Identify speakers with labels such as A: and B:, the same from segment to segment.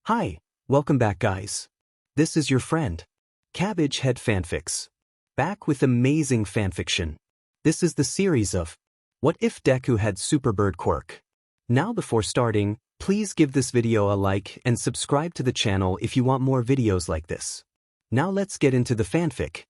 A: Hi, welcome back guys. This is your friend, Cabbage Head Fanfics. Back with amazing fanfiction. This is the series of What If Deku Had Superbird Quirk. Now before starting, please give this video a like and subscribe to the channel if you want more videos like this. Now let's get into the fanfic.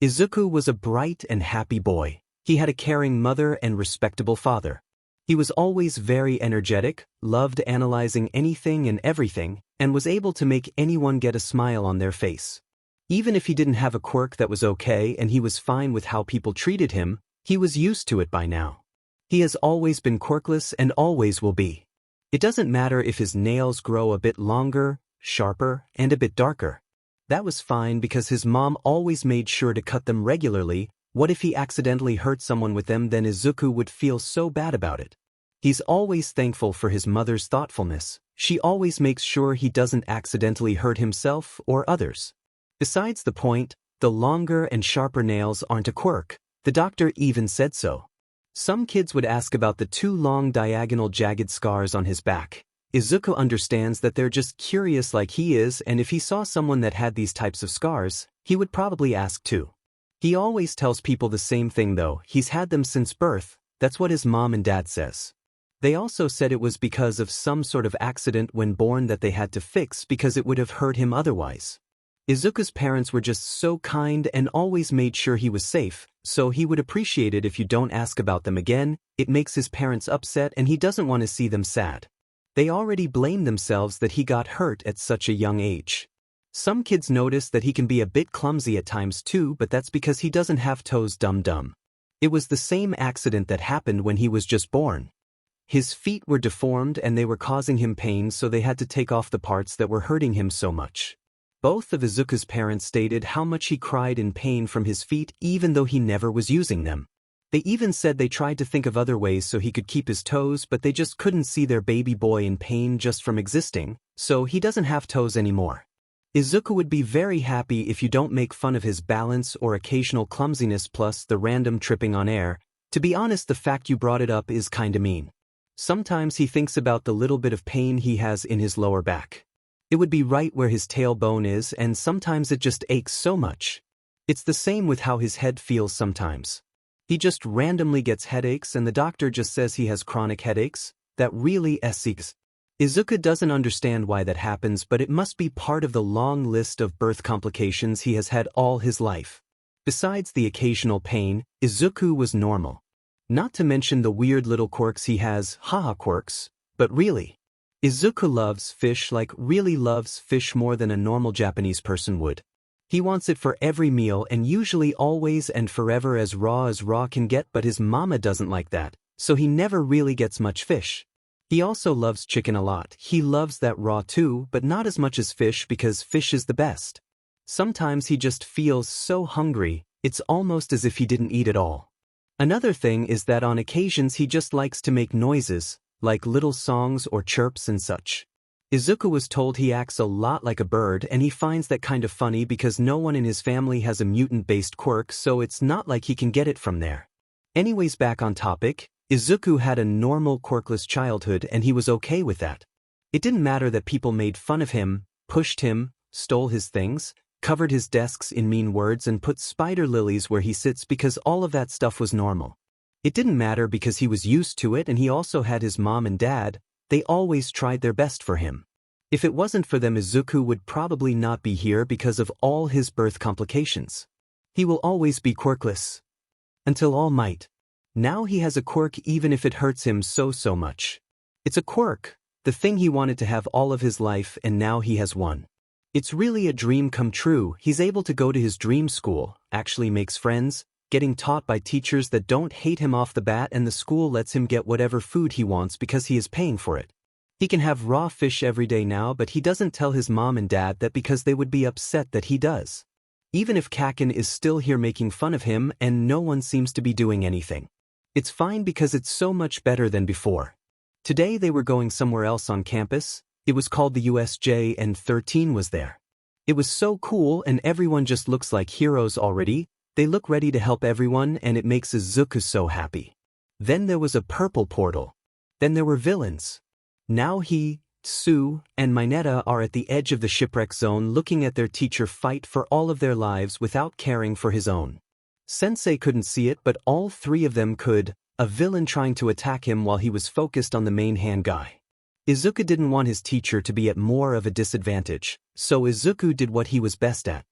A: Izuku was a bright and happy boy. He had a caring mother and respectable father. He was always very energetic, loved analyzing anything and everything, and was able to make anyone get a smile on their face. Even if he didn't have a quirk that was okay and he was fine with how people treated him, he was used to it by now. He has always been quirkless and always will be. It doesn't matter if his nails grow a bit longer, sharper, and a bit darker. That was fine because his mom always made sure to cut them regularly. What if he accidentally hurt someone with them? Then Izuku would feel so bad about it. He's always thankful for his mother's thoughtfulness. She always makes sure he doesn't accidentally hurt himself or others. Besides the point, the longer and sharper nails aren't a quirk. The doctor even said so. Some kids would ask about the two long diagonal jagged scars on his back. Izuku understands that they're just curious like he is, and if he saw someone that had these types of scars, he would probably ask too. He always tells people the same thing though, he's had them since birth. That's what his mom and dad says. They also said it was because of some sort of accident when born that they had to fix because it would have hurt him otherwise. Izuku's parents were just so kind and always made sure he was safe, so he would appreciate it if you don't ask about them again. It makes his parents upset and he doesn't want to see them sad. They already blame themselves that he got hurt at such a young age. Some kids notice that he can be a bit clumsy at times too, but that's because he doesn't have toes. Dum. It was the same accident that happened when he was just born. His feet were deformed and they were causing him pain, so they had to take off the parts that were hurting him so much. Both of Izuku's parents stated how much he cried in pain from his feet even though he never was using them. They even said they tried to think of other ways so he could keep his toes, but they just couldn't see their baby boy in pain just from existing, so he doesn't have toes anymore. Izuku would be very happy if you don't make fun of his balance or occasional clumsiness plus the random tripping on air. To be honest, the fact you brought it up is kinda mean. Sometimes he thinks about the little bit of pain he has in his lower back. It would be right where his tailbone is, and sometimes it just aches so much. It's the same with how his head feels sometimes. He just randomly gets headaches and the doctor just says he has chronic headaches. That really sucks. Izuku doesn't understand why that happens, but it must be part of the long list of birth complications he has had all his life. Besides the occasional pain, Izuku was normal. Not to mention the weird little quirks he has, haha quirks, but really. Izuku loves fish, like really loves fish more than a normal Japanese person would. He wants it for every meal and usually always and forever as raw can get, but his mama doesn't like that, so he never really gets much fish. He also loves chicken a lot. He loves that raw too, but not as much as fish because fish is the best. Sometimes he just feels so hungry, it's almost as if he didn't eat at all. Another thing is that on occasions he just likes to make noises, like little songs or chirps and such. Izuku was told he acts a lot like a bird and he finds that kind of funny because no one in his family has a mutant-based quirk, so it's not like he can get it from there. Anyways, back on topic, Izuku had a normal quirkless childhood and he was okay with that. It didn't matter that people made fun of him, pushed him, stole his things, covered his desks in mean words and put spider lilies where he sits because all of that stuff was normal. It didn't matter because he was used to it and he also had his mom and dad. They always tried their best for him. If it wasn't for them, Izuku would probably not be here because of all his birth complications. He will always be quirkless. Until All Might. Now he has a quirk even if it hurts him so much. It's a quirk, the thing he wanted to have all of his life, and now he has one. It's really a dream come true. He's able to go to his dream school, actually makes friends, getting taught by teachers that don't hate him off the bat, and the school lets him get whatever food he wants because he is paying for it. He can have raw fish every day now, but he doesn't tell his mom and dad that because they would be upset that he does. Even if Kaken is still here making fun of him and no one seems to be doing anything. It's fine because it's so much better than before. Today they were going somewhere else on campus. It was called the USJ and 13 was there. It was so cool and everyone just looks like heroes already. They look ready to help everyone and it makes Izuku so happy. Then there was a purple portal. Then there were villains. Now he, Tsu and Mineta are at the edge of the shipwreck zone looking at their teacher fight for all of their lives without caring for his own. Sensei couldn't see it, but all three of them could, a villain trying to attack him while he was focused on the main hand guy. Izuku didn't want his teacher to be at more of a disadvantage, so Izuku did what he was best at.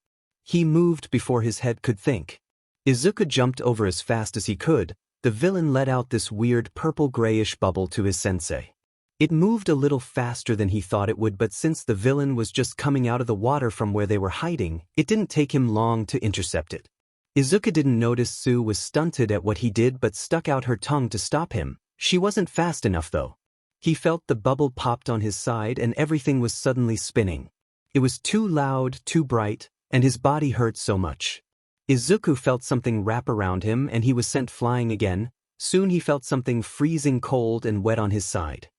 A: He moved before his head could think. Izuku jumped over as fast as he could. The villain let out this weird purple-grayish bubble to his sensei. It moved a little faster than he thought it would, but since the villain was just coming out of the water from where they were hiding, it didn't take him long to intercept it. Izuku didn't notice Tsu was stunted at what he did but stuck out her tongue to stop him. She wasn't fast enough though. He felt the bubble popped on his side and everything was suddenly spinning. It was too loud, too bright, and his body hurt so much. Izuku felt something wrap around him and he was sent flying again. Soon he felt something freezing cold and wet on his side.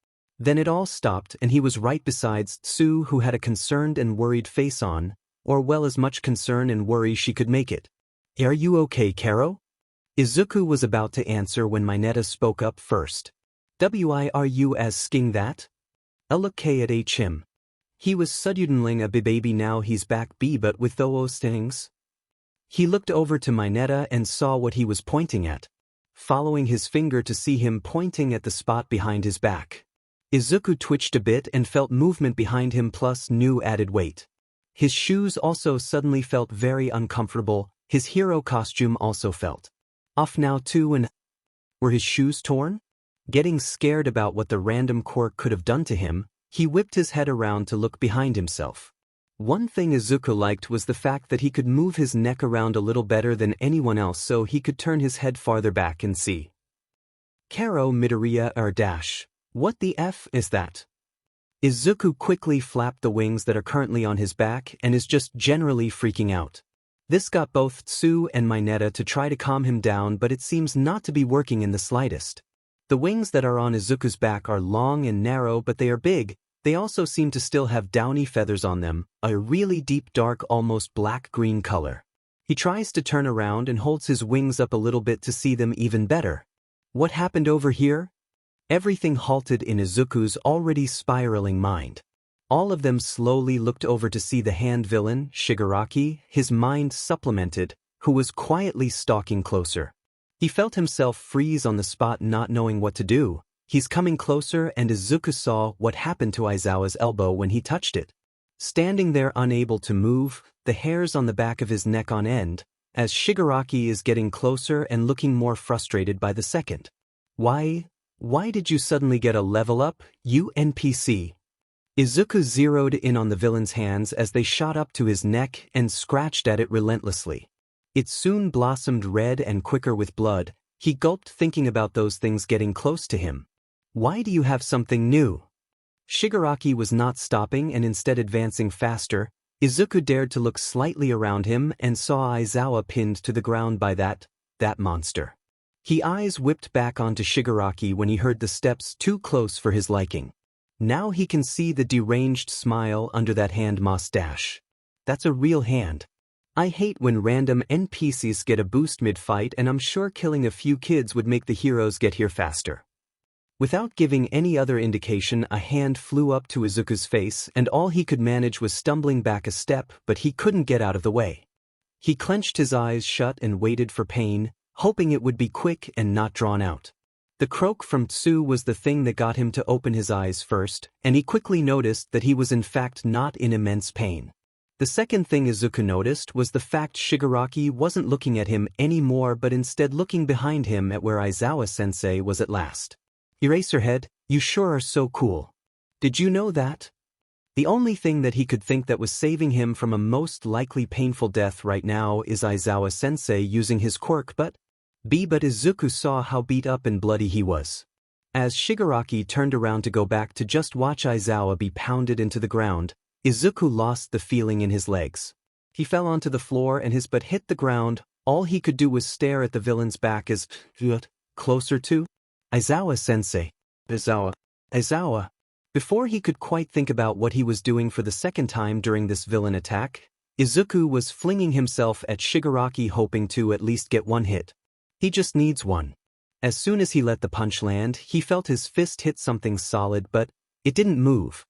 A: Then it all stopped and he was right beside Tsu, who had a concerned and worried face on, or well, as much concern and worry she could make it. "Are you okay, Karo?" Izuku was about to answer when Mineta spoke up first. "Are you as sking that? A look at him. He was suddenly a baby, now he's back but with those stings." He looked over to Mineta and saw what he was pointing at, following his finger to see him pointing at the spot behind his back. Izuku twitched a bit and felt movement behind him plus new added weight. His shoes also suddenly felt very uncomfortable. His hero costume also felt off now too, and were his shoes torn? Getting scared about what the random quirk could have done to him, he whipped his head around to look behind himself. One thing Izuku liked was the fact that he could move his neck around a little better than anyone else, so he could turn his head farther back and see. "Karo Midoriya dash. What the F is that?" Izuku quickly flapped the wings that are currently on his back and is just generally freaking out. This got both Tsu and Mineta to try to calm him down, but it seems not to be working in the slightest. The wings that are on Izuku's back are long and narrow, but they are big. They also seem to still have downy feathers on them, a really deep dark almost black-green color. He tries to turn around and holds his wings up a little bit to see them even better. What happened over here? Everything halted in Izuku's already spiraling mind. All of them slowly looked over to see the hand villain, Shigaraki, his mind supplemented, who was quietly stalking closer. He felt himself freeze on the spot, not knowing what to do. He's coming closer, and Izuku saw what happened to Aizawa's elbow when he touched it. Standing there unable to move, the hairs on the back of his neck on end, as Shigaraki is getting closer and looking more frustrated by the second. Why did you suddenly get a level up, you NPC? Izuku zeroed in on the villain's hands as they shot up to his neck and scratched at it relentlessly. It soon blossomed red and quicker with blood. He gulped, thinking about those things getting close to him. "Why do you have something new?" Shigaraki was not stopping and instead advancing faster. Izuku dared to look slightly around him and saw Aizawa pinned to the ground by that monster. His eyes whipped back onto Shigaraki when he heard the steps too close for his liking. Now he can see the deranged smile under that hand mustache. That's a real hand. I hate when random NPCs get a boost mid-fight, and I'm sure killing a few kids would make the heroes get here faster. Without giving any other indication, a hand flew up to Izuku's face and all he could manage was stumbling back a step, but he couldn't get out of the way. He clenched his eyes shut and waited for pain, hoping it would be quick and not drawn out. The croak from Tsu was the thing that got him to open his eyes first, and he quickly noticed that he was in fact not in immense pain. The second thing Izuku noticed was the fact Shigaraki wasn't looking at him anymore but instead looking behind him at where Aizawa-sensei was at last. "Eraserhead, you sure are so cool. Did you know that?" The only thing that he could think that was saving him from a most likely painful death right now is Aizawa-sensei using his quirk, but Izuku saw how beat up and bloody he was. As Shigaraki turned around to go back to just watch Aizawa be pounded into the ground, Izuku lost the feeling in his legs. He fell onto the floor and his butt hit the ground. All he could do was stare at the villain's back as closer to Aizawa-sensei. Aizawa. Before he could quite think about what he was doing for the second time during this villain attack, Izuku was flinging himself at Shigaraki, hoping to at least get one hit. He just needs one. As soon as he let the punch land, he felt his fist hit something solid, but it didn't move.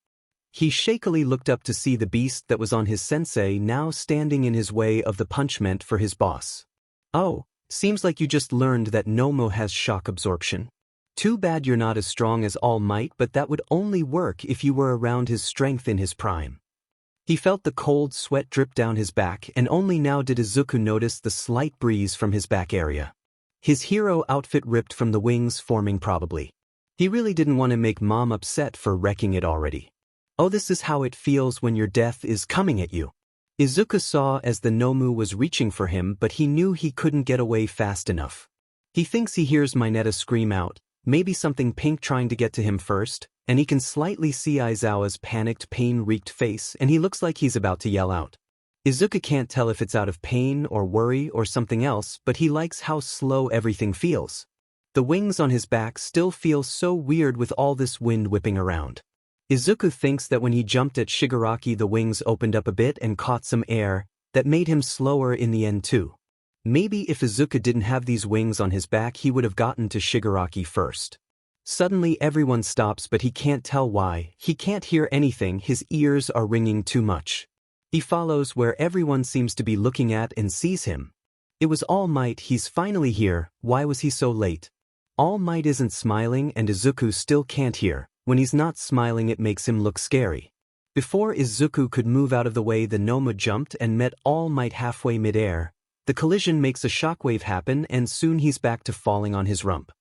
A: He shakily looked up to see the beast that was on his sensei now standing in his way of the punishment for his boss. Oh, seems like you just learned that Nomu has shock absorption. Too bad you're not as strong as All Might, but that would only work if you were around his strength in his prime. He felt the cold sweat drip down his back, and only now did Izuku notice the slight breeze from his back area. His hero outfit ripped from the wings forming probably. He really didn't want to make Mom upset for wrecking it already. Oh, this is how it feels when your death is coming at you. Izuku saw as the Nomu was reaching for him, but he knew he couldn't get away fast enough. He thinks he hears Mineta scream out, maybe something pink trying to get to him first, and he can slightly see Aizawa's panicked, pain-wreaked face, and he looks like he's about to yell out. Izuku can't tell if it's out of pain or worry or something else, but he likes how slow everything feels. The wings on his back still feel so weird with all this wind whipping around. Izuku thinks that when he jumped at Shigaraki the wings opened up a bit and caught some air, that made him slower in the end too. Maybe if Izuku didn't have these wings on his back he would have gotten to Shigaraki first. Suddenly everyone stops, but he can't tell why. He can't hear anything, his ears are ringing too much. He follows where everyone seems to be looking at and sees him. It was All Might, he's finally here. Why was he so late? All Might isn't smiling and Izuku still can't hear. When he's not smiling it makes him look scary. Before Izuku could move out of the way, the Noma jumped and met All Might halfway midair. The collision makes a shockwave happen and soon he's back to falling on his rump.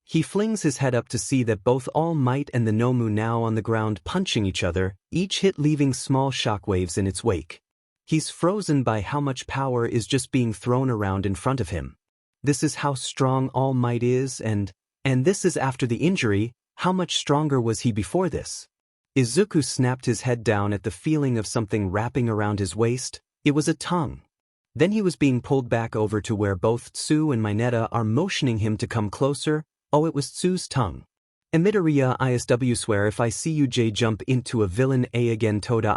A: He flings his head up to see that both All Might and the Nomu now on the ground punching each other, each hit leaving small shockwaves in its wake. He's frozen by how much power is just being thrown around in front of him. This is how strong All Might is, and this is after the injury. How much stronger was he before this? Izuku snapped his head down at the feeling of something wrapping around his waist. It was a tongue. Then he was being pulled back over to where both Tsu and Mineta are motioning him to come closer. Oh, it was Tsu's tongue. Midoriya ISW swear if I see you J jump into a villain A again Toda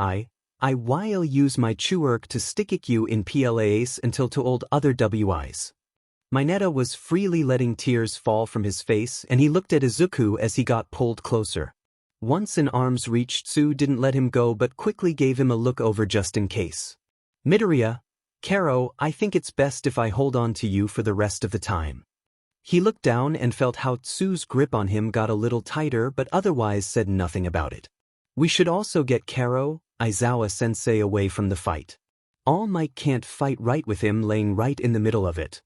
A: I will use my Quirk to stick at you in PLAs until to old other WIs. Mineta was freely letting tears fall from his face and he looked at Izuku as he got pulled closer. Once in arm's reach, Tsu didn't let him go but quickly gave him a look over just in case. Midoriya, Karo, I think it's best if I hold on to you for the rest of the time. He looked down and felt how Tsu's grip on him got a little tighter but otherwise said nothing about it. We should also get Karo, Aizawa-sensei away from the fight. All Might can't fight right with him laying right in the middle of it.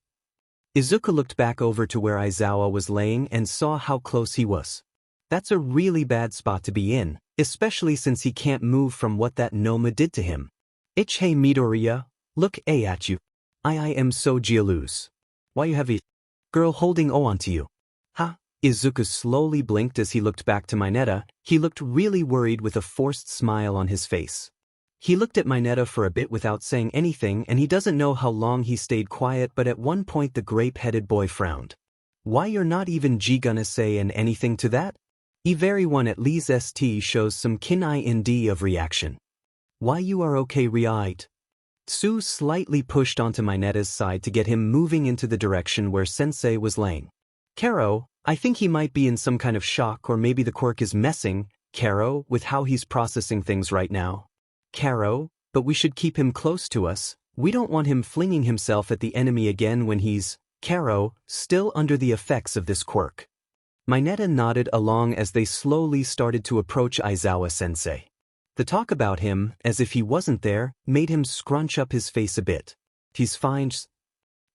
A: Izuku looked back over to where Aizawa was laying and saw how close he was. That's a really bad spot to be in, especially since he can't move from what that Noma did to him. Hey Midoriya, look at you. I am so jealous. Why you have a girl holding onto you? Huh? Izuku slowly blinked as he looked back to Mineta. He looked really worried with a forced smile on his face. He looked at Mineta for a bit without saying anything and he doesn't know how long he stayed quiet, but at one point the grape-headed boy frowned. Why you're not even gonna say anything to that? Very one at least st shows some kind of reaction. Why you are okay right? Tsu slightly pushed onto Mineta's side to get him moving into the direction where Sensei was laying. Karo, I think he might be in some kind of shock or maybe the quirk is messing, Karo, with how he's processing things right now. Karo, but we should keep him close to us. We don't want him flinging himself at the enemy again when he's, Karo, still under the effects of this quirk. Mineta nodded along as they slowly started to approach Aizawa-sensei. The talk about him, as if he wasn't there, made him scrunch up his face a bit. He's fine.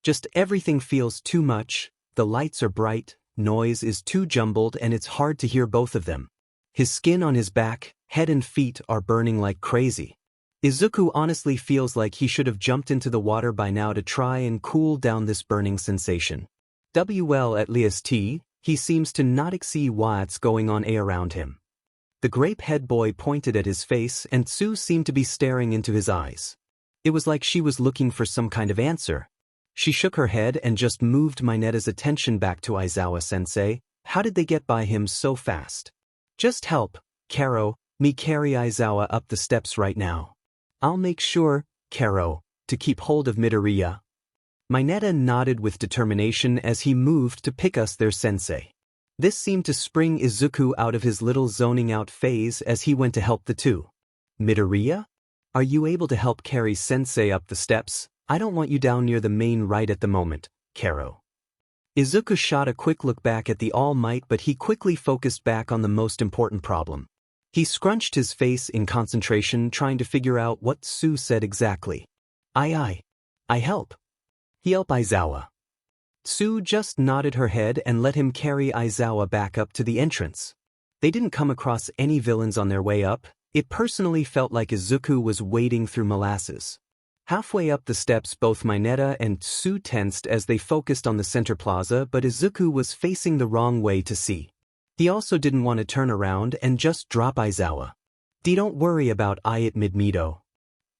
A: Just everything feels too much, the lights are bright, noise is too jumbled and it's hard to hear both of them. His skin on his back, head and feet are burning like crazy. Izuku honestly feels like he should have jumped into the water by now to try and cool down this burning sensation. Well at least he seems to not see what's going on around him. The grape-head boy pointed at his face and Tsu seemed to be staring into his eyes. It was like she was looking for some kind of answer. She shook her head and just moved Mineta's attention back to Aizawa-sensei. How did they get by him so fast? Just help, Karo, me carry Aizawa up the steps right now. I'll make sure, Karo, to keep hold of Midoriya. Mineta nodded with determination as he moved to pick us their sensei. This seemed to spring Izuku out of his little zoning out phase as he went to help the two. Midoriya? Are you able to help carry sensei up the steps? I don't want you down near the main right at the moment, Karo. Izuku shot a quick look back at the All Might, but he quickly focused back on the most important problem. He scrunched his face in concentration, trying to figure out what Sue said exactly. I help. Help Aizawa. Sue just nodded her head and let him carry Aizawa back up to the entrance. They didn't come across any villains on their way up. It personally felt like Izuku was wading through molasses. Halfway up the steps, both Mineta and Sue tensed as they focused on the center plaza, but Izuku was facing the wrong way to see. He also didn't want to turn around and just drop Aizawa. Don't worry about it, Midmido.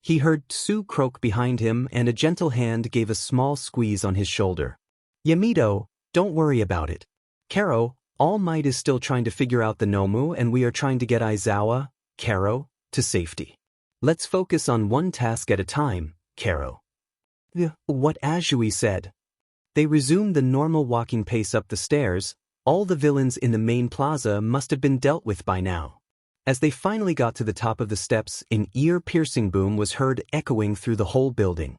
A: He heard Sue croak behind him, and a gentle hand gave a small squeeze on his shoulder. Yamido, don't worry about it. Karo, All Might is still trying to figure out the Nomu, and we are trying to get Aizawa, Karo, to safety. Let's focus on one task at a time, Karo. What Azui said. They resumed the normal walking pace up the stairs. All the villains in the main plaza must have been dealt with by now. As they finally got to the top of the steps, an ear-piercing boom was heard echoing through the whole building.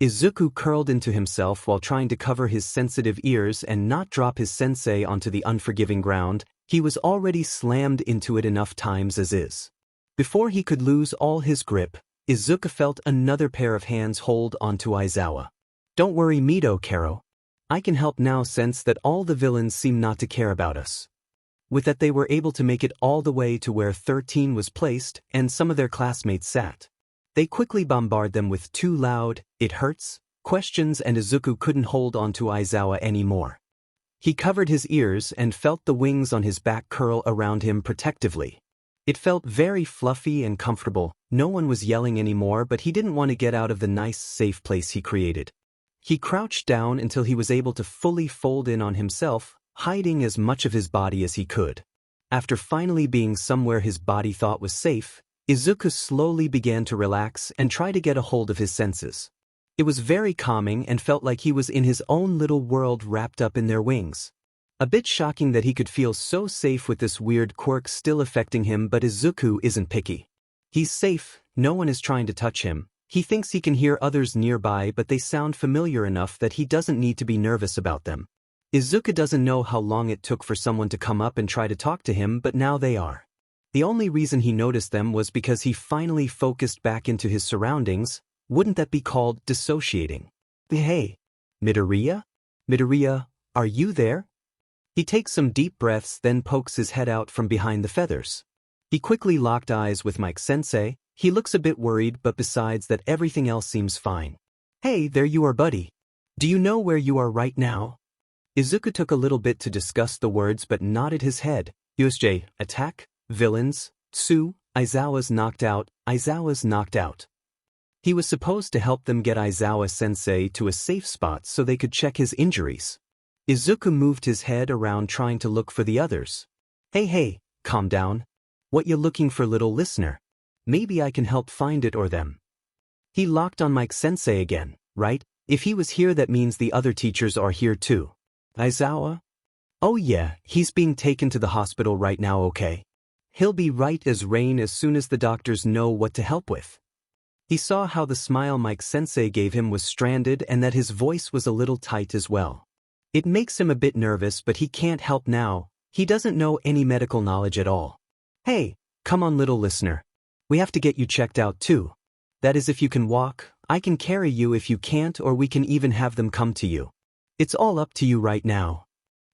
A: Izuku curled into himself while trying to cover his sensitive ears and not drop his sensei onto the unforgiving ground. He was already slammed into it enough times as is. Before he could lose all his grip, Izuku felt another pair of hands hold onto Aizawa. Don't worry, Mido, Karo. I can help now, since that all the villains seem not to care about us. With that, they were able to make it all the way to where 13 was placed and some of their classmates sat. They quickly bombarded them with too loud, it hurts, questions, and Izuku couldn't hold onto Aizawa anymore. He covered his ears and felt the wings on his back curl around him protectively. It felt very fluffy and comfortable. No one was yelling anymore, but he didn't want to get out of the nice, safe place he created. He crouched down until he was able to fully fold in on himself, hiding as much of his body as he could. After finally being somewhere his body thought was safe, Izuku slowly began to relax and try to get a hold of his senses. It was very calming and felt like he was in his own little world wrapped up in their wings. A bit shocking that he could feel so safe with this weird quirk still affecting him, but Izuku isn't picky. He's safe, no one is trying to touch him. He thinks he can hear others nearby, but they sound familiar enough that he doesn't need to be nervous about them. Izuku doesn't know how long it took for someone to come up and try to talk to him, but now they are. The only reason he noticed them was because he finally focused back into his surroundings. Wouldn't that be called dissociating? Hey, Midoriya? Midoriya, are you there? He takes some deep breaths, then pokes his head out from behind the feathers. He quickly locked eyes with Mike Sensei. He looks a bit worried, but besides that, everything else seems fine. Hey, there you are, buddy. Do you know where you are right now? Izuku took a little bit to discuss the words but nodded his head. USJ, attack, villains, Sue, Aizawa's knocked out, Aizawa's knocked out. He was supposed to help them get Aizawa-sensei to a safe spot so they could check his injuries. Izuku moved his head around trying to look for the others. Hey, calm down. What you looking for, little listener? Maybe I can help find it or them. He locked on Mike Sensei again, right? If he was here, that means the other teachers are here too. Aizawa? Oh yeah, he's being taken to the hospital right now, okay? He'll be right as rain as soon as the doctors know what to help with. He saw how the smile Mike Sensei gave him was stranded and that his voice was a little tight as well. It makes him a bit nervous, but he can't help now. He doesn't know any medical knowledge at all. Hey, come on, little listener. We have to get you checked out too. That is, if you can walk, I can carry you. If you can't, or we can even have them come to you. It's all up to you right now.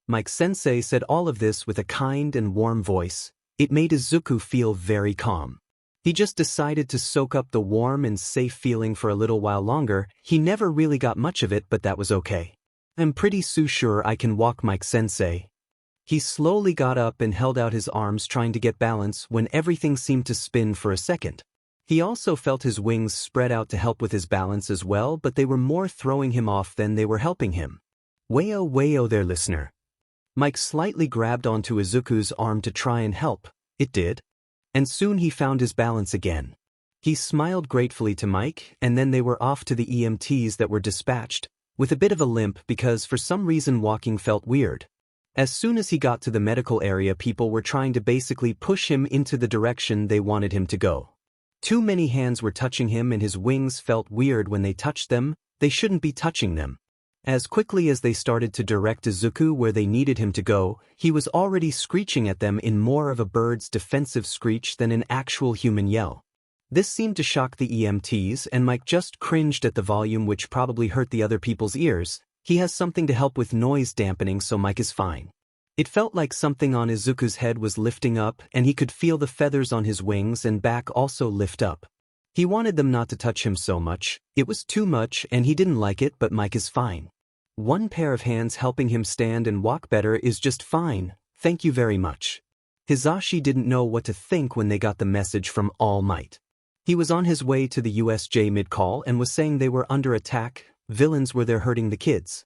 A: Mike Sensei said all of this with a kind and warm voice. It made Izuku feel very calm. He just decided to soak up the warm and safe feeling for a little while longer. He never really got much of it, but that was okay. I'm pretty sure I can walk, Mike Sensei. He slowly got up and held out his arms, trying to get balance when everything seemed to spin for a second. He also felt his wings spread out to help with his balance as well, but they were more throwing him off than they were helping him. Wayo there, listener. Mike slightly grabbed onto Izuku's arm to try and help. It did. And soon he found his balance again. He smiled gratefully to Mike, and then they were off to the EMTs that were dispatched, with a bit of a limp because for some reason walking felt weird. As soon as he got to the medical area, people were trying to basically push him into the direction they wanted him to go. Too many hands were touching him and his wings felt weird when they touched them. They shouldn't be touching them. As quickly as they started to direct Izuku where they needed him to go, he was already screeching at them in more of a bird's defensive screech than an actual human yell. This seemed to shock the EMTs, and Mike just cringed at the volume, which probably hurt the other people's ears. He has something to help with noise dampening, so Mike is fine. It felt like something on Izuku's head was lifting up, and he could feel the feathers on his wings and back also lift up. He wanted them not to touch him so much. It was too much and he didn't like it, but Mike is fine. One pair of hands helping him stand and walk better is just fine, thank you very much. Hisashi didn't know what to think when they got the message from All Might. He was on his way to the USJ mid-call and was saying they were under attack, villains were there hurting the kids.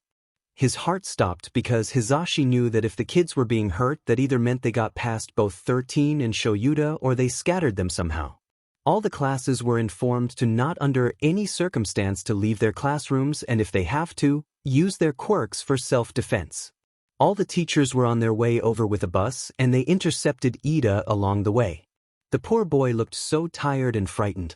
A: His heart stopped because Hisashi knew that if the kids were being hurt, that either meant they got past both 13 and Shoyuta or they scattered them somehow. All the classes were informed to not under any circumstance to leave their classrooms, and if they have to, use their quirks for self-defense. All the teachers were on their way over with a bus, and they intercepted Ida along the way. The poor boy looked so tired and frightened.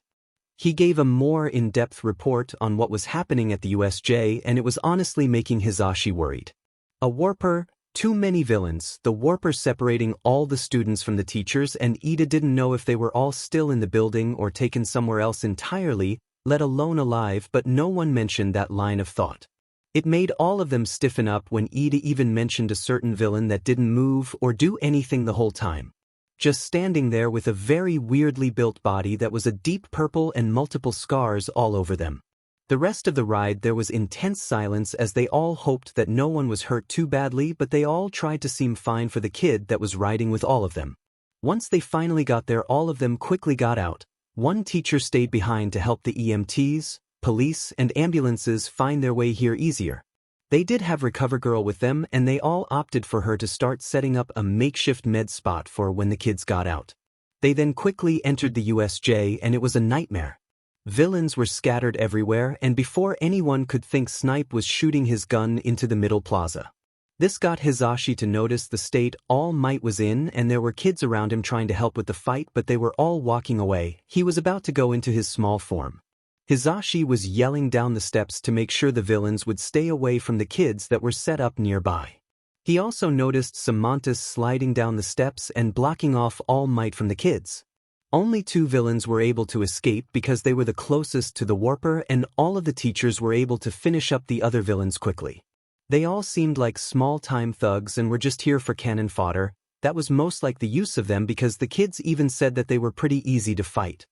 A: He gave a more in-depth report on what was happening at the USJ, and it was honestly making Hisashi worried. A warper, too many villains, the warper separating all the students from the teachers, and Ida didn't know if they were all still in the building or taken somewhere else entirely, let alone alive, but no one mentioned that line of thought. It made all of them stiffen up when Ida even mentioned a certain villain that didn't move or do anything the whole time. Just standing there with a very weirdly built body that was a deep purple and multiple scars all over them. The rest of the ride there was intense silence as they all hoped that no one was hurt too badly, but they all tried to seem fine for the kid that was riding with all of them. Once they finally got there, all of them quickly got out. One teacher stayed behind to help the EMTs, police, and ambulances find their way here easier. They did have Recover Girl with them, and they all opted for her to start setting up a makeshift med spot for when the kids got out. They then quickly entered the USJ, and it was a nightmare. Villains were scattered everywhere, and before anyone could think, Snipe was shooting his gun into the middle plaza. This got Hisashi to notice the state All Might was in, and there were kids around him trying to help with the fight, but they were all walking away. He was about to go into his small form. Hisashi was yelling down the steps to make sure the villains would stay away from the kids that were set up nearby. He also noticed Samantas sliding down the steps and blocking off All Might from the kids. Only 2 villains were able to escape because they were the closest to the warper, and all of the teachers were able to finish up the other villains quickly. They all seemed like small-time thugs and were just here for cannon fodder. That was most like the use of them because the kids even said that they were pretty easy to fight.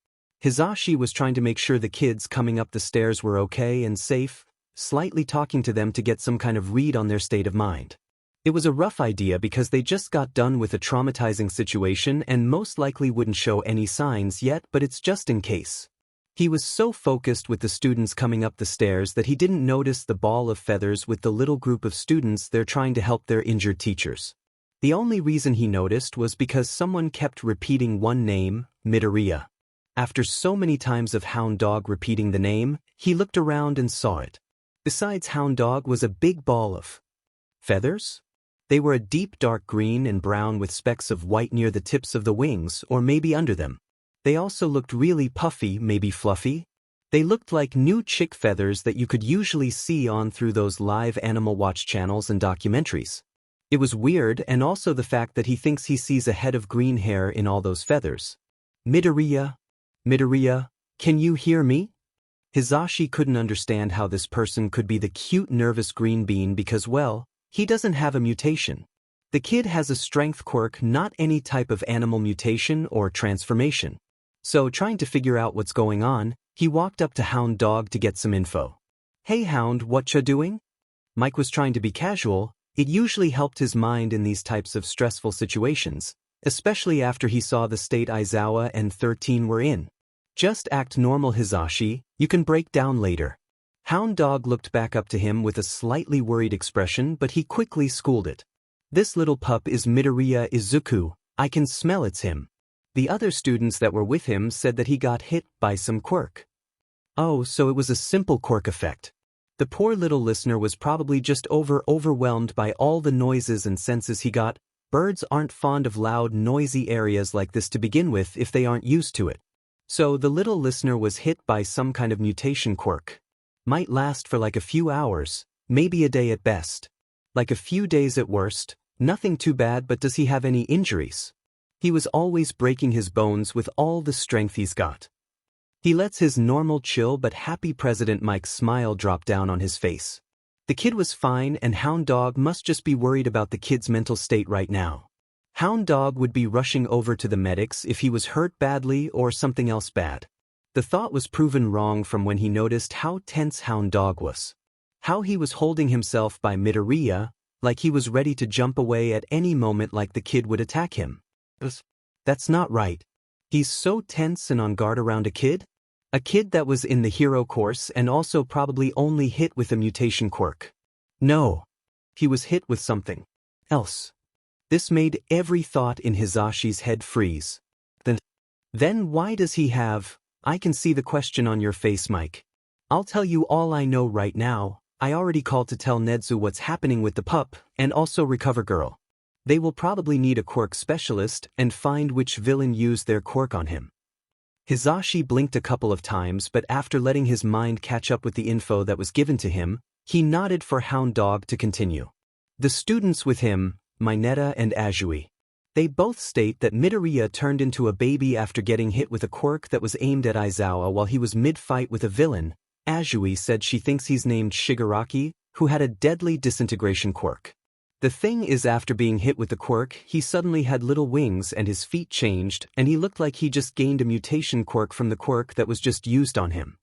A: Hisashi was trying to make sure the kids coming up the stairs were okay and safe, slightly talking to them to get some kind of read on their state of mind. It was a rough idea because they just got done with a traumatizing situation and most likely wouldn't show any signs yet, but it's just in case. He was so focused with the students coming up the stairs that he didn't notice the ball of feathers with the little group of students there trying to help their injured teachers. The only reason he noticed was because someone kept repeating one name, Midoriya. After so many times of Hound Dog repeating the name, he looked around and saw it. Besides Hound Dog was a big ball of feathers? They were a deep dark green and brown with specks of white near the tips of the wings or maybe under them. They also looked really puffy, maybe fluffy. They looked like new chick feathers that you could usually see on through those live Animal Watch channels and documentaries. It was weird, and also the fact that he thinks he sees a head of green hair in all those feathers. Midoriya, can you hear me? Hisashi couldn't understand how this person could be the cute nervous green bean because, well, he doesn't have a mutation. The kid has a strength quirk, not any type of animal mutation or transformation. So, trying to figure out what's going on, he walked up to Hound Dog to get some info. Hey Hound, what ya doing? Mike was trying to be casual. It usually helped his mind in these types of stressful situations, especially after he saw the state Aizawa and 13 were in. Just act normal, Hisashi, you can break down later. Hound Dog looked back up to him with a slightly worried expression, but he quickly schooled it. This little pup is Midoriya Izuku, I can smell it's him. The other students that were with him said that he got hit by some quirk. Oh, so it was a simple quirk effect. The poor little listener was probably just overwhelmed by all the noises and senses he got. Birds aren't fond of loud, noisy areas like this to begin with if they aren't used to it. So the little listener was hit by some kind of mutation quirk. Might last for like a few hours, maybe a day at best. Like a few days at worst, nothing too bad, but does he have any injuries? He was always breaking his bones with all the strength he's got. He lets his normal chill but happy President Mike's smile drop down on his face. The kid was fine, and Hound Dog must just be worried about the kid's mental state right now. Hound Dog would be rushing over to the medics if he was hurt badly or something else bad. The thought was proven wrong from when he noticed how tense Hound Dog was. How he was holding himself by Midoriya, like he was ready to jump away at any moment like the kid would attack him. That's not right. He's so tense and on guard around a kid? A kid that was in the hero course and also probably only hit with a mutation quirk. No. He was hit with something else. This made every thought in Hizashi's head freeze. Then why does he have... I can see the question on your face, Mike. I'll tell you all I know right now. I already called to tell Nedzu what's happening with the pup, and also Recover Girl. They will probably need a quirk specialist and find which villain used their quirk on him. Hizashi blinked a couple of times, but after letting his mind catch up with the info that was given to him, he nodded for Hound Dog to continue. The students with him, Mineta and Azui. They both state that Midoriya turned into a baby after getting hit with a quirk that was aimed at Aizawa while he was mid-fight with a villain. Azui said she thinks he's named Shigaraki, who had a deadly disintegration quirk. The thing is, after being hit with the quirk, he suddenly had little wings and his feet changed, and he looked like he just gained a mutation quirk from the quirk that was just used on him.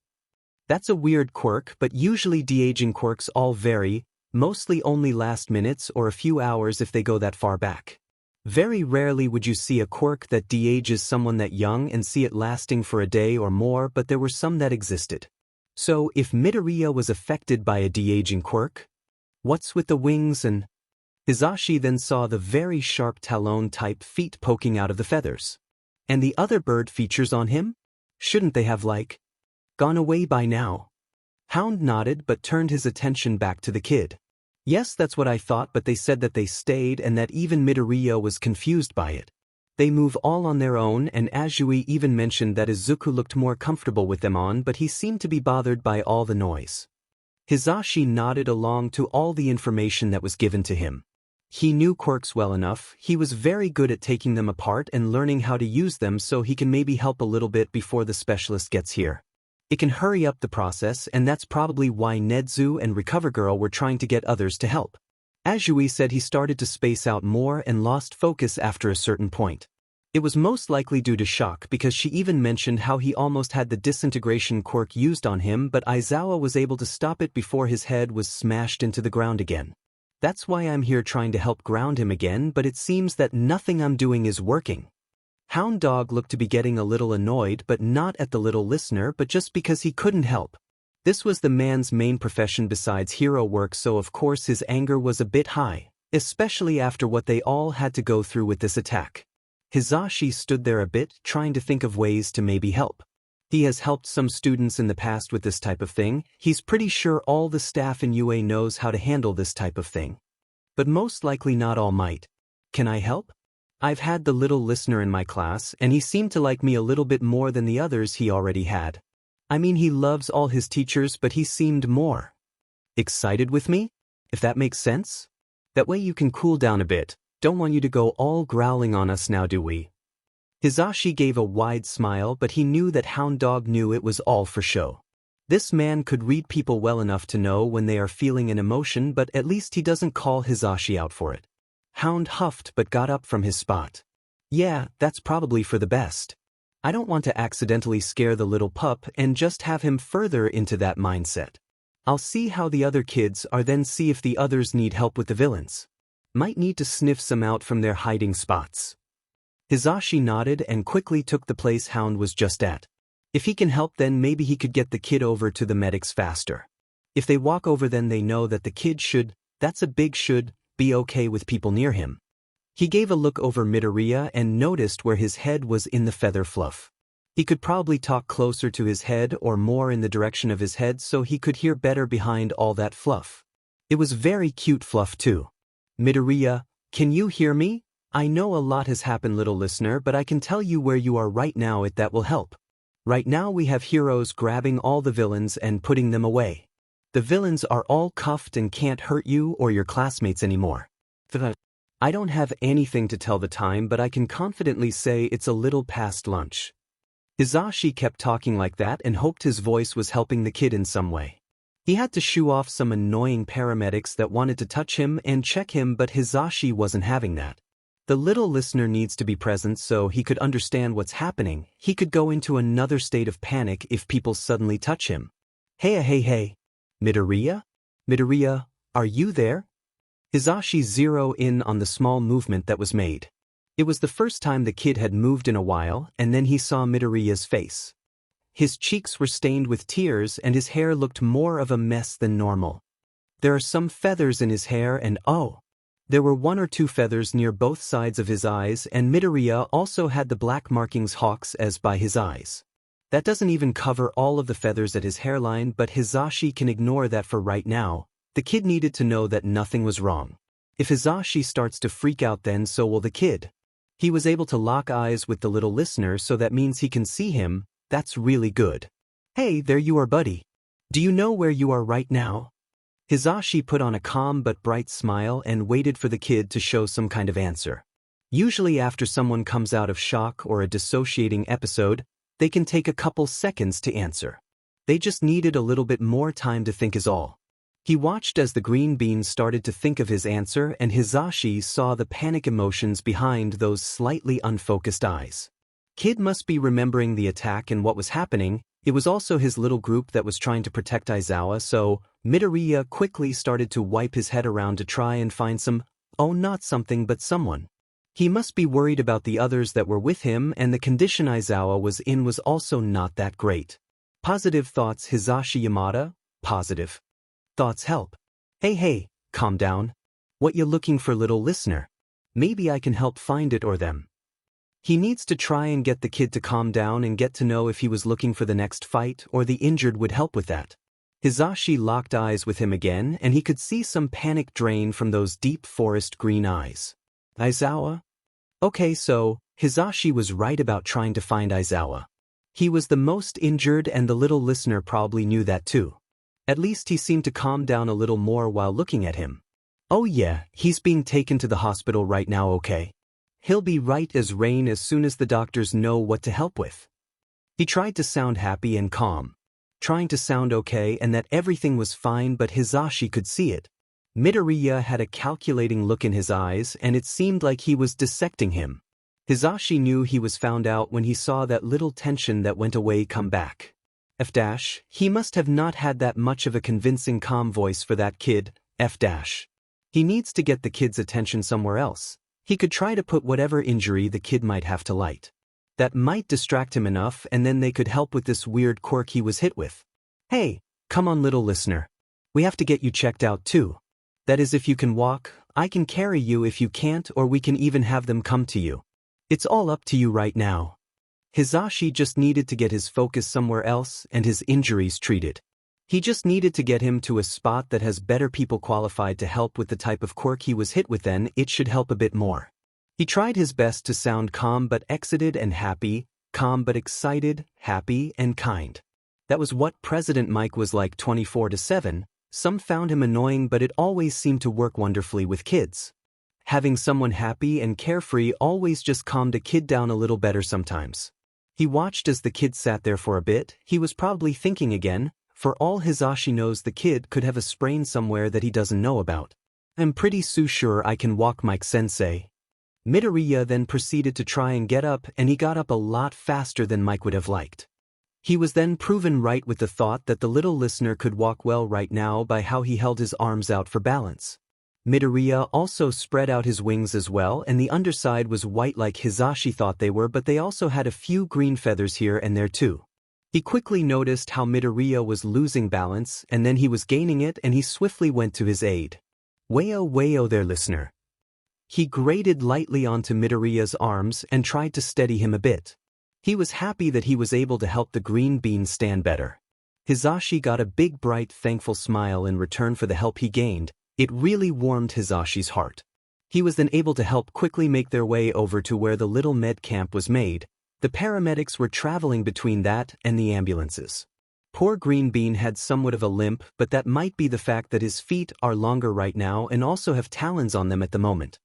A: That's a weird quirk, but usually de-aging quirks all vary, mostly only last minutes or a few hours if they go that far back. Very rarely would you see a quirk that de-ages someone that young and see it lasting for a day or more, but there were some that existed. So, if Midoriya was affected by a de-aging quirk, what's with the wings and... Hizashi then saw the very sharp talon-type feet poking out of the feathers. And the other bird features on him? Shouldn't they have, like, gone away by now? Hound nodded but turned his attention back to the kid. Yes, that's what I thought, but they said that they stayed and that even Midoriya was confused by it. They move all on their own, and Azui even mentioned that Izuku looked more comfortable with them on, but he seemed to be bothered by all the noise. Hizashi nodded along to all the information that was given to him. He knew quirks well enough. He was very good at taking them apart and learning how to use them, so he can maybe help a little bit before the specialist gets here. It can hurry up the process, and that's probably why Nedzu and Recover Girl were trying to get others to help. Azui said he started to space out more and lost focus after a certain point. It was most likely due to shock, because she even mentioned how he almost had the disintegration quirk used on him, but Aizawa was able to stop it before his head was smashed into the ground again. That's why I'm here trying to help ground him again, but it seems that nothing I'm doing is working. Hound Dog looked to be getting a little annoyed, but not at the little listener, but just because he couldn't help. This was the man's main profession besides hero work, so of course his anger was a bit high, especially after what they all had to go through with this attack. Hizashi stood there a bit, trying to think of ways to maybe help. He has helped some students in the past with this type of thing. He's pretty sure all the staff in UA knows how to handle this type of thing. But most likely not all might. Can I help? I've had the little listener in my class, and he seemed to like me a little bit more than the others he already had. I mean, he loves all his teachers, but he seemed more excited with me, if that makes sense. That way you can cool down a bit. Don't want you to go all growling on us now, do we? Hizashi gave a wide smile, but he knew that Hound Dog knew it was all for show. This man could read people well enough to know when they are feeling an emotion, but at least he doesn't call Hizashi out for it. Hound huffed but got up from his spot. Yeah, that's probably for the best. I don't want to accidentally scare the little pup and just have him further into that mindset. I'll see how the other kids are, then see if the others need help with the villains. Might need to sniff some out from their hiding spots. Hizashi nodded and quickly took the place Hound was just at. If he can help, then maybe he could get the kid over to the medics faster. If they walk over, then they know that the kid should, that's a big should, be okay with people near him. He gave a look over Midoriya and noticed where his head was in the feather fluff. He could probably talk closer to his head or more in the direction of his head so he could hear better behind all that fluff. It was very cute fluff too. Midoriya, can you hear me? I know a lot has happened, little listener, but I can tell you where you are right now if that will help. Right now we have heroes grabbing all the villains and putting them away. The villains are all cuffed and can't hurt you or your classmates anymore. I don't have anything to tell the time, but I can confidently say it's a little past lunch. Hizashi kept talking like that and hoped his voice was helping the kid in some way. He had to shoo off some annoying paramedics that wanted to touch him and check him, but Hizashi wasn't having that. The little listener needs to be present so he could understand what's happening. He could go into another state of panic if people suddenly touch him. Hey. Midoriya? Midoriya, are you there? Hizashi zeroed in on the small movement that was made. It was the first time the kid had moved in a while, and then he saw Midoriya's face. His cheeks were stained with tears and his hair looked more of a mess than normal. There are some feathers in his hair and there were 1 or 2 feathers near both sides of his eyes, and Midoriya also had the black markings hawks as by his eyes. That doesn't even cover all of the feathers at his hairline, but Hizashi can ignore that for right now. The kid needed to know that nothing was wrong. If Hizashi starts to freak out, then so will the kid. He was able to lock eyes with the little listener, so that means he can see him. That's really good. Hey, there you are, buddy. Do you know where you are right now? Hizashi put on a calm but bright smile and waited for the kid to show some kind of answer. Usually after someone comes out of shock or a dissociating episode, they can take a couple seconds to answer. They just needed a little bit more time to think is all. He watched as the green bean started to think of his answer, and Hizashi saw the panic emotions behind those slightly unfocused eyes. Kid must be remembering the attack and what was happening. It was also his little group that was trying to protect Aizawa, so Midoriya quickly started to wipe his head around to try and find not something but someone. He must be worried about the others that were with him, and the condition Aizawa was in was also not that great. Positive thoughts. Hizashi Yamada, positive thoughts help. Hey, calm down. What you looking for, little listener? Maybe I can help find it or them. He needs to try and get the kid to calm down and get to know if he was looking for the next fight or the injured would help with that. Hizashi locked eyes with him again, and he could see some panic drain from those deep forest green eyes. Aizawa? Okay, so Hizashi was right about trying to find Aizawa. He was the most injured, and the little listener probably knew that too. At least he seemed to calm down a little more while looking at him. Oh yeah, he's being taken to the hospital right now, okay? He'll be right as rain as soon as the doctors know what to help with. He tried to sound happy and calm, trying to sound okay and that everything was fine, but Hizashi could see it. Midoriya had a calculating look in his eyes, and it seemed like he was dissecting him. Hizashi knew he was found out when he saw that little tension that went away come back. He must have not had that much of a convincing calm voice for that kid. He needs to get the kid's attention somewhere else. He could try to put whatever injury the kid might have to light. That might distract him enough, and then they could help with this weird quirk he was hit with. Hey, come on, little listener. We have to get you checked out too. That is, if you can walk, I can carry you. If you can't, or we can even have them come to you. It's all up to you right now. Hizashi just needed to get his focus somewhere else and his injuries treated. He just needed to get him to a spot that has better people qualified to help with the type of quirk he was hit with, then it should help a bit more. He tried his best to sound calm but excited and happy, calm but excited, happy and kind. That was what President Mike was like 24/7. Some found him annoying, but it always seemed to work wonderfully with kids. Having someone happy and carefree always just calmed a kid down a little better sometimes. He watched as the kid sat there for a bit. He was probably thinking again. For all Hizashi knows, the kid could have a sprain somewhere that he doesn't know about. I'm pretty sure I can walk, Mike Sensei. Midoriya then proceeded to try and get up, and he got up a lot faster than Mike would have liked. He was then proven right with the thought that the little listener could walk well right now by how he held his arms out for balance. Midoriya also spread out his wings as well, and the underside was white like Hizashi thought they were, but they also had a few green feathers here and there too. He quickly noticed how Midoriya was losing balance, and then he was gaining it, and he swiftly went to his aid. Wayo there, listener. He grated lightly onto Midoriya's arms and tried to steady him a bit. He was happy that he was able to help the green bean stand better. Hisashi got a big bright thankful smile in return for the help he gained. It really warmed Hisashi's heart. He was then able to help quickly make their way over to where the little med camp was made. The paramedics were traveling between that and the ambulances. Poor Green Bean had somewhat of a limp, but that might be the fact that his feet are longer right now and also have talons on them at the moment.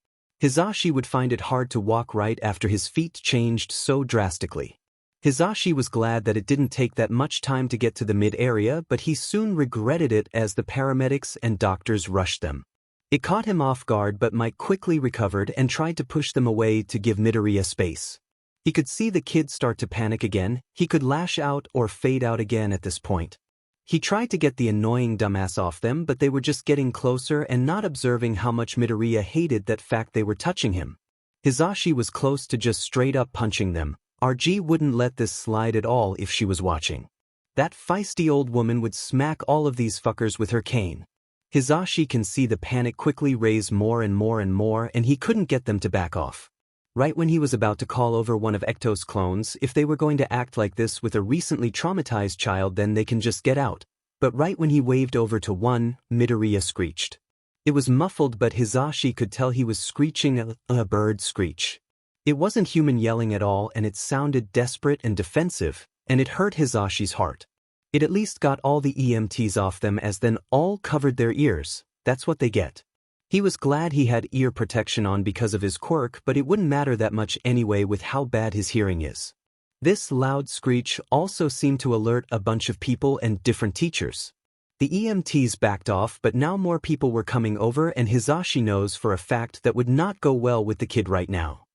A: Hisashi would find it hard to walk right after his feet changed so drastically. Hisashi was glad that it didn't take that much time to get to the mid-area, but he soon regretted it as the paramedics and doctors rushed them. It caught him off guard, but Mike quickly recovered and tried to push them away to give Midoriya space. He could see the kid start to panic again. He could lash out or fade out again at this point. He tried to get the annoying dumbass off them, but they were just getting closer and not observing how much Midoriya hated that fact they were touching him. Hisashi was close to just straight up punching them. RG wouldn't let this slide at all if she was watching. That feisty old woman would smack all of these fuckers with her cane. Hisashi can see the panic quickly raise more and more and more, and he couldn't get them to back off. Right when he was about to call over one of Ecto's clones, if they were going to act like this with a recently traumatized child, then they can just get out. But right when he waved over to one, Midoriya screeched. It was muffled, but Hisashi could tell he was screeching a bird screech. It wasn't human yelling at all, and it sounded desperate and defensive, and it hurt Hisashi's heart. It at least got all the EMTs off them, as then all covered their ears. That's what they get. He was glad he had ear protection on because of his quirk, but it wouldn't matter that much anyway with how bad his hearing is. This loud screech also seemed to alert a bunch of people and different teachers. The EMTs backed off, but now more people were coming over, and Hisashi knows for a fact that would not go well with the kid right now.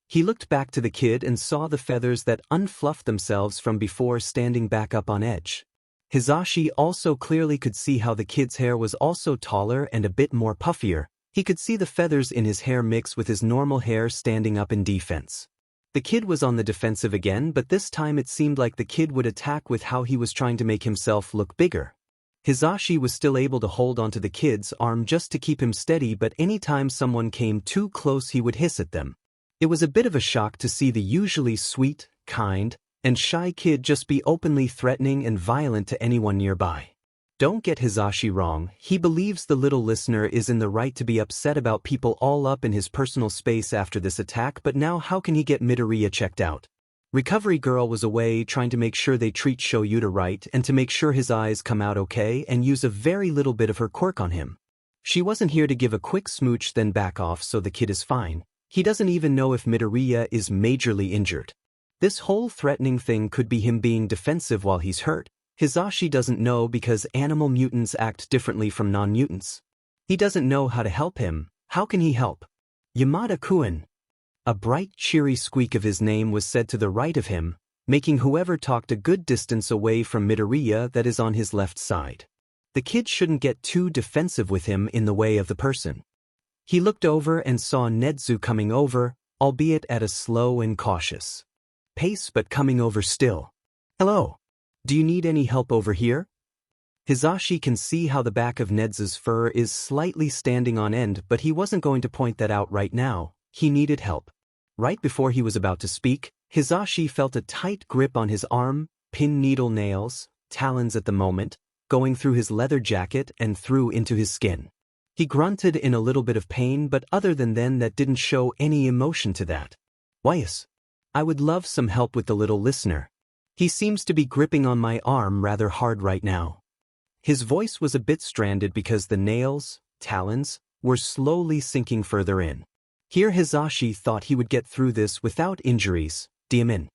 A: He looked back to the kid and saw the feathers that unfluffed themselves from before standing back up on edge. Hisashi also clearly could see how the kid's hair was also taller and a bit more puffier. He could see the feathers in his hair mix with his normal hair standing up in defense. The kid was on the defensive again, but this time it seemed like the kid would attack with how he was trying to make himself look bigger. Hisashi was still able to hold onto the kid's arm just to keep him steady, but anytime someone came too close he would hiss at them. It was a bit of a shock to see the usually sweet, kind, and shy kid just be openly threatening and violent to anyone nearby. Don't get Hisashi wrong, he believes the little listener is in the right to be upset about people all up in his personal space after this attack, but now how can he get Midoriya checked out? Recovery Girl was away trying to make sure they treat Shoyuta right and to make sure his eyes come out okay and use a very little bit of her quirk on him. She wasn't here to give a quick smooch then back off so the kid is fine. He doesn't even know if Midoriya is majorly injured. This whole threatening thing could be him being defensive while he's hurt. Hisashi doesn't know because animal mutants act differently from non-mutants. He doesn't know how to help him. How can he help? Yamada-kun. A bright, cheery squeak of his name was said to the right of him, making whoever talked a good distance away from Midoriya that is on his left side. The kid shouldn't get too defensive with him in the way of the person. He looked over and saw Nezu coming over, albeit at a slow and cautious pace, but coming over still. Hello. Do you need any help over here? Hisashi can see how the back of Nezu's fur is slightly standing on end, but he wasn't going to point that out right now. He needed help. Right before he was about to speak, Hisashi felt a tight grip on his arm, pin needle nails, talons at the moment, going through his leather jacket and through into his skin. He grunted in a little bit of pain, but other than then that didn't show any emotion to that. Whyas? I would love some help with the little listener. He seems to be gripping on my arm rather hard right now. His voice was a bit stranded because the nails, talons, were slowly sinking further in. Here Hisashi thought he would get through this without injuries. Diamin.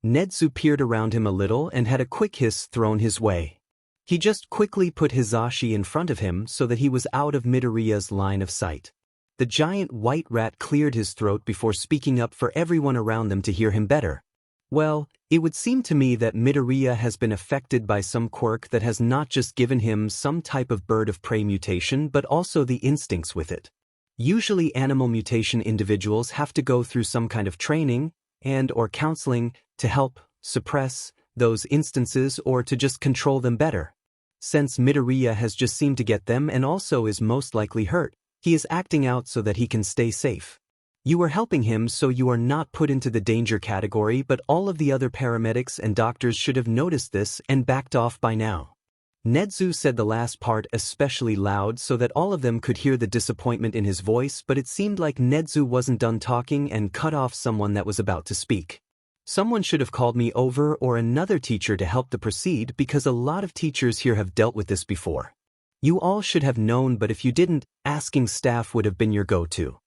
A: Nezu peered around him a little and had a quick hiss thrown his way. He just quickly put Hisashi in front of him so that he was out of Midoriya's line of sight. The giant white rat cleared his throat before speaking up for everyone around them to hear him better. Well, it would seem to me that Midoriya has been affected by some quirk that has not just given him some type of bird of prey mutation but also the instincts with it. Usually animal mutation individuals have to go through some kind of training and/or counseling to help suppress those instances or to just control them better. Since Midoriya has just seemed to get them and also is most likely hurt, he is acting out so that he can stay safe. You were helping him, so you are not put into the danger category, but all of the other paramedics and doctors should have noticed this and backed off by now. Nedzu said the last part especially loud so that all of them could hear the disappointment in his voice, but it seemed like Nedzu wasn't done talking and cut off someone that was about to speak. Someone should have called me over or another teacher to help to proceed, because a lot of teachers here have dealt with this before. You all should have known, but if you didn't, asking staff would have been your go-to.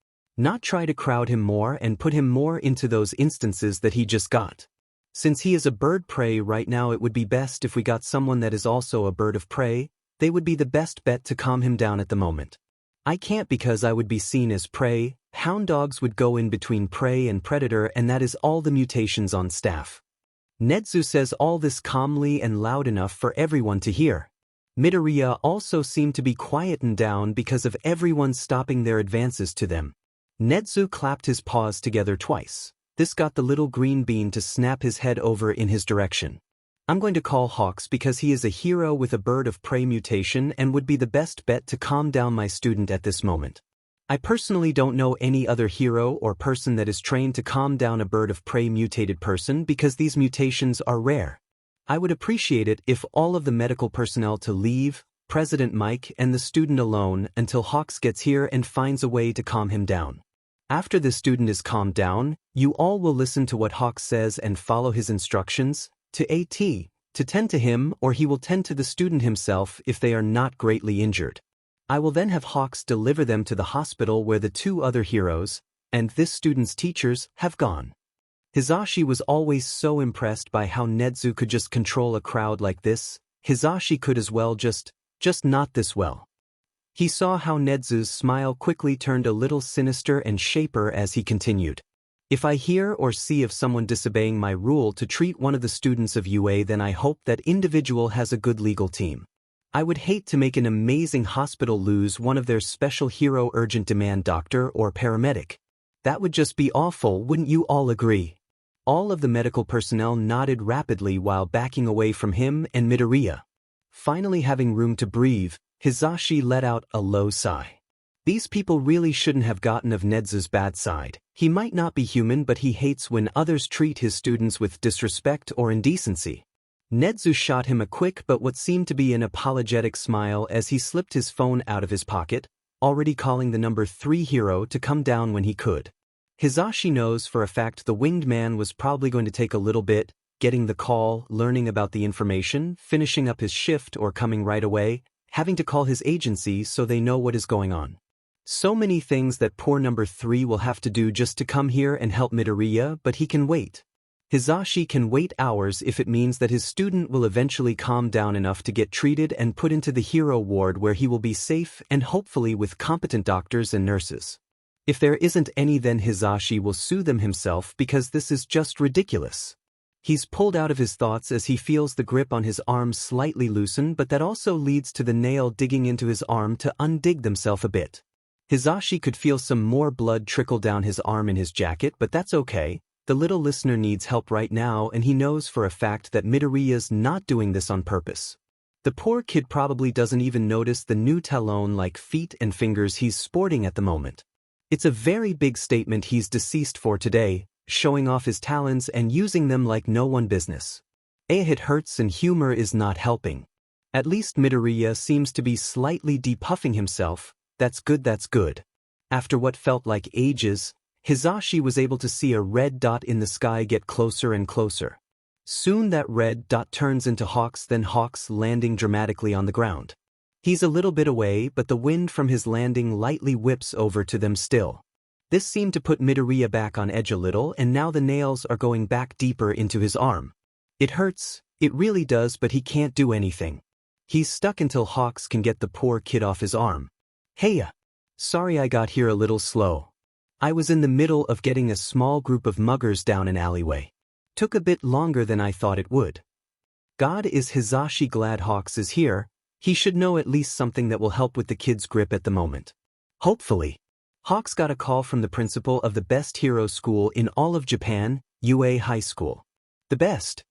A: Not try to crowd him more and put him more into those instances that he just got. Since he is a bird prey right now, it would be best if we got someone that is also a bird of prey. They would be the best bet to calm him down at the moment. I can't, because I would be seen as prey. Hound dogs would go in between prey and predator, and that is all the mutations on staff. Nedzu says all this calmly and loud enough for everyone to hear. Midoriya also seemed to be quietened down because of everyone stopping their advances to them. Nedzu clapped his paws together twice. This got the little green bean to snap his head over in his direction. I'm going to call Hawks because he is a hero with a bird of prey mutation and would be the best bet to calm down my student at this moment. I personally don't know any other hero or person that is trained to calm down a bird of prey mutated person, because these mutations are rare. I would appreciate it if all of the medical personnel to leave, President Mike and the student alone, until Hawks gets here and finds a way to calm him down. After the student is calmed down, you all will listen to what Hawks says and follow his instructions, to tend to him, or he will tend to the student himself if they are not greatly injured. I will then have Hawks deliver them to the hospital where the two other heroes, and this student's teachers, have gone. Hisashi was always so impressed by how Nedzu could just control a crowd like this. Hisashi could as well, just not this well. He saw how Nedzu's smile quickly turned a little sinister and shaper as he continued. If I hear or see of someone disobeying my rule to treat one of the students of UA, then I hope that individual has a good legal team. I would hate to make an amazing hospital lose one of their special hero urgent demand doctor or paramedic. That would just be awful, wouldn't you all agree? All of the medical personnel nodded rapidly while backing away from him and Midoriya. Finally having room to breathe, Hisashi let out a low sigh. These people really shouldn't have gotten of Nedzu's bad side. He might not be human, but he hates when others treat his students with disrespect or indecency. Nedzu shot him a quick but what seemed to be an apologetic smile as he slipped his phone out of his pocket, already calling the number 3 hero to come down when he could. Hisashi knows for a fact the winged man was probably going to take a little bit, getting the call, learning about the information, finishing up his shift, or coming right away, having to call his agency so they know what is going on. So many things that poor number 3 will have to do just to come here and help Midoriya, but he can wait. Hisashi can wait hours if it means that his student will eventually calm down enough to get treated and put into the hero ward where he will be safe and hopefully with competent doctors and nurses. If there isn't any, then Hisashi will sue them himself, because this is just ridiculous. He's pulled out of his thoughts as he feels the grip on his arm slightly loosen, but that also leads to the nail digging into his arm to undig themselves a bit. Hisashi could feel some more blood trickle down his arm in his jacket, but that's okay. The little listener needs help right now, and he knows for a fact that Midoriya's not doing this on purpose. The poor kid probably doesn't even notice the new talon-like feet and fingers he's sporting at the moment. It's a very big statement he's deceased for today, showing off his talons and using them like no one business. It hurts and humor is not helping. At least Midoriya seems to be slightly depuffing himself. That's good, that's good. After what felt like ages, Hisashi was able to see a red dot in the sky get closer and closer. Soon that red dot turns into Hawks, then Hawks landing dramatically on the ground. He's a little bit away, but the wind from his landing lightly whips over to them still. This seemed to put Midoriya back on edge a little, and now the nails are going back deeper into his arm. It hurts, it really does, but he can't do anything. He's stuck until Hawks can get the poor kid off his arm. Heya. Sorry I got here a little slow. I was in the middle of getting a small group of muggers down an alleyway. Took a bit longer than I thought it would. God, is Hisashi glad Hawks is here? He should know at least something that will help with the kid's grip at the moment. Hopefully. Hawks got a call from the principal of the best hero school in all of Japan, UA High School. The best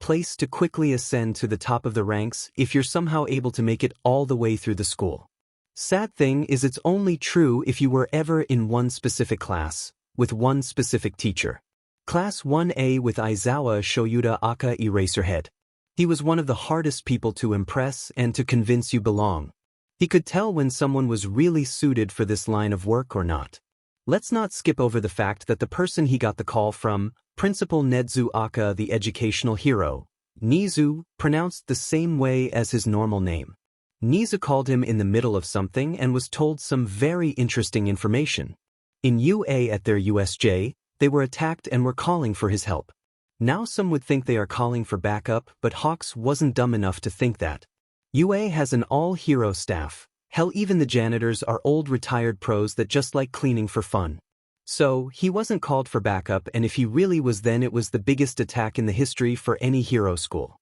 A: place to quickly ascend to the top of the ranks if you're somehow able to make it all the way through the school. Sad thing is, it's only true if you were ever in one specific class, with one specific teacher. Class 1A with Aizawa Shoyuda aka Eraserhead. He was one of the hardest people to impress and to convince you belong. He could tell when someone was really suited for this line of work or not. Let's not skip over the fact that the person he got the call from, Principal Nedzu aka the educational hero, Nizu, pronounced the same way as his normal name. Nizu called him in the middle of something and was told some very interesting information. In UA at their USJ, they were attacked and were calling for his help. Now some would think they are calling for backup, but Hawks wasn't dumb enough to think that. UA has an all-hero staff. Hell, even the janitors are old retired pros that just like cleaning for fun. So, he wasn't called for backup, and if he really was, then it was the biggest attack in the history for any hero school.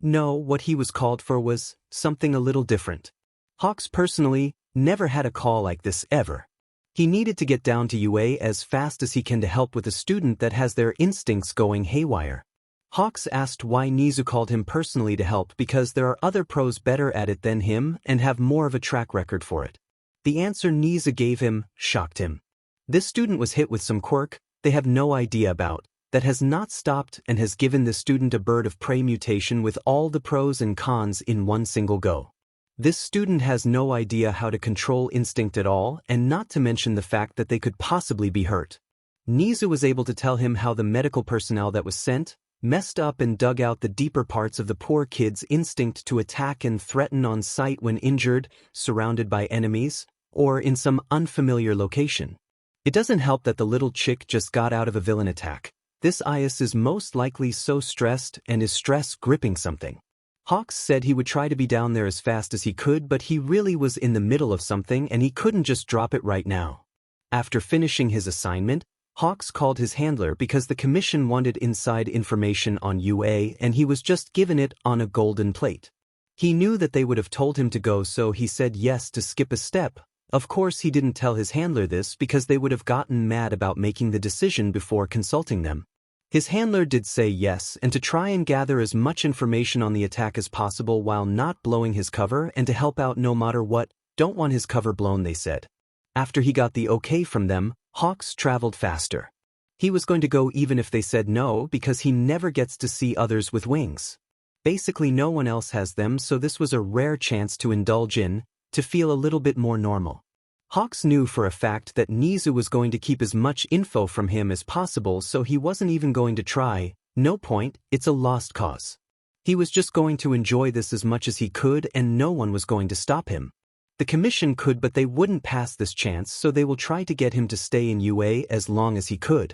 A: No, what he was called for was something a little different. Hawks personally never had a call like this ever. He needed to get down to UA as fast as he can to help with a student that has their instincts going haywire. Hawks asked why Nizu called him personally to help because there are other pros better at it than him and have more of a track record for it. The answer Nizu gave him shocked him. This student was hit with some quirk they have no idea about, that has not stopped and has given the student a bird of prey mutation with all the pros and cons in one single go. This student has no idea how to control instinct at all, and not to mention the fact that they could possibly be hurt. Nizu was able to tell him how the medical personnel that was sent messed up and dug out the deeper parts of the poor kid's instinct to attack and threaten on sight when injured, surrounded by enemies, or in some unfamiliar location. It doesn't help that the little chick just got out of a villain attack. This Ias is most likely so stressed and is stress gripping something. Hawks said he would try to be down there as fast as he could, but he really was in the middle of something and he couldn't just drop it right now. After finishing his assignment, Hawks called his handler because the commission wanted inside information on UA and he was just given it on a golden plate. He knew that they would have told him to go, so he said yes to skip a step. Of course he didn't tell his handler this because they would have gotten mad about making the decision before consulting them. His handler did say yes, and to try and gather as much information on the attack as possible while not blowing his cover, and to help out no matter what. Don't want his cover blown, they said. After he got the okay from them, Hawks traveled faster. He was going to go even if they said no because he never gets to see others with wings. Basically no one else has them, so this was a rare chance to indulge in, to feel a little bit more normal. Hawks knew for a fact that Nizu was going to keep as much info from him as possible, so he wasn't even going to try. No point, it's a lost cause. He was just going to enjoy this as much as he could and no one was going to stop him. The commission could, but they wouldn't pass this chance, so they will try to get him to stay in UA as long as he could.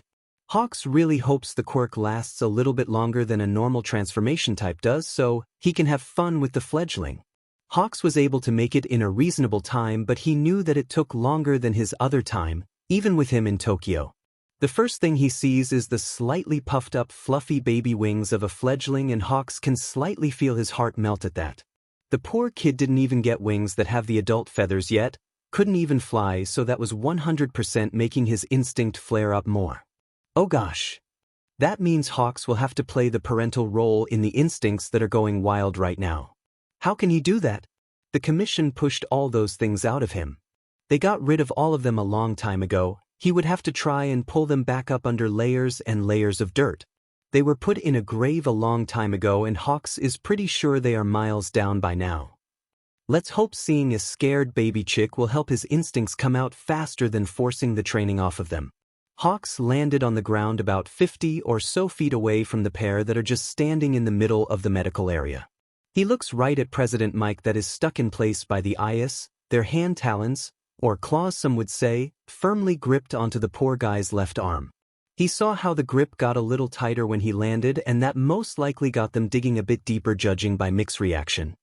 A: Hawks really hopes the quirk lasts a little bit longer than a normal transformation type does, so he can have fun with the fledgling. Hawks was able to make it in a reasonable time, but he knew that it took longer than his other time, even with him in Tokyo. The first thing he sees is the slightly puffed up fluffy baby wings of a fledgling, and Hawks can slightly feel his heart melt at that. The poor kid didn't even get wings that have the adult feathers yet, couldn't even fly, so that was 100% making his instinct flare up more. Oh gosh. That means Hawks will have to play the parental role in the instincts that are going wild right now. How can he do that? The commission pushed all those things out of him. They got rid of all of them a long time ago. He would have to try and pull them back up under layers and layers of dirt. They were put in a grave a long time ago, and Hawks is pretty sure they are miles down by now. Let's hope seeing a scared baby chick will help his instincts come out faster than forcing the training off of them. Hawks landed on the ground about 50 or so feet away from the pair that are just standing in the middle of the medical area. He looks right at President Mike that is stuck in place by the Ias, their hand talons, or claws some would say, firmly gripped onto the poor guy's left arm. He saw how the grip got a little tighter when he landed, and that most likely got them digging a bit deeper, judging by Mick's reaction.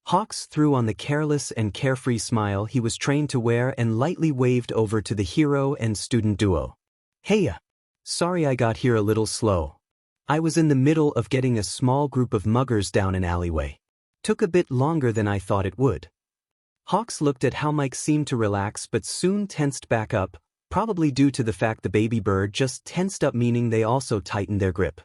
A: Hawks threw on the careless and carefree smile he was trained to wear and lightly waved over to the hero and student duo. Heya. Sorry I got here a little slow. I was in the middle of getting a small group of muggers down an alleyway. Took a bit longer than I thought it would. Hawks looked at how Mike seemed to relax but soon tensed back up, probably due to the fact the baby bird just tensed up, meaning they also tightened their grip.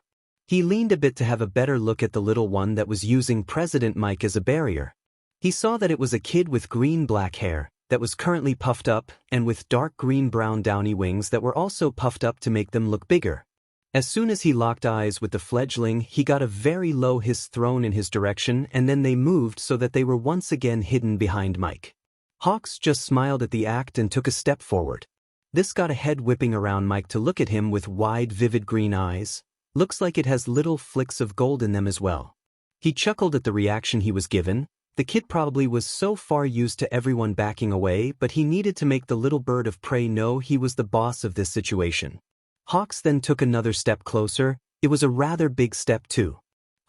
A: He leaned a bit to have a better look at the little one that was using President Mike as a barrier. He saw that it was a kid with green-black hair, that was currently puffed up and with dark green-brown downy wings that were also puffed up to make them look bigger. As soon as he locked eyes with the fledgling, he got a very low hiss thrown in his direction, and then they moved so that they were once again hidden behind Mike. Hawks just smiled at the act and took a step forward. This got a head whipping around Mike to look at him with wide, vivid green eyes. Looks like it has little flicks of gold in them as well. He chuckled at the reaction he was given. The kid probably was so far used to everyone backing away, but he needed to make the little bird of prey know he was the boss of this situation. Hawks then took another step closer. It was a rather big step too.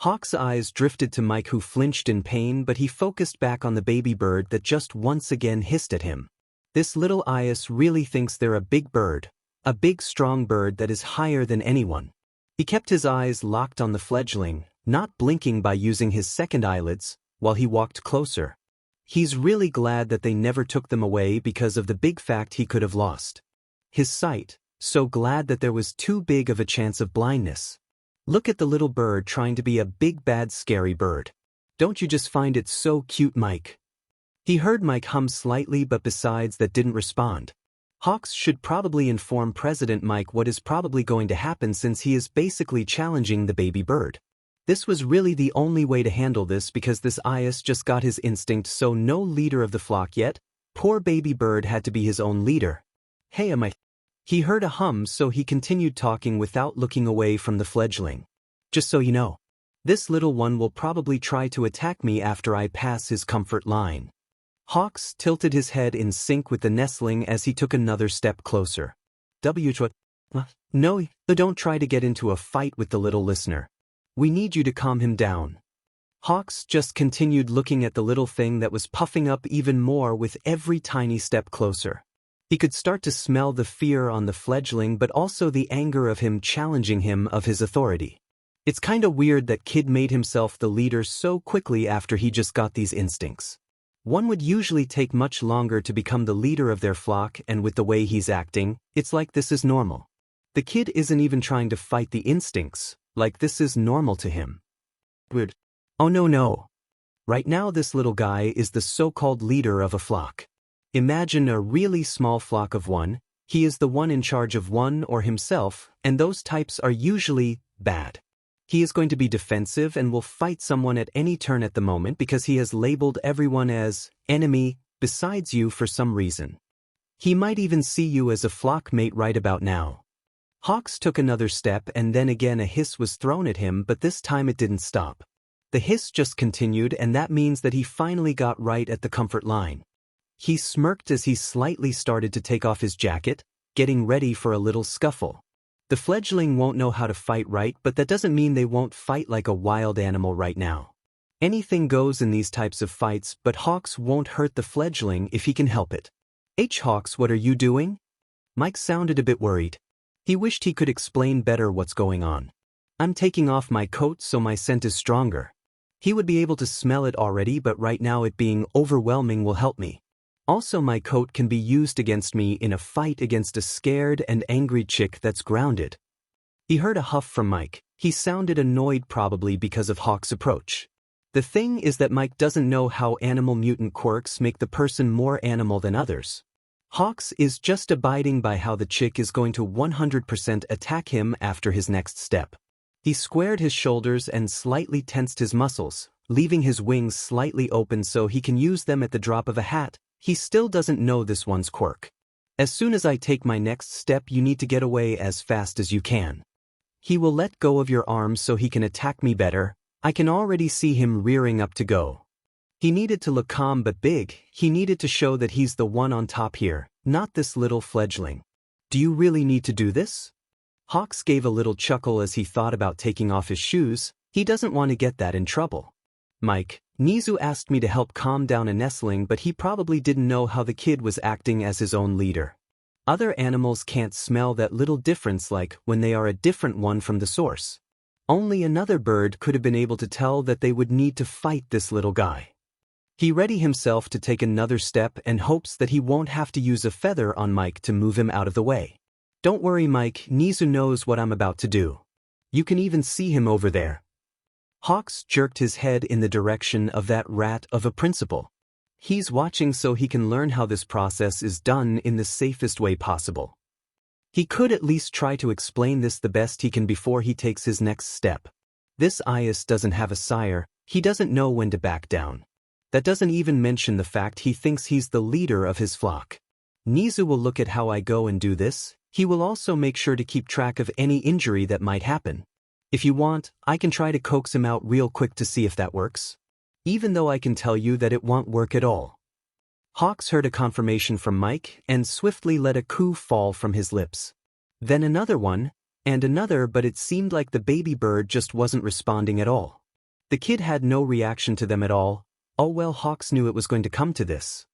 A: Hawk's eyes drifted to Mike, who flinched in pain, but he focused back on the baby bird that just once again hissed at him. This little Ias really thinks they're a big bird, a big strong bird that is higher than anyone. He kept his eyes locked on the fledgling, not blinking by using his second eyelids, while he walked closer. He's really glad that they never took them away because of the big fact he could have lost his sight, so glad that there was too big of a chance of blindness. Look at the little bird trying to be a big bad scary bird. Don't you just find it so cute, Mike? He heard Mike hum slightly, but besides that didn't respond. Hawks should probably inform President Mike what is probably going to happen, since he is basically challenging the baby bird. This was really the only way to handle this, because this Ias just got his instinct, so no leader of the flock yet. Poor baby bird had to be his own leader. Hey, am I? He heard a hum, so he continued talking without looking away from the fledgling. Just so you know, this little one will probably try to attack me after I pass his comfort line. Hawks tilted his head in sync with the nestling as he took another step closer. No, don't try to get into a fight with the little listener. We need you to calm him down. Hawks just continued looking at the little thing that was puffing up even more with every tiny step closer. He could start to smell the fear on the fledgling, but also the anger of him challenging him of his authority. It's kinda weird that kid made himself the leader so quickly after he just got these instincts. One would usually take much longer to become the leader of their flock, and with the way he's acting, it's like this is normal. The kid isn't even trying to fight the instincts, like this is normal to him. Weird. Oh no. Right now this little guy is the so-called leader of a flock. Imagine a really small flock of one. He is the one in charge of one or himself, and those types are usually bad. He is going to be defensive and will fight someone at any turn at the moment because he has labeled everyone as enemy besides you for some reason. He might even see you as a flock mate right about now. Hawks took another step, and then again a hiss was thrown at him, but this time it didn't stop. The hiss just continued, and that means that he finally got right at the comfort line. He smirked as he slightly started to take off his jacket, getting ready for a little scuffle. The fledgling won't know how to fight right, but that doesn't mean they won't fight like a wild animal right now. Anything goes in these types of fights, but Hawks won't hurt the fledgling if he can help it. Hawks, what are you doing? Mike sounded a bit worried. He wished he could explain better what's going on. I'm taking off my coat so my scent is stronger. He would be able to smell it already, but right now it being overwhelming will help me. Also, my coat can be used against me in a fight against a scared and angry chick that's grounded. He heard a huff from Mike. He sounded annoyed, probably because of Hawk's approach. The thing is that Mike doesn't know how animal mutant quirks make the person more animal than others. Hawks is just abiding by how the chick is going to 100% attack him after his next step. He squared his shoulders and slightly tensed his muscles, leaving his wings slightly open so he can use them at the drop of a hat. He still doesn't know this one's quirk. As soon as I take my next step, you need to get away as fast as you can. He will let go of your arms so he can attack me better. I can already see him rearing up to go. He needed to look calm but big. He needed to show that he's the one on top here, not this little fledgling. Do you really need to do this? Hawks gave a little chuckle as he thought about taking off his shoes. He doesn't want to get that in trouble. Mike, Nizu asked me to help calm down a nestling, but he probably didn't know how the kid was acting as his own leader. Other animals can't smell that little difference, like when they are a different one from the source. Only another bird could have been able to tell that they would need to fight this little guy. He ready himself to take another step and hopes that he won't have to use a feather on Mike to move him out of the way. Don't worry, Mike, Nizu knows what I'm about to do. You can even see him over there. Hawks jerked his head in the direction of that rat of a principal. He's watching so he can learn how this process is done in the safest way possible. He could at least try to explain this the best he can before he takes his next step. This Ius doesn't have a sire, he doesn't know when to back down. That doesn't even mention the fact he thinks he's the leader of his flock. Nizu will look at how I go and do this. He will also make sure to keep track of any injury that might happen. If you want, I can try to coax him out real quick to see if that works. Even though I can tell you that it won't work at all. Hawks heard a confirmation from Mike and swiftly let a coo fall from his lips. Then another one, and another, but it seemed like the baby bird just wasn't responding at all. The kid had no reaction to them at all. Oh well, Hawks knew it was going to come to this.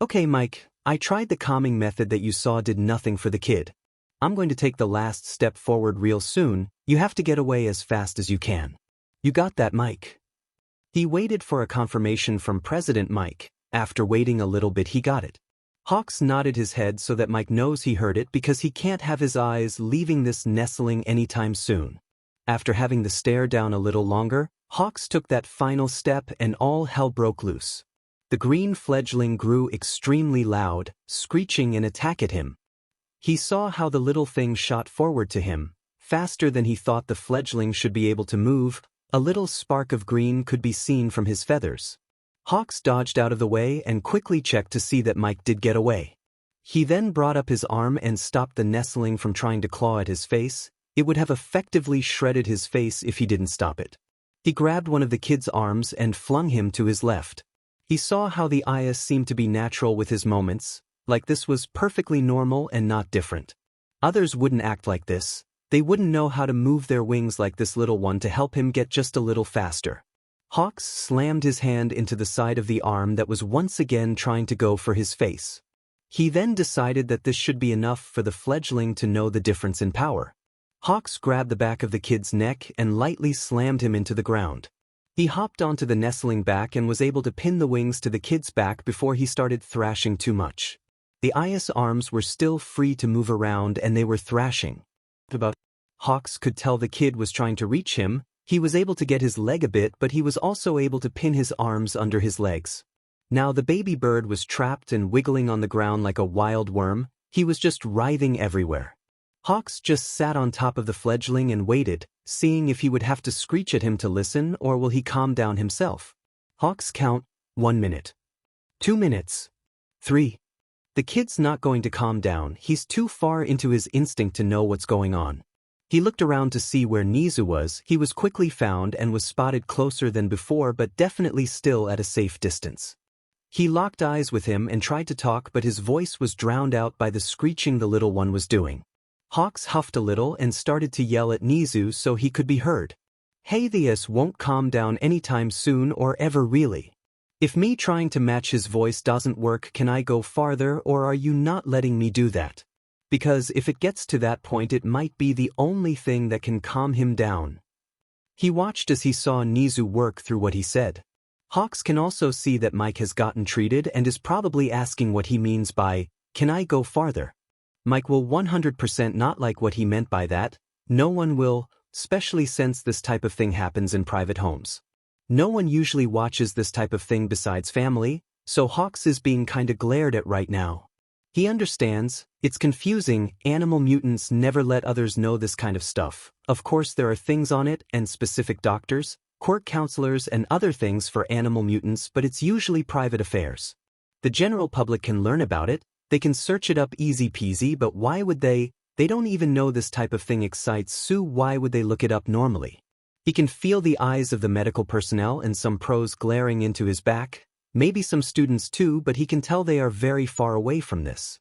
A: Okay Mike, I tried the calming method that you saw did nothing for the kid. I'm going to take the last step forward real soon. You have to get away as fast as you can. You got that, Mike? He waited for a confirmation from President Mike. After waiting a little bit he got it. Hawks nodded his head so that Mike knows he heard it because he can't have his eyes leaving this nestling anytime soon. After having the stare down a little longer, Hawks took that final step and all hell broke loose. The green fledgling grew extremely loud, screeching an attack at him. He saw how the little thing shot forward to him, faster than he thought the fledgling should be able to move. A little spark of green could be seen from his feathers. Hawks dodged out of the way and quickly checked to see that Mike did get away. He then brought up his arm and stopped the nestling from trying to claw at his face. It would have effectively shredded his face if he didn't stop it. He grabbed one of the kid's arms and flung him to his left. He saw how the Ius seemed to be natural with his moments, like this was perfectly normal and not different. Others wouldn't act like this. They wouldn't know how to move their wings like this little one to help him get just a little faster. Hawks slammed his hand into the side of the arm that was once again trying to go for his face. He then decided that this should be enough for the fledgling to know the difference in power. Hawks grabbed the back of the kid's neck and lightly slammed him into the ground. He hopped onto the nestling back and was able to pin the wings to the kid's back before he started thrashing too much. The Ius arms were still free to move around and they were thrashing. Hawks could tell the kid was trying to reach him. He was able to get his leg a bit, but he was also able to pin his arms under his legs. Now the baby bird was trapped and wiggling on the ground like a wild worm. He was just writhing everywhere. Hawks just sat on top of the fledgling and waited, seeing if he would have to screech at him to listen or will he calm down himself. Hawks count, 1 minute. 2 minutes. 3. The kid's not going to calm down, he's too far into his instinct to know what's going on. He looked around to see where Nizu was. He was quickly found and was spotted closer than before but definitely still at a safe distance. He locked eyes with him and tried to talk but his voice was drowned out by the screeching the little one was doing. Hawks huffed a little and started to yell at Nizu so he could be heard. Hey, this won't calm down anytime soon or ever really. If me trying to match his voice doesn't work, can I go farther or are you not letting me do that? Because if it gets to that point it might be the only thing that can calm him down. He watched as he saw Nizu work through what he said. Hawks can also see that Mike has gotten treated and is probably asking what he means by, can I go farther? Mike will 100% not like what he meant by that. No one will, especially since this type of thing happens in private homes. No one usually watches this type of thing besides family, so Hawks is being kinda glared at right now. He understands, it's confusing, animal mutants never let others know this kind of stuff. Of course there are things on it and specific doctors, quirk counselors and other things for animal mutants but it's usually private affairs. The general public can learn about it, they can search it up easy peasy but why would they? They don't even know this type of thing excites Sue, why would they look it up normally? He can feel the eyes of the medical personnel and some pros glaring into his back. Maybe some students too, but he can tell they are very far away from this.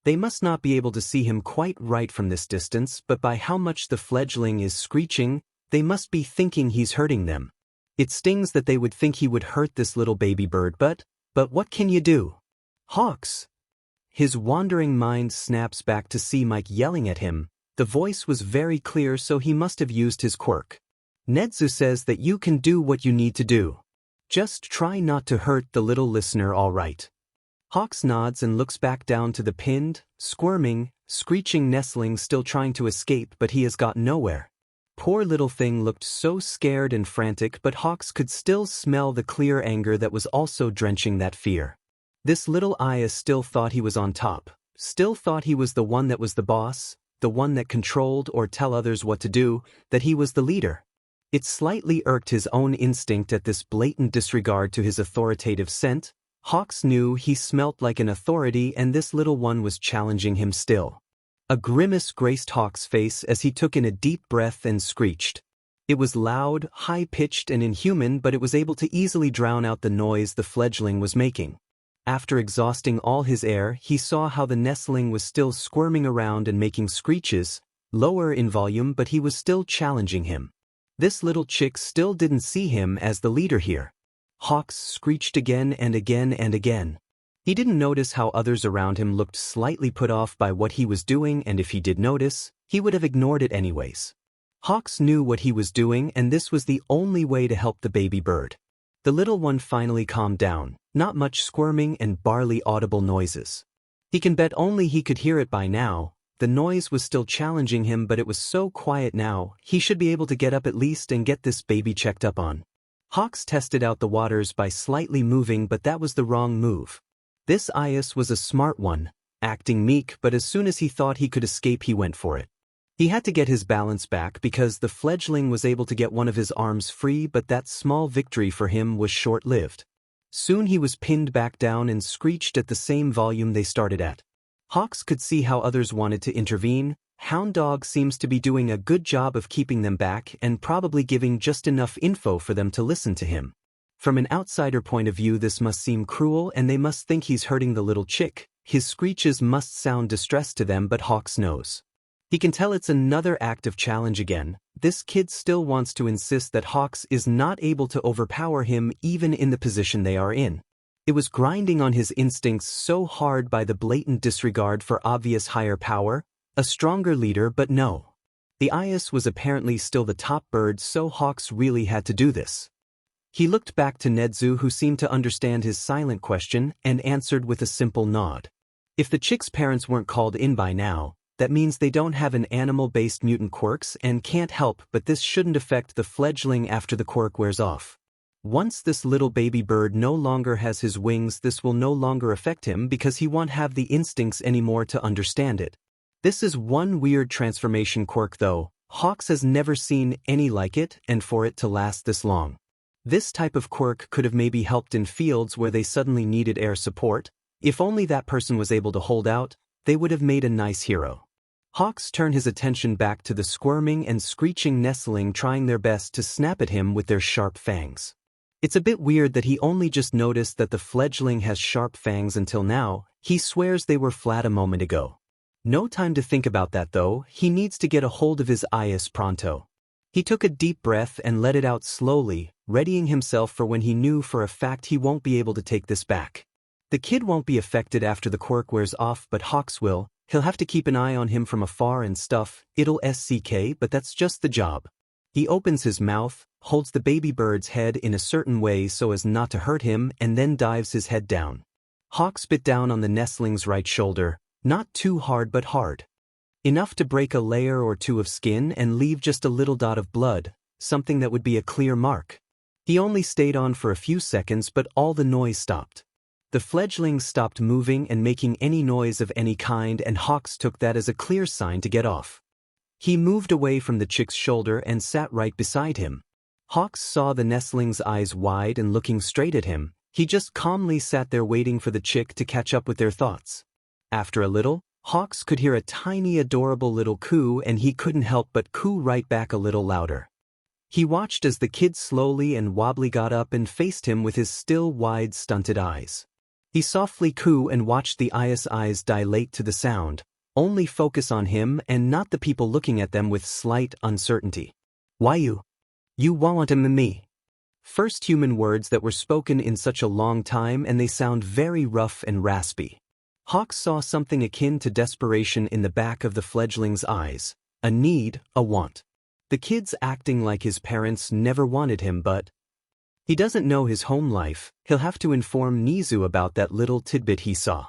A: They must not be able to see him quite right from this distance, but by how much the fledgling is screeching, they must be thinking he's hurting them. It stings that they would think he would hurt this little baby bird, but what can you do? Hawks! His wandering mind snaps back to see Mike yelling at him. The voice was very clear, so he must have used his quirk. Nedzu says that you can do what you need to do. Just try not to hurt the little listener, all right. Hawks nods and looks back down to the pinned, squirming, screeching nestling still trying to escape, but he has got nowhere. Poor little thing looked so scared and frantic, but Hawks could still smell the clear anger that was also drenching that fear. This little Aya still thought he was on top, still thought he was the one that was the boss, the one that controlled or tell others what to do, that he was the leader. It slightly irked his own instinct at this blatant disregard to his authoritative scent. Hawks knew he smelt like an authority and this little one was challenging him still. A grimace graced Hawk's face as he took in a deep breath and screeched. It was loud, high-pitched and inhuman, but it was able to easily drown out the noise the fledgling was making. After exhausting all his air, he saw how the nestling was still squirming around and making screeches, lower in volume, but he was still challenging him. This little chick still didn't see him as the leader here. Hawks screeched again and again and again. He didn't notice how others around him looked slightly put off by what he was doing, and if he did notice, he would have ignored it anyways. Hawks knew what he was doing, and this was the only way to help the baby bird. The little one finally calmed down, not much squirming and barely audible noises. He can bet only he could hear it by now. The noise was still challenging him, but it was so quiet now, he should be able to get up at least and get this baby checked up on. Hawks tested out the waters by slightly moving, but that was the wrong move. This Ias was a smart one, acting meek, but as soon as he thought he could escape he went for it. He had to get his balance back because the fledgling was able to get one of his arms free, but that small victory for him was short-lived. Soon he was pinned back down and screeched at the same volume they started at. Hawks could see how others wanted to intervene. Hound Dog seems to be doing a good job of keeping them back and probably giving just enough info for them to listen to him. From an outsider point of view, this must seem cruel and they must think he's hurting the little chick. His screeches must sound distressed to them, but Hawks knows. He can tell it's another act of challenge again. This kid still wants to insist that Hawks is not able to overpower him even in the position they are in. It was grinding on his instincts so hard by the blatant disregard for obvious higher power, a stronger leader, but no. The Ias was apparently still the top bird, so Hawks really had to do this. He looked back to Nedzu, who seemed to understand his silent question, and answered with a simple nod. If the chick's parents weren't called in by now, that means they don't have an animal-based mutant quirks and can't help, but this shouldn't affect the fledgling after the quirk wears off. Once this little baby bird no longer has his wings, this will no longer affect him because he won't have the instincts anymore to understand it. This is one weird transformation quirk though. Hawks has never seen any like it, and for it to last this long. This type of quirk could have maybe helped in fields where they suddenly needed air support. If only that person was able to hold out, they would have made a nice hero. Hawks turned his attention back to the squirming and screeching nestling, trying their best to snap at him with their sharp fangs. It's a bit weird that he only just noticed that the fledgling has sharp fangs until now. He swears they were flat a moment ago. No time to think about that though, he needs to get a hold of his Ias pronto. He took a deep breath and let it out slowly, readying himself for when he knew for a fact he won't be able to take this back. The kid won't be affected after the quirk wears off, but Hawks will. He'll have to keep an eye on him from afar and stuff. It'll SCK, but that's just the job. He opens his mouth, holds the baby bird's head in a certain way so as not to hurt him, and then dives his head down. Hawks bit down on the nestling's right shoulder, not too hard but hard. Enough to break a layer or two of skin and leave just a little dot of blood, something that would be a clear mark. He only stayed on for a few seconds, but all the noise stopped. The fledgling stopped moving and making any noise of any kind, and Hawks took that as a clear sign to get off. He moved away from the chick's shoulder and sat right beside him. Hawks saw the nestling's eyes wide and looking straight at him. He just calmly sat there waiting for the chick to catch up with their thoughts. After a little, Hawks could hear a tiny adorable little coo, and he couldn't help but coo right back a little louder. He watched as the kid slowly and wobbly got up and faced him with his still wide stunted eyes. He softly coo and watched the Ias eyes dilate to the sound, only focus on him and not the people looking at them with slight uncertainty. Why you want him and me? First human words that were spoken in such a long time, and they sound very rough and raspy. Hawks saw something akin to desperation in the back of the fledgling's eyes, a need, a want. The kid's acting like his parents never wanted him, but he doesn't know his home life. He'll have to inform Nizu about that little tidbit he saw.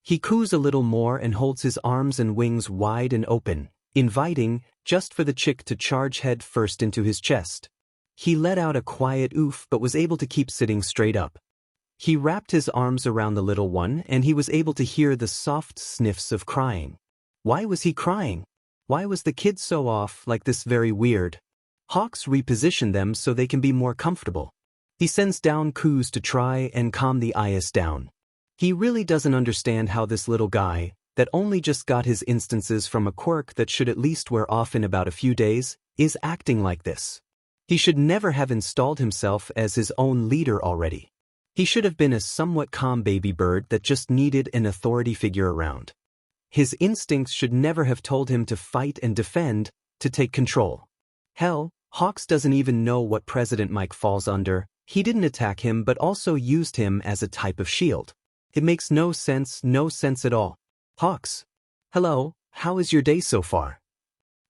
A: He coos a little more and holds his arms and wings wide and open, inviting, just for the chick to charge head first into his chest. He let out a quiet oof but was able to keep sitting straight up. He wrapped his arms around the little one and he was able to hear the soft sniffs of crying. Why was he crying? Why was the kid so off, like this, very weird? Hawks repositioned them so they can be more comfortable. He sends down Kuz to try and calm the IS down. He really doesn't understand how this little guy, that only just got his instances from a quirk that should at least wear off in about a few days, is acting like this. He should never have installed himself as his own leader already. He should have been a somewhat calm baby bird that just needed an authority figure around. His instincts should never have told him to fight and defend, to take control. Hell, Hawks doesn't even know what President Mike falls under. He didn't attack him but also used him as a type of shield. It makes no sense at all. Hawks. Hello, how is your day so far?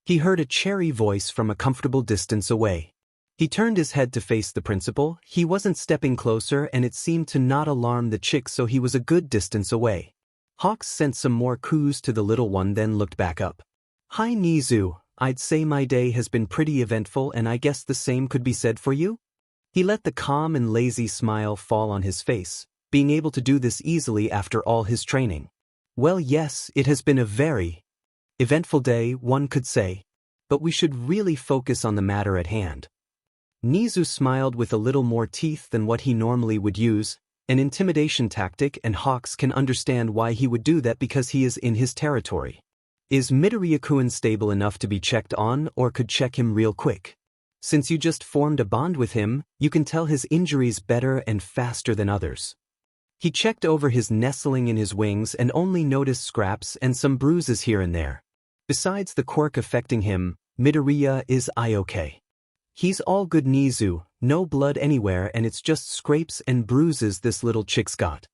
A: He heard a cheery voice from a comfortable distance away. He turned his head to face the principal. He wasn't stepping closer and it seemed to not alarm the chick, so he was a good distance away. Hawks sent some more Kuz to the little one, then looked back up. Hi Nizu, I'd say my day has been pretty eventful and I guess the same could be said for you? He let the calm and lazy smile fall on his face, being able to do this easily after all his training. Well, yes, it has been a very eventful day, one could say. But we should really focus on the matter at hand. Nizu smiled with a little more teeth than what he normally would use, an intimidation tactic, and Hawks can understand why he would do that because he is in his territory. Is Midoriya-kun stable enough to be checked on, or could check him real quick? Since you just formed a bond with him, you can tell his injuries better and faster than others. He checked over his nestling in his wings and only noticed scraps and some bruises here and there. Besides the quirk affecting him, Midoriya is okay. He's all good Nizu, no blood anywhere and it's just scrapes and bruises this little chick's got.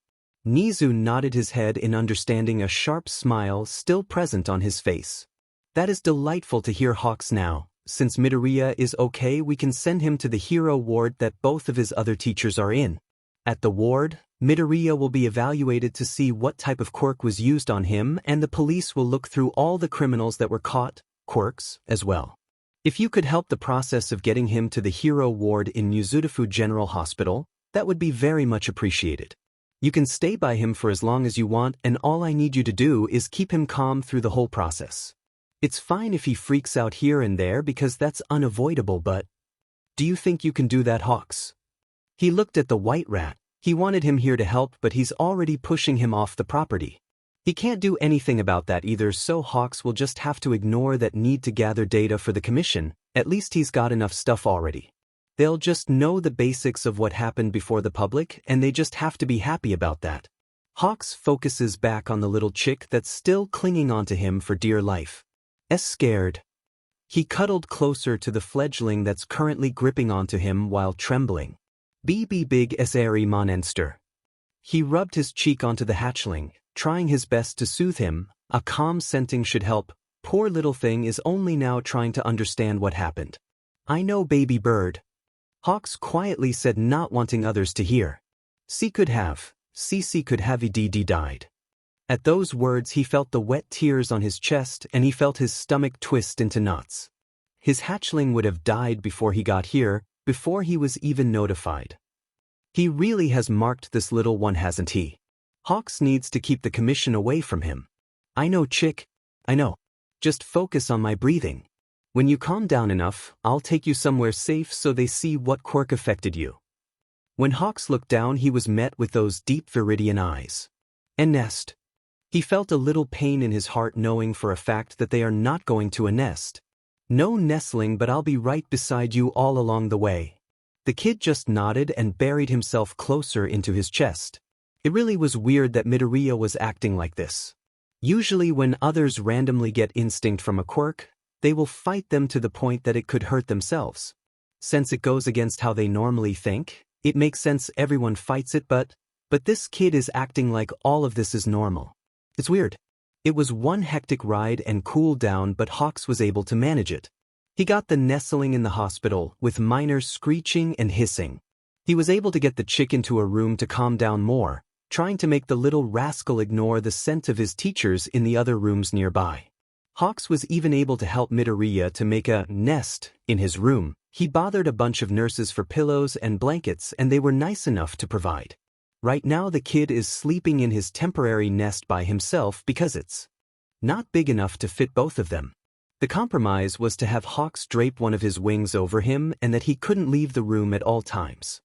A: Nizu nodded his head in understanding, a sharp smile still present on his face. That is delightful to hear, Hawks. Now, since Midoriya is okay, we can send him to the hero ward that both of his other teachers are in. At the ward, Midoriya will be evaluated to see what type of quirk was used on him, and the police will look through all the criminals that were caught, quirks, as well. If you could help the process of getting him to the hero ward in Yuzurifu General Hospital, that would be very much appreciated. You can stay by him for as long as you want, and all I need you to do is keep him calm through the whole process. It's fine if he freaks out here and there because that's unavoidable, but do you think you can do that, Hawks? He looked at the white rat. He wanted him here to help, but he's already pushing him off the property. He can't do anything about that either, so Hawks will just have to ignore that need to gather data for the commission. At least he's got enough stuff already. They'll just know the basics of what happened before the public, and they just have to be happy about that. Hawks focuses back on the little chick that's still clinging onto him for dear life. Scared. He cuddled closer to the fledgling that's currently gripping onto him while trembling. BB big SRE monster. He rubbed his cheek onto the hatchling, trying his best to soothe him. A calm scenting should help. Poor little thing is only now trying to understand what happened. I know, baby bird. Hawks quietly said, not wanting others to hear. C could have EDD died. At those words he felt the wet tears on his chest and he felt his stomach twist into knots. His hatchling would have died before he got here, before he was even notified. He really has marked this little one, hasn't he? Hawks needs to keep the commission away from him. I know, chick. I know. Just focus on my breathing. When you calm down enough, I'll take you somewhere safe so they see what quirk affected you. When Hawks looked down, he was met with those deep viridian eyes. And nest. He felt a little pain in his heart knowing for a fact that they are not going to a nest. No nestling, but I'll be right beside you all along the way. The kid just nodded and buried himself closer into his chest. It really was weird that Midoriya was acting like this. Usually when others randomly get instinct from a quirk, they will fight them to the point that it could hurt themselves. Since it goes against how they normally think, it makes sense everyone fights it, but this kid is acting like all of this is normal. It's weird. It was one hectic ride and cool down, but Hawks was able to manage it. He got the nestling in the hospital with minor screeching and hissing. He was able to get the chick into a room to calm down more, trying to make the little rascal ignore the scent of his teachers in the other rooms nearby. Hawks was even able to help Midoriya to make a nest in his room. He bothered a bunch of nurses for pillows and blankets, and they were nice enough to provide. Right now the kid is sleeping in his temporary nest by himself because it's not big enough to fit both of them. The compromise was to have Hawks drape one of his wings over him and that he couldn't leave the room at all times.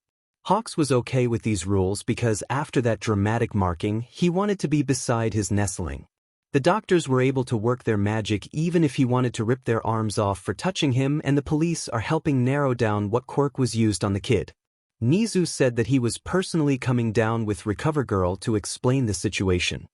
A: Hawks was okay with these rules because after that dramatic marking, he wanted to be beside his nestling. The doctors were able to work their magic even if he wanted to rip their arms off for touching him, and the police are helping narrow down what quirk was used on the kid. Nizu said that he was personally coming down with Recover Girl to explain the situation.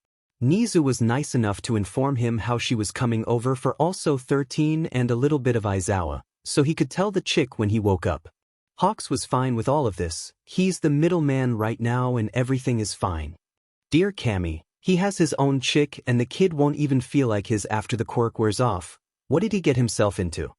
A: Nizu was nice enough to inform him how she was coming over for also 13 and a little bit of Aizawa, so he could tell the chick when he woke up. Hawks was fine with all of this. He's the middleman right now and everything is fine. Dear Cammy, he has his own chick and the kid won't even feel like his after the quirk wears off. What did he get himself into?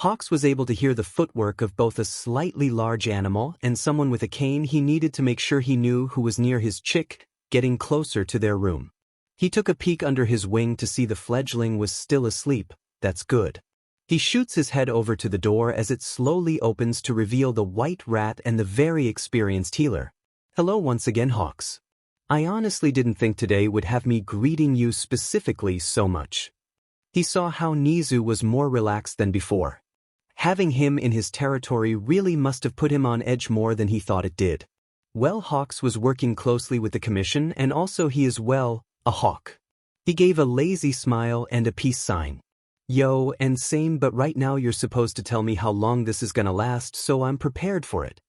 A: Hawks was able to hear the footwork of both a slightly large animal and someone with a cane. He needed to make sure he knew who was near his chick, getting closer to their room. He took a peek under his wing to see the fledgling was still asleep. That's good. He shoots his head over to the door as it slowly opens to reveal the white rat and the very experienced healer. Hello once again, Hawks. I honestly didn't think today would have me greeting you specifically so much. He saw how Nizu was more relaxed than before. Having him in his territory really must have put him on edge more than he thought it did. Well, Hawks was working closely with the commission and also he is, well, a hawk. He gave a lazy smile and a peace sign. Yo, and same, but right now you're supposed to tell me how long this is gonna last, so I'm prepared for it.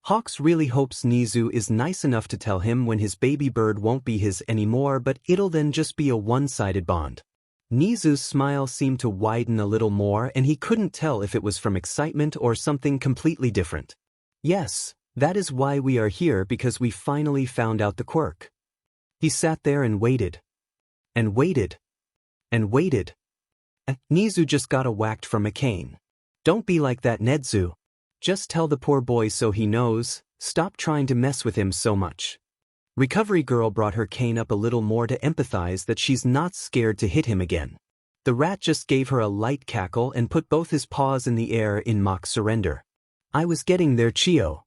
A: Hawks really hopes Nizu is nice enough to tell him when his baby bird won't be his anymore, but it'll then just be a one-sided bond. Nizu's smile seemed to widen a little more and he couldn't tell if it was from excitement or something completely different. Yes, that is why we are here, because we finally found out the quirk. He sat there and waited. And waited. And waited. Nizu just got a whacked from a cane. Don't be like that, Nedzu. Just tell the poor boy so he knows. Stop trying to mess with him so much. Recovery Girl brought her cane up a little more to empathize that she's not scared to hit him again. The rat just gave her a light cackle and put both his paws in the air in mock surrender. I was getting there, Chio.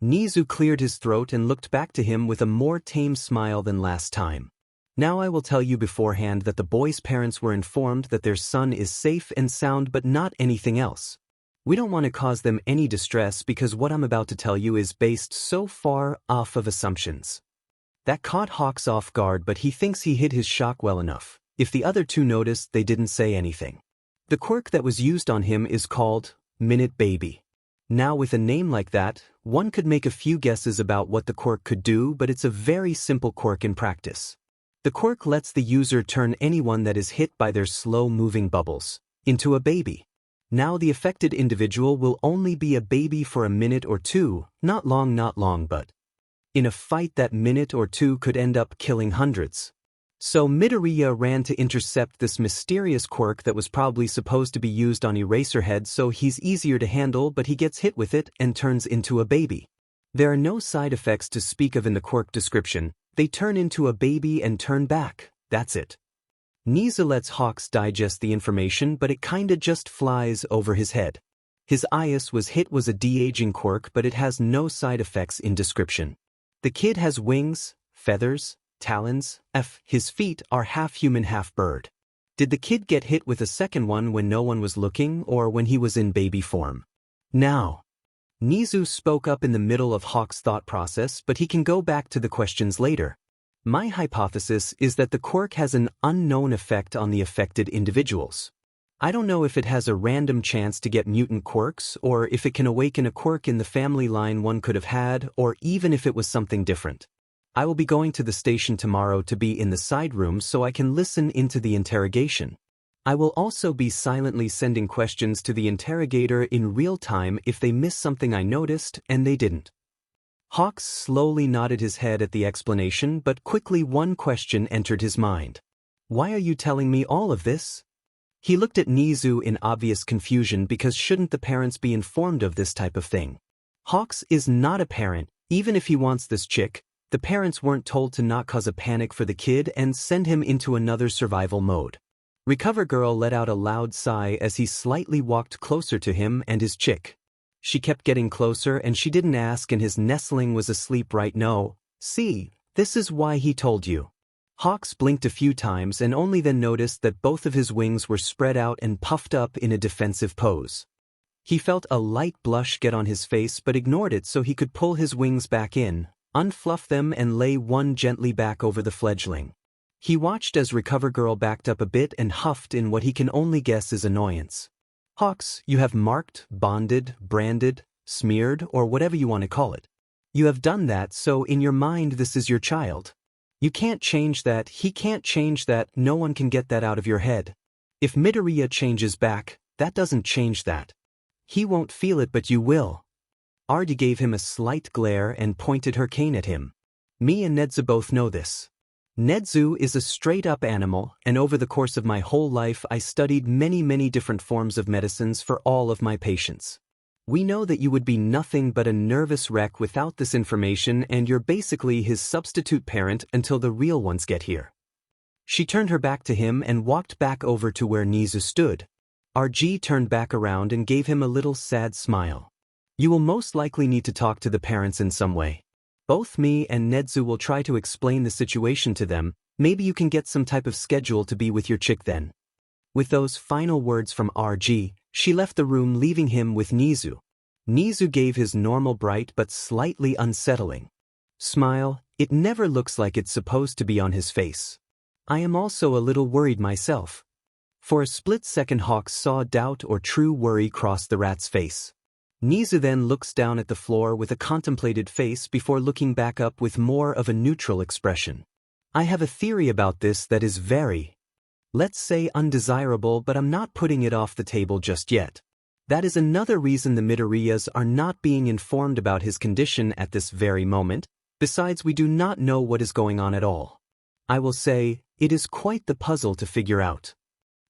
A: Nizu cleared his throat and looked back to him with a more tame smile than last time. Now I will tell you beforehand that the boy's parents were informed that their son is safe and sound but not anything else. We don't want to cause them any distress because what I'm about to tell you is based so far off of assumptions. That caught Hawks off guard, but he thinks he hid his shock well enough. If the other two noticed, they didn't say anything. The quirk that was used on him is called Minute Baby. Now with a name like that, one could make a few guesses about what the quirk could do, but it's a very simple quirk in practice. The quirk lets the user turn anyone that is hit by their slow-moving bubbles into a baby. Now the affected individual will only be a baby for a minute or two, not long, but in a fight that minute or two could end up killing hundreds. So Midoriya ran to intercept this mysterious quirk that was probably supposed to be used on Eraserhead, so he's easier to handle, but he gets hit with it and turns into a baby. There are no side effects to speak of in the quirk description. They turn into a baby and turn back, that's it. Nizu lets Hawks digest the information, but it kinda just flies over his head. His Ias was hit was a de-aging quirk, but it has no side effects in description. The kid has wings, feathers, talons, his feet are half human half bird. Did the kid get hit with a second one when no one was looking or when he was in baby form? Now. Nizu spoke up in the middle of Hawk's thought process, but he can go back to the questions later. My hypothesis is that the quirk has an unknown effect on the affected individuals. I don't know if it has a random chance to get mutant quirks, or if it can awaken a quirk in the family line one could have had, or even if it was something different. I will be going to the station tomorrow to be in the side room so I can listen into the interrogation. I will also be silently sending questions to the interrogator in real time if they miss something I noticed and they didn't. Hawks slowly nodded his head at the explanation, but quickly one question entered his mind. Why are you telling me all of this? He looked at Nizu in obvious confusion because shouldn't the parents be informed of this type of thing? Hawks is not a parent, even if he wants this chick. The parents weren't told to not cause a panic for the kid and send him into another survival mode. Recover Girl let out a loud sigh as he slightly walked closer to him and his chick. She kept getting closer and she didn't ask, and his nestling was asleep right now, See, this is why he told you. Hawks blinked a few times and only then noticed that both of his wings were spread out and puffed up in a defensive pose. He felt a light blush get on his face but ignored it so he could pull his wings back in, unfluff them and lay one gently back over the fledgling. He watched as Recover Girl backed up a bit and huffed in what he can only guess is annoyance. Hawks, you have marked, bonded, branded, smeared, or whatever you want to call it. You have done that, so in your mind this is your child. You can't change that, he can't change that, no one can get that out of your head. If Midoriya changes back, that doesn't change that. He won't feel it but you will. Ardi gave him a slight glare and pointed her cane at him. Me and Nedzu both know this. Nedzu is a straight-up animal, and over the course of my whole life I studied many different forms of medicines for all of my patients. We know that you would be nothing but a nervous wreck without this information and you're basically his substitute parent until the real ones get here. She turned her back to him and walked back over to where Nizu stood. RG turned back around and gave him a little sad smile. You will most likely need to talk to the parents in some way. Both me and Nedzu will try to explain the situation to them, maybe you can get some type of schedule to be with your chick then. With those final words from RG, she left the room leaving him with Nizu. Nizu gave his normal bright but slightly unsettling smile. It never looks like it's supposed to be on his face. I am also a little worried myself. For a split second Hawks saw doubt or true worry cross the rat's face. Nizu then looks down at the floor with a contemplated face before looking back up with more of a neutral expression. I have a theory about this that is very, let's say undesirable, but I'm not putting it off the table just yet. That is another reason the Midoriyas are not being informed about his condition at this very moment. Besides, we do not know what is going on at all. I will say, it is quite the puzzle to figure out.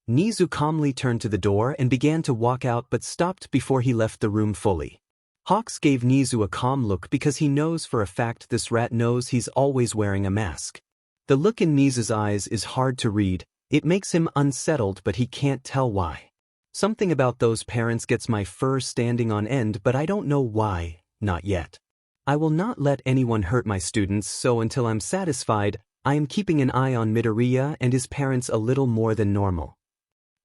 A: Nizu calmly turned to the door and began to walk out but stopped before he left the room fully. Hawks gave Nizu a calm look because he knows for a fact this rat knows he's always wearing a mask. The look in Nizu's eyes is hard to read, it makes him unsettled but he can't tell why. Something about those parents gets my fur standing on end but I don't know why, not yet. I will not let anyone hurt my students, so until I'm satisfied, I am keeping an eye on Midoriya and his parents a little more than normal.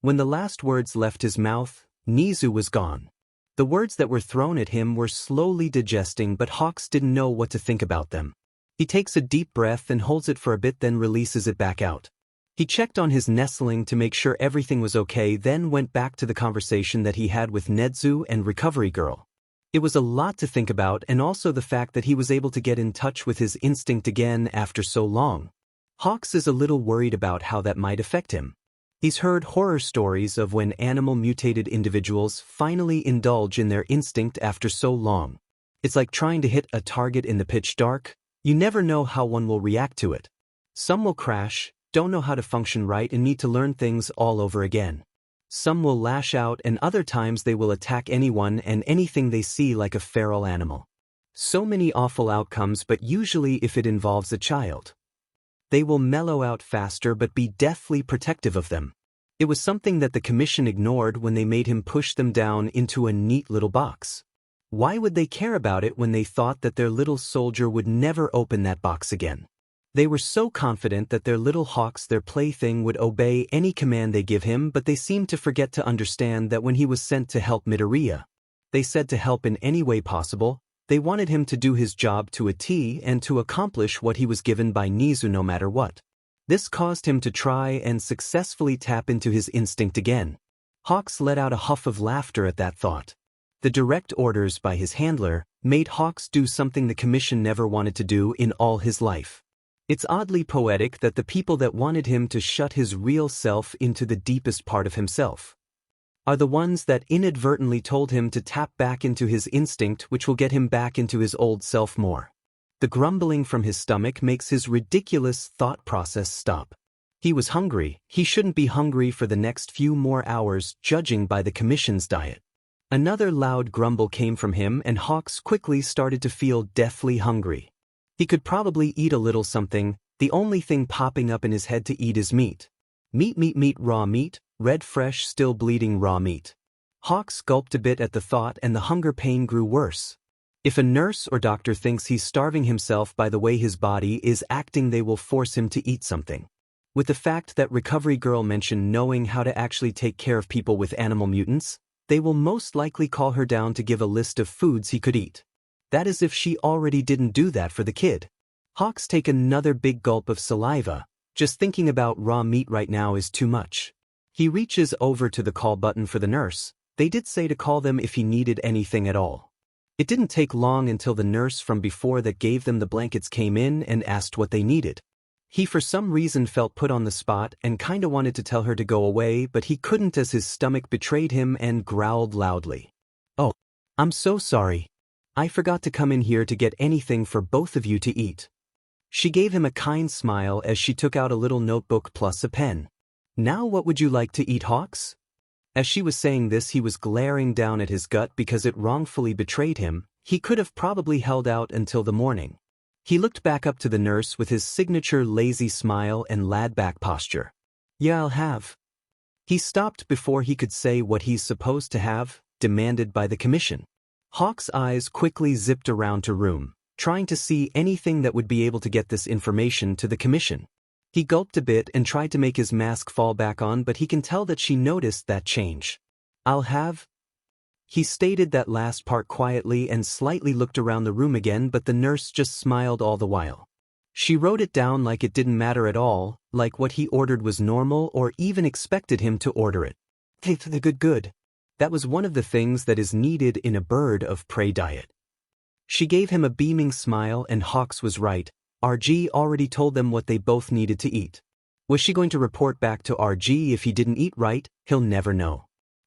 A: When the last words left his mouth, Nizu was gone. The words that were thrown at him were slowly digesting but Hawks didn't know what to think about them. He takes a deep breath and holds it for a bit then releases it back out. He checked on his nestling to make sure everything was okay then went back to the conversation that he had with Nedzu and Recovery Girl. It was a lot to think about and also the fact that he was able to get in touch with his instinct again after so long. Hawks is a little worried about how that might affect him. He's heard horror stories of when animal-mutated individuals finally indulge in their instinct after so long. It's like trying to hit a target in the pitch dark. You never know how one will react to it. Some will crash, don't know how to function right and need to learn things all over again. Some will lash out and other times they will attack anyone and anything they see like a feral animal. So many awful outcomes, but usually if it involves a child, they will mellow out faster but be deathly protective of them. It was something that the commission ignored when they made him push them down into a neat little box. Why would they care about it when they thought that their little soldier would never open that box again? They were so confident that their little Hawks, their plaything, would obey any command they give him, but they seemed to forget to understand that when he was sent to help Midoriya, they said to help in any way possible. They wanted him to do his job to a T and to accomplish what he was given by Nizu no matter what. This caused him to try and successfully tap into his instinct again. Hawks let out a huff of laughter at that thought. The direct orders by his handler made Hawks do something the commission never wanted to do in all his life. It's oddly poetic that the people that wanted him to shut his real self into the deepest part of himself are the ones that inadvertently told him to tap back into his instinct, which will get him back into his old self more. The grumbling from his stomach makes his ridiculous thought process stop. He was hungry. He shouldn't be hungry for the next few more hours, judging by the commission's diet. Another loud grumble came from him and Hawks quickly started to feel deathly hungry. He could probably eat a little something. The only thing popping up in his head to eat is meat. Meat, raw meat, red fresh still bleeding raw meat. Hawks gulped a bit at the thought and the hunger pain grew worse. If a nurse or doctor thinks he's starving himself by the way his body is acting, they will force him to eat something. With the fact that Recovery Girl mentioned knowing how to actually take care of people with animal mutants, they will most likely call her down to give a list of foods he could eat. That is if she already didn't do that for the kid. Hawks take another big gulp of saliva. Just thinking about raw meat right now is too much. He reaches over to the call button for the nurse. They did say to call them if he needed anything at all. It didn't take long until the nurse from before that gave them the blankets came in and asked what they needed. He for some reason felt put on the spot and kinda wanted to tell her to go away, but he couldn't as his stomach betrayed him and growled loudly. "Oh, I'm so sorry. I forgot to come in here to get anything for both of you to eat." She gave him a kind smile as she took out a little notebook plus a pen. "Now what would you like to eat, Hawks?" As she was saying this, he was glaring down at his gut because it wrongfully betrayed him. He could have probably held out until the morning. He looked back up to the nurse with his signature lazy smile and laid-back posture. "Yeah, I'll have." He stopped before he could say what he's supposed to have, demanded by the commission. Hawk's eyes quickly zipped around to room, trying to see anything that would be able to get this information to the commission. He gulped a bit and tried to make his mask fall back on, but he can tell that she noticed that change. "I'll have." He stated that last part quietly and slightly looked around the room again, but the nurse just smiled all the while. She wrote it down like it didn't matter at all, like what he ordered was normal or even expected him to order it. Hey, good. That was one of the things that is needed in a bird of prey diet. She gave him a beaming smile, and Hawks was right. RG already told them what they both needed to eat. Was she going to report back to RG if he didn't eat right? He'll never know.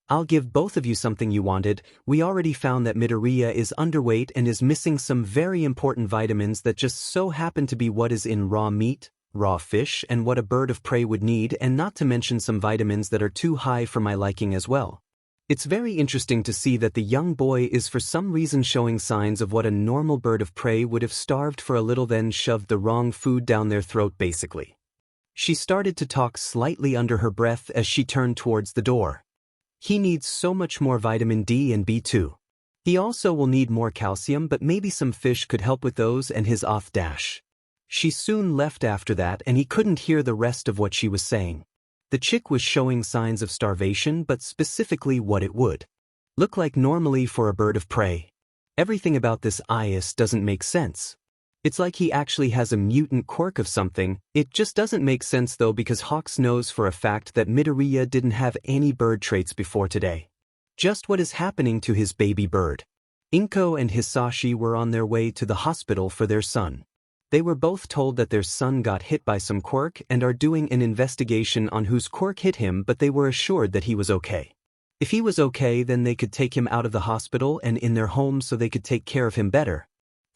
A: "I'll give both of you something you wanted. We already found that Midoriya is underweight and is missing some very important vitamins that just so happen to be what is in raw meat, raw fish, and what a bird of prey would need, and not to mention some vitamins that are too high for my liking as well." It's very interesting to see that the young boy is for some reason showing signs of what a normal bird of prey would have starved for a little, then shoved the wrong food down their throat basically. She started to talk slightly under her breath as she turned towards the door. "He needs so much more vitamin D and B2. He also will need more calcium, but maybe some fish could help with those," and his off dash. She soon left after that, and he couldn't hear the rest of what she was saying. The chick was showing signs of starvation, but specifically what it would look like normally for a bird of prey. Everything about this Ius doesn't make sense. It's like he actually has a mutant quirk of something. It just doesn't make sense though, because Hawks knows for a fact that Midoriya didn't have any bird traits before today. Just what is happening to his baby bird? Inko and Hisashi were on their way to the hospital for their son. They were both told that their son got hit by some quirk and are doing an investigation on whose quirk hit him, but they were assured that he was okay. If he was okay, then they could take him out of the hospital and in their home so they could take care of him better.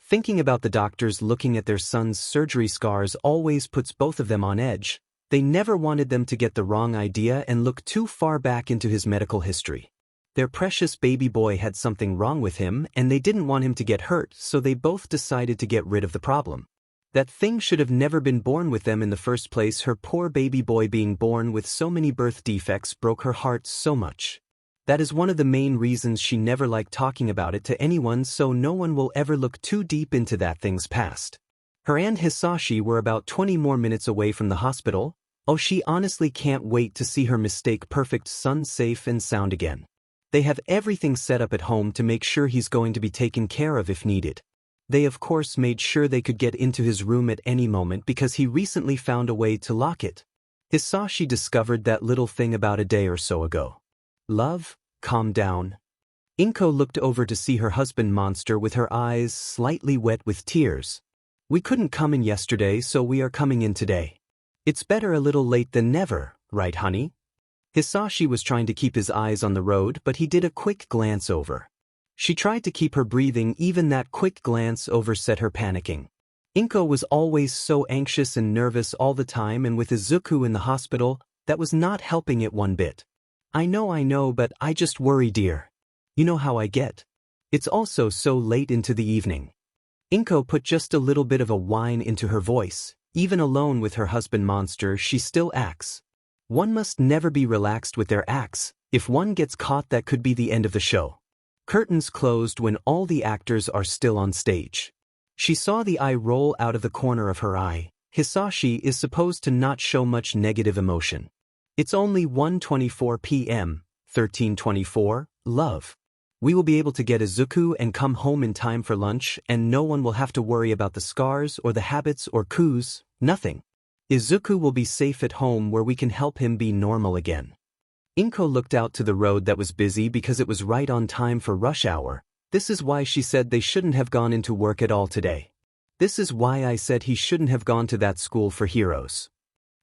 A: Thinking about the doctors looking at their son's surgery scars always puts both of them on edge. They never wanted them to get the wrong idea and look too far back into his medical history. Their precious baby boy had something wrong with him, and they didn't want him to get hurt, so they both decided to get rid of the problem. That thing should have never been born with them in the first place. Her poor baby boy being born with so many birth defects broke her heart so much. That is one of the main reasons she never liked talking about it to anyone, so no one will ever look too deep into that thing's past. Her and Hisashi were about 20 more minutes away from the hospital. Oh, she honestly can't wait to see her mistake perfect son safe and sound again. They have everything set up at home to make sure he's going to be taken care of if needed. They of course made sure they could get into his room at any moment because he recently found a way to lock it. Hisashi discovered that little thing about a day or so ago. "Love, calm down." Inko looked over to see her husband monster with her eyes slightly wet with tears. "We couldn't come in yesterday, so we are coming in today. It's better a little late than never, right honey?" Hisashi was trying to keep his eyes on the road, but he did a quick glance over. She tried to keep her breathing, even that quick glance over set her panicking. Inko was always so anxious and nervous all the time, and with Izuku in the hospital, that was not helping it one bit. I know, but I just worry, dear. You know how I get. It's also so late into the evening." Inko put just a little bit of a whine into her voice. Even alone with her husband monster, she still acts. One must never be relaxed with their acts. If one gets caught, that could be the end of the show. Curtains closed when all the actors are still on stage. She saw the eye roll out of the corner of her eye. Hisashi is supposed to not show much negative emotion. It's only 1:24 p.m., 13:24, love. We will be able to get Izuku and come home in time for lunch, and no one will have to worry about the scars or the habits or coups, nothing. Izuku will be safe at home where we can help him be normal again. Inko looked out to the road that was busy because it was right on time for rush hour. This is why she said they shouldn't have gone into work at all today. This is why I said he shouldn't have gone to that school for heroes.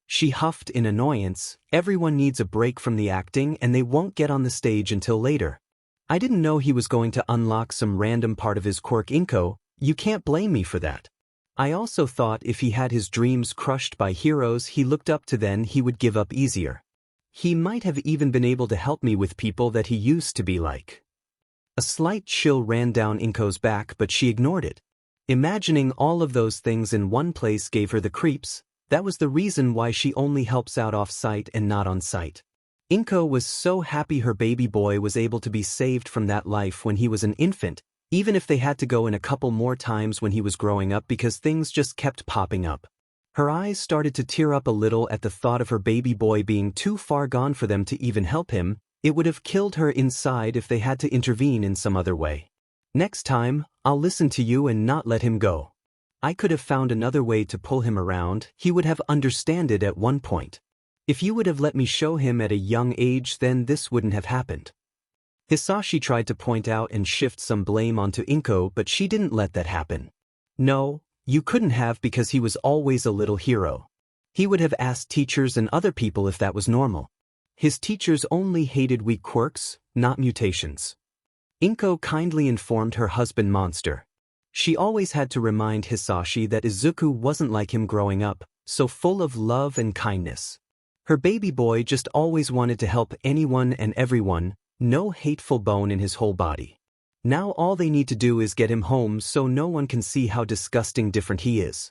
A: She huffed in annoyance. Everyone needs a break from the acting and they won't get on the stage until later. I didn't know he was going to unlock some random part of his quirk. Inko, you can't blame me for that. I also thought if he had his dreams crushed by heroes he looked up to, then he would give up easier. He might have even been able to help me with people that he used to be like. A slight chill ran down Inko's back, but she ignored it. Imagining all of those things in one place gave her the creeps. That was the reason why she only helps out off-site and not on-site. Inko was so happy her baby boy was able to be saved from that life when he was an infant, even if they had to go in a couple more times when he was growing up because things just kept popping up. Her eyes started to tear up a little at the thought of her baby boy being too far gone for them to even help him. It would have killed her inside if they had to intervene in some other way. Next time, I'll listen to you and not let him go. I could have found another way to pull him around. He would have understood at one point. If you would have let me show him at a young age, then this wouldn't have happened. Hisashi tried to point out and shift some blame onto Inko, but she didn't let that happen. No, you couldn't have, because he was always a little hero. He would have asked teachers and other people if that was normal. His teachers only hated weak quirks, not mutations. Inko kindly informed her husband Monster. She always had to remind Hisashi that Izuku wasn't like him growing up, so full of love and kindness. Her baby boy just always wanted to help anyone and everyone, no hateful bone in his whole body. Now all they need to do is get him home so no one can see how disgusting different he is.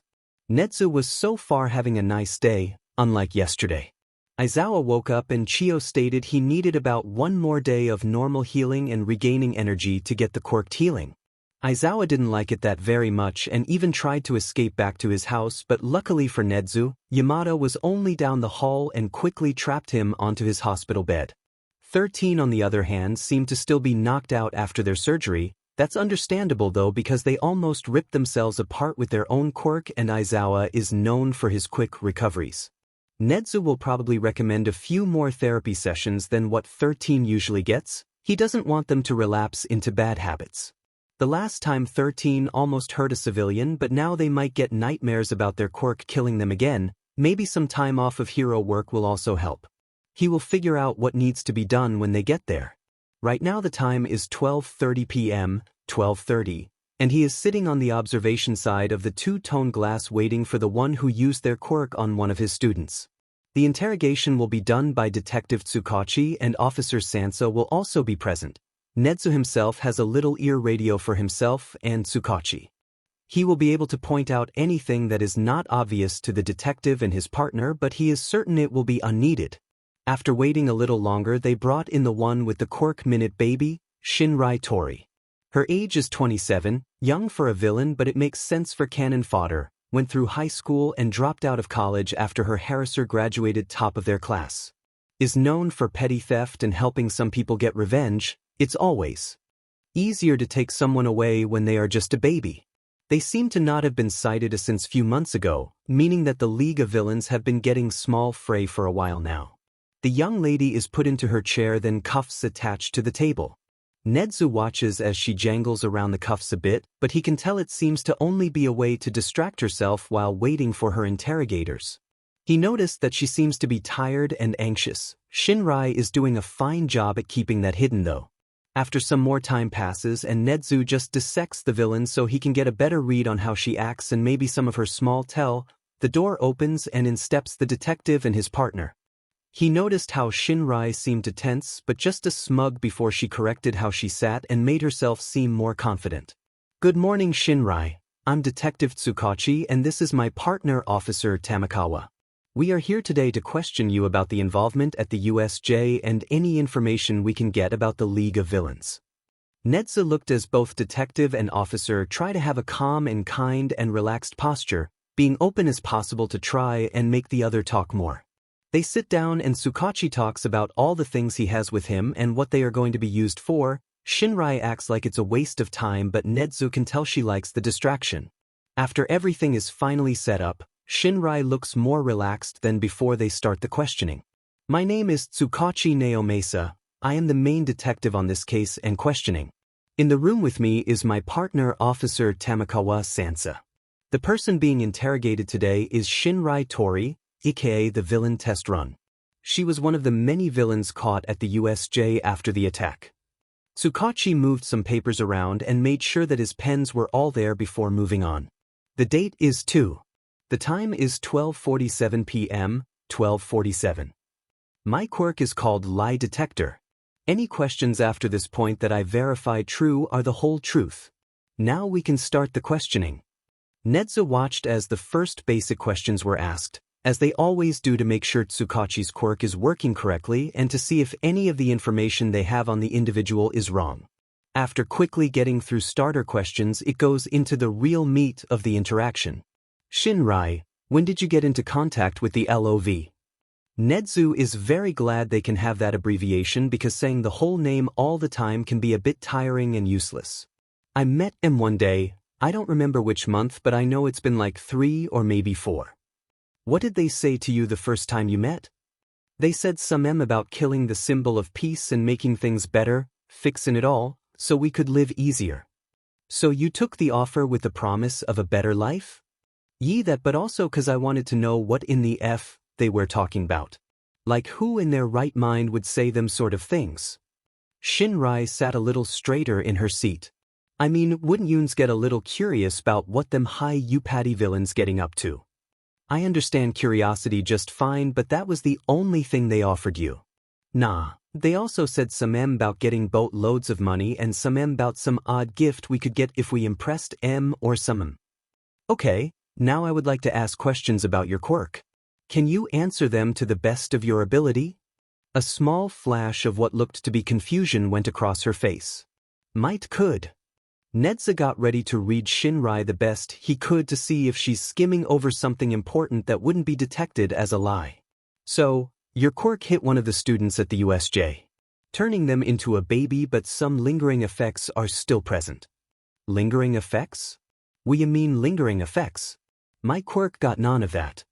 A: Netsu was so far having a nice day, unlike yesterday. Aizawa woke up and Chio stated he needed about one more day of normal healing and regaining energy to get the quirked healing. Aizawa didn't like it that very much and even tried to escape back to his house, but luckily for Netsu, Yamada was only down the hall and quickly trapped him onto his hospital bed. 13 on the other hand seemed to still be knocked out after their surgery. That's understandable though, because they almost ripped themselves apart with their own quirk and Aizawa is known for his quick recoveries. Netsu will probably recommend a few more therapy sessions than what 13 usually gets. He doesn't want them to relapse into bad habits. The last time 13 almost hurt a civilian, but now they might get nightmares about their quirk killing them again. Maybe some time off of hero work will also help. He will figure out what needs to be done when they get there. Right now the time is 12:30 p.m., 12:30, and he is sitting on the observation side of the two-tone glass waiting for the one who used their quirk on one of his students. The interrogation will be done by Detective Tsukachi and Officer Sansa will also be present. Netsu himself has a little ear radio for himself and Tsukachi. He will be able to point out anything that is not obvious to the detective and his partner, but he is certain it will be unneeded. After waiting a little longer, they brought in the one with the quirk minute baby, Shinrai Tori. Her age is 27, young for a villain, but it makes sense for cannon fodder. Went through high school and dropped out of college after her harasser graduated top of their class. Is known for petty theft and helping some people get revenge. It's always easier to take someone away when they are just a baby. They seem to not have been sighted since few months ago, meaning that the League of Villains have been getting small fray for a while now. The young lady is put into her chair, then cuffs attached to the table. Netsu watches as she jangles around the cuffs a bit, but he can tell it seems to only be a way to distract herself while waiting for her interrogators. He noticed that she seems to be tired and anxious. Shinrai is doing a fine job at keeping that hidden though. After some more time passes and Netsu just dissects the villain so he can get a better read on how she acts and maybe some of her small tell, the door opens and in steps the detective and his partner. He noticed how Shinrai seemed to tense, but just a smug before she corrected how she sat and made herself seem more confident. Good morning, Shinrai. I'm Detective Tsukachi and this is my partner, Officer Tamakawa. We are here today to question you about the involvement at the USJ and any information we can get about the League of Villains. Nedza looked as both detective and officer try to have a calm and kind and relaxed posture, being open as possible to try and make the other talk more. They sit down and Tsukachi talks about all the things he has with him and what they are going to be used for. Shinrai acts like it's a waste of time, but Nedzu can tell she likes the distraction. After everything is finally set up, Shinrai looks more relaxed than before they start the questioning. My name is Tsukachi Naomesa. I am the main detective on this case and questioning. In the room with me is my partner Officer Tamakawa Sansa. The person being interrogated today is Shinrai Tori, aka the villain test run. She was one of the many villains caught at the USJ after the attack. Tsukachi moved some papers around and made sure that his pens were all there before moving on. The date is 2. The time is 12:47 p.m., 12:47. My quirk is called Lie Detector. Any questions after this point that I verify true are the whole truth. Now we can start the questioning. Nedza watched as the first basic questions were asked, as they always do, to make sure Tsukachi's quirk is working correctly and to see if any of the information they have on the individual is wrong. After quickly getting through starter questions, it goes into the real meat of the interaction. Shinrai, when did you get into contact with the LOV? Nedzu is very glad they can have that abbreviation because saying the whole name all the time can be a bit tiring and useless. I met him one day, I don't remember which month, but I know it's been like 3 or maybe 4. What did they say to you the first time you met? They said some about killing the symbol of peace and making things better, fixing it all, so we could live easier. So you took the offer with the promise of a better life? Ye that, but also 'cause I wanted to know what in the F they were talking about. Like who in their right mind would say them sort of things? Shinrai sat a little straighter in her seat. I mean, wouldn't youns get a little curious about what them high Upati villains getting up to? I understand curiosity just fine, but that was the only thing they offered you. Nah, they also said some about getting boatloads of money and some about some odd gift we could get if we impressed or some. Okay, now I would like to ask questions about your quirk. Can you answer them to the best of your ability? A small flash of what looked to be confusion went across her face. Might could. Nedza got ready to read Shinrai the best he could to see if she's skimming over something important that wouldn't be detected as a lie. So, your quirk hit one of the students at the USJ, turning them into a baby, but some lingering effects are still present. Lingering effects? What you mean lingering effects? My quirk got none of that.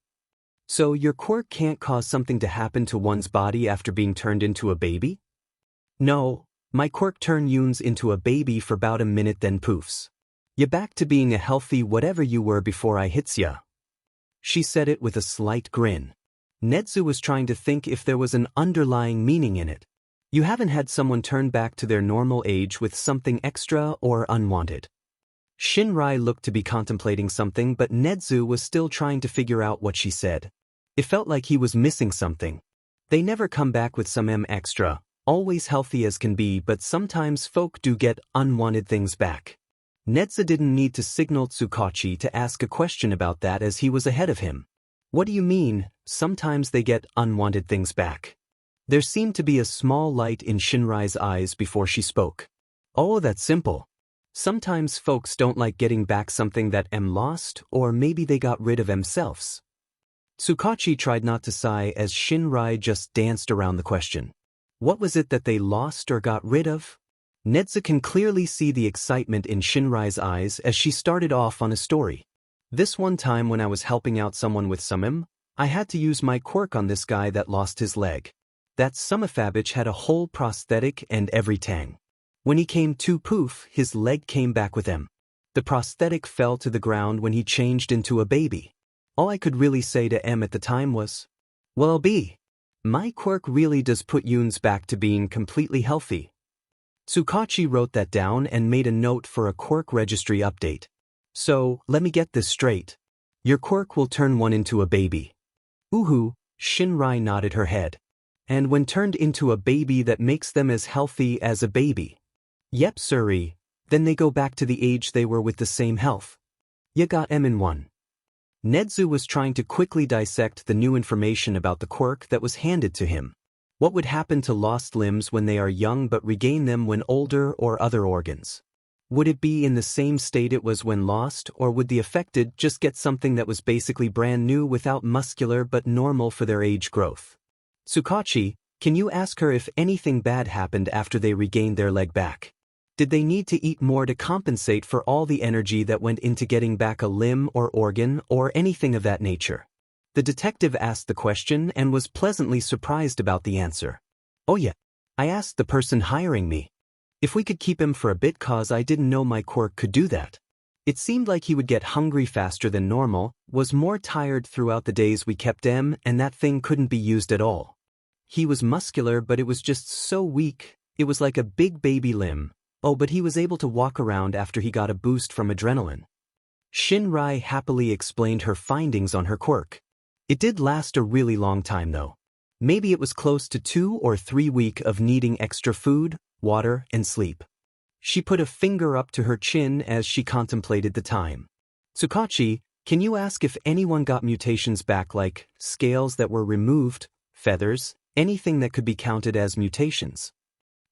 A: So your quirk can't cause something to happen to one's body after being turned into a baby? No, my quirk turn youns into a baby for about a minute, then poofs. Ya back to being a healthy whatever you were before I hits ya. She said it with a slight grin. Nedzu was trying to think if there was an underlying meaning in it. You haven't had someone turn back to their normal age with something extra or unwanted. Shinrai looked to be contemplating something, but Nedzu was still trying to figure out what she said. It felt like he was missing something. They never come back with some extra, always healthy as can be, but sometimes folk do get unwanted things back. Nedza didn't need to signal Tsukachi to ask a question about that as he was ahead of him. What do you mean, sometimes they get unwanted things back? There seemed to be a small light in Shinrai's eyes before she spoke. Oh, that's simple. Sometimes folks don't like getting back something that lost, or maybe they got rid of themselves. Tsukachi tried not to sigh as Shinrai just danced around the question. What was it that they lost or got rid of? Nedza can clearly see the excitement in Shinrai's eyes as she started off on a story. This one time when I was helping out someone with some I had to use my quirk on this guy that lost his leg. That Sumafabich had a whole prosthetic and everything. When he came to poof, his leg came back with him. The prosthetic fell to the ground when he changed into a baby. All I could really say to at the time was, well, my quirk really does put youns back to being completely healthy. Tsukachi wrote that down and made a note for a quirk registry update. So, let me get this straight. Your quirk will turn one into a baby. Uhu, Shinrai nodded her head. And when turned into a baby, that makes them as healthy as a baby. Yep, sirree, then they go back to the age they were with the same health. Ya got in one. Nedzu was trying to quickly dissect the new information about the quirk that was handed to him. What would happen to lost limbs when they are young but regain them when older, or other organs? Would it be in the same state it was when lost, or would the affected just get something that was basically brand new without muscular but normal for their age growth? Tsukachi, can you ask her if anything bad happened after they regained their leg back? Did they need to eat more to compensate for all the energy that went into getting back a limb or organ or anything of that nature? The detective asked the question and was pleasantly surprised about the answer. Oh yeah, I asked the person hiring me if we could keep him for a bit cause I didn't know my quirk could do that. It seemed like he would get hungry faster than normal, was more tired throughout the days we kept him, and that thing couldn't be used at all. He was muscular but it was just so weak, it was like a big baby limb. Oh, but he was able to walk around after he got a boost from adrenaline. Shinrai happily explained her findings on her quirk. It did last a really long time though. Maybe it was close to 2 or 3 weeks of needing extra food, water, and sleep. She put a finger up to her chin as she contemplated the time. Tsukachi, can you ask if anyone got mutations back like scales that were removed, feathers, anything that could be counted as mutations?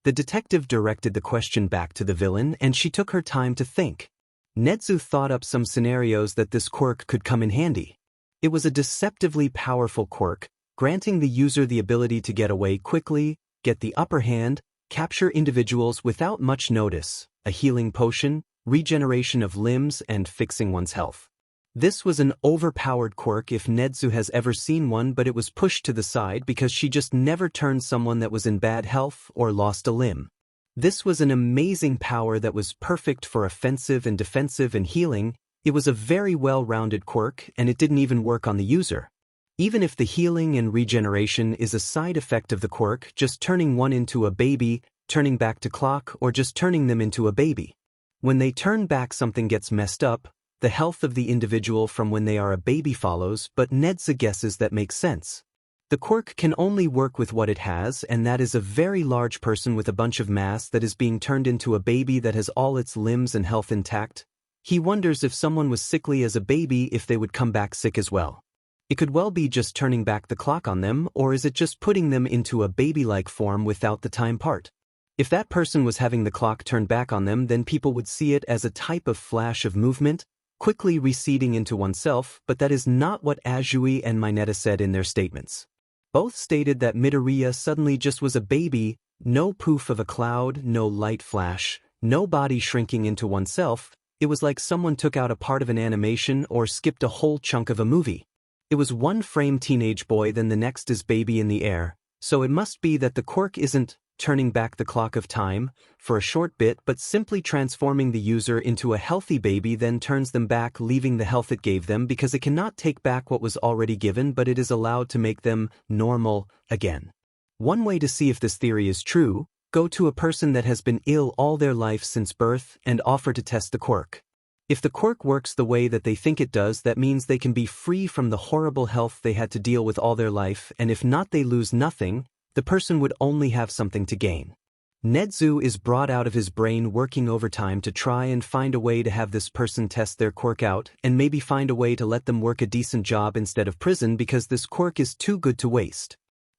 A: The detective directed the question back to the villain and she took her time to think. Nedzu thought up some scenarios that this quirk could come in handy. It was a deceptively powerful quirk, granting the user the ability to get away quickly, get the upper hand, capture individuals without much notice, a healing potion, regeneration of limbs, and fixing one's health. This was an overpowered quirk if Nedzu has ever seen one, but it was pushed to the side because she just never turned someone that was in bad health or lost a limb. This was an amazing power that was perfect for offensive and defensive and healing. It was a very well-rounded quirk and it didn't even work on the user. Even if the healing and regeneration is a side effect of the quirk, just turning one into a baby, turning back to clock, or just turning them into a baby. When they turn back, something gets messed up. The health of the individual from when they are a baby follows, but Nedza guesses that makes sense. The quirk can only work with what it has, and that is a very large person with a bunch of mass that is being turned into a baby that has all its limbs and health intact. He wonders if someone was sickly as a baby if they would come back sick as well. It could well be just turning back the clock on them, or is it just putting them into a baby-like form without the time part? If that person was having the clock turned back on them, then people would see it as a type of flash of movement, quickly receding into oneself, but that is not what Azui and Mineta said in their statements. Both stated that Midoriya suddenly just was a baby, no poof of a cloud, no light flash, no body shrinking into oneself. It was like someone took out a part of an animation or skipped a whole chunk of a movie. It was one frame teenage boy, then the next is baby in the air, so it must be that the quirk isn't turning back the clock of time for a short bit but simply transforming the user into a healthy baby, then turns them back, leaving the health it gave them because it cannot take back what was already given, but it is allowed to make them normal again. One way to see if this theory is true, go to a person that has been ill all their life since birth and offer to test the quirk. If the quirk works the way that they think it does, that means they can be free from the horrible health they had to deal with all their life, and if not, they lose nothing. The person would only have something to gain. Nedzu is brought out of his brain working overtime to try and find a way to have this person test their quirk out and maybe find a way to let them work a decent job instead of prison because this quirk is too good to waste.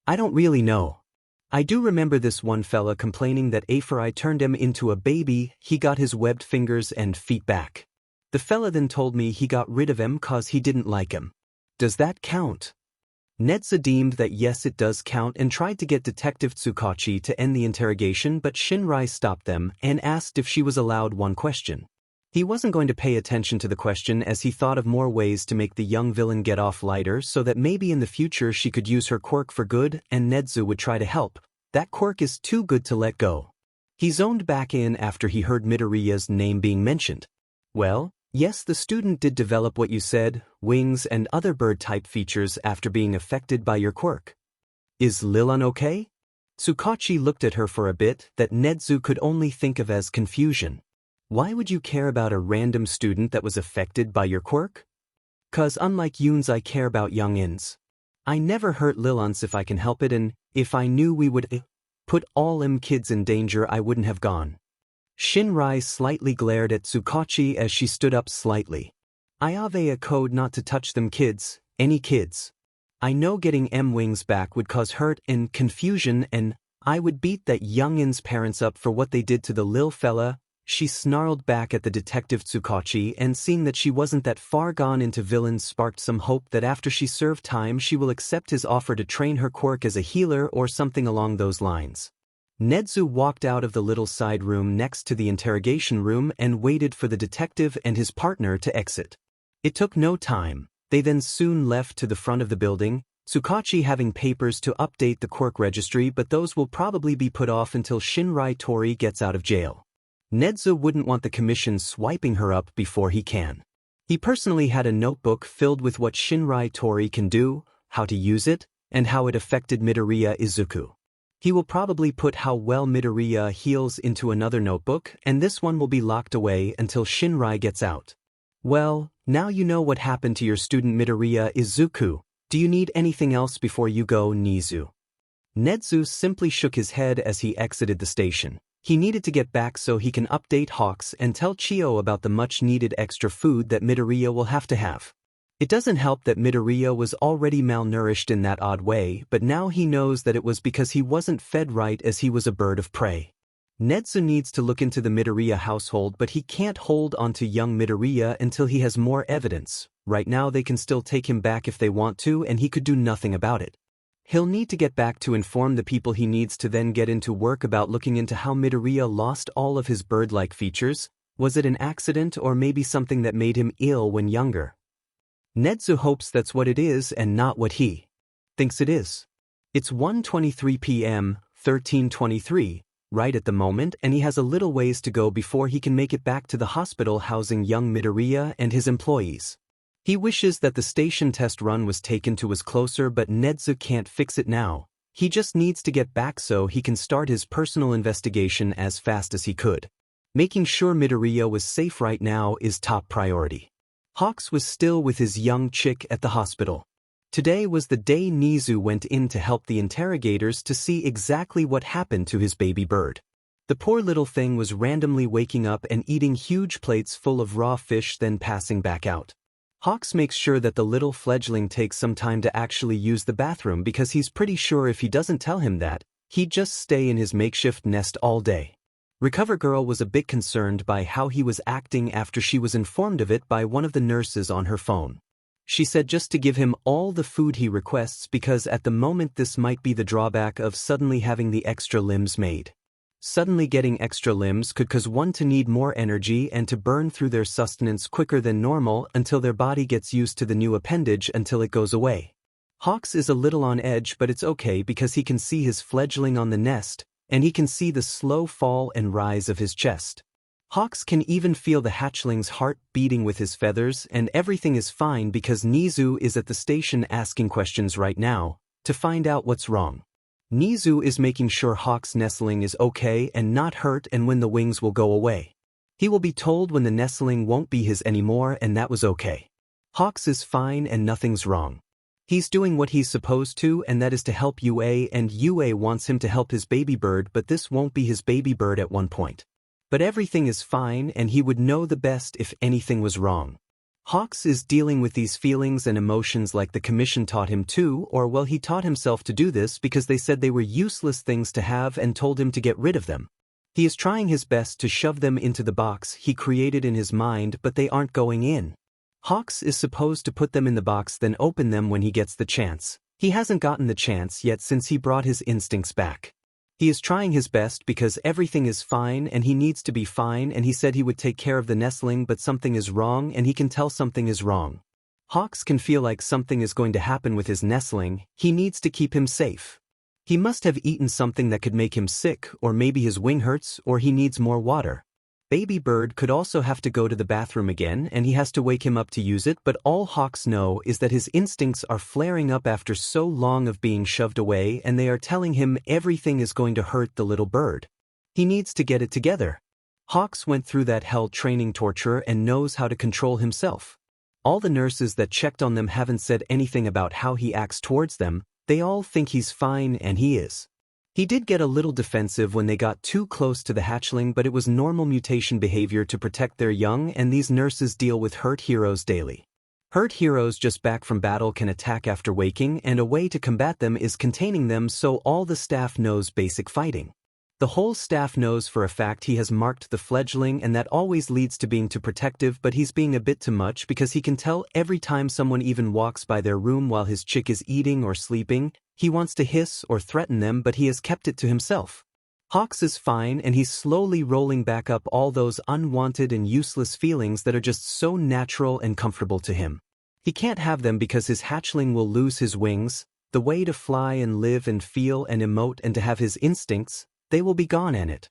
A: I don't really know. I do remember this one fella complaining that after I turned him into a baby, he got his webbed fingers and feet back. The fella then told me he got rid of him cause he didn't like him. Does that count? Nedza deemed that yes, it does count and tried to get Detective Tsukachi to end the interrogation, but Shinrai stopped them and asked if she was allowed one question. He wasn't going to pay attention to the question as he thought of more ways to make the young villain get off lighter so that maybe in the future she could use her quirk for good and Nedzu would try to help. That quirk is too good to let go. He zoned back in after he heard Midoriya's name being mentioned. Well, yes, the student did develop what you said, wings and other bird-type features after being affected by your quirk. Is Lilan okay? Tsukachi looked at her for a bit that Nedzu could only think of as confusion. Why would you care about a random student that was affected by your quirk? 'Cause unlike Yuns, I care about youngins. I never hurt Lilans if I can help it, and if I knew we would put all kids in danger, I wouldn't have gone. Shinrai slightly glared at Tsukachi as she stood up slightly. I have a code not to touch them kids, any kids. I know getting M-Wings back would cause hurt and confusion and I would beat that youngin's parents up for what they did to the lil fella. She snarled back at the detective Tsukachi, and seeing that she wasn't that far gone into villains sparked some hope that after she served time she will accept his offer to train her quirk as a healer or something along those lines. Nezu walked out of the little side room next to the interrogation room and waited for the detective and his partner to exit. It took no time. They then soon left to the front of the building, Tsukachi having papers to update the quirk registry, but those will probably be put off until Shinrai Tori gets out of jail. Nezu wouldn't want the commission swiping her up before he can. He personally had a notebook filled with what Shinrai Tori can do, how to use it, and how it affected Midoriya Izuku. He will probably put how well Midoriya heals into another notebook, and this one will be locked away until Shinrai gets out. Well, now you know what happened to your student Midoriya Izuku. Do you need anything else before you go, Nezu? Nezu simply shook his head as he exited the station. He needed to get back so he can update Hawks and tell Chio about the much-needed extra food that Midoriya will have to have. It doesn't help that Midoriya was already malnourished in that odd way, but now he knows that it was because he wasn't fed right as he was a bird of prey. Nezu needs to look into the Midoriya household, but he can't hold onto young Midoriya until he has more evidence. Right now they can still take him back if they want to, and he could do nothing about it. He'll need to get back to inform the people he needs to, then get into work about looking into how Midoriya lost all of his bird-like features. Was it an accident or maybe something that made him ill when younger? Nezu hopes that's what it is and not what he thinks it is. It's 1:23 p.m., 13:23, right at the moment, and he has a little ways to go before he can make it back to the hospital housing young Midoriya and his employees. He wishes that the station test run was taken to us closer, but Nezu can't fix it now. He just needs to get back so he can start his personal investigation as fast as he could. Making sure Midoriya was safe right now is top priority. Hawks was still with his young chick at the hospital. Today was the day Nezu went in to help the interrogators to see exactly what happened to his baby bird. The poor little thing was randomly waking up and eating huge plates full of raw fish, then passing back out. Hawks makes sure that the little fledgling takes some time to actually use the bathroom because he's pretty sure if he doesn't tell him that, he'd just stay in his makeshift nest all day. Recover Girl was a bit concerned by how he was acting after she was informed of it by one of the nurses on her phone. She said just to give him all the food he requests because at the moment this might be the drawback of suddenly having the extra limbs made. Suddenly getting extra limbs could cause one to need more energy and to burn through their sustenance quicker than normal until their body gets used to the new appendage until it goes away. Hawks is a little on edge, but it's okay because he can see his fledgling on the nest, and he can see the slow fall and rise of his chest. Hawks can even feel the hatchling's heart beating with his feathers, and everything is fine because Nezu is at the station asking questions right now to find out what's wrong. Nezu is making sure Hawk's nestling is okay and not hurt and when the wings will go away. He will be told when the nestling won't be his anymore, and that was okay. Hawks is fine and nothing's wrong. He's doing what he's supposed to, and that is to help UA, and UA wants him to help his baby bird, but this won't be his baby bird at one point. But everything is fine and he would know the best if anything was wrong. Hawks is dealing with these feelings and emotions like the commission taught him to, or well, he taught himself to do this because they said they were useless things to have and told him to get rid of them. He is trying his best to shove them into the box he created in his mind, but they aren't going in. Hawks is supposed to put them in the box then open them when he gets the chance. He hasn't gotten the chance yet since he brought his instincts back. He is trying his best because everything is fine and he needs to be fine, and he said he would take care of the nestling, but something is wrong and he can tell something is wrong. Hawks can feel like something is going to happen with his nestling. He needs to keep him safe. He must have eaten something that could make him sick, or maybe his wing hurts, or he needs more water. Baby bird could also have to go to the bathroom again and he has to wake him up to use it, but all Hawks know is that his instincts are flaring up after so long of being shoved away, and they are telling him everything is going to hurt the little bird. He needs to get it together. Hawks went through that hell training torture and knows how to control himself. All the nurses that checked on them haven't said anything about how he acts towards them. They all think he's fine, and he is. He did get a little defensive when they got too close to the hatchling, but it was normal mutation behavior to protect their young, and these nurses deal with hurt heroes daily. Hurt heroes just back from battle can attack after waking, and a way to combat them is containing them, so all the staff knows basic fighting. The whole staff knows for a fact he has marked the fledgling, and that always leads to being too protective, but he's being a bit too much because he can tell every time someone even walks by their room while his chick is eating or sleeping. He wants to hiss or threaten them, but he has kept it to himself. Hawks is fine, and he's slowly rolling back up all those unwanted and useless feelings that are just so natural and comfortable to him. He can't have them because his hatchling will lose his wings, the way to fly and live and feel and emote and to have his instincts. They will be gone, and it.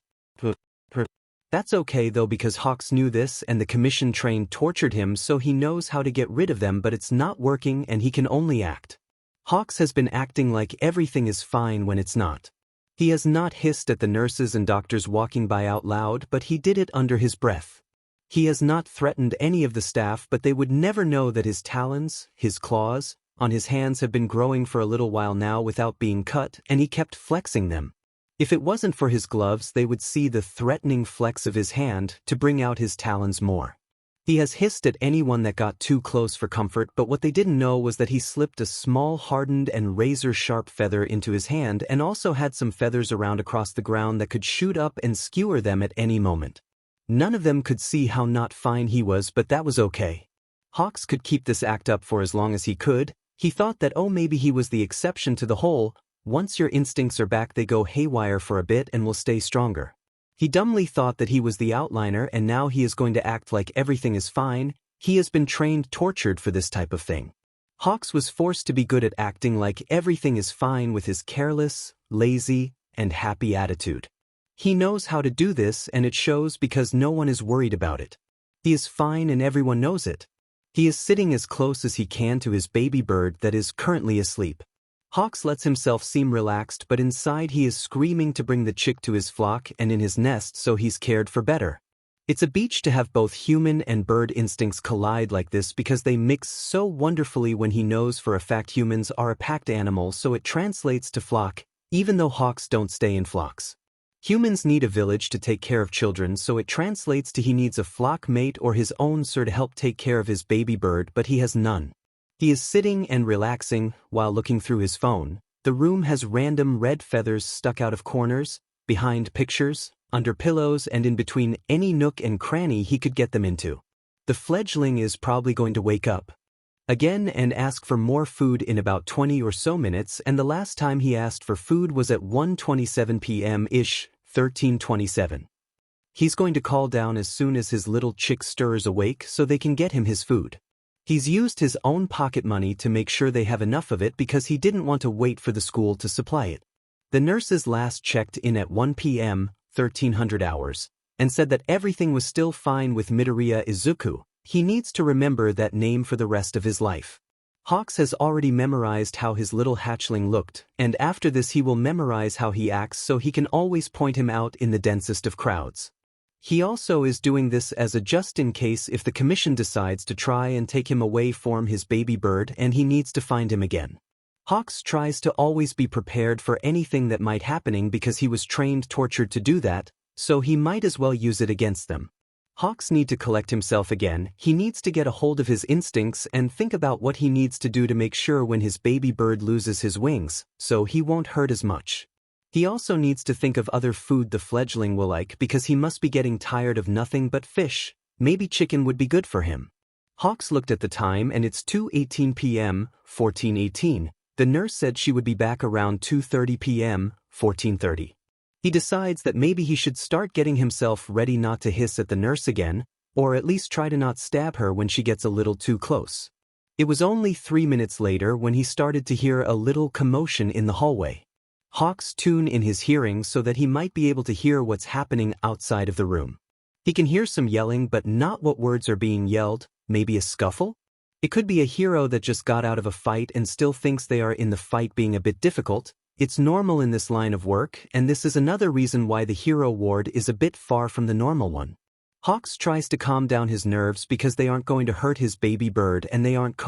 A: That's okay though, because Hawks knew this and the commission train tortured him, so he knows how to get rid of them, but it's not working and he can only act. Hawks has been acting like everything is fine when it's not. He has not hissed at the nurses and doctors walking by out loud, but he did it under his breath. He has not threatened any of the staff, but they would never know that his talons, his claws, on his hands have been growing for a little while now without being cut, and he kept flexing them. If it wasn't for his gloves, they would see the threatening flex of his hand to bring out his talons more. He has hissed at anyone that got too close for comfort, but what they didn't know was that he slipped a small hardened and razor-sharp feather into his hand and also had some feathers around across the ground that could shoot up and skewer them at any moment. None of them could see how not fine he was, but that was okay. Hawks could keep this act up for as long as he could. He thought that maybe he was the exception to the whole. Once your instincts are back, they go haywire for a bit and will stay stronger. He dumbly thought that he was the outliner, and now he is going to act like everything is fine. He has been tortured for this type of thing. Hawks was forced to be good at acting like everything is fine with his careless, lazy, and happy attitude. He knows how to do this, and it shows because no one is worried about it. He is fine and everyone knows it. He is sitting as close as he can to his baby bird that is currently asleep. Hawks lets himself seem relaxed, but inside he is screaming to bring the chick to his flock and in his nest, so he's cared for better. It's a beach to have both human and bird instincts collide like this because they mix so wonderfully when he knows for a fact humans are a packed animal, so it translates to flock, even though hawks don't stay in flocks. Humans need a village to take care of children, so it translates to he needs a flock mate or his own sir to help take care of his baby bird, but he has none. He is sitting and relaxing while looking through his phone. The room has random red feathers stuck out of corners, behind pictures, under pillows, and in between any nook and cranny he could get them into. The fledgling is probably going to wake up again and ask for more food in about 20 or so minutes, and the last time he asked for food was at 1:27 p.m.-ish, 13:27. He's going to call down as soon as his little chick stirs awake so they can get him his food. He's used his own pocket money to make sure they have enough of it because he didn't want to wait for the school to supply it. The nurses last checked in at 1 p.m., 1300 hours, and said that everything was still fine with Midoriya Izuku. He needs to remember that name for the rest of his life. Hawks has already memorized how his little hatchling looked, and after this he will memorize how he acts so he can always point him out in the densest of crowds. He also is doing this as a just in case if the commission decides to try and take him away from his baby bird and he needs to find him again. Hawks tries to always be prepared for anything that might happening because he was tortured to do that, so he might as well use it against them. Hawks need to collect himself again. He needs to get a hold of his instincts and think about what he needs to do to make sure when his baby bird loses his wings, so he won't hurt as much. He also needs to think of other food the fledgling will like because he must be getting tired of nothing but fish. Maybe chicken would be good for him. Hawks looked at the time and it's 2:18 p.m., 14:18. The nurse said she would be back around 2:30 p.m., 14:30. He decides that maybe he should start getting himself ready not to hiss at the nurse again, or at least try to not stab her when she gets a little too close. It was only 3 minutes later when he started to hear a little commotion in the hallway. Hawks tune in his hearing so that he might be able to hear what's happening outside of the room. He can hear some yelling, but not what words are being yelled. Maybe a scuffle? It could be a hero that just got out of a fight and still thinks they are in the fight being a bit difficult. It's normal in this line of work, and this is another reason why the hero ward is a bit far from the normal one. Hawks tries to calm down his nerves because they aren't going to hurt his baby bird and they aren't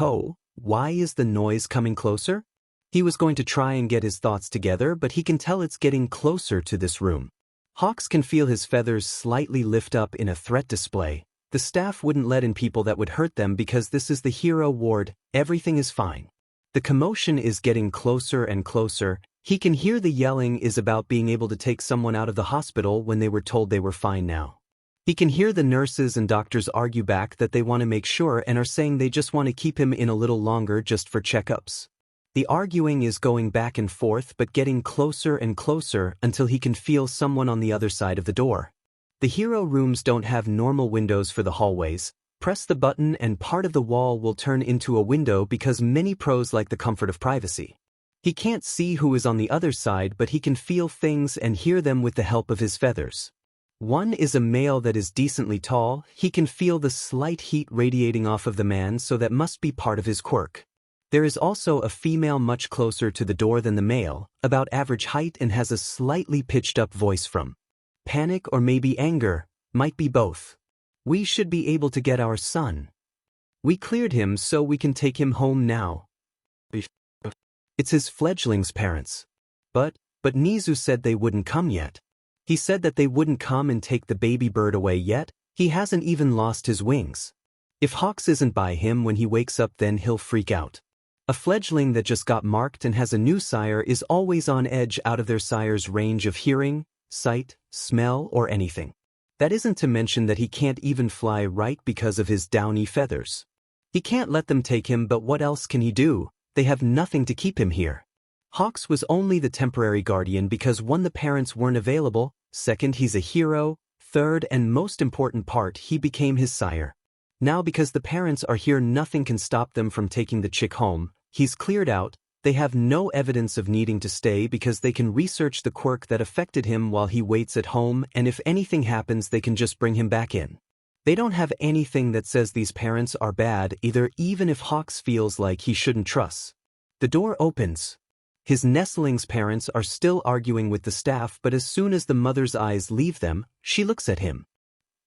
A: Why is the noise coming closer? He was going to try and get his thoughts together, but he can tell it's getting closer to this room. Hawks can feel his feathers slightly lift up in a threat display. The staff wouldn't let in people that would hurt them because this is the hero ward, everything is fine. The commotion is getting closer and closer. He can hear the yelling is about being able to take someone out of the hospital when they were told they were fine now. He can hear the nurses and doctors argue back that they want to make sure and are saying they just want to keep him in a little longer just for checkups. The arguing is going back and forth but getting closer and closer until he can feel someone on the other side of the door. The hero rooms don't have normal windows for the hallways. Press the button and part of the wall will turn into a window because many pros like the comfort of privacy. He can't see who is on the other side, but he can feel things and hear them with the help of his feathers. One is a male that is decently tall. He can feel the slight heat radiating off of the man, so that must be part of his quirk. There is also a female much closer to the door than the male, about average height and has a slightly pitched up voice from panic or maybe anger, might be both. We should be able to get our son. We cleared him so we can take him home now. It's his fledgling's parents. But Nizu said they wouldn't come yet. He said that they wouldn't come and take the baby bird away yet. He hasn't even lost his wings. If Hawks isn't by him when he wakes up, then he'll freak out. A fledgling that just got marked and has a new sire is always on edge out of their sire's range of hearing, sight, smell, or anything. That isn't to mention that he can't even fly right because of his downy feathers. He can't let them take him, but what else can he do? They have nothing to keep him here. Hawks was only the temporary guardian because one, the parents weren't available, second, he's a hero, third and most important part, he became his sire. Now because the parents are here, nothing can stop them from taking the chick home. He's cleared out. They have no evidence of needing to stay because they can research the quirk that affected him while he waits at home, and if anything happens they can just bring him back in. They don't have anything that says these parents are bad either, even if Hawks feels like he shouldn't trust. The door opens. His nestling's parents are still arguing with the staff, but as soon as the mother's eyes leave them, she looks at him.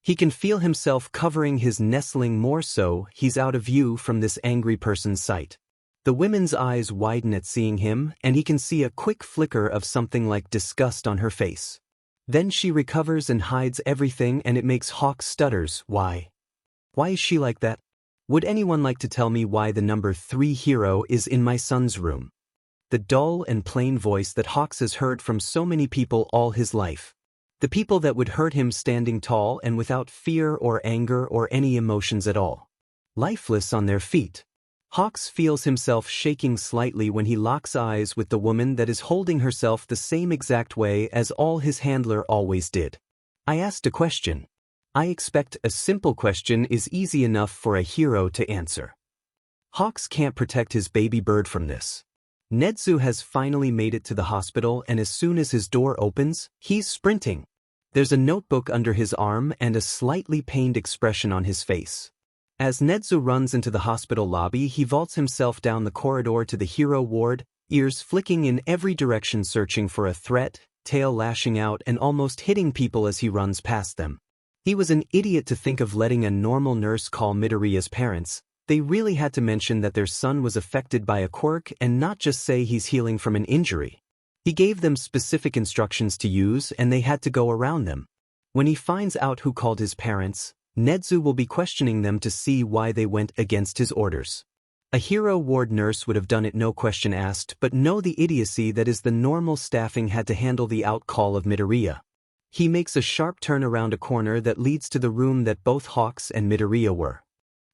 A: He can feel himself covering his nestling more so he's out of view from this angry person's sight. The women's eyes widen at seeing him, and he can see a quick flicker of something like disgust on her face. Then she recovers and hides everything, and it makes Hawks stutters. Why? Why is she like that? Would anyone like to tell me why the number 3 hero is in my son's room? The dull and plain voice that Hawks has heard from so many people all his life. The people that would hurt him standing tall and without fear or anger or any emotions at all. Lifeless on their feet. Hawks feels himself shaking slightly when he locks eyes with the woman that is holding herself the same exact way as all his handler always did. I asked a question. I expect a simple question is easy enough for a hero to answer. Hawks can't protect his baby bird from this. Nedzu has finally made it to the hospital, and as soon as his door opens, he's sprinting. There's a notebook under his arm and a slightly pained expression on his face. As Nedzu runs into the hospital lobby, he vaults himself down the corridor to the hero ward, ears flicking in every direction searching for a threat, tail lashing out and almost hitting people as he runs past them. He was an idiot to think of letting a normal nurse call Midoriya's parents. They really had to mention that their son was affected by a quirk and not just say he's healing from an injury. He gave them specific instructions to use and they had to go around them. When he finds out who called his parents, Nedzu will be questioning them to see why they went against his orders. A hero ward nurse would have done it no question asked, but know the idiocy that is the normal staffing had to handle the out-call of Midoriya. He makes a sharp turn around a corner that leads to the room that both Hawks and Midoriya were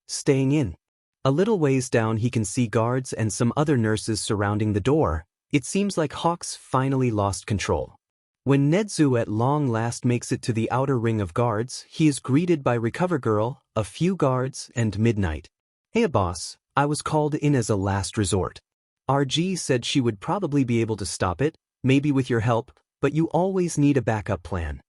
A: staying in. A little ways down he can see guards and some other nurses surrounding the door. It seems like Hawks finally lost control. When Nedzu at long last makes it to the outer ring of guards, he is greeted by Recover Girl, a few guards, and Midnight. Hey boss, I was called in as a last resort. RG said she would probably be able to stop it, maybe with your help, but you always need a backup plan.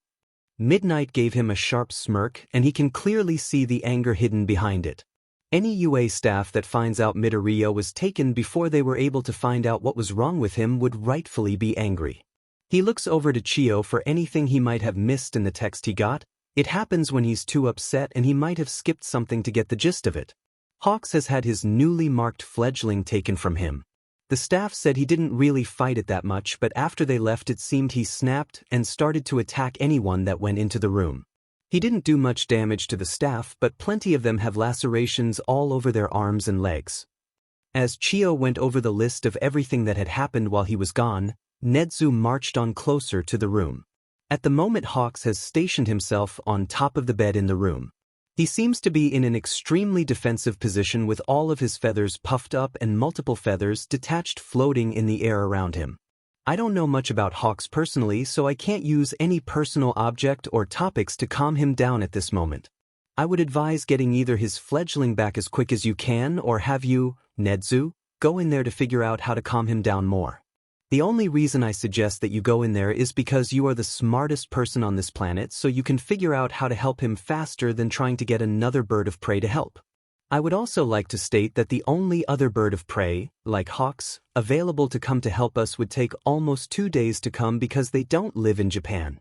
A: Midnight gave him a sharp smirk, and he can clearly see the anger hidden behind it. Any UA staff that finds out Midoriya was taken before they were able to find out what was wrong with him would rightfully be angry. He looks over to Chio for anything he might have missed in the text he got. It happens when he's too upset and he might have skipped something to get the gist of it. Hawks has had his newly marked fledgling taken from him. The staff said he didn't really fight it that much, but after they left it seemed he snapped and started to attack anyone that went into the room. He didn't do much damage to the staff, but plenty of them have lacerations all over their arms and legs. As Chio went over the list of everything that had happened while he was gone, Nedzu marched on closer to the room. At the moment, Hawks has stationed himself on top of the bed in the room. He seems to be in an extremely defensive position with all of his feathers puffed up and multiple feathers detached floating in the air around him. I don't know much about Hawks personally, so I can't use any personal object or topics to calm him down at this moment. I would advise getting either his fledgling back as quick as you can or have you, Nedzu, go in there to figure out how to calm him down more. The only reason I suggest that you go in there is because you are the smartest person on this planet, so you can figure out how to help him faster than trying to get another bird of prey to help. I would also like to state that the only other bird of prey, like Hawks, available to come to help us would take almost 2 days to come because they don't live in Japan.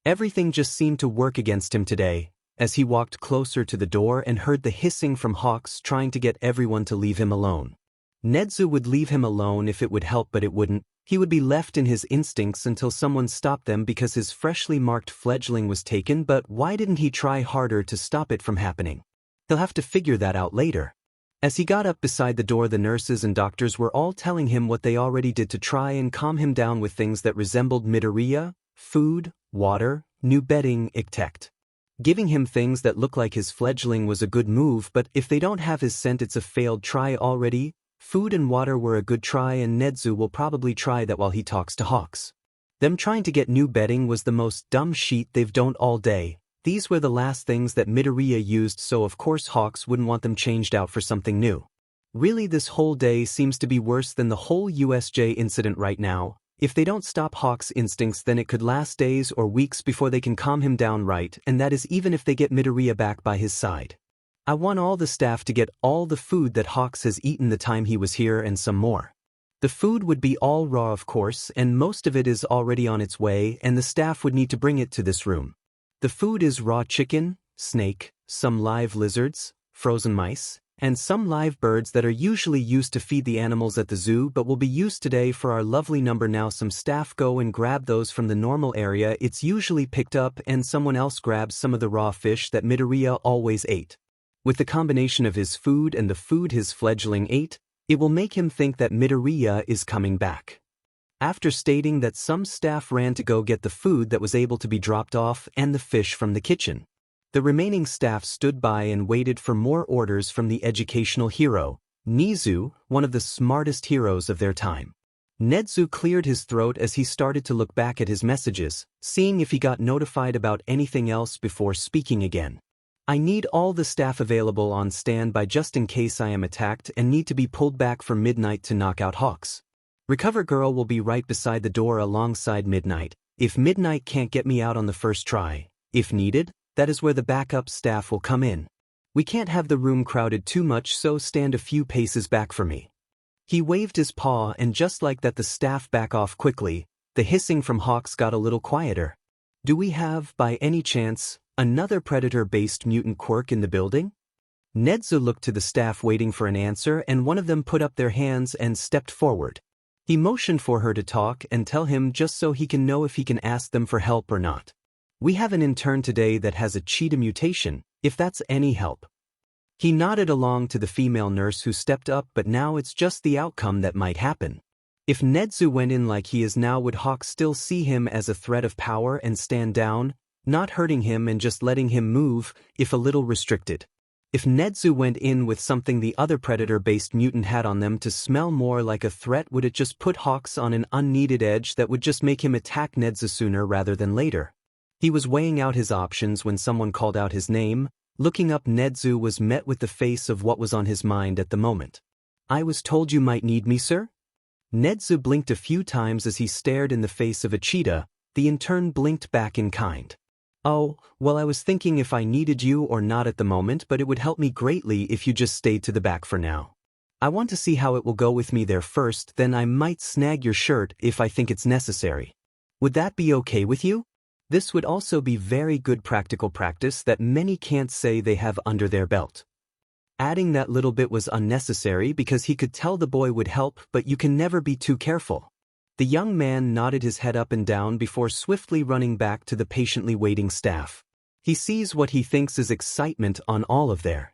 A: Everything just seemed to work against him today, as he walked closer to the door and heard the hissing from Hawks trying to get everyone to leave him alone. Nedzu would leave him alone if it would help, but it wouldn't. He would be left in his instincts until someone stopped them because his freshly marked fledgling was taken, but why didn't he try harder to stop it from happening? He'll have to figure that out later. As he got up beside the door, the nurses and doctors were all telling him what they already did to try and calm him down with things that resembled Midoriya, food, water, new bedding, etc. Giving him things that look like his fledgling was a good move, but if they don't have his scent, it's a failed try already. Food and water were a good try, and Nedzu will probably try that while he talks to Hawks. Them trying to get new bedding was the most dumb shit they've done all day. These were the last things that Midoriya used, so of course Hawks wouldn't want them changed out for something new. Really, this whole day seems to be worse than the whole USJ incident right now. If they don't stop Hawks' instincts, then it could last days or weeks before they can calm him down right, and that is even if they get Midoriya back by his side. I want all the staff to get all the food that Hawks has eaten the time he was here and some more. The food would be all raw, of course, and most of it is already on its way, and the staff would need to bring it to this room. The food is raw chicken, snake, some live lizards, frozen mice, and some live birds that are usually used to feed the animals at the zoo but will be used today for our lovely number. Now some staff go and grab those from the normal area. It's usually picked up, and someone else grabs some of the raw fish that Midoriya always ate. With the combination of his food and the food his fledgling ate, it will make him think that Midoriya is coming back. After stating that some staff ran to go get the food that was able to be dropped off and the fish from the kitchen, the remaining staff stood by and waited for more orders from the educational hero, Nizu, one of the smartest heroes of their time. Nedzu cleared his throat as he started to look back at his messages, seeing if he got notified about anything else before speaking again. I need all the staff available on standby just in case I am attacked and need to be pulled back for Midnight to knock out Hawks. Recover Girl will be right beside the door alongside Midnight. If Midnight can't get me out on the first try, if needed, that is where the backup staff will come in. We can't have the room crowded too much, so stand a few paces back for me. He waved his paw, and just like that the staff back off quickly. The hissing from Hawks got a little quieter. Do we have, by any chance, another predator-based mutant Quirk in the building? Nedzu looked to the staff waiting for an answer, and one of them put up their hands and stepped forward. He motioned for her to talk and tell him just so he can know if he can ask them for help or not. We have an intern today that has a cheetah mutation, if that's any help. He nodded along to the female nurse who stepped up, but now it's just the outcome that might happen. If Nedzu went in like he is now, would Hawk still see him as a threat of power and stand down, not hurting him and just letting him move, if a little restricted? If Nedzu went in with something the other predator-based mutant had on them to smell more like a threat, would it just put Hawks on an unneeded edge that would just make him attack Nedzu sooner rather than later? He was weighing out his options when someone called out his name. Looking up, Nedzu was met with the face of what was on his mind at the moment. I was told you might need me, sir? Nedzu blinked a few times as he stared in the face of a cheetah. The intern blinked back in kind. Oh, well, I was thinking if I needed you or not at the moment, but it would help me greatly if you just stayed to the back for now. I want to see how it will go with me there first, then I might snag your shirt if I think it's necessary. Would that be okay with you? This would also be very good practical practice that many can't say they have under their belt. Adding that little bit was unnecessary because he could tell the boy would help, but you can never be too careful. The young man nodded his head up and down before swiftly running back to the patiently waiting staff. He sees what he thinks is excitement on all of their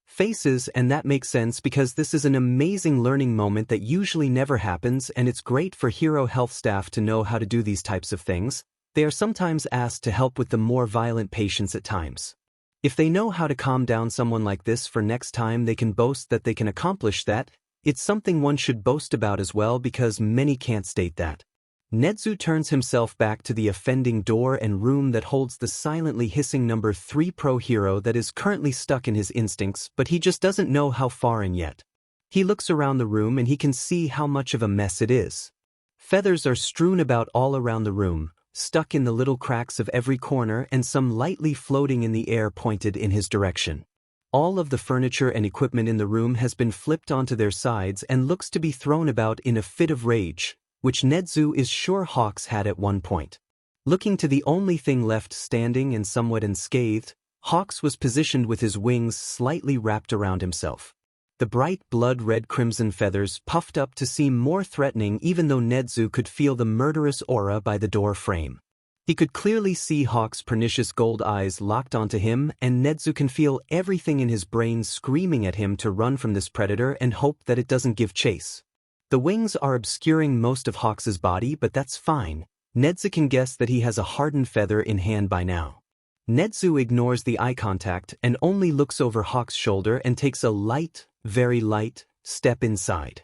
A: faces, and that makes sense because this is an amazing learning moment that usually never happens, and it's great for hero health staff to know how to do these types of things. They are sometimes asked to help with the more violent patients at times. If they know how to calm down someone like this for next time, they can boast that they can accomplish that. It's something one should boast about as well because many can't state that. Nezu turns himself back to the offending door and room that holds the silently hissing number 3 pro hero that is currently stuck in his instincts, but he just doesn't know how far in yet. He looks around the room and he can see how much of a mess it is. Feathers are strewn about all around the room, stuck in the little cracks of every corner, and some lightly floating in the air pointed in his direction. All of the furniture and equipment in the room has been flipped onto their sides and looks to be thrown about in a fit of rage, which Nezu is sure Hawks had at one point. Looking to the only thing left standing and somewhat unscathed, Hawks was positioned with his wings slightly wrapped around himself. The bright blood-red crimson feathers puffed up to seem more threatening even though Nezu could feel the murderous aura by the door frame. He could clearly see Hawk's pernicious gold eyes locked onto him, and Nezu can feel everything in his brain screaming at him to run from this predator and hope that it doesn't give chase. The wings are obscuring most of Hawks's body, but that's fine. Nezu can guess that he has a hardened feather in hand by now. Nezu ignores the eye contact and only looks over Hawk's shoulder and takes a light, very light, step inside.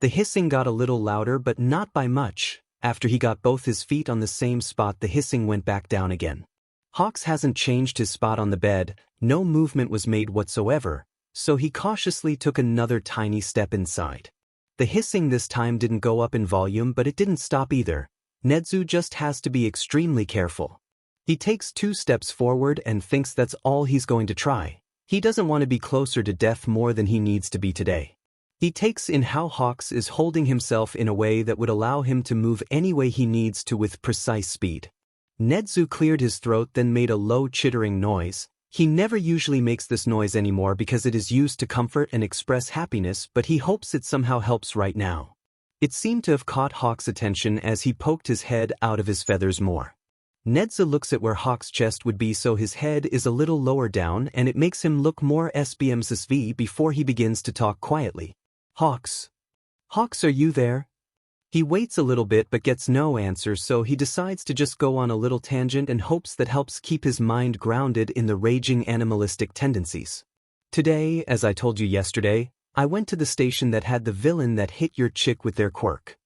A: The hissing got a little louder, but not by much. After he got both his feet on the same spot, the hissing went back down again. Hawks hasn't changed his spot on the bed, no movement was made whatsoever, so he cautiously took another tiny step inside. The hissing this time didn't go up in volume, but it didn't stop either. Nezu just has to be extremely careful. He takes 2 steps forward and thinks that's all he's going to try. He doesn't want to be closer to death more than he needs to be today. He takes in how Hawks is holding himself in a way that would allow him to move any way he needs to with precise speed. Nezu cleared his throat, then made a low chittering noise. He never usually makes this noise anymore because it is used to comfort and express happiness, but he hopes it somehow helps right now. It seemed to have caught Hawk's attention as he poked his head out of his feathers more. Nezu looks at where Hawk's chest would be, so his head is a little lower down, and it makes him look more SBMSV before he begins to talk quietly. Hawks. Hawks, are you there? He waits a little bit but gets no answer, so he decides to just go on a little tangent and hopes that helps keep his mind grounded in the raging animalistic tendencies. Today, as I told you yesterday, I went to the station that had the villain that hit your chick with their quirk.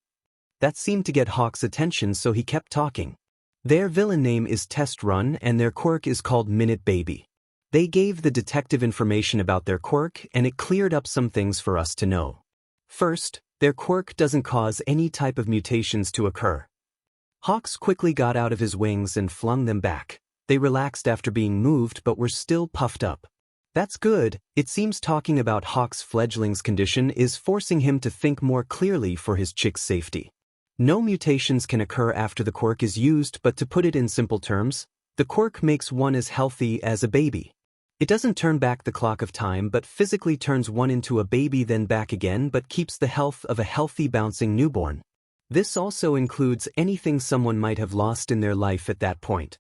A: That seemed to get Hawk's attention, so he kept talking. Their villain name is Test Run and their quirk is called Minute Baby. They gave the detective information about their quirk and it cleared up some things for us to know. First, their quirk doesn't cause any type of mutations to occur. Hawks quickly got out of his wings and flung them back. They relaxed after being moved but were still puffed up. That's good. It seems talking about Hawk's fledgling's condition is forcing him to think more clearly for his chick's safety. No mutations can occur after the quirk is used, but to put it in simple terms, the quirk makes one as healthy as a baby. It doesn't turn back the clock of time but physically turns one into a baby then back again, but keeps the health of a healthy bouncing newborn. This also includes anything someone might have lost in their life at that point.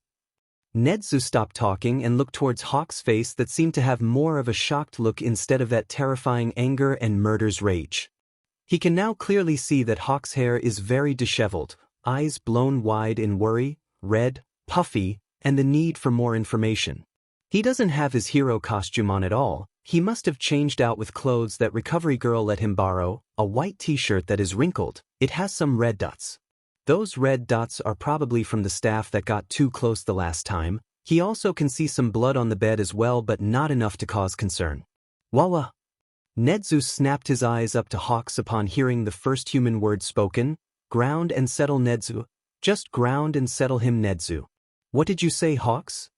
A: Nezu stopped talking and looked towards Hawk's face that seemed to have more of a shocked look instead of that terrifying anger and murder's rage. He can now clearly see that Hawk's hair is very disheveled, eyes blown wide in worry, red, puffy, and the need for more information. He doesn't have his hero costume on at all. He must have changed out with clothes that Recovery Girl let him borrow, a white t-shirt that is wrinkled. It has some red dots. Those red dots are probably from the staff that got too close the last time. He also can see some blood on the bed as well, but not enough to cause concern. Wawa. Nezu snapped his eyes up to Hawks upon hearing the first human word spoken. Ground and settle Nezu. Just ground and settle him, Nezu. What did you say, Hawks?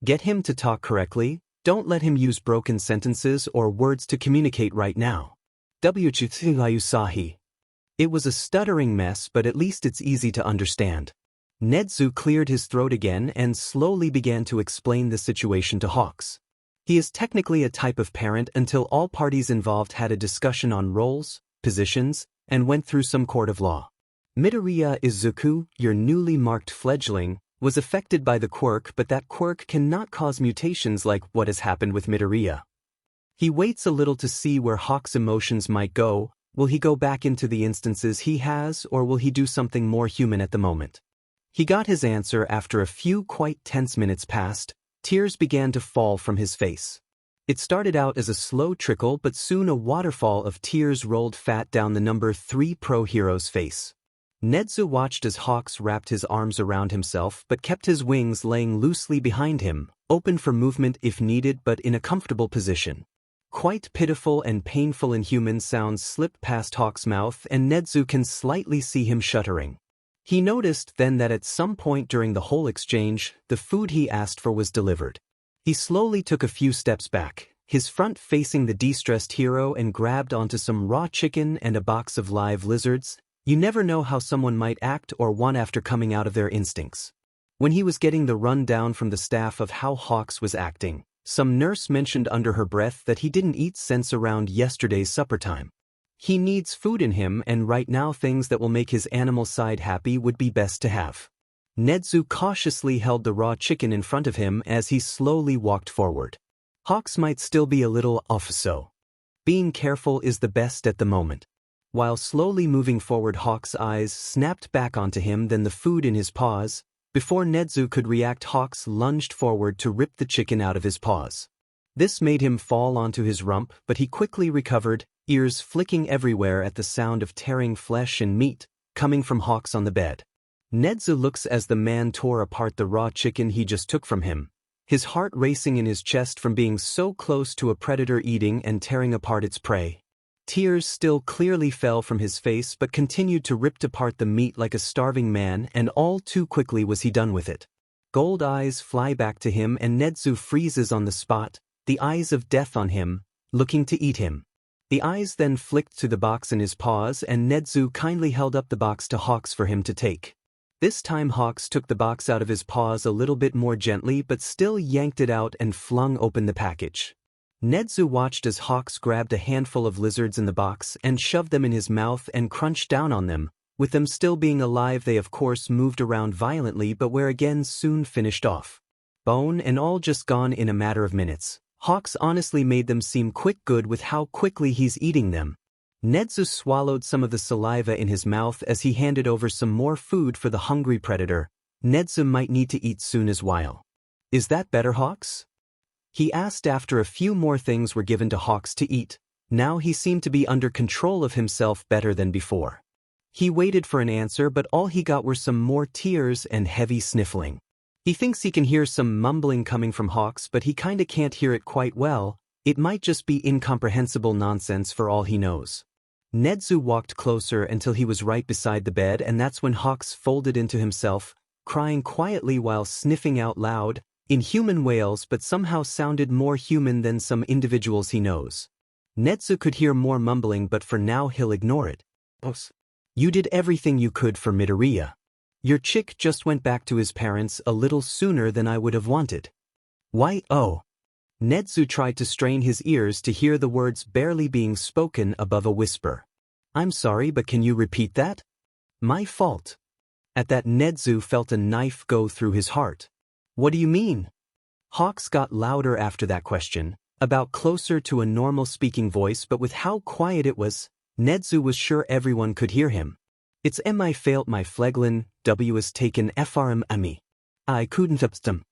A: Get him to talk correctly. Don't let him use broken sentences or words to communicate right now. Wchulayusahi. It was a stuttering mess, but at least it's easy to understand. Nezu cleared his throat again and slowly began to explain the situation to Hawks. He is technically a type of parent until all parties involved had a discussion on roles, positions, and went through some court of law. Midoriya Izuku, your newly marked fledgling, was affected by the quirk, but that quirk cannot cause mutations like what has happened with Midoriya. He waits a little to see where Hawk's emotions might go. Will he go back into the instances he has, or will he do something more human at the moment? He got his answer after a few quite tense minutes passed. Tears began to fall from his face. It started out as a slow trickle, but soon a waterfall of tears rolled fat down the number 3 pro hero's face. Nezu watched as Hawks wrapped his arms around himself but kept his wings laying loosely behind him, open for movement if needed but in a comfortable position. Quite pitiful and painful inhuman sounds slipped past Hawk's mouth, and Nezu can slightly see him shuddering. He noticed then that at some point during the whole exchange, the food he asked for was delivered. He slowly took a few steps back, his front facing the distressed hero, and grabbed onto some raw chicken and a box of live lizards. You never know how someone might act or want after coming out of their instincts. When he was getting the rundown from the staff of how Hawks was acting, some nurse mentioned under her breath that he didn't eat since around yesterday's supper time. He needs food in him, and right now things that will make his animal side happy would be best to have. Nezu cautiously held the raw chicken in front of him as he slowly walked forward. Hawks might still be a little off, so being careful is the best at the moment. While slowly moving forward, Hawk's eyes snapped back onto him, then the food in his paws. Before Nezu could react, Hawks lunged forward to rip the chicken out of his paws. This made him fall onto his rump, but he quickly recovered, ears flicking everywhere at the sound of tearing flesh and meat coming from Hawks on the bed. Nezu looks as the man tore apart the raw chicken he just took from him, his heart racing in his chest from being so close to a predator eating and tearing apart its prey. Tears still clearly fell from his face but continued to rip apart the meat like a starving man, and all too quickly was he done with it. Gold eyes fly back to him and Nezu freezes on the spot, the eyes of death on him, looking to eat him. The eyes then flicked to the box in his paws, and Nezu kindly held up the box to Hawks for him to take. This time Hawks took the box out of his paws a little bit more gently but still yanked it out and flung open the package. Nezu watched as Hawks grabbed a handful of lizards in the box and shoved them in his mouth and crunched down on them. With them still being alive, they of course moved around violently but were again soon finished off. Bone and all just gone in a matter of minutes. Hawks honestly made them seem quick good with how quickly he's eating them. Nezu swallowed some of the saliva in his mouth as he handed over some more food for the hungry predator. Nezu might need to eat soon as well. Is that better, Hawks? He asked after a few more things were given to Hawks to eat. Now he seemed to be under control of himself better than before. He waited for an answer, but all he got were some more tears and heavy sniffling. He thinks he can hear some mumbling coming from Hawks, but he kinda can't hear it quite well. It might just be incomprehensible nonsense for all he knows. Nezu walked closer until he was right beside the bed, and that's when Hawks folded into himself, crying quietly while sniffing out loud, in human wails, but somehow sounded more human than some individuals he knows. Nezu could hear more mumbling, but for now he'll ignore it. Boss, you did everything you could for Midoriya. Your chick just went back to his parents a little sooner than I would have wanted. Why, oh. Nezu tried to strain his ears to hear the words barely being spoken above a whisper. I'm sorry, but can you repeat that? My fault. At that, Nezu felt a knife go through his heart. What do you mean? Hawks got louder after that question, about closer to a normal speaking voice, but with how quiet it was, Nezu was sure everyone could hear him. It's I failed my fleglin, W is taken frm ami. I couldn't upstem.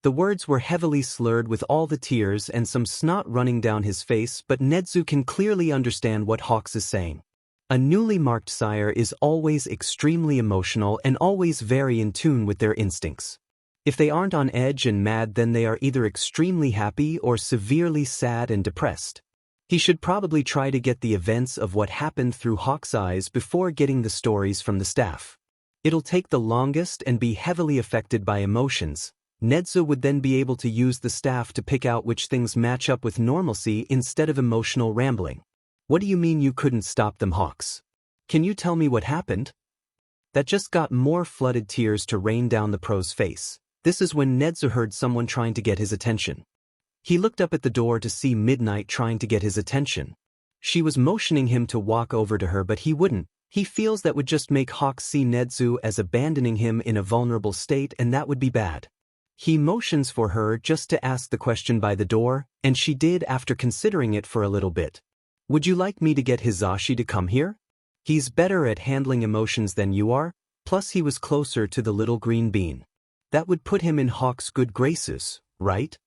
A: The words were heavily slurred with all the tears and some snot running down his face, but Nezu can clearly understand what Hawks is saying. A newly marked sire is always extremely emotional and always very in tune with their instincts. If they aren't on edge and mad, then they are either extremely happy or severely sad and depressed. He should probably try to get the events of what happened through Hawk's eyes before getting the stories from the staff. It'll take the longest and be heavily affected by emotions. Nezu would then be able to use the staff to pick out which things match up with normalcy instead of emotional rambling. What do you mean you couldn't stop them, Hawks? Can you tell me what happened? That just got more flooded tears to rain down the pro's face. This is when Nezu heard someone trying to get his attention. He looked up at the door to see Midnight trying to get his attention. She was motioning him to walk over to her, but he wouldn't. He feels that would just make Hawks see Nezu as abandoning him in a vulnerable state, and that would be bad. He motions for her just to ask the question by the door, and she did after considering it for a little bit. Would you like me to get Hizashi to come here? He's better at handling emotions than you are, plus he was closer to the little green bean. That would put him in Hawks' good graces, right?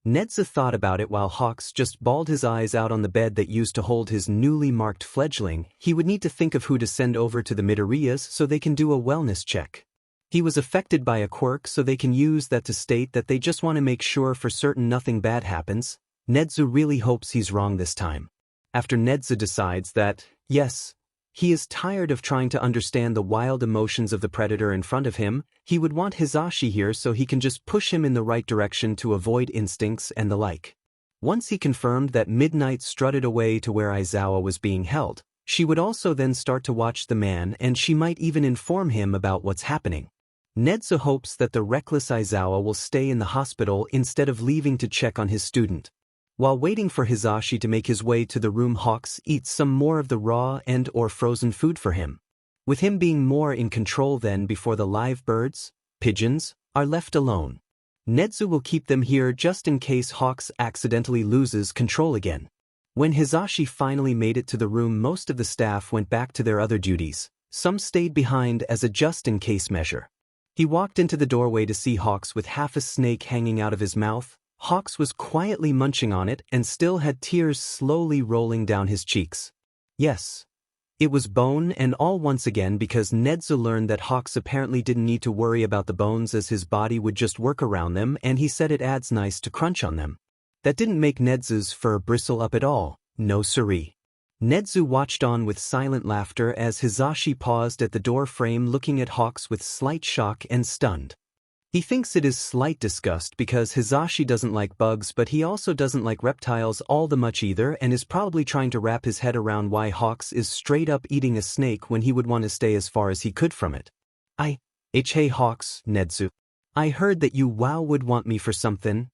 A: Nezu thought about it while Hawks just bawled his eyes out on the bed that used to hold his newly marked fledgling. He would need to think of who to send over to the Midoriyas so they can do a wellness check. He was affected by a quirk, so they can use that to state that they just want to make sure for certain nothing bad happens. Nezu really hopes he's wrong this time. After Nezu decides that, yes, he is tired of trying to understand the wild emotions of the predator in front of him, he would want Hizashi here so he can just push him in the right direction to avoid instincts and the like. Once he confirmed that Midnight strutted away to where Aizawa was being held, she would also then start to watch the man, and she might even inform him about what's happening. Nezu hopes that the reckless Aizawa will stay in the hospital instead of leaving to check on his student. While waiting for Hizashi to make his way to the room, Hawks eats some more of the raw and/or frozen food for him. With him being more in control than before, the live birds, pigeons, are left alone. Nezu will keep them here just in case Hawks accidentally loses control again. When Hizashi finally made it to the room, most of the staff went back to their other duties. Some stayed behind as a just-in-case measure. He walked into the doorway to see Hawks with half a snake hanging out of his mouth. Hawks was quietly munching on it and still had tears slowly rolling down his cheeks. Yes, it was bone and all once again, because Nezu learned that Hawks apparently didn't need to worry about the bones as his body would just work around them, and he said it adds nice to crunch on them. That didn't make Nezu's fur bristle up at all, no siree. Nezu watched on with silent laughter as Hizashi paused at the door frame, looking at Hawks with slight shock and stunned. He thinks it is slight disgust because Hizashi doesn't like bugs, but he also doesn't like reptiles all that much either, and is probably trying to wrap his head around why Hawks is straight up eating a snake when he would want to stay as far as he could from it. Hey Hawks, Nezu. I heard that you would want me for something.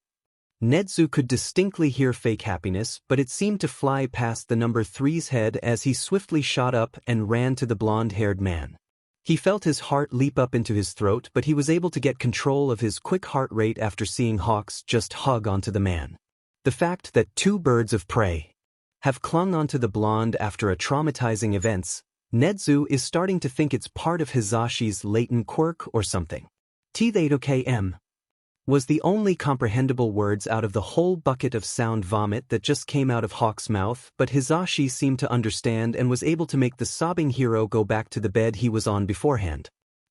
A: Nezu could distinctly hear fake happiness, but it seemed to fly past the number 3's head as he swiftly shot up and ran to the blonde-haired man. He felt his heart leap up into his throat, but he was able to get control of his quick heart rate after seeing Hawks just hug onto the man. The fact that 2 birds of prey have clung onto the blonde after a traumatizing events, Nezu is starting to think it's part of Hizashi's latent quirk or something. T8okm was the only comprehensible words out of the whole bucket of sound vomit that just came out of Hawk's mouth, but Hizashi seemed to understand and was able to make the sobbing hero go back to the bed he was on beforehand.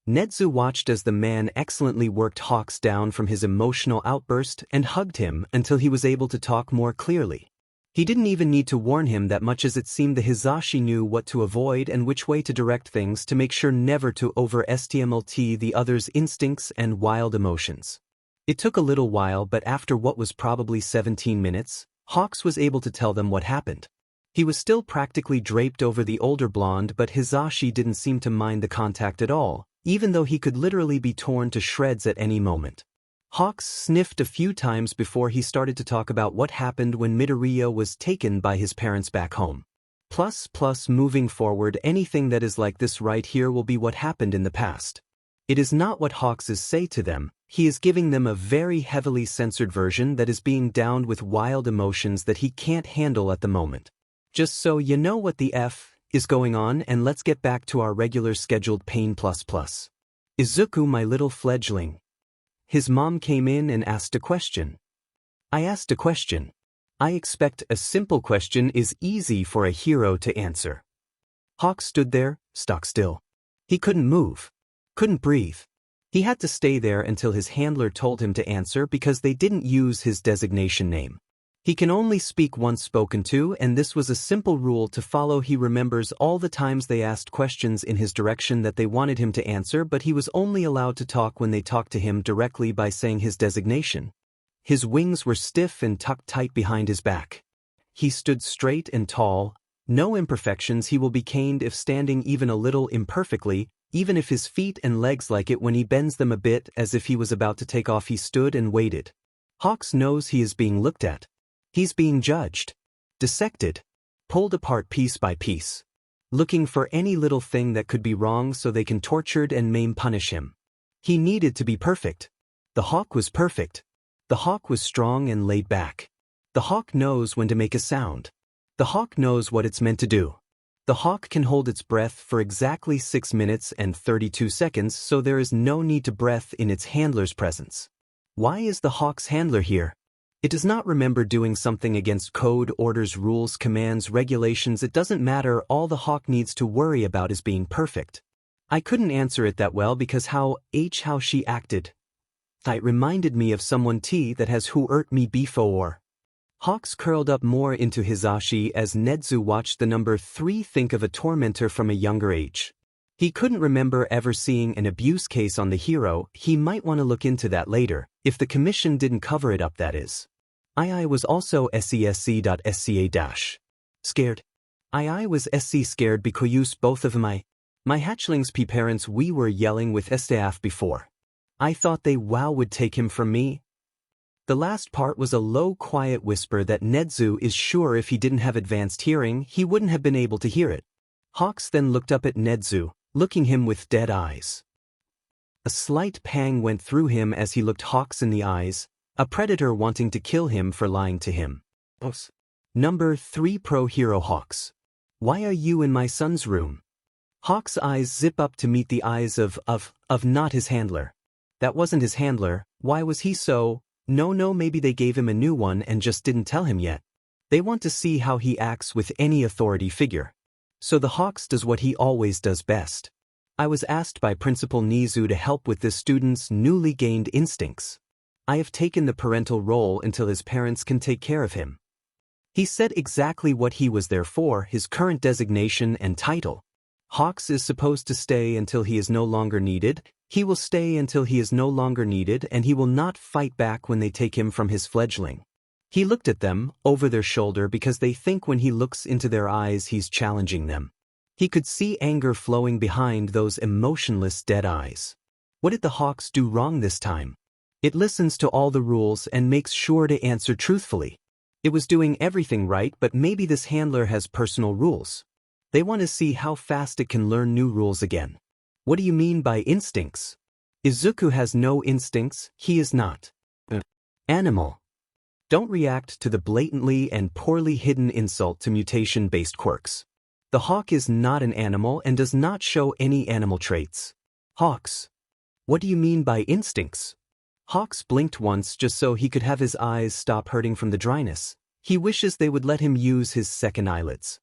A: Nezu watched as the man excellently worked Hawks down from his emotional outburst and hugged him until he was able to talk more clearly. He didn't even need to warn him that much, as it seemed the Hizashi knew what to avoid and which way to direct things to make sure never to overestimate the other's instincts and wild emotions. It took a little while, but after what was probably 17 minutes, Hawks was able to tell them what happened. He was still practically draped over the older blonde, but Hizashi didn't seem to mind the contact at all, even though he could literally be torn to shreds at any moment. Hawks sniffed a few times before he started to talk about what happened when Midoriya was taken by his parents back home. Plus, moving forward, anything that is like this right here will be what happened in the past. It is not what Hawks is say to them. He is giving them a very heavily censored version that is being downed with wild emotions that he can't handle at the moment. Just so you know what the F is going on, and let's get back to our regular scheduled pain plus. Izuku, my little fledgling. His mom came in and asked a question. I asked a question. I expect a simple question is easy for a hero to answer. Hawk stood there, stock still. He couldn't move. Couldn't breathe. He had to stay there until his handler told him to answer, because they didn't use his designation name. He can only speak once spoken to, and this was a simple rule to follow. He remembers all the times they asked questions in his direction that they wanted him to answer, but he was only allowed to talk when they talked to him directly by saying his designation. His wings were stiff and tucked tight behind his back. He stood straight and tall. No imperfections. He will be caned if standing even a little imperfectly, even if his feet and legs like it when he bends them a bit as if he was about to take off. He stood and waited. Hawks knows he is being looked at. He's being judged, dissected, pulled apart piece by piece. looking for any little thing that could be wrong so they can torture and maim punish him. He needed to be perfect. The hawk was perfect. The hawk was strong and laid back. The hawk knows when to make a sound. The hawk knows what it's meant to do. The hawk can hold its breath for exactly 6 minutes and 32 seconds, so there is no need to breath in its handler's presence. Why is the hawk's handler here? It does not remember doing something against code, orders, rules, commands, regulations. It doesn't matter. All the hawk needs to worry about is being perfect. I couldn't answer it that well because how she acted. It reminded me of someone that has who hurt me before. Hawks curled up more into Hisashi as Nezu watched the number 3 think of a tormentor from a younger age. He couldn't remember ever seeing an abuse case on the hero. He might want to look into that later, if the commission didn't cover it up, that is. II was also SCSC.SCA-. Scared. II was SC scared because both of my hatchlings parents we were yelling with STAF before. I thought they would take him from me. The last part was a low, quiet whisper that Nezu is sure if he didn't have advanced hearing, he wouldn't have been able to hear it. Hawks then looked up at Nezu, looking him with dead eyes. A slight pang went through him as he looked Hawks in the eyes, a predator wanting to kill him for lying to him. Number 3 Pro Hero Hawks. Why are you in my son's room? Hawks' eyes zip up to meet the eyes of not his handler. That wasn't his handler. Why was he so? No, maybe they gave him a new one and just didn't tell him yet. They want to see how he acts with any authority figure. So the Hawks does what he always does best. I was asked by Principal Nizu to help with this student's newly gained instincts. I have taken the parental role until his parents can take care of him. He said exactly what he was there for, his current designation and title. Hawks is supposed to stay until he is no longer needed. He will stay until he is no longer needed, and he will not fight back when they take him from his fledgling. He looked at them, over their shoulder, because they think when he looks into their eyes he's challenging them. He could see anger flowing behind those emotionless dead eyes. What did the Hawks do wrong this time? It listens to all the rules and makes sure to answer truthfully. It was doing everything right, but maybe this handler has personal rules. They want to see how fast it can learn new rules again. What do you mean by instincts? Izuku has no instincts, he is not an animal. Don't react to the blatantly and poorly hidden insult to mutation-based quirks. The hawk is not an animal and does not show any animal traits. Hawks. What do you mean by instincts? Hawks blinked once just so he could have his eyes stop hurting from the dryness. He wishes they would let him use his second eyelids.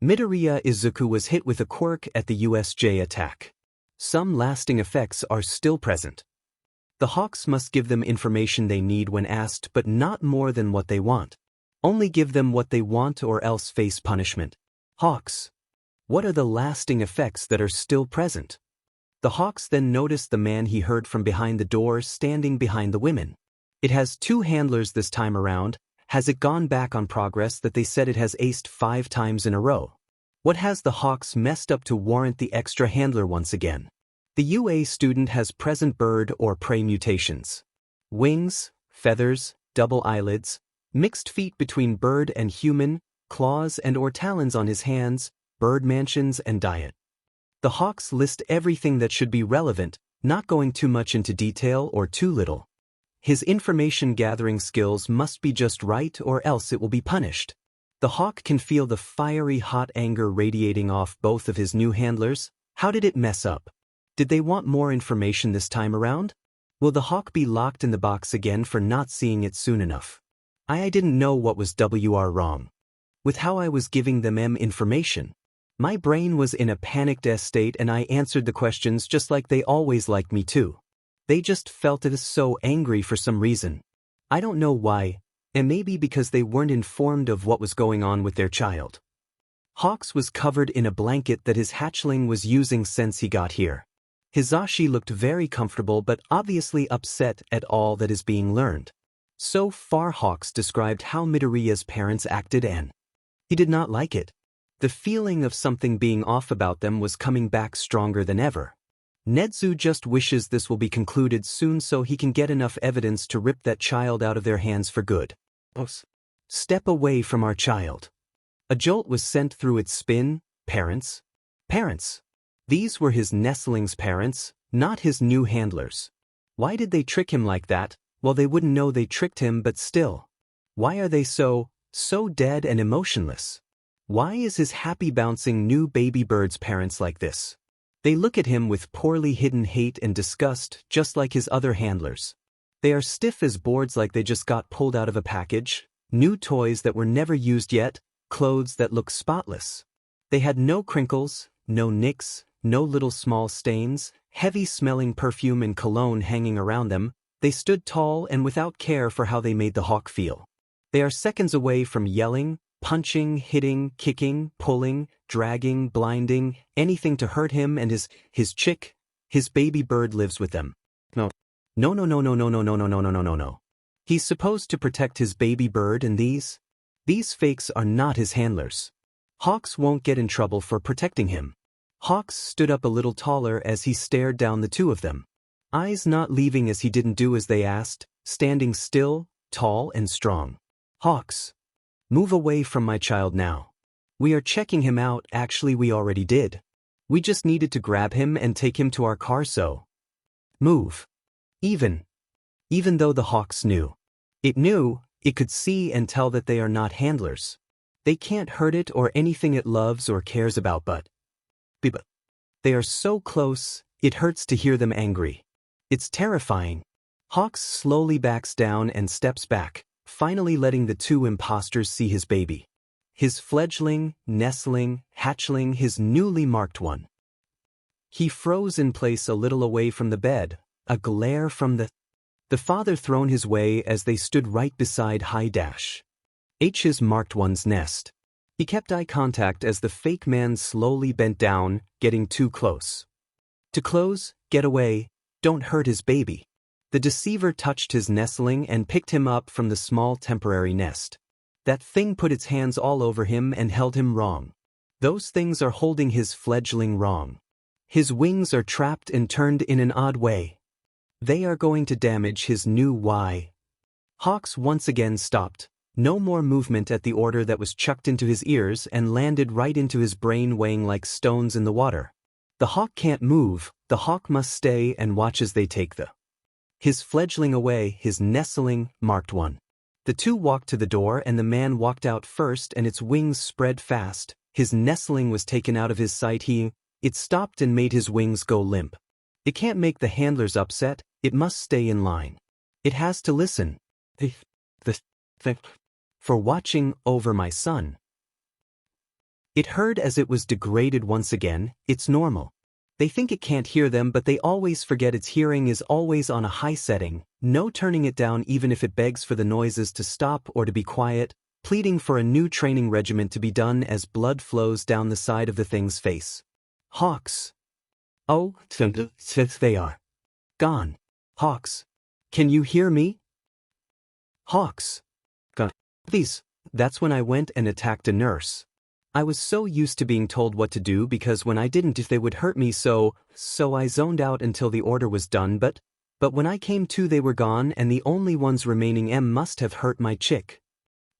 A: Midoriya Izuku was hit with a quirk at the USJ attack. Some lasting effects are still present. The Hawks must give them information they need when asked, but not more than what they want. Only give them what they want or else face punishment. Hawks. What are the lasting effects that are still present? The Hawks then noticed the man he heard from behind the door standing behind the women. It has 2 handlers this time around. Has it gone back on progress that they said it has aced 5 times in a row? What has the Hawks messed up to warrant the extra handler once again? The UA student has present bird or prey mutations. Wings, feathers, double eyelids, mixed feet between bird and human, claws and or talons on his hands, bird mansions and diet. The Hawks list everything that should be relevant, not going too much into detail or too little. His information gathering skills must be just right or else it will be punished. The hawk can feel the fiery hot anger radiating off both of his new handlers. How did it mess up? Did they want more information this time around? Will the hawk be locked in the box again for not seeing it soon enough? I didn't know what was wrong with how I was giving them information. My brain was in a panicked state and I answered the questions just like they always liked me to. They just felt it so angry for some reason. I don't know why, and maybe because they weren't informed of what was going on with their child. Hawks was covered in a blanket that his hatchling was using since he got here. Hisashi looked very comfortable but obviously upset at all that is being learned. So far Hawks described how Midoriya's parents acted and he did not like it. The feeling of something being off about them was coming back stronger than ever. Nezu just wishes this will be concluded soon so he can get enough evidence to rip that child out of their hands for good. Step away from our child. A jolt was sent through its spine. Parents, Parents. These were his nestling's parents, not his new handlers. Why did they trick him like that? Well, they wouldn't know they tricked him, but still. Why are they so dead and emotionless? Why is his happy bouncing new baby bird's parents like this? They look at him with poorly hidden hate and disgust, just like his other handlers. They are stiff as boards like they just got pulled out of a package, new toys that were never used yet, clothes that look spotless. They had no crinkles, no nicks, no little small stains, heavy-smelling perfume and cologne hanging around them. They stood tall and without care for how they made the hawk feel. They are seconds away from yelling, punching, hitting, kicking, pulling, dragging, blinding, anything to hurt him and his chick. His baby bird lives with them. No. No. He's supposed to protect his baby bird, and these fakes are not his handlers. Hawks won't get in trouble for protecting him. Hawks stood up a little taller as he stared down the two of them. Eyes not leaving as he didn't do as they asked, standing still, tall and strong. Hawks. Move away from my child now. We are checking him out. Actually, we already did. We just needed to grab him and take him to our car, so. Move. Even though the Hawks knew. It could see and tell that they are not handlers. They can't hurt it or anything it loves or cares about, but they are so close, it hurts to hear them angry. It's terrifying. Hawks slowly backs down and steps back, finally letting the two imposters see his baby. His fledgling, nestling, hatchling, his newly marked one. He froze in place a little away from the bed, a glare from the father thrown his way as they stood right beside his marked one's nest. He kept eye contact as the fake man slowly bent down, getting too close. To close, get away, don't hurt his baby. The deceiver touched his nestling and picked him up from the small temporary nest. That thing put its hands all over him and held him wrong. Those things are holding his fledgling wrong. His wings are trapped and turned in an odd way. They are going to damage his new Y. Hawks once again stopped. No more movement at the order that was chucked into his ears and landed right into his brain, weighing like stones in the water. The hawk can't move, the hawk must stay and watch as they take his fledgling away, his nestling, marked one. The two walked to the door and the man walked out first and its wings spread fast. His nestling was taken out of his sight. It stopped and made his wings go limp. It can't make the handlers upset, it must stay in line. It has to listen. For watching over my son. It heard as it was degraded once again. It's normal. They think it can't hear them, but they always forget its hearing is always on a high setting, no turning it down even if it begs for the noises to stop or to be quiet, pleading for a new training regimen to be done as blood flows down the side of the thing's face. Hawks. Oh, they are gone. Hawks. Can you hear me? Hawks. Please. That's when I went and attacked a nurse. I was so used to being told what to do because when I didn't they would hurt me, so I zoned out until the order was done, but when I came to they were gone and the only ones remaining must have hurt my chick.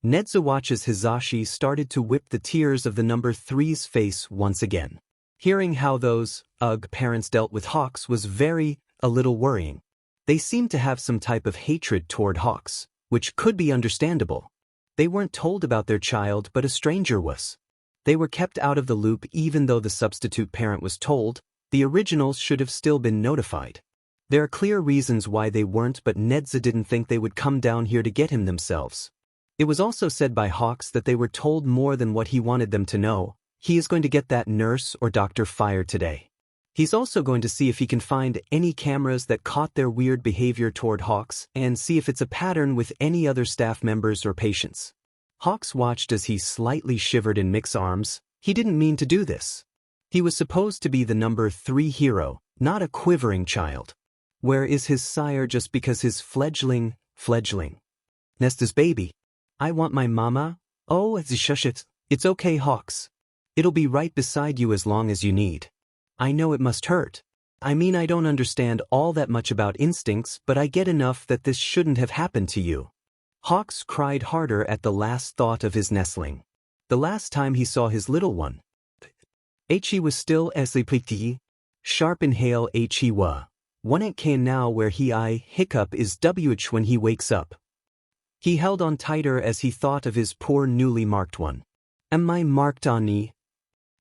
A: Nedzuwachi's Hizashi started to whip the tears of the number 3's face once again. Hearing how those parents dealt with Hawks was a little worrying. They seemed to have some type of hatred toward Hawks, which could be understandable. They weren't told about their child, but a stranger was. They were kept out of the loop even though the substitute parent was told. The originals should have still been notified. There are clear reasons why they weren't, but Nedza didn't think they would come down here to get him themselves. It was also said by Hawks that they were told more than what he wanted them to know. He is going to get that nurse or doctor fired today. He's also going to see if he can find any cameras that caught their weird behavior toward Hawks and see if it's a pattern with any other staff members or patients. Hawks watched as he slightly shivered in Mick's arms. He didn't mean to do this. He was supposed to be the number 3 hero, not a quivering child. Where is his sire just because his fledgling? Nesta's baby. I want my mama. Oh, shush it. It's okay, Hawks. It'll be right beside you as long as you need. I know it must hurt. I mean, I don't understand all that much about instincts, but I get enough that this shouldn't have happened to you. Hawks cried harder at the last thought of his nestling. The last time he saw his little one. He was still asleep. Sharp inhale he wa. One it can now where he I hiccup is wh when he wakes up. He held on tighter as he thought of his poor newly marked one. Am I marked on me?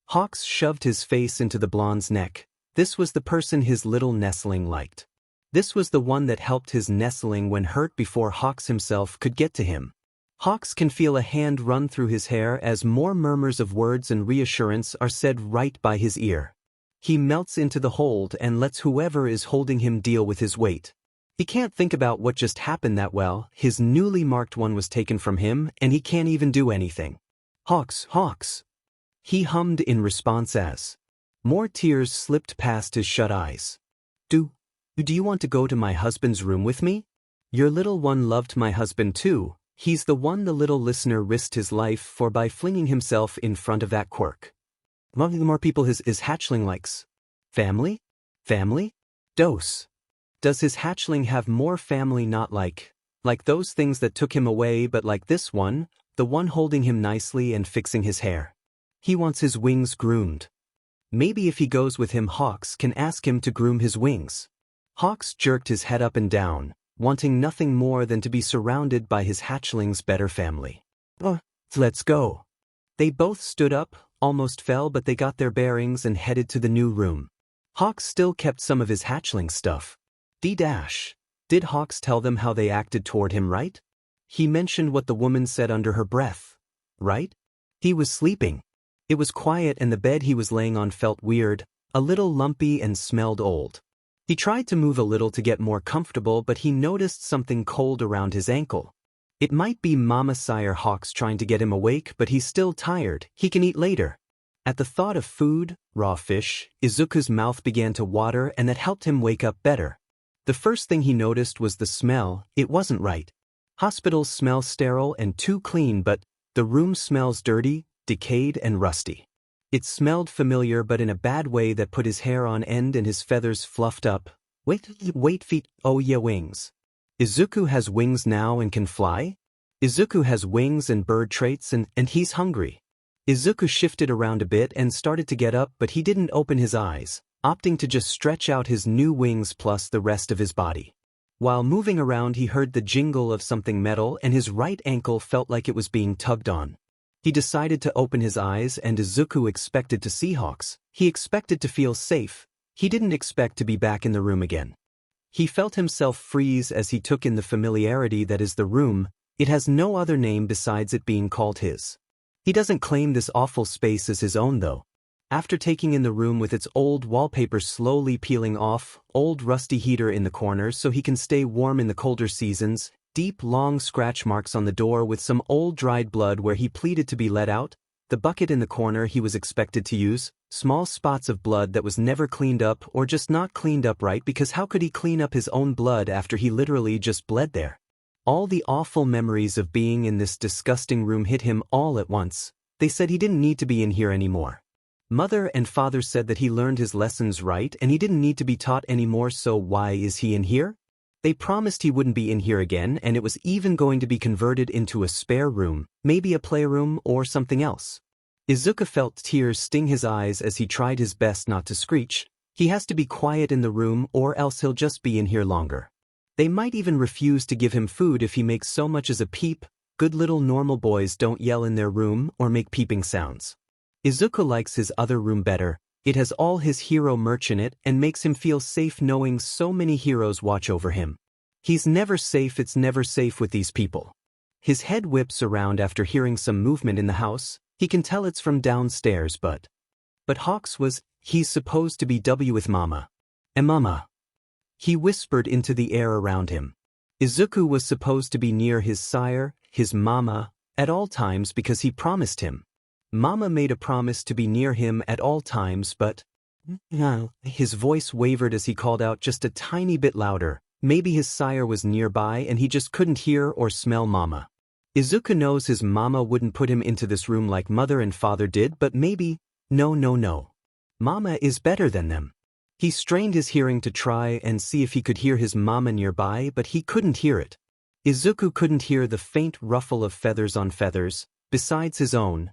A: Hawks shoved his face into the blonde's neck. This was the person his little nestling liked. This was the one that helped his nestling when hurt before Hawks himself could get to him. Hawks can feel a hand run through his hair as more murmurs of words and reassurance are said right by his ear. He melts into the hold and lets whoever is holding him deal with his weight. He can't think about what just happened that well. His newly marked one was taken from him and he can't even do anything. Hawks, Hawks. He hummed in response as more tears slipped past his shut eyes. Do you want to go to my husband's room with me? Your little one loved my husband too. He's the one the little listener risked his life for by flinging himself in front of that Quirk. One of the more people his hatchling likes. Family? Family? Dose. Does his hatchling have more family, not like those things that took him away, but like this one, the one holding him nicely and fixing his hair? He wants his wings groomed. Maybe if he goes with him, Hawks can ask him to groom his wings. Hawks jerked his head up and down, wanting nothing more than to be surrounded by his hatchling's better family. Let's go. They both stood up, almost fell, but they got their bearings and headed to the new room. Hawks still kept some of his hatchling stuff. Did Hawks tell them how they acted toward him, right? He mentioned what the woman said under her breath, right? He was sleeping. It was quiet and the bed he was laying on felt weird, a little lumpy and smelled old. He tried to move a little to get more comfortable, but he noticed something cold around his ankle. It might be Mama Sire Hawks trying to get him awake, but he's still tired. He can eat later. At the thought of food, raw fish, Izuku's mouth began to water, and that helped him wake up better. The first thing he noticed was the smell. It wasn't right. Hospitals smell sterile and too clean, but the room smells dirty, decayed and rusty. It smelled familiar, but in a bad way that put his hair on end and his feathers fluffed up. Wait feet, oh yeah, wings. Izuku has wings now and can fly? Izuku has wings and bird traits and he's hungry. Izuku shifted around a bit and started to get up, but he didn't open his eyes, opting to just stretch out his new wings plus the rest of his body. While moving around, he heard the jingle of something metal and his right ankle felt like it was being tugged on. He decided to open his eyes, and Izuku expected to see Hawks. He expected to feel safe. He didn't expect to be back in the room again. He felt himself freeze as he took in the familiarity that is the room. It has no other name besides it being called his. He doesn't claim this awful space as his own though. After taking in the room with its old wallpaper slowly peeling off, old rusty heater in the corners so he can stay warm in the colder seasons, deep long scratch marks on the door with some old dried blood where he pleaded to be let out, the bucket in the corner he was expected to use, small spots of blood that was never cleaned up or just not cleaned up right, because how could he clean up his own blood after he literally just bled there? All the awful memories of being in this disgusting room hit him all at once. They said he didn't need to be in here anymore. Mother and father said that he learned his lessons right and he didn't need to be taught anymore, so why is he in here? They promised he wouldn't be in here again, and it was even going to be converted into a spare room, maybe a playroom or something else. Izuku felt tears sting his eyes as he tried his best not to screech. He has to be quiet in the room or else he'll just be in here longer. They might even refuse to give him food if he makes so much as a peep. Good little normal boys don't yell in their room or make peeping sounds. Izuku likes his other room better. It has all his hero merch in it and makes him feel safe knowing so many heroes watch over him. He's never safe, it's never safe with these people. His head whips around after hearing some movement in the house. He can tell it's from downstairs, but Hawks he's supposed to be with Mama. Mama. He whispered into the air around him. Izuku was supposed to be near his sire, his Mama, at all times because he promised him. Mama made a promise to be near him at all times, but his voice wavered as he called out just a tiny bit louder. Maybe his sire was nearby and he just couldn't hear or smell Mama. Izuku knows his Mama wouldn't put him into this room like mother and father did, but maybe, no. Mama is better than them. He strained his hearing to try and see if he could hear his Mama nearby, but he couldn't hear it. Izuku couldn't hear the faint ruffle of feathers on feathers, besides his own.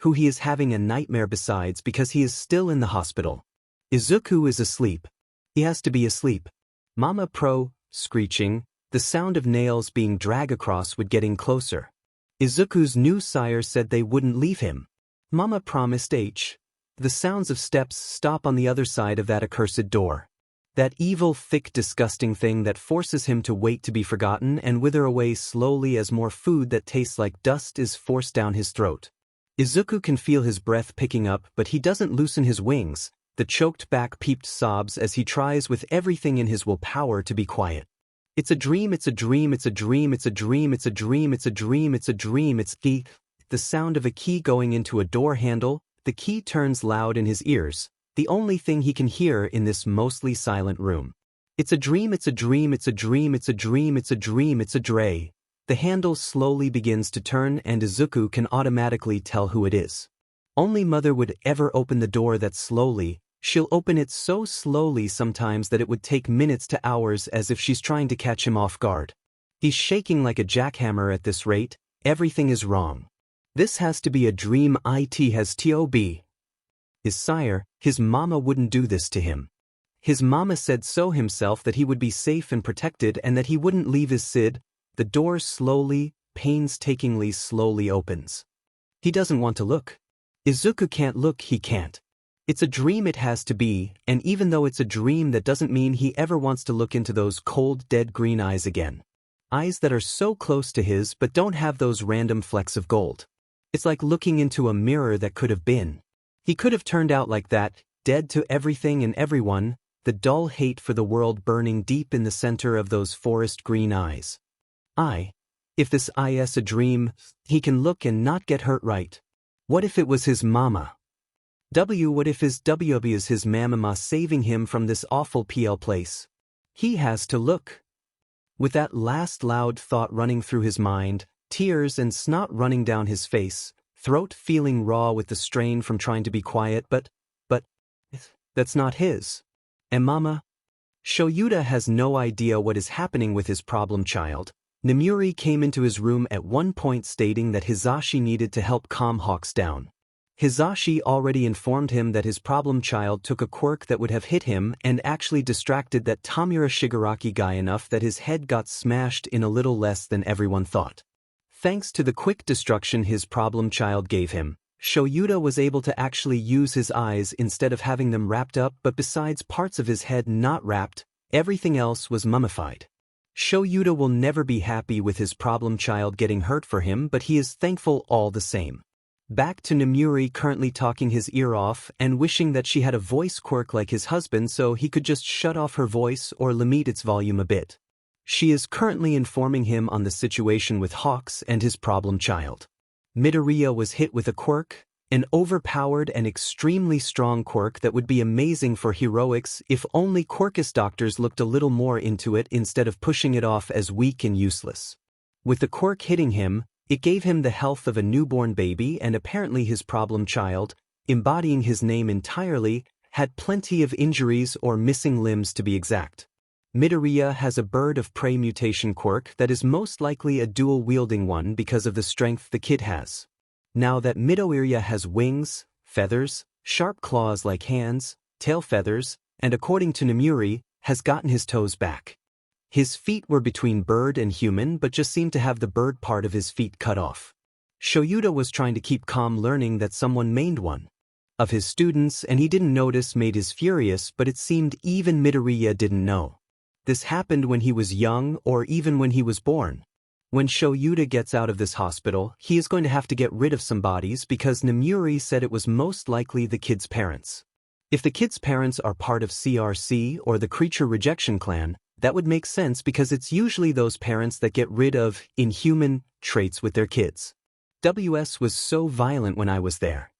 A: who he is having a nightmare besides because he is still in the hospital. Izuku is asleep. He has to be asleep. Mama screeching, the sound of nails being dragged across would getting closer. Izuku's new sire said they wouldn't leave him. Mama promised The sounds of steps stop on the other side of that accursed door. That evil, thick, disgusting thing that forces him to wait to be forgotten and wither away slowly as more food that tastes like dust is forced down his throat. Izuku can feel his breath picking up, but he doesn't loosen his wings. The choked back peeped sobs as he tries with everything in his willpower to be quiet. It's a dream, it's a dream, it's a dream, it's a dream, it's a dream, it's a dream, it's a dream, it's the sound of a key going into a door handle. The key turns loud in his ears, the only thing he can hear in this mostly silent room. It's a dream, it's a dream, it's a dream, it's a dream, it's a dream, it's a dray. The handle slowly begins to turn and Izuku can automatically tell who it is. Only Mother would ever open the door that slowly. She'll open it so slowly sometimes that it would take minutes to hours, as if she's trying to catch him off guard. He's shaking like a jackhammer at this rate. Everything is wrong. This has to be a dream. It has to be. His sire, his mama wouldn't do this to him. His mama said so himself, that he would be safe and protected and that he wouldn't leave his Sid. The door slowly, painstakingly slowly opens. He doesn't want to look. Izuku can't look, he can't. It's a dream, it has to be, and even though it's a dream, that doesn't mean he ever wants to look into those cold, dead green eyes again. Eyes that are so close to his but don't have those random flecks of gold. It's like looking into a mirror that could have been. He could have turned out like that, dead to everything and everyone, the dull hate for the world burning deep in the center of those forest green eyes. If this is a dream, he can look and not get hurt, right? What if it was his mama? What if his WB is his mama saving him from this awful place? He has to look. With that last loud thought running through his mind, tears and snot running down his face, throat feeling raw with the strain from trying to be quiet, but that's not his. And Mama? Shoyuta has no idea what is happening with his problem child. Nemuri came into his room at one point stating that Hizashi needed to help calm Hawks down. Hizashi already informed him that his problem child took a quirk that would have hit him and actually distracted that Tamura Shigaraki guy enough that his head got smashed in a little less than everyone thought. Thanks to the quick destruction his problem child gave him, Shoyuta was able to actually use his eyes instead of having them wrapped up, but besides parts of his head not wrapped, everything else was mummified. Shoyuta will never be happy with his problem child getting hurt for him, but he is thankful all the same. Back to Nemuri currently talking his ear off and wishing that she had a voice quirk like his husband so he could just shut off her voice or limit its volume a bit. She is currently informing him on the situation with Hawks and his problem child. Midoriya was hit with a quirk, an overpowered and extremely strong quirk that would be amazing for heroics if only quirkist doctors looked a little more into it instead of pushing it off as weak and useless. With the quirk hitting him, it gave him the health of a newborn baby, and apparently his problem child, embodying his name entirely, had plenty of injuries or missing limbs to be exact. Midoriya has a bird of prey mutation quirk that is most likely a dual-wielding one because of the strength the kid has. Now that Midoriya has wings, feathers, sharp claws like hands, tail feathers, and according to Nemuri, has gotten his toes back. His feet were between bird and human but just seemed to have the bird part of his feet cut off. Shoyuta was trying to keep calm, learning that someone maimed one of his students and he didn't notice made his furious, but it seemed even Midoriya didn't know. This happened when he was young or even when he was born. When Shoyuta gets out of this hospital, he is going to have to get rid of some bodies because Nemuri said it was most likely the kid's parents. If the kid's parents are part of CRC or the Creature Rejection Clan, that would make sense because it's usually those parents that get rid of inhuman traits with their kids. WS was so violent when I was there.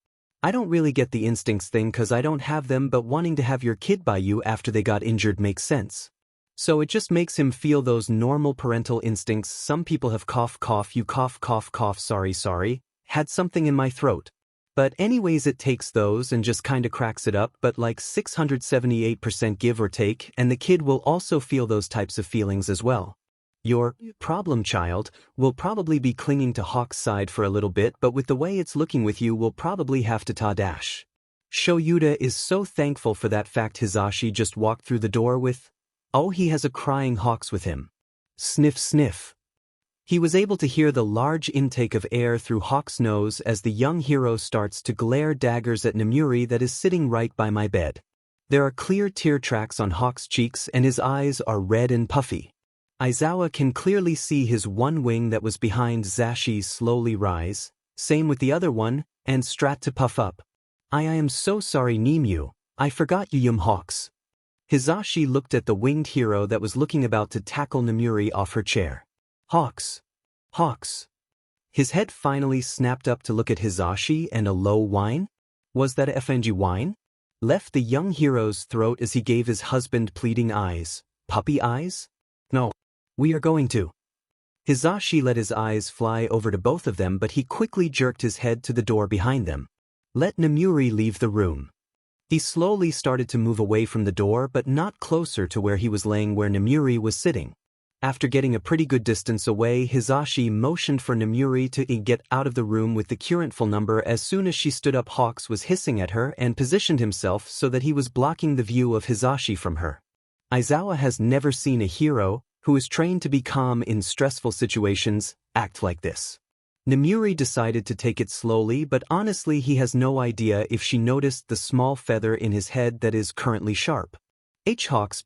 A: I don't really get the instincts thing because I don't have them, but wanting to have your kid by you after they got injured makes sense. So it just makes him feel those normal parental instincts. Some people have cough, you cough, sorry, had something in my throat. But anyways, it takes those and just kinda cracks it up, but like 678% give or take, and the kid will also feel those types of feelings as well. Your problem child will probably be clinging to Hawk's side for a little bit, but with the way it's looking with you will probably have to ta-dash. Shoyuta is so thankful for that fact Hisashi just walked through the door with. Oh, he has a crying Hawks with him. Sniff sniff. He was able to hear the large intake of air through Hawk's nose as the young hero starts to glare daggers at Namuri that is sitting right by my bed. There are clear tear tracks on Hawk's cheeks and his eyes are red and puffy. Aizawa can clearly see his one wing that was behind Zashi's slowly rise, same with the other one, and strat to puff up. I am so sorry Nimue, I forgot you Hawks. Hisashi looked at the winged hero that was looking about to tackle Namuri off her chair. Hawks. Hawks. His head finally snapped up to look at Hisashi and a low whine? Was that a FNG whine? Left the young hero's throat as he gave his husband pleading eyes. Puppy eyes? No. We are going to. Hisashi let his eyes fly over to both of them, but he quickly jerked his head to the door behind them. Let Namuri leave the room. He slowly started to move away from the door, but not closer to where he was laying where Namuri was sitting. After getting a pretty good distance away, Hisashi motioned for Namuri to get out of the room with the current full number. As soon as she stood up, Hawks was hissing at her and positioned himself so that he was blocking the view of Hisashi from her. Aizawa has never seen a hero, who is trained to be calm in stressful situations, act like this. Namuri decided to take it slowly, but honestly he has no idea if she noticed the small feather in his head that is currently sharp. Hawks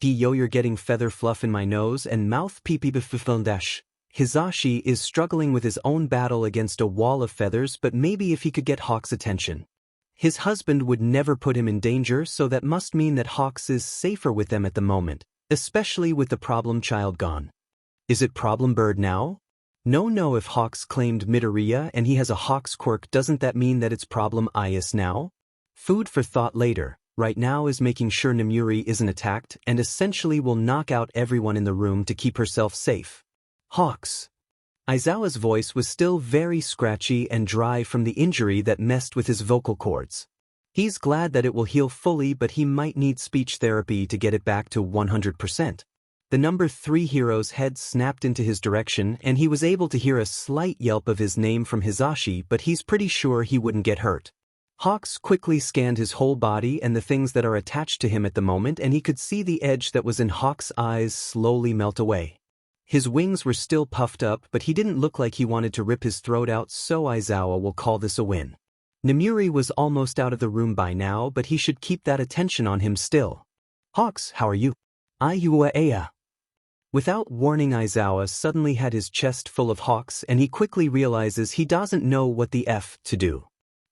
A: yo, you're getting feather fluff in my nose and mouth dash. Hisashi is struggling with his own battle against a wall of feathers, but maybe if he could get Hawks' attention. His husband would never put him in danger, so that must mean that Hawks is safer with them at the moment, especially with the problem child gone. Is it problem bird now? No, if Hawks claimed Midoriya and he has a Hawks quirk, doesn't that mean that it's problem Ias now? Food for thought later. Right now is making sure Namuri isn't attacked and essentially will knock out everyone in the room to keep herself safe. Hawks. Aizawa's voice was still very scratchy and dry from the injury that messed with his vocal cords. He's glad that it will heal fully, but he might need speech therapy to get it back to 100%. The number 3 hero's head snapped into his direction and he was able to hear a slight yelp of his name from Hisashi, but he's pretty sure he wouldn't get hurt. Hawks quickly scanned his whole body and the things that are attached to him at the moment, and he could see the edge that was in Hawks' eyes slowly melt away. His wings were still puffed up, but he didn't look like he wanted to rip his throat out, so Aizawa will call this a win. Namuri was almost out of the room by now, but he should keep that attention on him still. Hawks, how are you? Ayua. Without warning, Aizawa suddenly had his chest full of Hawks and he quickly realizes he doesn't know what the F to do.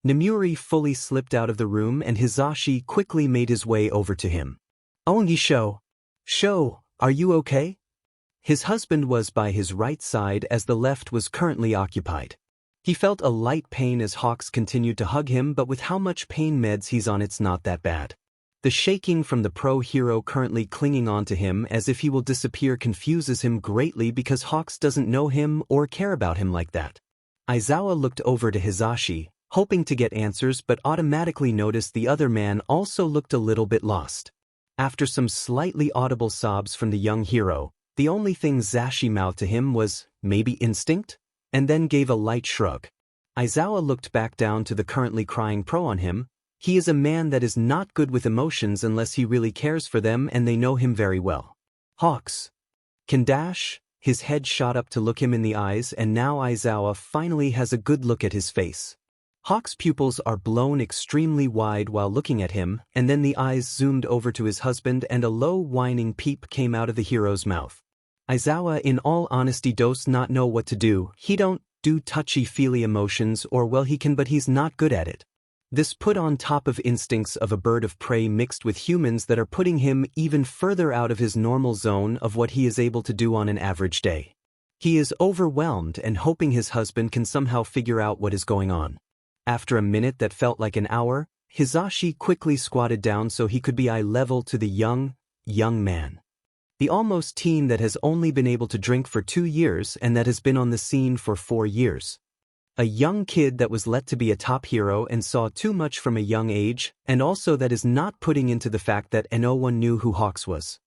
A: Namuri fully slipped out of the room and Hisashi quickly made his way over to him. Ongi Sho, are you okay? His husband was by his right side as the left was currently occupied. He felt a light pain as Hawks continued to hug him, but with how much pain meds he's on, it's not that bad. The shaking from the pro hero currently clinging on to him as if he will disappear confuses him greatly because Hawks doesn't know him or care about him like that. Aizawa looked over to Hisashi, hoping to get answers, but automatically noticed the other man also looked a little bit lost. After some slightly audible sobs from the young hero, the only thing Zashi mouthed to him was, maybe instinct? And then gave a light shrug. Aizawa looked back down to the currently crying pro on him. He is a man that is not good with emotions unless he really cares for them and they know him very well. Hawks. Can dash? His head shot up to look him in the eyes, and now Aizawa finally has a good look at his face. Hawk's pupils are blown extremely wide while looking at him, and then the eyes zoomed over to his husband and a low whining peep came out of the hero's mouth. Aizawa in all honesty does not know what to do. He don't do touchy-feely emotions, or well he can, but he's not good at it. This put on top of instincts of a bird of prey mixed with humans that are putting him even further out of his normal zone of what he is able to do on an average day. He is overwhelmed and hoping his husband can somehow figure out what is going on. After a minute that felt like an hour, Hisashi quickly squatted down so he could be eye level to the young man. The almost teen that has only been able to drink for 2 years and that has been on the scene for 4 years. A young kid that was let to be a top hero and saw too much from a young age, and also that is not putting into the fact that no one knew who Hawks was.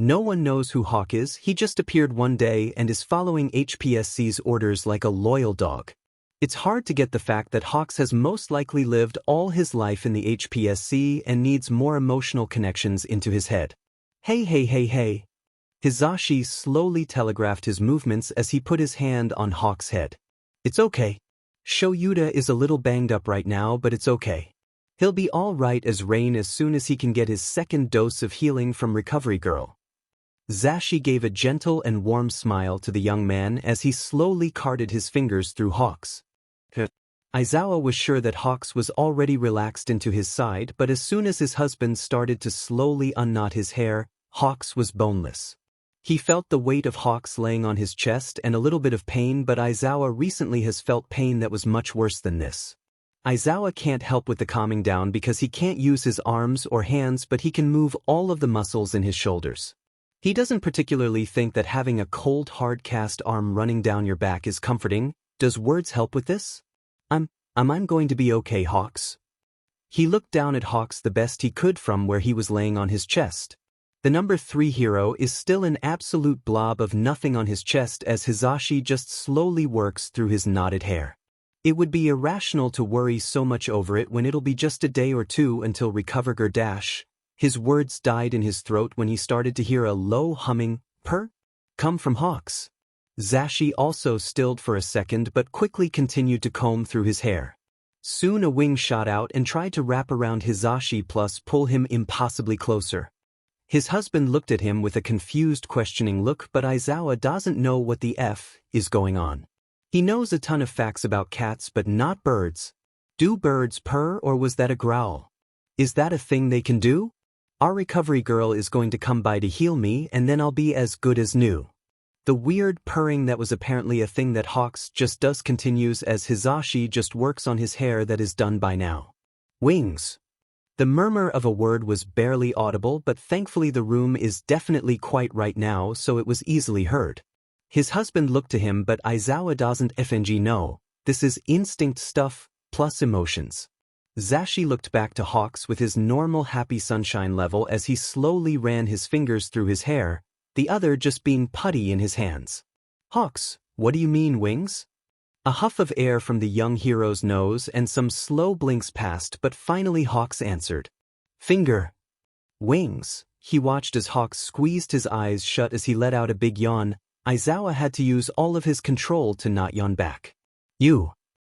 A: No one knows who Hawk is, he just appeared one day and is following HPSC's orders like a loyal dog. It's hard to get the fact that Hawks has most likely lived all his life in the HPSC and needs more emotional connections into his head. Hey hey hey hey. Hizashi slowly telegraphed his movements as he put his hand on Hawk's head. It's okay. Shoyuta is a little banged up right now, but it's okay. He'll be all right as rain as soon as he can get his second dose of healing from Recovery Girl. Zashi gave a gentle and warm smile to the young man as he slowly carted his fingers through Hawk's. Aizawa was sure that Hawks was already relaxed into his side, but as soon as his husband started to slowly unknot his hair, Hawks was boneless. He felt the weight of Hawks laying on his chest and a little bit of pain, but Aizawa recently has felt pain that was much worse than this. Aizawa can't help with the calming down because he can't use his arms or hands, but he can move all of the muscles in his shoulders. He doesn't particularly think that having a cold hard cast arm running down your back is comforting. Does words help with this? I'm going to be okay, Hawks. He looked down at Hawks the best he could from where he was laying on his chest. The number 3 hero is still an absolute blob of nothing on his chest as Hizashi just slowly works through his knotted hair. It would be irrational to worry so much over it when it'll be just a day or two until recover dash. His words died in his throat when he started to hear a low humming purr come from Hawks. Zashi also stilled for a second but quickly continued to comb through his hair. Soon a wing shot out and tried to wrap around Hizashi plus pull him impossibly closer. His husband looked at him with a confused questioning look, but Aizawa doesn't know what the F is going on. He knows a ton of facts about cats but not birds. Do birds purr, or was that a growl? Is that a thing they can do? Our recovery girl is going to come by to heal me and then I'll be as good as new. The weird purring that was apparently a thing that Hawks just does continues as Hizashi just works on his hair that is done by now. Wings. The murmur of a word was barely audible, but thankfully the room is definitely quite right now, so it was easily heard. His husband looked to him, but Aizawa doesn't FNG know. This is instinct stuff plus emotions. Zashi looked back to Hawks with his normal happy sunshine level as he slowly ran his fingers through his hair, the other just being putty in his hands. Hawks, what do you mean wings? A huff of air from the young hero's nose and some slow blinks passed, but finally Hawks answered. Finger. Wings. He watched as Hawks squeezed his eyes shut as he let out a big yawn. Aizawa had to use all of his control to not yawn back. You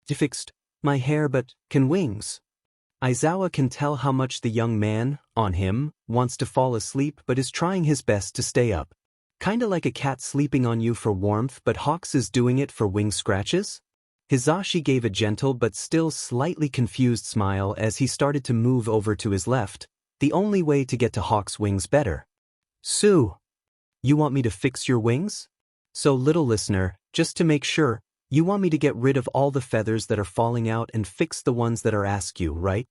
A: fixed my hair but can wings? Aizawa can tell how much the young man, on him, wants to fall asleep but is trying his best to stay up. Kinda like a cat sleeping on you for warmth, but Hawks is doing it for wing scratches? Hizashi gave a gentle but still slightly confused smile as he started to move over to his left, the only way to get to Hawks' wings better. Sue, you want me to fix your wings? So little listener, just to make sure, you want me to get rid of all the feathers that are falling out and fix the ones that are askew, right?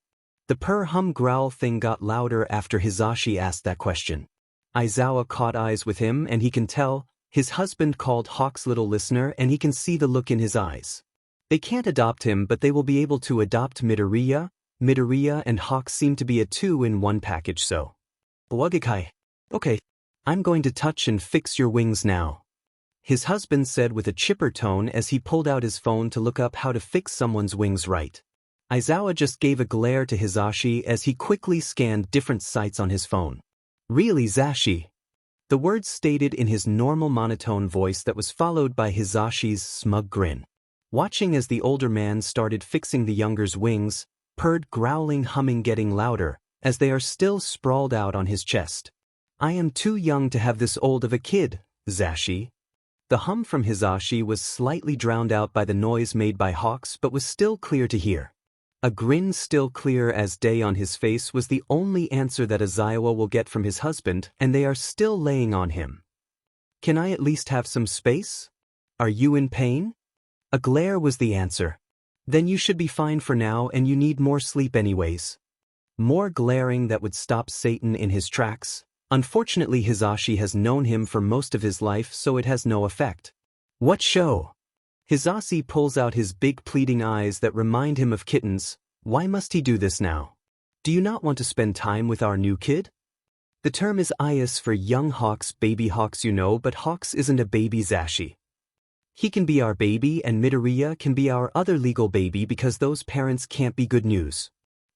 A: The purr hum growl thing got louder after Hizashi asked that question. Aizawa caught eyes with him and he can tell, his husband called Hawks little listener and he can see the look in his eyes. They can't adopt him but they will be able to adopt Midoriya. Midoriya and Hawks seem to be a 2-in-1 package, so. Wagikai. Okay. I'm going to touch and fix your wings now. His husband said with a chipper tone as he pulled out his phone to look up how to fix someone's wings right. Aizawa just gave a glare to Hizashi as he quickly scanned different sites on his phone. Really, Zashi? The words stated in his normal monotone voice that was followed by Hizashi's smug grin. Watching as the older man started fixing the younger's wings, purred growling humming getting louder, as they are still sprawled out on his chest. I am too young to have this old of a kid, Zashi. The hum from Hizashi was slightly drowned out by the noise made by Hawks but was still clear to hear. A grin still clear as day on his face was the only answer that Aizawa will get from his husband, and they are still laying on him. Can I at least have some space? Are you in pain? A glare was the answer. Then you should be fine for now and you need more sleep anyways. More glaring that would stop Satan in his tracks. Unfortunately Hizashi has known him for most of his life so it has no effect. What show? Hizashi pulls out his big pleading eyes that remind him of kittens. Why must he do this now? Do you not want to spend time with our new kid? The term is IS for young hawks, baby hawks, but hawks isn't a baby Zashi. He can be our baby and Midoriya can be our other legal baby because those parents can't be good news.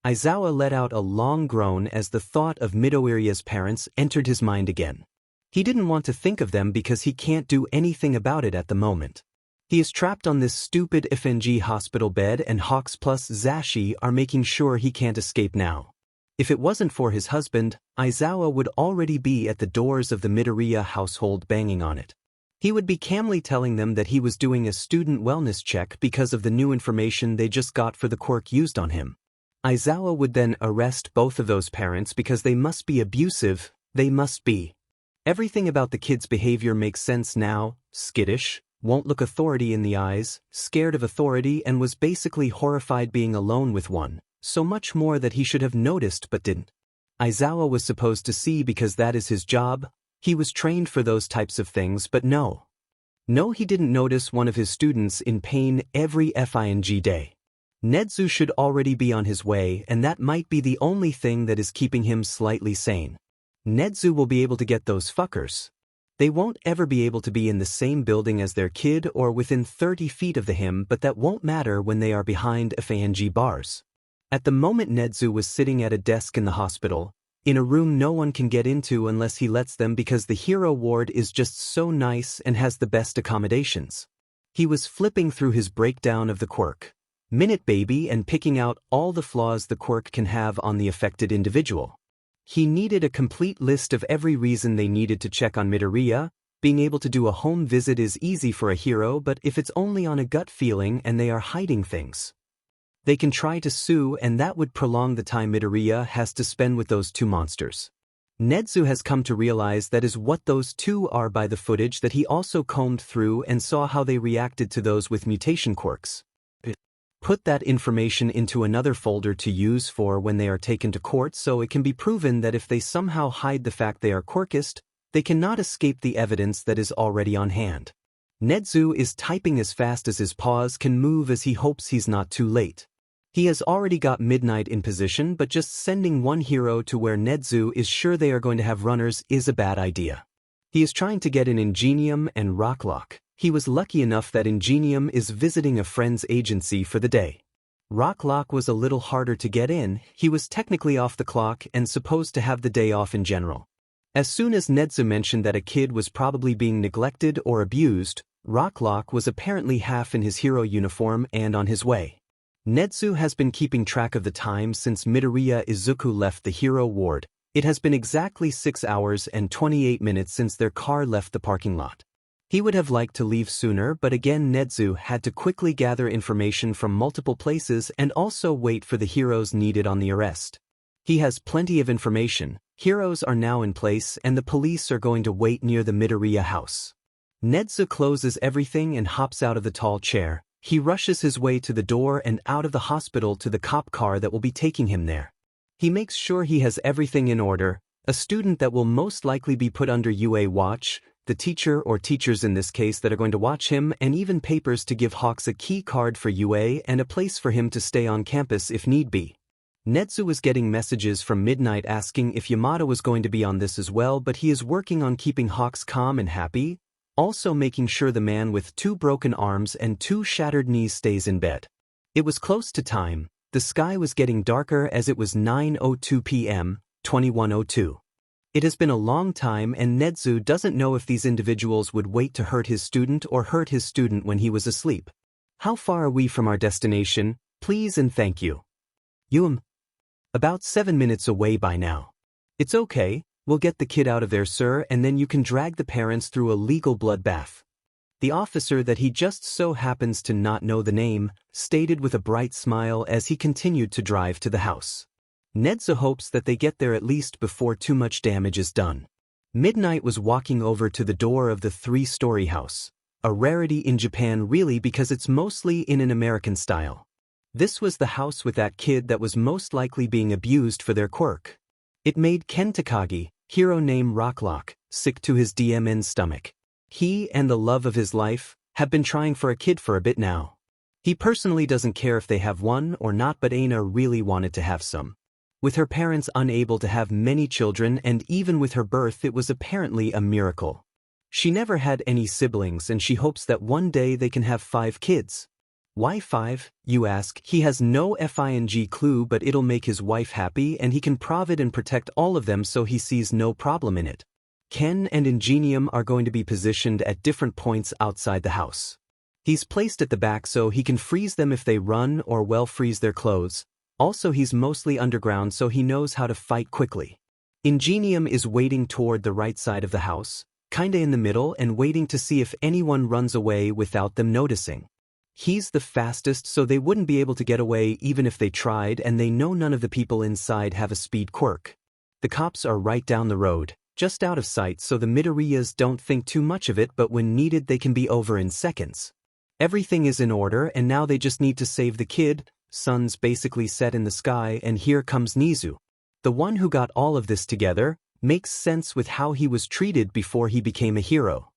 A: Aizawa let out a long groan as the thought of Midoriya's parents entered his mind again. He didn't want to think of them because he can't do anything about it at the moment. He is trapped on this stupid FNG hospital bed and Hawks plus Zashi are making sure he can't escape now. If it wasn't for his husband, Aizawa would already be at the doors of the Midoriya household banging on it. He would be calmly telling them that he was doing a student wellness check because of the new information they just got for the quirk used on him. Aizawa would then arrest both of those parents because they must be abusive, they must be. Everything about the kid's behavior makes sense now, skittish, won't look authority in the eyes, scared of authority and was basically horrified being alone with one, so much more that he should have noticed but didn't. Aizawa was supposed to see because that is his job, he was trained for those types of things but no. No, he didn't notice one of his students in pain every FING day. Nedzu should already be on his way and that might be the only thing that is keeping him slightly sane. Nedzu will be able to get those fuckers. They won't ever be able to be in the same building as their kid or within 30 feet of him, but that won't matter when they are behind FANG bars. At the moment Nedzu was sitting at a desk in the hospital, in a room no one can get into unless he lets them because the hero ward is just so nice and has the best accommodations. He was flipping through his breakdown of the quirk, Minute Baby, and picking out all the flaws the quirk can have on the affected individual. He needed a complete list of every reason they needed to check on Midoriya. Being able to do a home visit is easy for a hero, but if it's only on a gut feeling and they are hiding things, they can try to sue and that would prolong the time Midoriya has to spend with those two monsters. Nedzu has come to realize that is what those two are by the footage that he also combed through and saw how they reacted to those with mutation quirks. Put that information into another folder to use for when they are taken to court so it can be proven that if they somehow hide the fact they are quirkist, they cannot escape the evidence that is already on hand. Nedzu is typing as fast as his paws can move as he hopes he's not too late. He has already got Midnight in position, but just sending one hero to where Nedzu is sure they are going to have runners is a bad idea. He is trying to get an Ingenium and Rocklock. He was lucky enough that Ingenium is visiting a friend's agency for the day. Rocklock was a little harder to get in, he was technically off the clock and supposed to have the day off in general. As soon as Nedzu mentioned that a kid was probably being neglected or abused, Rocklock was apparently half in his hero uniform and on his way. Nedzu has been keeping track of the time since Midoriya Izuku left the hero ward. It has been exactly 6 hours and 28 minutes since their car left the parking lot. He would have liked to leave sooner, but again Nedzu had to quickly gather information from multiple places and also wait for the heroes needed on the arrest. He has plenty of information, heroes are now in place and the police are going to wait near the Midoriya house. Nedzu closes everything and hops out of the tall chair. He rushes his way to the door and out of the hospital to the cop car that will be taking him there. He makes sure he has everything in order, a student that will most likely be put under UA watch, the teacher or teachers in this case that are going to watch him, and even papers to give Hawks a key card for UA and a place for him to stay on campus if need be. Nedzu was getting messages from Midnight asking if Yamada was going to be on this as well, but he is working on keeping Hawks calm and happy, also making sure the man with 2 broken arms and 2 shattered knees stays in bed. It was close to time, the sky was getting darker as it was 9:02 p.m., 21:02. It has been a long time and Nedzu doesn't know if these individuals would wait to hurt his student or hurt his student when he was asleep. How far are we from our destination, please and thank you. About 7 minutes away by now. It's okay, we'll get the kid out of there sir and then you can drag the parents through a legal bloodbath. The officer that he just so happens to not know the name, stated with a bright smile as he continued to drive to the house. Nedzu hopes that they get there at least before too much damage is done. Midnight was walking over to the door of the 3-story house, a rarity in Japan really because it's mostly in an American style. This was the house with that kid that was most likely being abused for their quirk. It made Ken Takagi, hero name Rocklock, sick to his DMN stomach. He and the love of his life have been trying for a kid for a bit now. He personally doesn't care if they have one or not, but Aina really wanted to have some. With her parents unable to have many children and even with her birth it was apparently a miracle. She never had any siblings and she hopes that one day they can have 5 kids. Why 5, you ask? He has no FING clue, but it'll make his wife happy and he can provide and protect all of them, so he sees no problem in it. Ken and Ingenium are going to be positioned at different points outside the house. He's placed at the back so he can freeze them if they run or freeze their clothes. Also he's mostly underground so he knows how to fight quickly. Ingenium is waiting toward the right side of the house, kinda in the middle, and waiting to see if anyone runs away without them noticing. He's the fastest so they wouldn't be able to get away even if they tried, and they know none of the people inside have a speed quirk. The cops are right down the road, just out of sight, so the Midoriyas don't think too much of it, but when needed they can be over in seconds. Everything is in order and now they just need to save the kid. Sun's basically set in the sky and here comes Nizu. The one who got all of this together, makes sense with how he was treated before he became a hero.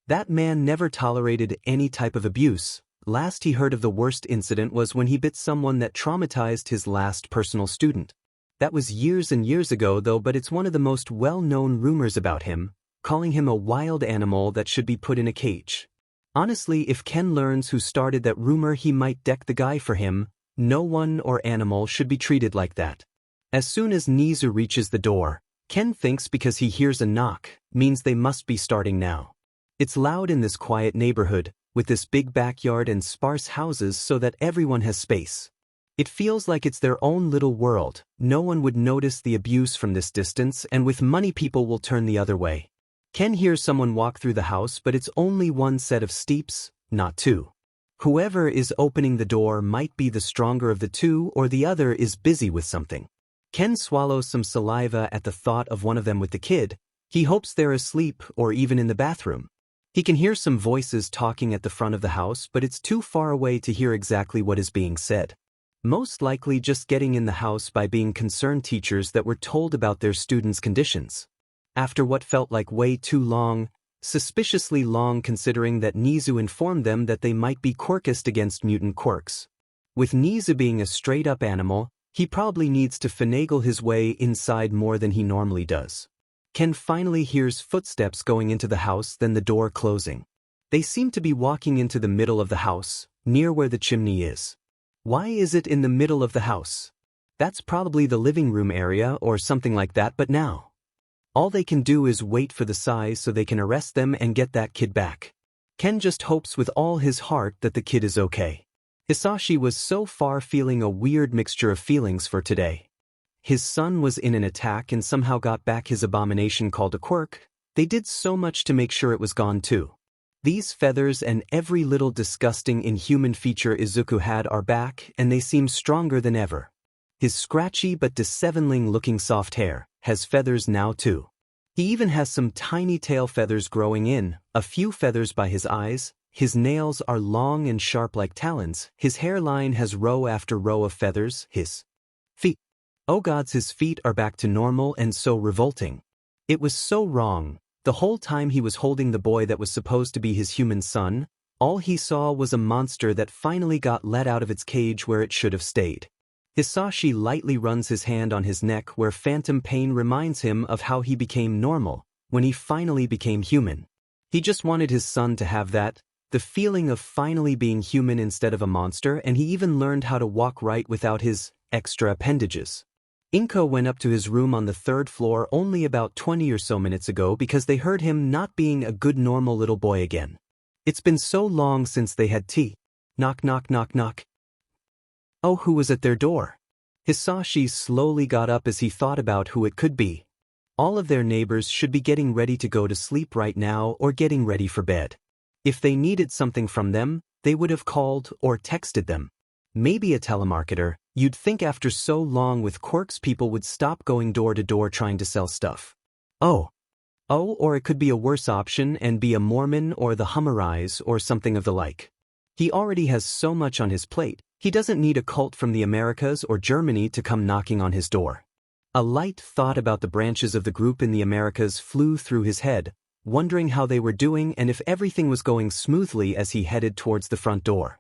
A: That man never tolerated any type of abuse. Last he heard of the worst incident was when he bit someone that traumatized his last personal student. That was years and years ago though, but it's one of the most well-known rumors about him, calling him a wild animal that should be put in a cage. Honestly, if Ken learns who started that rumor he might deck the guy for him. No one or animal should be treated like that. As soon as Nizu reaches the door, Ken thinks because he hears a knock, means they must be starting now. It's loud in this quiet neighborhood, with this big backyard and sparse houses so that everyone has space. It feels like it's their own little world. No one would notice the abuse from this distance, and with money people will turn the other way. Ken hears someone walk through the house, but it's only one set of steps, not 2. Whoever is opening the door might be the stronger of the 2, or the other is busy with something. Ken swallows some saliva at the thought of one of them with the kid. He hopes they're asleep or even in the bathroom. He can hear some voices talking at the front of the house, but it's too far away to hear exactly what is being said. Most likely just getting in the house by being concerned teachers that were told about their students' conditions. After what felt like way too long, suspiciously long considering that Nizu informed them that they might be quirkist against mutant quirks. With Nizu being a straight-up animal, he probably needs to finagle his way inside more than he normally does. Ken finally hears footsteps going into the house, then the door closing. They seem to be walking into the middle of the house, near where the chimney is. Why is it in the middle of the house? That's probably the living room area or something like that, but now all they can do is wait for the size so they can arrest them and get that kid back. Ken just hopes with all his heart that the kid is okay. Hisashi was so far feeling a weird mixture of feelings for today. His son was in an attack and somehow got back his abomination called a quirk. They did so much to make sure it was gone too. These feathers and every little disgusting inhuman feature Izuku had are back, and they seem stronger than ever. His scratchy but dishevelling-looking soft hair has feathers now too. He even has some tiny tail feathers growing in, a few feathers by his eyes. His nails are long and sharp like talons. His hairline has row after row of feathers. His feet. Oh gods, his feet are back to normal and so revolting. It was so wrong. The whole time he was holding the boy that was supposed to be his human son, all he saw was a monster that finally got let out of its cage where it should have stayed. Hisashi lightly runs his hand on his neck where phantom pain reminds him of how he became normal, when he finally became human. He just wanted his son to have that, the feeling of finally being human instead of a monster, and he even learned how to walk right without his extra appendages. Inko went up to his room on the 3rd floor only about 20 or so minutes ago because they heard him not being a good normal little boy again. It's been so long since they had tea. Knock knock knock knock. Oh, who was at their door? Hisashi slowly got up as he thought about who it could be. All of their neighbors should be getting ready to go to sleep right now or getting ready for bed. If they needed something from them, they would have called or texted them. Maybe a telemarketer. You'd think after so long with quirks people would stop going door to door trying to sell stuff. Oh, or it could be a worse option and be a Mormon or the Hummerize or something of the like. He already has so much on his plate, he doesn't need a cult from the Americas or Germany to come knocking on his door. A light thought about the branches of the group in the Americas flew through his head, wondering how they were doing and if everything was going smoothly as he headed towards the front door.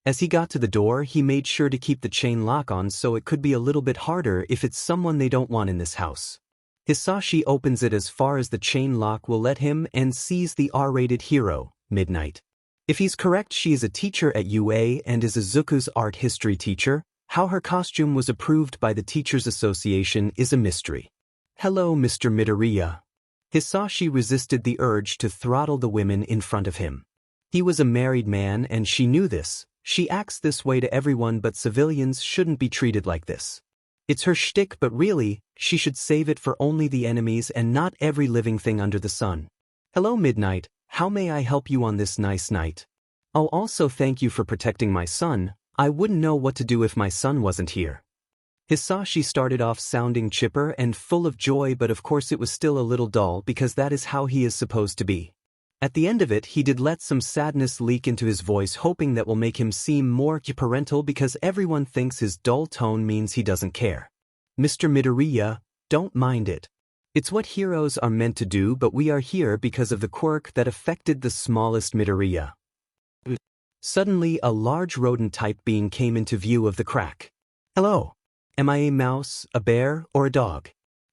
A: As he got to the door, he made sure to keep the chain lock on so it could be a little bit harder if it's someone they don't want in this house. Hisashi opens it as far as the chain lock will let him and sees the R-rated hero, Midnight. If he's correct, she is a teacher at UA and is Izuku's art history teacher. How her costume was approved by the Teachers Association is a mystery. Hello, Mr. Midoriya. Hisashi resisted the urge to throttle the women in front of him. He was a married man and she knew this. She acts this way to everyone, but civilians shouldn't be treated like this. It's her shtick, but really, she should save it for only the enemies and not every living thing under the sun. Hello, Midnight. How may I help you on this nice night? Oh, also thank you for protecting my son. I wouldn't know what to do if my son wasn't here. Hisashi started off sounding chipper and full of joy, but of course it was still a little dull because that is how he is supposed to be. At the end of it, he did let some sadness leak into his voice, hoping that will make him seem more parental because everyone thinks his dull tone means he doesn't care. Mr. Midoriya, don't mind it. It's what heroes are meant to do, but we are here because of the quirk that affected the smallest Midoriya. Suddenly, a large rodent-type being came into view of the crack. Hello. Am I a mouse, a bear, or a dog?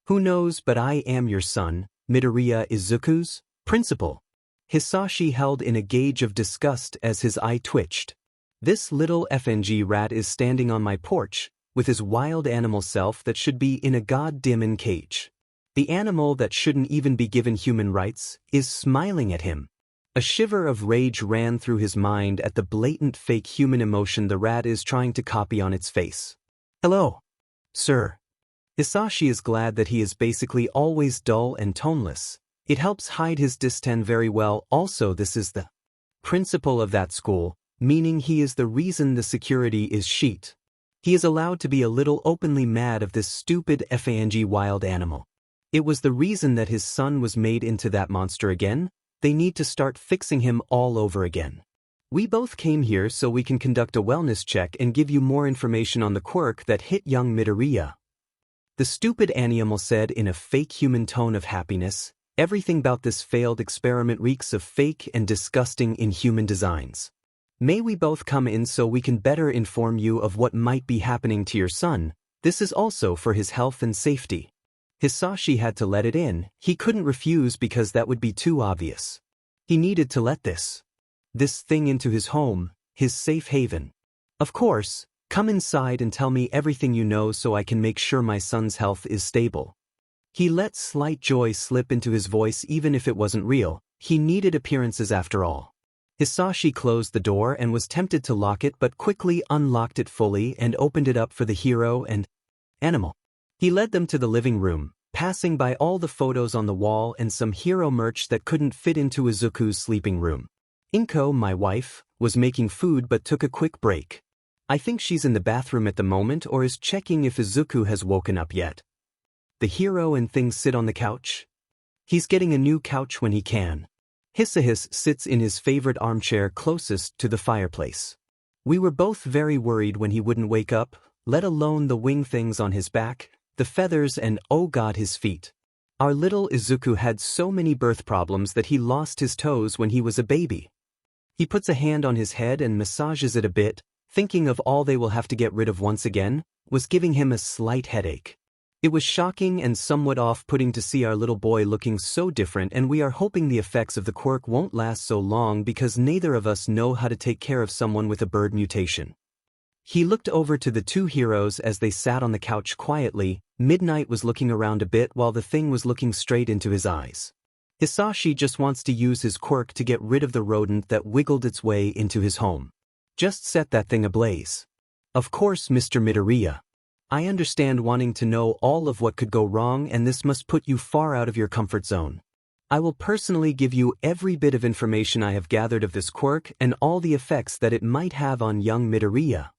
A: Who knows, but I am your son, Midoriya Izuku's principal. Hisashi held in a gauge of disgust as his eye twitched. This little FNG rat is standing on my porch, with his wild animal self that should be in a goddamn cage. The animal that shouldn't even be given human rights is smiling at him. A shiver of rage ran through his mind at the blatant fake human emotion the rat is trying to copy on its face. Hello, sir. Hisashi is glad that he is basically always dull and toneless. It helps hide his disdain very well. Also, this is the principal of that school, meaning he is the reason the security is sheet. He is allowed to be a little openly mad of this stupid FANG wild animal. It was the reason that his son was made into that monster again. They need to start fixing him all over again. We both came here so we can conduct a wellness check and give you more information on the quirk that hit young Midoriya. The stupid animal said in a fake human tone of happiness. Everything about this failed experiment reeks of fake and disgusting inhuman designs. May we both come in so we can better inform you of what might be happening to your son. This is also for his health and safety. Hisashi had to let it in. He couldn't refuse because that would be too obvious. He needed to let this thing into his home, his safe haven. Of course, come inside and tell me everything you know so I can make sure my son's health is stable. He let slight joy slip into his voice even if it wasn't real. He needed appearances after all. Hisashi closed the door and was tempted to lock it, but quickly unlocked it fully and opened it up for the hero and animal. He led them to the living room, passing by all the photos on the wall and some hero merch that couldn't fit into Izuku's sleeping room. Inko, my wife, was making food but took a quick break. I think she's in the bathroom at the moment or is checking if Izuku has woken up yet. The hero and things sit on the couch. He's getting a new couch when he can. Hisahis sits in his favorite armchair closest to the fireplace. We were both very worried when he wouldn't wake up, let alone the wing things on his back, the feathers and oh god his feet. Our little Izuku had so many birth problems that he lost his toes when he was a baby. He puts a hand on his head and massages it a bit, thinking of all they will have to get rid of once again, was giving him a slight headache. It was shocking and somewhat off-putting to see our little boy looking so different, and we are hoping the effects of the quirk won't last so long because neither of us know how to take care of someone with a bird mutation. He looked over to the two heroes as they sat on the couch quietly. Midnight was looking around a bit while the thing was looking straight into his eyes. Hisashi just wants to use his quirk to get rid of the rodent that wiggled its way into his home. Just set that thing ablaze. Of course, Mr. Midoriya. I understand wanting to know all of what could go wrong, and this must put you far out of your comfort zone. I will personally give you every bit of information I have gathered of this quirk and all the effects that it might have on young Midoriya.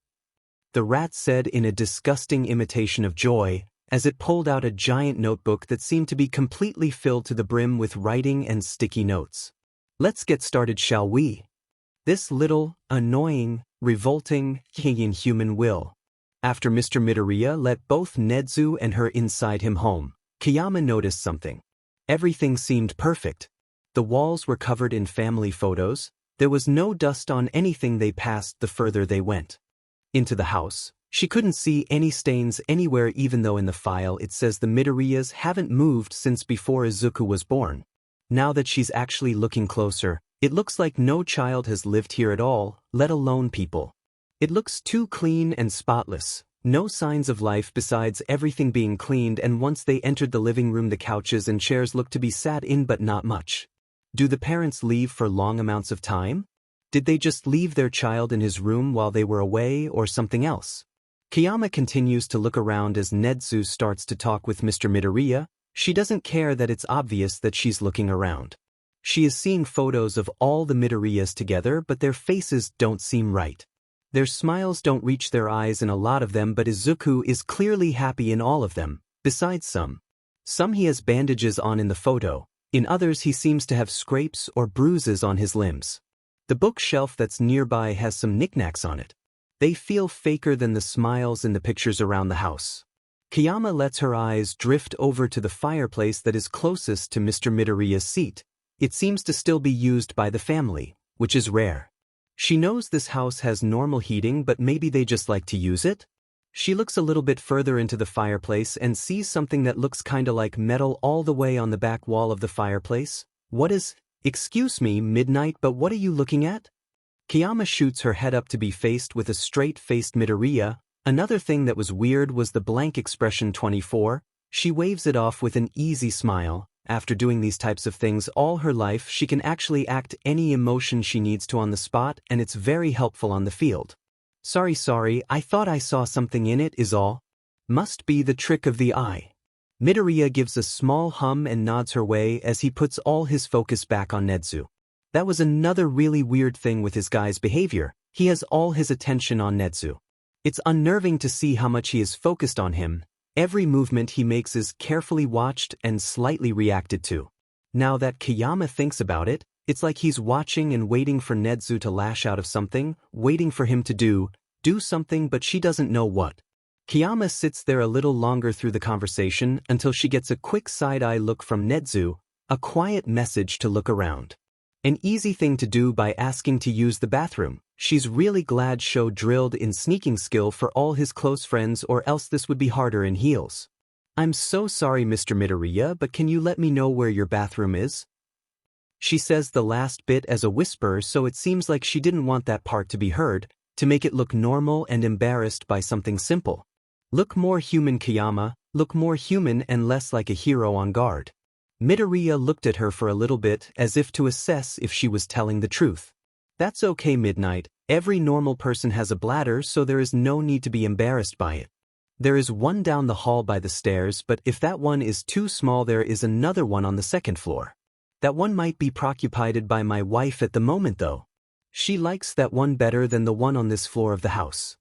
A: The rat said in a disgusting imitation of joy, as it pulled out a giant notebook that seemed to be completely filled to the brim with writing and sticky notes. Let's get started, shall we? This little, annoying, revolting, inhuman will. After Mr. Midoriya let both Nezu and her inside him home, Kayama noticed something. Everything seemed perfect. The walls were covered in family photos, There was no dust on anything they passed the further they went. Into the house, she couldn't see any stains anywhere even though in the file it says the Midoriyas haven't moved since before Izuku was born. Now that she's actually looking closer, it looks like no child has lived here at all, let alone people. It looks too clean and spotless, no signs of life besides everything being cleaned, and once they entered the living room the couches and chairs looked to be sat in but not much. Do the parents leave for long amounts of time? Did they just leave their child in his room while they were away or something else? Kiyama continues to look around as Netsu starts to talk with Mr. Midoriya. She doesn't care that it's obvious that she's looking around. She is seeing photos of all the Midoriyas together, but their faces don't seem right. Their smiles don't reach their eyes in a lot of them, but Izuku is clearly happy in all of them, besides some. Some he has bandages on in the photo, in others he seems to have scrapes or bruises on his limbs. The bookshelf that's nearby has some knickknacks on it. They feel faker than the smiles in the pictures around the house. Kiyama lets her eyes drift over to the fireplace that is closest to Mr. Midoriya's seat. It seems to still be used by the family, which is rare. She knows this house has normal heating, but maybe they just like to use it? She looks a little bit further into the fireplace and sees something that looks kinda like metal all the way on the back wall of the fireplace. What is... Excuse me, Midnight, but what are you looking at? Kiyama shoots her head up to be faced with a straight-faced Midoriya. Another thing that was weird was the blank expression 24. She waves it off with an easy smile. After doing these types of things all her life, she can actually act any emotion she needs to on the spot, and it's very helpful on the field. Sorry, I thought I saw something in it is all. Must be the trick of the eye. Midoriya gives a small hum and nods her way as he puts all his focus back on Netsu. That was another really weird thing with his guy's behavior. He has all his attention on Netsu. It's unnerving to see how much he is focused on him. Every movement he makes is carefully watched and slightly reacted to. Now that Kiyama thinks about it, it's like he's watching and waiting for Netsu to lash out of something, waiting for him to do something, but she doesn't know what. Kiyama sits there a little longer through the conversation until she gets a quick side-eye look from Netsu, a quiet message to look around. An easy thing to do by asking to use the bathroom. She's really glad Sho drilled in sneaking skill for all his close friends, or else this would be harder in heels. I'm so sorry, Mr. Midoriya, but can you let me know where your bathroom is? She says the last bit as a whisper, so it seems like she didn't want that part to be heard, to make it look normal and embarrassed by something simple. Look more human, Kiyama, look more human and less like a hero on guard. Midoriya looked at her for a little bit as if to assess if she was telling the truth. That's okay, Midnight, every normal person has a bladder, so there is no need to be embarrassed by it. There is one down the hall by the stairs, but if that one is too small there is another one on the second floor. That one might be preoccupied by my wife at the moment though. She likes that one better than the one on this floor of the house.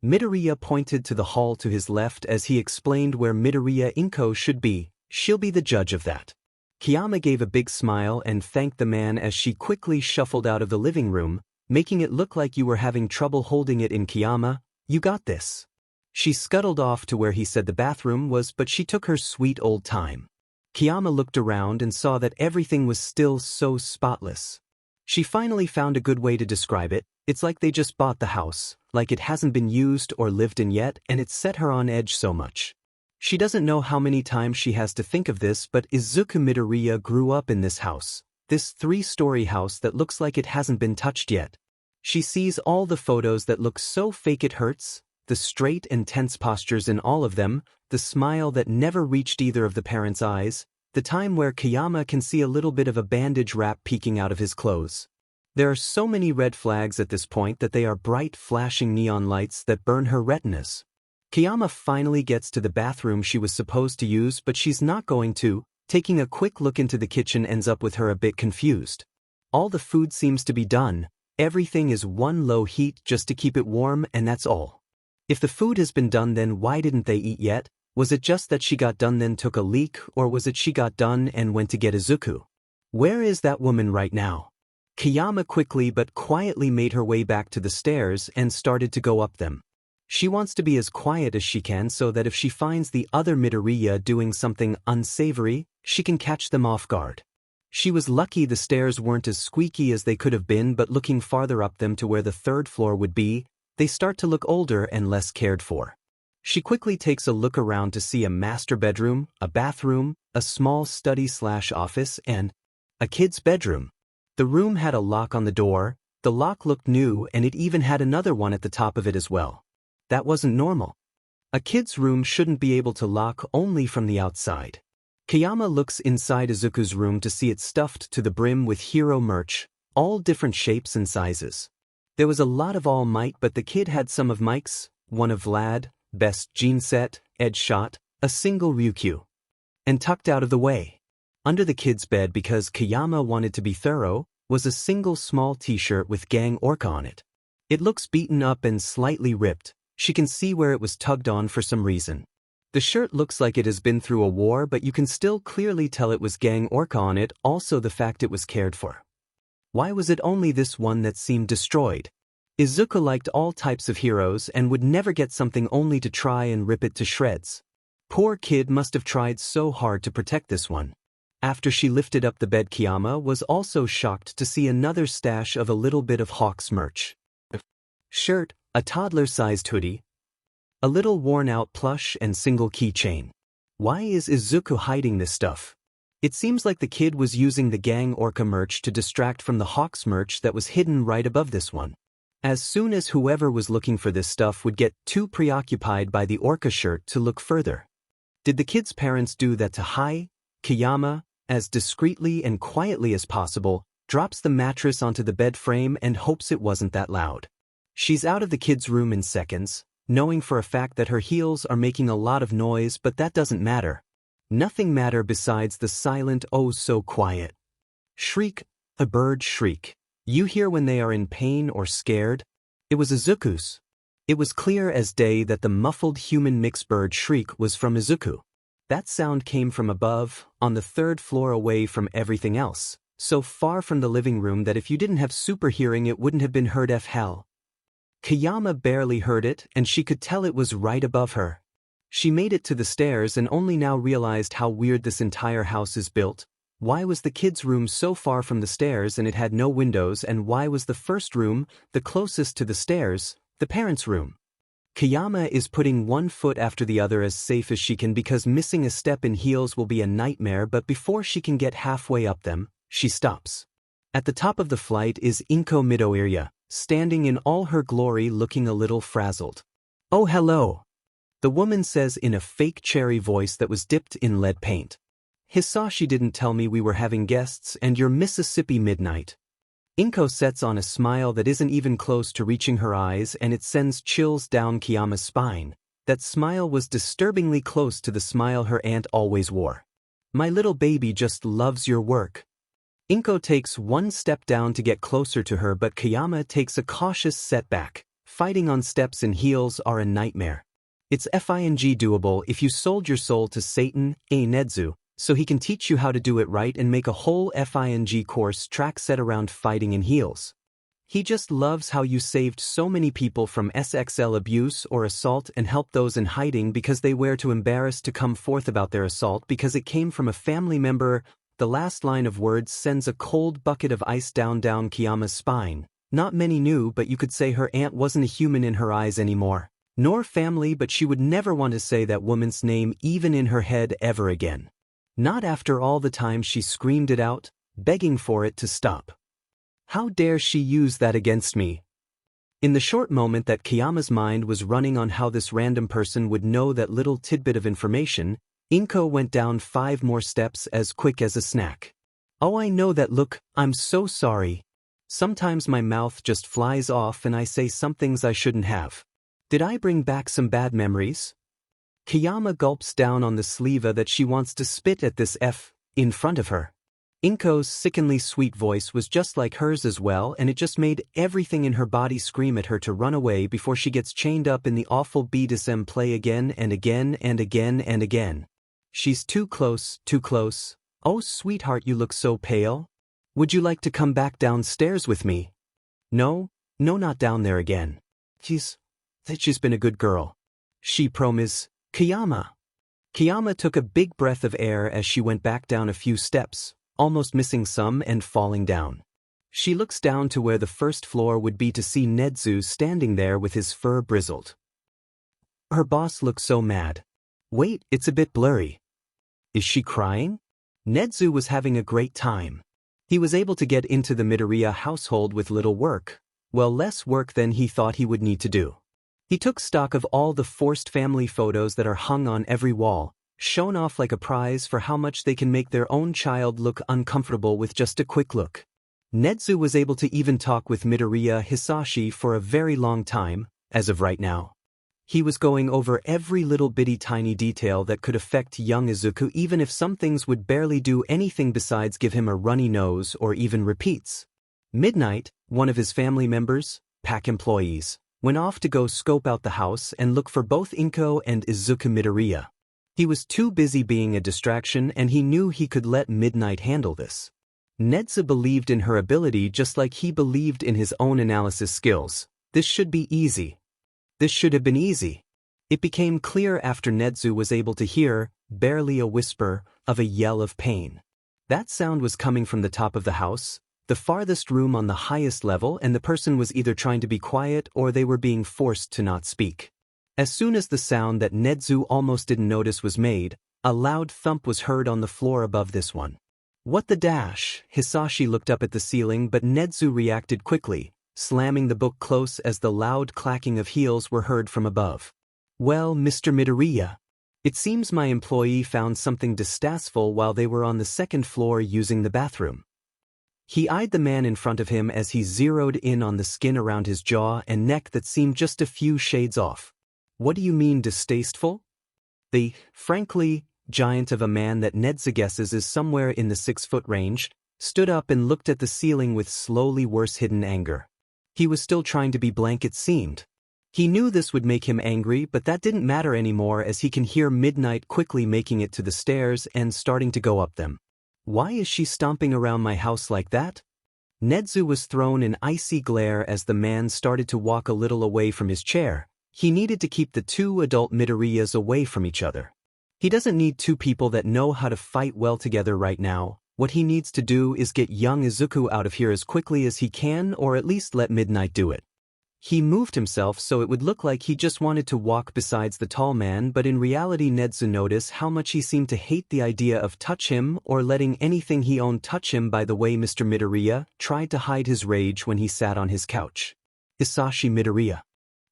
A: Midoriya pointed to the hall to his left as he explained where Midoriya Inko should be. She'll be the judge of that. Kiyama gave a big smile and thanked the man as she quickly shuffled out of the living room, making it look like you were having trouble holding it in. Kiyama, you got this. She scuttled off to where he said the bathroom was, but she took her sweet old time. Kiyama looked around and saw that everything was still so spotless. She finally found a good way to describe it. It's like they just bought the house, like it hasn't been used or lived in yet, and it set her on edge so much. She doesn't know how many times she has to think of this, but Izuku Midoriya grew up in this house, this 3-story house that looks like it hasn't been touched yet. She sees all the photos that look so fake it hurts, the straight and tense postures in all of them, the smile that never reached either of the parents' eyes, the time where Kiyama can see a little bit of a bandage wrap peeking out of his clothes. There are so many red flags at this point that they are bright flashing neon lights that burn her retinas. Kiyama finally gets to the bathroom she was supposed to use, but she's not going to. Taking a quick look into the kitchen ends up with her a bit confused. All the food seems to be done. Everything is one low heat just to keep it warm, and that's all. If the food has been done, then why didn't they eat yet? Was it just that she got done then took a leak, or was it she got done and went to get Izuku? Where is that woman right now? Kiyama quickly but quietly made her way back to the stairs and started to go up them. She wants to be as quiet as she can so that if she finds the other Midoriya doing something unsavory, she can catch them off guard. She was lucky the stairs weren't as squeaky as they could have been, but looking farther up them to where the third floor would be, they start to look older and less cared for. She quickly takes a look around to see a master bedroom, a bathroom, a small study/office, and a kid's bedroom. The room had a lock on the door, the lock looked new, and it even had another one at the top of it as well. That wasn't normal. A kid's room shouldn't be able to lock only from the outside. Kayama looks inside Izuku's room to see it stuffed to the brim with hero merch, all different shapes and sizes. There was a lot of All Might, but the kid had some of Mike's, one of Vlad, best jean set, edge shot, a single Ryukyu. And tucked out of the way, under the kid's bed because Kayama wanted to be thorough, was a single small t-shirt with Gang Orca on it. It looks beaten up and slightly ripped. She can see where it was tugged on for some reason. The shirt looks like it has been through a war, but you can still clearly tell it was Gang Orca on it, also the fact it was cared for. Why was it only this one that seemed destroyed? Izuku liked all types of heroes and would never get something only to try and rip it to shreds. Poor kid must have tried so hard to protect this one. After she lifted up the bed, Kayama was also shocked to see another stash of a little bit of Hawk's merch. Shirt, a toddler-sized hoodie, a little worn-out plush and single keychain. Why is Izuku hiding this stuff? It seems like the kid was using the Gang Orca merch to distract from the Hawk's merch that was hidden right above this one. As soon as whoever was looking for this stuff would get too preoccupied by the Orca shirt to look further. Did the kid's parents do that to Hai? Kayama, as discreetly and quietly as possible, drops the mattress onto the bed frame and hopes it wasn't that loud. She's out of the kid's room in seconds, knowing for a fact that her heels are making a lot of noise, but that doesn't matter. Nothing matter besides the silent, oh so quiet shriek, a bird shriek. You hear when they are in pain or scared? It was Izuku's. It was clear as day that the muffled human mixed bird shriek was from Izuku. That sound came from above, on the third floor away from everything else, so far from the living room that if you didn't have super hearing it wouldn't have been heard hell. Kayama barely heard it, and she could tell it was right above her. She made it to the stairs and only now realized how weird this entire house is built. Why was the kid's room so far from the stairs and it had no windows, and why was the first room, the closest to the stairs, the parents' room? Kayama is putting one foot after the other as safe as she can because missing a step in heels will be a nightmare, but before she can get halfway up them, she stops. At the top of the flight is Inko Midoriya, standing in all her glory looking a little frazzled. "Oh hello," the woman says in a fake cherry voice that was dipped in lead paint. "Hisashi didn't tell me we were having guests and your Mississippi midnight." Inko sets on a smile that isn't even close to reaching her eyes, and it sends chills down Kayama's spine. That smile was disturbingly close to the smile her aunt always wore. "My little baby just loves your work." Inko takes one step down to get closer to her, but Kayama takes a cautious setback. Fighting on steps in heels are a nightmare. It's fing doable if you sold your soul to Satan, Nedzu, so he can teach you how to do it right and make a whole fing course track set around fighting in heels. He just loves how you saved so many people from SXL abuse or assault and helped those in hiding because they were too embarrassed to come forth about their assault because it came from a family member. The last line of words sends a cold bucket of ice down Kayama's spine. Not many knew, but you could say her aunt wasn't a human in her eyes anymore. Nor family, but she would never want to say that woman's name even in her head ever again. Not after all the time she screamed it out, begging for it to stop. How dare she use that against me? In the short moment that Kayama's mind was running on how this random person would know that little tidbit of information, Inko went down 5 more steps as quick as a snack. "Oh, I know that look, I'm so sorry. Sometimes my mouth just flies off and I say some things I shouldn't have. Did I bring back some bad memories?" Kayama gulps down on the sleeve that she wants to spit at this in front of her. Inko's sickeningly sweet voice was just like hers as well, and it just made everything in her body scream at her to run away before she gets chained up in the awful BDSM play again and again and again and again. She's too close, too close. "Oh sweetheart, you look so pale. Would you like to come back downstairs with me?" No, not down there again. She's been a good girl. She promised. Kayama. Kayama took a big breath of air as she went back down a few steps. almost missing some and falling down. She looks down to where the first floor would be to see Nedzu standing there with his fur bristled. Her boss looks so mad. Wait, it's a bit blurry. Is she crying? Nedzu was having a great time. He was able to get into the Midoriya household with little work, well, less work than he thought he would need to do. He took stock of all the forced family photos that are hung on every wall, shown off like a prize for how much they can make their own child look uncomfortable with just a quick look. Nedzu was able to even talk with Midoriya Hisashi for a very long time, as of right now. He was going over every little bitty tiny detail that could affect young Izuku, even if some things would barely do anything besides give him a runny nose or even repeats. Midnight, one of his family members, pack employees, went off to go scope out the house and look for both Inko and Izuku Midoriya. He was too busy being a distraction and he knew he could let Midnight handle this. Nedzu believed in her ability just like he believed in his own analysis skills. This should be easy. This should have been easy. It became clear after Nedzu was able to hear, barely a whisper, of a yell of pain. That sound was coming from the top of the house, the farthest room on the highest level, and the person was either trying to be quiet or they were being forced to not speak. As soon as the sound that Nedzu almost didn't notice was made, a loud thump was heard on the floor above this one. What the dash? Hisashi looked up at the ceiling, but Nedzu reacted quickly, slamming the book close as the loud clacking of heels were heard from above. Well, Mr. Midoriya, it seems my employee found something distasteful while they were on the second floor using the bathroom. He eyed the man in front of him as he zeroed in on the skin around his jaw and neck that seemed just a few shades off. What do you mean distasteful? The, frankly, giant of a man that Nedzu guesses is somewhere in the 6-foot range, stood up and looked at the ceiling with slowly worse hidden anger. He was still trying to be blank, it seemed. He knew this would make him angry, but that didn't matter anymore as he can hear Midnight quickly making it to the stairs and starting to go up them. Why is she stomping around my house like that? Nedzu was thrown in icy glare as the man started to walk a little away from his chair. He needed to keep the two adult Midoriyas away from each other. He doesn't need two people that know how to fight well together right now. What he needs to do is get young Izuku out of here as quickly as he can, or at least let Midnight do it. He moved himself so it would look like he just wanted to walk besides the tall man, but in reality Nedzu noticed how much he seemed to hate the idea of touch him or letting anything he owned touch him. By the way, Mr. Midoriya tried to hide his rage when he sat on his couch. Hisashi Midoriya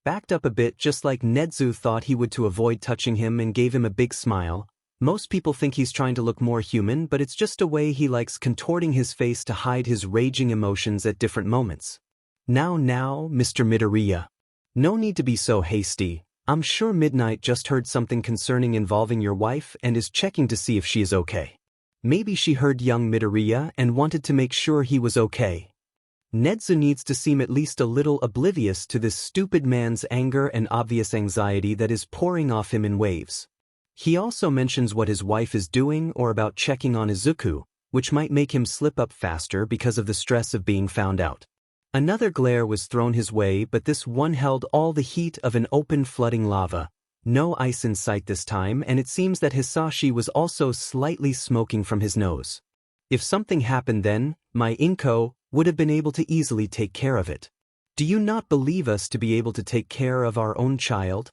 A: backed up a bit just like Nedzu thought he would to avoid touching him and gave him a big smile. Most people think he's trying to look more human, but it's just a way he likes contorting his face to hide his raging emotions at different moments. Now, Mr. Midoriya. No need to be so hasty. I'm sure Midnight just heard something concerning involving your wife and is checking to see if she is okay. Maybe she heard young Midoriya and wanted to make sure he was okay. Nedzu needs to seem at least a little oblivious to this stupid man's anger and obvious anxiety that is pouring off him in waves. He also mentions what his wife is doing or about checking on Izuku, which might make him slip up faster because of the stress of being found out. Another glare was thrown his way, but this one held all the heat of an open flooding lava. No ice in sight this time, and it seems that Hisashi was also slightly smoking from his nose. If something happened then, my Inko would have been able to easily take care of it. Do you not believe us to be able to take care of our own child?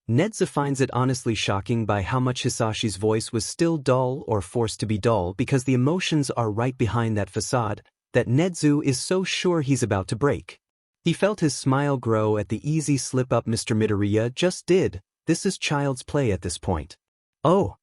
A: Nedzu finds it honestly shocking by how much Hisashi's voice was still dull or forced to be dull because the emotions are right behind that facade, that Nedzu is so sure he's about to break. He felt his smile grow at the easy slip-up Mr. Midoriya just did. This is child's play at this point. Oh!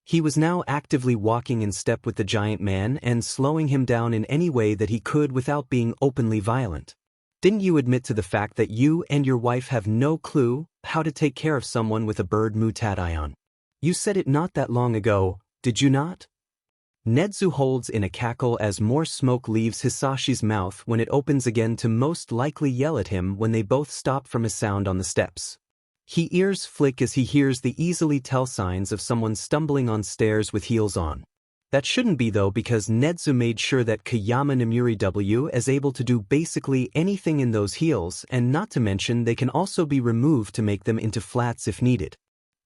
A: He was now actively walking in step with the giant man and slowing him down in any way that he could without being openly violent. Didn't you admit to the fact that you and your wife have no clue how to take care of someone with a bird mutat ion? You said it not that long ago, did you not? Nedzu holds in a cackle as more smoke leaves Hisashi's mouth when it opens again to most likely yell at him when they both stop from a sound on the steps. He ears flick as he hears the easily tell signs of someone stumbling on stairs with heels on. That shouldn't be though because Nedzu made sure that Kayama Namuri W is able to do basically anything in those heels, and not to mention they can also be removed to make them into flats if needed.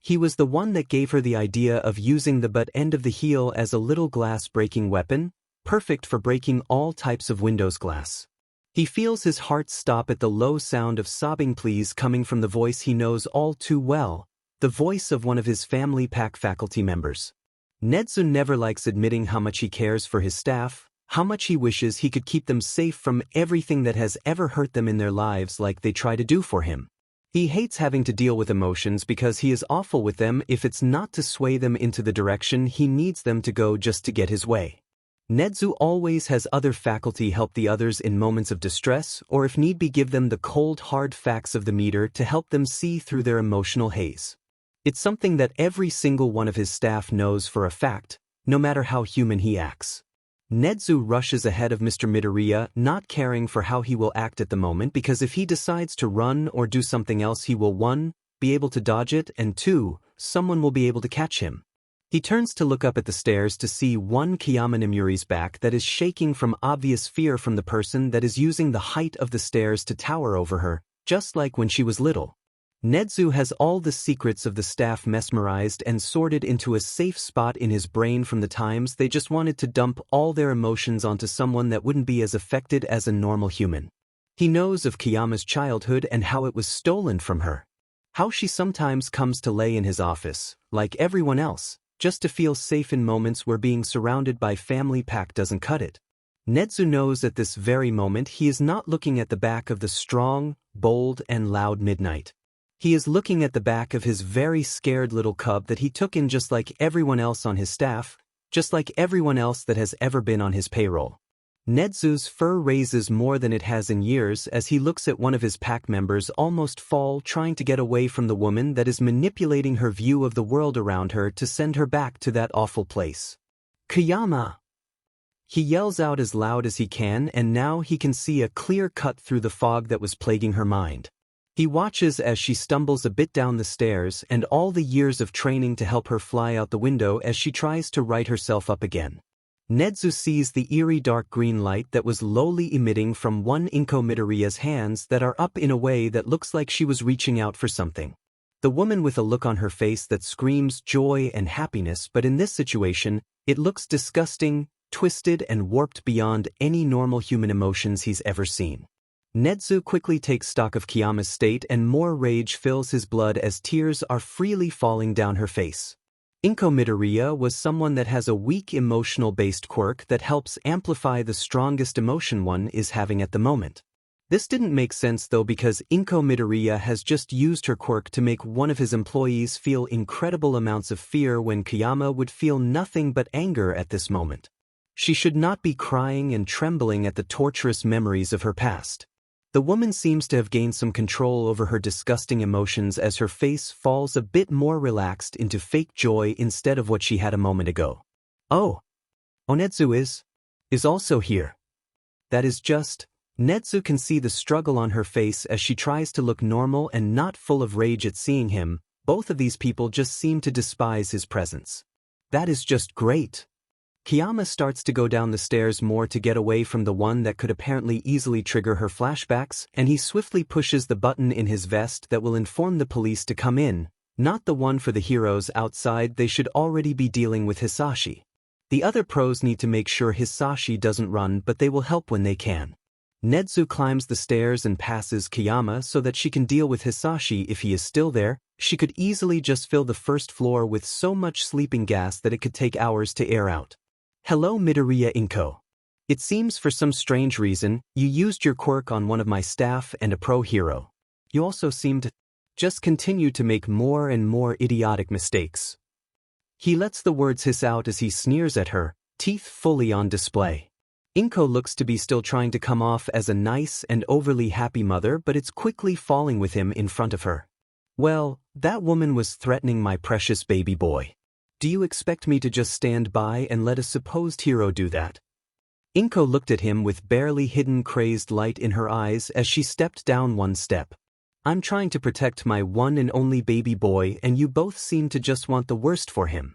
A: He was the one that gave her the idea of using the butt end of the heel as a little glass-breaking weapon, perfect for breaking all types of windows glass. He feels his heart stop at the low sound of sobbing pleas coming from the voice he knows all too well, the voice of one of his family pack faculty members. Nedzu never likes admitting how much he cares for his staff, how much he wishes he could keep them safe from everything that has ever hurt them in their lives like they try to do for him. He hates having to deal with emotions because he is awful with them if it's not to sway them into the direction he needs them to go just to get his way. Nedzu always has other faculty help the others in moments of distress, or if need be give them the cold hard facts of the meter to help them see through their emotional haze. It's something that every single one of his staff knows for a fact, no matter how human he acts. Nedzu rushes ahead of Mr. Midoriya, not caring for how he will act at the moment because if he decides to run or do something else he will 1. Be able to dodge it and 2. Someone will be able to catch him. He turns to look up at the stairs to see one Kiyama Nimuri's back that is shaking from obvious fear from the person that is using the height of the stairs to tower over her, just like when she was little. Nedzu has all the secrets of the staff mesmerized and sorted into a safe spot in his brain from the times they just wanted to dump all their emotions onto someone that wouldn't be as affected as a normal human. He knows of Kiyama's childhood and how it was stolen from her. How she sometimes comes to lay in his office, like everyone else, just to feel safe in moments where being surrounded by family pack doesn't cut it. Nedzu knows at this very moment he is not looking at the back of the strong, bold, and loud Midnight. He is looking at the back of his very scared little cub that he took in just like everyone else on his staff, just like everyone else that has ever been on his payroll. Nedzu's fur raises more than it has in years as he looks at one of his pack members almost fall trying to get away from the woman that is manipulating her view of the world around her to send her back to that awful place. Kiyama! He yells out as loud as he can and now he can see a clear cut through the fog that was plaguing her mind. He watches as she stumbles a bit down the stairs and all the years of training to help her fly out the window as she tries to right herself up again. Nedzu sees the eerie dark green light that was lowly emitting from one Inko Midoriya's hands that are up in a way that looks like she was reaching out for something. The woman with a look on her face that screams joy and happiness, but in this situation, it looks disgusting, twisted and warped beyond any normal human emotions he's ever seen. Nedzu quickly takes stock of Kiyama's state and more rage fills his blood as tears are freely falling down her face. Inko Midoriya was someone that has a weak emotional-based quirk that helps amplify the strongest emotion one is having at the moment. This didn't make sense though because Inko Midoriya has just used her quirk to make one of his employees feel incredible amounts of fear when Kiyama would feel nothing but anger at this moment. She should not be crying and trembling at the torturous memories of her past. The woman seems to have gained some control over her disgusting emotions as her face falls a bit more relaxed into fake joy instead of what she had a moment ago. Oh! Onetsu is also here. That is just... Nedzu can see the struggle on her face as she tries to look normal and not full of rage at seeing him. Both of these people just seem to despise his presence. That is just great. Kiyama starts to go down the stairs more to get away from the one that could apparently easily trigger her flashbacks, and he swiftly pushes the button in his vest that will inform the police to come in, not the one for the heroes outside. They should already be dealing with Hisashi. The other pros need to make sure Hisashi doesn't run, but they will help when they can. Nedzu climbs the stairs and passes Kiyama so that she can deal with Hisashi if he is still there. She could easily just fill the first floor with so much sleeping gas that it could take hours to air out. Hello Midoriya Inko. It seems for some strange reason, you used your quirk on one of my staff and a pro hero. You also seem to just continue to make more and more idiotic mistakes. He lets the words hiss out as he sneers at her, teeth fully on display. Inko looks to be still trying to come off as a nice and overly happy mother, but it's quickly falling with him in front of her. Well, that woman was threatening my precious baby boy. Do you expect me to just stand by and let a supposed hero do that? Inko looked at him with barely hidden crazed light in her eyes as she stepped down one step. I'm trying to protect my one and only baby boy and you both seem to just want the worst for him.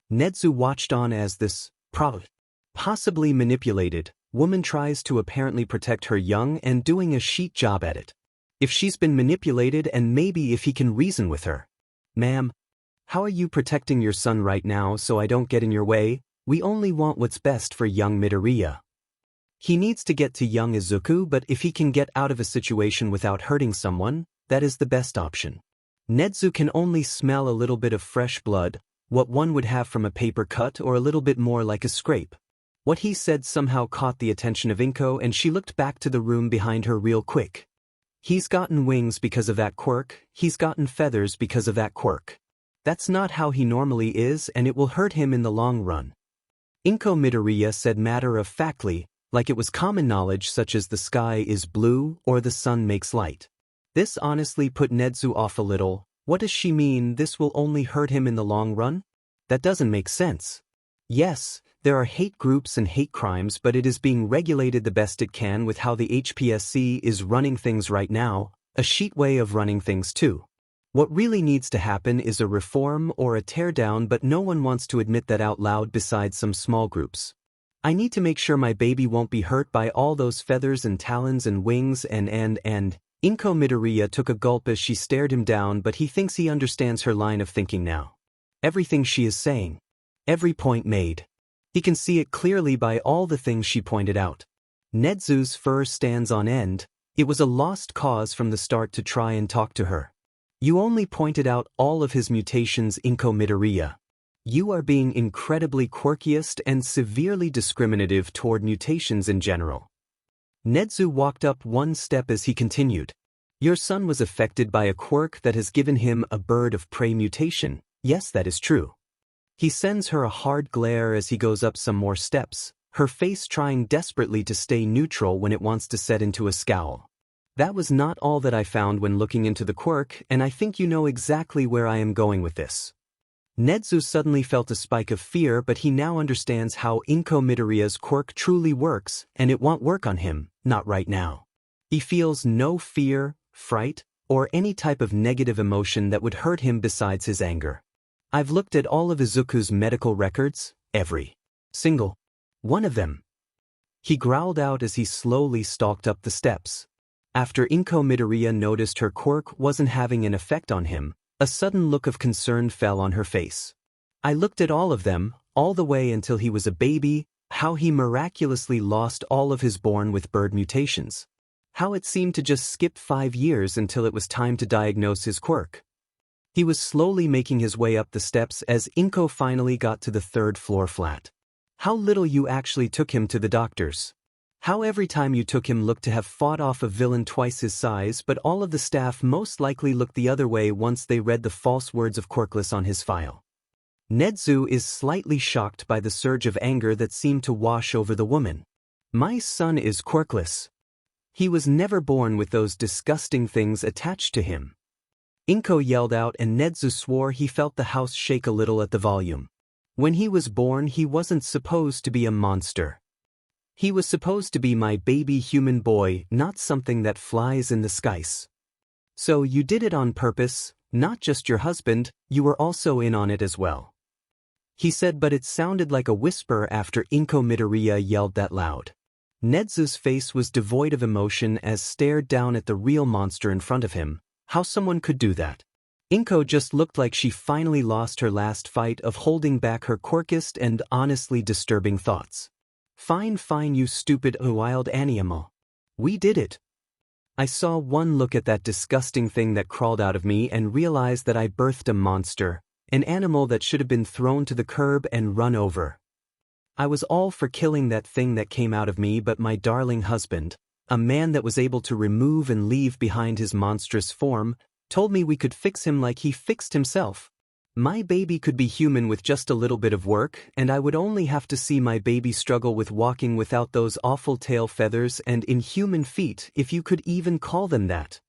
A: Nedzu watched on as this, possibly manipulated, woman tries to apparently protect her young and doing a shit job at it. If she's been manipulated and maybe if he can reason with her. Ma'am, How are you protecting your son right now so I don't get in your way? We only want what's best for young Midoriya. He needs to get to young Izuku, but if he can get out of a situation without hurting someone, that is the best option. Nezu can only smell a little bit of fresh blood, what one would have from a paper cut or a little bit more like a scrape. What he said somehow caught the attention of Inko, and she looked back to the room behind her real quick. He's gotten wings because of that quirk, he's gotten feathers because of that quirk. That's not how he normally is, and it will hurt him in the long run. Inko Midoriya said matter-of-factly, like it was common knowledge such as the sky is blue or the sun makes light. This honestly put Nezu off a little. What does she mean, this will only hurt him in the long run? That doesn't make sense. Yes, there are hate groups and hate crimes, but it is being regulated the best it can with how the HPSC is running things right now, a sheet way of running things too. What really needs to happen is a reform or a teardown, but no one wants to admit that out loud besides some small groups. I need to make sure my baby won't be hurt by all those feathers and talons and wings and Inko Midoriya took a gulp as she stared him down, but he thinks he understands her line of thinking now. Everything she is saying. Every point made. He can see it clearly by all the things she pointed out. Nezu's fur stands on end. It was a lost cause from the start to try and talk to her. You only pointed out all of his mutations, Inko Midoriya. You are being incredibly quirkiest and severely discriminative toward mutations in general. Nezu walked up one step as he continued. Your son was affected by a quirk that has given him a bird of prey mutation. Yes, that is true. He sends her a hard glare as he goes up some more steps, her face trying desperately to stay neutral when it wants to set into a scowl. That was not all that I found when looking into the quirk, and I think you know exactly where I am going with this. Nezu suddenly felt a spike of fear, but he now understands how Inko Midoriya's quirk truly works, and it won't work on him, not right now. He feels no fear, fright, or any type of negative emotion that would hurt him besides his anger. I've looked at all of Izuku's medical records, every single one of them. He growled out as he slowly stalked up the steps. After Inko Midoriya noticed her quirk wasn't having an effect on him, a sudden look of concern fell on her face. I looked at all of them, all the way until he was a baby, how he miraculously lost all of his born with bird mutations. How it seemed to just skip 5 years until it was time to diagnose his quirk. He was slowly making his way up the steps as Inko finally got to the 3rd floor flat. How little you actually took him to the doctors. How every time you took him looked to have fought off a villain twice his size, but all of the staff most likely looked the other way once they read the false words of quirkless on his file. Nezu is slightly shocked by the surge of anger that seemed to wash over the woman. My son is quirkless. He was never born with those disgusting things attached to him. Inko yelled out, and Nezu swore he felt the house shake a little at the volume. When he was born, he wasn't supposed to be a monster. He was supposed to be my baby human boy, not something that flies in the skies. So you did it on purpose, not just your husband, you were also in on it as well. He said, but it sounded like a whisper after Inko Midoriya yelled that loud. Nezu's face was devoid of emotion as stared down at the real monster in front of him. How someone could do that? Inko just looked like she finally lost her last fight of holding back her quirkiest and honestly disturbing thoughts. Fine, you stupid wild animal. We did it. I saw one look at that disgusting thing that crawled out of me and realized that I birthed a monster, an animal that should have been thrown to the curb and run over. I was all for killing that thing that came out of me, but my darling husband, a man that was able to remove and leave behind his monstrous form, told me we could fix him like he fixed himself. My baby could be human with just a little bit of work, and I would only have to see my baby struggle with walking without those awful tail feathers and inhuman feet, if you could even call them that.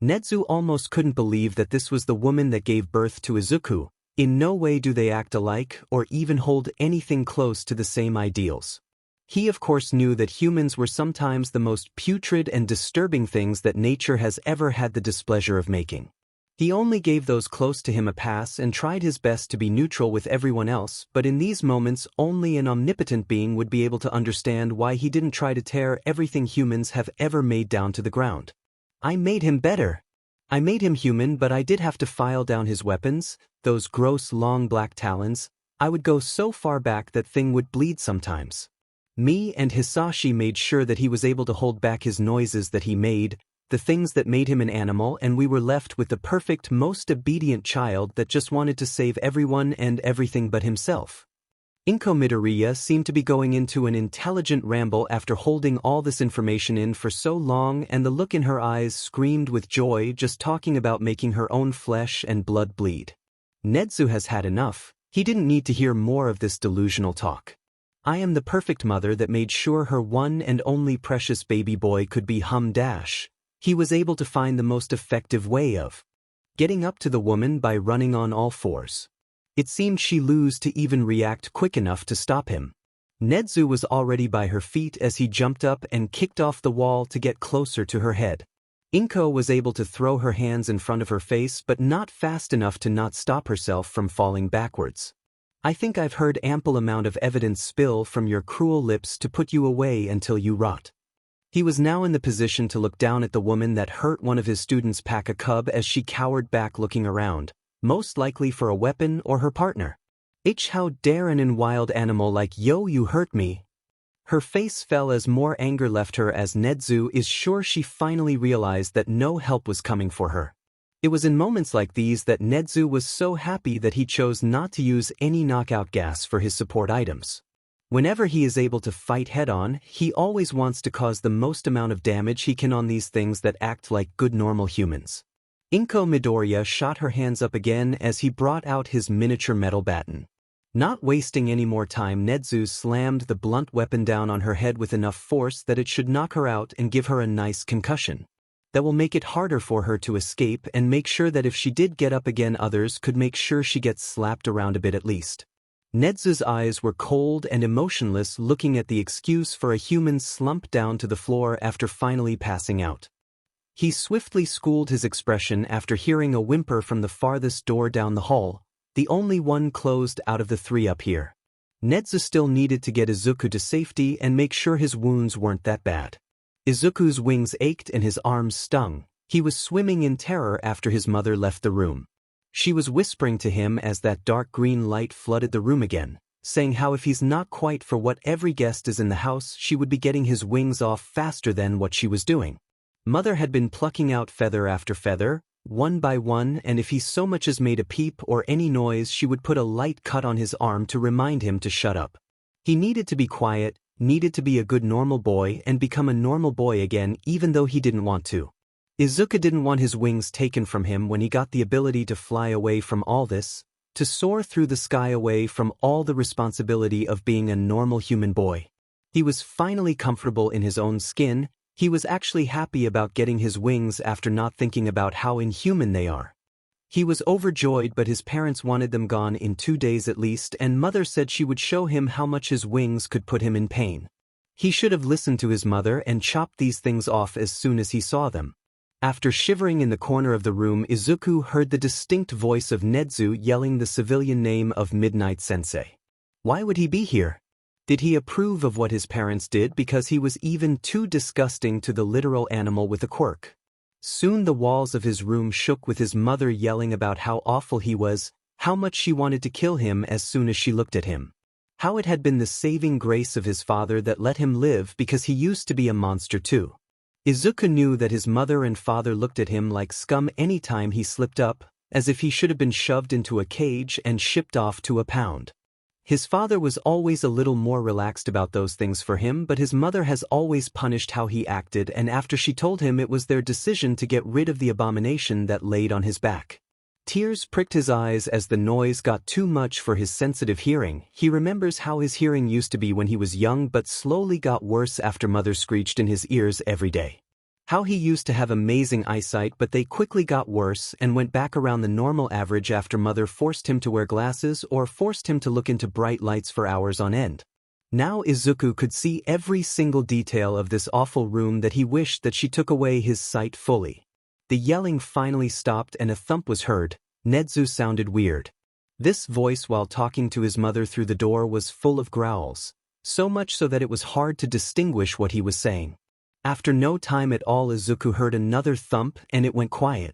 A: Nezu almost couldn't believe that this was the woman that gave birth to Izuku. In no way do they act alike or even hold anything close to the same ideals. He of course knew that humans were sometimes the most putrid and disturbing things that nature has ever had the displeasure of making. He only gave those close to him a pass and tried his best to be neutral with everyone else, but in these moments only an omnipotent being would be able to understand why he didn't try to tear everything humans have ever made down to the ground. I made him better. I made him human, but I did have to file down his weapons, those gross long black talons. I would go so far back that thing would bleed sometimes. Me and Hisashi made sure that he was able to hold back his noises that he made, the things that made him an animal, and we were left with the perfect, most obedient child that just wanted to save everyone and everything but himself. Inko Midoriya seemed to be going into an intelligent ramble after holding all this information in for so long, and the look in her eyes screamed with joy just talking about making her own flesh and blood bleed. Nezu has had enough. He didn't need to hear more of this delusional talk. I am the perfect mother that made sure her one and only precious baby boy could be hum-dash. He was able to find the most effective way of getting up to the woman by running on all fours. It seemed she lose to even react quick enough to stop him. Nezu was already by her feet as he jumped up and kicked off the wall to get closer to her head. Inko was able to throw her hands in front of her face, but not fast enough to not stop herself from falling backwards. I think I've heard ample amount of evidence spill from your cruel lips to put you away until you rot. He was now in the position to look down at the woman that hurt one of his students pack a cub as she cowered back looking around, most likely for a weapon or her partner. How dare an wild animal like you hurt me? Her face fell as more anger left her as Nezu is sure she finally realized that no help was coming for her. It was in moments like these that Nezu was so happy that he chose not to use any knockout gas for his support items. Whenever he is able to fight head-on, he always wants to cause the most amount of damage he can on these things that act like good normal humans. Inko Midoriya shot her hands up again as he brought out his miniature metal baton. Not wasting any more time, Nezu slammed the blunt weapon down on her head with enough force that it should knock her out and give her a nice concussion. That will make it harder for her to escape and make sure that if she did get up again others could make sure she gets slapped around a bit at least. Nezu's eyes were cold and emotionless, looking at the excuse for a human slumped down to the floor after finally passing out. He swiftly schooled his expression after hearing a whimper from the farthest door down the hall, the only one closed out of the three up here. Nezu still needed to get Izuku to safety and make sure his wounds weren't that bad. Izuku's wings ached and his arms stung. He was swimming in terror after his mother left the room. She was whispering to him as that dark green light flooded the room again, saying how if he's not quite for what every guest is in the house, she would be getting his wings off faster than what she was doing. Mother had been plucking out feather after feather, one by one, and if he so much as made a peep or any noise, she would put a light cut on his arm to remind him to shut up. He needed to be quiet, needed to be a good normal boy and become a normal boy again even though he didn't want to. Izuku didn't want his wings taken from him when he got the ability to fly away from all this, to soar through the sky away from all the responsibility of being a normal human boy. He was finally comfortable in his own skin. He was actually happy about getting his wings after not thinking about how inhuman they are. He was overjoyed, but his parents wanted them gone in 2 days at least, and mother said she would show him how much his wings could put him in pain. He should have listened to his mother and chopped these things off as soon as he saw them. After shivering in the corner of the room, Izuku heard the distinct voice of Nezu yelling the civilian name of Midnight Sensei. Why would he be here? Did he approve of what his parents did because he was even too disgusting to the literal animal with a quirk? Soon the walls of his room shook with his mother yelling about how awful he was, how much she wanted to kill him as soon as she looked at him. How it had been the saving grace of his father that let him live because he used to be a monster too. Izuku knew that his mother and father looked at him like scum any time he slipped up, as if he should have been shoved into a cage and shipped off to a pound. His father was always a little more relaxed about those things for him, but his mother has always punished how he acted, and after she told him it was their decision to get rid of the abomination that laid on his back. Tears pricked his eyes as the noise got too much for his sensitive hearing. He remembers how his hearing used to be when he was young but slowly got worse after mother screeched in his ears every day. How he used to have amazing eyesight but they quickly got worse and went back around the normal average after mother forced him to wear glasses or forced him to look into bright lights for hours on end. Now Izuku could see every single detail of this awful room that he wished that she took away his sight fully. The yelling finally stopped and a thump was heard. Nezu sounded weird. This voice while talking to his mother through the door was full of growls, so much so that it was hard to distinguish what he was saying. After no time at all Izuku heard another thump and it went quiet.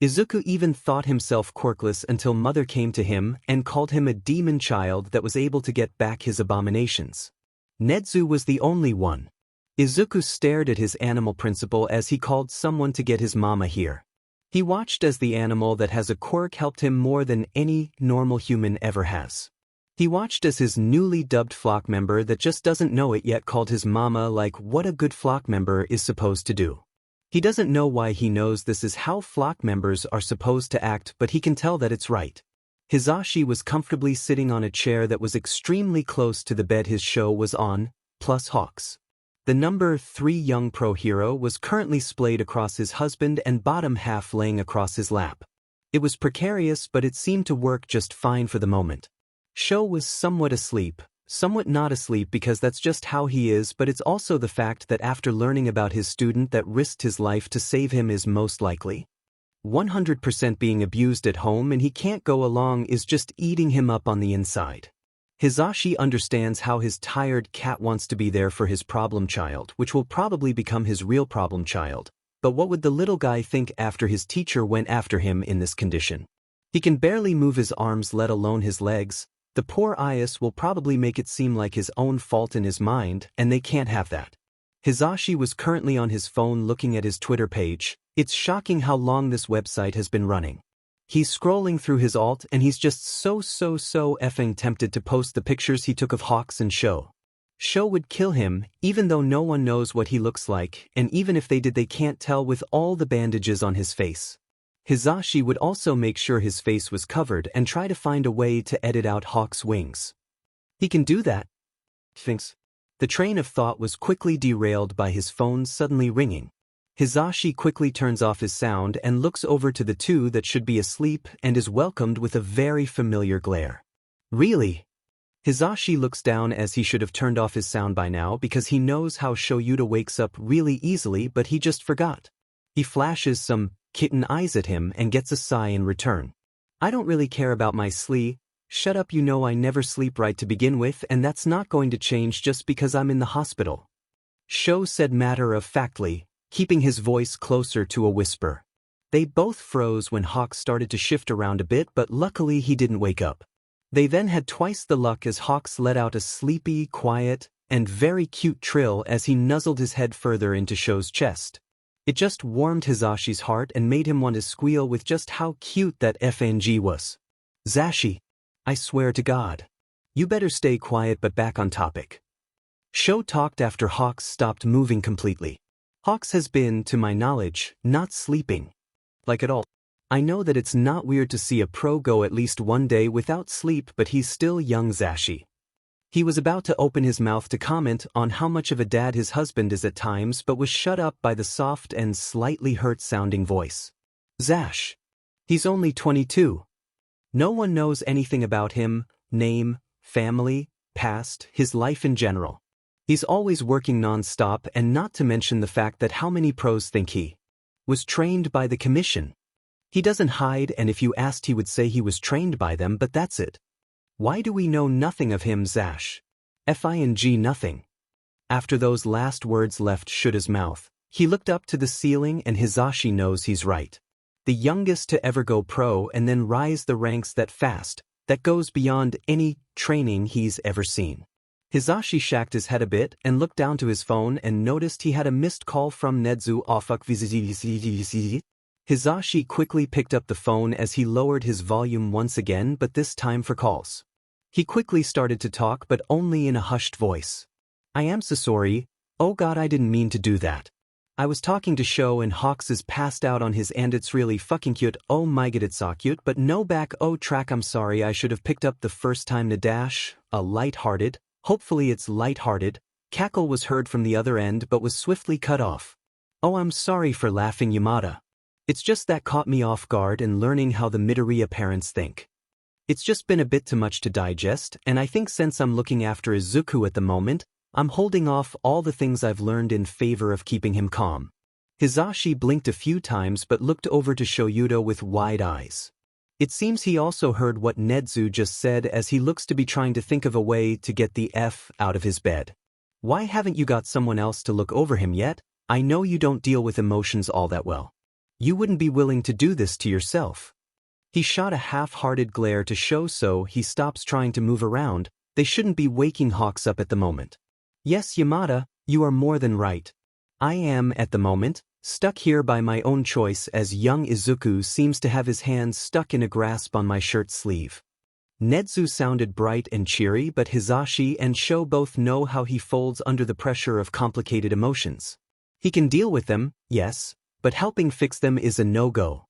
A: Izuku even thought himself quirkless until Mother came to him and called him a demon child that was able to get back his abominations. Nedzu was the only one. Izuku stared at his animal principal as he called someone to get his mama here. He watched as the animal that has a quirk helped him more than any normal human ever has. He watched as his newly dubbed flock member that just doesn't know it yet called his mama like what a good flock member is supposed to do. He doesn't know why he knows this is how flock members are supposed to act, but he can tell that it's right. Hizashi was comfortably sitting on a chair that was extremely close to the bed his show was on, plus Hawks. The number 3 young pro hero was currently splayed across his husband and bottom half laying across his lap. It was precarious, but it seemed to work just fine for the moment. Sho was somewhat asleep, somewhat not asleep because that's just how he is, but it's also the fact that after learning about his student that risked his life to save him is most likely 100% being abused at home and he can't go along is just eating him up on the inside. Hizashi understands how his tired cat wants to be there for his problem child, which will probably become his real problem child, but what would the little guy think after his teacher went after him in this condition? He can barely move his arms, let alone his legs. The poor Ayas will probably make it seem like his own fault in his mind, and they can't have that. Hizashi was currently on his phone looking at his Twitter page. It's shocking how long this website has been running. He's scrolling through his alt and he's just so effing tempted to post the pictures he took of Hawks and Sho. Sho would kill him, even though no one knows what he looks like, and even if they did they can't tell with all the bandages on his face. Hizashi would also make sure his face was covered and try to find a way to edit out Hawk's wings. He can do that, thinks. The train of thought was quickly derailed by his phone suddenly ringing. Hizashi quickly turns off his sound and looks over to the two that should be asleep and is welcomed with a very familiar glare. Really? Hizashi looks down as he should have turned off his sound by now because he knows how Shoyuta wakes up really easily, but he just forgot. He flashes some kitten eyes at him and gets a sigh in return. I don't really care about my sleep. Shut up, you know I never sleep right to begin with and that's not going to change just because I'm in the hospital. Sho said matter-of-factly, keeping his voice closer to a whisper. They both froze when Hawk started to shift around a bit, but luckily he didn't wake up. They then had twice the luck as Hawks let out a sleepy, quiet, and very cute trill as he nuzzled his head further into Sho's chest. It just warmed Hizashi's heart and made him want to squeal with just how cute that FNG was. Zashi, I swear to God. You better stay quiet but back on topic. Sho talked after Hawks stopped moving completely. Hawks has been, to my knowledge, not sleeping. Like at all. I know that it's not weird to see a pro go at least one day without sleep, but he's still young Zashi. He was about to open his mouth to comment on how much of a dad his husband is at times but was shut up by the soft and slightly hurt-sounding voice. Zash. He's only 22. No one knows anything about him, name, family, past, his life in general. He's always working non-stop, and not to mention the fact that how many pros think he was trained by the commission. He doesn't hide, and if you asked he would say he was trained by them, but that's it. Why do we know nothing of him, Zash? Fing nothing. After those last words left Shuta's mouth, he looked up to the ceiling and Hizashi knows he's right. The youngest to ever go pro and then rise the ranks that fast, that goes beyond any training he's ever seen. Hizashi shacked his head a bit and looked down to his phone and noticed he had a missed call from Nedzu. Hizashi quickly picked up the phone as he lowered his volume once again, but this time for calls. He quickly started to talk, but only in a hushed voice. I am so sorry. Oh God, I didn't mean to do that. I was talking to Sho and Hawks is passed out on his and it's really fucking cute. Oh my god, it's so cute, but no back. Oh track, I'm sorry, I should have picked up the first time. Nadash, a light-hearted. Hopefully it's light-hearted. Cackle was heard from the other end but was swiftly cut off. Oh, I'm sorry for laughing, Yamada. It's just that caught me off guard and learning how the Midoriya parents think. It's just been a bit too much to digest, and I think since I'm looking after Izuku at the moment, I'm holding off all the things I've learned in favor of keeping him calm. Hizashi blinked a few times but looked over to Shoyuta with wide eyes. It seems he also heard what Nedzu just said as he looks to be trying to think of a way to get the F out of his bed. Why haven't you got someone else to look over him yet? I know you don't deal with emotions all that well. You wouldn't be willing to do this to yourself. He shot a half-hearted glare to show so he stops trying to move around. They shouldn't be waking Hawks up at the moment. Yes, Yamada, you are more than right. I am, at the moment, stuck here by my own choice as young Izuku seems to have his hands stuck in a grasp on my shirt sleeve. Nedzu sounded bright and cheery, but Hisashi and Sho both know how he folds under the pressure of complicated emotions. He can deal with them, yes, but helping fix them is a no-go.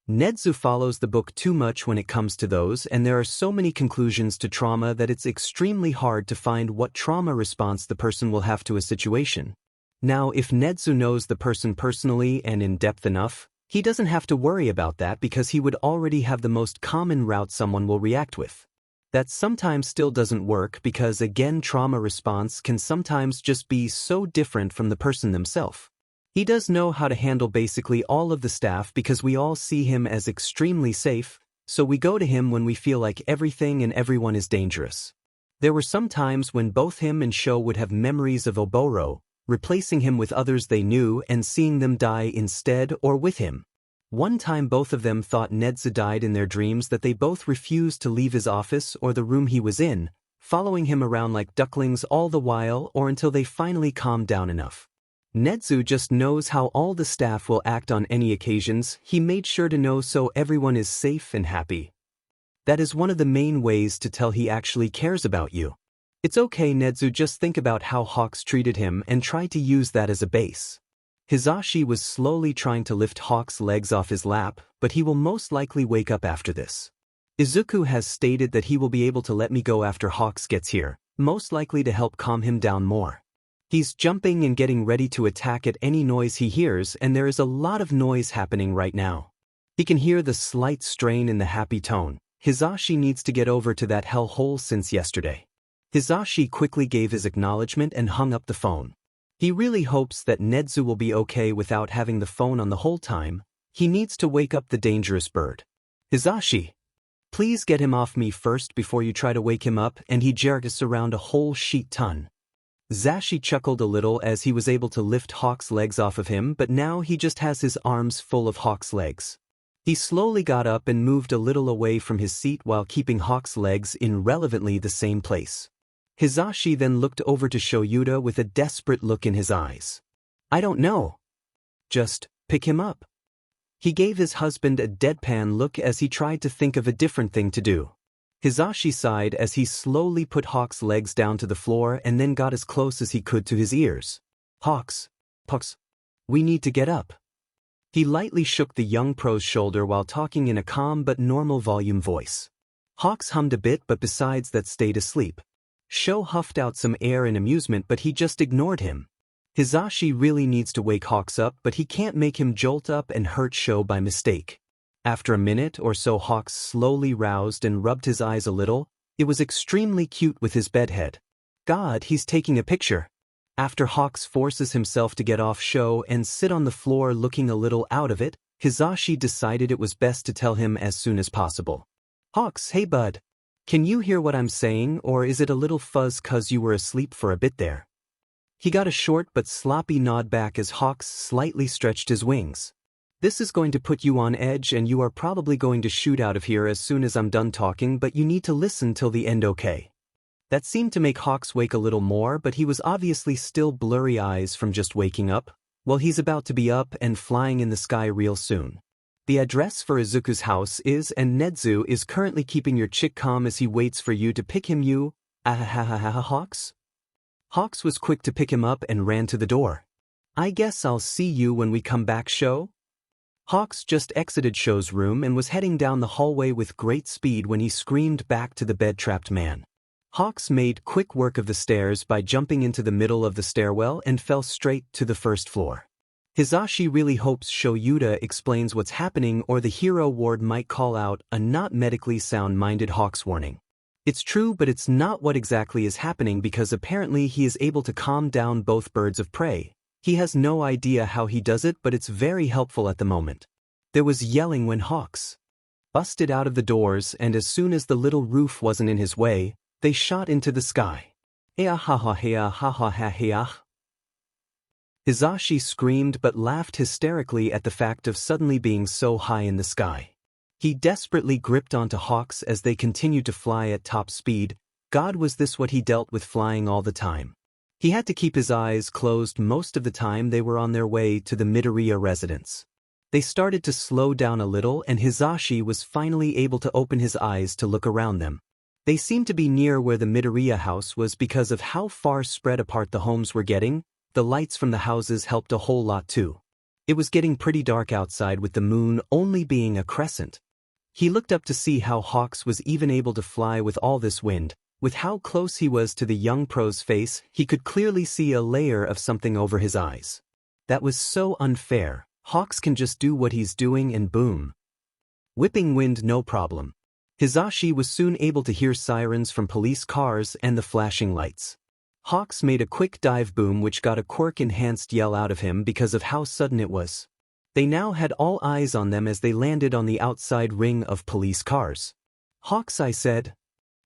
A: Nedzu follows the book too much when it comes to those, and there are so many conclusions to trauma that it's extremely hard to find what trauma response the person will have to a situation. Now, if Nedzu knows the person personally and in depth enough, he doesn't have to worry about that because he would already have the most common route someone will react with. That sometimes still doesn't work because again trauma response can sometimes just be so different from the person themselves. He does know how to handle basically all of the staff because we all see him as extremely safe, so we go to him when we feel like everything and everyone is dangerous. There were some times when both him and Sho would have memories of Oboro, replacing him with others they knew and seeing them die instead or with him. One time both of them thought Nedzu died in their dreams that they both refused to leave his office or the room he was in, following him around like ducklings all the while or until they finally calmed down enough. Nedzu just knows how all the staff will act on any occasions. He made sure to know so everyone is safe and happy. That is one of the main ways to tell he actually cares about you. It's okay, Nedzu, just think about how Hawks treated him and try to use that as a base. Hisashi was slowly trying to lift Hawks' legs off his lap, but he will most likely wake up after this. Izuku has stated that he will be able to let me go after Hawks gets here, most likely to help calm him down more. He's jumping and getting ready to attack at any noise he hears, and there is a lot of noise happening right now. He can hear the slight strain in the happy tone. Hisashi needs to get over to that hellhole since yesterday. Hisashi quickly gave his acknowledgement and hung up the phone. He really hopes that Nedzu will be okay without having the phone on the whole time. He needs to wake up the dangerous bird. Hisashi, please get him off me first before you try to wake him up, and he jerks around a whole sheet ton. Zashi chuckled a little as he was able to lift Hawk's legs off of him, but now he just has his arms full of Hawk's legs. He slowly got up and moved a little away from his seat while keeping Hawk's legs in relevantly the same place. Hisashi then looked over to Shoyuta with a desperate look in his eyes. I don't know. Just pick him up. He gave his husband a deadpan look as he tried to think of a different thing to do. Hisashi sighed as he slowly put Hawk's legs down to the floor and then got as close as he could to his ears. Hawks, we need to get up. He lightly shook the young pro's shoulder while talking in a calm but normal volume voice. Hawks hummed a bit but besides that stayed asleep. Sho huffed out some air in amusement but he just ignored him. Hisashi really needs to wake Hawks up but he can't make him jolt up and hurt Sho by mistake. After a minute or so Hawks slowly roused and rubbed his eyes a little. It was extremely cute with his bedhead. God, he's taking a picture. After Hawks forces himself to get off Sho and sit on the floor looking a little out of it, Hisashi decided it was best to tell him as soon as possible. Hawks, hey bud. Can you hear what I'm saying, or is it a little fuzz 'cause you were asleep for a bit there? He got a short but sloppy nod back as Hawks slightly stretched his wings. This is going to put you on edge and you are probably going to shoot out of here as soon as I'm done talking, but you need to listen till the end, okay? That seemed to make Hawks wake a little more, but he was obviously still blurry eyes from just waking up. Well, he's about to be up and flying in the sky real soon. The address for Izuku's house is, and Nedzu is currently keeping your chick calm as he waits for you to pick him. You, Hawks? Hawks was quick to pick him up and ran to the door. I guess I'll see you when we come back, Sho? Hawks just exited Sho's room and was heading down the hallway with great speed when he screamed back to the bed-trapped man. Hawks made quick work of the stairs by jumping into the middle of the stairwell and fell straight to the first floor. Hisashi really hopes Shoyuta explains what's happening or the hero ward might call out a not medically sound-minded Hawks warning. It's true, but it's not what exactly is happening because apparently he is able to calm down both birds of prey. He has no idea how he does it, but it's very helpful at the moment. There was yelling when Hawks busted out of the doors, and as soon as the little roof wasn't in his way, they shot into the sky. Hisashi screamed but laughed hysterically at the fact of suddenly being so high in the sky. He desperately gripped onto Hawks as they continued to fly at top speed. God, was this what he dealt with flying all the time? He had to keep his eyes closed most of the time they were on their way to the Midoriya residence. They started to slow down a little and Hisashi was finally able to open his eyes to look around them. They seemed to be near where the Midoriya house was because of how far spread apart the homes were getting. The lights from the houses helped a whole lot too. It was getting pretty dark outside with the moon only being a crescent. He looked up to see how Hawks was even able to fly with all this wind. With how close he was to the young pro's face, he could clearly see a layer of something over his eyes. That was so unfair. Hawks can just do what he's doing and boom. Whipping wind, no problem. Hisashi was soon able to hear sirens from police cars and the flashing lights. Hawks made a quick dive boom which got a quirk-enhanced yell out of him because of how sudden it was. They now had all eyes on them as they landed on the outside ring of police cars. Hawks, I said.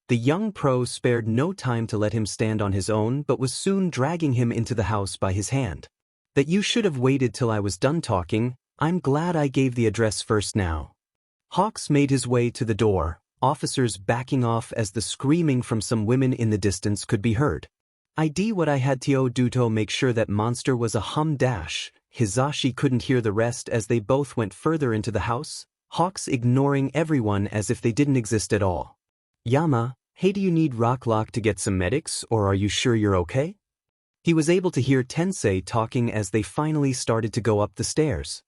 A: The young pro spared no time to let him stand on his own but was soon dragging him into the house by his hand. That you should have waited till I was done talking. I'm glad I gave the address first now. Hawks made his way to the door, officers backing off as the screaming from some women in the distance could be heard. I did what I had to do to make sure that monster was a hum dash. Hisashi couldn't hear the rest as they both went further into the house, Hawks ignoring everyone as if they didn't exist at all. Yama, hey, do you need Rocklock to get some medics or are you sure you're okay? He was able to hear Tensei talking as they finally started to go up the stairs.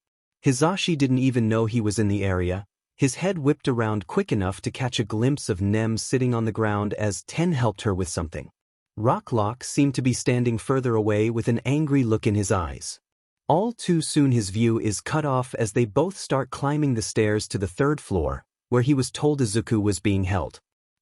A: Hisashi didn't even know he was in the area. His head whipped around quick enough to catch a glimpse of Nem sitting on the ground as Ten helped her with something. Rocklock seemed to be standing further away with an angry look in his eyes. All too soon his view is cut off as they both start climbing the stairs to the third floor, where he was told Izuku was being held.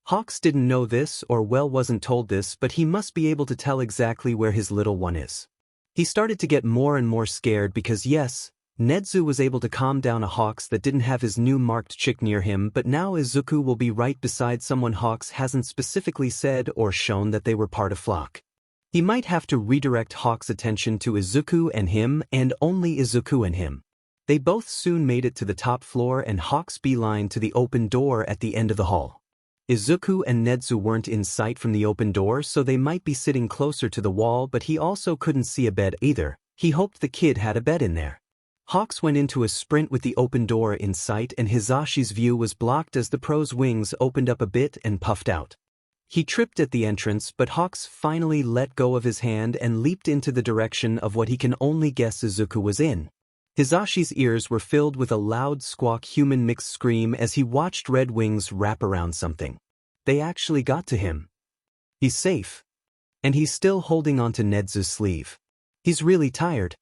A: Hawks didn't know this or well wasn't told this but he must be able to tell exactly where his little one is. He started to get more and more scared because yes, Nedzu was able to calm down a Hawks that didn't have his new marked chick near him but now Izuku will be right beside someone Hawks hasn't specifically said or shown that they were part of flock. He might have to redirect Hawks' attention to Izuku and him and only Izuku and him. They both soon made it to the top floor and Hawks beeline to the open door at the end of the hall. Izuku and Nedzu weren't in sight from the open door so they might be sitting closer to the wall but he also couldn't see a bed either. He hoped the kid had a bed in there. Hawks went into a sprint with the open door in sight and Hisashi's view was blocked as the pro's wings opened up a bit and puffed out. He tripped at the entrance but Hawks finally let go of his hand and leaped into the direction of what he can only guess Izuku was in. Hisashi's ears were filled with a loud squawk human mixed scream as he watched red wings wrap around something. They actually got to him. He's safe. And he's still holding onto Nedzu's sleeve. He's really tired.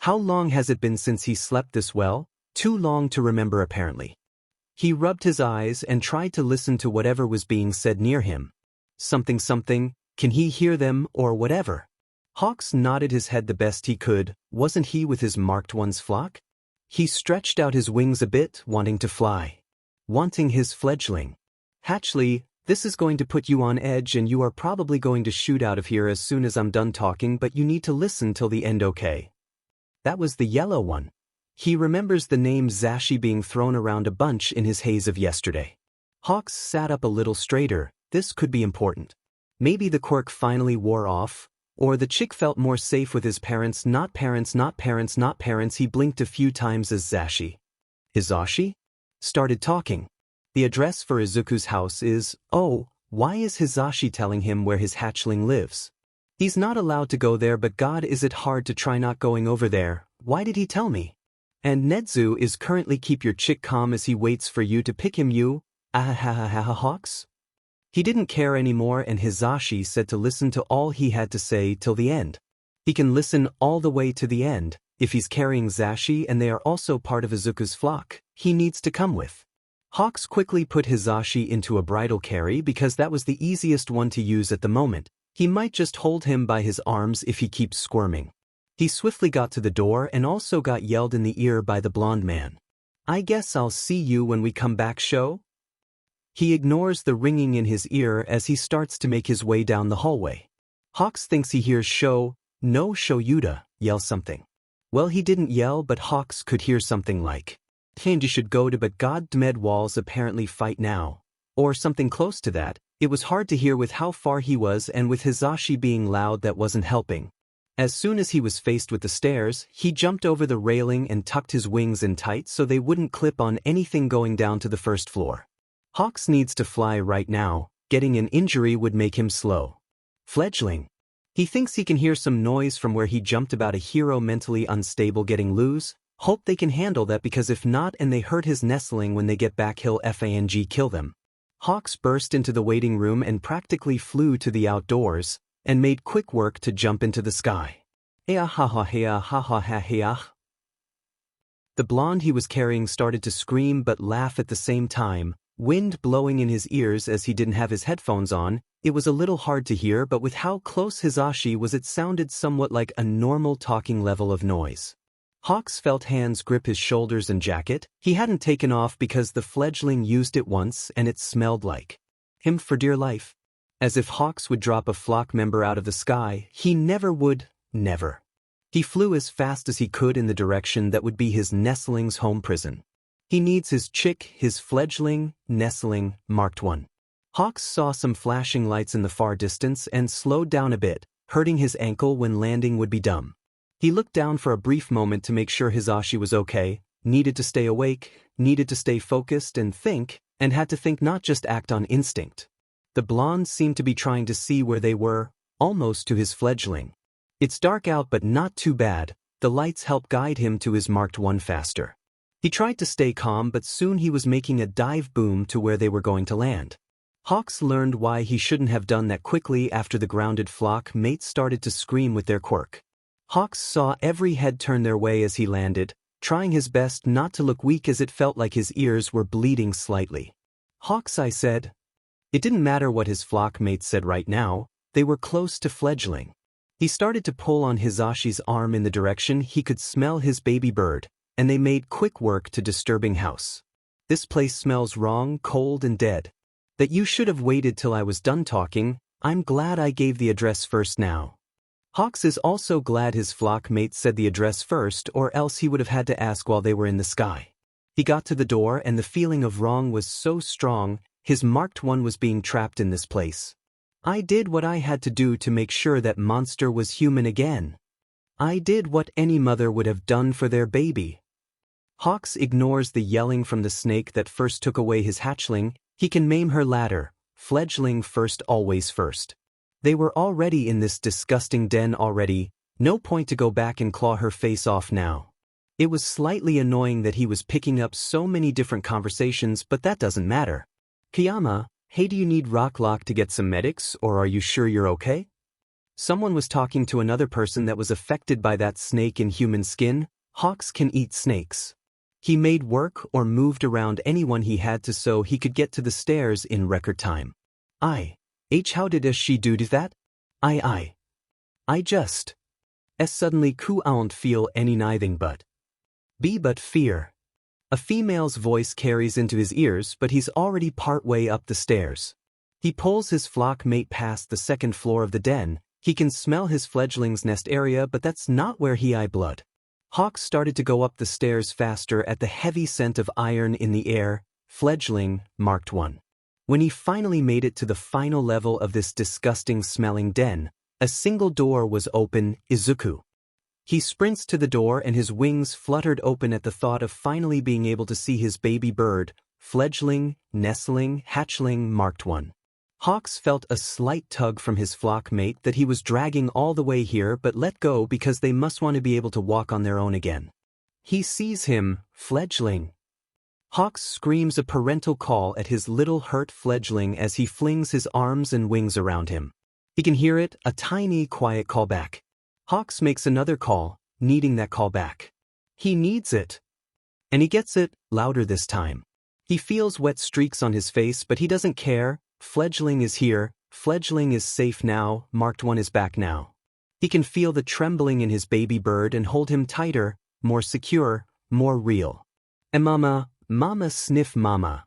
A: How long has it been since he slept this well? Too long to remember apparently. He rubbed his eyes and tried to listen to whatever was being said near him. Something, can he hear them or whatever? Hawks nodded his head the best he could. Wasn't he with his marked one's flock? He stretched out his wings a bit, wanting to fly. Wanting his fledgling. Hatchley, this is going to put you on edge and you are probably going to shoot out of here as soon as I'm done talking but you need to listen till the end, okay? That was the yellow one. He remembers the name Zashi being thrown around a bunch in his haze of yesterday. Hawks sat up a little straighter. This could be important. Maybe the quirk finally wore off, or the chick felt more safe with his parents. Not parents. He blinked a few times as Zashi. Hisashi? Started talking. The address for Izuku's house is, oh, why is Hisashi telling him where his hatchling lives? He's not allowed to go there but God is it hard to try not going over there. Why did he tell me? And Nedzu is currently keep your chick calm as he waits for you to pick him you, Hawks? He didn't care anymore and Hisashi said to listen to all he had to say till the end. He can listen all the way to the end, if he's carrying Zashi and they are also part of Izuku's flock, he needs to come with. Hawks quickly put Hisashi into a bridal carry because that was the easiest one to use at the moment. He might just hold him by his arms if he keeps squirming. He swiftly got to the door and also got yelled in the ear by the blonde man. I guess I'll see you when we come back, show? He ignores the ringing in his ear as he starts to make his way down the hallway. Hawks thinks he hears show, "No Shoyuda," yell something. Well, he didn't yell, but Hawks could hear something like, "Change should go to but God dmed walls apparently fight now," or something close to that. It was hard to hear with how far he was, and with Hizashi being loud that wasn't helping. As soon as he was faced with the stairs, he jumped over the railing and tucked his wings in tight so they wouldn't clip on anything going down to the first floor. Hawks needs to fly right now. Getting an injury would make him slow. Fledgling. He thinks he can hear some noise from where he jumped. About a hero mentally unstable getting loose. Hope they can handle that, because if not and they hurt his nestling when they get back, he'll fang kill them. Hawks burst into the waiting room and practically flew to the outdoors, and made quick work to jump into the sky. The blonde he was carrying started to scream but laugh at the same time, wind blowing in his ears as he didn't have his headphones on. It was a little hard to hear, but with how close Hizashi was it sounded somewhat like a normal talking level of noise. Hawks felt hands grip his shoulders and jacket. He hadn't taken off because the fledgling used it once and it smelled like him for dear life. As if Hawks would drop a flock member out of the sky, he never would, never. He flew as fast as he could in the direction that would be his nestling's home prison. He needs his chick, his fledgling, nestling, marked one. Hawks saw some flashing lights in the far distance and slowed down a bit, hurting his ankle when landing would be dumb. He looked down for a brief moment to make sure Hizashi was okay, needed to stay awake, needed to stay focused and think, and had to think, not just act on instinct. The blonde seemed to be trying to see where they were, almost to his fledgling. It's dark out but not too bad. The lights help guide him to his marked one faster. He tried to stay calm, but soon he was making a dive boom to where they were going to land. Hawks learned why he shouldn't have done that quickly after the grounded flock mates started to scream with their quirk. Hawks saw every head turn their way as he landed, trying his best not to look weak as it felt like his ears were bleeding slightly. "Hawks," I said. It didn't matter what his flock mates said right now, they were close to fledgling. He started to pull on Hizashi's arm in the direction he could smell his baby bird, and they made quick work to disturbing house. "This place smells wrong, cold and dead. That you should have waited till I was done talking. I'm glad I gave the address first now." Hawks is also glad his flock mate said the address first, or else he would have had to ask while they were in the sky. He got to the door and the feeling of wrong was so strong, his marked one was being trapped in this place. I did what I had to do to make sure that monster was human again. I did what any mother would have done for their baby. Hawks ignores the yelling from the snake that first took away his hatchling. He can maim her latter, fledgling first, always first. They were already in this disgusting den already, no point to go back and claw her face off now. It was slightly annoying that he was picking up so many different conversations, but that doesn't matter. "Kiyama, hey, do you need Rocklock to get some medics, or are you sure you're okay?" Someone was talking to another person that was affected by that snake in human skin. Hawks can eat snakes. He made work or moved around anyone he had to so he could get to the stairs in record time. How did she do that? I just suddenly couldn't feel any neithing but fear. A female's voice carries into his ears, but he's already part way up the stairs. He pulls his flock mate past the second floor of the den. He can smell his fledgling's nest area, but that's not where he blood. Hawks started to go up the stairs faster at the heavy scent of iron in the air. Fledgling, marked one. When he finally made it to the final level of this disgusting smelling den, a single door was open. Izuku. He sprints to the door and his wings fluttered open at the thought of finally being able to see his baby bird, fledgling, nestling, hatchling, marked one. Hawks felt a slight tug from his flock mate that he was dragging all the way here but let go because they must want to be able to walk on their own again. He sees him, fledgling. Hawks screams a parental call at his little hurt fledgling as he flings his arms and wings around him. He can hear it, a tiny, quiet call back. Hawks makes another call, needing that call back. He needs it. And he gets it, louder this time. He feels wet streaks on his face, but he doesn't care. Fledgling is here, fledgling is safe now, marked one is back now. He can feel the trembling in his baby bird and hold him tighter, more secure, more real. And mama sniff mama.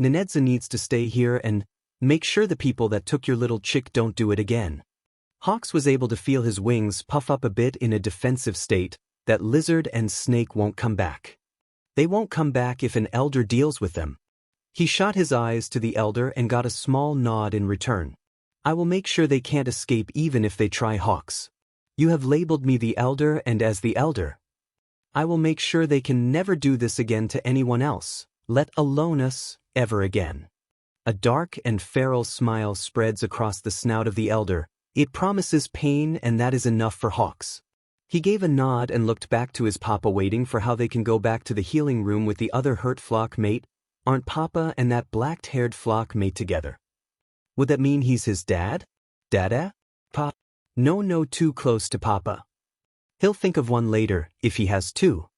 A: Nenetsu needs to stay here and make sure the people that took your little chick don't do it again. Hawks was able to feel his wings puff up a bit in a defensive state, that lizard and snake won't come back. They won't come back if an elder deals with them. He shot his eyes to the elder and got a small nod in return. I will make sure they can't escape even if they try, Hawks. You have labeled me the elder, and as the elder, I will make sure they can never do this again to anyone else, let alone us, ever again. A dark and feral smile spreads across the snout of the elder. It promises pain, and that is enough for Hawks. He gave a nod and looked back to his papa, waiting for how they can go back to the healing room with the other hurt flock mate. Aren't papa and that black-haired flock mate together? Would that mean he's his dad? Dada? Pa? No, too close to papa. He'll think of one later, if he has two.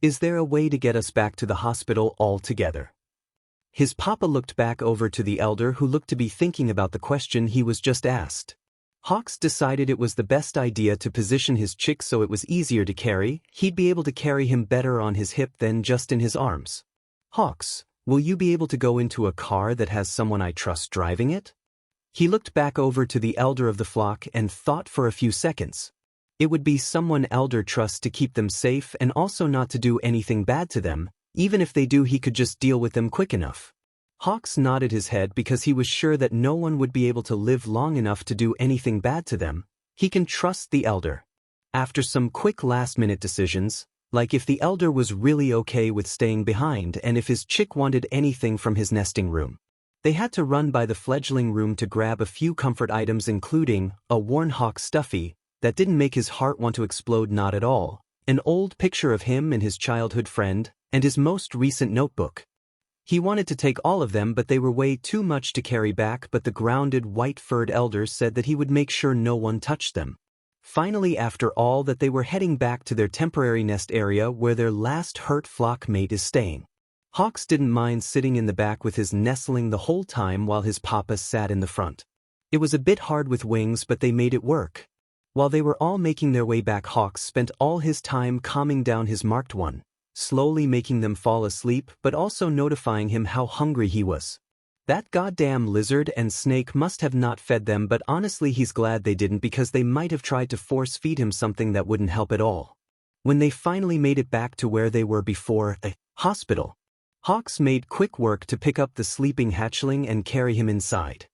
A: Is there a way to get us back to the hospital all together? His papa looked back over to the elder, who looked to be thinking about the question he was just asked. Hawks decided it was the best idea to position his chick so it was easier to carry. He'd be able to carry him better on his hip than just in his arms. Hawks, will you be able to go into a car that has someone I trust driving it? He looked back over to the elder of the flock and thought for a few seconds. It would be someone elder trusts to keep them safe and also not to do anything bad to them. Even if they do, he could just deal with them quick enough. Hawks nodded his head because he was sure that no one would be able to live long enough to do anything bad to them. He can trust the elder. After some quick last-minute decisions, like if the elder was really okay with staying behind and if his chick wanted anything from his nesting room, they had to run by the fledgling room to grab a few comfort items, including a worn Hawk stuffy that didn't make his heart want to explode, not at all, an old picture of him and his childhood friend, and his most recent notebook. He wanted to take all of them, but they were way too much to carry back, but the grounded white-furred elder said that he would make sure no one touched them. Finally, after all that, they were heading back to their temporary nest area where their last hurt flock mate is staying. Hawks didn't mind sitting in the back with his nestling the whole time while his papa sat in the front. It was a bit hard with wings, but they made it work. While they were all making their way back, Hawks spent all his time calming down his marked one, slowly making them fall asleep but also notifying him how hungry he was. That goddamn lizard and snake must have not fed them, but honestly he's glad they didn't, because they might have tried to force feed him something that wouldn't help at all. When they finally made it back to where they were before, a hospital, Hawks made quick work to pick up the sleeping hatchling and carry him inside.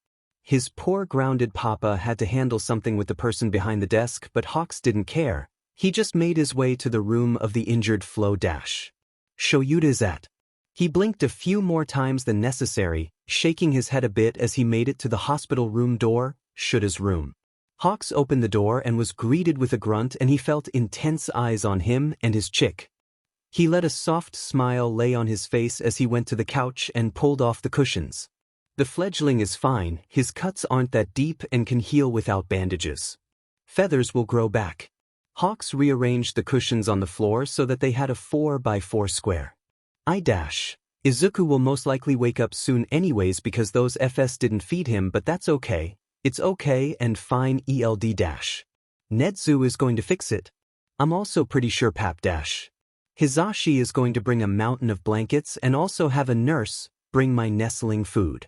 A: His poor grounded papa had to handle something with the person behind the desk, but Hawks didn't care. He just made his way to the room of the injured Flo Dash. Shoyuta's at. He blinked a few more times than necessary, shaking his head a bit as he made it to the hospital room door, Shuta's room. Hawks opened the door and was greeted with a grunt, and he felt intense eyes on him and his chick. He let a soft smile lay on his face as he went to the couch and pulled off the cushions. The fledgling is fine, his cuts aren't that deep and can heal without bandages. Feathers will grow back. Hawks rearranged the cushions on the floor so that they had a 4x4 square. Izuku will most likely wake up soon anyways because those FS didn't feed him, but that's okay. It's okay and fine. Netsu is going to fix it. I'm also pretty sure Pap Hizashi is going to bring a mountain of blankets and also have a nurse bring my nestling food.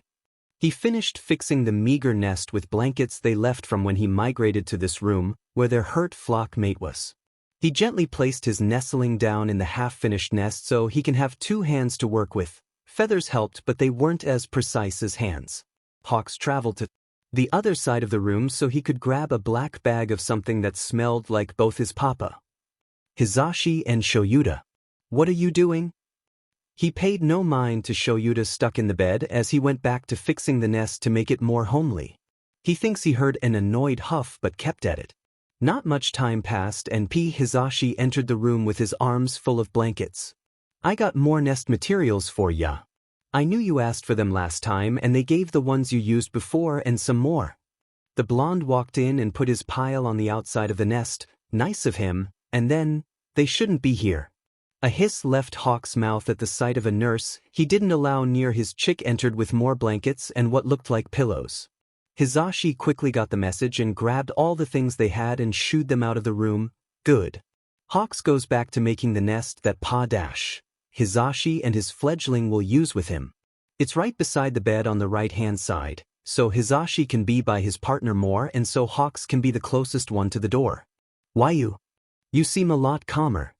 A: He finished fixing the meager nest with blankets they left from when he migrated to this room, where their hurt flock mate was. He gently placed his nestling down in the half-finished nest so he can have two hands to work with. Feathers helped, but they weren't as precise as hands. Hawks traveled to the other side of the room so he could grab a black bag of something that smelled like both his papa, Hizashi, and Shoyuta. What are you doing? He paid no mind to Shoyuta stuck in the bed as he went back to fixing the nest to make it more homely. He thinks he heard an annoyed huff but kept at it. Not much time passed and Hizashi entered the room with his arms full of blankets. I got more nest materials for ya. I knew you asked for them last time and they gave the ones you used before and some more. The blonde walked in and put his pile on the outside of the nest, nice of him, and then, they shouldn't be here. A hiss left Hawk's mouth at the sight of a nurse he didn't allow near his chick entered with more blankets and what looked like pillows. Hizashi quickly got the message and grabbed all the things they had and shooed them out of the room. Good. Hawks goes back to making the nest that Hizashi and his fledgling will use with him. It's right beside the bed on the right-hand side, so Hizashi can be by his partner more and so Hawks can be the closest one to the door. Why you seem a lot calmer.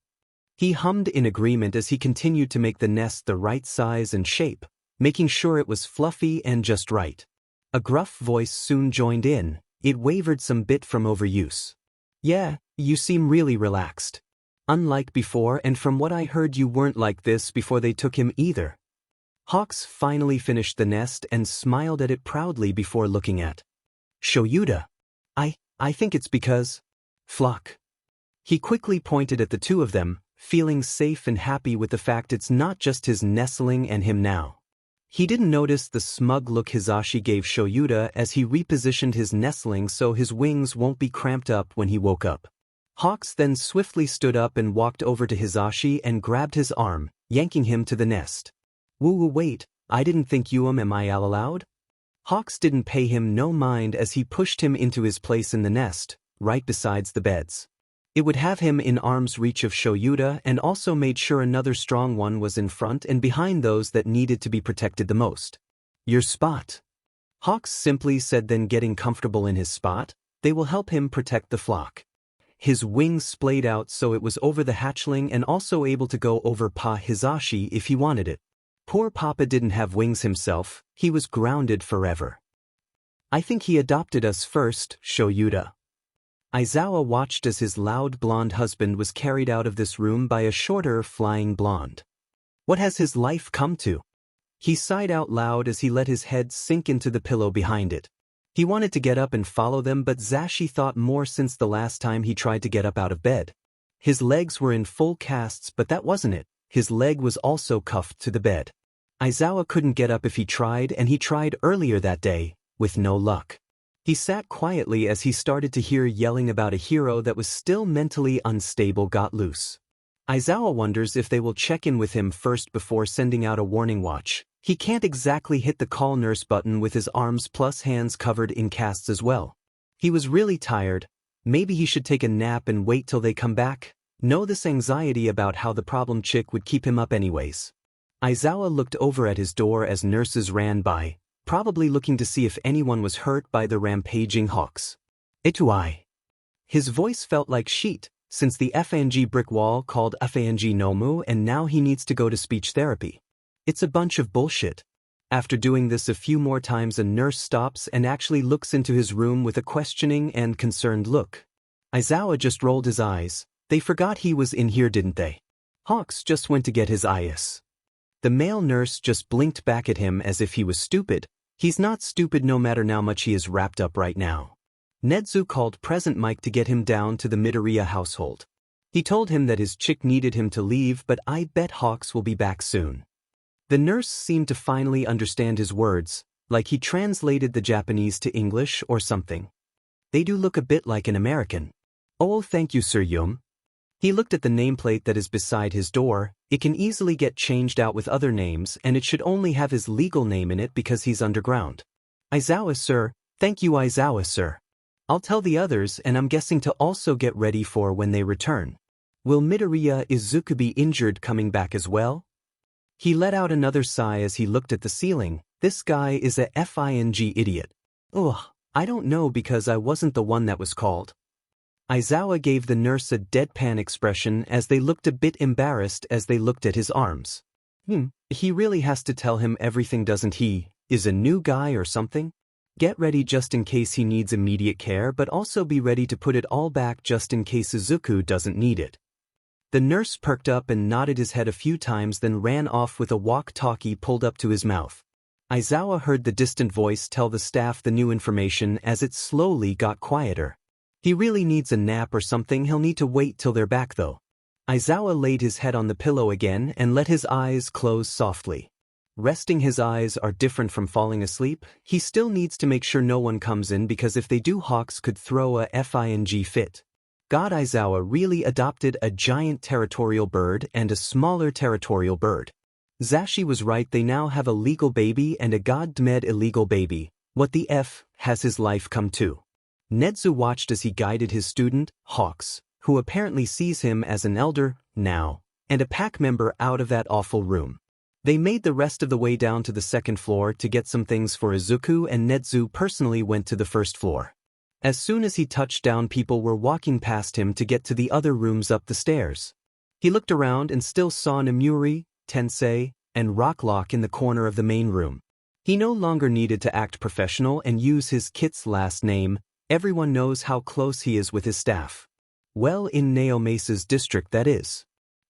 A: He hummed in agreement as he continued to make the nest the right size and shape, making sure it was fluffy and just right. A gruff voice soon joined in. It wavered some bit from overuse. Yeah, you seem really relaxed. Unlike before, and from what I heard you weren't like this before they took him either. Hawks finally finished the nest and smiled at it proudly before looking at Shoyuta. I think it's because Flock. He quickly pointed at the two of them, feeling safe and happy with the fact it's not just his nestling and him now. He didn't notice the smug look Hizashi gave Shoyuta as he repositioned his nestling so his wings won't be cramped up when he woke up. Hawks then swiftly stood up and walked over to Hizashi and grabbed his arm, yanking him to the nest. Woo wait, I didn't think you am I allowed? Hawks didn't pay him no mind as he pushed him into his place in the nest, right besides the beds. It would have him in arm's reach of Shoyuta and also made sure another strong one was in front and behind those that needed to be protected the most. Your spot. Hawks simply said, then getting comfortable in his spot, they will help him protect the flock. His wings splayed out so it was over the hatchling and also able to go over Pa Hizashi if he wanted it. Poor Papa didn't have wings himself, he was grounded forever. I think he adopted us first, Shoyuta. Aizawa watched as his loud blonde husband was carried out of this room by a shorter flying blonde. What has his life come to? He sighed out loud as he let his head sink into the pillow behind it. He wanted to get up and follow them, but Zashi thought more since the last time he tried to get up out of bed. His legs were in full casts, but that wasn't it. His leg was also cuffed to the bed. Aizawa couldn't get up if he tried, and he tried earlier that day, with no luck. He sat quietly as he started to hear yelling about a hero that was still mentally unstable got loose. Aizawa wonders if they will check in with him first before sending out a warning watch. He can't exactly hit the call nurse button with his arms plus hands covered in casts as well. He was really tired. Maybe he should take a nap and wait till they come back. No, this anxiety about how the problem chick would keep him up anyways. Aizawa looked over at his door as nurses ran by, probably looking to see if anyone was hurt by the rampaging Hawks. Itui. His voice felt like sheet, since the FNG brick wall called FNG Nomu and now he needs to go to speech therapy. It's a bunch of bullshit. After doing this a few more times, a nurse stops and actually looks into his room with a questioning and concerned look. Aizawa just rolled his eyes. They forgot he was in here, didn't they? Hawks just went to get his IS. The male nurse just blinked back at him as if he was stupid. He's not stupid no matter how much he is wrapped up right now. Nedzu called Present Mike to get him down to the Midoriya household. He told him that his chick needed him to leave, but I bet Hawks will be back soon. The nurse seemed to finally understand his words, like he translated the Japanese to English or something. They do look a bit like an American. Oh, thank you, Sir Yum. He looked at the nameplate that is beside his door. It can easily get changed out with other names and it should only have his legal name in it because he's underground. Aizawa, sir. Thank you, Aizawa, sir. I'll tell the others, and I'm guessing to also get ready for when they return. Will Midoriya Izuku be injured coming back as well? He let out another sigh as he looked at the ceiling. This guy is a FING idiot. Ugh, I don't know because I wasn't the one that was called. Aizawa gave the nurse a deadpan expression as they looked a bit embarrassed as they looked at his arms. He really has to tell him everything, doesn't he? Is a new guy or something? Get ready just in case he needs immediate care, but also be ready to put it all back just in case Izuku doesn't need it. The nurse perked up and nodded his head a few times, then ran off with a walkie-talkie pulled up to his mouth. Aizawa heard the distant voice tell the staff the new information as it slowly got quieter. He really needs a nap or something. He'll need to wait till they're back though. Aizawa laid his head on the pillow again and let his eyes close softly. Resting his eyes are different from falling asleep. He still needs to make sure no one comes in because if they do, Hawks could throw a FING fit. God, Aizawa really adopted a giant territorial bird and a smaller territorial bird. Zashi was right, they now have a legal baby and a goddamned illegal baby. What the F has his life come to? Nedzu watched as he guided his student, Hawks, who apparently sees him as an elder now, and a pack member out of that awful room. They made the rest of the way down to the second floor to get some things for Izuku, and Nezu personally went to the first floor. As soon as he touched down, people were walking past him to get to the other rooms up the stairs. He looked around and still saw Namuri, Tensei, and Rocklock in the corner of the main room. He no longer needed to act professional and use his kit's last name. Everyone knows how close he is with his staff. Well, in Naomesa's district, that is.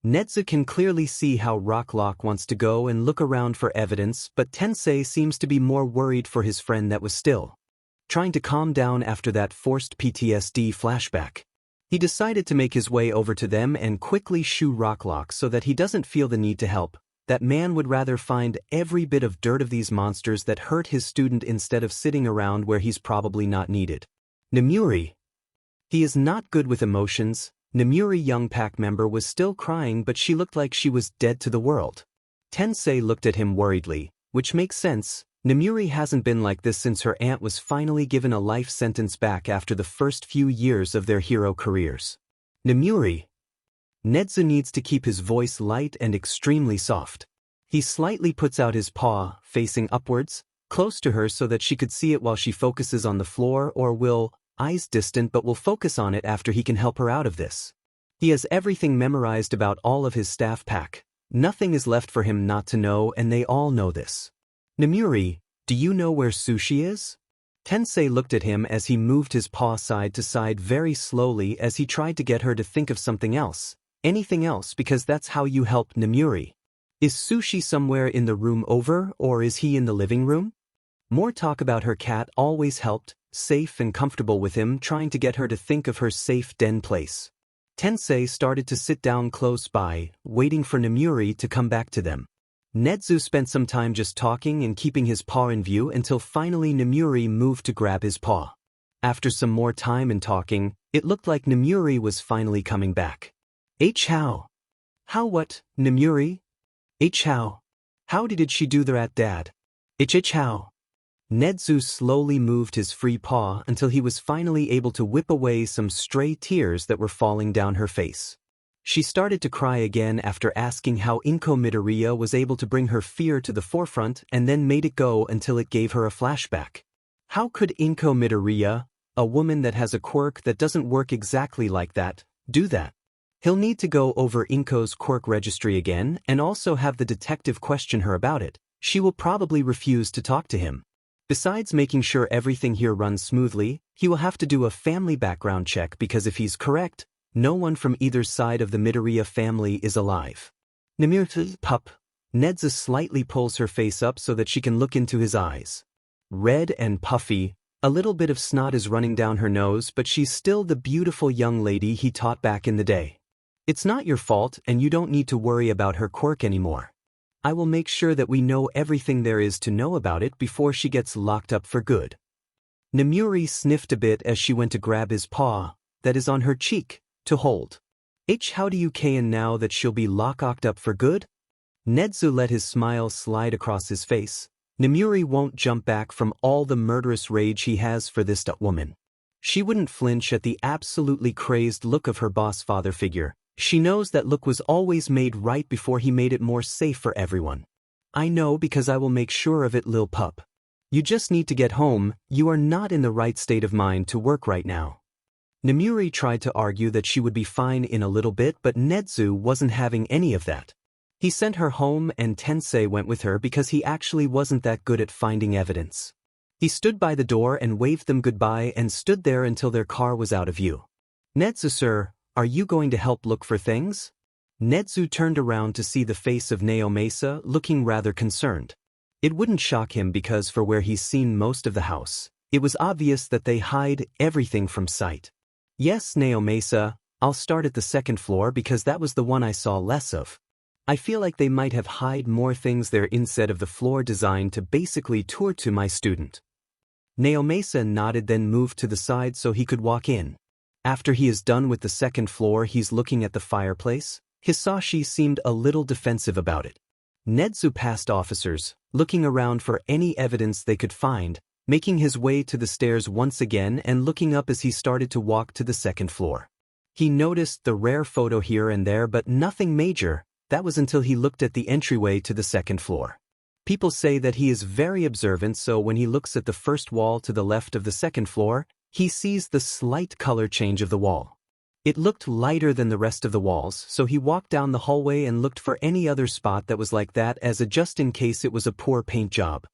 A: Nezu can clearly see how Rocklock wants to go and look around for evidence, but Tensei seems to be more worried for his friend that was still trying to calm down after that forced PTSD flashback. He decided to make his way over to them and quickly shoo Rocklock so that he doesn't feel the need to help. That man would rather find every bit of dirt of these monsters that hurt his student instead of sitting around where he's probably not needed. Namuri. He is not good with emotions. Namuri, young pack member, was still crying, but she looked like she was dead to the world. Tensei looked at him worriedly, which makes sense. Namuri hasn't been like this since her aunt was finally given a life sentence back after the first few years of their hero careers. Namuri. Nezu needs to keep his voice light and extremely soft. He slightly puts out his paw, facing upwards, close to her so that she could see it while she focuses on the floor, or will, eyes distant, but will focus on it after he can help her out of this. He has everything memorized about all of his staff pack. Nothing is left for him not to know, and they all know this. Namuri, do you know where Sushi is? Tensei looked at him as he moved his paw side to side very slowly as he tried to get her to think of something else. Anything else, because that's how you help Namuri. Is Sushi somewhere in the room over, or is he in the living room? More talk about her cat always helped, safe and comfortable with him, trying to get her to think of her safe den place. Tensei started to sit down close by, waiting for Namuri to come back to them. Nezu spent some time just talking and keeping his paw in view until finally Namuri moved to grab his paw. After some more time and talking, it looked like Namuri was finally coming back. How? How what, Namuri? How did she do that, Dad? How? Nezu slowly moved his free paw until he was finally able to whip away some stray tears that were falling down her face. She started to cry again after asking how Inko Midoriya was able to bring her fear to the forefront and then made it go until it gave her a flashback. How could Inko Midoriya, a woman that has a quirk that doesn't work exactly like that, do that? He'll need to go over Inko's quirk registry again and also have the detective question her about it. She will probably refuse to talk to him. Besides making sure everything here runs smoothly, he will have to do a family background check because if he's correct, no one from either side of the Midoriya family is alive. Namir, pup. Nezu slightly pulls her face up so that she can look into his eyes. Red and puffy, a little bit of snot is running down her nose, but she's still the beautiful young lady he taught back in the day. It's not your fault, and you don't need to worry about her quirk anymore. I will make sure that we know everything there is to know about it before she gets locked up for good. Namuri sniffed a bit as she went to grab his paw, that is on her cheek, to hold. How do you can now that she'll be locked up for good? Nezu let his smile slide across his face. Namuri won't jump back from all the murderous rage he has for this woman. She wouldn't flinch at the absolutely crazed look of her boss father figure. She knows that look was always made right before he made it more safe for everyone. I know because I will make sure of it, lil pup. You just need to get home. You are not in the right state of mind to work right now. Namuri tried to argue that she would be fine in a little bit, but Nezu wasn't having any of that. He sent her home and Tensei went with her because he actually wasn't that good at finding evidence. He stood by the door and waved them goodbye and stood there until their car was out of view. Nezu, sir, are you going to help look for things? Nezu turned around to see the face of Naomesa looking rather concerned. It wouldn't shock him because for where he's seen most of the house, it was obvious that they hide everything from sight. Yes, Naomesa, I'll start at the second floor because that was the one I saw less of. I feel like they might have hide more things there instead of the floor designed to basically tour to my student. Naomesa nodded, then moved to the side so he could walk in. After he is done with the second floor, he's looking at the fireplace. Hisashi seemed a little defensive about it. Nezu passed officers, looking around for any evidence they could find, making his way to the stairs once again and looking up as he started to walk to the second floor. He noticed the rare photo here and there, but nothing major. That was until he looked at the entryway to the second floor. People say that he is very observant, so when he looks at the first wall to the left of the second floor, he sees the slight color change of the wall. It looked lighter than the rest of the walls, so he walked down the hallway and looked for any other spot that was like that as a just in case it was a poor paint job.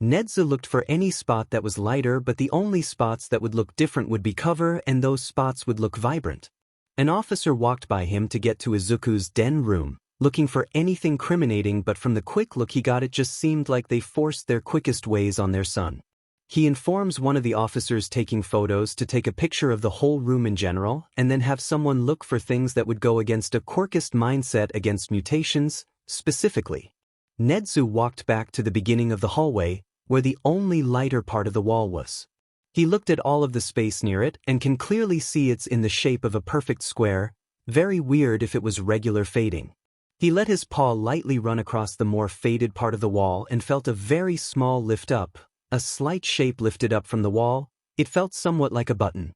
A: Nedzu looked for any spot that was lighter, but the only spots that would look different would be cover, and those spots would look vibrant. An officer walked by him to get to Izuku's den room, looking for anything criminating, but from the quick look he got it just seemed like they forced their quickest ways on their son. He informs one of the officers taking photos to take a picture of the whole room in general, and then have someone look for things that would go against a quirkist mindset against mutations, specifically. Nedzu walked back to the beginning of the hallway, where the only lighter part of the wall was. He looked at all of the space near it and can clearly see it's in the shape of a perfect square, very weird if it was regular fading. He let his paw lightly run across the more faded part of the wall and felt a very small lift up, a slight shape lifted up from the wall. It felt somewhat like a button.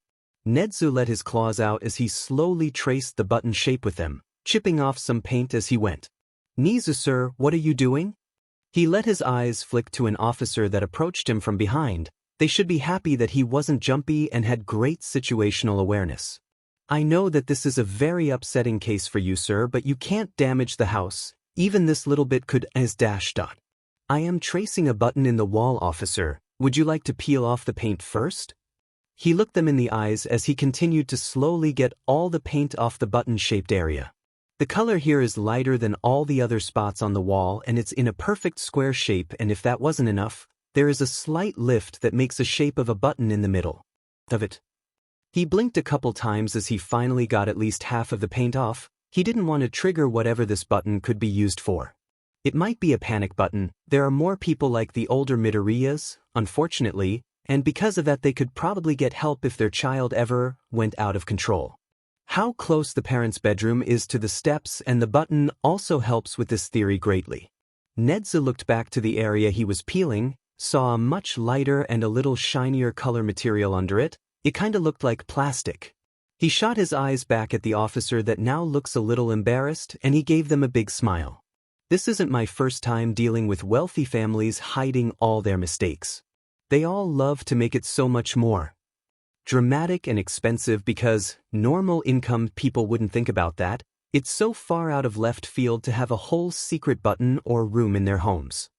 A: Nedzu let his claws out as he slowly traced the button shape with them, chipping off some paint as he went. "Nizu sir, what are you doing?" He let his eyes flick to an officer that approached him from behind. They should be happy that he wasn't jumpy and had great situational awareness. "I know that this is a very upsetting case for you, sir, but you can't damage the house. Even this little bit could as dash dot. I am tracing a button in the wall, officer. Would you like to peel off the paint first?" He looked them in the eyes as he continued to slowly get all the paint off the button-shaped area. The color here is lighter than all the other spots on the wall, and it's in a perfect square shape, and if that wasn't enough, there is a slight lift that makes a shape of a button in the middle of it. He blinked a couple times as he finally got at least half of the paint off. He didn't want to trigger whatever this button could be used for. It might be a panic button. There are more people like the older Midoriyas, unfortunately, and because of that they could probably get help if their child ever went out of control. How close the parent's bedroom is to the steps and the button also helps with this theory greatly. Nedzu looked back to the area he was peeling, saw a much lighter and a little shinier color material under it. It kinda looked like plastic. He shot his eyes back at the officer that now looks a little embarrassed, and he gave them a big smile. "This isn't my first time dealing with wealthy families hiding all their mistakes. They all love to make it so much more dramatic and expensive because normal income people wouldn't think about that. It's so far out of left field to have a whole secret button or room in their homes."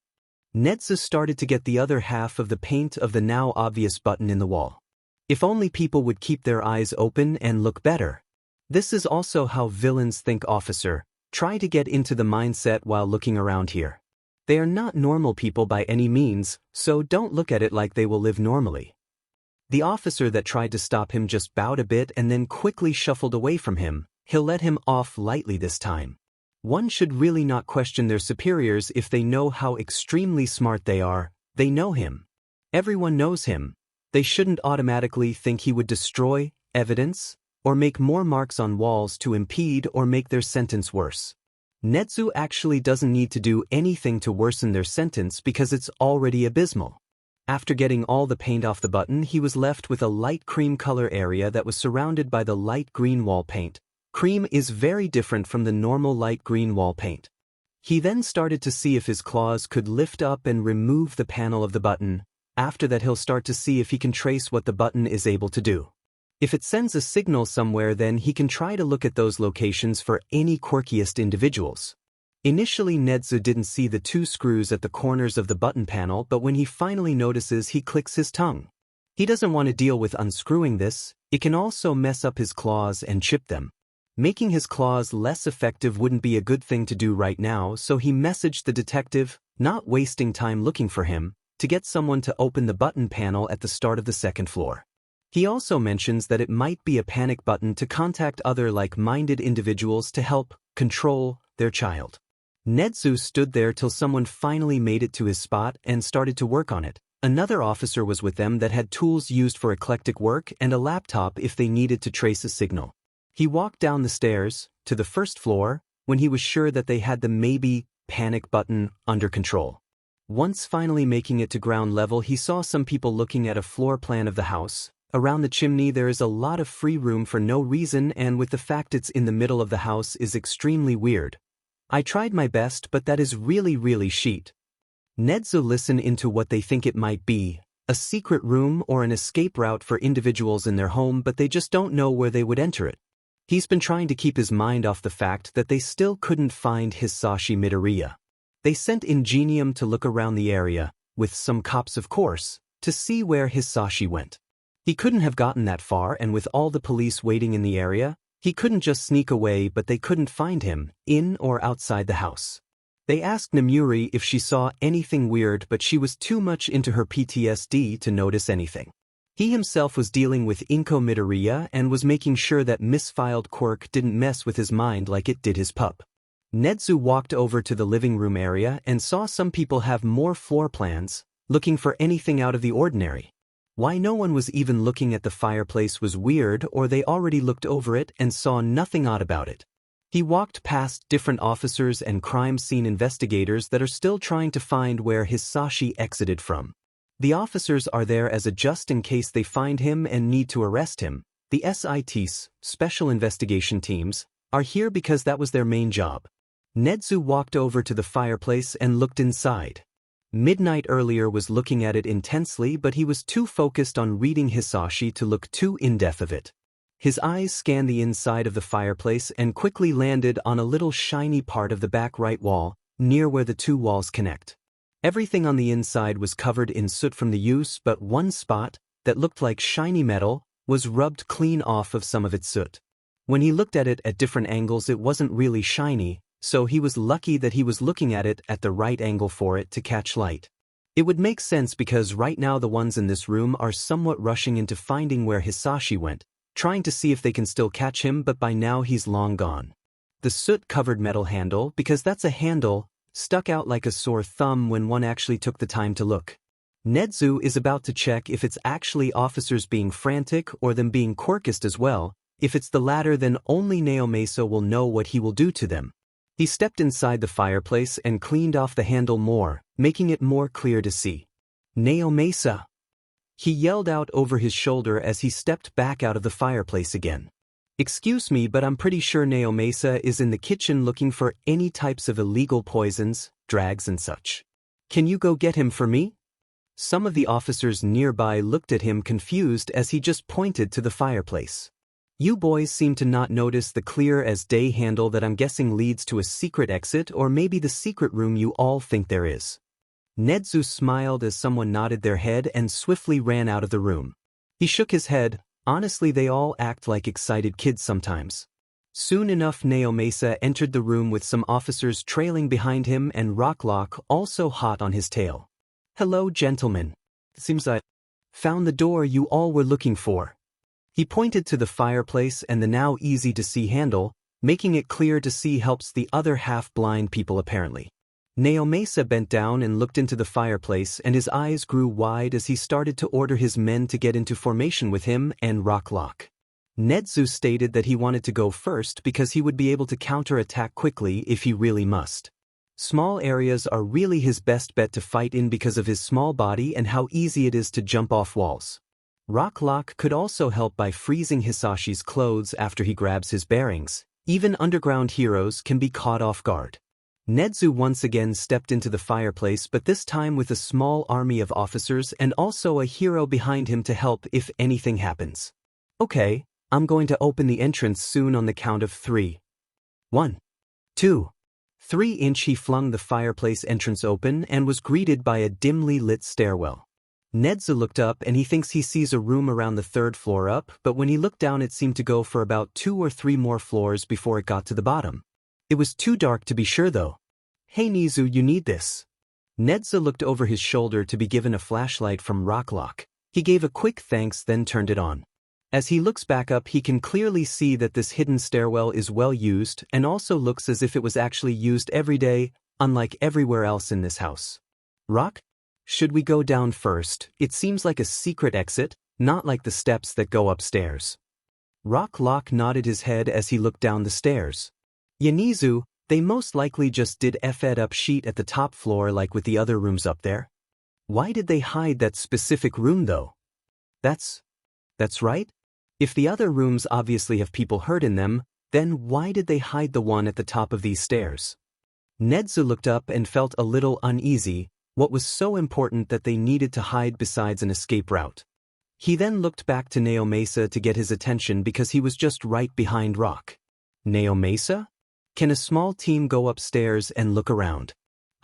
A: Nedzu started to get the other half of the paint of the now obvious button in the wall. If only people would keep their eyes open and look better. This is also how villains think, officer. Try to get into the mindset while looking around here. They are not normal people by any means, so don't look at it like they will live normally. The officer that tried to stop him just bowed a bit and then quickly shuffled away from him. He'll let him off lightly this time. One should really not question their superiors if they know how extremely smart they are. They know him. Everyone knows him. They shouldn't automatically think he would destroy evidence or make more marks on walls to impede or make their sentence worse. Nedzu actually doesn't need to do anything to worsen their sentence because it's already abysmal. After getting all the paint off the button, he was left with a light cream color area that was surrounded by the light green wall paint. Cream is very different from the normal light green wall paint. He then started to see if his claws could lift up and remove the panel of the button. After that he'll start to see if he can trace what the button is able to do. If it sends a signal somewhere, then he can try to look at those locations for any quirkiest individuals. Initially Nedzu didn't see the two screws at the corners of the button panel, but when he finally notices, he clicks his tongue. He doesn't want to deal with unscrewing this. It can also mess up his claws and chip them. Making his claws less effective wouldn't be a good thing to do right now, so he messaged the detective, not wasting time looking for him, to get someone to open the button panel at the start of the second floor. He also mentions that it might be a panic button to contact other like-minded individuals to help control their child. Nedzu stood there till someone finally made it to his spot and started to work on it. Another officer was with them that had tools used for eclectic work and a laptop if they needed to trace a signal. He walked down the stairs to the first floor when he was sure that they had the maybe panic button under control. Once finally making it to ground level, he saw some people looking at a floor plan of the house. Around the chimney there is a lot of free room for no reason, and with the fact it's in the middle of the house is extremely weird. I tried my best, but that is really sheet. Nedzu listen into what they think it might be, a secret room or an escape route for individuals in their home, but they just don't know where they would enter it. He's been trying to keep his mind off the fact that they still couldn't find Hisashi Midoriya. They sent Ingenium to look around the area, with some cops of course, to see where Hisashi went. He couldn't have gotten that far, and with all the police waiting in the area, he couldn't just sneak away, but they couldn't find him, in or outside the house. They asked Namuri if she saw anything weird, but she was too much into her PTSD to notice anything. He himself was dealing with Inko Midoriya and was making sure that misfiled Quirk didn't mess with his mind like it did his pup. Nedzu walked over to the living room area and saw some people have more floor plans, looking for anything out of the ordinary. Why no one was even looking at the fireplace was weird, or they already looked over it and saw nothing odd about it. He walked past different officers and crime scene investigators that are still trying to find where Hisashi exited from. The officers are there as a just in case they find him and need to arrest him. The SITs, Special Investigation Teams, are here because that was their main job. Nedzu walked over to the fireplace and looked inside. Midnight earlier was looking at it intensely, but he was too focused on reading Hisashi to look too in-depth of it. His eyes scanned the inside of the fireplace and quickly landed on a little shiny part of the back right wall, near where the two walls connect. Everything on the inside was covered in soot from the use, but one spot, that looked like shiny metal, was rubbed clean off of some of its soot. When he looked at it at different angles, it wasn't really shiny, so he was lucky that he was looking at it at the right angle for it to catch light. It would make sense because right now the ones in this room are somewhat rushing into finding where Hisashi went, trying to see if they can still catch him, but by now he's long gone. The soot-covered metal handle, because that's a handle, stuck out like a sore thumb when one actually took the time to look. Nedzu is about to check if it's actually officers being frantic or them being quirkist as well. If it's the latter, then only Naomasa will know what he will do to them. He stepped inside the fireplace and cleaned off the handle more, making it more clear to see. Naomasa! He yelled out over his shoulder as he stepped back out of the fireplace again. Excuse me, but I'm pretty sure Naomasa is in the kitchen looking for any types of illegal poisons, drags and such. Can you go get him for me? Some of the officers nearby looked at him confused as he just pointed to the fireplace. You boys seem to not notice the clear-as-day handle that I'm guessing leads to a secret exit, or maybe the secret room you all think there is. Nedzu smiled as someone nodded their head and swiftly ran out of the room. He shook his head. Honestly, they all act like excited kids sometimes. Soon enough, Naomasa entered the room with some officers trailing behind him and Rocklock also hot on his tail. Hello, gentlemen. Seems I found the door you all were looking for. He pointed to the fireplace and the now easy-to-see handle, making it clear to see helps the other half-blind people apparently. Naomasa bent down and looked into the fireplace, and his eyes grew wide as he started to order his men to get into formation with him and Rocklock. Nedzu stated that he wanted to go first because he would be able to counterattack quickly if he really must. Small areas are really his best bet to fight in because of his small body and how easy it is to jump off walls. Rocklock could also help by freezing Hisashi's clothes after he grabs his bearings. Even underground heroes can be caught off guard. Nedzu once again stepped into the fireplace, but this time with a small army of officers and also a hero behind him to help if anything happens. Okay, I'm going to open the entrance soon on the count of 3. 1, 2, 3. He flung the fireplace entrance open and was greeted by a dimly lit stairwell. Nedzu looked up and he thinks he sees a room around the 3rd floor up, but when he looked down it seemed to go for about 2 or 3 more floors before it got to the bottom. It was too dark to be sure though. Hey Nizu, you need this. Nedzu looked over his shoulder to be given a flashlight from Rocklock. He gave a quick thanks, then turned it on. As he looks back up, he can clearly see that this hidden stairwell is well used and also looks as if it was actually used every day, unlike everywhere else in this house. Rock? Should we go down first? It seems like a secret exit, not like the steps that go upstairs. Rocklock nodded his head as he looked down the stairs. Nizu, they most likely just did fed up sheet at the top floor like with the other rooms up there. Why did they hide that specific room though? That's right? If the other rooms obviously have people hurt in them, then why did they hide the one at the top of these stairs? Nedzu looked up and felt a little uneasy. What was so important that they needed to hide besides an escape route? He then looked back to Naomasa to get his attention because he was just right behind Rock. Naomasa? Can a small team go upstairs and look around?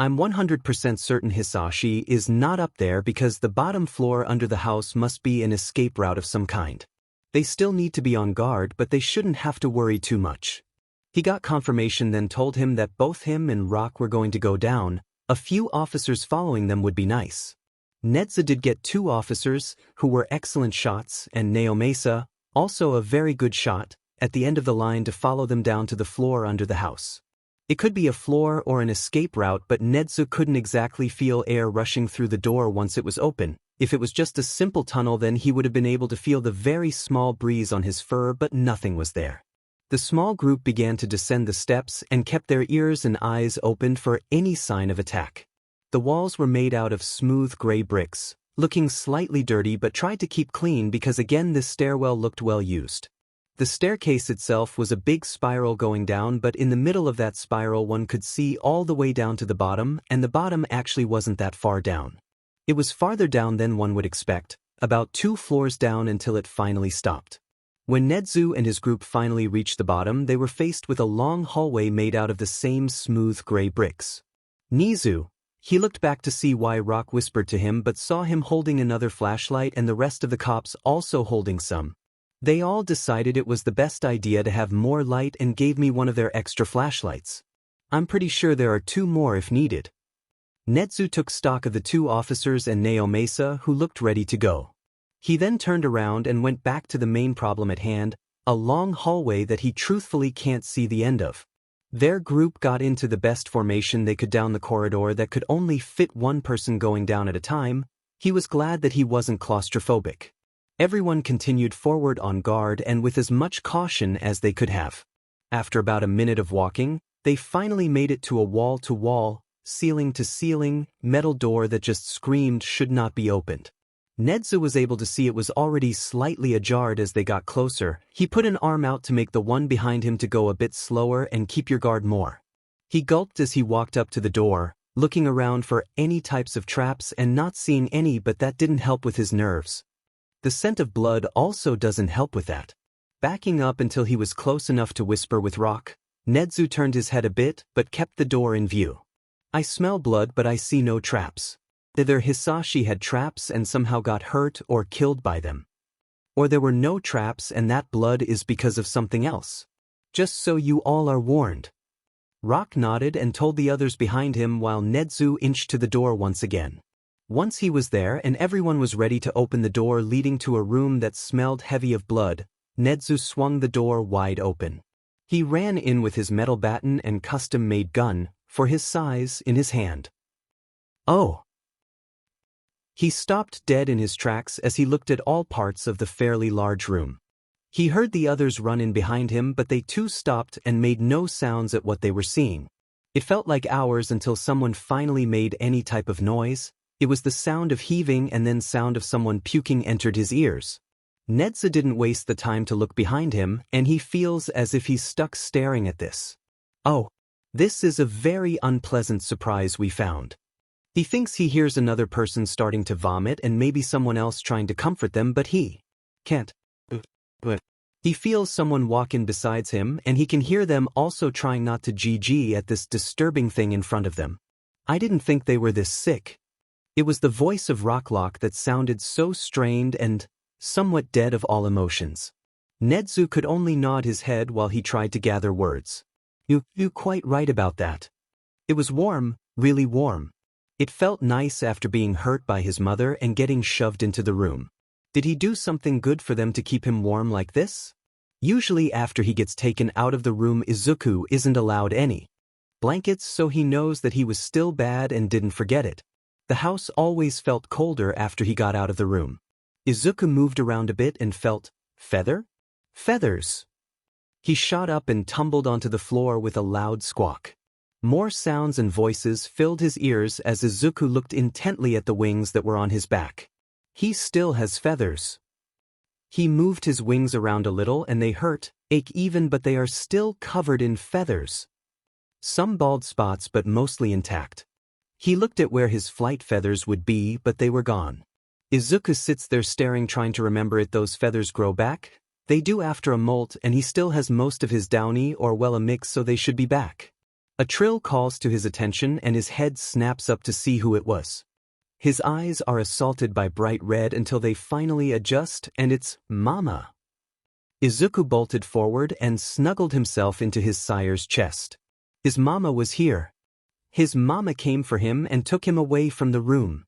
A: I'm 100% certain Hisashi is not up there because the bottom floor under the house must be an escape route of some kind. They still need to be on guard, but they shouldn't have to worry too much. He got confirmation, then told him that both him and Rock were going to go down. A few officers following them would be nice. Nedzu did get 2 officers, who were excellent shots, and Naomasa, also a very good shot, at the end of the line to follow them down to the floor under the house. It could be a floor or an escape route, but Nedzu couldn't exactly feel air rushing through the door once it was open. If it was just a simple tunnel, then he would have been able to feel the very small breeze on his fur, but nothing was there. The small group began to descend the steps and kept their ears and eyes open for any sign of attack. The walls were made out of smooth gray bricks, looking slightly dirty but tried to keep clean because again this stairwell looked well used. The staircase itself was a big spiral going down, but in the middle of that spiral one could see all the way down to the bottom, and the bottom actually wasn't that far down. It was farther down than one would expect, about 2 floors down until it finally stopped. When Nedzu and his group finally reached the bottom, they were faced with a long hallway made out of the same smooth gray bricks. Nizu. He looked back to see why Rock whispered to him but saw him holding another flashlight and the rest of the cops also holding some. They all decided it was the best idea to have more light and gave me one of their extra flashlights. I'm pretty sure there are 2 more if needed. Nedzu took stock of the 2 officers and Naomasa, who looked ready to go. He then turned around and went back to the main problem at hand, a long hallway that he truthfully can't see the end of. Their group got into the best formation they could down the corridor that could only fit 1 person going down at a time. He was glad that he wasn't claustrophobic. Everyone continued forward on guard and with as much caution as they could have. After about a minute of walking, they finally made it to a wall-to-wall, ceiling-to-ceiling, metal door that just screamed should not be opened. Nedzu was able to see it was already slightly ajar as they got closer. He put an arm out to make the one behind him to go a bit slower and keep your guard more. He gulped as he walked up to the door, looking around for any types of traps and not seeing any, but that didn't help with his nerves. The scent of blood also doesn't help with that. Backing up until he was close enough to whisper with Rock, Nedzu turned his head a bit but kept the door in view. I smell blood but I see no traps. Either Hisashi had traps and somehow got hurt or killed by them. Or there were no traps and that blood is because of something else. Just so you all are warned. Rock nodded and told the others behind him while Nedzu inched to the door once again. Once he was there and everyone was ready to open the door leading to a room that smelled heavy of blood, Nedzu swung the door wide open. He ran in with his metal baton and custom-made gun, for his size, in his hand. Oh! He stopped dead in his tracks as he looked at all parts of the fairly large room. He heard the others run in behind him, but they too stopped and made no sounds at what they were seeing. It felt like hours until someone finally made any type of noise. It was the sound of heaving and then sound of someone puking entered his ears. Nedzu didn't waste the time to look behind him, and he feels as if he's stuck staring at this. Oh, this is a very unpleasant surprise we found. He thinks he hears another person starting to vomit and maybe someone else trying to comfort them, but he can't. But he feels someone walk in besides him, and he can hear them also trying not to GG at this disturbing thing in front of them. I didn't think they were this sick. It was the voice of Rocklock that sounded so strained and somewhat dead of all emotions. Nedzu could only nod his head while he tried to gather words. You're quite right about that. It was warm, really warm. It felt nice after being hurt by his mother and getting shoved into the room. Did he do something good for them to keep him warm like this? Usually after he gets taken out of the room, Izuku isn't allowed any blankets, so he knows that he was still bad and didn't forget it. The house always felt colder after he got out of the room. Izuku moved around a bit and felt feathers. He shot up and tumbled onto the floor with a loud squawk. More sounds and voices filled his ears as Izuku looked intently at the wings that were on his back. He still has feathers. He moved his wings around a little and they ache even, but they are still covered in feathers. Some bald spots but mostly intact. He looked at where his flight feathers would be, but they were gone. Izuku sits there staring, trying to remember it. Those feathers grow back? They do after a molt, and he still has most of his downy, or well, a mix, so they should be back. A trill calls to his attention and his head snaps up to see who it was. His eyes are assaulted by bright red until they finally adjust, and it's Mama. Izuku bolted forward and snuggled himself into his sire's chest. His mama was here. His mama came for him and took him away from the room.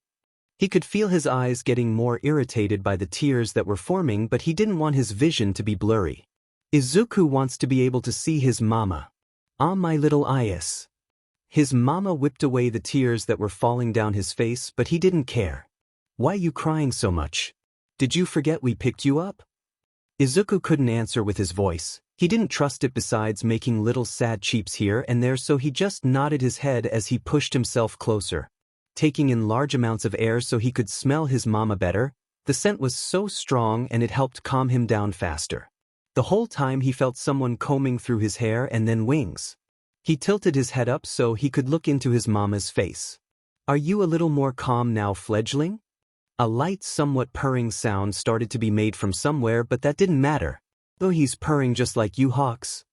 A: He could feel his eyes getting more irritated by the tears that were forming, but he didn't want his vision to be blurry. Izuku wants to be able to see his mama. Ah, my little Ias. His mama whipped away the tears that were falling down his face, but he didn't care. Why you crying so much? Did you forget we picked you up? Izuku couldn't answer with his voice. He didn't trust it, besides making little sad cheeps here and there, so he just nodded his head as he pushed himself closer. Taking in large amounts of air so he could smell his mama better, the scent was so strong and it helped calm him down faster. The whole time he felt someone combing through his hair and then wings. He tilted his head up so he could look into his mama's face. Are you a little more calm now, fledgling? A light, somewhat purring sound started to be made from somewhere, but that didn't matter. Though he's purring just like you hawks.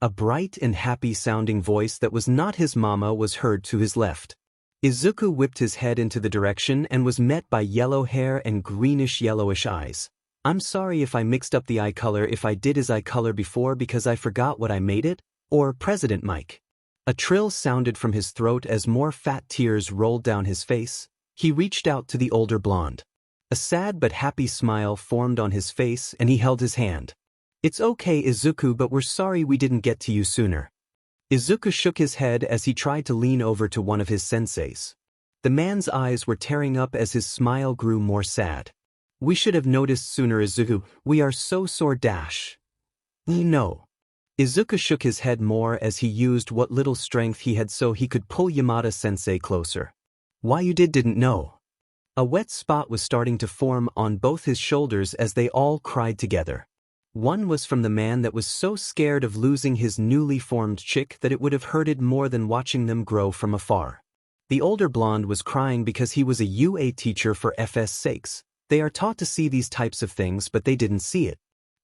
A: A bright and happy-sounding voice that was not his mama was heard to his left. Izuku whipped his head into the direction and was met by yellow hair and greenish-yellowish eyes. I'm sorry if I mixed up the eye color. If I did, is eye color before because I forgot what I made it? Or President Mike? A trill sounded from his throat as more fat tears rolled down his face. He reached out to the older blonde. A sad but happy smile formed on his face and he held his hand. It's okay, Izuku, but we're sorry we didn't get to you sooner. Izuku shook his head as he tried to lean over to one of his senseis. The man's eyes were tearing up as his smile grew more sad. We should have noticed sooner, Izuku. We are so sore dash. No. Izuku shook his head more as he used what little strength he had so he could pull Yamada-sensei closer. Why you didn't know? A wet spot was starting to form on both his shoulders as they all cried together. One was from the man that was so scared of losing his newly formed chick that it would have hurted more than watching them grow from afar. The older blonde was crying because he was a UA teacher for FS sakes. They are taught to see these types of things, but they didn't see it.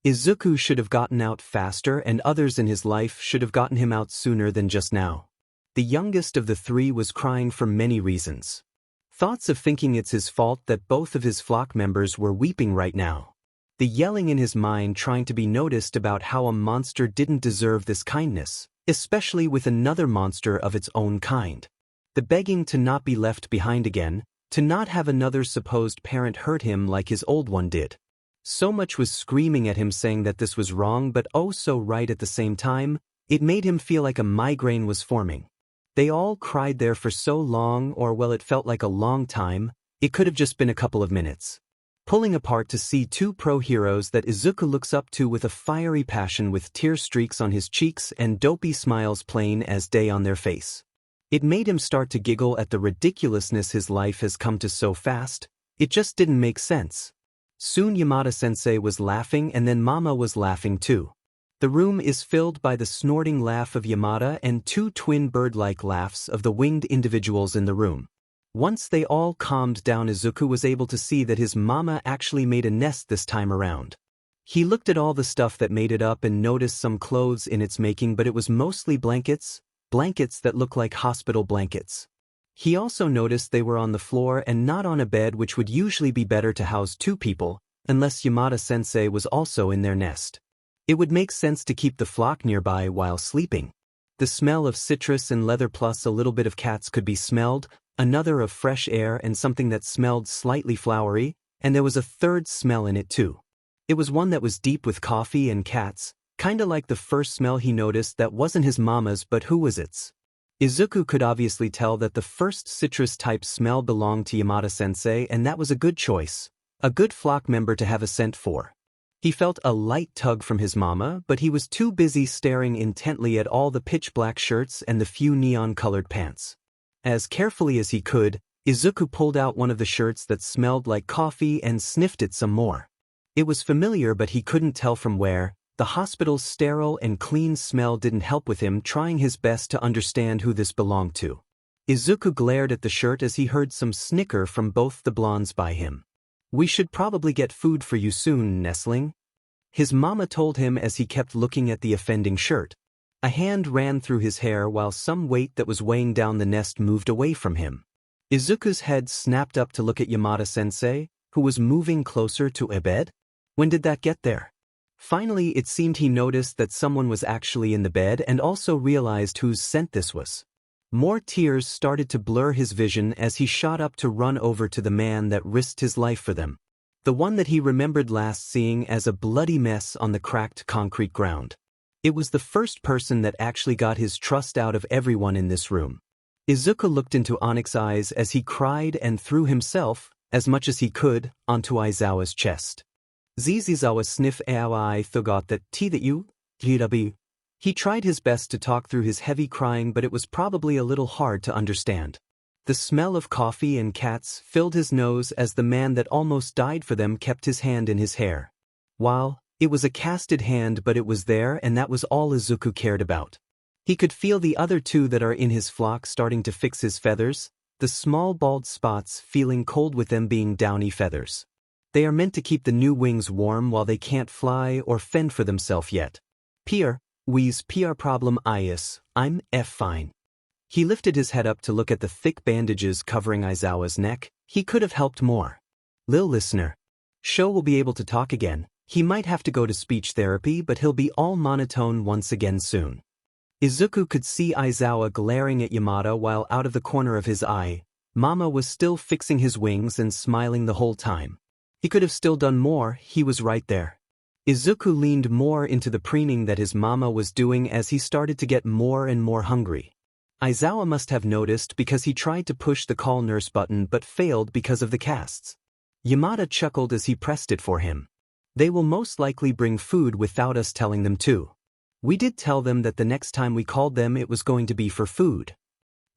A: Izuku should have gotten out faster, and others in his life should have gotten him out sooner than just now. The youngest of the three was crying for many reasons. Thoughts of thinking it's his fault that both of his flock members were weeping right now. The yelling in his mind trying to be noticed about how a monster didn't deserve this kindness, especially with another monster of its own kind. The begging to not be left behind again, to not have another supposed parent hurt him like his old one did. So much was screaming at him saying that this was wrong but oh so right at the same time. It made him feel like a migraine was forming. They all cried there for so long, or well, it felt like a long time. It could have just been a couple of minutes. Pulling apart to see two pro-heroes that Izuku looks up to with a fiery passion, with tear streaks on his cheeks and dopey smiles plain as day on their face. It made him start to giggle at the ridiculousness his life has come to so fast. It just didn't make sense. Soon Yamada-sensei was laughing and then Mama was laughing too. The room is filled by the snorting laugh of Yamada and two twin bird-like laughs of the winged individuals in the room. Once they all calmed down, Izuku was able to see that his mama actually made a nest this time around. He looked at all the stuff that made it up and noticed some clothes in its making, but it was mostly blankets that look like hospital blankets. He also noticed they were on the floor and not on a bed, which would usually be better to house two people, unless Yamada-sensei was also in their nest. It would make sense to keep the flock nearby while sleeping. The smell of citrus and leather plus a little bit of cats could be smelled, another of fresh air and something that smelled slightly flowery, and there was a third smell in it too. It was one that was deep with coffee and cats, kinda like the first smell he noticed that wasn't his mama's, but who was its? Izuku could obviously tell that the first citrus-type smell belonged to Yamada-sensei, and that was a good choice, a good flock member to have a scent for. He felt a light tug from his mama, but he was too busy staring intently at all the pitch-black shirts and the few neon-colored pants. As carefully as he could, Izuku pulled out one of the shirts that smelled like coffee and sniffed it some more. It was familiar, but he couldn't tell from where. The hospital's sterile and clean smell didn't help with him trying his best to understand who this belonged to. Izuku glared at the shirt as he heard some snicker from both the blondes by him. "We should probably get food for you soon, nestling," his mama told him as he kept looking at the offending shirt. A hand ran through his hair while some weight that was weighing down the nest moved away from him. Izuku's head snapped up to look at Yamada-sensei, who was moving closer to a bed. When did that get there? Finally, it seemed he noticed that someone was actually in the bed and also realized whose scent this was. More tears started to blur his vision as he shot up to run over to the man that risked his life for them. The one that he remembered last seeing as a bloody mess on the cracked concrete ground. It was the first person that actually got his trust out of everyone in this room. Izuku looked into Onyx's eyes as he cried and threw himself, as much as he could, onto Aizawa's chest. Zizawa sniff I forgot that you. He tried his best to talk through his heavy crying, but it was probably a little hard to understand. The smell of coffee and cats filled his nose as the man that almost died for them kept his hand in his hair. While it was a casted hand, but it was there, and that was all Izuku cared about. He could feel the other two that are in his flock starting to fix his feathers, the small bald spots feeling cold with them being downy feathers. They are meant to keep the new wings warm while they can't fly or fend for themselves yet. Pierre, we's PR problem is, I'm fine. He lifted his head up to look at the thick bandages covering Aizawa's neck. He could have helped more. Lil listener. Sho will be able to talk again. He might have to go to speech therapy, but he'll be all monotone once again soon. Izuku could see Aizawa glaring at Yamada while out of the corner of his eye, Mama was still fixing his wings and smiling the whole time. He could have still done more, he was right there. Izuku leaned more into the preening that his mama was doing as he started to get more and more hungry. Aizawa must have noticed because he tried to push the call nurse button but failed because of the casts. Yamada chuckled as he pressed it for him. They will most likely bring food without us telling them to. We did tell them that the next time we called them it was going to be for food.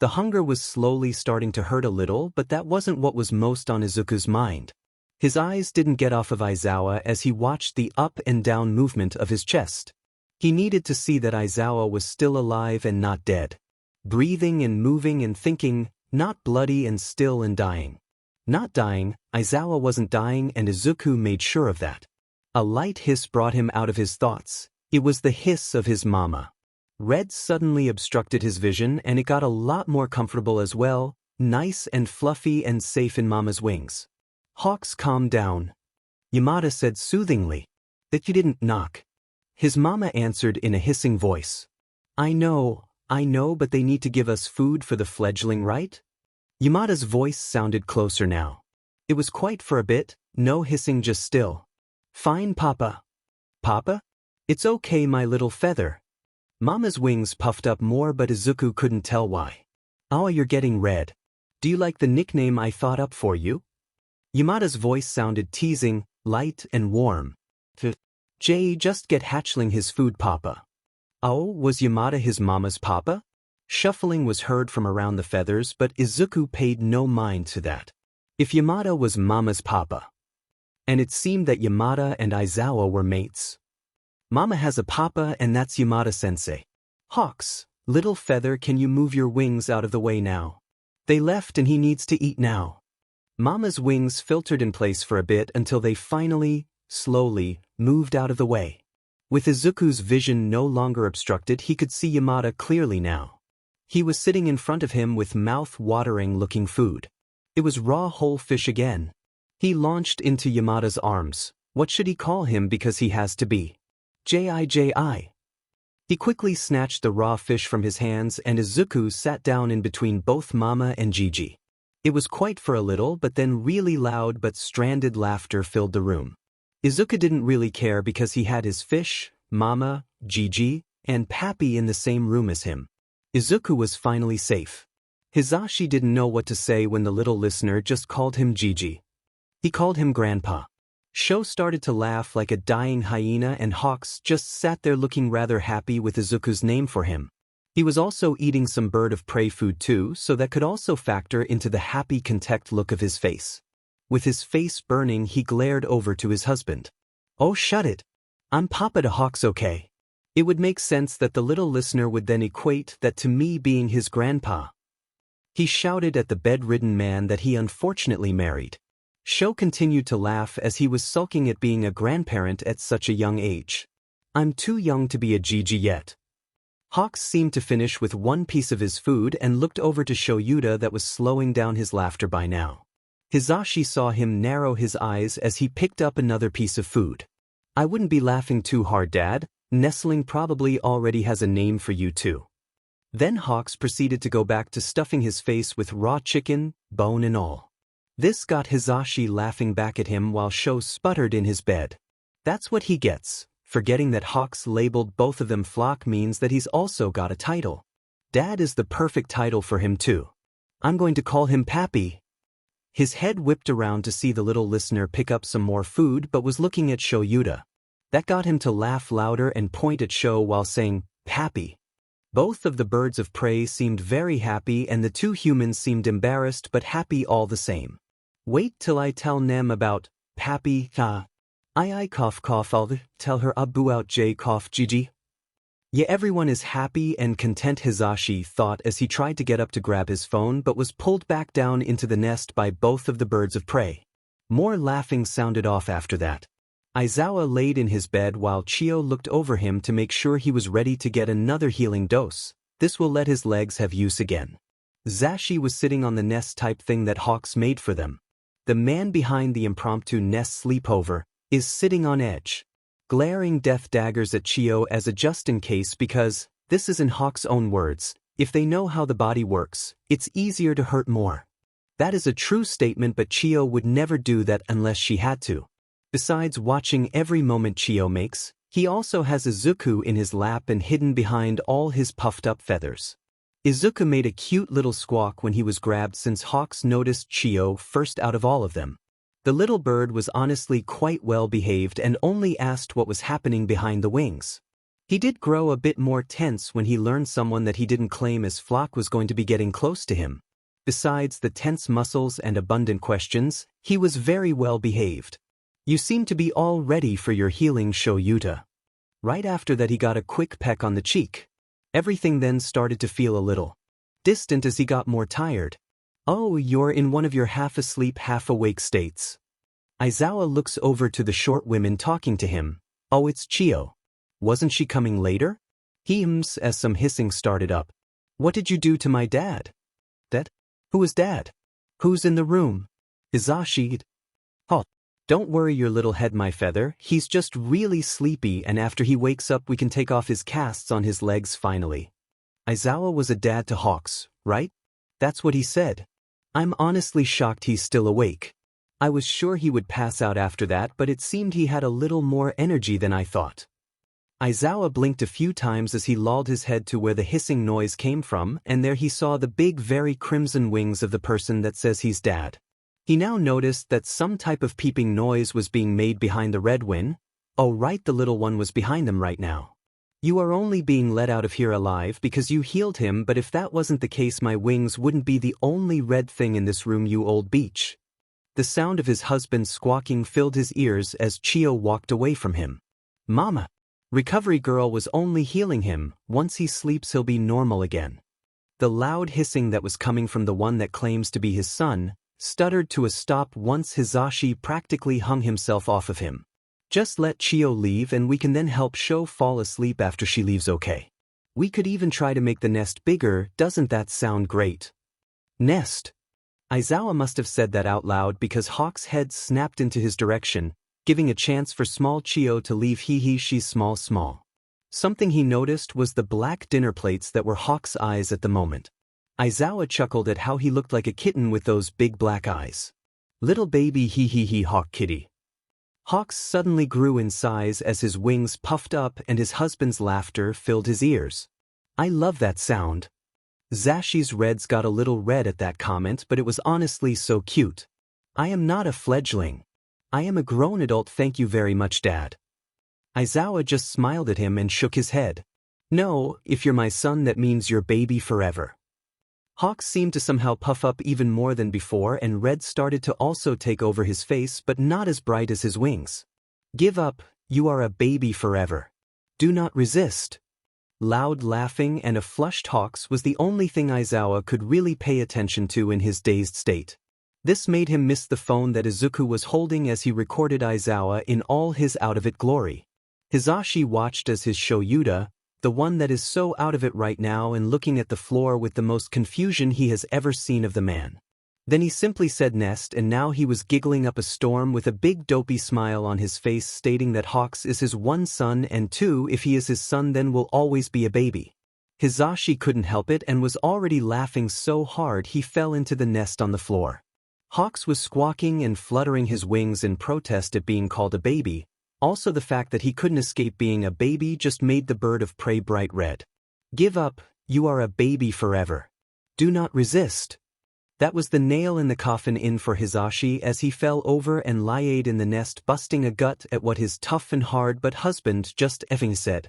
A: The hunger was slowly starting to hurt a little, but that wasn't what was most on Izuku's mind. His eyes didn't get off of Aizawa as he watched the up and down movement of his chest. He needed to see that Aizawa was still alive and not dead. Breathing and moving and thinking, not bloody and still and dying. Not dying, Aizawa wasn't dying, and Izuku made sure of that. A light hiss brought him out of his thoughts. It was the hiss of his mama. Red suddenly obstructed his vision and it got a lot more comfortable as well, nice and fluffy and safe in mama's wings. Hawks, calm down. Yamada said soothingly. That you didn't knock. His mama answered in a hissing voice. I know, but they need to give us food for the fledgling, right? Yamada's voice sounded closer now. It was quiet for a bit, no hissing, just still. Fine, Papa. Papa? It's okay, my little feather. Mama's wings puffed up more, but Izuku couldn't tell why. Oh, you're getting red. Do you like the nickname I thought up for you? Yamada's voice sounded teasing, light and warm. Jay, just get hatchling his food, Papa. Oh, was Yamada his mama's papa? Shuffling was heard from around the feathers, but Izuku paid no mind to that. If Yamada was mama's papa. And it seemed that Yamada and Aizawa were mates. Mama has a papa, and that's Yamada-sensei. Hawks, little feather, can you move your wings out of the way now? They left and he needs to eat now. Mama's wings filtered in place for a bit until they finally, slowly, moved out of the way. With Izuku's vision no longer obstructed, he could see Yamada clearly now. He was sitting in front of him with mouth-watering looking food. It was raw whole fish again. He launched into Yamada's arms. What should he call him because he has to be? Ji. He quickly snatched the raw fish from his hands and Izuku sat down in between both Mama and Gigi. It was quiet for a little, but then really loud but stranded laughter filled the room. Izuku didn't really care because he had his fish, Mama, Gigi, and Pappy in the same room as him. Izuku was finally safe. Hizashi didn't know what to say when the little listener just called him Gigi. He called him Grandpa. Sho started to laugh like a dying hyena and Hawks just sat there looking rather happy with Izuku's name for him. He was also eating some bird of prey food too, so that could also factor into the happy content look of his face. With his face burning, he glared over to his husband. Oh, shut it. I'm Papa to Hawks, okay? It would make sense that the little listener would then equate that to me being his grandpa. He shouted at the bedridden man that he unfortunately married. Sho continued to laugh as he was sulking at being a grandparent at such a young age. I'm too young to be a Gigi yet. Hawks seemed to finish with one piece of his food and looked over to Shoyuta that was slowing down his laughter by now. Hizashi saw him narrow his eyes as he picked up another piece of food. I wouldn't be laughing too hard, Dad. Nestling probably already has a name for you too. Then Hawks proceeded to go back to stuffing his face with raw chicken, bone and all. This got Hizashi laughing back at him while Sho sputtered in his bed. That's what he gets. Forgetting that Hawks labeled both of them flock means that he's also got a title. Dad is the perfect title for him too. I'm going to call him Pappy. His head whipped around to see the little listener pick up some more food but was looking at Shoyuta. That got him to laugh louder and point at Sho while saying, Pappy. Both of the birds of prey seemed very happy and the two humans seemed embarrassed but happy all the same. Wait till I tell Nem about Pappy, I cough cough I'll tell her Abu out J cough Gigi. Yeah, everyone is happy and content, Hizashi thought as he tried to get up to grab his phone but was pulled back down into the nest by both of the birds of prey. More laughing sounded off after that. Aizawa laid in his bed while Chio looked over him to make sure he was ready to get another healing dose. This will let his legs have use again. Zashi was sitting on the nest type thing that Hawks made for them. The man behind the impromptu nest sleepover is sitting on edge, glaring death daggers at Chio as a just-in-case because, this is in Hawk's own words, if they know how the body works, it's easier to hurt more. That is a true statement, but Chio would never do that unless she had to. Besides watching every moment Chio makes, he also has Izuku in his lap and hidden behind all his puffed-up feathers. Izuku made a cute little squawk when he was grabbed since Hawks noticed Chio first out of all of them. The little bird was honestly quite well behaved and only asked what was happening behind the wings. He did grow a bit more tense when he learned someone that he didn't claim as flock was going to be getting close to him. Besides the tense muscles and abundant questions, he was very well behaved. You seem to be all ready for your healing, Shoyuta. Right after that he got a quick peck on the cheek. Everything then started to feel a little distant as he got more tired. Oh, you're in one of your half-asleep, half-awake states. Aizawa looks over to the short women talking to him. Oh, it's Chio. Wasn't she coming later? He hums as some hissing started up. What did you do to my dad? Dad? Who is Dad? Who's in the room? Hizashi. Oh, don't worry your little head, my feather. He's just really sleepy and after he wakes up we can take off his casts on his legs finally. Aizawa was a dad to Hawks, right? That's what he said. I'm honestly shocked he's still awake. I was sure he would pass out after that, but it seemed he had a little more energy than I thought. Aizawa blinked a few times as he lolled his head to where the hissing noise came from, and there he saw the big, very crimson wings of the person that says he's Dad. He now noticed that some type of peeping noise was being made behind the red wing. Oh right, the little one was behind them right now. You are only being let out of here alive because you healed him, but if that wasn't the case my wings wouldn't be the only red thing in this room, you old beach. The sound of his husband squawking filled his ears as Chio walked away from him. Mama. Recovery girl was only healing him. Once he sleeps he'll be normal again. The loud hissing that was coming from the one that claims to be his son stuttered to a stop once Hizashi practically hung himself off of him. Just let Chio leave and we can then help Sho fall asleep after she leaves, okay? We could even try to make the nest bigger. Doesn't that sound great? Nest. Aizawa must have said that out loud because Hawk's head snapped into his direction, giving a chance for small Chio to leave. She's small. Something he noticed was the black dinner plates that were Hawk's eyes at the moment. Aizawa chuckled at how he looked like a kitten with those big black eyes. Little baby Hawk kitty. Hawks suddenly grew in size as his wings puffed up and his husband's laughter filled his ears. I love that sound. Zashi's reds got a little red at that comment, but it was honestly so cute. I am not a fledgling. I am a grown adult, thank you very much, Dad. Aizawa just smiled at him and shook his head. No, if you're my son that means your baby forever. Hawks seemed to somehow puff up even more than before and red started to also take over his face, but not as bright as his wings. Give up, you are a baby forever. Do not resist. Loud laughing and a flushed Hawks was the only thing Izawa could really pay attention to in his dazed state. This made him miss the phone that Izuku was holding as he recorded Izawa in all his out-of-it glory. Hisashi watched as his Shoyuta, the one that is so out of it right now and looking at the floor with the most confusion he has ever seen of the man. Then he simply said nest, and now he was giggling up a storm with a big dopey smile on his face, stating that Hawks is his one son and two, if he is his son then will always be a baby. Hisashi couldn't help it and was already laughing so hard he fell into the nest on the floor. Hawks was squawking and fluttering his wings in protest at being called a baby. Also the fact that he couldn't escape being a baby just made the bird of prey bright red. Give up, you are a baby forever. Do not resist. That was the nail in the coffin in for Hisashi as he fell over and lied in the nest, busting a gut at what his tough and hard but husband just effing said.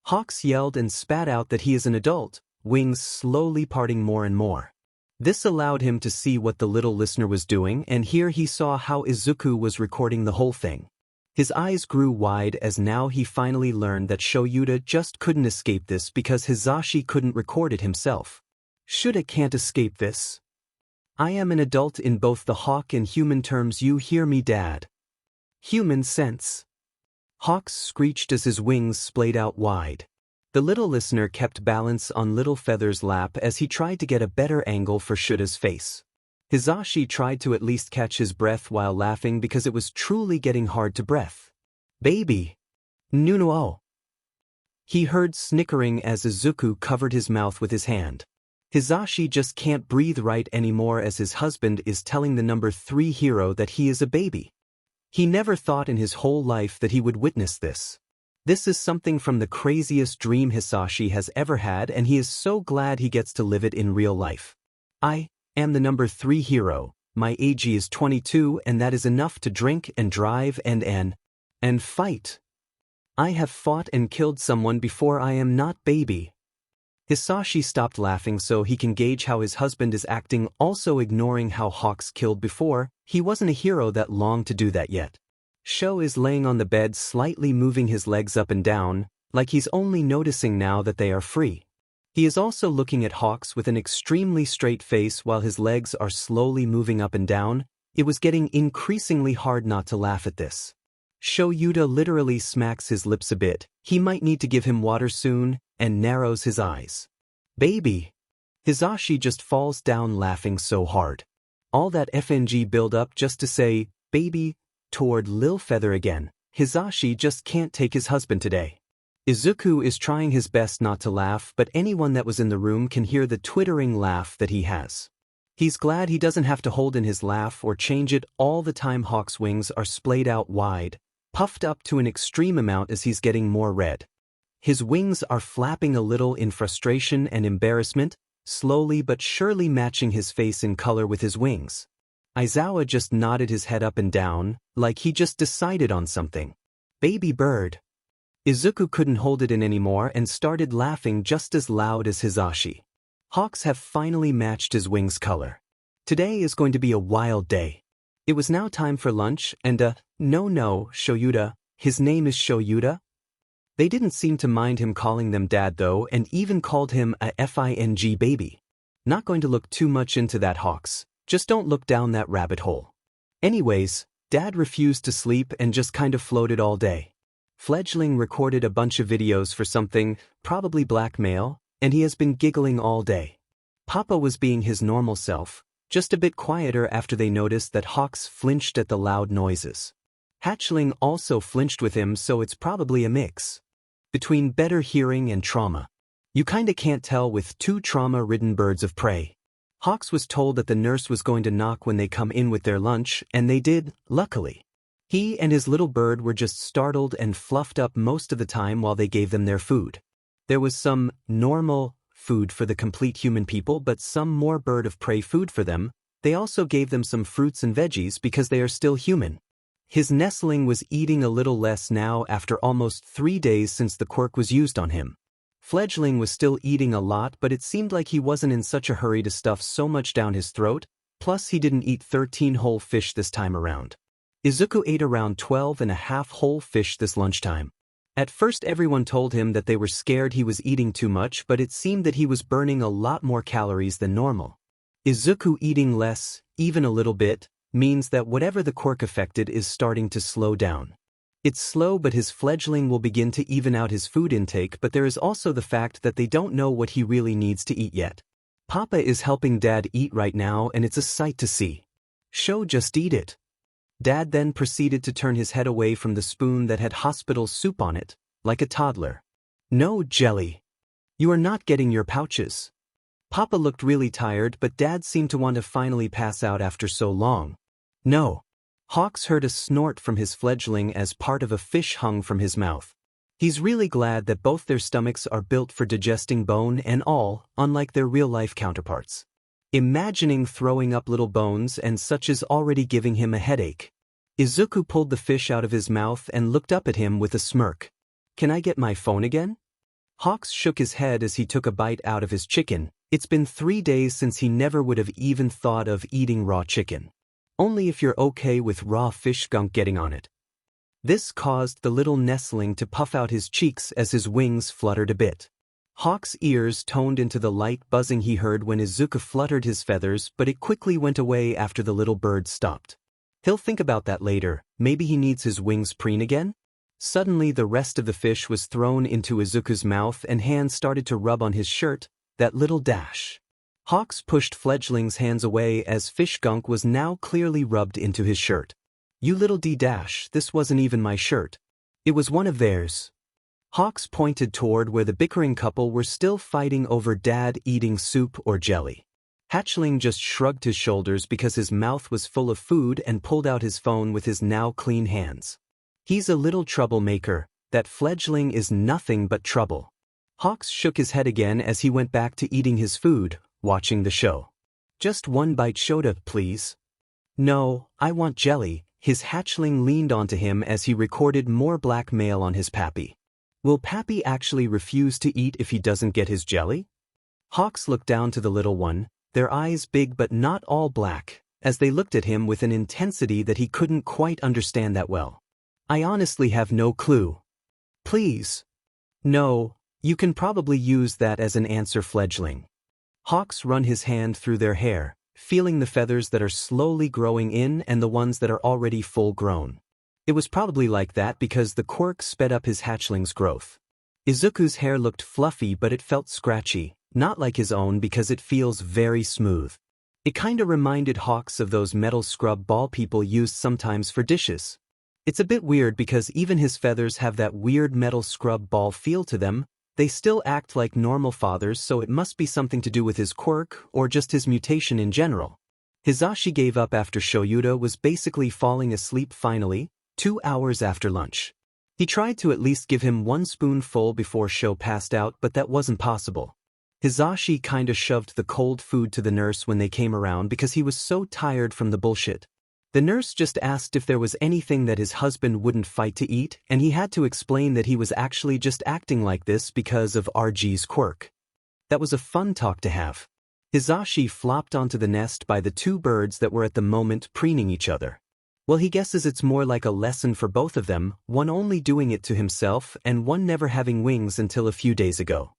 A: Hawks yelled and spat out that he is an adult, wings slowly parting more and more. This allowed him to see what the little listener was doing, and here he saw how Izuku was recording the whole thing. His eyes grew wide as now he finally learned that Shoyuta just couldn't escape this because Hisashi couldn't record it himself. Shoulda can't escape this. I am an adult in both the hawk and human terms, you hear me, Dad? Human sense. Hawks screeched as his wings splayed out wide. The little listener kept balance on Little Feather's lap as he tried to get a better angle for Shuta's face. Hisashi tried to at least catch his breath while laughing because it was truly getting hard to breath. Baby. Nuno. He heard snickering as Izuku covered his mouth with his hand. Hisashi just can't breathe right anymore as his husband is telling the number 3 hero that he is a baby. He never thought in his whole life that he would witness this. This is something from the craziest dream Hisashi has ever had, and he is so glad he gets to live it in real life. I am the number 3 hero, my age is 22 and that is enough to drink and drive and fight. I have fought and killed someone before, I am not baby. Hisashi stopped laughing so he can gauge how his husband is acting, also ignoring how Hawks killed before. He wasn't a hero that long to do that yet. Sho is laying on the bed slightly moving his legs up and down, like he's only noticing now that they are free. He is also looking at Hawks with an extremely straight face while his legs are slowly moving up and down. It was getting increasingly hard not to laugh at this. Shoyuta literally smacks his lips a bit, he might need to give him water soon, and narrows his eyes. Baby. Hisashi just falls down laughing so hard. All that FNG build up just to say, baby, toward Lil Feather again. Hisashi just can't take his husband today. Izuku is trying his best not to laugh, but anyone that was in the room can hear the twittering laugh that he has. He's glad he doesn't have to hold in his laugh or change it all the time. Hawk's wings are splayed out wide, puffed up to an extreme amount as he's getting more red. His wings are flapping a little in frustration and embarrassment, slowly but surely matching his face in color with his wings. Izawa just nodded his head up and down, like he just decided on something. Baby bird. Izuku couldn't hold it in anymore and started laughing just as loud as Hisashi. Hawks have finally matched his wings color. Today is going to be a wild day. It was now time for lunch and no, Shoyuta, his name is Shoyuta? They didn't seem to mind him calling them dad though, and even called him a FING baby. Not going to look too much into that, Hawks. Just don't look down that rabbit hole. Anyways, Dad refused to sleep and just kind of floated all day. Fledgling recorded a bunch of videos for something, probably blackmail, and he has been giggling all day. Papa was being his normal self, just a bit quieter after they noticed that Hawks flinched at the loud noises. Hatchling also flinched with him, so it's probably a mix between better hearing and trauma. You kinda can't tell with 2 trauma-ridden birds of prey. Hawks was told that the nurse was going to knock when they come in with their lunch, and they did, luckily. He and his little bird were just startled and fluffed up most of the time while they gave them their food. There was some normal food for the complete human people, but some more bird of prey food for them. They also gave them some fruits and veggies because they are still human. His nestling was eating a little less now after almost 3 days since the quirk was used on him. Fledgling was still eating a lot, but it seemed like he wasn't in such a hurry to stuff so much down his throat, plus he didn't eat 13 whole fish this time around. Izuku ate around 12.5 whole fish this lunchtime. At first everyone told him that they were scared he was eating too much, but it seemed that he was burning a lot more calories than normal. Izuku eating less, even a little bit, means that whatever the quirk affected is starting to slow down. It's slow, but his fledgling will begin to even out his food intake, but there is also the fact that they don't know what he really needs to eat yet. Papa is helping Dad eat right now, and it's a sight to see. Show just eat it. Dad then proceeded to turn his head away from the spoon that had hospital soup on it, like a toddler. No, Jelly. You are not getting your pouches. Papa looked really tired, but Dad seemed to want to finally pass out after so long. No. Hawks heard a snort from his fledgling as part of a fish hung from his mouth. He's really glad that both their stomachs are built for digesting bone and all, unlike their real-life counterparts. Imagining throwing up little bones and such is already giving him a headache. Izuku pulled the fish out of his mouth and looked up at him with a smirk. Can I get my phone again? Hawks shook his head as he took a bite out of his chicken. It's been 3 days since he never would have even thought of eating raw chicken. Only if you're okay with raw fish skunk getting on it. This caused the little nestling to puff out his cheeks as his wings fluttered a bit. Hawk's ears toned into the light buzzing he heard when Izuku fluttered his feathers, but it quickly went away after the little bird stopped. He'll think about that later. Maybe he needs his wings preen again? Suddenly the rest of the fish was thrown into Izuku's mouth and hands started to rub on his shirt, that little dash. Hawks pushed fledgling's hands away as fish gunk was now clearly rubbed into his shirt. You little D-dash, this wasn't even my shirt. It was one of theirs. Hawks pointed toward where the bickering couple were still fighting over Dad eating soup or jelly. Hatchling just shrugged his shoulders because his mouth was full of food and pulled out his phone with his now clean hands. He's a little troublemaker. That fledgling is nothing but trouble. Hawks shook his head again as he went back to eating his food, watching the show. Just one bite soda, please. No, I want jelly. His hatchling leaned onto him as he recorded more blackmail on his pappy. Will Pappy actually refuse to eat if he doesn't get his jelly? Hawks looked down to the little one, their eyes big but not all black, as they looked at him with an intensity that he couldn't quite understand that well. I honestly have no clue. Please. No, you can probably use that as an answer, fledgling. Hawks run his hand through their hair, feeling the feathers that are slowly growing in and the ones that are already full grown. It was probably like that because the quirk sped up his hatchling's growth. Izuku's hair looked fluffy but it felt scratchy, not like his own because it feels very smooth. It kinda reminded Hawks of those metal scrub ball people used sometimes for dishes. It's a bit weird because even his feathers have that weird metal scrub ball feel to them. They still act like normal feathers, so it must be something to do with his quirk or just his mutation in general. Hisashi gave up after Shoyuta was basically falling asleep finally, 2 hours after lunch. He tried to at least give him one spoonful before Sho passed out, but that wasn't possible. Hisashi kinda shoved the cold food to the nurse when they came around because he was so tired from the bullshit. The nurse just asked if there was anything that his husband wouldn't fight to eat, and he had to explain that he was actually just acting like this because of RG's quirk. That was a fun talk to have. Hisashi flopped onto the nest by the 2 birds that were at the moment preening each other. Well, he guesses it's more like a lesson for both of them, one only doing it to himself and one never having wings until a few days ago.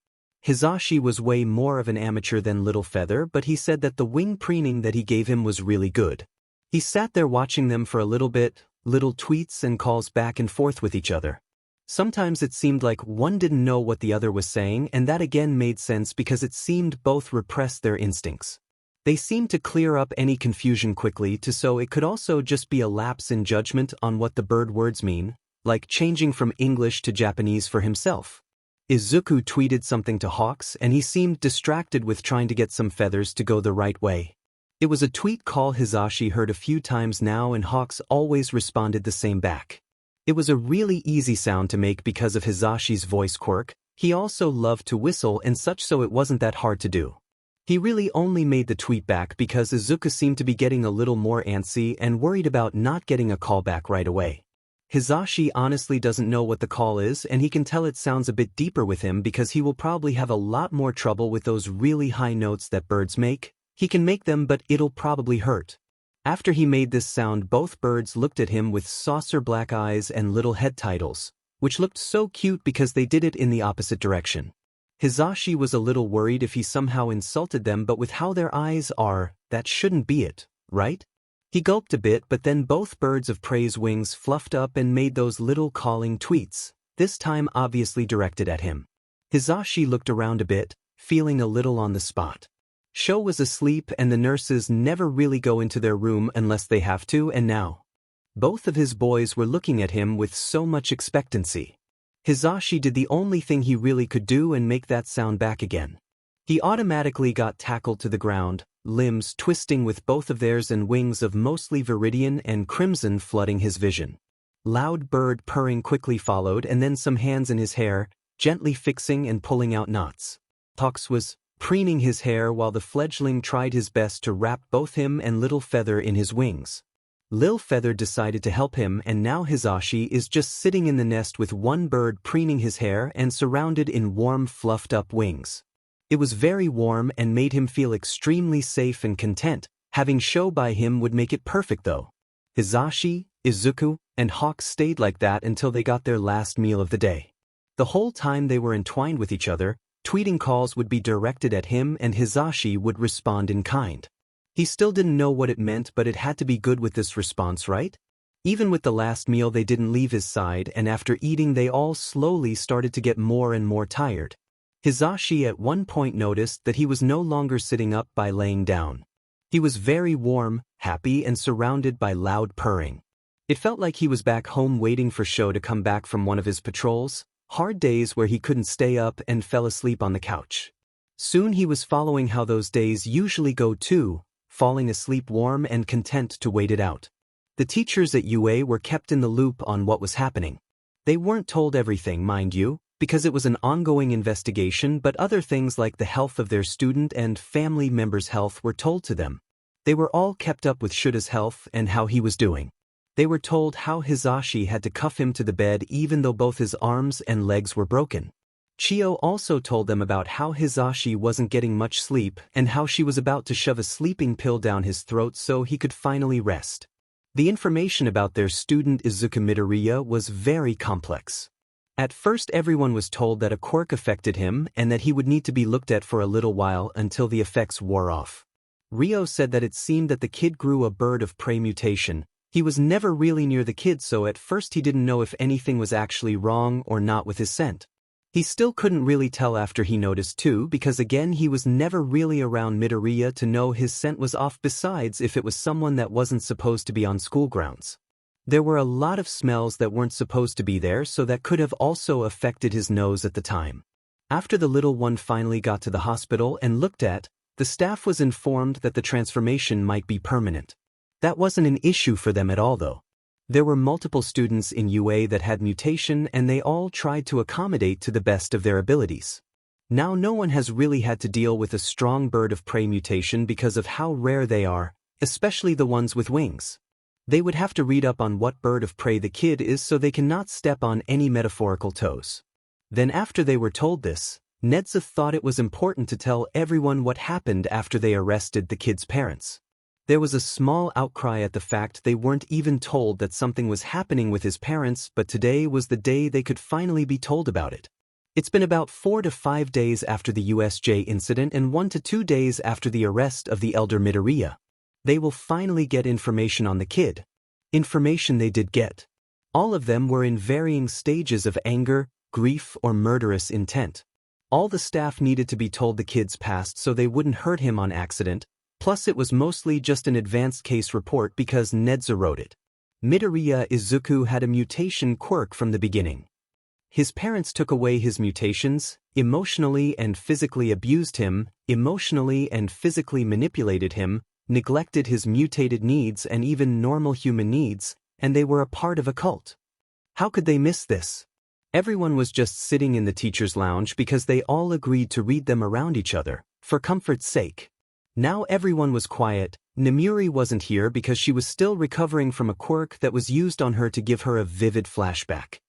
A: Hisashi was way more of an amateur than Little Feather, but he said that the wing preening that he gave him was really good. He sat there watching them for a little bit, little tweets and calls back and forth with each other. Sometimes it seemed like one didn't know what the other was saying, and that again made sense because it seemed both repressed their instincts. They seemed to clear up any confusion quickly so it could also just be a lapse in judgment on what the bird words mean, like changing from English to Japanese for himself. Izuku tweeted something to Hawks and he seemed distracted with trying to get some feathers to go the right way. It was a tweet call Hisashi heard a few times now and Hawks always responded the same back. It was a really easy sound to make because of Hisashi's voice quirk. He also loved to whistle and such, so it wasn't that hard to do. He really only made the tweet back because Izuku seemed to be getting a little more antsy and worried about not getting a call back right away. Hisashi honestly doesn't know what the call is, and he can tell it sounds a bit deeper with him because he will probably have a lot more trouble with those really high notes that birds make. He can make them, but it'll probably hurt. After he made this sound, both birds looked at him with saucer black eyes and little head titles, which looked so cute because they did it in the opposite direction. Hizashi was a little worried if he somehow insulted them, but with how their eyes are, that shouldn't be it, right? He gulped a bit, but then both birds of prey's wings fluffed up and made those little calling tweets, this time obviously directed at him. Hizashi looked around a bit, feeling a little on the spot. Sho was asleep and the nurses never really go into their room unless they have to, and now both of his boys were looking at him with so much expectancy. Hizashi did the only thing he really could do and make that sound back again. He automatically got tackled to the ground, limbs twisting with both of theirs and wings of mostly viridian and crimson flooding his vision. Loud bird purring quickly followed, and then some hands in his hair, gently fixing and pulling out knots. Hawks was preening his hair while the fledgling tried his best to wrap both him and Little Feather in his wings. Lil Feather decided to help him, and now Hizashi is just sitting in the nest with one bird preening his hair and surrounded in warm fluffed-up wings. It was very warm and made him feel extremely safe and content. Having Sho by him would make it perfect though. Hizashi, Izuku, and Hawk stayed like that until they got their last meal of the day. The whole time they were entwined with each other, tweeting calls would be directed at him and Hizashi would respond in kind. He still didn't know what it meant, but it had to be good with this response, right? Even with the last meal they didn't leave his side, and after eating they all slowly started to get more and more tired. Hizashi at one point noticed that he was no longer sitting up by laying down. He was very warm, happy, and surrounded by loud purring. It felt like he was back home waiting for Sho to come back from one of his patrols, hard days where he couldn't stay up and fell asleep on the couch. Soon he was following how those days usually go too, falling asleep warm and content to wait it out. The teachers at UA were kept in the loop on what was happening. They weren't told everything, mind you, because it was an ongoing investigation, but other things like the health of their student and family members' health were told to them. They were all kept up with Shuda's health and how he was doing. They were told how Hizashi had to cuff him to the bed even though both his arms and legs were broken. Chio also told them about how Hizashi wasn't getting much sleep and how she was about to shove a sleeping pill down his throat so he could finally rest. The information about their student Izuku Midoriya was very complex. At first everyone was told that a quirk affected him and that he would need to be looked at for a little while until the effects wore off. Ryo said that it seemed that the kid grew a bird of prey mutation. He was never really near the kid, so at first he didn't know if anything was actually wrong or not with his scent. He still couldn't really tell after he noticed too, because again he was never really around Midoriya to know his scent was off, besides if it was someone that wasn't supposed to be on school grounds. There were a lot of smells that weren't supposed to be there, so that could have also affected his nose at the time. After the little one finally got to the hospital and looked at, the staff was informed that the transformation might be permanent. That wasn't an issue for them at all though. There were multiple students in UA that had mutation and they all tried to accommodate to the best of their abilities. Now no one has really had to deal with a strong bird of prey mutation because of how rare they are, especially the ones with wings. They would have to read up on what bird of prey the kid is so they cannot step on any metaphorical toes. Then after they were told this, Nedza thought it was important to tell everyone what happened after they arrested the kid's parents. There was a small outcry at the fact they weren't even told that something was happening with his parents, but today was the day they could finally be told about it. It's been about 4 to 5 days after the USJ incident and 1 to 2 days after the arrest of the elder Midoriya. They will finally get information on the kid. Information they did get. All of them were in varying stages of anger, grief, or murderous intent. All the staff needed to be told the kid's past so they wouldn't hurt him on accident, plus it was mostly just an advanced case report because Nedza wrote it. Midoriya Izuku had a mutation quirk from the beginning. His parents took away his mutations, emotionally and physically abused him, emotionally and physically manipulated him, neglected his mutated needs and even normal human needs, and they were a part of a cult. How could they miss this? Everyone was just sitting in the teacher's lounge because they all agreed to read them around each other, for comfort's sake. Now everyone was quiet. Nemuri wasn't here because she was still recovering from a quirk that was used on her to give her a vivid flashback.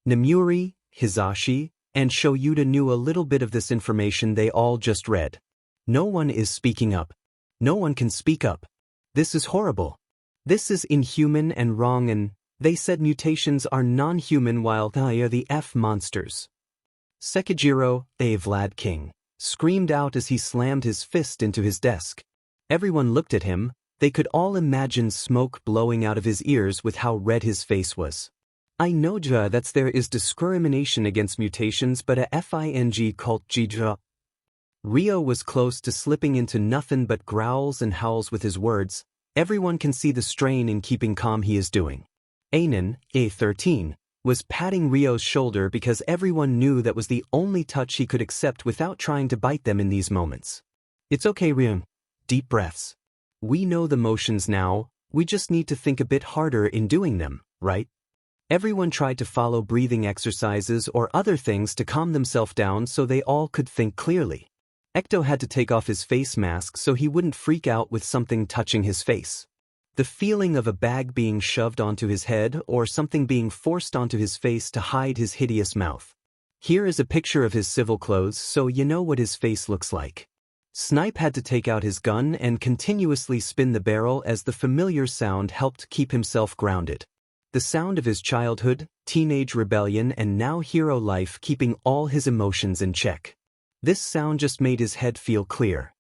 A: Nemuri, Hizashi, and Shoyuta knew a little bit of this information they all just read. No one is speaking up. No one can speak up. This is horrible. This is inhuman and wrong, and they said mutations are non-human while they are the F monsters. Sekijiro, a Vlad King, screamed out as he slammed his fist into his desk. Everyone looked at him. They could all imagine smoke blowing out of his ears with how red his face was. I know that there is discrimination against mutations, but a FING cult Jija. Rio was close to slipping into nothing but growls and howls with his words. Everyone can see the strain in keeping calm he is doing. Anan, A13, was patting Rio's shoulder because everyone knew that was the only touch he could accept without trying to bite them in these moments. It's okay, Rio. Deep breaths. We know the motions now, we just need to think a bit harder in doing them, right? Everyone tried to follow breathing exercises or other things to calm themselves down so they all could think clearly. Ecto had to take off his face mask so he wouldn't freak out with something touching his face. The feeling of a bag being shoved onto his head or something being forced onto his face to hide his hideous mouth. Here is a picture of his civil clothes so you know what his face looks like. Snipe had to take out his gun and continuously spin the barrel as the familiar sound helped keep himself grounded. The sound of his childhood, teenage rebellion and now hero life keeping all his emotions in check. This sound just made his head feel clear.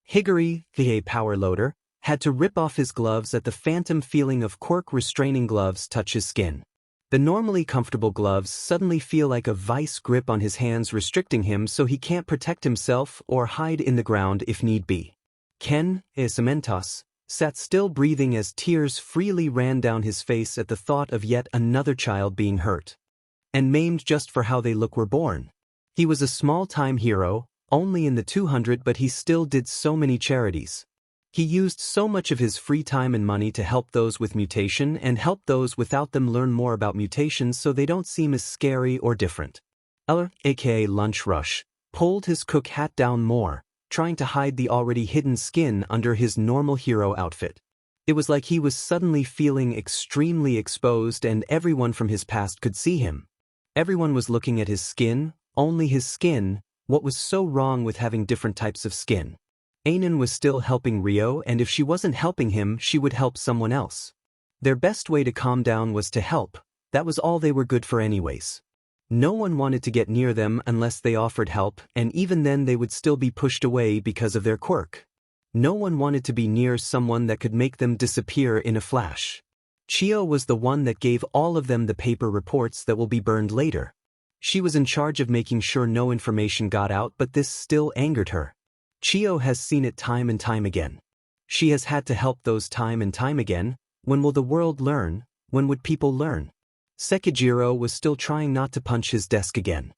A: Higuri, the power loader, had to rip off his gloves at the phantom feeling of Quirk restraining gloves touch his skin. The normally comfortable gloves suddenly feel like a vice grip on his hands restricting him so he can't protect himself or hide in the ground if need be. Ken, Cementos, sat still breathing as tears freely ran down his face at the thought of yet another child being hurt and maimed just for how they were born. He was a small-time hero, only in the 200, but he still did so many charities. He used so much of his free time and money to help those with mutation and help those without them learn more about mutations so they don't seem as scary or different. Eller, aka Lunch Rush, pulled his cook hat down more, trying to hide the already hidden skin under his normal hero outfit. It was like he was suddenly feeling extremely exposed and everyone from his past could see him. Everyone was looking at his skin, only his skin. What was so wrong with having different types of skin? Anan was still helping Rio, and if she wasn't helping him, she would help someone else. Their best way to calm down was to help. That was all they were good for anyways. No one wanted to get near them unless they offered help, and even then they would still be pushed away because of their quirk. No one wanted to be near someone that could make them disappear in a flash. Chio was the one that gave all of them the paper reports that will be burned later. She was in charge of making sure no information got out, but this still angered her. Chio has seen it time and time again. She has had to help those time and time again. When will the world learn? When would people learn? Sekijiro was still trying not to punch his desk again.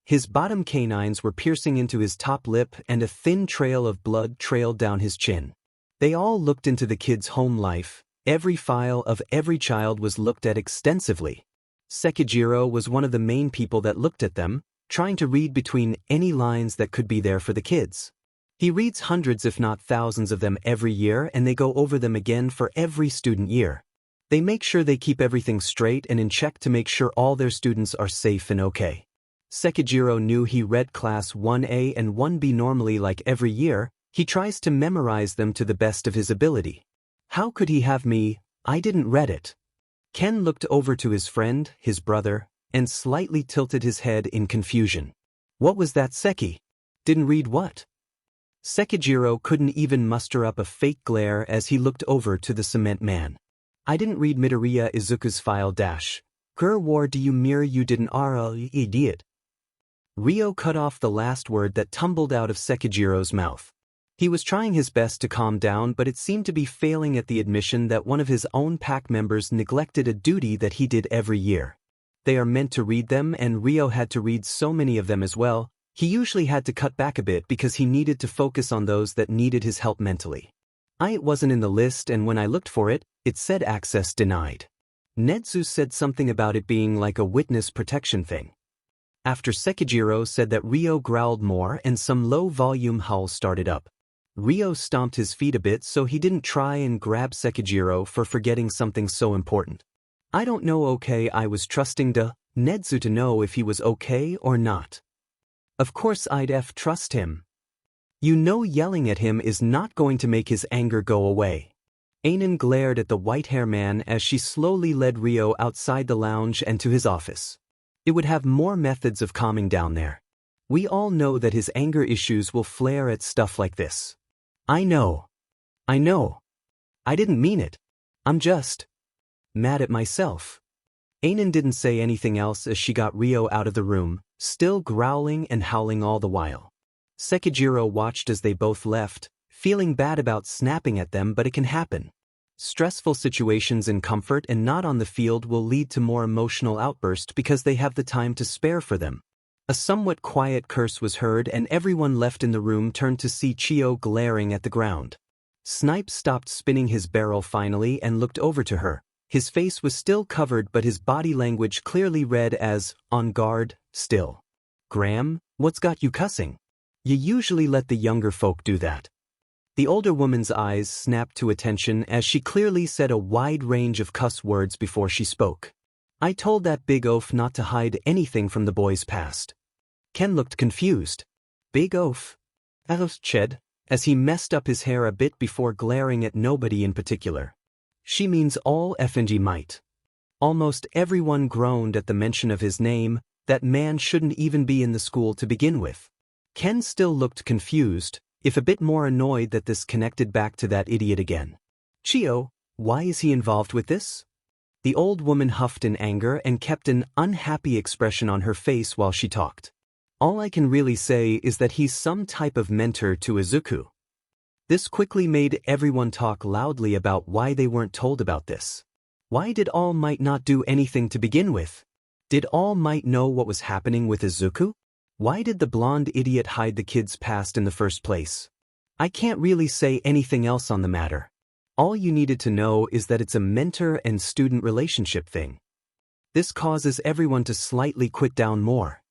A: His bottom canines were piercing into his top lip and a thin trail of blood trailed down his chin. They all looked into the kid's home life. Every file of every child was looked at extensively. Sekijiro was one of the main people that looked at them, trying to read between any lines that could be there for the kids. He reads hundreds if not thousands of them every year, and they go over them again for every student year. They make sure they keep everything straight and in check to make sure all their students are safe and okay. Sekijiro knew he read class 1A and 1B normally like every year. He tries to memorize them to the best of his ability. How could he have me? I didn't read it. Ken looked over to his friend, his brother, and slightly tilted his head in confusion. What was that, Seki? Didn't read what? Sekijiro couldn't even muster up a fake glare as he looked over to the cement man. I didn't read Midoriya Izuku's file dash. Gur war do you mirror you didn't idiot. Rio cut off the last word that tumbled out of Sekijiro's mouth. He was trying his best to calm down, but it seemed to be failing at the admission that one of his own pack members neglected a duty that he did every year. They are meant to read them, and Rio had to read so many of them as well. He usually had to cut back a bit because he needed to focus on those that needed his help mentally. It wasn't in the list, and when I looked for it, it said access denied. Nedzu said something about it being like a witness protection thing. After Sekijiro said that, Rio growled more and some low-volume howls started up. Rio stomped his feet a bit so he didn't try and grab Sekijiro for forgetting something so important. I don't know, okay, I was trusting Nedzu to know if he was okay or not. Of course I'd trust him. You know yelling at him is not going to make his anger go away. Ainin glared at the white-hair man as she slowly led Rio outside the lounge and to his office. It would have more methods of calming down there. We all know that his anger issues will flare at stuff like this. I know. I didn't mean it. I'm just mad at myself. Ainin didn't say anything else as she got Rio out of the room, still growling and howling all the while. Sekijiro watched as they both left, feeling bad about snapping at them, but it can happen. Stressful situations in comfort and not on the field will lead to more emotional outbursts because they have the time to spare for them. A somewhat quiet curse was heard and everyone left in the room turned to see Chio glaring at the ground. Snipe stopped spinning his barrel finally and looked over to her. His face was still covered but his body language clearly read as, on guard, still. Graham, what's got you cussing? You usually let the younger folk do that. The older woman's eyes snapped to attention as she clearly said a wide range of cuss words before she spoke. I told that big oaf not to hide anything from the boy's past. Ken looked confused. Big oaf? Alos Ched, as he messed up his hair a bit before glaring at nobody in particular. She means all FNG might. Almost everyone groaned at the mention of his name. That man shouldn't even be in the school to begin with. Ken still looked confused, if a bit more annoyed that this connected back to that idiot again. Chio, why is he involved with this? The old woman huffed in anger and kept an unhappy expression on her face while she talked. All I can really say is that he's some type of mentor to Izuku. This quickly made everyone talk loudly about why they weren't told about this. Why did All Might not do anything to begin with? Did All Might know what was happening with Izuku? Why did the blonde idiot hide the kid's past in the first place? I can't really say anything else on the matter. All you needed to know is that it's a mentor and student relationship thing. This causes everyone to slightly quit down more.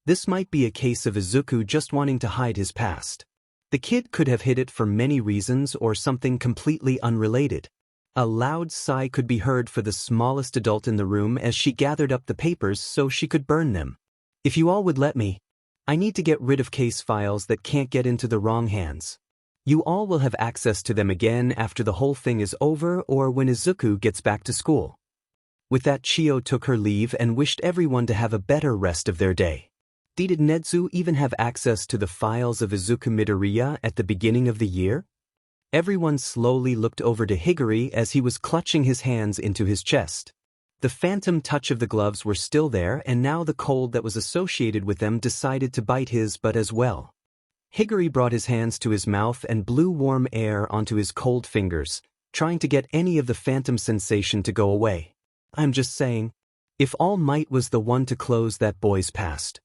A: This might be a case of Izuku just wanting to hide his past. The kid could have hid it for many reasons or something completely unrelated. A loud sigh could be heard for the smallest adult in the room as she gathered up the papers so she could burn them. If you all would let me, I need to get rid of case files that can't get into the wrong hands. You all will have access to them again after the whole thing is over or when Izuku gets back to school. With that, Chio took her leave and wished everyone to have a better rest of their day. Did Nedzu even have access to the files of Izuku Midoriya at the beginning of the year? Everyone slowly looked over to Higuri as he was clutching his hands into his chest. The phantom touch of the gloves were still there and now the cold that was associated with them decided to bite his butt as well. Higuri brought his hands to his mouth and blew warm air onto his cold fingers, trying to get any of the phantom sensation to go away. I'm just saying, if All Might was the one to close that boy's past,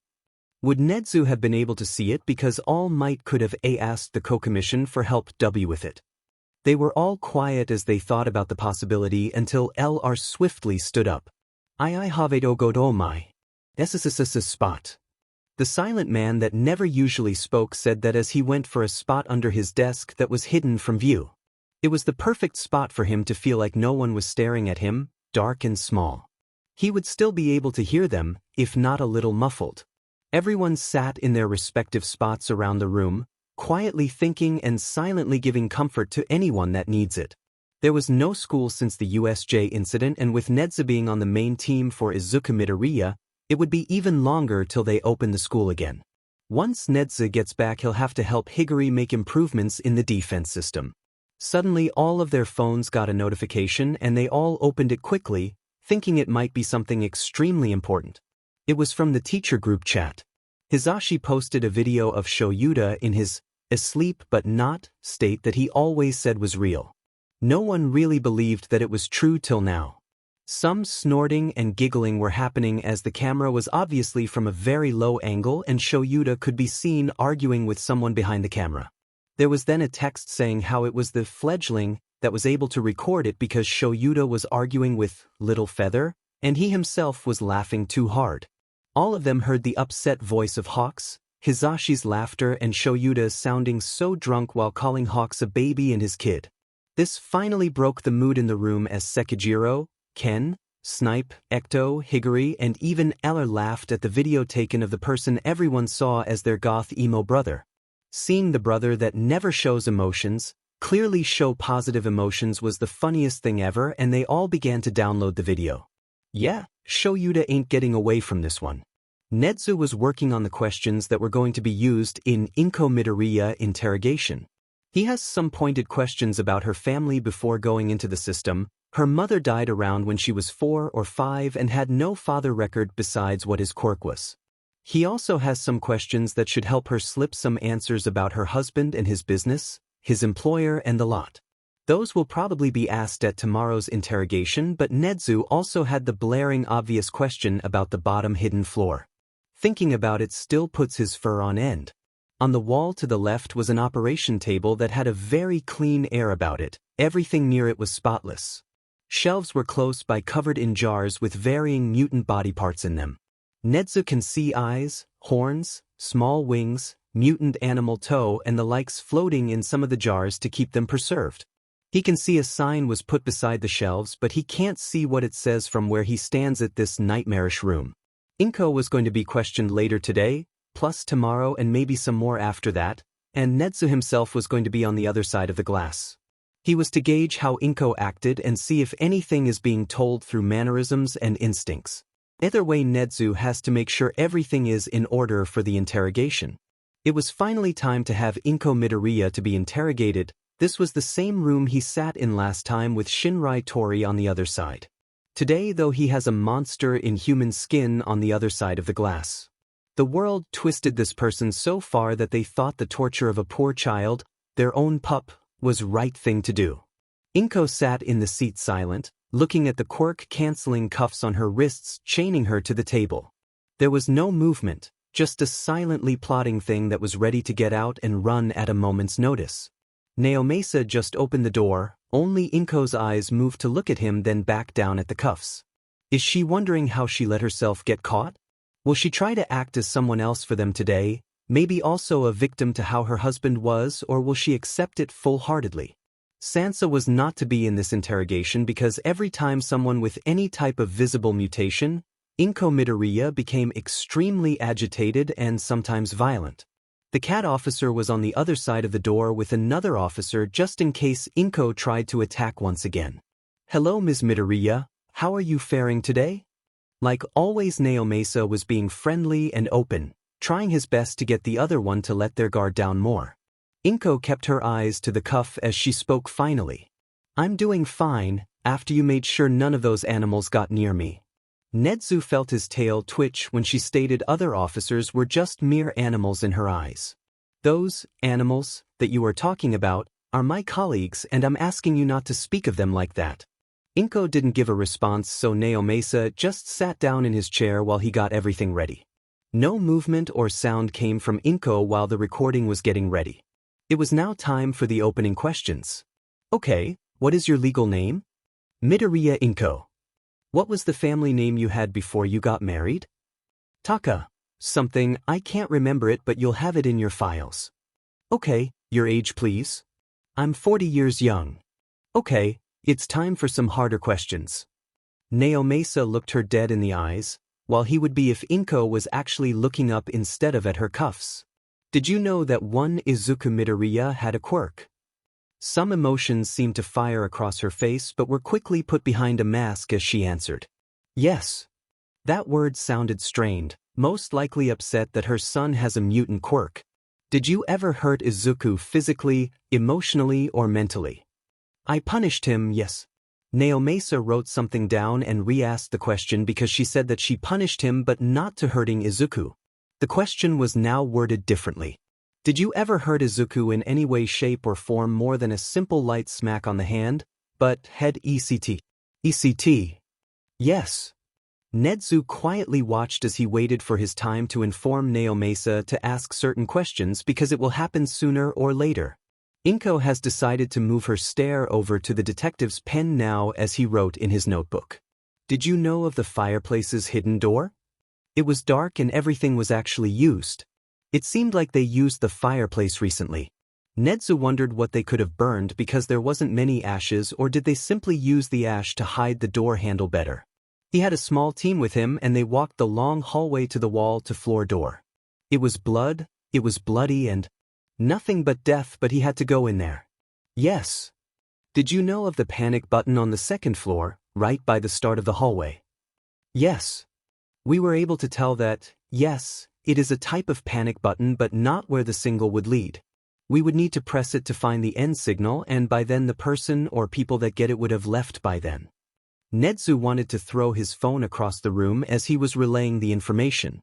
A: would Nedzu have been able to see it because All Might could have asked the co-commission for help with it? They were all quiet as they thought about the possibility until LR swiftly stood up. I have it ogodomai. Spot. The silent man that never usually spoke said that as he went for a spot under his desk that was hidden from view. It was the perfect spot for him to feel like no one was staring at him, dark and small. He would still be able to hear them, if not a little muffled. Everyone sat in their respective spots around the room, quietly thinking and silently giving comfort to anyone that needs it. There was no school since the USJ incident, and with Nedzu being on the main team for Izuku Midoriya, it would be even longer till they open the school again. Once Nedzu gets back, he'll have to help Higuri make improvements in the defense system. Suddenly all of their phones got a notification and they all opened it quickly, thinking it might be something extremely important. It was from the teacher group chat. Hisashi posted a video of Shoyuta in his asleep but not state that he always said was real. No one really believed that it was true till now. Some snorting and giggling were happening as the camera was obviously from a very low angle and Shoyuta could be seen arguing with someone behind the camera. There was then a text saying how it was the fledgling that was able to record it because Shoyuta was arguing with Little Feather, and he himself was laughing too hard. All of them heard the upset voice of Hawks, Hisashi's laughter, and Shoyuta sounding so drunk while calling Hawks a baby and his kid. This finally broke the mood in the room as Sekijiro, Ken, Snipe, Ecto, Higuri, and even Eller laughed at the video taken of the person everyone saw as their goth emo brother. Seeing the brother that never shows emotions, clearly show positive emotions was the funniest thing ever, and they all began to download the video. Yeah, Sho Yuta ain't getting away from this one. Nezu was working on the questions that were going to be used in Inko Midoriya interrogation. He has some pointed questions about her family before going into the system. Her mother died around when she was 4 or 5 and had no father record besides what his quirk was. He also has some questions that should help her slip some answers about her husband and his business, his employer and the lot. Those will probably be asked at tomorrow's interrogation, but Nezu also had the blaring obvious question about the bottom hidden floor. Thinking about it still puts his fur on end. On the wall to the left was an operation table that had a very clean air about it. Everything near it was spotless. Shelves were close by, covered in jars with varying mutant body parts in them. Nezu can see eyes, horns, small wings, mutant animal toe and the likes floating in some of the jars to keep them preserved. He can see a sign was put beside the shelves, but he can't see what it says from where he stands at this nightmarish room. Inko was going to be questioned later today, plus tomorrow and maybe some more after that, and Nezu himself was going to be on the other side of the glass. He was to gauge how Inko acted and see if anything is being told through mannerisms and instincts. Either way, Nezu has to make sure everything is in order for the interrogation. It was finally time to have Inko Midoriya to be interrogated. This was the same room he sat in last time with Shinrai Tori on the other side. Today, though, he has a monster in human skin on the other side of the glass. The world twisted this person so far that they thought the torture of a poor child, their own pup, was right thing to do. Inko sat in the seat silent, looking at the quirk-canceling cuffs on her wrists chaining her to the table. There was no movement, just a silently plotting thing that was ready to get out and run at a moment's notice. Naomasa just opened the door. Only Inko's eyes moved to look at him, then back down at the cuffs. Is she wondering how she let herself get caught? Will she try to act as someone else for them today, maybe also a victim to how her husband was, or will she accept it full-heartedly? Sansa was not to be in this interrogation because every time someone with any type of visible mutation, Inko Midoriya became extremely agitated and sometimes violent. The cat officer was on the other side of the door with another officer just in case Inko tried to attack once again. Hello, Ms. Midoriya, how are you faring today? Like always, Naomasa was being friendly and open, trying his best to get the other one to let their guard down more. Inko kept her eyes to the cuff as she spoke finally. I'm doing fine, after you made sure none of those animals got near me. Nezu felt his tail twitch when she stated other officers were just mere animals in her eyes. Those animals that you are talking about are my colleagues, and I'm asking you not to speak of them like that. Inko didn't give a response, so Naomasa just sat down in his chair while he got everything ready. No movement or sound came from Inko while the recording was getting ready. It was now time for the opening questions. Okay, what is your legal name? Midoriya Inko. What was the family name you had before you got married? Taka. Something, I can't remember it, but you'll have it in your files. Okay, your age please? I'm 40 years young. Okay, it's time for some harder questions. Naomasa looked her dead in the eyes, while he would be if Inko was actually looking up instead of at her cuffs. Did you know that one Izuku Midoriya had a quirk? Some emotions seemed to fire across her face but were quickly put behind a mask as she answered. Yes. That word sounded strained, most likely upset that her son has a mutant quirk. Did you ever hurt Izuku physically, emotionally, or mentally? I punished him, yes. Naomasa wrote something down and re-asked the question because she said that she punished him but not to hurting Izuku. The question was now worded differently. Did you ever hurt Izuku in any way, shape, or form more than a simple light smack on the hand, but head ECT? ECT. Yes. Nezu quietly watched as he waited for his time to inform Naomasa to ask certain questions because it will happen sooner or later. Inko has decided to move her stare over to the detective's pen now as he wrote in his notebook. Did you know of the fireplace's hidden door? It was dark and everything was actually used. It seemed like they used the fireplace recently. Nezu wondered what they could have burned because there wasn't many ashes, or did they simply use the ash to hide the door handle better? He had a small team with him and they walked the long hallway to the wall-to-floor door. It was blood, it was bloody and nothing but death, but he had to go in there. Yes. Did you know of the panic button on the second floor, right by the start of the hallway? Yes. We were able to tell that, yes, it is a type of panic button but not where the signal would lead. We would need to press it to find the end signal, and by then the person or people that get it would have left by then. Nedzu wanted to throw his phone across the room as he was relaying the information.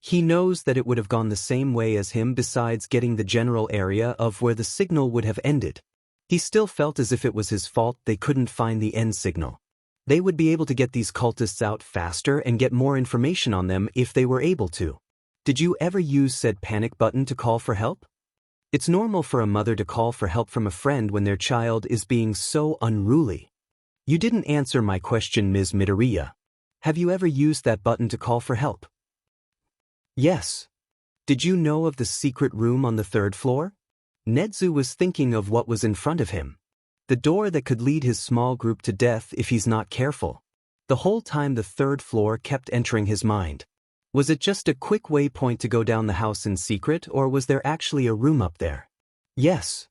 A: He knows that it would have gone the same way as him besides getting the general area of where the signal would have ended. He still felt as if it was his fault they couldn't find the end signal. They would be able to get these cultists out faster and get more information on them if they were able to. Did you ever use said panic button to call for help? It's normal for a mother to call for help from a friend when their child is being so unruly. You didn't answer my question, Ms. Midoriya. Have you ever used that button to call for help? Yes. Did you know of the secret room on the third floor? Nedzu was thinking of what was in front of him. The door that could lead his small group to death if he's not careful. The whole time the third floor kept entering his mind. Was it just a quick waypoint to go down the house in secret, or was there actually a room up there? Yes.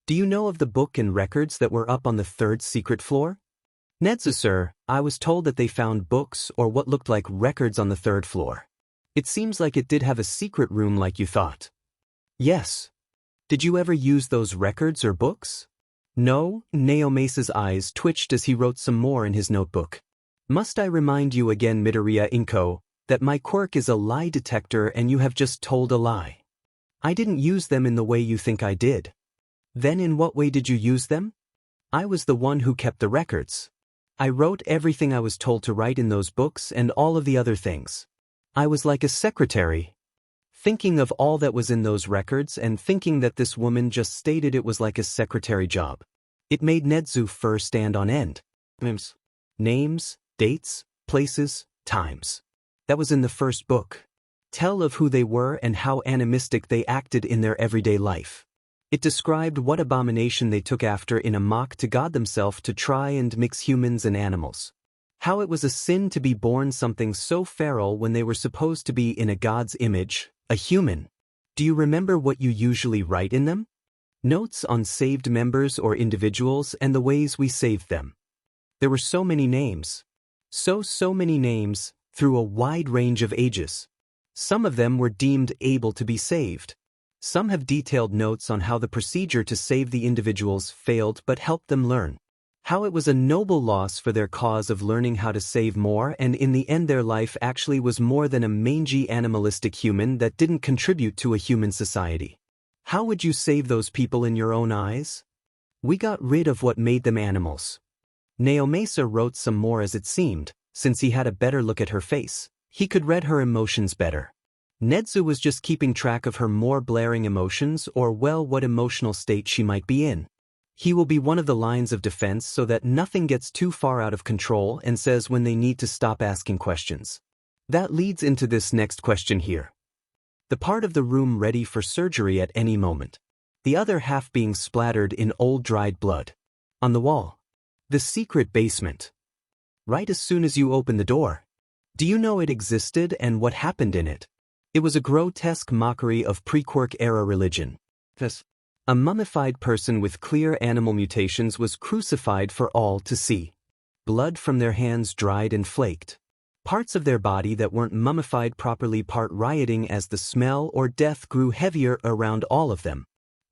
A: Do you know of the book and records that were up on the third secret floor? Nedzu, sir, I was told that they found books or what looked like records on the third floor. It seems like it did have a secret room like you thought. Yes. Did you ever use those records or books? No. Naomesa's eyes twitched as he wrote some more in his notebook. Must I remind you again, Midoriya Inko, that my quirk is a lie detector and you have just told a lie. I didn't use them in the way you think I did. Then in what way did you use them? I was the one who kept the records. I wrote everything I was told to write in those books and all of the other things. I was like a secretary. Thinking of all that was in those records and thinking that this woman just stated it was like a secretary job. It made Nedzu fur stand on end. Names, dates, places, times. That was in the first book. Tell of who they were and how animistic they acted in their everyday life. It described what abomination they took after in a mock to God themselves to try and mix humans and animals. How it was a sin to be born something so feral when they were supposed to be in a God's image, a human. Do you remember what you usually write in them? Notes on saved members or individuals and the ways we saved them. There were so many names. So many names, through a wide range of ages. Some of them were deemed able to be saved. Some have detailed notes on how the procedure to save the individuals failed but helped them learn. How it was a noble loss for their cause of learning how to save more, and in the end their life actually was more than a mangy animalistic human that didn't contribute to a human society. How would you save those people in your own eyes? We got rid of what made them animals. Naomesa wrote some more as it seemed. Since he had a better look at her face, he could read her emotions better. Nedzu was just keeping track of her more blaring emotions or what emotional state she might be in. He will be one of the lines of defense so that nothing gets too far out of control and says when they need to stop asking questions. That leads into this next question here. The part of the room ready for surgery at any moment. The other half being splattered in old dried blood. On the wall. The secret basement. Right as soon as you open the door. Do you know it existed and what happened in it? It was a grotesque mockery of pre-Quirk era religion. A mummified person with clear animal mutations was crucified for all to see. Blood from their hands dried and flaked. Parts of their body that weren't mummified properly part rioting as the smell or death grew heavier around all of them.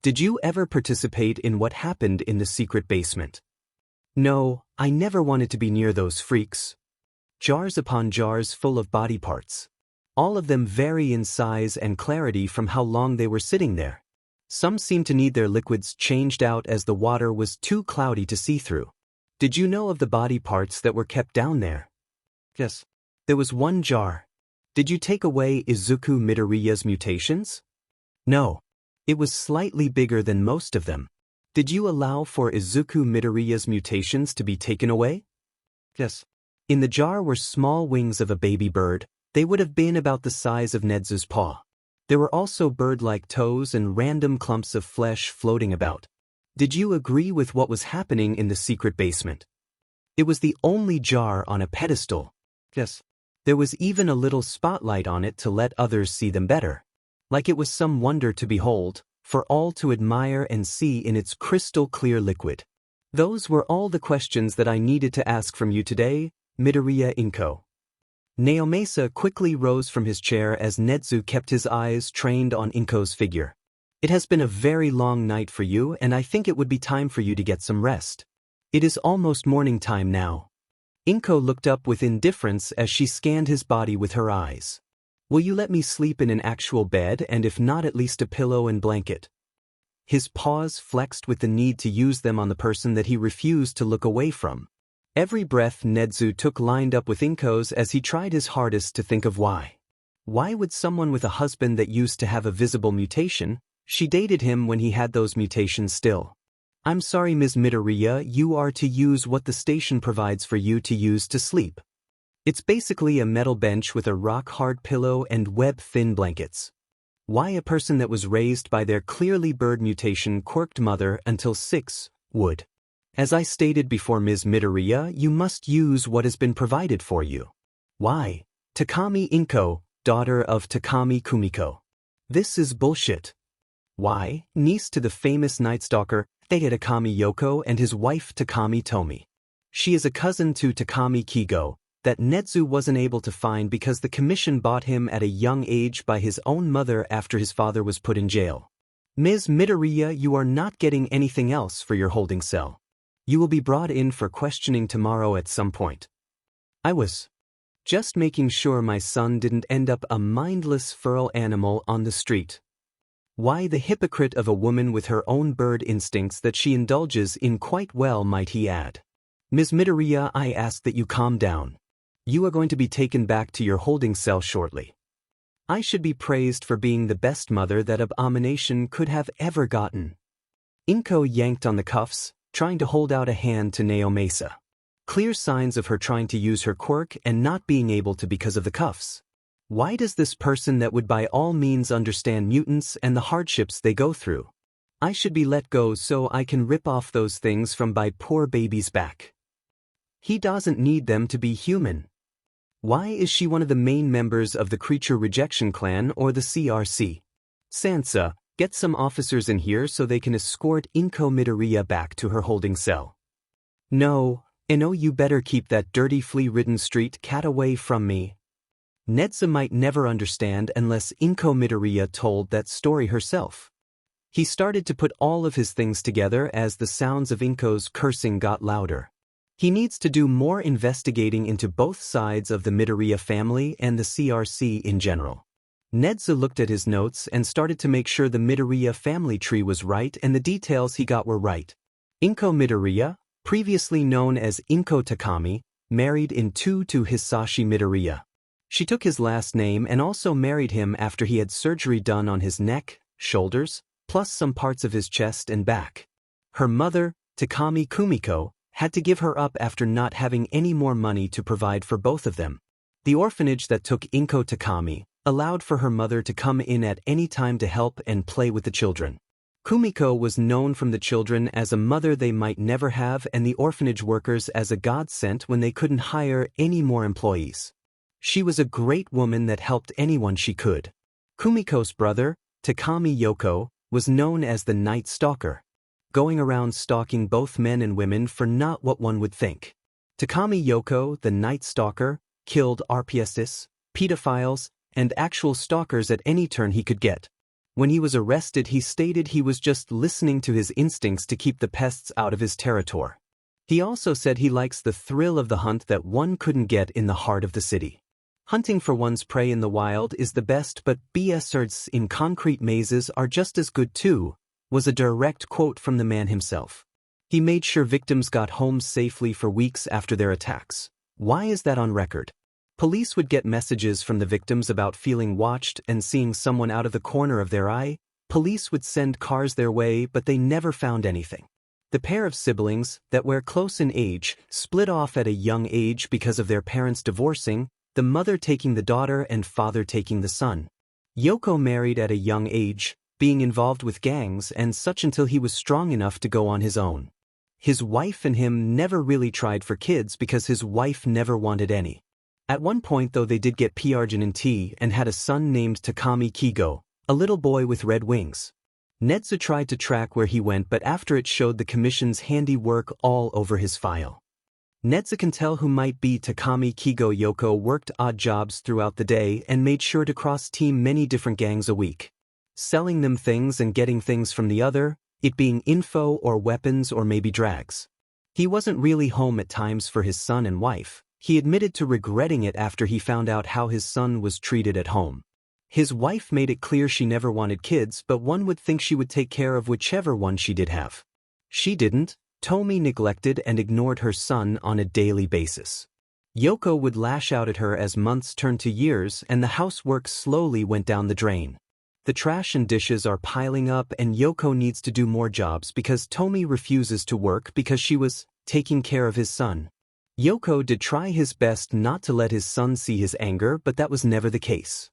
A: Did you ever participate in what happened in the secret basement? No, I never wanted to be near those freaks. Jars upon jars full of body parts. All of them vary in size and clarity from how long they were sitting there. Some seem to need their liquids changed out as the water was too cloudy to see through. Did you know of the body parts that were kept down there? Yes. There was one jar. Did you take away Izuku Midoriya's mutations? No. It was slightly bigger than most of them. Did you allow for Izuku Midoriya's mutations to be taken away? Yes. In the jar were small wings of a baby bird. They would have been about the size of Nedzu's paw. There were also bird-like toes and random clumps of flesh floating about. Did you agree with what was happening in the secret basement? It was the only jar on a pedestal. Yes. There was even a little spotlight on it to let others see them better. Like it was some wonder to behold, for all to admire and see in its crystal-clear liquid. Those were all the questions that I needed to ask from you today, Midoriya Inko. Naomasa quickly rose from his chair as Nezu kept his eyes trained on Inko's figure. It has been a very long night for you, and I think it would be time for you to get some rest. It is almost morning time now. Inko looked up with indifference as she scanned his body with her eyes. Will you let me sleep in an actual bed, and if not, at least a pillow and blanket? His paws flexed with the need to use them on the person that he refused to look away from. Every breath Nezu took lined up with Inko's as he tried his hardest to think of why. Why would someone with a husband that used to have a visible mutation? She dated him when he had those mutations still. I'm sorry, Ms. Midoriya, you are to use what the station provides for you to use to sleep. It's basically a metal bench with a rock-hard pillow and web-thin blankets. Why a person that was raised by their clearly bird mutation quirked mother until 6 would? As I stated before, Ms. Midoriya, you must use what has been provided for you. Why? Takami Inko, daughter of Takami Kumiko. This is bullshit. Why? Niece to the famous Night Stalker, Takami Yoko, and his wife Takami Tomi. She is a cousin to Takami Kigo, that Nezu wasn't able to find because the commission bought him at a young age by his own mother after his father was put in jail. Ms. Midoriya, you are not getting anything else for your holding cell. You will be brought in for questioning tomorrow at some point. I was just making sure my son didn't end up a mindless feral animal on the street. Why the hypocrite of a woman with her own bird instincts that she indulges in quite well, might he add. Ms. Midoriya, I ask that you calm down. You are going to be taken back to your holding cell shortly. I should be praised for being the best mother that Abomination could have ever gotten. Inko yanked on the cuffs, trying to hold out a hand to Naomasa. Clear signs of her trying to use her quirk and not being able to because of the cuffs. Why does this person that would by all means understand mutants and the hardships they go through? I should be let go so I can rip off those things from my poor baby's back. He doesn't need them to be human. Why is she one of the main members of the Creature Rejection Clan or the CRC? Sansa, get some officers in here so they can escort Inko Midoriya back to her holding cell. No, Ino, you better keep that dirty flea-ridden street cat away from me. Nezu might never understand unless Inko Midoriya told that story herself. He started to put all of his things together as the sounds of Inko's cursing got louder. He needs to do more investigating into both sides of the Midoriya family and the CRC in general. Nezu looked at his notes and started to make sure the Midoriya family tree was right and the details he got were right. Inko Midoriya, previously known as Inko Takami, married in to Hisashi Midoriya. She took his last name and also married him after he had surgery done on his neck, shoulders, plus some parts of his chest and back. Her mother, Takami Kumiko, had to give her up after not having any more money to provide for both of them. The orphanage that took Inko Takami allowed for her mother to come in at any time to help and play with the children. Kumiko was known from the children as a mother they might never have and the orphanage workers as a godsend when they couldn't hire any more employees. She was a great woman that helped anyone she could. Kumiko's brother, Takami Yoko, was known as the Night Stalker, going around stalking both men and women for not what one would think. Takami Yoko, the Night Stalker, killed RPSs, pedophiles, and actual stalkers at any turn he could get. When he was arrested, he stated he was just listening to his instincts to keep the pests out of his territory. He also said he likes the thrill of the hunt that one couldn't get in the heart of the city. Hunting for one's prey in the wild is the best, but BSRs in concrete mazes are just as good too, was a direct quote from the man himself. He made sure victims got home safely for weeks after their attacks. Why is that on record? Police would get messages from the victims about feeling watched and seeing someone out of the corner of their eye. Police would send cars their way, but they never found anything. The pair of siblings that were close in age split off at a young age because of their parents divorcing, the mother taking the daughter and father taking the son. Yoko married at a young age, being involved with gangs and such until he was strong enough to go on his own. His wife and him never really tried for kids because his wife never wanted any. At one point though they did get Piarjin and T and had a son named Takami Kigo, a little boy with red wings. Netsu tried to track where he went, but after it showed the commission's handiwork all over his file. Netsu can tell who might be Takami. Kigo Yoko worked odd jobs throughout the day and made sure to cross-team many different gangs a week, selling them things and getting things from the other, it being info or weapons or maybe drags. He wasn't really home at times for his son and wife. He admitted to regretting it after he found out how his son was treated at home. His wife made it clear she never wanted kids, but one would think she would take care of whichever one she did have. She didn't. Tomi neglected and ignored her son on a daily basis. Yoko would lash out at her as months turned to years and the housework slowly went down the drain. The trash and dishes are piling up and Yoko needs to do more jobs because Tomi refuses to work because she was taking care of his son. Yoko did try his best not to let his son see his anger, but that was never the case.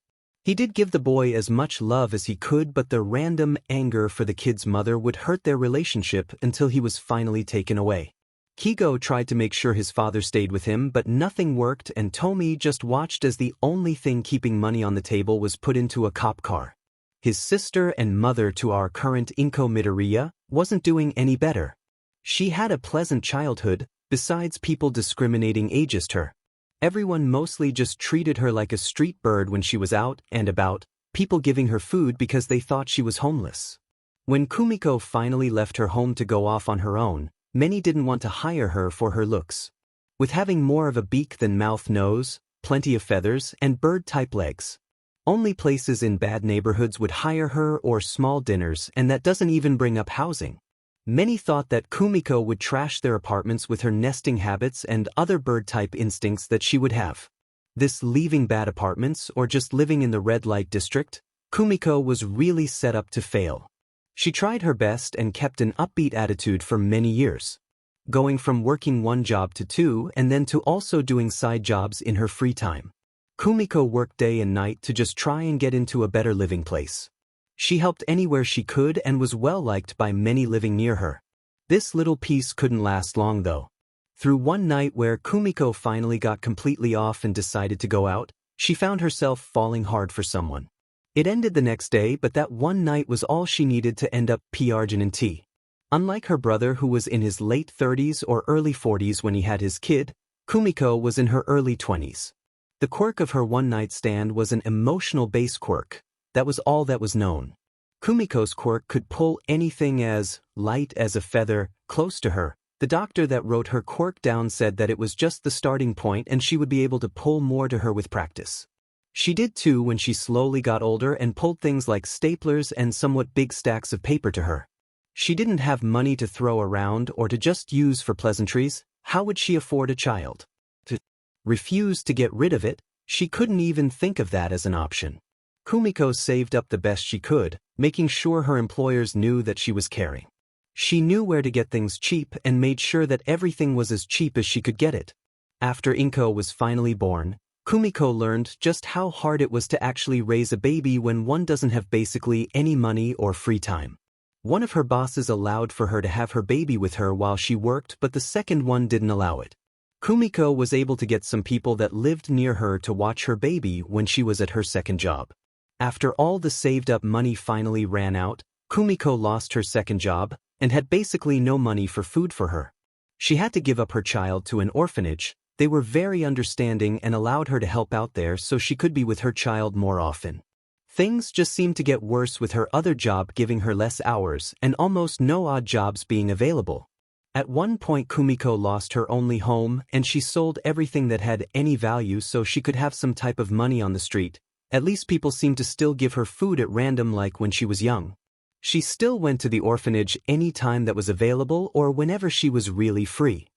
A: He did give the boy as much love as he could, but the random anger for the kid's mother would hurt their relationship until he was finally taken away. Kigo tried to make sure his father stayed with him, but nothing worked and Tomi just watched as the only thing keeping money on the table was put into a cop car. His sister and mother to our current Inko Midoriya wasn't doing any better. She had a pleasant childhood, besides people discriminating ageist her. Everyone mostly just treated her like a street bird when she was out and about, people giving her food because they thought she was homeless. When Kumiko finally left her home to go off on her own, many didn't want to hire her for her looks. With having more of a beak than mouth nose, plenty of feathers, and bird-type legs. Only places in bad neighborhoods would hire her or small dinners, and that doesn't even bring up housing. Many thought that Kumiko would trash their apartments with her nesting habits and other bird-type instincts that she would have. This leaving bad apartments or just living in the red light district, Kumiko was really set up to fail. She tried her best and kept an upbeat attitude for many years, going from working one job to two and then to also doing side jobs in her free time. Kumiko worked day and night to just try and get into a better living place. She helped anywhere she could and was well liked by many living near her. This little piece couldn't last long though. Through one night where Kumiko finally got completely off and decided to go out, she found herself falling hard for someone. It ended the next day, but that one night was all she needed to end up P.R.G.N.T. Unlike her brother who was in his late 30s or early 40s when he had his kid, Kumiko was in her early 20s. The quirk of her one-night stand was an emotional base quirk. That was all that was known. Kumiko's quirk could pull anything as light as a feather close to her. The doctor that wrote her quirk down said that it was just the starting point and she would be able to pull more to her with practice. She did too when she slowly got older and pulled things like staplers and somewhat big stacks of paper to her. She didn't have money to throw around or to just use for pleasantries. How would she afford a child? To refuse to get rid of it, she couldn't even think of that as an option. Kumiko saved up the best she could, making sure her employers knew that she was caring. She knew where to get things cheap and made sure that everything was as cheap as she could get it. After Inko was finally born, Kumiko learned just how hard it was to actually raise a baby when one doesn't have basically any money or free time. One of her bosses allowed for her to have her baby with her while she worked, but the second one didn't allow it. Kumiko was able to get some people that lived near her to watch her baby when she was at her second job. After all the saved-up money finally ran out, Kumiko lost her second job and had basically no money for food for her. She had to give up her child to an orphanage. They were very understanding and allowed her to help out there so she could be with her child more often. Things just seemed to get worse with her other job giving her less hours and almost no odd jobs being available. At one point Kumiko lost her only home and she sold everything that had any value so she could have some type of money on the street. At least people seemed to still give her food at random like when she was young. She still went to the orphanage any time that was available or whenever she was really free.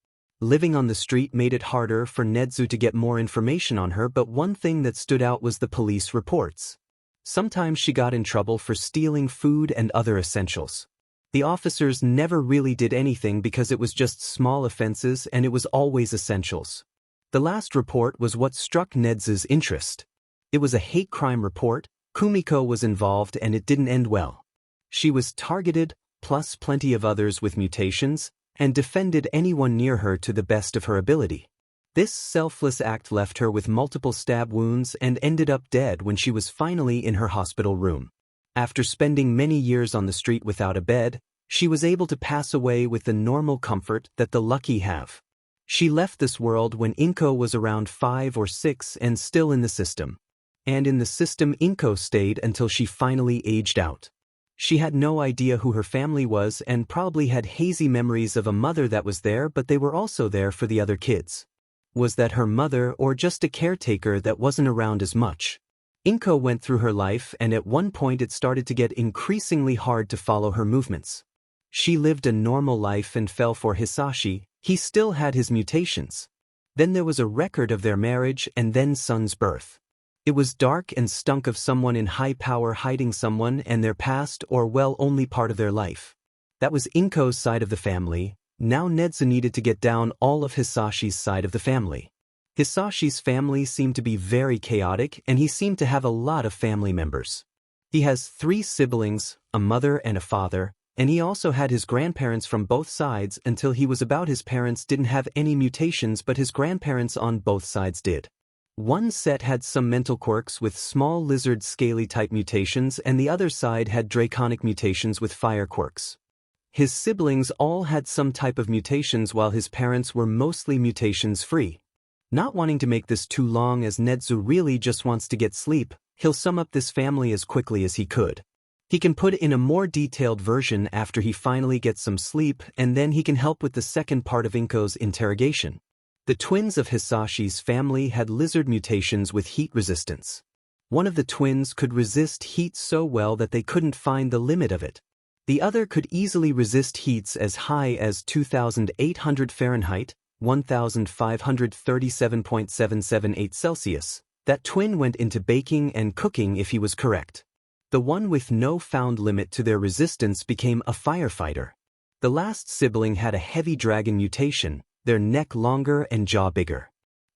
A: Living on the street made it harder for Netsu to get more information on her, but one thing that stood out was the police reports. Sometimes she got in trouble for stealing food and other essentials. The officers never really did anything because it was just small offenses and it was always essentials. The last report was what struck Netsu's interest. It was a hate crime report. Kumiko was involved and it didn't end well. She was targeted, plus plenty of others with mutations, and defended anyone near her to the best of her ability. This selfless act left her with multiple stab wounds and ended up dead when she was finally in her hospital room. After spending many years on the street without a bed, she was able to pass away with the normal comfort that the lucky have. She left this world when Inko was around 5 or 6 and still in the system. And in the system Inko stayed until she finally aged out. She had no idea who her family was and probably had hazy memories of a mother that was there, but they were also there for the other kids. Was that her mother or just a caretaker that wasn't around as much? Inko went through her life, and at one point it started to get increasingly hard to follow her movements. She lived a normal life and fell for Hisashi. He still had his mutations. Then there was a record of their marriage and then son's birth. It was dark and stunk of someone in high power hiding someone and their past, or well, only part of their life. That was Inko's side of the family. Now Nedzu needed to get down all of Hisashi's side of the family. Hisashi's family seemed to be very chaotic, and he seemed to have a lot of family members. He has 3 siblings, a mother and a father, and he also had his grandparents from both sides until he was about. His parents didn't have any mutations, but his grandparents on both sides did. One set had some mental quirks with small lizard scaly type mutations, and the other side had draconic mutations with fire quirks. His siblings all had some type of mutations while his parents were mostly mutations free. Not wanting to make this too long, as Nedzu really just wants to get sleep, he'll sum up this family as quickly as he could. He can put in a more detailed version after he finally gets some sleep, and then he can help with the second part of Inko's interrogation. The twins of Hisashi's family had lizard mutations with heat resistance. One of the twins could resist heat so well that they couldn't find the limit of it. The other could easily resist heats as high as 2,800 Fahrenheit, 1,537.778 Celsius. That twin went into baking and cooking if he was correct. The one with no found limit to their resistance became a firefighter. The last sibling had a heavy dragon mutation, their neck longer and jaw bigger.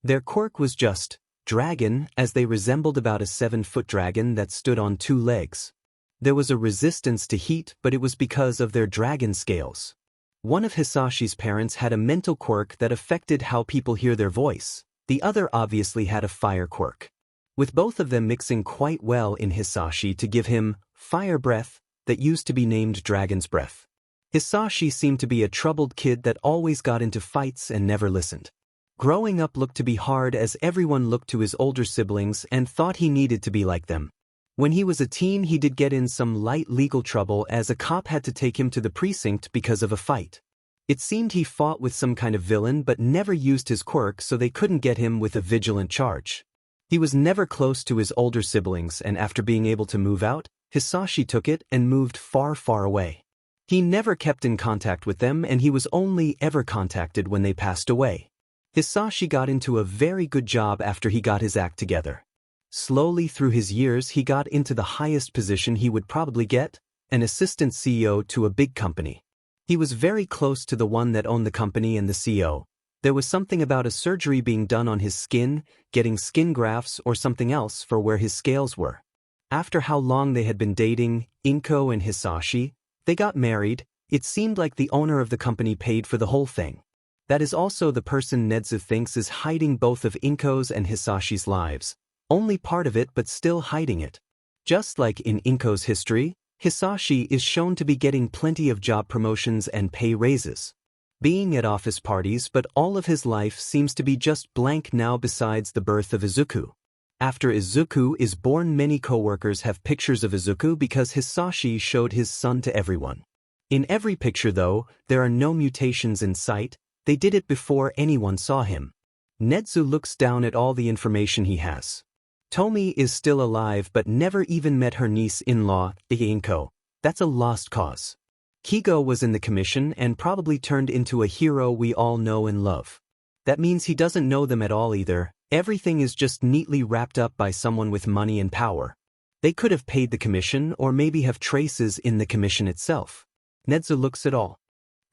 A: Their quirk was just dragon, as they resembled about a 7-foot dragon that stood on 2 legs. There was a resistance to heat, but it was because of their dragon scales. One of Hisashi's parents had a mental quirk that affected how people hear their voice. The other obviously had a fire quirk. With both of them mixing quite well in Hisashi to give him fire breath that used to be named dragon's breath. Hisashi seemed to be a troubled kid that always got into fights and never listened. Growing up looked to be hard, as everyone looked to his older siblings and thought he needed to be like them. When he was a teen, he did get in some light legal trouble, as a cop had to take him to the precinct because of a fight. It seemed he fought with some kind of villain but never used his quirk, so they couldn't get him with a vigilant charge. He was never close to his older siblings, and after being able to move out, Hisashi took it and moved far, far away. He never kept in contact with them, and he was only ever contacted when they passed away. Hisashi got into a very good job after he got his act together. Slowly through his years he got into the highest position he would probably get, an assistant CEO to a big company. He was very close to the one that owned the company and the CEO. There was something about a surgery being done on his skin, getting skin grafts or something else for where his scales were. After how long they had been dating, Inko and Hisashi, they got married. It seemed like the owner of the company paid for the whole thing. That is also the person Nedzu thinks is hiding both of Inko's and Hisashi's lives. Only part of it, but still hiding it. Just like in Inko's history, Hisashi is shown to be getting plenty of job promotions and pay raises. Being at office parties, but all of his life seems to be just blank now besides the birth of Izuku. After Izuku is born, many coworkers have pictures of Izuku because Hisashi showed his son to everyone. In every picture though, there are no mutations in sight. They did it before anyone saw him. Nedzu looks down at all the information he has. Tomi is still alive but never even met her niece-in-law, Inko. That's a lost cause. Kigo was in the commission and probably turned into a hero we all know and love. That means he doesn't know them at all either. Everything is just neatly wrapped up by someone with money and power. They could have paid the commission or maybe have traces in the commission itself. Nedzu looks at all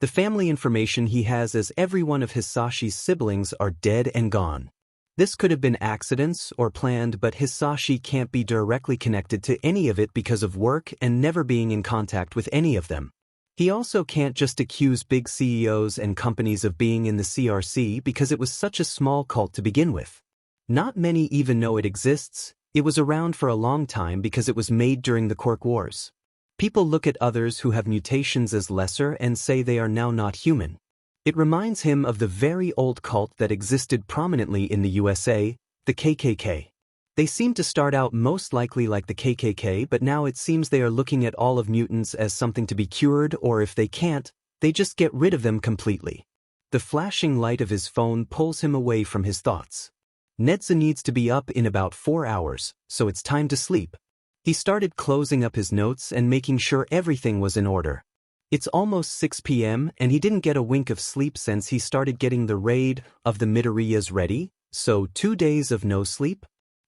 A: the family information he has, as every one of Hisashi's siblings are dead and gone. This could have been accidents or planned, but Hisashi can't be directly connected to any of it because of work and never being in contact with any of them. He also can't just accuse big CEOs and companies of being in the CRC because it was such a small cult to begin with. Not many even know it exists. It was around for a long time because it was made during the Quirk Wars. People look at others who have mutations as lesser and say they are now not human. It reminds him of the very old cult that existed prominently in the USA, the KKK. They seem to start out most likely like the KKK, but now it seems they are looking at all of mutants as something to be cured, or if they can't, they just get rid of them completely. The flashing light of his phone pulls him away from his thoughts. Nezu needs to be up in about 4 hours, so it's time to sleep. He started closing up his notes and making sure everything was in order. It's almost 6 p.m. and he didn't get a wink of sleep since he started getting the raid of the Midoriyas ready, so 2 days of no sleep?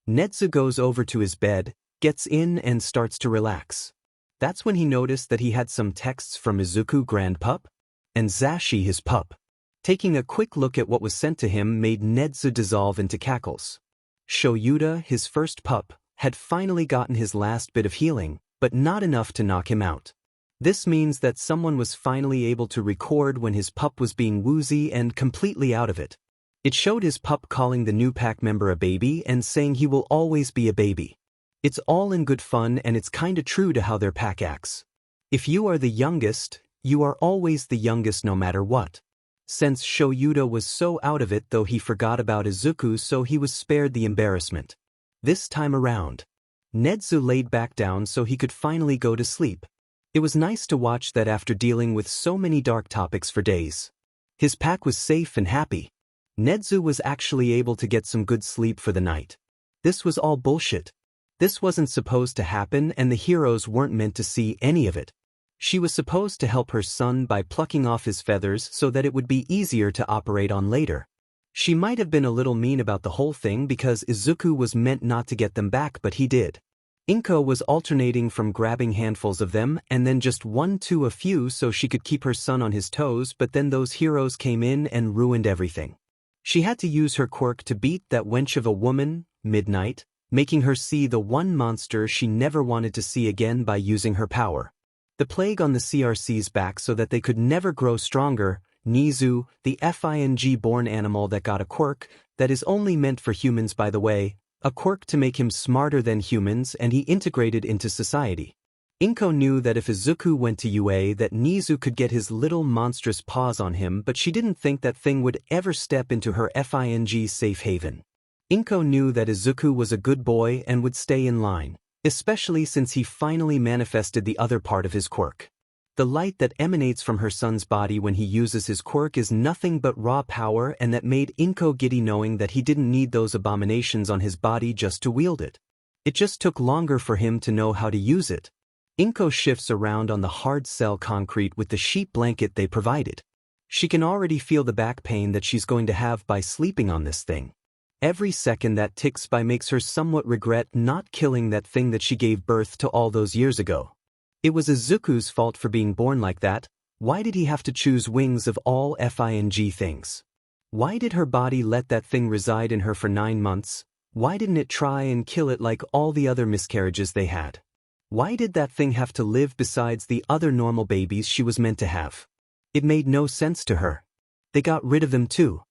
A: Nezu goes over to his bed, gets in and starts to relax. That's when he noticed that he had some texts from Izuku Grand Pup and Zashi his pup. Taking a quick look at what was sent to him made Nezu dissolve into cackles. Shoyuta, his first pup, had finally gotten his last bit of healing, but not enough to knock him out. This means that someone was finally able to record when his pup was being woozy and completely out of it. It showed his pup calling the new pack member a baby and saying he will always be a baby. It's all in good fun and it's kinda true to how their pack acts. If you are the youngest, you are always the youngest no matter what. Since Shoyuta was so out of it though he forgot about Izuku, so he was spared the embarrassment. This time around, Nezu laid back down so he could finally go to sleep. It was nice to watch that after dealing with so many dark topics for days. His pack was safe and happy. Nezu was actually able to get some good sleep for the night. This was all bullshit. This wasn't supposed to happen and the heroes weren't meant to see any of it. She was supposed to help her son by plucking off his feathers so that it would be easier to operate on later. She might have been a little mean about the whole thing because Izuku was meant not to get them back, but he did. Inko was alternating from grabbing handfuls of them and then just one to a few so she could keep her son on his toes, but then those heroes came in and ruined everything. She had to use her quirk to beat that wench of a woman, Midnight, making her see the one monster she never wanted to see again by using her power. The plague on the CRC's back so that they could never grow stronger. Nizu, the FING-born animal that got a quirk, that is only meant for humans by the way, a quirk to make him smarter than humans, and he integrated into society. Inko knew that if Izuku went to UA that Nizu could get his little monstrous paws on him, but she didn't think that thing would ever step into her FING safe haven. Inko knew that Izuku was a good boy and would stay in line, especially since he finally manifested the other part of his quirk. The light that emanates from her son's body when he uses his quirk is nothing but raw power, and that made Inko giddy knowing that he didn't need those abominations on his body just to wield it. It just took longer for him to know how to use it. Inko shifts around on the hard cell concrete with the sheet blanket they provided. She can already feel the back pain that she's going to have by sleeping on this thing. Every second that ticks by makes her somewhat regret not killing that thing that she gave birth to all those years ago. It was Izuku's fault for being born like that. Why did he have to choose wings of all FING things? Why did her body let that thing reside in her for 9 months? Why didn't it try and kill it like all the other miscarriages they had? Why did that thing have to live besides the other normal babies she was meant to have? It made no sense to her. They got rid of them too.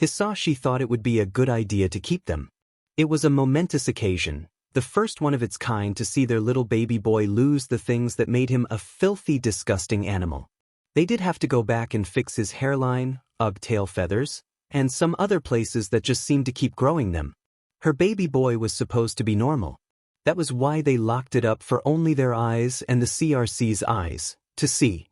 A: Hisashi thought it would be a good idea to keep them. It was a momentous occasion, the first one of its kind to see their little baby boy lose the things that made him a filthy, disgusting animal. They did have to go back and fix his hairline, tail feathers, and some other places that just seemed to keep growing them. Her baby boy was supposed to be normal. That was why they locked it up for only their eyes and the CRC's eyes to see.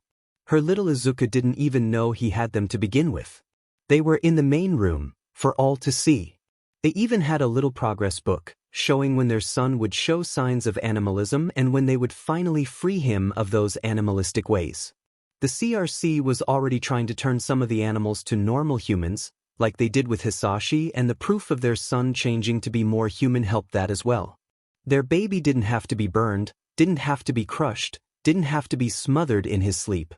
A: Her little Izuku didn't even know he had them to begin with. They were in the main room, for all to see. They even had a little progress book, showing when their son would show signs of animalism and when they would finally free him of those animalistic ways. The CRC was already trying to turn some of the animals to normal humans, like they did with Hisashi, and the proof of their son changing to be more human helped that as well. Their baby didn't have to be burned, didn't have to be crushed, didn't have to be smothered in his sleep.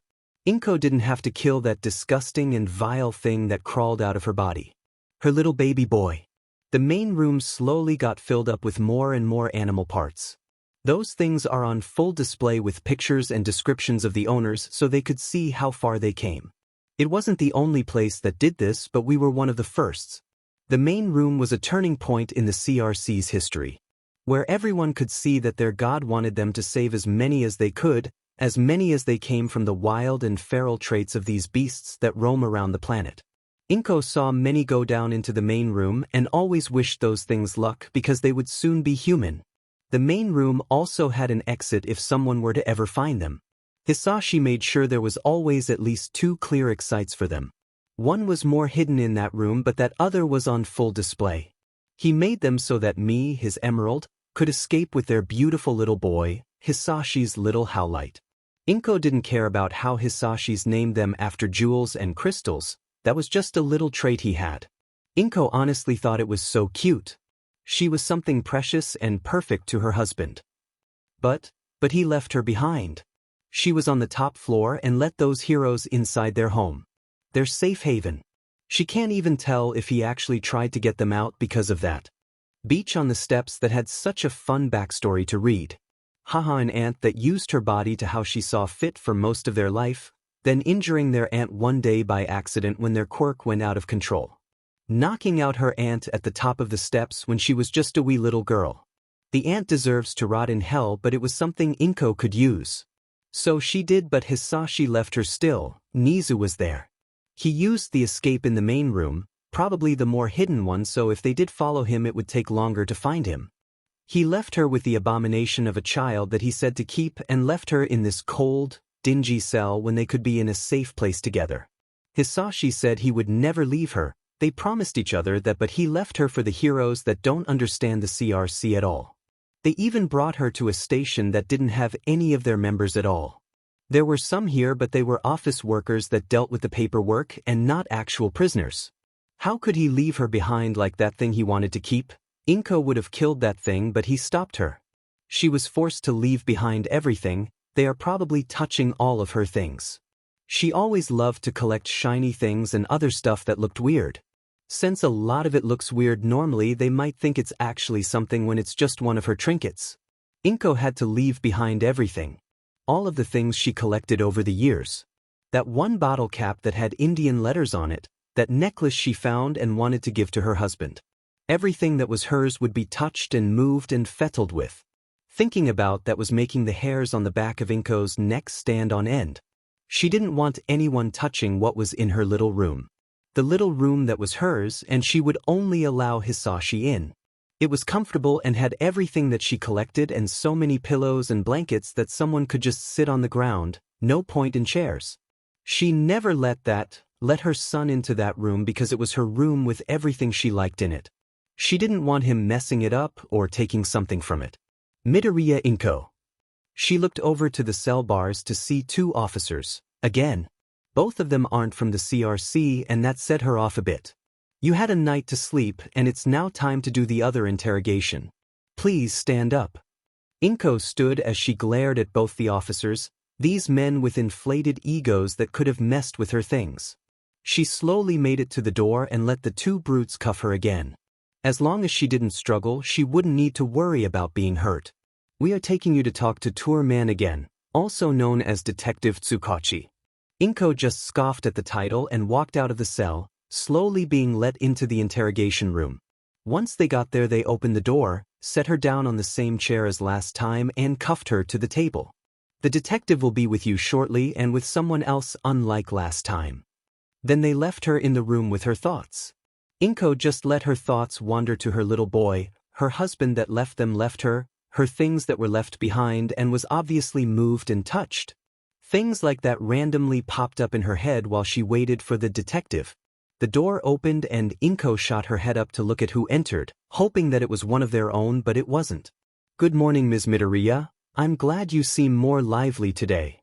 A: Inko didn't have to kill that disgusting and vile thing that crawled out of her body. Her little baby boy. The main room slowly got filled up with more and more animal parts. Those things are on full display with pictures and descriptions of the owners so they could see how far they came. It wasn't the only place that did this, but we were one of the firsts. The main room was a turning point in the CRC's history. where everyone could see that their god wanted them to save as many as they could, as many as they came from the wild and feral traits of these beasts that roam around the planet. Inko saw many go down into the main room and always wished those things luck because they would soon be human. The main room also had an exit if someone were to ever find them. Hisashi made sure there was always at least 2 clear exits for them. One was more hidden in that room, but that other was on full display. He made them so that me, his emerald, could escape with their beautiful little boy, Hisashi's little howlite. Inko didn't care about how Hisashi's named them after jewels and crystals. That was just a little trait he had. Inko honestly thought it was so cute. She was something precious and perfect to her husband. But he left her behind. She was on the top floor and let those heroes inside their home. Their safe haven. She can't even tell if he actually tried to get them out because of that. Beach on the steps that had such a fun backstory to read. Haha, an aunt that used her body to how she saw fit for most of their life, then injuring their aunt one day by accident when their quirk went out of control. Knocking out her aunt at the top of the steps when she was just a wee little girl. The aunt deserves to rot in hell, but it was something Inko could use. So she did, but Hisashi left her still. Nizu was there. He used the escape in the main room, probably the more hidden one, so if they did follow him it would take longer to find him. He left her with the abomination of a child that he said to keep and left her in this cold, dingy cell when they could be in a safe place together. Hisashi said he would never leave her. They promised each other that, but he left her for the heroes that don't understand the CRC at all. They even brought her to a station that didn't have any of their members at all. There were some here, but they were office workers that dealt with the paperwork and not actual prisoners. How could he leave her behind like that thing he wanted to keep? Inko would have killed that thing, but he stopped her. She was forced to leave behind everything. They are probably touching all of her things. She always loved to collect shiny things and other stuff that looked weird. Since a lot of it looks weird normally, they might think it's actually something when it's just one of her trinkets. Inko had to leave behind everything. All of the things she collected over the years. That one bottle cap that had Indian letters on it, that necklace she found and wanted to give to her husband. Everything that was hers would be touched and moved and fettled with. Thinking about that was making the hairs on the back of Inko's neck stand on end. She didn't want anyone touching what was in her little room. The little room that was hers, and she would only allow Hisashi in. It was comfortable and had everything that she collected and so many pillows and blankets that someone could just sit on the ground, no point in chairs. She never let her son into that room because it was her room with everything she liked in it. She didn't want him messing it up or taking something from it. Midoriya Inko. She looked over to the cell bars to see 2 officers. Again. Both of them aren't from the CRC, and that set her off a bit. You had a night to sleep, and it's now time to do the other interrogation. Please stand up. Inko stood as she glared at both the officers, these men with inflated egos that could have messed with her things. She slowly made it to the door and let the 2 brutes cuff her again. As long as she didn't struggle, she wouldn't need to worry about being hurt. We are taking you to talk to Tour Man again, also known as Detective Tsukachi. Inko just scoffed at the title and walked out of the cell, slowly being let into the interrogation room. Once they got there, they opened the door, set her down on the same chair as last time, and cuffed her to the table. The detective will be with you shortly and with someone else unlike last time. Then they left her in the room with her thoughts. Inko just let her thoughts wander to her little boy, her husband that left her things that were left behind, and was obviously moved and touched. Things like that randomly popped up in her head while she waited for the detective. The door opened and Inko shot her head up to look at who entered, hoping that it was one of their own, but it wasn't. Good morning, Ms. Midoriya. I'm glad you seem more lively today.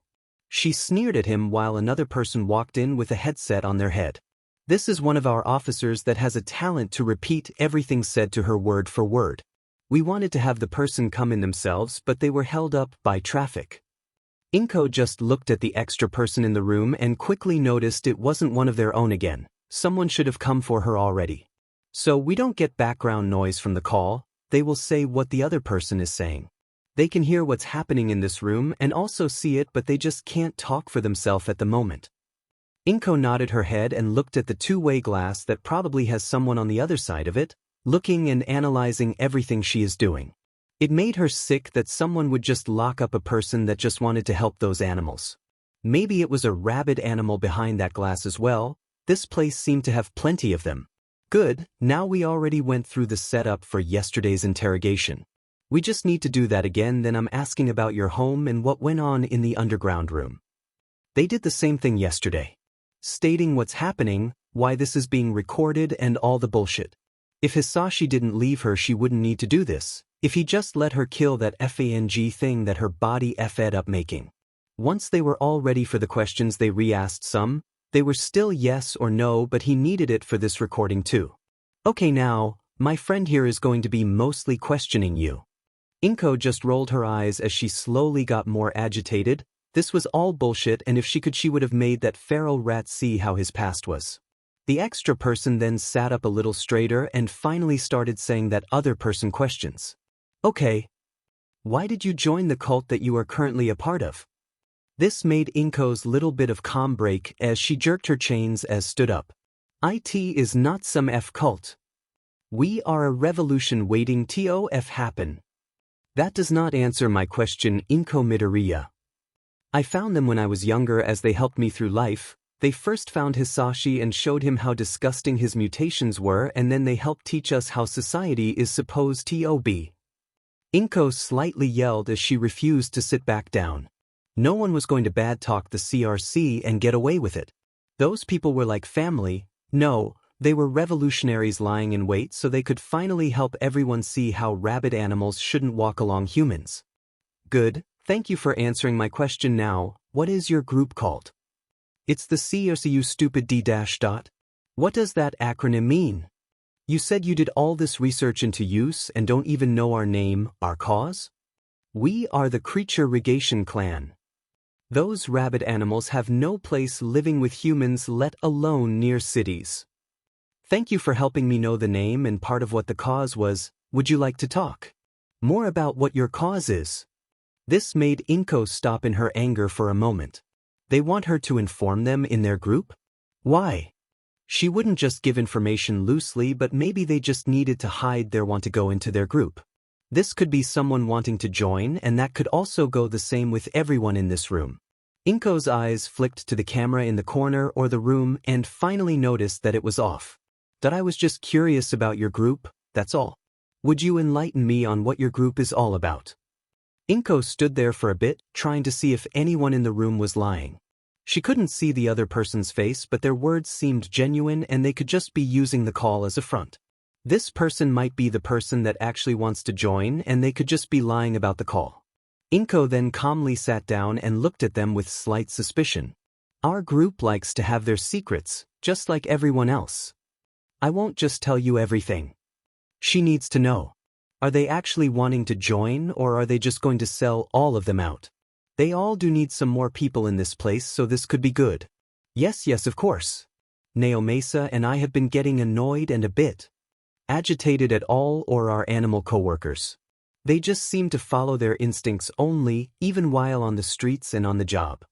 A: She sneered at him while another person walked in with a headset on their head. This is one of our officers that has a talent to repeat everything said to her word for word. We wanted to have the person come in themselves, but they were held up by traffic. Inko just looked at the extra person in the room and quickly noticed it wasn't one of their own again. Someone should have come for her already. So we don't get background noise from the call. They will say what the other person is saying. They can hear what's happening in this room and also see it, but they just can't talk for themselves at the moment. Inko nodded her head and looked at the two-way glass that probably has someone on the other side of it, looking and analyzing everything she is doing. It made her sick that someone would just lock up a person that just wanted to help those animals. Maybe it was a rabid animal behind that glass as well. This place seemed to have plenty of them. Good, now we already went through the setup for yesterday's interrogation. We just need to do that again. Then I'm asking about your home and what went on in the underground room. They did the same thing yesterday. Stating what's happening, why this is being recorded and all the bullshit. If Hisashi didn't leave her, she wouldn't need to do this. If he just let her kill that FANG thing that her body fed up making. Once they were all ready for the questions, they re-asked some. They were still yes or no, but he needed it for this recording too. Okay, now, my friend here is going to be mostly questioning you. Inko just rolled her eyes as she slowly got more agitated. This was all bullshit, and if she could, she would have made that feral rat see how his past was. The extra person then sat up a little straighter and finally started saying that other person questions. Okay. Why did you join the cult that you are currently a part of? This made Inko's little bit of calm break as she jerked her chains as stood up. It is not some F cult. We are a revolution waiting to happen. That does not answer my question, Inko Midoriya. I found them when I was younger as they helped me through life. They first found Hisashi and showed him how disgusting his mutations were, and then they helped teach us how society is supposed to be. Inko slightly yelled as she refused to sit back down. No one was going to bad talk the CRC and get away with it. Those people were like family. No, they were revolutionaries lying in wait so they could finally help everyone see how rabid animals shouldn't walk along humans. Good, thank you for answering my question. Now, what is your group called? It's the CRC, you stupid D-. What does that acronym mean? You said you did all this research into use and don't even know our name, our cause? We are the Creature Regation Clan. Those rabid animals have no place living with humans, let alone near cities. Thank you for helping me know the name and part of what the cause was. Would you like to talk more about what your cause is? This made Inko stop in her anger for a moment. They want her to inform them in their group? Why? She wouldn't just give information loosely, but maybe they just needed to hide their want to go into their group. This could be someone wanting to join, and that could also go the same with everyone in this room. Inko's eyes flicked to the camera in the corner or the room and finally noticed that it was off. That I was just curious about your group, that's all. Would you enlighten me on what your group is all about? Inko stood there for a bit, trying to see if anyone in the room was lying. She couldn't see the other person's face, but their words seemed genuine and they could just be using the call as a front. This person might be the person that actually wants to join, and they could just be lying about the call. Inko then calmly sat down and looked at them with slight suspicion. Our group likes to have their secrets, just like everyone else. I won't just tell you everything. She needs to know. Are they actually wanting to join, or are they just going to sell all of them out? They all do need some more people in this place, so this could be good. Yes, of course. Naomasa and I have been getting annoyed and a bit agitated at all or our animal co-workers. They just seem to follow their instincts only, even while on the streets and on the job.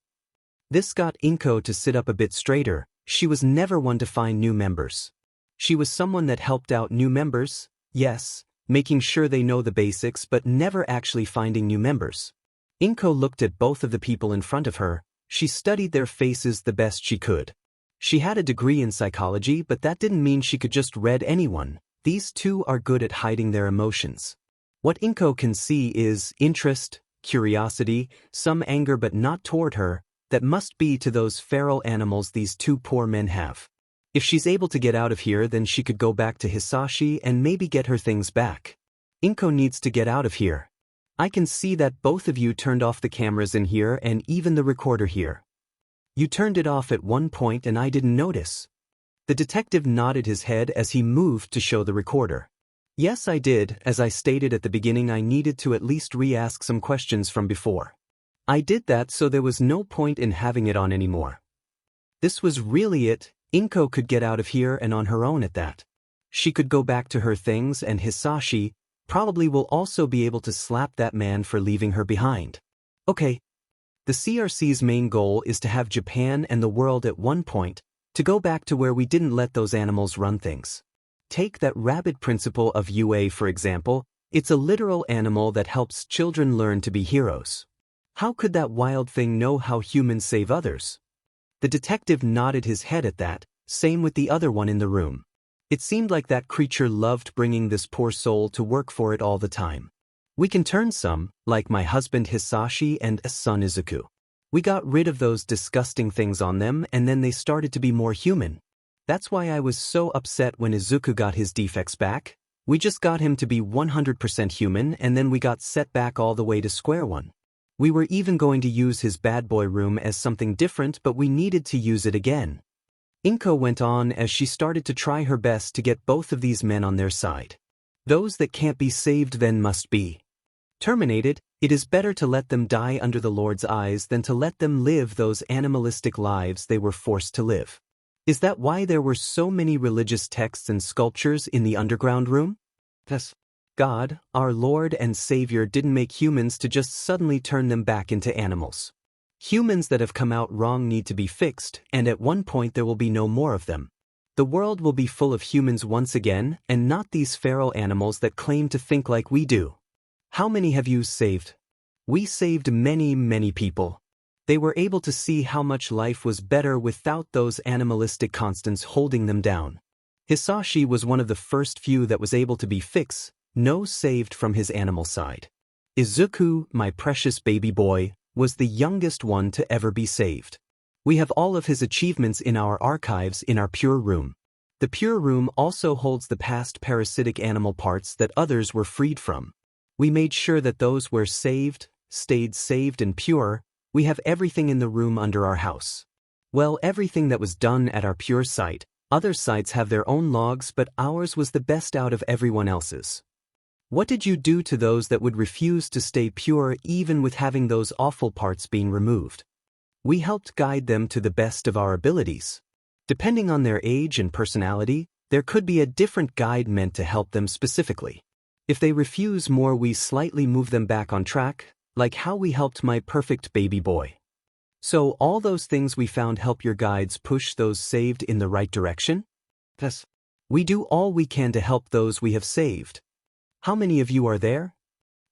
A: This got Inko to sit up a bit straighter. She was never one to find new members. She was someone that helped out new members, yes, making sure they know the basics, but never actually finding new members. Inko looked at both of the people in front of her. She studied their faces the best she could. She had a degree in psychology, but that didn't mean she could just read anyone. These two are good at hiding their emotions. What Inko can see is interest, curiosity, some anger, but not toward her. That must be to those feral animals these two poor men have. If she's able to get out of here, then she could go back to Hisashi and maybe get her things back. Inko needs to get out of here. I can see that both of you turned off the cameras in here and even the recorder here. You turned it off at one point and I didn't notice. The detective nodded his head as he moved to show the recorder. Yes, I did. As I stated at the beginning, I needed to at least re-ask some questions from before. I did that, so there was no point in having it on anymore. This was really it. Inko could get out of here and on her own at that. She could go back to her things, and Hisashi probably will also be able to slap that man for leaving her behind. Okay. The CRC's main goal is to have Japan and the world at one point, to go back to where we didn't let those animals run things. Take that rabbit principle of UA for example. It's a literal animal that helps children learn to be heroes. How could that wild thing know how humans save others? The detective nodded his head at that, same with the other one in the room. It seemed like that creature loved bringing this poor soul to work for it all the time. We can turn some, like my husband Hisashi and son Izuku. We got rid of those disgusting things on them and then they started to be more human. That's why I was so upset when Izuku got his defects back. We just got him to be 100% human and then we got set back all the way to square one. We were even going to use his bad boy room as something different, but we needed to use it again. Inko went on as she started to try her best to get both of these men on their side. Those that can't be saved then must be terminated. It is better to let them die under the Lord's eyes than to let them live those animalistic lives they were forced to live. Is that why there were so many religious texts and sculptures in the underground room? Yes. God, our Lord and Savior, didn't make humans to just suddenly turn them back into animals. Humans that have come out wrong need to be fixed, and at one point there will be no more of them. The world will be full of humans once again, and not these feral animals that claim to think like we do. How many have you saved? We saved many, many people. They were able to see how much life was better without those animalistic constants holding them down. Hisashi was one of the first few that was able to be fixed, saved from his animal side. Izuku, my precious baby boy, was the youngest one to ever be saved. We have all of his achievements in our archives in our Pure Room. The Pure Room also holds the past parasitic animal parts that others were freed from. We made sure that those were saved, stayed saved and pure. We have everything in the room under our house. Well, everything that was done at our Pure site. Other sites have their own logs, but ours was the best out of everyone else's. What did you do to those that would refuse to stay pure even with having those awful parts being removed? We helped guide them to the best of our abilities. Depending on their age and personality, there could be a different guide meant to help them specifically. If they refuse more, we slightly move them back on track, like how we helped my perfect baby boy. So all those things we found help your guides push those saved in the right direction? Yes. We do all we can to help those we have saved. How many of you are there?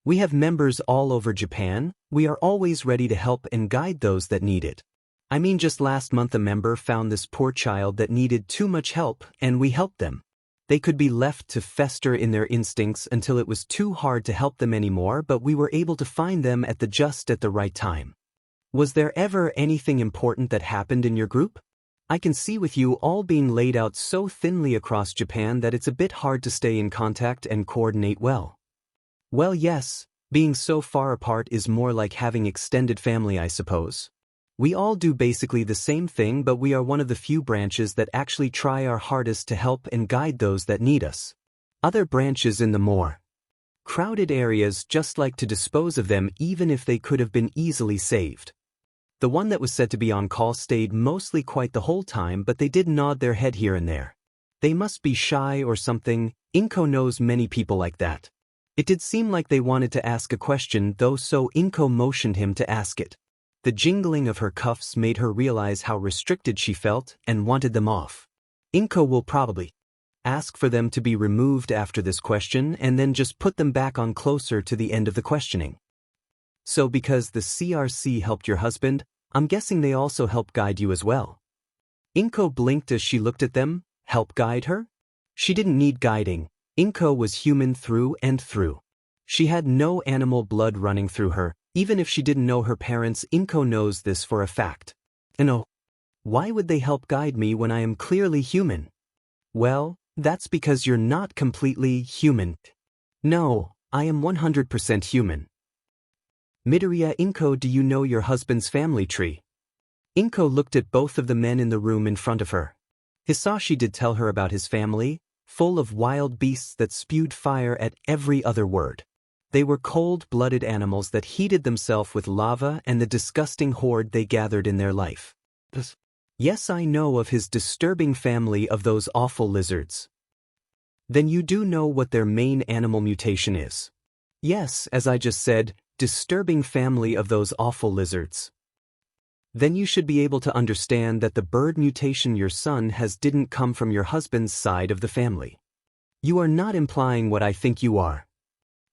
A: We have members all over Japan. We are always ready to help and guide those that need it. I mean, just last month a member found this poor child that needed too much help and we helped them. They could be left to fester in their instincts until it was too hard to help them anymore, but we were able to find them at the right time. Was there ever anything important that happened in your group? I can see with you all being laid out so thinly across Japan that it's a bit hard to stay in contact and coordinate well. Well, yes, being so far apart is more like having extended family, I suppose. We all do basically the same thing, but we are one of the few branches that actually try our hardest to help and guide those that need us. Other branches in the more crowded areas just like to dispose of them even if they could have been easily saved. The one that was said to be on call stayed mostly quite the whole time, but they did nod their head here and there. They must be shy or something. Inko knows many people like that. It did seem like they wanted to ask a question though, so Inko motioned him to ask it. The jingling of her cuffs made her realize how restricted she felt and wanted them off. Inko will probably ask for them to be removed after this question and then just put them back on closer to the end of the questioning. So because the CRC helped your husband, I'm guessing they also help guide you as well. Inko blinked as she looked at them. Help guide her? She didn't need guiding. Inko was human through and through. She had no animal blood running through her. Even if she didn't know her parents, Inko knows this for a fact. And oh, why would they help guide me when I am clearly human? Well, that's because you're not completely human. No, I am 100% human. Midoriya, Inko, do you know your husband's family tree? Inko looked at both of the men in the room in front of her. Hisashi did tell her about his family, full of wild beasts that spewed fire at every other word. They were cold-blooded animals that heated themselves with lava and the disgusting horde they gathered in their life. Yes, I know of his disturbing family of those awful lizards. Then you do know what their main animal mutation is. Yes, as I just said, disturbing family of those awful lizards. Then you should be able to understand that the bird mutation your son has didn't come from your husband's side of the family. You are not implying what I think you are.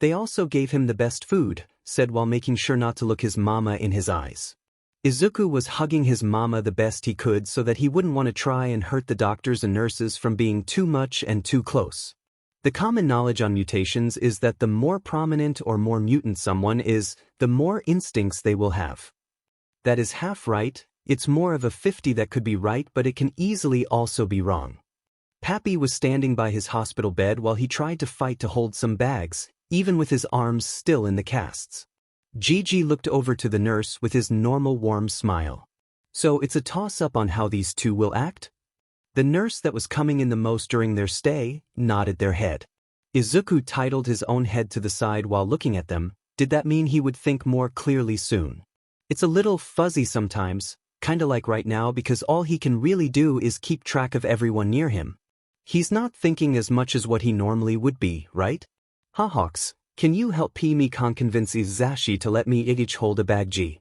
A: They also gave him the best food, said while making sure not to look his mama in his eyes. Izuku was hugging his mama the best he could so that he wouldn't want to try and hurt the doctors and nurses from being too much and too close. The common knowledge on mutations is that the more prominent or more mutant someone is, the more instincts they will have. That is half right. It's more of a 50 that could be right, but it can easily also be wrong. Pappy was standing by his hospital bed while he tried to fight to hold some bags, even with his arms still in the casts. Gigi looked over to the nurse with his normal warm smile. So it's a toss-up on how these two will act? The nurse that was coming in the most during their stay nodded their head. Izuku titled his own head to the side while looking at them. Did that mean he would think more clearly soon? It's a little fuzzy sometimes, kinda like right now, because all he can really do is keep track of everyone near him. He's not thinking as much as what he normally would be, right? Hawks, can you help me convince Izashi to let me each hold a bag G?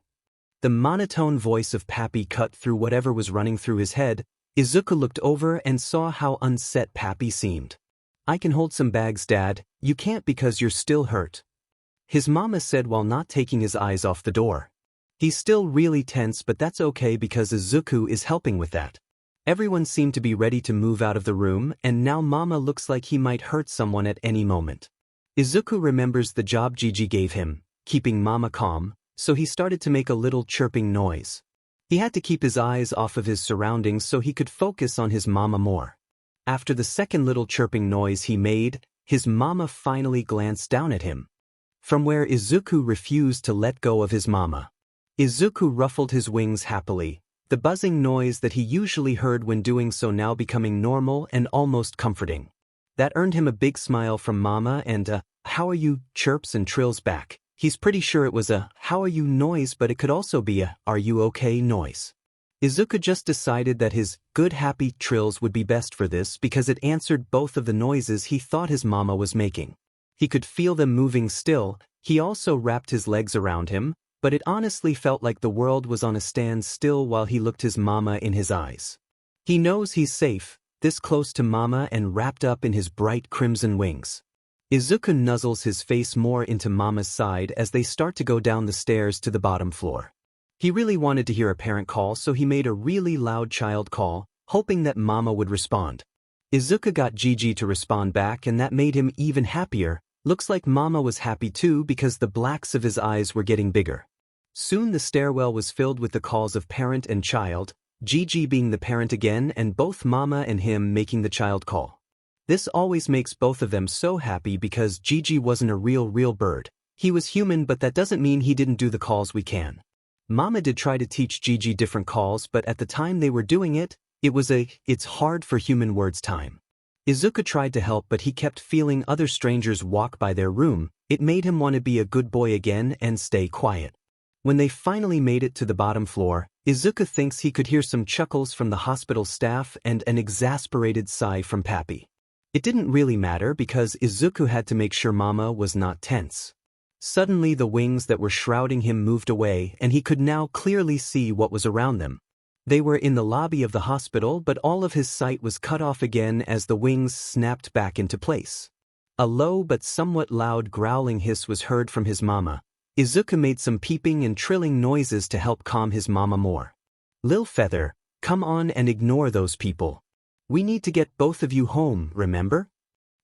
A: The monotone voice of Pappy cut through whatever was running through his head. Izuku looked over and saw how unset Pappy seemed. I can hold some bags, Dad. You can't because you're still hurt. His mama said while not taking his eyes off the door. He's still really tense, but that's okay because Izuku is helping with that. Everyone seemed to be ready to move out of the room, and now Mama looks like he might hurt someone at any moment. Izuku remembers the job Gigi gave him, keeping Mama calm, so he started to make a little chirping noise. He had to keep his eyes off of his surroundings so he could focus on his mama more. After the second little chirping noise he made, his mama finally glanced down at him. From where Izuku refused to let go of his mama. Izuku ruffled his wings happily, the buzzing noise that he usually heard when doing so now becoming normal and almost comforting. That earned him a big smile from Mama and how are you chirps and trills back. He's pretty sure it was a how are you noise, but it could also be a are you okay noise. Izuku just decided that his good happy trills would be best for this because it answered both of the noises he thought his mama was making. He could feel them moving still. He also wrapped his legs around him, but it honestly felt like the world was on a standstill while he looked his mama in his eyes. He knows he's safe, this close to Mama and wrapped up in his bright crimson wings. Izuku nuzzles his face more into Mama's side as they start to go down the stairs to the bottom floor. He really wanted to hear a parent call, so he made a really loud child call, hoping that Mama would respond. Izuku got Gigi to respond back and that made him even happier. Looks like Mama was happy too because the blacks of his eyes were getting bigger. Soon the stairwell was filled with the calls of parent and child, Gigi being the parent again and both Mama and him making the child call. This always makes both of them so happy because Gigi wasn't a real bird. He was human, but that doesn't mean he didn't do the calls we can. Mama did try to teach Gigi different calls, but at the time they were doing it, it was it's hard for human words time. Izuku tried to help, but he kept feeling other strangers walk by their room. It made him want to be a good boy again and stay quiet. When they finally made it to the bottom floor, Izuku thinks he could hear some chuckles from the hospital staff and an exasperated sigh from Pappy. It didn't really matter because Izuku had to make sure Mama was not tense. Suddenly the wings that were shrouding him moved away and he could now clearly see what was around them. They were in the lobby of the hospital, but all of his sight was cut off again as the wings snapped back into place. A low but somewhat loud growling hiss was heard from his mama. Izuku made some peeping and trilling noises to help calm his mama more. Lil Feather, come on and ignore those people. We need to get both of you home, remember?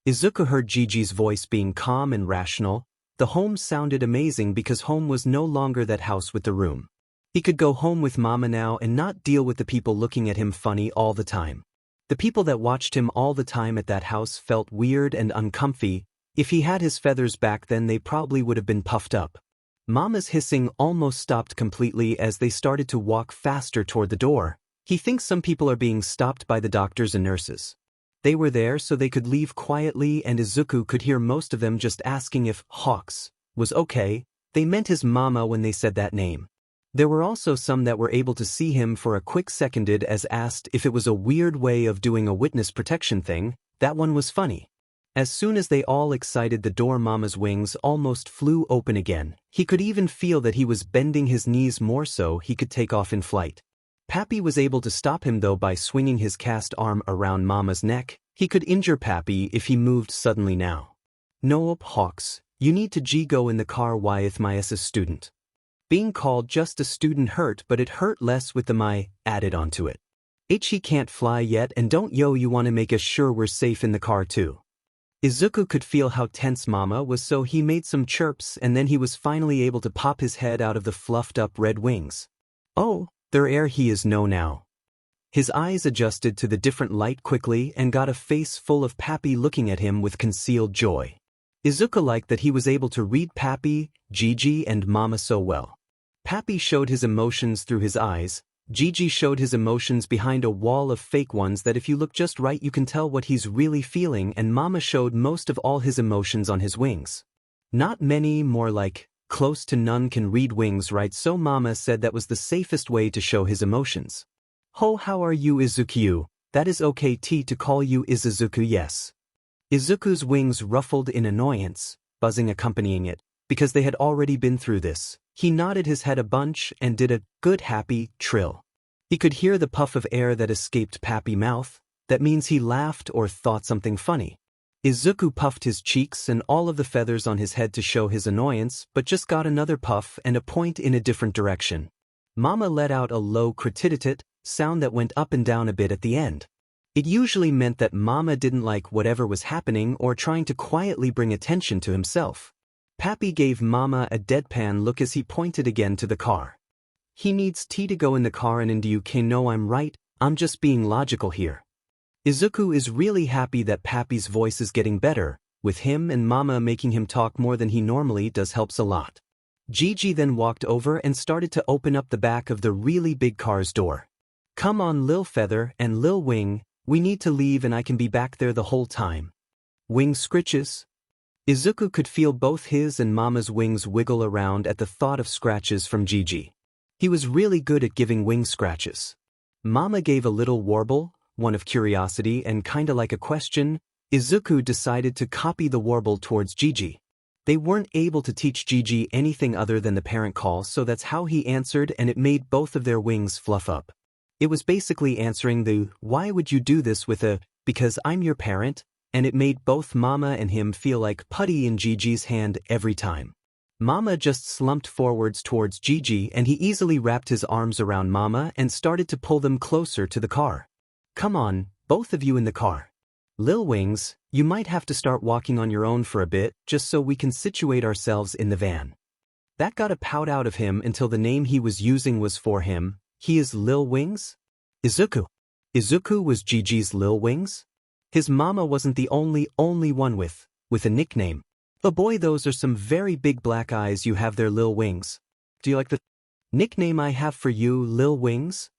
A: Izuku heard Gigi's voice being calm and rational. The home sounded amazing because home was no longer that house with the room. He could go home with Mama now and not deal with the people looking at him funny all the time. The people that watched him all the time at that house felt weird and uncomfy. If he had his feathers back then they probably would have been puffed up. Mama's hissing almost stopped completely as they started to walk faster toward the door. He thinks some people are being stopped by the doctors and nurses. They were there so they could leave quietly, and Izuku could hear most of them just asking if Hawks was okay. They meant his mama when they said that name. There were also some that were able to see him for a quick seconded as asked if it was a weird way of doing a witness protection thing. That one was funny. As soon as they all excited the door, Mama's wings almost flew open again. He could even feel that he was bending his knees more so he could take off in flight. Pappy was able to stop him though by swinging his cast arm around Mama's neck. He could injure Pappy if he moved suddenly now. Nope, Hawks, You need to go in the car with my as a student. Being called just a student hurt, but it hurt less with the my added onto it. He can't fly yet, and don't you wanna make sure we're safe in the car too. Izuku could feel how tense Mama was, so he made some chirps, and then he was finally able to pop his head out of the fluffed up red wings. Oh, there he is now. His eyes adjusted to the different light quickly and got a face full of Pappy looking at him with concealed joy. Izuku liked that he was able to read Pappy, Gigi and Mama so well. Pappy showed his emotions through his eyes, Gigi showed his emotions behind a wall of fake ones that if you look just right you can tell what he's really feeling, and Mama showed most of all his emotions on his wings. Not many, more like close to none can read wings right, so Mama said that was the safest way to show his emotions. How are you Izuku? That is okay to call you Izuku, yes. Izuku's wings ruffled in annoyance, buzzing accompanying it, because they had already been through this. He nodded his head a bunch and did a good happy trill. He could hear the puff of air that escaped Pappy's mouth. That means he laughed or thought something funny. Izuku puffed his cheeks and all of the feathers on his head to show his annoyance, but just got another puff and a point in a different direction. Mama let out a low crititit sound that went up and down a bit at the end. It usually meant that Mama didn't like whatever was happening or trying to quietly bring attention to himself. Pappy gave Mama a deadpan look as he pointed again to the car. He needs to go in the car, and you can know I'm right, I'm just being logical here. Izuku is really happy that Pappy's voice is getting better, with him and Mama making him talk more than he normally does helps a lot. Gigi then walked over and started to open up the back of the really big car's door. Come on Lil Feather and Lil Wing, we need to leave and I can be back there the whole time. Wing scritches? Izuku could feel both his and Mama's wings wiggle around at the thought of scratches from Gigi. He was really good at giving wing scratches. Mama gave a little warble, one of curiosity and kinda like a question. Izuku decided to copy the warble towards Gigi. They weren't able to teach Gigi anything other than the parent call, so that's how he answered, and it made both of their wings fluff up. It was basically answering the "why would you do this" with a "because I'm your parent," and it made both Mama and him feel like putty in Gigi's hand every time. Mama just slumped forwards towards Gigi and he easily wrapped his arms around Mama and started to pull them closer to the car. Come on, both of you in the car. Lil Wings, you might have to start walking on your own for a bit just so we can situate ourselves in the van. That got a pout out of him until the name he was using was for him. He is Lil Wings? Izuku. Izuku was Gigi's Lil Wings? His Mama wasn't the only one with a nickname. Oh boy, those are some very big black eyes you have there, Lil Wings. Do you like the nickname I have for you, Lil Wings?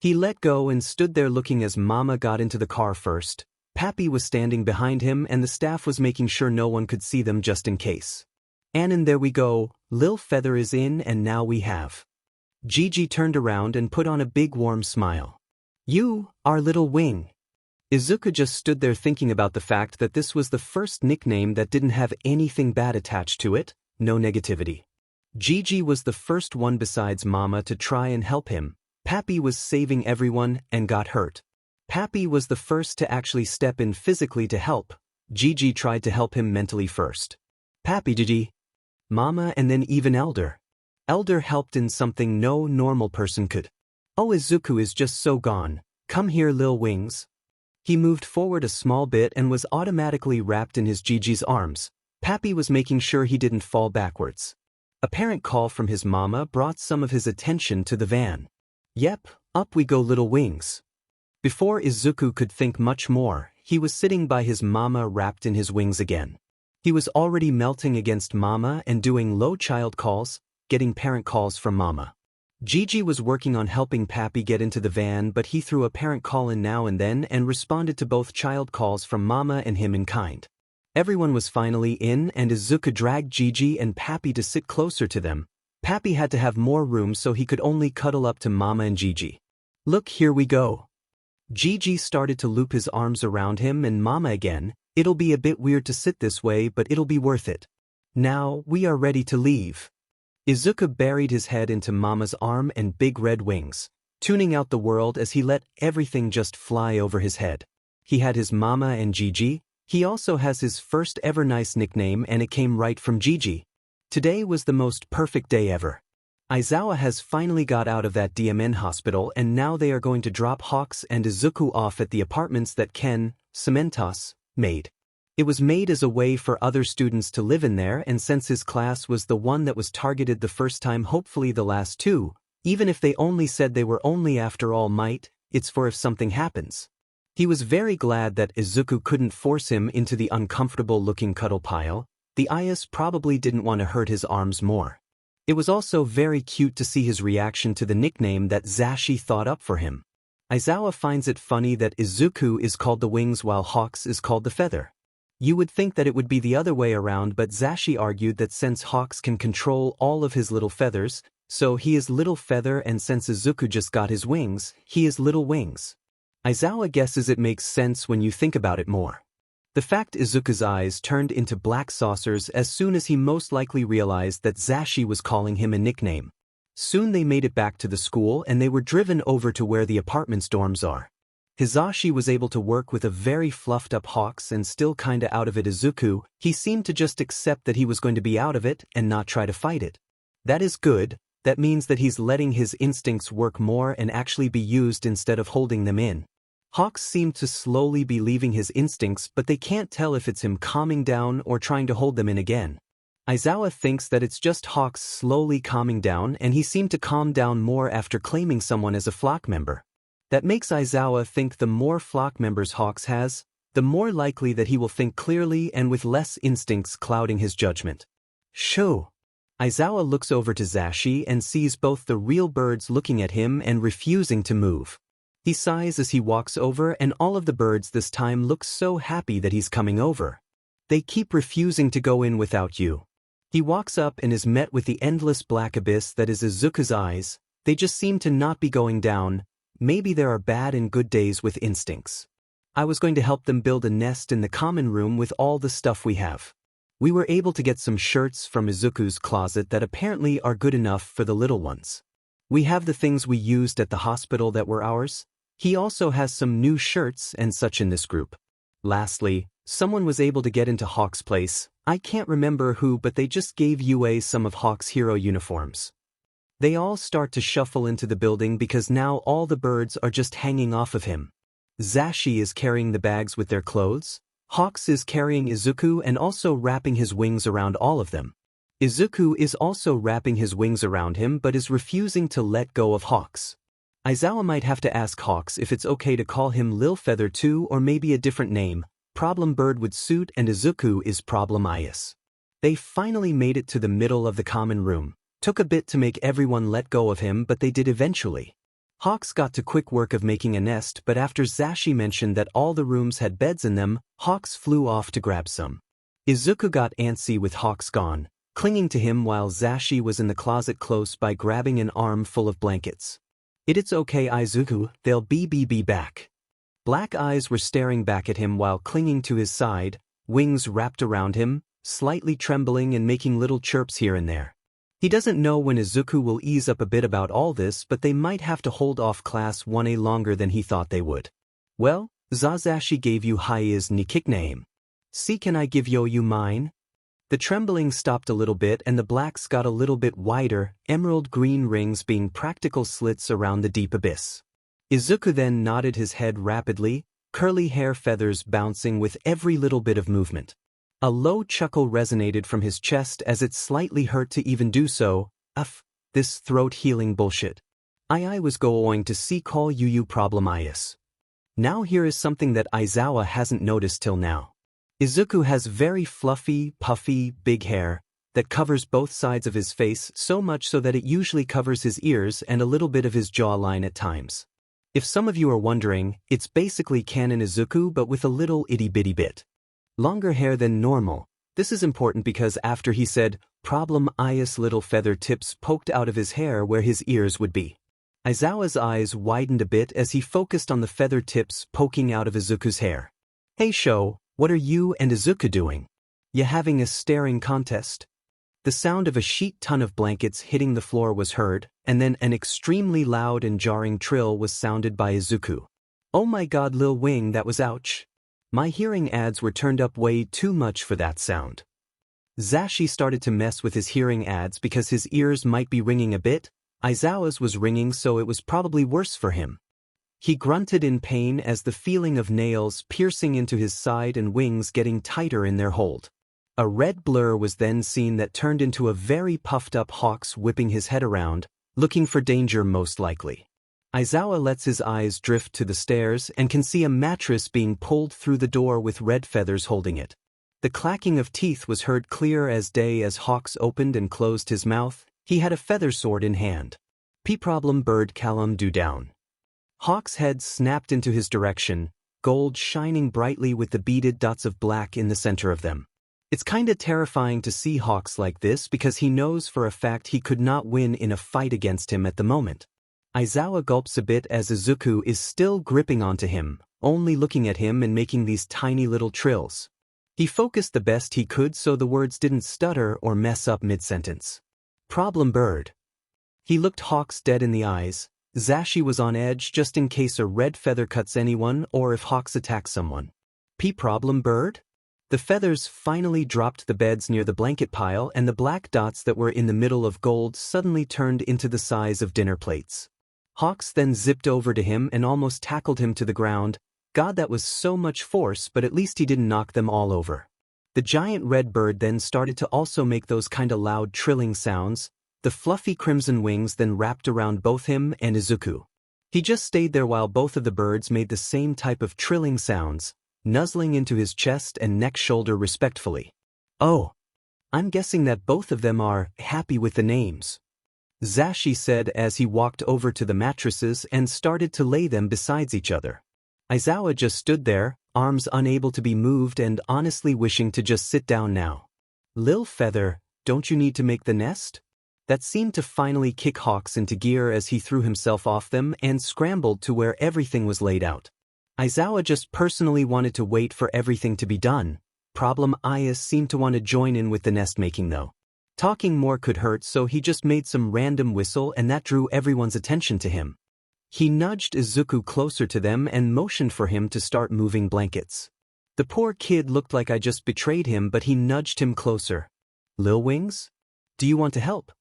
A: He let go and stood there looking as Mama got into the car first. Pappy was standing behind him and the staff was making sure no one could see them just in case. And there we go, Lil Feather is in, and now we have. Gigi turned around and put on a big warm smile. You, our little wing. Izuku just stood there thinking about the fact that this was the first nickname that didn't have anything bad attached to it, no negativity. Gigi was the first one besides Mama to try and help him. Pappy was saving everyone and got hurt. Pappy was the first to actually step in physically to help. Gigi tried to help him mentally first. Pappy, Gigi, Mama, and then even Elder. Elder helped in something no normal person could. Oh, Izuku is just so gone. Come here, Lil Wings. He moved forward a small bit and was automatically wrapped in his Gigi's arms. Pappy was making sure he didn't fall backwards. A parent call from his Mama brought some of his attention to the van. Yep, up we go, Little Wings. Before Izuku could think much more, he was sitting by his Mama wrapped in his wings again. He was already melting against Mama and doing low child calls, getting parent calls from Mama. Gigi was working on helping Pappy get into the van, but he threw a parent call in now and then and responded to both child calls from Mama and him in kind. Everyone was finally in, and Izuku dragged Gigi and Pappy to sit closer to them. Pappy had to have more room, so he could only cuddle up to Mama and Gigi. Look, here we go. Gigi started to loop his arms around him and Mama again. It'll be a bit weird to sit this way, but it'll be worth it. Now, we are ready to leave. Izuku buried his head into Mama's arm and big red wings, tuning out the world as he let everything just fly over his head. He had his Mama and Gigi, He also has his first ever nice nickname and it came right from Gigi. Today was the most perfect day ever. Aizawa has finally got out of that DMN hospital and now they are going to drop Hawks and Izuku off at the apartments that Ken, Cementos, made. It was made as a way for other students to live in there, and since his class was the one that was targeted the first time, hopefully the last two, even if they only said they were only after all might, it's for if something happens. He was very glad that Izuku couldn't force him into the uncomfortable-looking cuddle pile. The Ayas probably didn't want to hurt his arms more. It was also very cute to see his reaction to the nickname that Zashi thought up for him. Aizawa finds it funny that Izuku is called the Wings while Hawks is called the Feather. You would think that it would be the other way around, but Zashi argued that since Hawks can control all of his little feathers, so he is Little Feather, and since Izuku just got his wings, he is Little Wings. Aizawa guesses it makes sense when you think about it more. The fact Izuku's eyes turned into black saucers as soon as he most likely realized that Zashi was calling him a nickname. Soon they made it back to the school and they were driven over to where the apartment's dorms are. Hizashi was able to work with a very fluffed up Hawks and still kinda out of it Izuku. He seemed to just accept that he was going to be out of it and not try to fight it. That is good. That means that he's letting his instincts work more and actually be used instead of holding them in. Hawks seemed to slowly be leaving his instincts, but they can't tell if it's him calming down or trying to hold them in again. Aizawa thinks that it's just Hawks slowly calming down, and he seemed to calm down more after claiming someone as a flock member. That makes Aizawa think the more flock members Hawks has, the more likely that he will think clearly and with less instincts clouding his judgment. Shoo! Aizawa looks over to Zashi and sees both the real birds looking at him and refusing to move. He sighs as he walks over, and all of the birds this time look so happy that he's coming over. They keep refusing to go in without you. He walks up and is met with the endless black abyss that is Izuku's eyes. They just seem to not be going down. Maybe there are bad and good days with instincts. I was going to help them build a nest in the common room with all the stuff we have. We were able to get some shirts from Izuku's closet that apparently are good enough for the little ones. We have the things we used at the hospital that were ours. He also has some new shirts and such in this group. Lastly, someone was able to get into Hawk's place. I can't remember who, but they just gave UA some of Hawk's hero uniforms. They all start to shuffle into the building because now all the birds are just hanging off of him. Zashi is carrying the bags with their clothes. Hawks is carrying Izuku and also wrapping his wings around all of them. Izuku is also wrapping his wings around him but is refusing to let go of Hawks. Aizawa might have to ask Hawks if it's okay to call him Lil Feather too, or maybe a different name. Problem Bird would suit, and Izuku is Problem Ias. They finally made it to the middle of the common room. Took a bit to make everyone let go of him, but they did eventually. Hawks got to quick work of making a nest, but after Zashi mentioned that all the rooms had beds in them, Hawks flew off to grab some. Izuku got antsy with Hawks gone, clinging to him while Zashi was in the closet close by grabbing an arm full of blankets. It's okay Izuku, they'll be back. Black eyes were staring back at him while clinging to his side, wings wrapped around him, slightly trembling and making little chirps here and there. He doesn't know when Izuku will ease up a bit about all this, but they might have to hold off Class 1A longer than he thought they would. Well, Zazashi gave you Hai's nickname. See, can I give you mine? The trembling stopped a little bit and the blacks got a little bit wider, emerald green rings being practical slits around the deep abyss. Izuku then nodded his head rapidly, curly hair feathers bouncing with every little bit of movement. A low chuckle resonated from his chest as it slightly hurt to even do so. This throat healing bullshit. I was going to see call you problem Ias. Now here is something that Aizawa hasn't noticed till now. Izuku has very fluffy, puffy, big hair that covers both sides of his face, so much so that it usually covers his ears and a little bit of his jawline at times. If some of you are wondering, it's basically canon Izuku but with a little itty-bitty bit longer hair than normal. This is important because after he said, problem Ias, little feather tips poked out of his hair where his ears would be. Aizawa's eyes widened a bit as he focused on the feather tips poking out of Izuku's hair. Hey Sho, what are you and Izuku doing? You having a staring contest? The sound of a sheet ton of blankets hitting the floor was heard, and then an extremely loud and jarring trill was sounded by Izuku. Oh my god Lil Wing, that was ouch. My hearing aids were turned up way too much for that sound. Zashi started to mess with his hearing aids because his ears might be ringing a bit. Aizawa's was ringing, so it was probably worse for him. He grunted in pain as the feeling of nails piercing into his side and wings getting tighter in their hold. A red blur was then seen that turned into a very puffed-up Hawks whipping his head around, looking for danger most likely. Aizawa lets his eyes drift to the stairs and can see a mattress being pulled through the door with red feathers holding it. The clacking of teeth was heard clear as day as Hawks opened and closed his mouth. He had a feather sword in hand. P-problem bird calum do down. Hawk's head snapped into his direction, gold shining brightly with the beaded dots of black in the center of them. It's kinda terrifying to see Hawks like this because he knows for a fact he could not win in a fight against him at the moment. Aizawa gulps a bit as Izuku is still gripping onto him, only looking at him and making these tiny little trills. He focused the best he could so the words didn't stutter or mess up mid-sentence. Problem bird. He looked Hawks dead in the eyes. Zashi was on edge just in case a red feather cuts anyone or if Hawks attacks someone. P-problem bird? The feathers finally dropped the beds near the blanket pile and the black dots that were in the middle of gold suddenly turned into the size of dinner plates. Hawks then zipped over to him and almost tackled him to the ground. God, that was so much force, but at least he didn't knock them all over. The giant red bird then started to also make those kinda loud trilling sounds. The fluffy crimson wings then wrapped around both him and Izuku. He just stayed there while both of the birds made the same type of trilling sounds, nuzzling into his chest and neck shoulder respectfully. Oh, I'm guessing that both of them are happy with the names, Zashi said as he walked over to the mattresses and started to lay them beside each other. Aizawa just stood there, arms unable to be moved and honestly wishing to just sit down now. Lil Feather, don't you need to make the nest? That seemed to finally kick Hawks into gear as he threw himself off them and scrambled to where everything was laid out. Aizawa just personally wanted to wait for everything to be done. Problem Ias seemed to want to join in with the nest making though. Talking more could hurt, so he just made some random whistle and that drew everyone's attention to him. He nudged Izuku closer to them and motioned for him to start moving blankets. The poor kid looked like I just betrayed him, but he nudged him closer. Lil Wings? Do you want to help?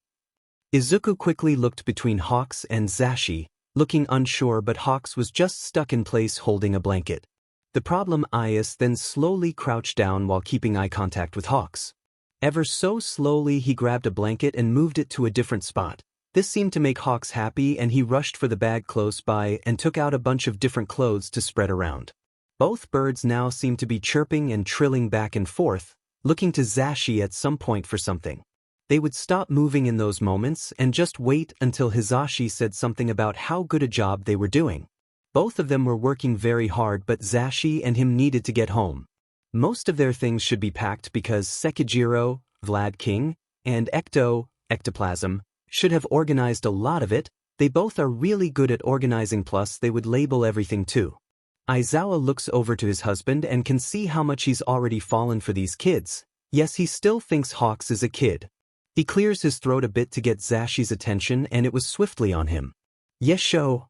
A: Izuku quickly looked between Hawks and Zashi, looking unsure, but Hawks was just stuck in place holding a blanket. The problem Ias then slowly crouched down while keeping eye contact with Hawks. Ever so slowly he grabbed a blanket and moved it to a different spot. This seemed to make Hawks happy and he rushed for the bag close by and took out a bunch of different clothes to spread around. Both birds now seemed to be chirping and trilling back and forth, looking to Zashi at some point for something. They would stop moving in those moments and just wait until Hizashi said something about how good a job they were doing. Both of them were working very hard, but Zashi and him needed to get home. Most of their things should be packed because Sekijiro, Vlad King, and Ectoplasm, should have organized a lot of it. They both are really good at organizing, plus they would label everything too. Aizawa looks over to his husband and can see how much he's already fallen for these kids. Yes, he still thinks Hawks is a kid. He clears his throat a bit to get Zashi's attention and it was swiftly on him. Yes, show.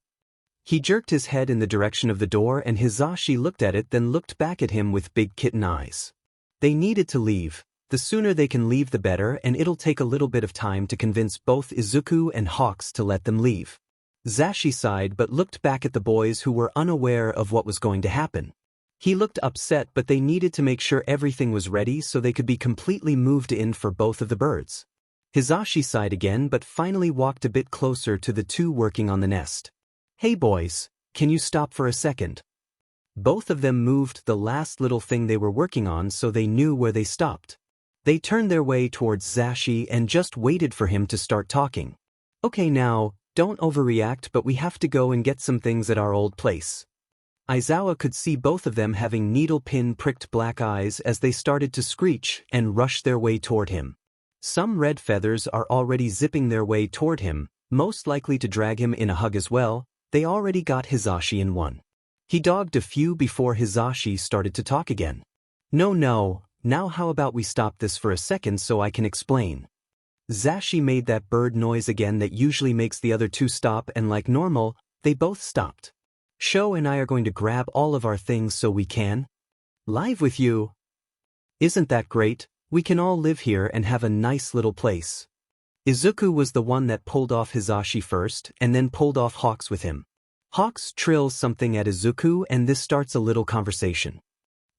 A: He jerked his head in the direction of the door and Hizashi looked at it, then looked back at him with big kitten eyes. They needed to leave. The sooner they can leave the better, and it'll take a little bit of time to convince both Izuku and Hawks to let them leave. Zashi sighed but looked back at the boys who were unaware of what was going to happen. He looked upset, but they needed to make sure everything was ready so they could be completely moved in for both of the birds. Hizashi sighed again but finally walked a bit closer to the two working on the nest. Hey boys, can you stop for a second? Both of them moved the last little thing they were working on so they knew where they stopped. They turned their way towards Zashi and just waited for him to start talking. Okay now, don't overreact, but we have to go and get some things at our old place. Aizawa could see both of them having needle-pin pricked black eyes as they started to screech and rush their way toward him. Some red feathers are already zipping their way toward him, most likely to drag him in a hug as well. They already got Hizashi in one. He dogged a few before Hizashi started to talk again. No, now how about we stop this for a second so I can explain. Zashi made that bird noise again that usually makes the other two stop, and like normal, they both stopped. Sho and I are going to grab all of our things so we can. Live with you? Isn't that great? We can all live here and have a nice little place. Izuku was the one that pulled off Hisashi first and then pulled off Hawks with him. Hawks trills something at Izuku and this starts a little conversation.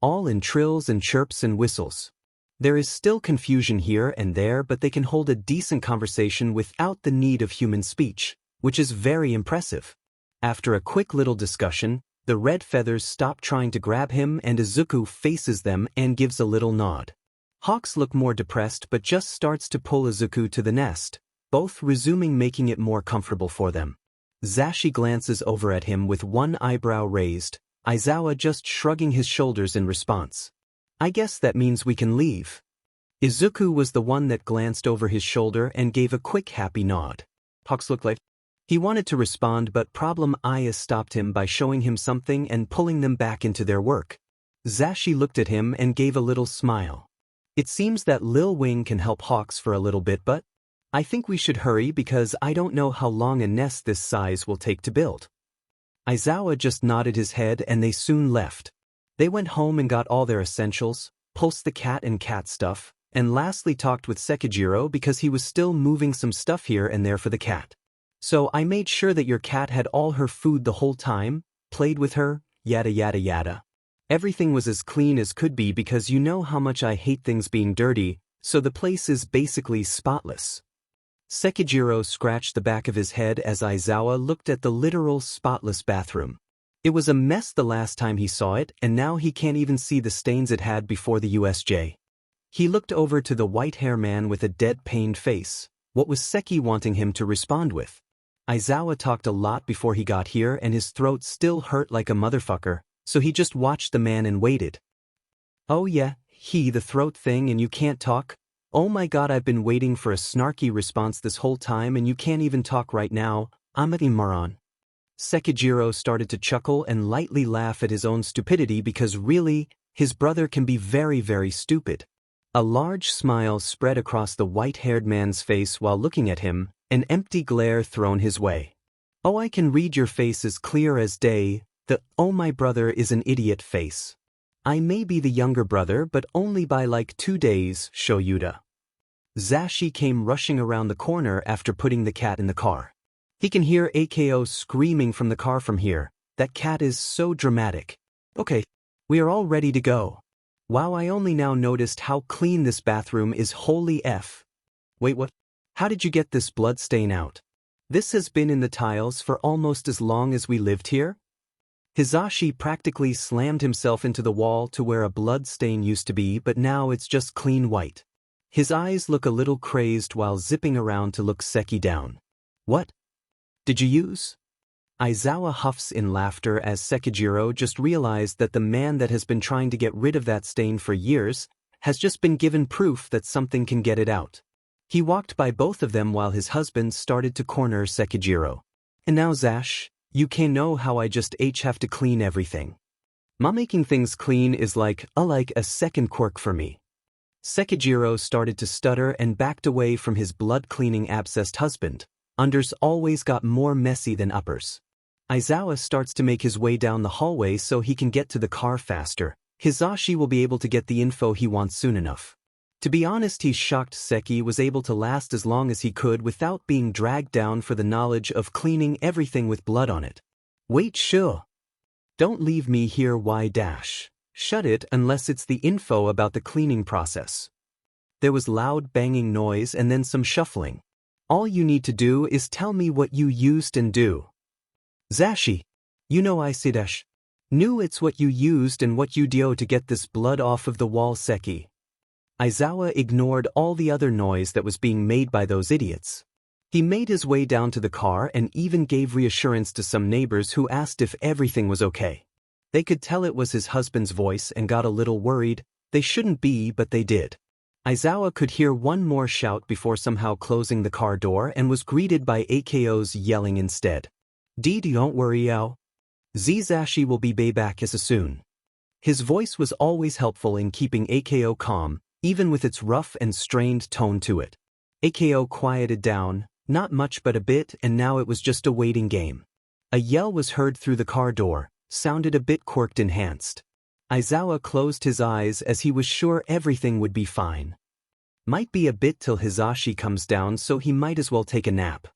A: All in trills and chirps and whistles. There is still confusion here and there, but they can hold a decent conversation without the need of human speech, which is very impressive. After a quick little discussion, the red feathers stop trying to grab him and Izuku faces them and gives a little nod. Hawks look more depressed but just starts to pull Izuku to the nest, both resuming making it more comfortable for them. Zashi glances over at him with one eyebrow raised, Aizawa just shrugging his shoulders in response. I guess that means we can leave. Izuku was the one that glanced over his shoulder and gave a quick happy nod. Hawks looked like he wanted to respond, but Problem Aya stopped him by showing him something and pulling them back into their work. Zashi looked at him and gave a little smile. It seems that Lil Wing can help Hawks for a little bit, but I think we should hurry because I don't know how long a nest this size will take to build. Aizawa just nodded his head and they soon left. They went home and got all their essentials, pulsed the cat and cat stuff, and lastly talked with Sekijiro because he was still moving some stuff here and there for the cat. So I made sure that your cat had all her food the whole time, played with her, yada yada yada. Everything was as clean as could be because you know how much I hate things being dirty, so the place is basically spotless. Sekijiro scratched the back of his head as Aizawa looked at the literal spotless bathroom. It was a mess the last time he saw it, and now he can't even see the stains it had before the USJ. He looked over to the white-hair man with a dead-pained face. What was Seki wanting him to respond with? Aizawa talked a lot before he got here and his throat still hurt like a motherfucker, so he just watched the man and waited. Oh yeah, the throat thing and you can't talk? Oh my god, I've been waiting for a snarky response this whole time and you can't even talk right now, Amati moron. Sekijiro started to chuckle and lightly laugh at his own stupidity because really, his brother can be very, very stupid. A large smile spread across the white-haired man's face while looking at him, an empty glare thrown his way. Oh, I can read your face as clear as day, the "oh my brother is an idiot" face. I may be the younger brother but only by like 2 days, Shoyuda. Zashi came rushing around the corner after putting the cat in the car. He can hear AKO screaming from the car from here. That cat is so dramatic. Okay, we are all ready to go. Wow, I only now noticed how clean this bathroom is, holy F. Wait, what? How did you get this blood stain out? This has been in the tiles for almost as long as we lived here? Hisashi practically slammed himself into the wall to where a blood stain used to be, but now it's just clean white. His eyes look a little crazed while zipping around to look Seki down. What? Did you use? Aizawa huffs in laughter as Sekijiro just realized that the man that has been trying to get rid of that stain for years has just been given proof that something can get it out. He walked by both of them while his husband started to corner Sekijiro. And now Zash, you can know how I just have to clean everything. Ma making things clean is like a second quirk for me. Sekijiro started to stutter and backed away from his blood-cleaning abscessed husband. Unders always got more messy than uppers. Aizawa starts to make his way down the hallway so he can get to the car faster. Hisashi will be able to get the info he wants soon enough. To be honest, he's shocked Seki was able to last as long as he could without being dragged down for the knowledge of cleaning everything with blood on it. Wait, sure. Don't leave me here, Shut it unless it's the info about the cleaning process. There was loud banging noise and then some shuffling. All you need to do is tell me what you used and do. Zashi, you know I said knew it's what you used and what you do to get this blood off of the wall, Seki. Aizawa ignored all the other noise that was being made by those idiots. He made his way down to the car and even gave reassurance to some neighbors who asked if everything was okay. They could tell it was his husband's voice and got a little worried. They shouldn't be, but they did. Aizawa could hear one more shout before somehow closing the car door and was greeted by AKO's yelling instead. Don't worry, Ao. Zashi will be back as soon. His voice was always helpful in keeping AKO calm, even with its rough and strained tone to it. AKO quieted down, not much but a bit, and now it was just a waiting game. A yell was heard through the car door, sounded a bit quirked enhanced. Aizawa closed his eyes as he was sure everything would be fine. Might be a bit till Hisashi comes down, so he might as well take a nap.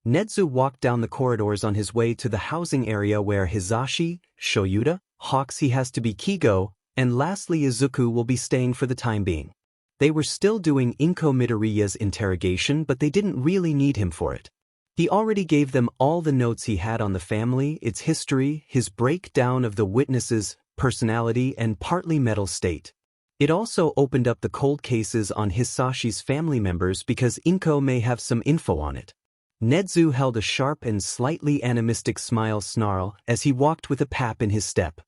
A: Nedzu walked down the corridors on his way to the housing area where Hisashi, Shoyuta, Hawks he has to be Kigo, and lastly Izuku will be staying for the time being. They were still doing Inko Midoriya's interrogation, but they didn't really need him for it. He already gave them all the notes he had on the family, its history, his breakdown of the witnesses' personality and partly mental state. It also opened up the cold cases on Hisashi's family members because Inko may have some info on it. Nedzu held a sharp and slightly animistic snarl as he walked with a pap in his step.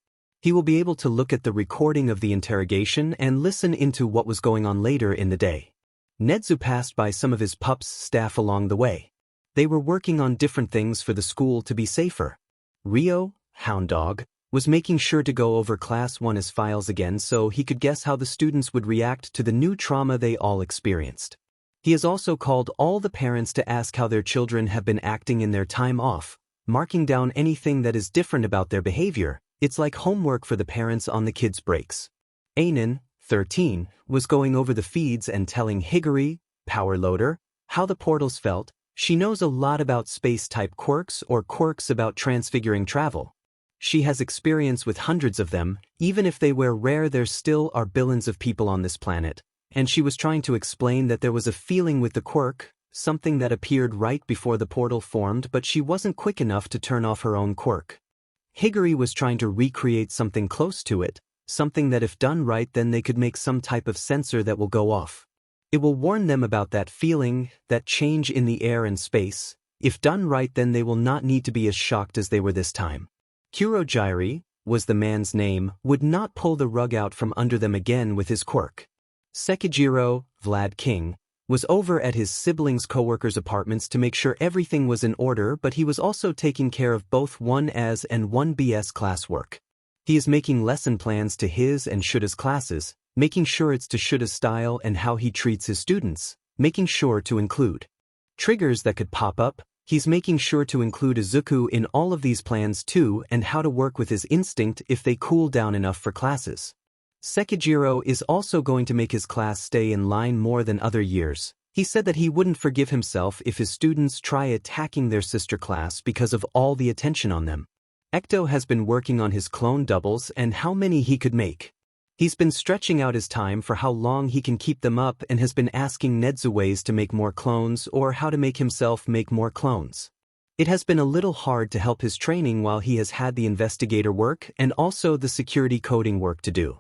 A: He will be able to look at the recording of the interrogation and listen into what was going on later in the day. Nedzu passed by some of his pup's staff along the way. They were working on different things for the school to be safer. Ryo, Hound Dog, was making sure to go over Class 1's files again so he could guess how the students would react to the new trauma they all experienced. He has also called all the parents to ask how their children have been acting in their time off, marking down anything that is different about their behavior. It's like homework for the parents on the kids' breaks. Ainin, 13, was going over the feeds and telling Higuri, Power Loader, how the portals felt. She knows a lot about space-type quirks or quirks about transfiguring travel. She has experience with hundreds of them. Even if they were rare, there still are billions of people on this planet. And she was trying to explain that there was a feeling with the quirk, something that appeared right before the portal formed, but she wasn't quick enough to turn off her own quirk. Higuri was trying to recreate something close to it, something that if done right then they could make some type of sensor that will go off. It will warn them about that feeling, that change in the air and space. If done right then they will not need to be as shocked as they were this time. Kurojiri, was the man's name, would not pull the rug out from under them again with his quirk. Sekijiro, Vlad King, was over at his siblings' co-workers' apartments to make sure everything was in order, but he was also taking care of both 1S and 1BS classwork. He is making lesson plans to his and Shuta's classes, making sure it's to Shuta's style and how he treats his students, making sure to include triggers that could pop up. He's making sure to include Izuku in all of these plans too, and how to work with his instinct if they cool down enough for classes. Sekijiro is also going to make his class stay in line more than other years. He said that he wouldn't forgive himself if his students try attacking their sister class because of all the attention on them. Ecto has been working on his clone doubles and how many he could make. He's been stretching out his time for how long he can keep them up and has been asking Nedzu ways to make more clones or how to make himself make more clones. It has been a little hard to help his training while he has had the investigator work and also the security coding work to do.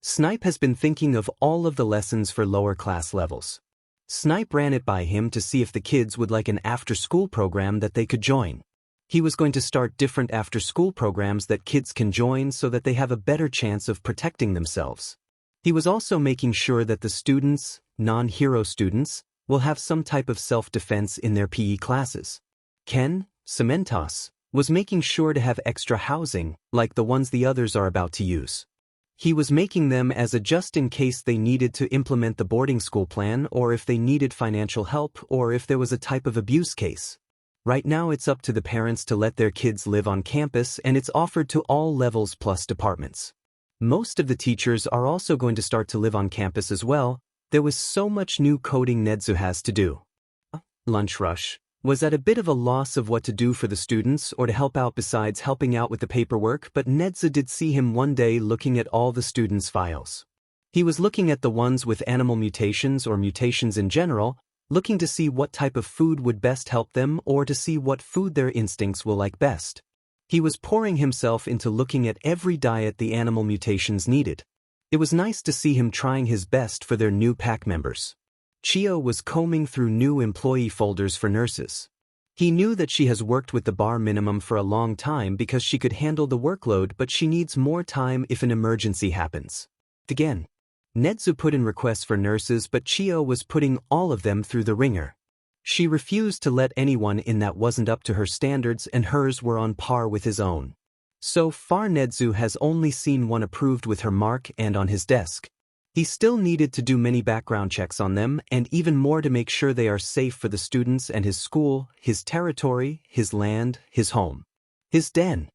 A: Snipe has been thinking of all of the lessons for lower class levels. Snipe ran it by him to see if the kids would like an after-school program that they could join. He was going to start different after-school programs that kids can join so that they have a better chance of protecting themselves. He was also making sure that the students, non-hero students, will have some type of self-defense in their PE classes. Ken, Cementos, was making sure to have extra housing, like the ones the others are about to use. He was making them as a just in case they needed to implement the boarding school plan or if they needed financial help or if there was a type of abuse case. Right now it's up to the parents to let their kids live on campus and it's offered to all levels plus departments. Most of the teachers are also going to start to live on campus as well. There was so much new coding Nedzu has to do. Lunch rush was at a bit of a loss of what to do for the students or to help out besides helping out with the paperwork, but Nedzu did see him one day looking at all the students' files. He was looking at the ones with animal mutations or mutations in general, looking to see what type of food would best help them or to see what food their instincts will like best. He was pouring himself into looking at every diet the animal mutations needed. It was nice to see him trying his best for their new pack members. Chio was combing through new employee folders for nurses. He knew that she has worked with the bar minimum for a long time because she could handle the workload, but she needs more time if an emergency happens. Again, Nedzu put in requests for nurses, but Chio was putting all of them through the ringer. She refused to let anyone in that wasn't up to her standards, and hers were on par with his own. So far Nedzu has only seen one approved with her mark and on his desk. He still needed to do many background checks on them and even more to make sure they are safe for the students and his school, his territory, his land, his home, his den.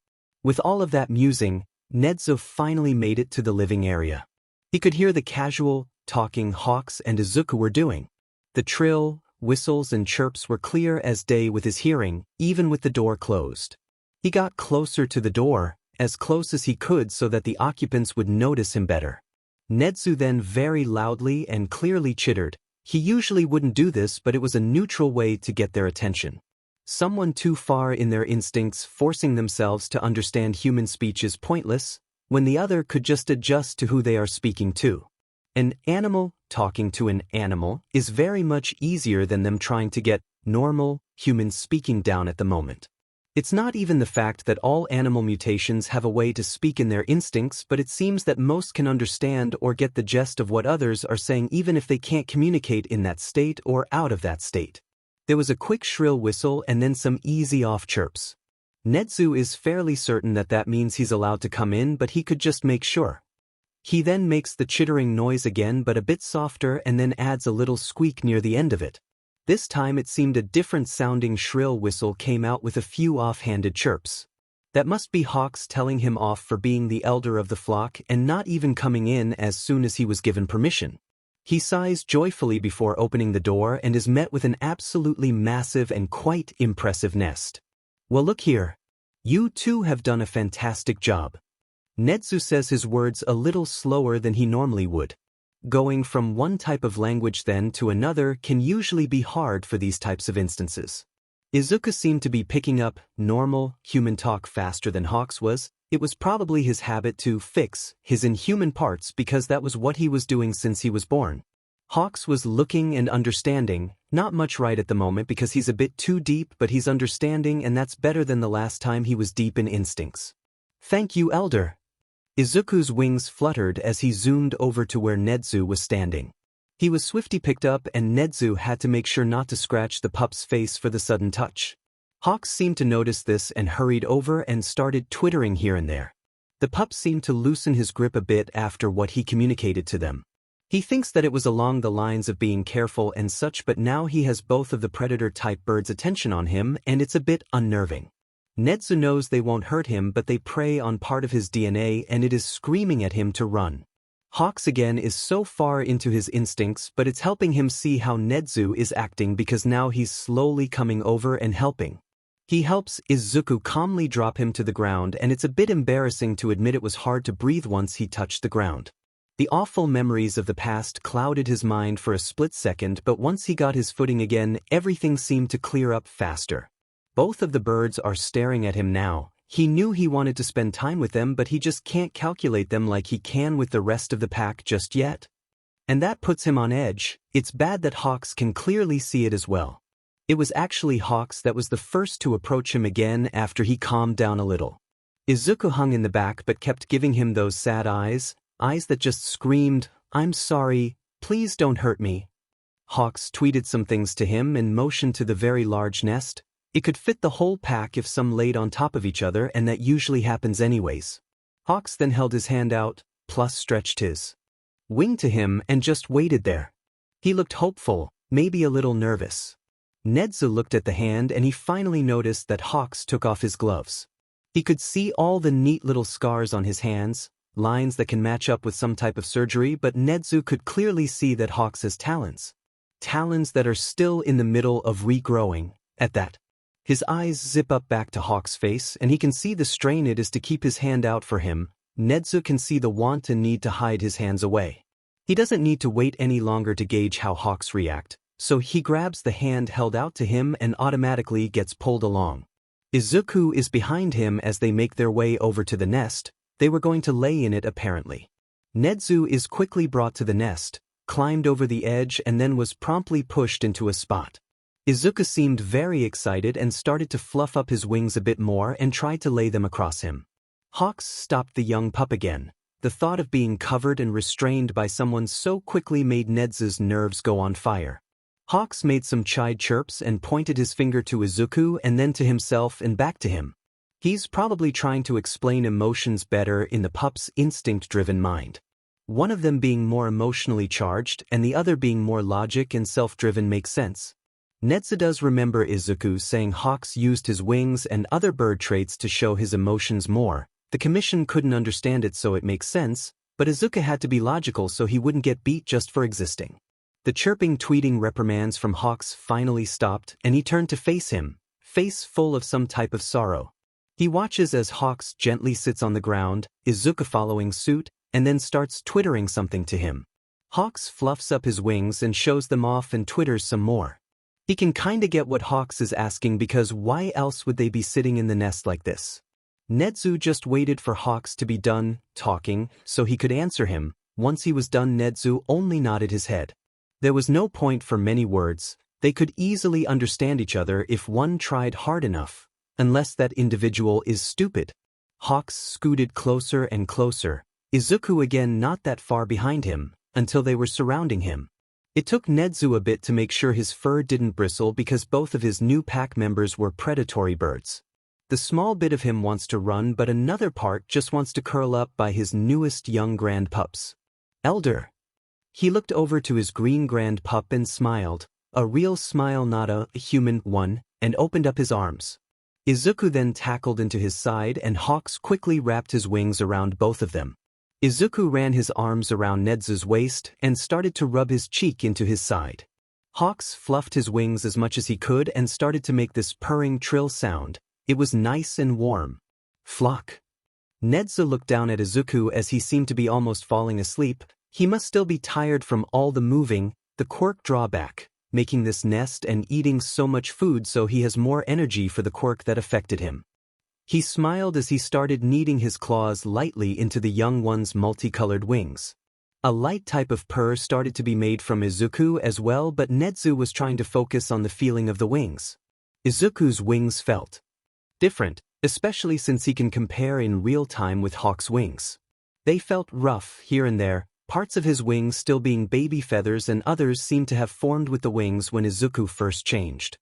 A: With all of that musing, Nezu finally made it to the living area. He could hear the casual, talking Hawks and Izuku were doing. The trill, whistles and chirps were clear as day with his hearing, even with the door closed. He got closer to the door, as close as he could so that the occupants would notice him better. Nezu then very loudly and clearly chittered. He usually wouldn't do this, but it was a neutral way to get their attention. Someone too far in their instincts forcing themselves to understand human speech is pointless, when the other could just adjust to who they are speaking to. An animal talking to an animal is very much easier than them trying to get normal humans speaking down at the moment. It's not even the fact that all animal mutations have a way to speak in their instincts, but it seems that most can understand or get the gist of what others are saying even if they can't communicate in that state or out of that state. There was a quick shrill whistle and then some easy off chirps. Nezu is fairly certain that that means he's allowed to come in, but he could just make sure. He then makes the chittering noise again but a bit softer and then adds a little squeak near the end of it. This time it seemed a different sounding shrill whistle came out with a few offhanded chirps. That must be Hawks telling him off for being the elder of the flock and not even coming in as soon as he was given permission. He sighs joyfully before opening the door and is met with an absolutely massive and quite impressive nest. Well, look here. You two have done a fantastic job. Nezu says his words a little slower than he normally would. Going from one type of language then to another can usually be hard for these types of instances. Izuku seemed to be picking up normal human talk faster than Hawks was. It was probably his habit to fix his inhuman parts because that was what he was doing since he was born. Hawks was looking and understanding, not much right at the moment because he's a bit too deep, but he's understanding and that's better than the last time he was deep in instincts. Thank you, Elder. Izuku's wings fluttered as he zoomed over to where Nezu was standing. He was swiftly picked up and Nezu had to make sure not to scratch the pup's face for the sudden touch. Hawks seemed to notice this and hurried over and started twittering here and there. The pup seemed to loosen his grip a bit after what he communicated to them. He thinks that it was along the lines of being careful and such, but now he has both of the predator-type birds' attention on him and it's a bit unnerving. Nezu knows they won't hurt him, but they prey on part of his DNA and it is screaming at him to run. Hawks again is so far into his instincts, but it's helping him see how Nezu is acting because now he's slowly coming over and helping. He helps Izuku calmly drop him to the ground and it's a bit embarrassing to admit it was hard to breathe once he touched the ground. The awful memories of the past clouded his mind for a split second, but once he got his footing again, everything seemed to clear up faster. Both of the birds are staring at him now. He knew he wanted to spend time with them, but he just can't calculate them like he can with the rest of the pack just yet. And that puts him on edge. It's bad that Hawks can clearly see it as well. It was actually Hawks that was the first to approach him again after he calmed down a little. Izuku hung in the back but kept giving him those sad eyes that just screamed, "I'm sorry, please don't hurt me." Hawks tweeted some things to him and motioned to the very large nest. It could fit the whole pack if some laid on top of each other, and that usually happens anyways. Hawks then held his hand out, plus stretched his wing to him and just waited there. He looked hopeful, maybe a little nervous. Nezu looked at the hand and he finally noticed that Hawks took off his gloves. He could see all the neat little scars on his hands, lines that can match up with some type of surgery, but Nezu could clearly see that Hawks has talons. Talons that are still in the middle of regrowing, at that. His eyes zip up back to Hawk's face and he can see the strain it is to keep his hand out for him. Nezu can see the want and need to hide his hands away. He doesn't need to wait any longer to gauge how Hawks react, so he grabs the hand held out to him and automatically gets pulled along. Izuku is behind him as they make their way over to the nest. They were going to lay in it apparently. Nezu is quickly brought to the nest, climbed over the edge and then was promptly pushed into a spot. Izuku seemed very excited and started to fluff up his wings a bit more and tried to lay them across him. Hawks stopped the young pup again. The thought of being covered and restrained by someone so quickly made Nezu's nerves go on fire. Hawks made some chide chirps and pointed his finger to Izuku and then to himself and back to him. He's probably trying to explain emotions better in the pup's instinct-driven mind. One of them being more emotionally charged and the other being more logic and self-driven makes sense. Nezu does remember Izuku saying Hawks used his wings and other bird traits to show his emotions more, The commission couldn't understand it, so it makes sense, but Izuku had to be logical so he wouldn't get beat just for existing. The chirping, tweeting reprimands from Hawks finally stopped, and he turned to face him, face full of some type of sorrow. He watches as Hawks gently sits on the ground, Izuku following suit, and then starts twittering something to him. Hawks fluffs up his wings and shows them off and twitters some more. He can kinda get what Hawks is asking, because why else would they be sitting in the nest like this? Nezu just waited for Hawks to be done talking so he could answer him. Once he was done, Nezu only nodded his head. There was no point for many words. They could easily understand each other if one tried hard enough, unless that individual is stupid. Hawks scooted closer and closer, Izuku again not that far behind him, until they were surrounding him. It took Nezu a bit to make sure his fur didn't bristle, because both of his new pack members were predatory birds. The small bit of him wants to run, but another part just wants to curl up by his newest young grand pups. Elder. He looked over to his green grand pup and smiled, a real smile, not a human one, and opened up his arms. Izuku then tackled into his side, and Hawks quickly wrapped his wings around both of them. Izuku ran his arms around Nezu's waist and started to rub his cheek into his side. Hawks fluffed his wings as much as he could and started to make this purring trill sound. It was nice and warm. Flock. Nezu looked down at Izuku as he seemed to be almost falling asleep. He must still be tired from all the moving, the quirk drawback, making this nest and eating so much food, so he has more energy for the quirk that affected him. He smiled as he started kneading his claws lightly into the young one's multicolored wings. A light type of purr started to be made from Izuku as well, but Nezu was trying to focus on the feeling of the wings. Izuku's wings felt different, especially since he can compare in real time with Hawk's wings. They felt rough here and there, parts of his wings still being baby feathers, and others seemed to have formed with the wings when Izuku first changed.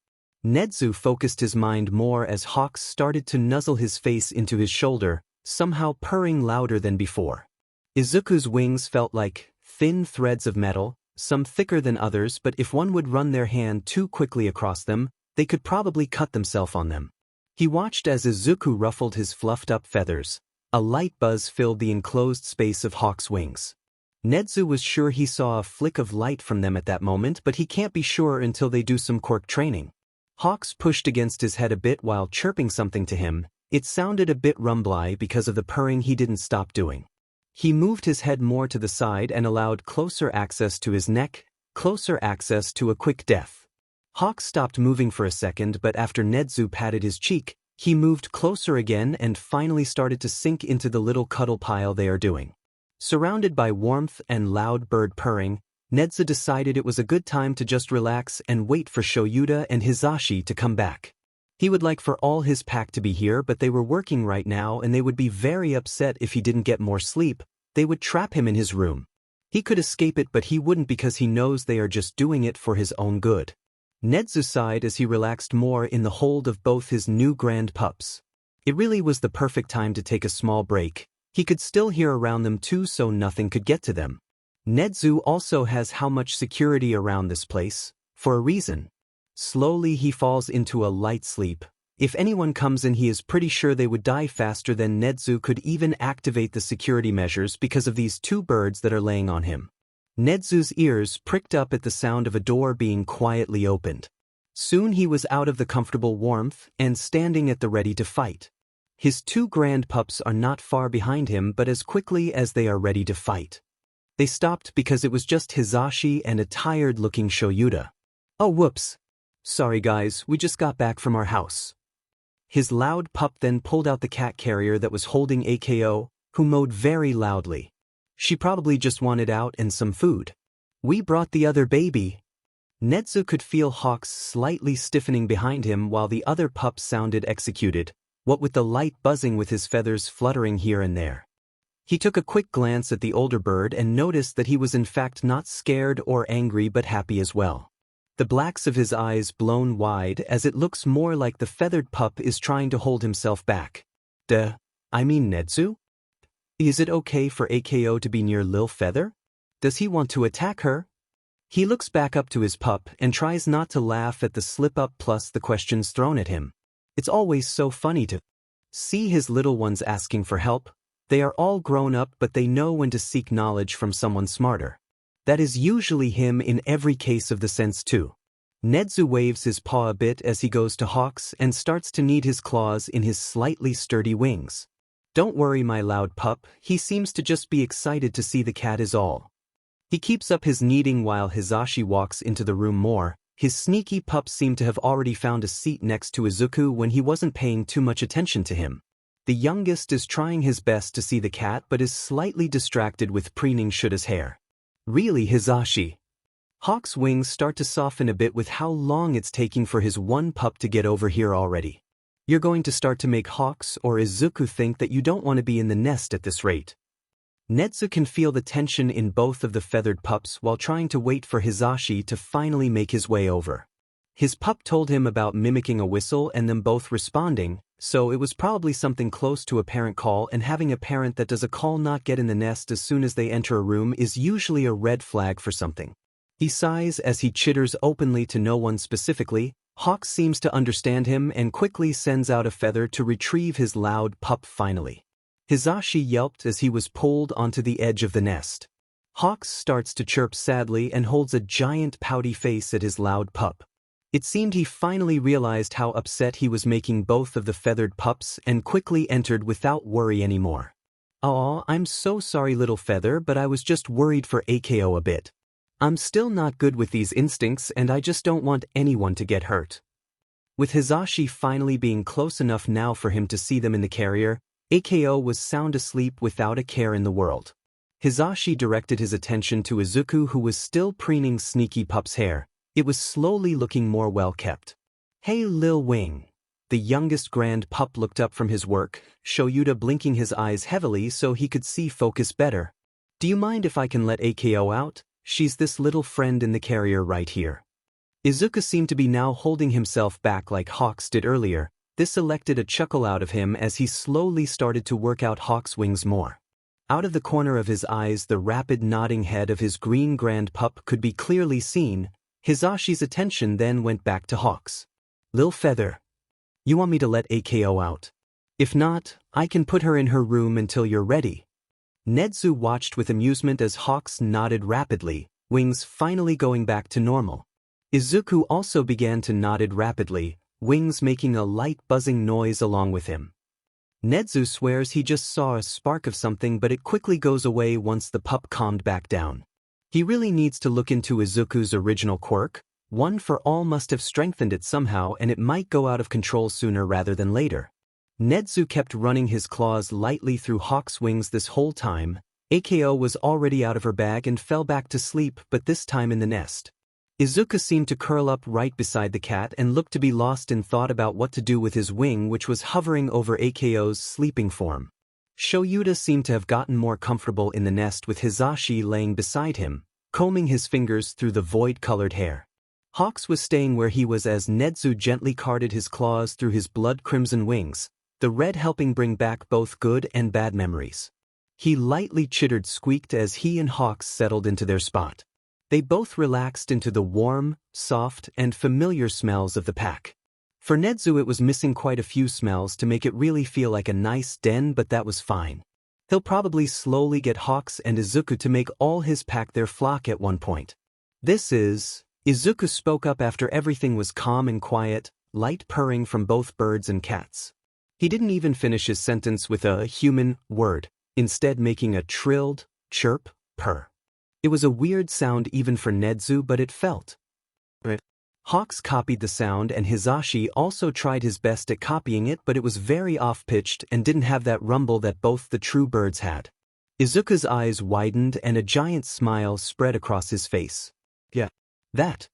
A: Nezu focused his mind more as Hawks started to nuzzle his face into his shoulder, somehow purring louder than before. Izuku's wings felt like thin threads of metal, some thicker than others, but if one would run their hand too quickly across them, they could probably cut themselves on them. He watched as Izuku ruffled his fluffed-up feathers. A light buzz filled the enclosed space of Hawk's wings. Nezu was sure he saw a flick of light from them at that moment, but he can't be sure until they do some quirk training. Hawks pushed against his head a bit while chirping something to him. It sounded a bit rumbly because of the purring he didn't stop doing. He moved his head more to the side and allowed closer access to his neck, closer access to a quick death. Hawks stopped moving for a second, but after Nezu patted his cheek, he moved closer again and finally started to sink into the little cuddle pile they are doing. Surrounded by warmth and loud bird purring, Nezu decided it was a good time to just relax and wait for Shoyuta and Hizashi to come back. He would like for all his pack to be here, but they were working right now and they would be very upset if he didn't get more sleep. They would trap him in his room. He could escape it, but he wouldn't, because he knows they are just doing it for his own good. Nezu sighed as he relaxed more in the hold of both his new grand pups. It really was the perfect time to take a small break. He could still hear around them too, so nothing could get to them. Nezu also has how much security around this place, for a reason. Slowly he falls into a light sleep. If anyone comes in, he is pretty sure they would die faster than Nezu could even activate the security measures because of these two birds that are laying on him. Nezu's ears pricked up at the sound of a door being quietly opened. Soon he was out of the comfortable warmth and standing at the ready to fight. His two grand pups are not far behind him, but as quickly as they are ready to fight, they stopped because it was just Hizashi and a tired-looking Shoyuta. Oh, whoops. Sorry guys, we just got back from our house. His loud pup then pulled out the cat carrier that was holding AKO, who mowed very loudly. She probably just wanted out and some food. We brought the other baby. Nezu could feel Hawks slightly stiffening behind him while the other pup sounded executed, what with the light buzzing with his feathers fluttering here and there. He took a quick glance at the older bird and noticed that he was in fact not scared or angry, but happy as well. The blacks of his eyes blown wide, as it looks more like the feathered pup is trying to hold himself back. I mean Nezu? Is it okay for AKO to be near Lil Feather? Does he want to attack her? He looks back up to his pup and tries not to laugh at the slip-up plus the questions thrown at him. It's always so funny to See his little ones asking for help? They are all grown up but they know when to seek knowledge from someone smarter. That is usually him in every case of the sense too. Nedzu waves his paw a bit as he goes to Hawks and starts to knead his claws in his slightly sturdy wings. Don't worry my loud pup, he seems to just be excited to see the cat is all. He keeps up his kneading while Hisashi walks into the room more. His sneaky pup seemed to have already found a seat next to Izuku when he wasn't paying too much attention to him. The youngest is trying his best to see the cat but is slightly distracted with preening Shuta's hair. Really Hisashi? Hawk's wings start to soften a bit with how long it's taking for his one pup to get over here already. You're going to start to make Hawks or Izuku think that you don't want to be in the nest at this rate. Nedzu can feel the tension in both of the feathered pups while trying to wait for Hisashi to finally make his way over. His pup told him about mimicking a whistle and them both responding, so it was probably something close to a parent call, and having a parent that does a call not get in the nest as soon as they enter a room is usually a red flag for something. He sighs as he chitters openly to no one specifically. Hawks seems to understand him and quickly sends out a feather to retrieve his loud pup finally. Hisashi yelped as he was pulled onto the edge of the nest. Hawks starts to chirp sadly and holds a giant pouty face at his loud pup. It seemed he finally realized how upset he was making both of the feathered pups and quickly entered without worry anymore. "Aw, I'm so sorry little feather, but I was just worried for AKO a bit. I'm still not good with these instincts and I just don't want anyone to get hurt." With Hisashi finally being close enough now for him to see them in the carrier, AKO was sound asleep without a care in the world. Hisashi directed his attention to Izuku, who was still preening Sneaky Pup's hair. It was slowly looking more well-kept. "Hey Lil Wing." The youngest grand pup looked up from his work, Shoyuta blinking his eyes heavily so he could see focus better. "Do you mind if I can let AKO out? She's this little friend in the carrier right here." Izuku seemed to be now holding himself back like Hawks did earlier. This elected a chuckle out of him as he slowly started to work out Hawk's wings more. Out of the corner of his eyes the rapid nodding head of his green grand pup could be clearly seen. Hisashi's attention then went back to Hawks. "Lil Feather, you want me to let AKO out? If not, I can put her in her room until you're ready." Nedzu watched with amusement as Hawks nodded rapidly, wings finally going back to normal. Izuku also began to nodded rapidly, wings making a light buzzing noise along with him. Nedzu swears he just saw a spark of something, but it quickly goes away once the pup calmed back down. He really needs to look into Izuku's original quirk. One for All must have strengthened it somehow, and it might go out of control sooner rather than later. Nedzu kept running his claws lightly through Hawk's wings this whole time. AKO was already out of her bag and fell back to sleep, but this time in the nest. Izuku seemed to curl up right beside the cat and looked to be lost in thought about what to do with his wing, which was hovering over AKO's sleeping form. Shoyuta seemed to have gotten more comfortable in the nest with Hisashi laying beside him, combing his fingers through the void-colored hair. Hawks was staying where he was as Nedzu gently carded his claws through his blood-crimson wings, the red helping bring back both good and bad memories. He lightly chittered squeaked as he and Hawks settled into their spot. They both relaxed into the warm, soft, and familiar smells of the pack. For Nedzu it was missing quite a few smells to make it really feel like a nice den, but that was fine. He'll probably slowly get Hawks and Izuku to make all his pack their flock at one point. Izuku spoke up after everything was calm and quiet, light purring from both birds and cats. He didn't even finish his sentence with a human word, instead making a trilled, chirp, purr. It was a weird sound even for Nedzu, but it felt right. Hawks copied the sound and Hisashi also tried his best at copying it, but it was very off-pitched and didn't have that rumble that both the true birds had. Izuku's eyes widened and a giant smile spread across his face. "Yeah. That."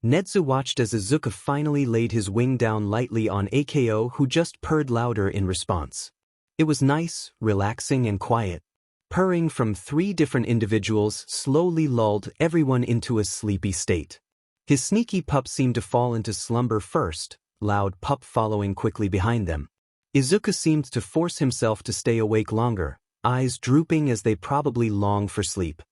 A: Nedzu watched as Izuku finally laid his wing down lightly on AKO, who just purred louder in response. It was nice, relaxing, and quiet. Purring from 3 different individuals slowly lulled everyone into a sleepy state. His sneaky pup seemed to fall into slumber first, loud pup following quickly behind them. Izuku seemed to force himself to stay awake longer, eyes drooping as they probably long for sleep.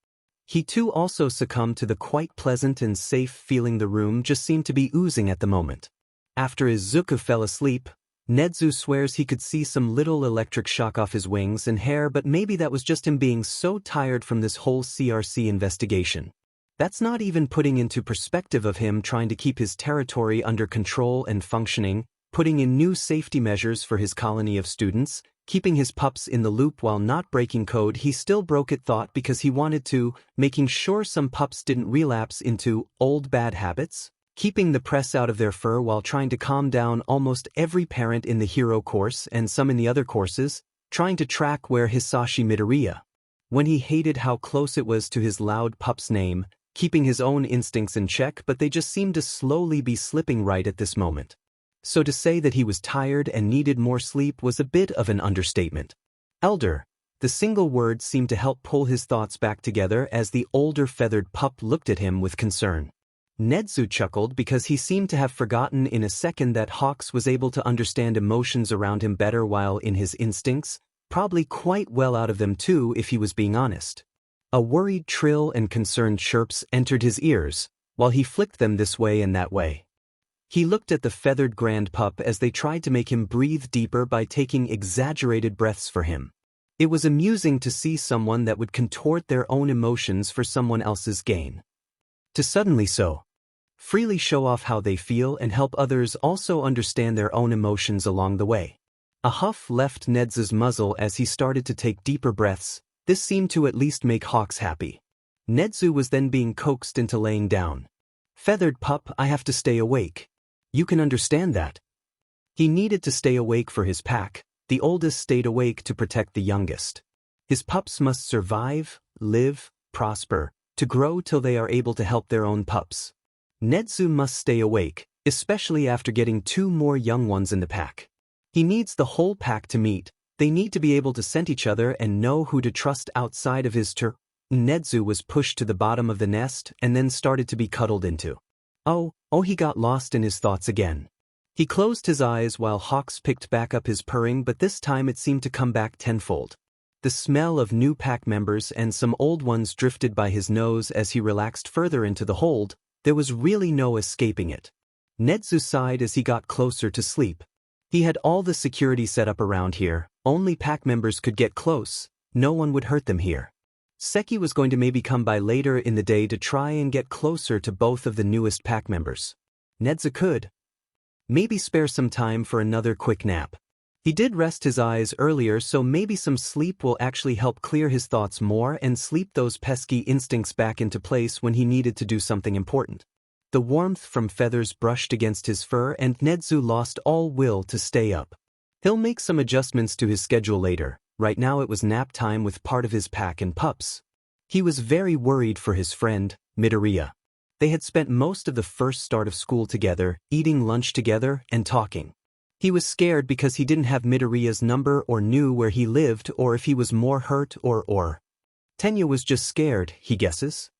A: He too also succumbed to the quite pleasant and safe feeling the room just seemed to be oozing at the moment. After Izuku fell asleep, Nedzu swears he could see some little electric shock off his wings and hair, but maybe that was just him being so tired from this whole CRC investigation. That's not even putting into perspective of him trying to keep his territory under control and functioning, putting in new safety measures for his colony of students, keeping his pups in the loop while not breaking code. He still broke it thought because he wanted to, making sure some pups didn't relapse into old bad habits, keeping the press out of their fur while trying to calm down almost every parent in the hero course and some in the other courses, trying to track where Hisashi Midoriya. When he hated how close it was to his loud pup's name, keeping his own instincts in check, but they just seemed to slowly be slipping right at this moment. So to say that he was tired and needed more sleep was a bit of an understatement. Elder, the single word seemed to help pull his thoughts back together as the older feathered pup looked at him with concern. Nedzu chuckled because he seemed to have forgotten in a second that Hawks was able to understand emotions around him better while in his instincts, probably quite well out of them too if he was being honest. A worried trill and concerned chirps entered his ears, while he flicked them this way and that way. He looked at the feathered grand pup as they tried to make him breathe deeper by taking exaggerated breaths for him. It was amusing to see someone that would contort their own emotions for someone else's gain. To suddenly so freely show off how they feel and help others also understand their own emotions along the way. A huff left Nedzu's muzzle as he started to take deeper breaths. This seemed to at least make Hawks happy. Nedzu was then being coaxed into laying down. Feathered pup, I have to stay awake. You can understand that. He needed to stay awake for his pack. The oldest stayed awake to protect the youngest. His pups must survive, live, prosper, to grow till they are able to help their own pups. Nedzu must stay awake, especially after getting 2 more young ones in the pack. He needs the whole pack to meet. They need to be able to scent each other and know who to trust outside of his Nedzu was pushed to the bottom of the nest and then started to be cuddled into. Oh, he got lost in his thoughts again. He closed his eyes while Hawks picked back up his purring, but this time it seemed to come back tenfold. The smell of new pack members and some old ones drifted by his nose as he relaxed further into the hold. There was really no escaping it. Nedzu sighed as he got closer to sleep. He had all the security set up around here. Only pack members could get close. No one would hurt them here. Seki was going to maybe come by later in the day to try and get closer to both of the newest pack members. Nedzu could maybe spare some time for another quick nap. He did rest his eyes earlier, so maybe some sleep will actually help clear his thoughts more and sleep those pesky instincts back into place when he needed to do something important. The warmth from feathers brushed against his fur and Nedzu lost all will to stay up. He'll make some adjustments to his schedule later. Right now it was nap time with part of his pack and pups. He was very worried for his friend, Midoriya. They had spent most of the first start of school together, eating lunch together and talking. He was scared because he didn't have Midoriya's number or knew where he lived or if he was more hurt or. Tenya was just scared, he guesses.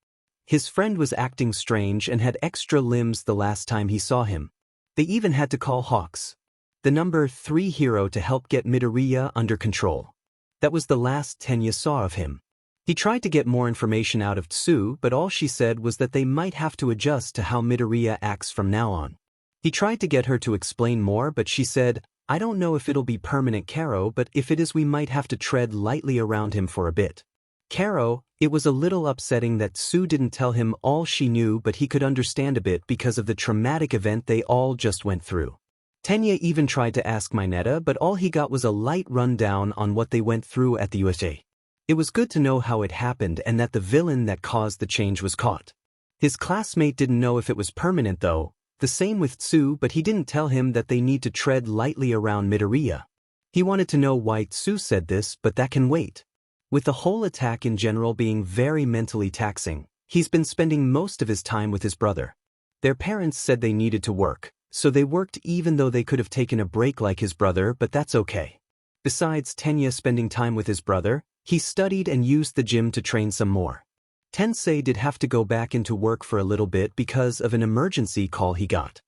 A: His friend was acting strange and had extra limbs the last time he saw him. They even had to call Hawks, the number 3 hero, to help get Midoriya under control. That was the last Tenya saw of him. He tried to get more information out of Tsu, but all she said was that they might have to adjust to how Midoriya acts from now on. He tried to get her to explain more, but she said, I don't know if it'll be permanent, Karo, but if it is we might have to tread lightly around him for a bit. Karo, it was a little upsetting that Tsu didn't tell him all she knew, but he could understand a bit because of the traumatic event they all just went through. Tenya even tried to ask Mineta, but all he got was a light rundown on what they went through at the USA. It was good to know how it happened and that the villain that caused the change was caught. His classmate didn't know if it was permanent though. The same with Tsu, but he didn't tell him that they need to tread lightly around Midoriya. He wanted to know why Tsu said this, but that can wait. With the whole attack in general being very mentally taxing, he's been spending most of his time with his brother. Their parents said they needed to work, so they worked even though they could have taken a break like his brother, but that's okay. Besides Tenya spending time with his brother, he studied and used the gym to train some more. Tensei did have to go back into work for a little bit because of an emergency call he got.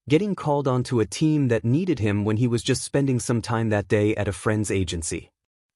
A: Getting called onto a team that needed him when he was just spending some time that day at a friend's agency.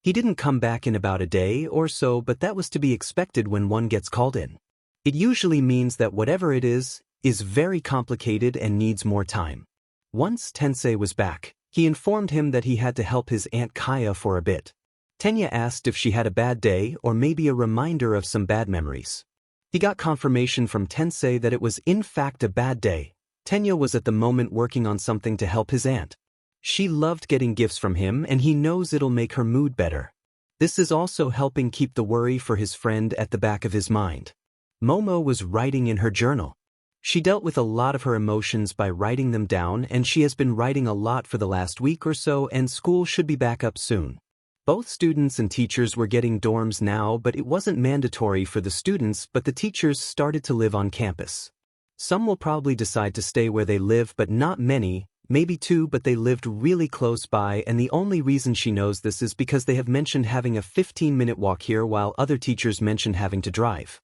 A: He didn't come back in about a day or so, but that was to be expected when one gets called in. It usually means that whatever it is very complicated and needs more time. Once Tensei was back, He informed him that he had to help his Aunt Kaya for a bit. Tenya asked if she had a bad day or maybe a reminder of some bad memories. He got confirmation from Tensei that it was in fact a bad day. Tenya was at the moment working on something to help his aunt. She loved getting gifts from him and he knows it'll make her mood better. This is also helping keep the worry for his friend at the back of his mind. Momo was writing in her journal. She dealt with a lot of her emotions by writing them down, and she has been writing a lot for the last week or so, and school should be back up soon. Both students and teachers were getting dorms now, but it wasn't mandatory for the students, but the teachers started to live on campus. Some will probably decide to stay where they live, but not many. Maybe two, but they lived really close by, and the only reason she knows this is because they have mentioned having a 15-minute walk here while other teachers mentioned having to drive.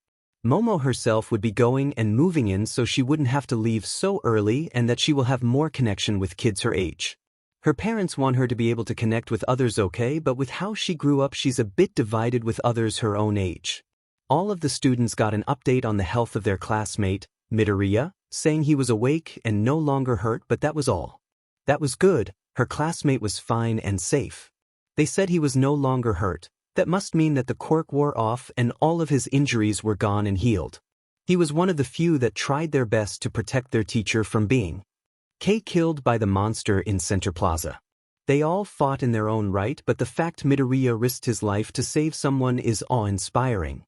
A: Momo herself would be going and moving in so she wouldn't have to leave so early and that she will have more connection with kids her age. Her parents want her to be able to connect with others okay, but with how she grew up she's a bit divided with others her own age. All of the students got an update on the health of their classmate, Midoriya, saying he was awake and no longer hurt, but that was all. That was good, her classmate was fine and safe. They said he was no longer hurt. That must mean that the quirk wore off and all of his injuries were gone and healed. He was one of the few that tried their best to protect their teacher from being killed by the monster in Center Plaza. They all fought in their own right, but the fact Midoriya risked his life to save someone is awe-inspiring.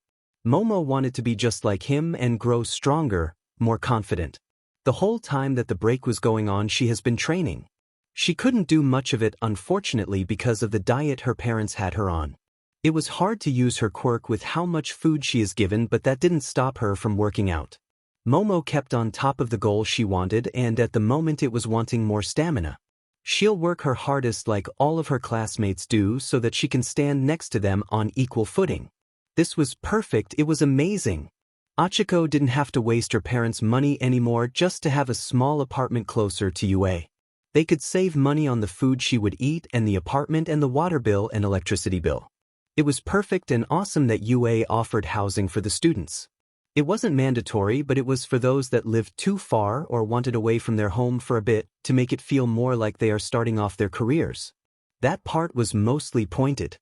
A: Momo wanted to be just like him and grow stronger, more confident. The whole time that the break was going on she has been training. She couldn't do much of it unfortunately because of the diet her parents had her on. It was hard to use her quirk with how much food she is given, but that didn't stop her from working out. Momo kept on top of the goal she wanted, and at the moment it was wanting more stamina. She'll work her hardest like all of her classmates do so that she can stand next to them on equal footing. This was perfect, it was amazing. Achiko didn't have to waste her parents' money anymore just to have a small apartment closer to UA. They could save money on the food she would eat and the apartment and the water bill and electricity bill. It was perfect and awesome that UA offered housing for the students. It wasn't mandatory, but it was for those that lived too far or wanted away from their home for a bit to make it feel more like they are starting off their careers. That part was mostly pointed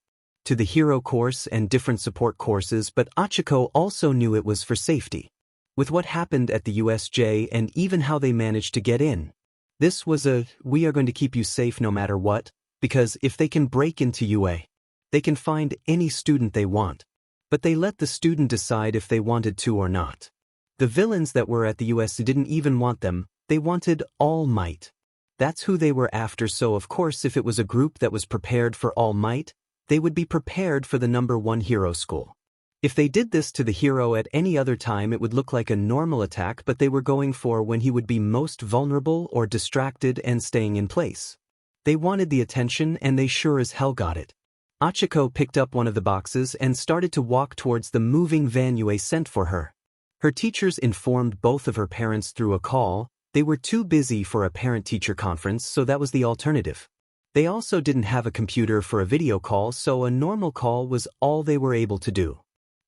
A: to the hero course and different support courses, but Achiko also knew it was for safety. With what happened at the USJ and even how they managed to get in. This was we are going to keep you safe no matter what, because if they can break into UA, they can find any student they want. But they let the student decide if they wanted to or not. The villains that were at the US didn't even want them, they wanted All Might. That's who they were after, so of course if it was a group that was prepared for All Might, they would be prepared for the #1 hero school. If they did this to the hero at any other time it would look like a normal attack, but they were going for when he would be most vulnerable or distracted and staying in place. They wanted the attention and they sure as hell got it. Achiko picked up one of the boxes and started to walk towards the moving van UA sent for her. Her teachers informed both of her parents through a call. They were too busy for a parent-teacher conference, so that was the alternative. They also didn't have a computer for a video call, so a normal call was all they were able to do.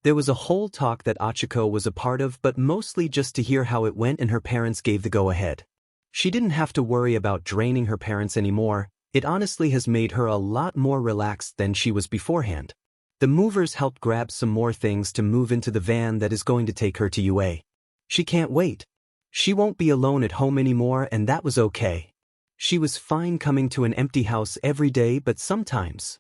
A: There was a whole talk that Achiko was a part of, but mostly just to hear how it went, and her parents gave the go-ahead. She didn't have to worry about draining her parents anymore. It honestly has made her a lot more relaxed than she was beforehand. The movers helped grab some more things to move into the van that is going to take her to UA. She can't wait. She won't be alone at home anymore, and that was okay. She was fine coming to an empty house every day, but sometimes,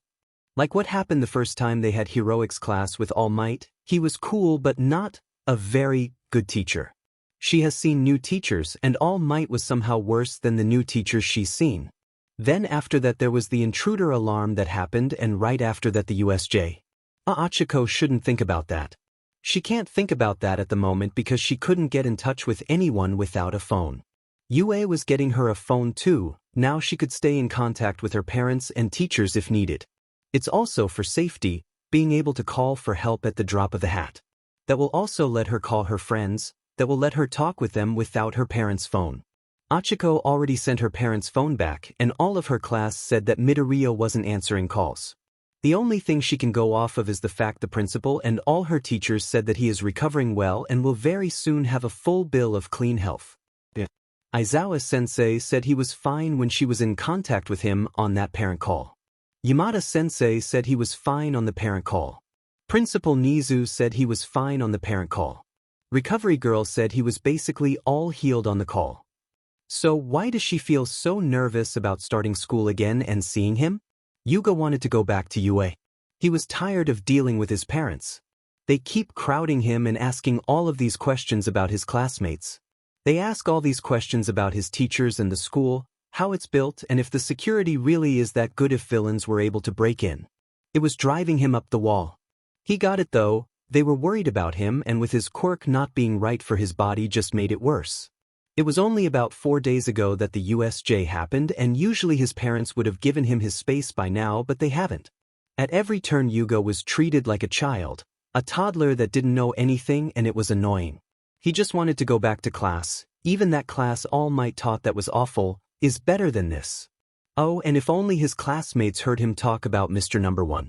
A: like what happened the first time they had heroics class with All Might, he was cool but not a very good teacher. She has seen new teachers, and All Might was somehow worse than the new teachers she's seen. Then after that there was the intruder alarm that happened, and right after that the USJ. Achiko shouldn't think about that. She can't think about that at the moment because she couldn't get in touch with anyone without a phone. UA was getting her a phone too. Now she could stay in contact with her parents and teachers if needed. It's also for safety, being able to call for help at the drop of the hat. That will also let her call her friends, that will let her talk with them without her parents' phone. Achiko already sent her parents' phone back, and all of her class said that Midoriya wasn't answering calls. The only thing she can go off of is the fact the principal and all her teachers said that he is recovering well and will very soon have a full bill of clean health. Aizawa sensei said he was fine when she was in contact with him on that parent call. Yamada sensei said he was fine on the parent call. Principal Nizu said he was fine on the parent call. Recovery girl said he was basically all healed on the call. So why does she feel so nervous about starting school again and seeing him? Yuga wanted to go back to UA. He was tired of dealing with his parents. They keep crowding him and asking all of these questions about his classmates. They ask all these questions about his teachers and the school, how it's built, and if the security really is that good if villains were able to break in. It was driving him up the wall. He got it though. They were worried about him, and with his quirk not being right for his body just made it worse. It was only about 4 days ago that the USJ happened, and usually his parents would have given him his space by now, but they haven't. At every turn Yuga was treated like a child, a toddler that didn't know anything, and it was annoying. He just wanted to go back to class. Even that class All Might taught that was awful is better than this. Oh, and if only his classmates heard him talk about Mr. Number 1.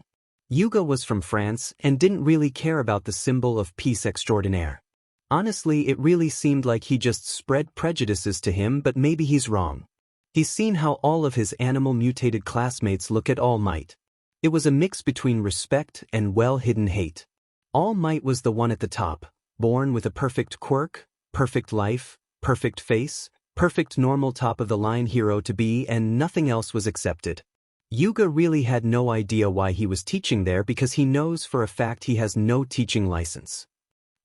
A: Yuga was from France and didn't really care about the symbol of peace extraordinaire. Honestly, it really seemed like he just spread prejudices to him, but maybe he's wrong. He's seen how all of his animal mutated classmates look at All Might. It was a mix between respect and well-hidden hate. All Might was the one at the top, born with a perfect quirk, perfect life, perfect face, perfect normal top-of-the-line hero to be, and nothing else was accepted. Yuga really had no idea why he was teaching there because he knows for a fact he has no teaching license.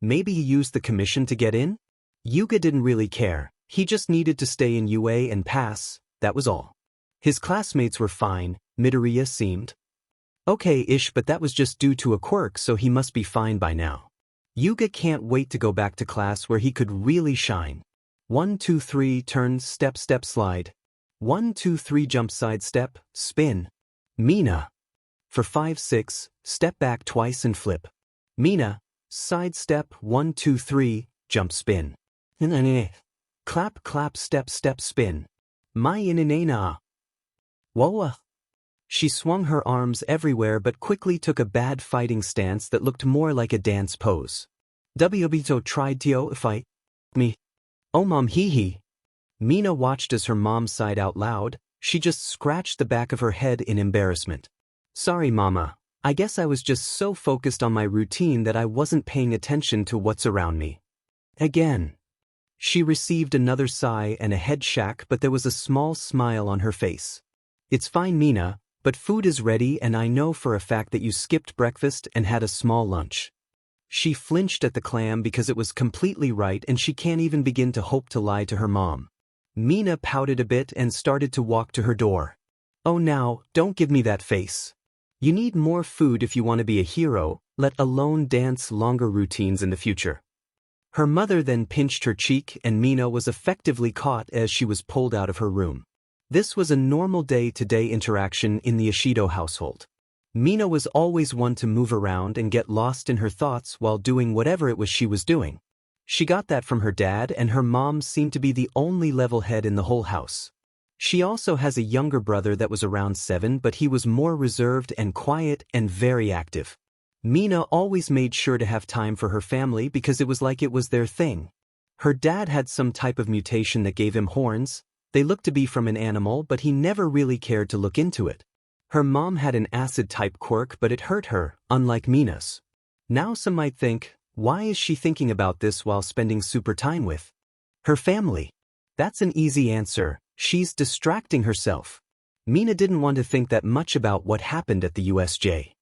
A: Maybe he used the commission to get in? Yuga didn't really care. He just needed to stay in UA and pass, that was all. His classmates were fine, Midoriya seemed okay-ish, but that was just due to a quirk, so he must be fine by now. Yuga can't wait to go back to class where he could really shine. 1 2 3 turn step step slide. 1 2 3 jump side step, spin. Mina. For 5 6, step back twice and flip. Mina. Side step 1 2 3, jump spin. Clap clap step step spin. Mai-inanena. Whoa. She swung her arms everywhere but quickly took a bad fighting stance that looked more like a dance pose. Wobito tried to fight me. Oh mom hee hee. Mina watched as her mom sighed out loud. She just scratched the back of her head in embarrassment. Sorry mama. I guess I was just so focused on my routine that I wasn't paying attention to what's around me. Again. She received another sigh and a head shake, but there was a small smile on her face. It's fine Mina, but food is ready and I know for a fact that you skipped breakfast and had a small lunch. She flinched at the clam because it was completely right and she can't even begin to hope to lie to her mom. Mina pouted a bit and started to walk to her door. Oh now, don't give me that face. You need more food if you want to be a hero, let alone dance longer routines in the future. Her mother then pinched her cheek and Mina was effectively caught as she was pulled out of her room. This was a normal day-to-day interaction in the Ishido household. Mina was always one to move around and get lost in her thoughts while doing whatever it was she was doing. She got that from her dad, and her mom seemed to be the only level head in the whole house. She also has a younger brother that was around 7, but he was more reserved and quiet and very active. Mina always made sure to have time for her family because it was like it was their thing. Her dad had some type of mutation that gave him horns. They looked to be from an animal, but he never really cared to look into it. Her mom had an acid-type quirk, but it hurt her, unlike Mina's. Now some might think, why is she thinking about this while spending super time with her family? That's an easy answer. She's distracting herself. Mina didn't want to think that much about what happened at the USJ.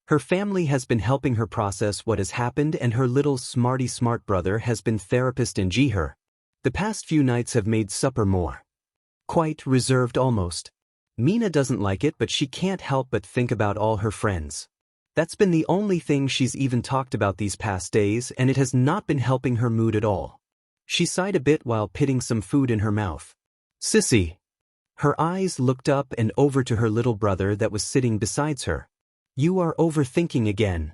A: Her family has been helping her process what has happened, and her little smarty smart brother has been therapist in her. The past few nights have made supper more quite reserved almost. Mina doesn't like it, but she can't help but think about all her friends. That's been the only thing she's even talked about these past days, and it has not been helping her mood at all. She sighed a bit while putting some food in her mouth. Sissy. Her eyes looked up and over to her little brother that was sitting beside her. You are overthinking again.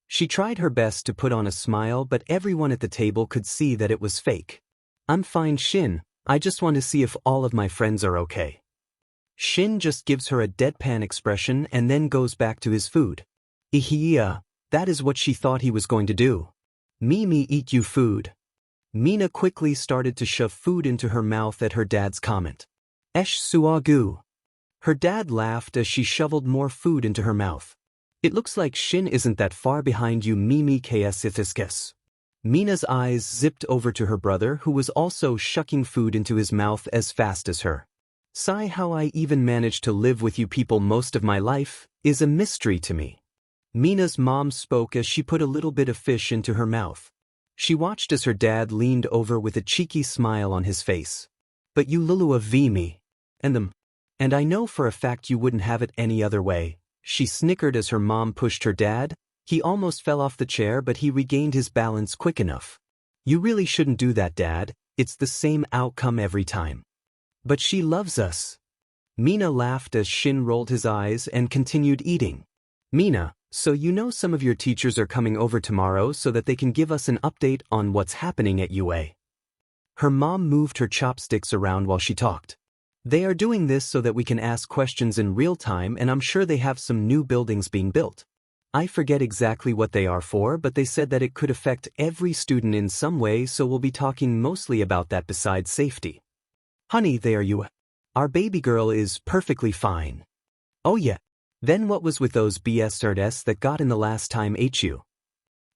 A: She tried her best to put on a smile, but everyone at the table could see that it was fake. I'm fine, Shin. I just want to see if all of my friends are okay. Shin just gives her a deadpan expression and then goes back to his food. Ihia, that is what she thought he was going to do. Me eat you food. Mina quickly started to shove food into her mouth at her dad's comment. Esh suagu. Her dad laughed as she shoveled more food into her mouth. It looks like Shin isn't that far behind you, Mimi ksithискes. Mina's eyes zipped over to her brother, who was also shucking food into his mouth as fast as her. Sigh, how I even managed to live with you people most of my life is a mystery to me. Mina's mom spoke as she put a little bit of fish into her mouth. She watched as her dad leaned over with a cheeky smile on his face. But you Lulua v me. And them. And I know for a fact you wouldn't have it any other way. She snickered as her mom pushed her dad. He almost fell off the chair, but he regained his balance quick enough. You really shouldn't do that, Dad. It's the same outcome every time. But she loves us. Mina laughed as Shin rolled his eyes and continued eating. Mina, so you know some of your teachers are coming over tomorrow so that they can give us an update on what's happening at UA. Her mom moved her chopsticks around while she talked. They are doing this so that we can ask questions in real time, and I'm sure they have some new buildings being built. I forget exactly what they are for, but they said that it could affect every student in some way, so we'll be talking mostly about that besides safety. Honey, they are you. Our baby girl is perfectly fine. Oh yeah. Then what was with those BSRS that got in the last time ate you?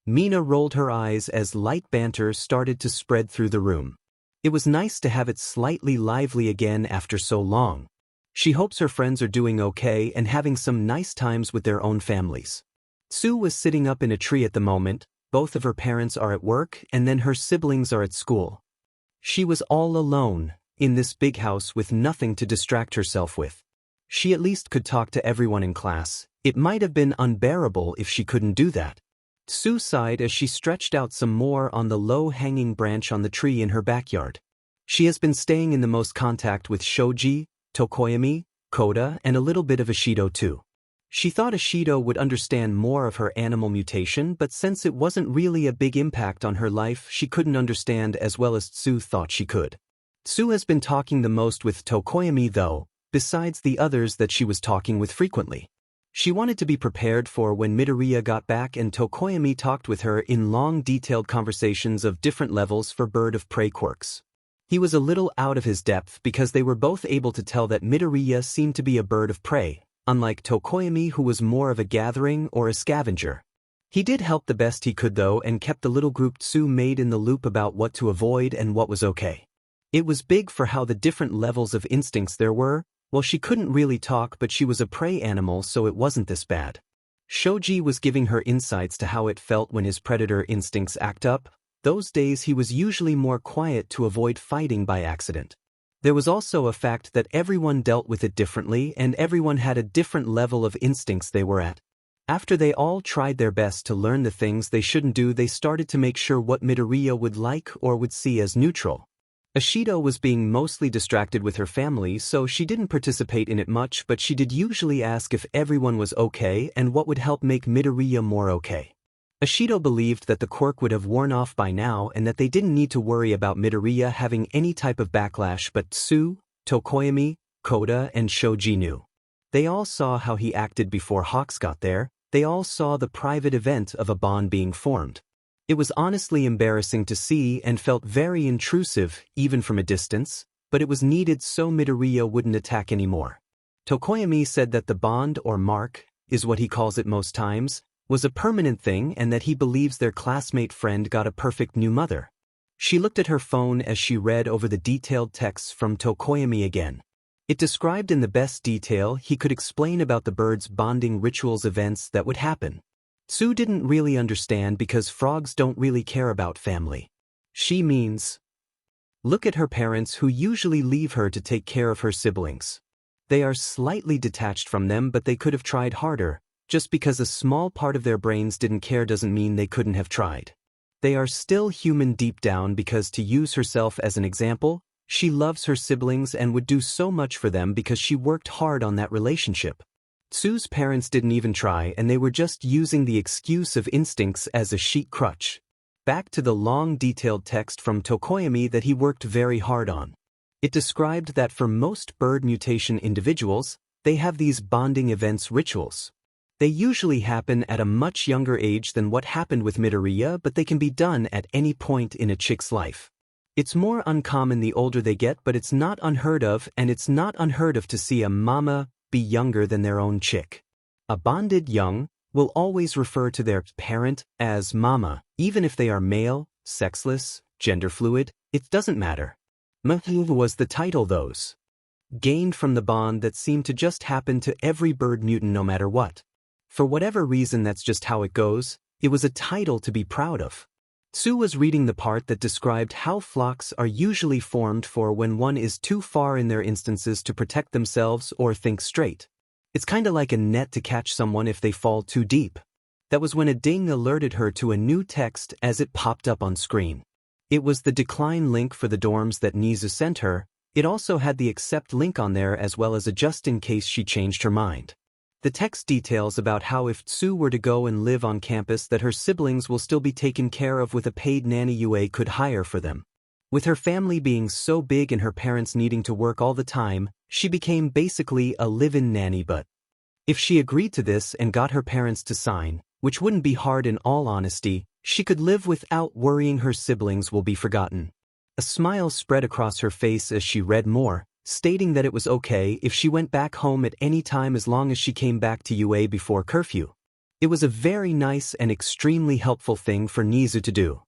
A: Mina rolled her eyes as light banter started to spread through the room. It was nice to have it slightly lively again after so long. She hopes her friends are doing okay and having some nice times with their own families. Sue was sitting up in a tree at the moment. Both of her parents are at work and then her siblings are at school. She was all alone in this big house with nothing to distract herself with. She at least could talk to everyone in class. It might have been unbearable if she couldn't do that. Sue sighed as she stretched out some more on the low-hanging branch on the tree in her backyard. She has been staying in the most contact with Shoji, Tokoyami, Koda, and a little bit of Ishido too. She thought Ishido would understand more of her animal mutation, but since it wasn't really a big impact on her life, she couldn't understand as well as Sue thought she could. Sue has been talking the most with Tokoyami though, besides the others that she was talking with frequently. She wanted to be prepared for when Midoriya got back, and Tokoyami talked with her in long detailed conversations of different levels for bird of prey quirks. He was a little out of his depth because they were both able to tell that Midoriya seemed to be a bird of prey, unlike Tokoyami who was more of a gathering or a scavenger. He did help the best he could though and kept the little group Tsu made in the loop about what to avoid and what was okay. It was big for how the different levels of instincts there were. Well, she couldn't really talk, but she was a prey animal, so it wasn't this bad. Shoji was giving her insights to how it felt when his predator instincts act up. Those days he was usually more quiet to avoid fighting by accident. There was also a fact that everyone dealt with it differently and everyone had a different level of instincts they were at. After they all tried their best to learn the things they shouldn't do, they started to make sure what Midoriya would like or would see as neutral. Ishido was being mostly distracted with her family, so she didn't participate in it much, but she did usually ask if everyone was okay and what would help make Midoriya more okay. Ishido believed that the quirk would have worn off by now and that they didn't need to worry about Midoriya having any type of backlash, but Tsu, Tokoyami, Koda, and Shoji knew. They all saw how he acted before Hawks got there. They all saw the private event of a bond being formed. It was honestly embarrassing to see and felt very intrusive, even from a distance, but it was needed so Midoriya wouldn't attack anymore. Tokoyami said that the bond, or mark, is what he calls it most times, was a permanent thing and that he believes their classmate friend got a perfect new mother. She looked at her phone as she read over the detailed texts from Tokoyami again. It described in the best detail he could explain about the birds' bonding rituals events that would happen. Sue didn't really understand because frogs don't really care about family. She means, look at her parents who usually leave her to take care of her siblings. They are slightly detached from them, but they could have tried harder. Just because a small part of their brains didn't care doesn't mean they couldn't have tried. They are still human deep down because, to use herself as an example, she loves her siblings and would do so much for them because she worked hard on that relationship. Sue's parents didn't even try, and they were just using the excuse of instincts as a sheet crutch. Back to the long detailed text from Tokoyami that he worked very hard on. It described that for most bird mutation individuals, they have these bonding events rituals. They usually happen at a much younger age than what happened with Midoriya, but they can be done at any point in a chick's life. It's more uncommon the older they get, but it's not unheard of, and it's not unheard of to see a mama be younger than their own chick. A bonded young will always refer to their parent as mama, even if they are male, sexless, gender fluid, it doesn't matter. Mahu was the title those gained from the bond that seemed to just happen to every bird mutant no matter what. For whatever reason, that's just how it goes. It was a title to be proud of. Tsu was reading the part that described how flocks are usually formed for when one is too far in their instances to protect themselves or think straight. It's kinda like a net to catch someone if they fall too deep. That was when a ding alerted her to a new text as it popped up on screen. It was the decline link for the dorms that Nizu sent her. It also had the accept link on there as well as a just in case she changed her mind. The text details about how if Tsu were to go and live on campus that her siblings will still be taken care of with a paid nanny UA could hire for them. With her family being so big and her parents needing to work all the time, she became basically a live-in nanny, but if she agreed to this and got her parents to sign, which wouldn't be hard in all honesty, she could live without worrying her siblings will be forgotten. A smile spread across her face as she read more, stating that it was okay if she went back home at any time as long as she came back to UA before curfew. It was a very nice and extremely helpful thing for Nizu to do.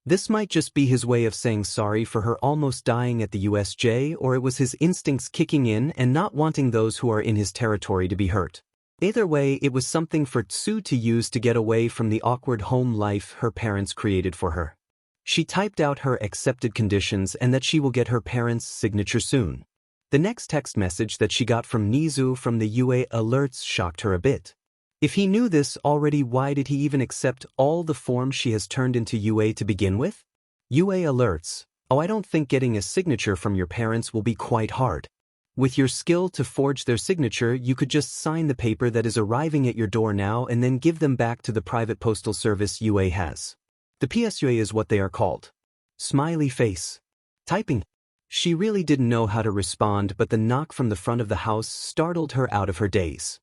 A: This might just be his way of saying sorry for her almost dying at the USJ, or it was his instincts kicking in and not wanting those who are in his territory to be hurt. Either way, it was something for Tsu to use to get away from the awkward home life her parents created for her. She typed out her accepted conditions and that she will get her parents' signature soon. The next text message that she got from Nizu from the UA alerts shocked her a bit. If he knew this already, why did he even accept all the forms she has turned into UA to begin with? UA alerts. Oh, I don't think getting a signature from your parents will be quite hard. With your skill to forge their signature, you could just sign the paper that is arriving at your door now and then give them back to the private postal service UA has. The PSUA is what they are called. Smiley face. Typing. She really didn't know how to respond, but the knock from the front of the house startled her out of her daze.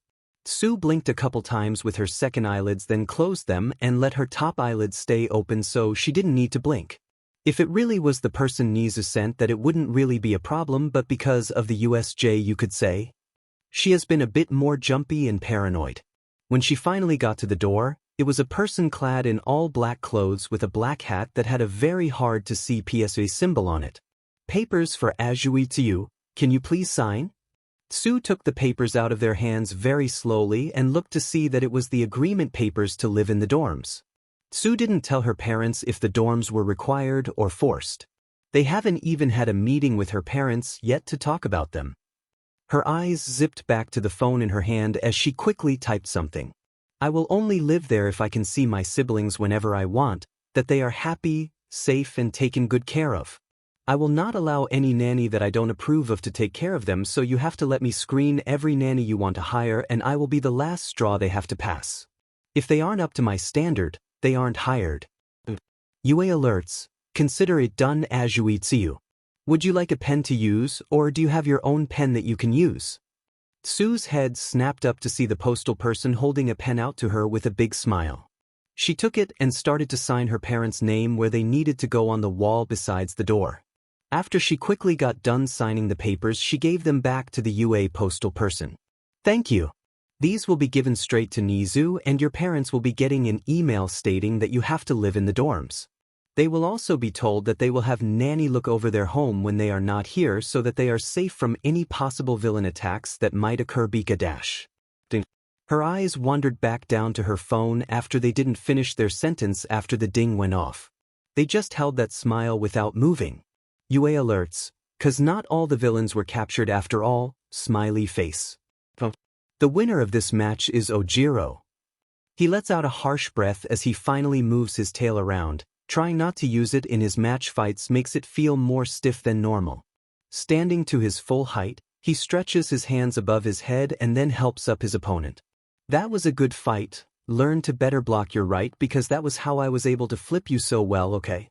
A: Tsu blinked a couple times with her second eyelids, then closed them and let her top eyelids stay open so she didn't need to blink. If it really was the person Nizu sent, that it wouldn't really be a problem, but because of the USJ, you could say. She has been a bit more jumpy and paranoid. When she finally got to the door, it was a person clad in all black clothes with a black hat that had a very hard to see PSA symbol on it. Papers for Azui to you, can you please sign? Tsu took the papers out of their hands very slowly and looked to see that it was the agreement papers to live in the dorms. Tsu didn't tell her parents if the dorms were required or forced. They haven't even had a meeting with her parents yet to talk about them. Her eyes zipped back to the phone in her hand as she quickly typed something. I will only live there if I can see my siblings whenever I want, that they are happy, safe, and taken good care of. I will not allow any nanny that I don't approve of to take care of them, so you have to let me screen every nanny you want to hire, and I will be the last straw they have to pass. If they aren't up to my standard, they aren't hired. UA alerts. Consider it done as you eat you. Would you like a pen to use, or do you have your own pen that you can use? Tsu's head snapped up to see the postal person holding a pen out to her with a big smile. She took it and started to sign her parents' name where they needed to go on the wall besides the door. After she quickly got done signing the papers, she gave them back to the UA postal person. Thank you. These will be given straight to Nizu, and your parents will be getting an email stating that you have to live in the dorms. They will also be told that they will have nanny look over their home when they are not here so that they are safe from any possible villain attacks that might occur. Bika dash. Ding. Her eyes wandered back down to her phone after they didn't finish their sentence after the ding went off. They just held that smile without moving. UA alerts, 'cause not all the villains were captured after all, smiley face. The winner of this match is Ojiro. He lets out a harsh breath as he finally moves his tail around. Trying not to use it in his match fights makes it feel more stiff than normal. Standing to his full height, he stretches his hands above his head and then helps up his opponent. That was a good fight. Learn to better block your right, because that was how I was able to flip you so well, okay?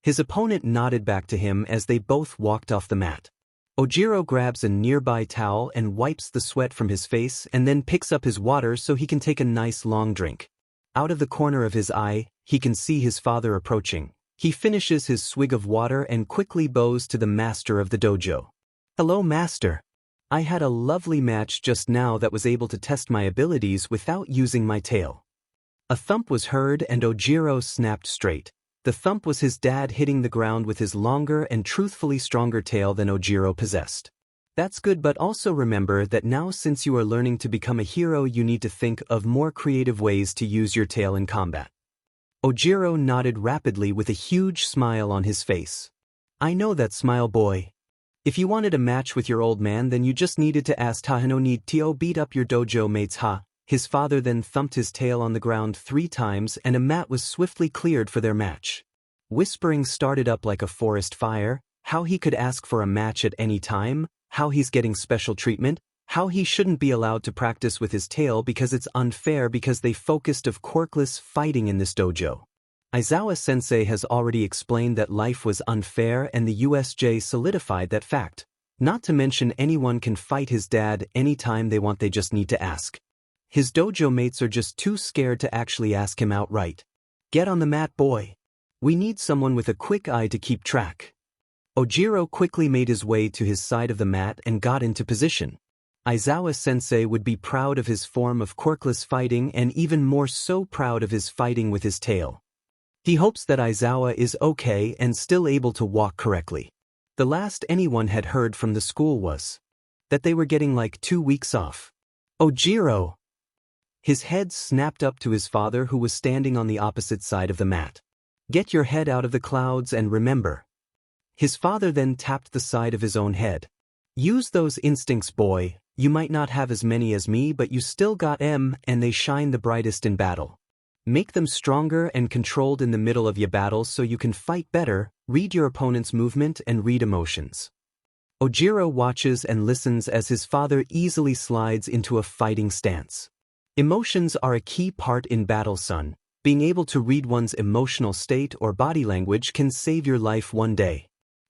A: His opponent nodded back to him as they both walked off the mat. Ojiro grabs a nearby towel and wipes the sweat from his face and then picks up his water so he can take a nice long drink. Out of the corner of his eye, he can see his father approaching. He finishes his swig of water and quickly bows to the master of the dojo. "Hello, master. I had a lovely match just now that was able to test my abilities without using my tail." A thump was heard and Ojiro snapped straight. The thump was his dad hitting the ground with his longer and truthfully stronger tail than Ojiro possessed. That's good, but also remember that now since you are learning to become a hero, you need to think of more creative ways to use your tail in combat. Ojiro nodded rapidly with a huge smile on his face. "I know that smile, boy. If you wanted a match with your old man, then you just needed to ask Tahano need to beat up your dojo mates, ha." His father then thumped his tail on the ground 3 times and a mat was swiftly cleared for their match. Whispering started up like a forest fire, how he could ask for a match at any time, how he's getting special treatment, how he shouldn't be allowed to practice with his tail because it's unfair because they focused of quirkless fighting in this dojo. Izawa sensei has already explained that life was unfair and the USJ solidified that fact. Not to mention anyone can fight his dad anytime they want, they just need to ask. His dojo mates are just too scared to actually ask him outright. "Get on the mat, boy. We need someone with a quick eye to keep track." Ojiro quickly made his way to his side of the mat and got into position. Izawa sensei would be proud of his form of quirkless fighting and even more so proud of his fighting with his tail. He hopes that Izawa is okay and still able to walk correctly. The last anyone had heard from the school was that they were getting like 2 weeks off. "Ojiro!" His head snapped up to his father who was standing on the opposite side of the mat. "Get your head out of the clouds and remember." His father then tapped the side of his own head. "Use those instincts, boy. You might not have as many as me, but you still got 'em, and they shine the brightest in battle. Make them stronger and controlled in the middle of your battles so you can fight better, read your opponent's movement and read emotions." Ojiro watches and listens as his father easily slides into a fighting stance. Emotions are a key part in battle, son. Being able to read one's emotional state or body language can save your life one day.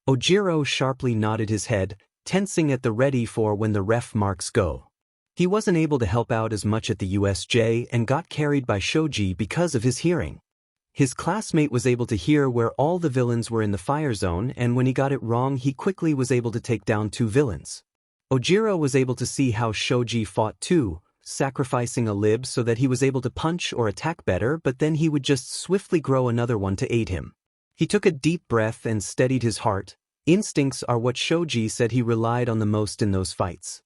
A: Ojiro sharply nodded his head, tensing at the ready for when the ref marks go. He wasn't able to help out as much at the USJ and got carried by Shoji because of his hearing. His classmate was able to hear where all the villains were in the fire zone, and when he got it wrong he quickly was able to take down 2 villains. Ojiro was able to see how Shoji fought too, sacrificing a lib so that he was able to punch or attack better, but then he would just swiftly grow another one to aid him. He took a deep breath and steadied his heart. Instincts are what Shoji said he relied on the most in those fights.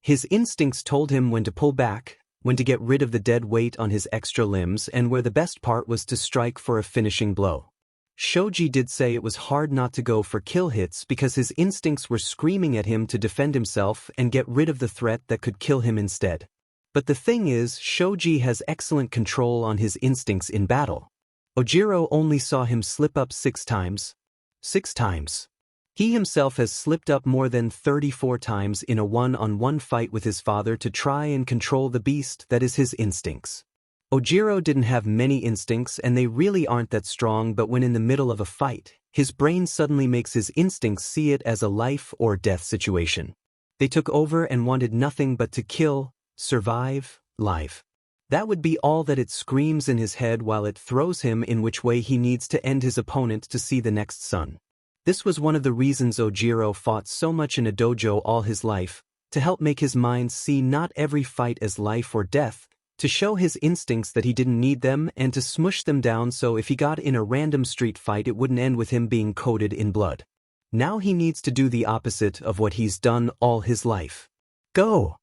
A: His instincts told him when to pull back, when to get rid of the dead weight on his extra limbs, and where the best part was to strike for a finishing blow. Shoji did say it was hard not to go for kill hits because his instincts were screaming at him to defend himself and get rid of the threat that could kill him instead. But the thing is, Shoji has excellent control on his instincts in battle. Ojiro only saw him slip up 6 times. 6 times. He himself has slipped up more than 34 times in a one-on-one fight with his father to try and control the beast that is his instincts. Ojiro didn't have many instincts and they really aren't that strong, but when in the middle of a fight, his brain suddenly makes his instincts see it as a life or death situation. They took over and wanted nothing but to kill, survive, live. That would be all that it screams in his head while it throws him in which way he needs to end his opponent to see the next sun. This was one of the reasons Ojiro fought so much in a dojo all his life, to help make his mind see not every fight as life or death, to show his instincts that he didn't need them and to smush them down so if he got in a random street fight it wouldn't end with him being coated in blood. Now he needs to do the opposite of what he's done all his life. Go!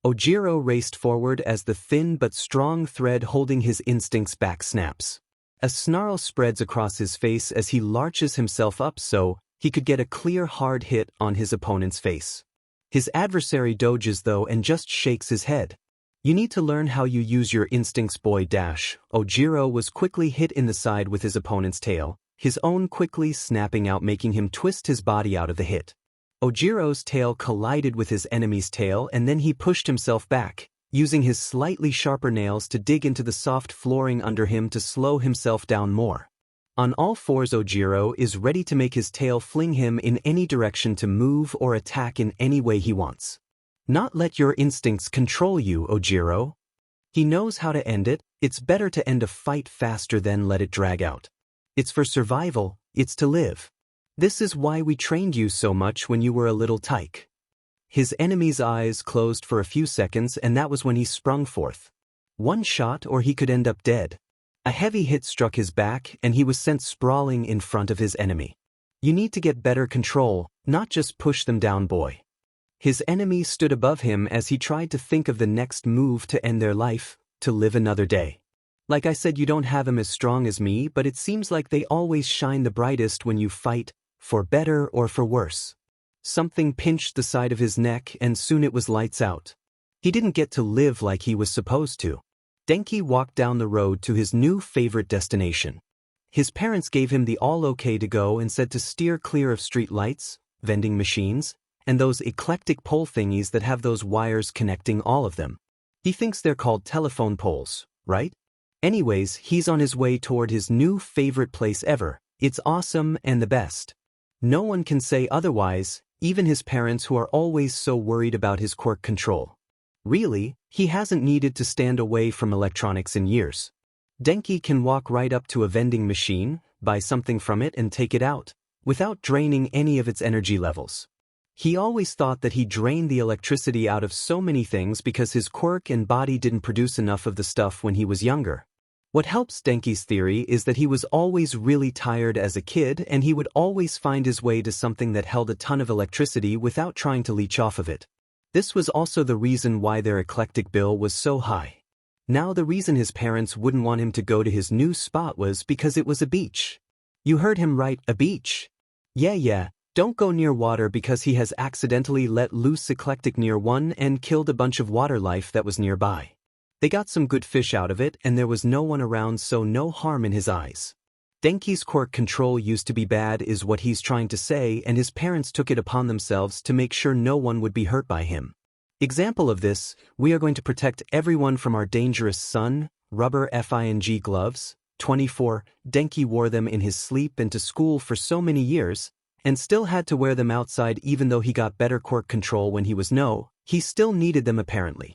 A: Ojiro raced forward as the thin but strong thread holding his instincts back snaps. A snarl spreads across his face as he larches himself up so he could get a clear hard hit on his opponent's face. His adversary doges though and just shakes his head. You need to learn how you use your instincts, boy. Ojiro was quickly hit in the side with his opponent's tail, his own quickly snapping out making him twist his body out of the hit. Ojiro's tail collided with his enemy's tail and then he pushed himself back, using his slightly sharper nails to dig into the soft flooring under him to slow himself down more. On all fours, Ojiro is ready to make his tail fling him in any direction to move or attack in any way he wants. Not let your instincts control you, Ojiro. He knows how to end it. It's better to end a fight faster than let it drag out. It's for survival, it's to live. This is why we trained you so much when you were a little tyke. His enemy's eyes closed for a few seconds, and that was when he sprung forth. One shot or he could end up dead. A heavy hit struck his back and he was sent sprawling in front of his enemy. You need to get better control, not just push them down, boy. His enemy stood above him as he tried to think of the next move to end their life, to live another day. Like I said, you don't have him as strong as me, but it seems like they always shine the brightest when you fight, for better or for worse. Something pinched the side of his neck and soon it was lights out. He didn't get to live like he was supposed to. Denki walked down the road to his new favorite destination. His parents gave him the all okay to go and said to steer clear of street lights, vending machines, and those eclectic pole thingies that have those wires connecting all of them. He thinks they're called telephone poles, right? Anyways, he's on his way toward his new favorite place ever. It's awesome and the best. No one can say otherwise, even his parents who are always so worried about his quirk control. Really, he hasn't needed to stand away from electronics in years. Denki can walk right up to a vending machine, buy something from it and take it out, without draining any of its energy levels. He always thought that he drained the electricity out of so many things because his quirk and body didn't produce enough of the stuff when he was younger. What helps Denki's theory is that he was always really tired as a kid and he would always find his way to something that held a ton of electricity without trying to leech off of it. This was also the reason why their eclectic bill was so high. Now the reason his parents wouldn't want him to go to his new spot was because it was a beach. You heard him right, a beach. Yeah, don't go near water because he has accidentally let loose eclectic near one and killed a bunch of water life that was nearby. They got some good fish out of it and there was no one around, so no harm in his eyes. Denki's quirk control used to be bad is what he's trying to say, and his parents took it upon themselves to make sure no one would be hurt by him. Example of this, we are going to protect everyone from our dangerous sun, rubber FING gloves. 24, Denki wore them in his sleep and to school for so many years, and still had to wear them outside even though he got better quirk control when he was he still needed them apparently.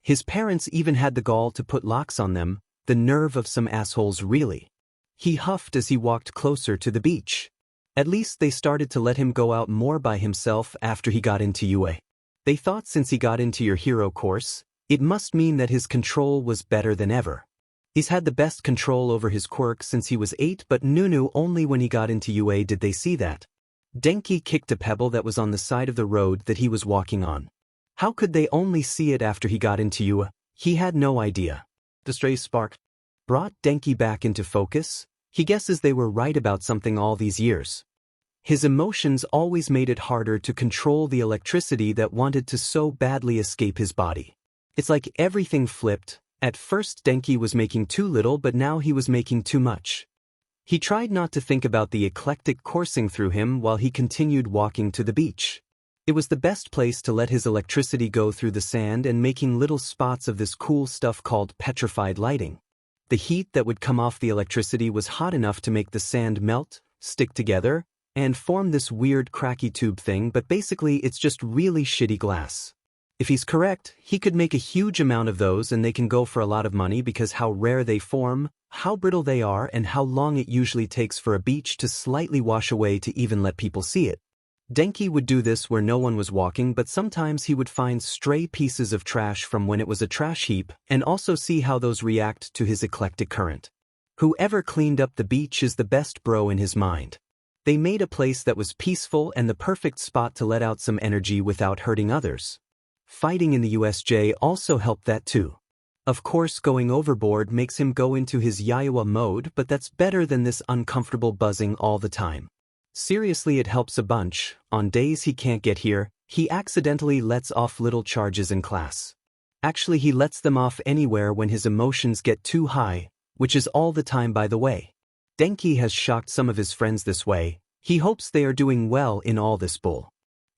A: His parents even had the gall to put locks on them, the nerve of some assholes really. He huffed as he walked closer to the beach. At least they started to let him go out more by himself after he got into UA. They thought since he got into your hero course, it must mean that his control was better than ever. He's had the best control over his quirk since he was 8, but Nunu only when he got into UA did they see that. Denki kicked a pebble that was on the side of the road that he was walking on. How could they only see it after he got into UA? He had no idea. The stray spark brought Denki back into focus. He guesses they were right about something all these years. His emotions always made it harder to control the electricity that wanted to so badly escape his body. It's like everything flipped. At first Denki was making too little, but now he was making too much. He tried not to think about the eclectic coursing through him while he continued walking to the beach. It was the best place to let his electricity go through the sand and making little spots of this cool stuff called petrified lighting. The heat that would come off the electricity was hot enough to make the sand melt, stick together, and form this weird cracky tube thing, but basically it's just really shitty glass. If he's correct, he could make a huge amount of those and they can go for a lot of money because how rare they form, how brittle they are, and how long it usually takes for a beach to slightly wash away to even let people see it. Denki would do this where no one was walking, but sometimes he would find stray pieces of trash from when it was a trash heap and also see how those react to his eclectic current. Whoever cleaned up the beach is the best bro in his mind. They made a place that was peaceful and the perfect spot to let out some energy without hurting others. Fighting in the USJ also helped that too. Of course, going overboard makes him go into his Yaiwa mode, but that's better than this uncomfortable buzzing all the time. Seriously, it helps a bunch. On days he can't get here, he accidentally lets off little charges in class. Actually, he lets them off anywhere when his emotions get too high, which is all the time by the way. Denki has shocked some of his friends this way. He hopes they are doing well in all this bull.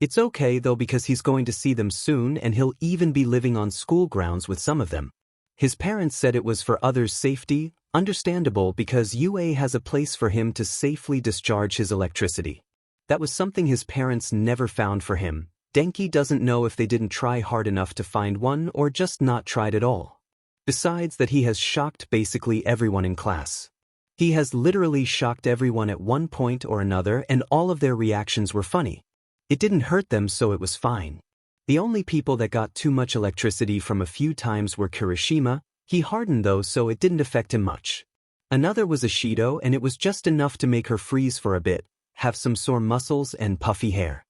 A: It's okay though because he's going to see them soon and he'll even be living on school grounds with some of them. His parents said it was for others' safety, Understandable because UA has a place for him to safely discharge his electricity. That was something his parents never found for him. Denki doesn't know if they didn't try hard enough to find one or just not tried at all. Besides that, he has shocked basically everyone in class. He has literally shocked everyone at one point or another, and all of their reactions were funny. It didn't hurt them, so it was fine. The only people that got too much electricity from a few times were Kirishima. He hardened though, so it didn't affect him much. Another was Ashido, and it was just enough to make her freeze for a bit, have some sore muscles and puffy hair.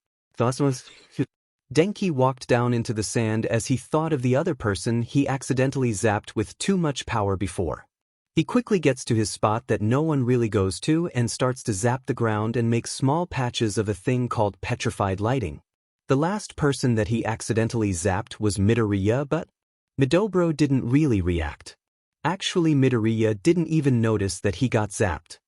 A: Denki walked down into the sand as he thought of the other person he accidentally zapped with too much power before. He quickly gets to his spot that no one really goes to and starts to zap the ground and make small patches of a thing called petrified lighting. The last person that he accidentally zapped was Midoriya, but Midobro didn't really react. Actually, Midoriya didn't even notice that he got zapped.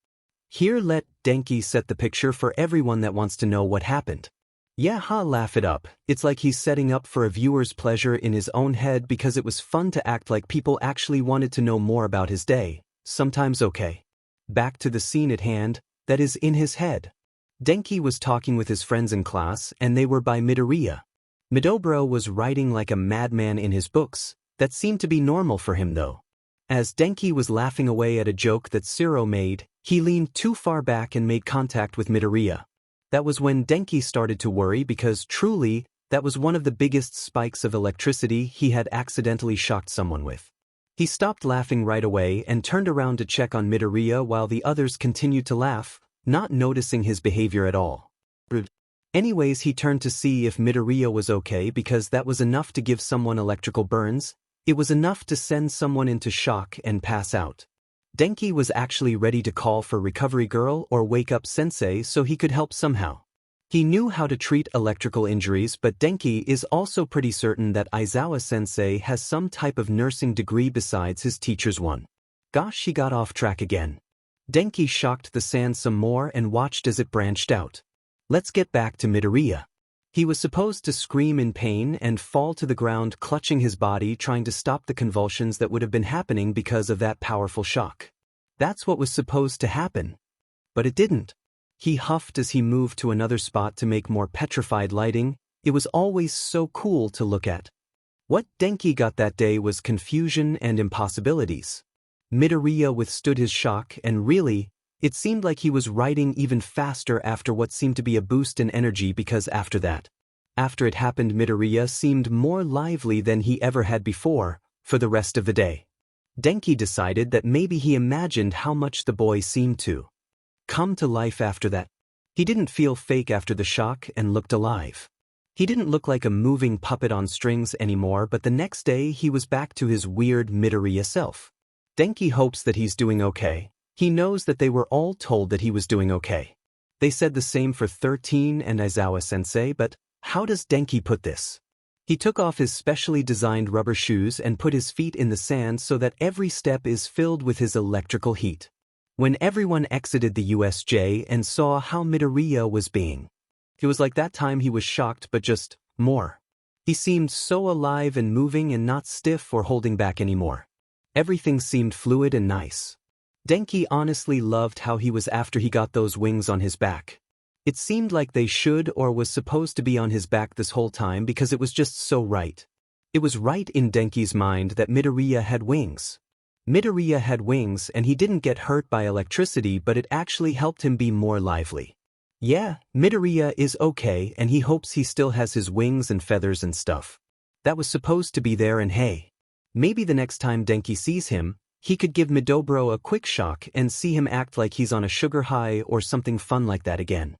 A: Here, let Denki set the picture for everyone that wants to know what happened. Yeah, laugh it up. It's like he's setting up for a viewer's pleasure in his own head because it was fun to act like people actually wanted to know more about his day. Sometimes okay. Back to the scene at hand, that is in his head. Denki was talking with his friends in class, and they were by Midoriya. Midobro was writing like a madman in his books. That seemed to be normal for him though. As Denki was laughing away at a joke that Siro made, he leaned too far back and made contact with Midoriya. That was when Denki started to worry because truly, that was one of the biggest spikes of electricity he had accidentally shocked someone with. He stopped laughing right away and turned around to check on Midoriya while the others continued to laugh, not noticing his behavior at all. Anyways, he turned to see if Midoriya was okay because that was enough to give someone electrical burns. It was enough to send someone into shock and pass out. Denki was actually ready to call for recovery girl or wake up sensei so he could help somehow. He knew how to treat electrical injuries, but Denki is also pretty certain that Aizawa sensei has some type of nursing degree besides his teacher's one. Gosh, he got off track again. Denki shocked the sand some more and watched as it branched out. Let's get back to Midoriya. He was supposed to scream in pain and fall to the ground, clutching his body, trying to stop the convulsions that would have been happening because of that powerful shock. That's what was supposed to happen. But it didn't. He huffed as he moved to another spot to make more petrified lighting. It was always so cool to look at. What Denki got that day was confusion and impossibilities. Midoriya withstood his shock, and really, it seemed like he was writing even faster after what seemed to be a boost in energy because after it happened, Midoriya seemed more lively than he ever had before for the rest of the day. Denki decided that maybe he imagined how much the boy seemed to come to life after that. He didn't feel fake after the shock and looked alive. He didn't look like a moving puppet on strings anymore, but the next day he was back to his weird Midoriya self. Denki hopes that he's doing okay. He knows that they were all told that he was doing okay. They said the same for 13 and Aizawa sensei, but how does Denki put this? He took off his specially designed rubber shoes and put his feet in the sand so that every step is filled with his electrical heat. When everyone exited the USJ and saw how Midoriya was being, it was like that time he was shocked, but just more. He seemed so alive and moving and not stiff or holding back anymore. Everything seemed fluid and nice. Denki honestly loved how he was after he got those wings on his back. It seemed like they should or was supposed to be on his back this whole time because it was just so right. It was right in Denki's mind that Midoriya had wings. Midoriya had wings and he didn't get hurt by electricity, but it actually helped him be more lively. Yeah, Midoriya is okay and he hopes he still has his wings and feathers and stuff. That was supposed to be there, and hey, maybe the next time Denki sees him, he could give Midobro a quick shock and see him act like he's on a sugar high or something fun like that again.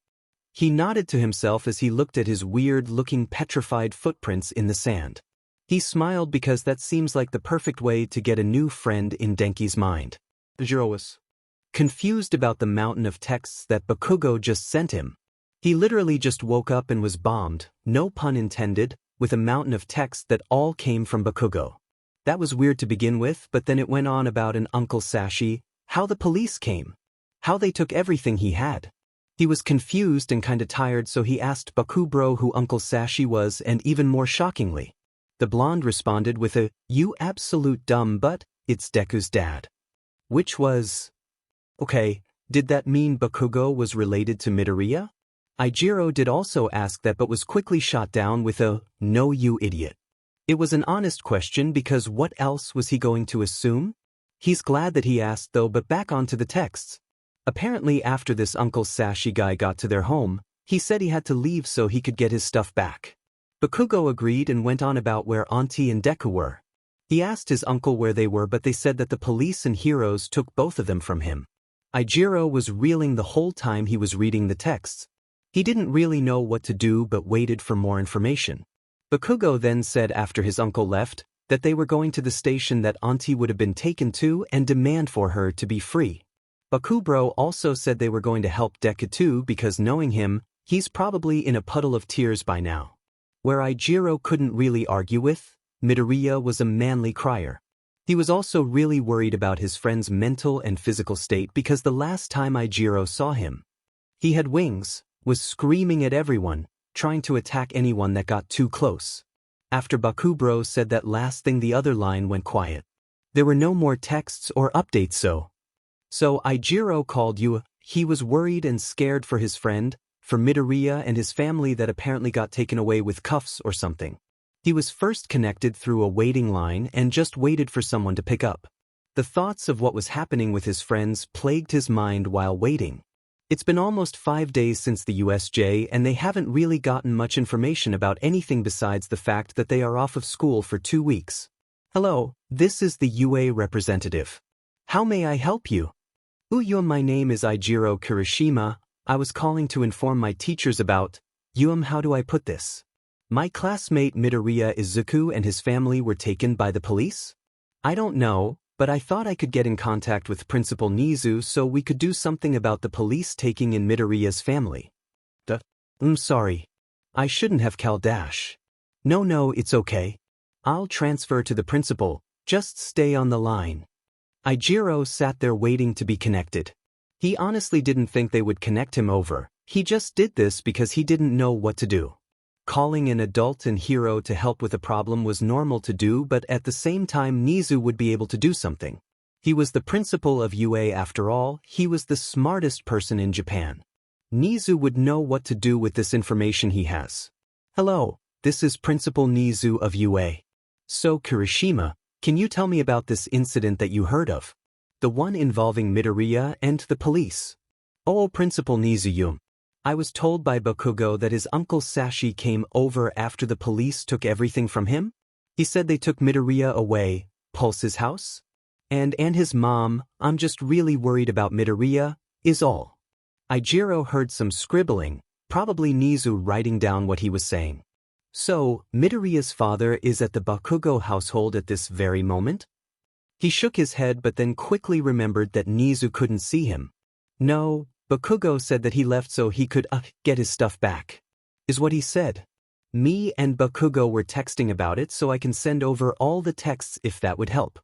A: He nodded to himself as he looked at his weird-looking petrified footprints in the sand. He smiled because that seems like the perfect way to get a new friend in Denki's mind. Jiro was confused about the mountain of texts that Bakugo just sent him. He literally just woke up and was bombed, no pun intended, with a mountain of text that all came from Bakugo. That was weird to begin with, but then it went on about an Uncle Sashi, how the police came, how they took everything he had. He was confused and kinda tired, so he asked Bakubro who Uncle Sashi was, and even more shockingly, the blonde responded with a, "You absolute dumb butt, it's Deku's dad." Which was... Okay, did that mean Bakugo was related to Midoriya? Ijiro did also ask that but was quickly shot down with a, "No you idiot." It was an honest question because what else was he going to assume? He's glad that he asked though, but back onto the texts. Apparently after this Uncle Sashi guy got to their home, he said he had to leave so he could get his stuff back. Bakugo agreed and went on about where Auntie and Deku were. He asked his uncle where they were, but they said that the police and heroes took both of them from him. Ijiro was reeling the whole time he was reading the texts. He didn't really know what to do but waited for more information. Bakugo then said after his uncle left, that they were going to the station that Auntie would have been taken to and demand for her to be free. Bakubro also said they were going to help Deku too because knowing him, he's probably in a puddle of tears by now. Where Ijiro couldn't really argue with, Midoriya was a manly crier. He was also really worried about his friend's mental and physical state because the last time Ijiro saw him, he had wings, was screaming at everyone, trying to attack anyone that got too close. After Bakubro said that last thing, the other line went quiet. There were no more texts or updates So Ijiro called you. He was worried and scared for his friend, for Midoriya and his family that apparently got taken away with cuffs or something. He was first connected through a waiting line and just waited for someone to pick up. The thoughts of what was happening with his friends plagued his mind while waiting. It's been almost 5 days since the USJ and they haven't really gotten much information about anything besides the fact that they are off of school for 2 weeks. Hello, this is the UA representative. How may I help you? My name is Ijiro Kirishima. I was calling to inform my teachers about, how do I put this? My classmate Midoriya Izuku and his family were taken by the police? I don't know, but I thought I could get in contact with Principal Nizu so we could do something about the police taking in Midoriya's family. Sorry. I shouldn't have called dash. No, it's okay. I'll transfer to the principal, just stay on the line. Ijiro sat there waiting to be connected. He honestly didn't think they would connect him over, he just did this because he didn't know what to do. Calling an adult and hero to help with a problem was normal to do, but at the same time Nizu would be able to do something. He was the principal of UA after all, he was the smartest person in Japan. Nizu would know what to do with this information he has. Hello, this is Principal Nizu of UA. So Kirishima, can you tell me about this incident that you heard of? The one involving Midoriya and the police. Oh, Principal Nizu. I was told by Bakugo that his Uncle Sashi came over after the police took everything from him. He said they took Midoriya away, Pulse's house. And his mom. I'm just really worried about Midoriya, is all. Ijiro heard some scribbling, probably Nizu writing down what he was saying. So, Midoriya's father is at the Bakugo household at this very moment? He shook his head but then quickly remembered that Nizu couldn't see him. No, Bakugo said that he left so he could get his stuff back. Is what he said. Me and Bakugo were texting about it so I can send over all the texts if that would help.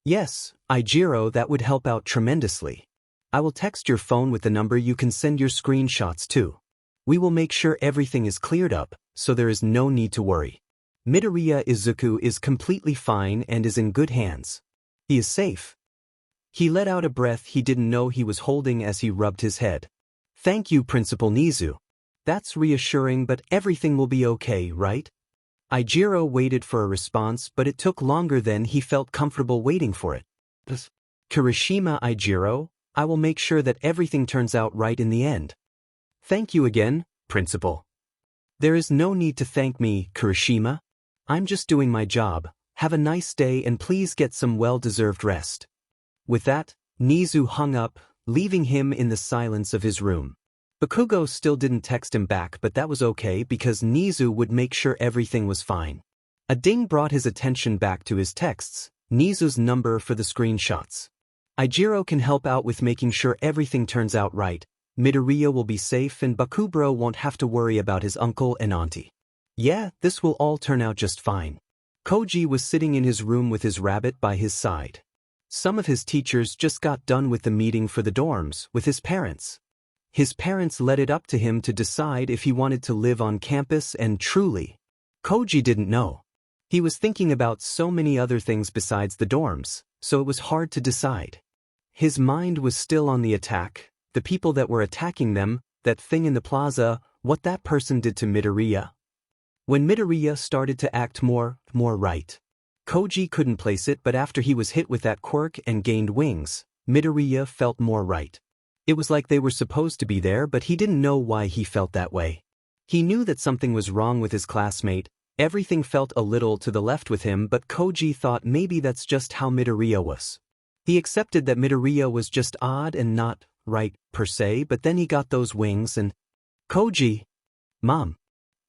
A: Yes, Ijiro, that would help out tremendously. I will text your phone with the number, you can send your screenshots too. We will make sure everything is cleared up, so there is no need to worry. Midoriya Izuku is completely fine and is in good hands. He is safe. He let out a breath he didn't know he was holding as he rubbed his head. Thank you, Principal Nizu. That's reassuring, but everything will be okay, right? Ijiro waited for a response, but it took longer than he felt comfortable waiting for it. Kirishima Ijiro, I will make sure that everything turns out right in the end. Thank you again, Principal. There is no need to thank me, Kirishima. I'm just doing my job. Have a nice day and please get some well-deserved rest. With that, Nizu hung up, leaving him in the silence of his room. Bakugo still didn't text him back, but that was okay because Nizu would make sure everything was fine. A ding brought his attention back to his texts, Nizu's number for the screenshots. Ijiro can help out with making sure everything turns out right. Midoriya will be safe and Bakubro won't have to worry about his uncle and auntie. Yeah, this will all turn out just fine. Koji was sitting in his room with his rabbit by his side. Some of his teachers just got done with the meeting for the dorms with his parents. His parents let it up to him to decide if he wanted to live on campus, and truly, Koji didn't know. He was thinking about so many other things besides the dorms, so it was hard to decide. His mind was still on the attack, the people that were attacking them, that thing in the plaza, what that person did to Midoriya. When Midoriya started to act more right. Koji couldn't place it, but after he was hit with that quirk and gained wings, Midoriya felt more right. It was like they were supposed to be there, but he didn't know why he felt that way. He knew that something was wrong with his classmate, everything felt a little to the left with him, but Koji thought maybe that's just how Midoriya was. He accepted that Midoriya was just odd and not right, per se, but then he got those wings and… Koji! Mom!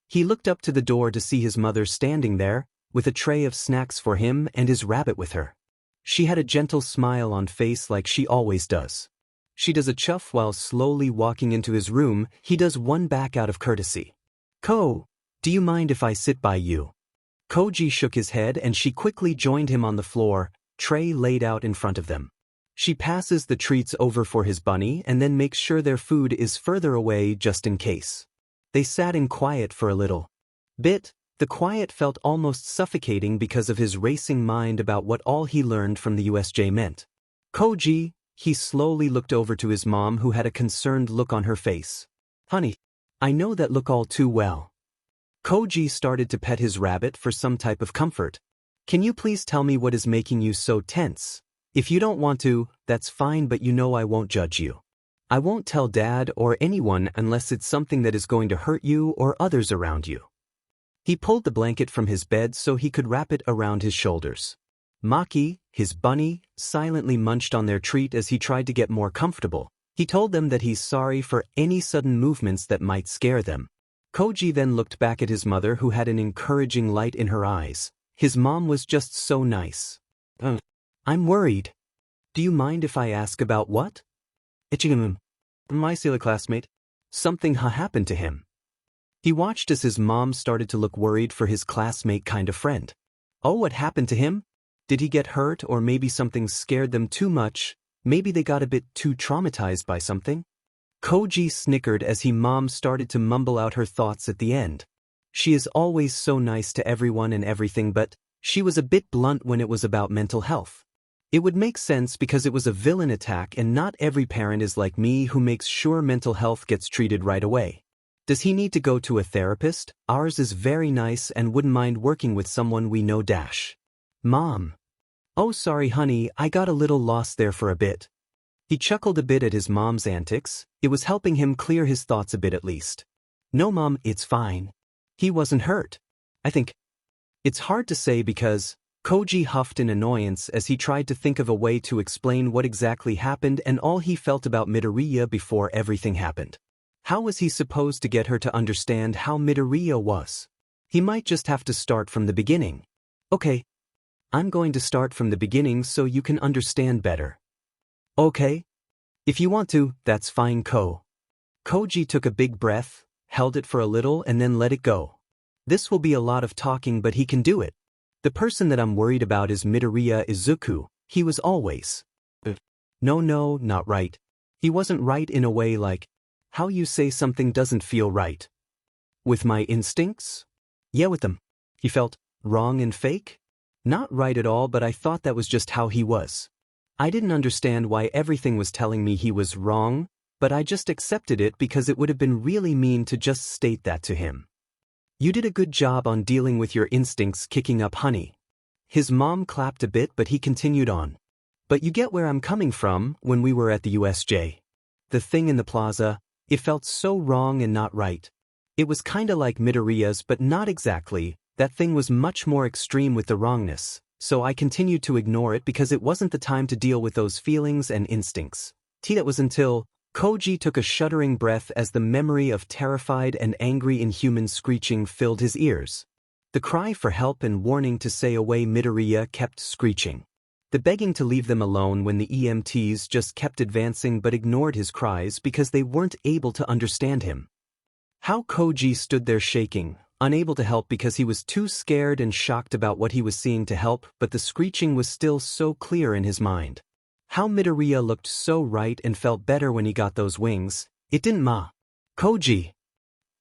A: He looked up to the door to see his mother standing there, with a tray of snacks for him and his rabbit with her. She had a gentle smile on face like she always does. She does a chuff while slowly walking into his room. He does one back out of courtesy. Ko, do you mind if I sit by you? Koji shook his head and she quickly joined him on the floor, tray laid out in front of them. She passes the treats over for his bunny and then makes sure their food is further away just in case. They sat in quiet for a little bit. The quiet felt almost suffocating because of his racing mind about what all he learned from the USJ meant. Koji, he slowly looked over to his mom who had a concerned look on her face. Honey, I know that look all too well. Koji started to pet his rabbit for some type of comfort. Can you please tell me what is making you so tense? If you don't want to, that's fine, but you know I won't judge you. I won't tell Dad or anyone unless it's something that is going to hurt you or others around you. He pulled the blanket from his bed so he could wrap it around his shoulders. Maki, his bunny, silently munched on their treat as he tried to get more comfortable. He told them that he's sorry for any sudden movements that might scare them. Koji then looked back at his mother who had an encouraging light in her eyes. His mom was just so nice. I'm worried. Do you mind if I ask about what? Ichigum. My silly classmate. Something happened to him. He watched as his mom started to look worried for his classmate kind of friend. Oh, what happened to him? Did he get hurt or maybe something scared them too much? Maybe they got a bit too traumatized by something? Koji snickered as his mom started to mumble out her thoughts at the end. She is always so nice to everyone and everything, but she was a bit blunt when it was about mental health. It would make sense because it was a villain attack and not every parent is like me who makes sure mental health gets treated right away. Does he need to go to a therapist? Ours is very nice and wouldn't mind working with someone we know. Mom. Oh, sorry honey, I got a little lost there for a bit. He chuckled a bit at his mom's antics. It was helping him clear his thoughts a bit at least. No mom, it's fine. He wasn't hurt. I think. It's hard to say because… Koji huffed in annoyance as he tried to think of a way to explain what exactly happened and all he felt about Midoriya before everything happened. How was he supposed to get her to understand how Midoriya was? He might just have to start from the beginning. Okay. I'm going to start from the beginning so you can understand better. Okay? If you want to, that's fine, Koji took a big breath, held it for a little and then let it go. This will be a lot of talking, but he can do it. The person that I'm worried about is Midoriya Izuku. He was always… No, not right. He wasn't right in a way like… How you say something doesn't feel right. With my instincts? Yeah, with them. He felt wrong and fake? Not right at all, but I thought that was just how he was. I didn't understand why everything was telling me he was wrong, but I just accepted it because it would have been really mean to just state that to him. You did a good job on dealing with your instincts, kicking up honey. His mom clapped a bit, but he continued on. But you get where I'm coming from. When we were at the USJ. The thing in the plaza, it felt so wrong and not right. It was kinda like Midoriya's, but not exactly. That thing was much more extreme with the wrongness, so I continued to ignore it because it wasn't the time to deal with those feelings and instincts. That was until… Koji took a shuddering breath as the memory of terrified and angry inhuman screeching filled his ears. The cry for help and warning to stay away Midoriya kept screeching. The begging to leave them alone when the EMTs just kept advancing but ignored his cries because they weren't able to understand him. How Koji stood there shaking, unable to help because he was too scared and shocked about what he was seeing to help, but the screeching was still so clear in his mind. How Midoriya looked so right and felt better when he got those wings. It didn't Koji.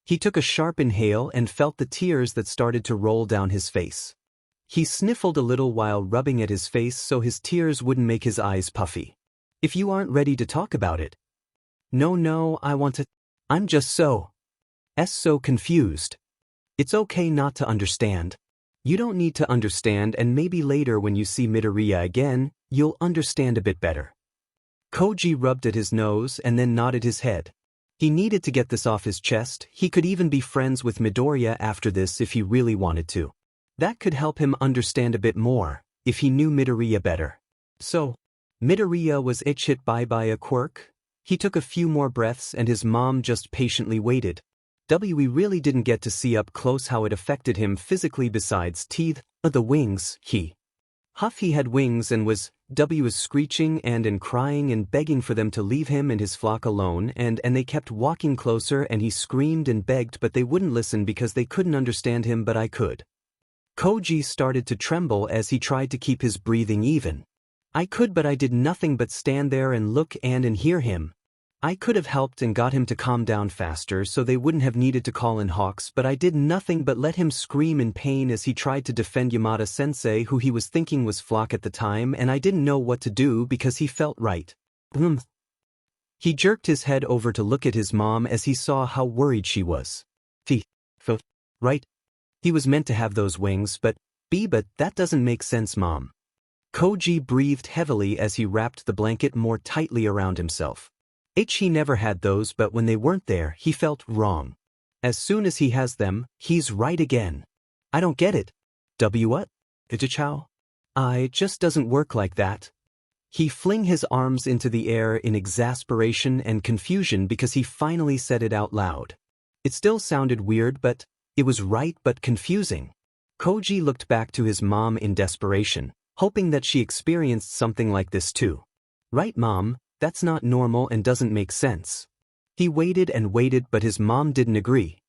A: He took a sharp inhale and felt the tears that started to roll down his face. He sniffled a little while rubbing at his face so his tears wouldn't make his eyes puffy. If you aren't ready to talk about it. No, I want to. I'm just so confused. It's okay not to understand. You don't need to understand, and maybe later when you see Midoriya again, you'll understand a bit better. Koji rubbed at his nose and then nodded his head. He needed to get this off his chest. He could even be friends with Midoriya after this if he really wanted to. That could help him understand a bit more, if he knew Midoriya better. So, Midoriya was hit by a quirk? He took a few more breaths and his mom just patiently waited. We really didn't get to see up close how it affected him physically besides teeth, the wings, he had wings and was screeching and crying and begging for them to leave him and his flock alone, and they kept walking closer and he screamed and begged but they wouldn't listen because they couldn't understand him, but I could. Koji started to tremble as he tried to keep his breathing even. I could, but I did nothing but stand there and look and hear him. I could have helped and got him to calm down faster so they wouldn't have needed to call in Hawks, but I did nothing but let him scream in pain as he tried to defend Yamada Sensei, who he was thinking was flock at the time, and I didn't know what to do because he felt right. He jerked his head over to look at his mom as he saw how worried she was. Right? He was meant to have those wings, but that doesn't make sense, Mom. Koji breathed heavily as he wrapped the blanket more tightly around himself. He never had those, but when they weren't there, he felt wrong. As soon as he has them, he's right again. I don't get it. What? Ijichao? It just doesn't work like that. He flung his arms into the air in exasperation and confusion because he finally said it out loud. It still sounded weird, but it was right but confusing. Koji looked back to his mom in desperation, hoping that she experienced something like this too. Right, Mom? That's not normal and doesn't make sense. He waited and waited, but his mom didn't agree.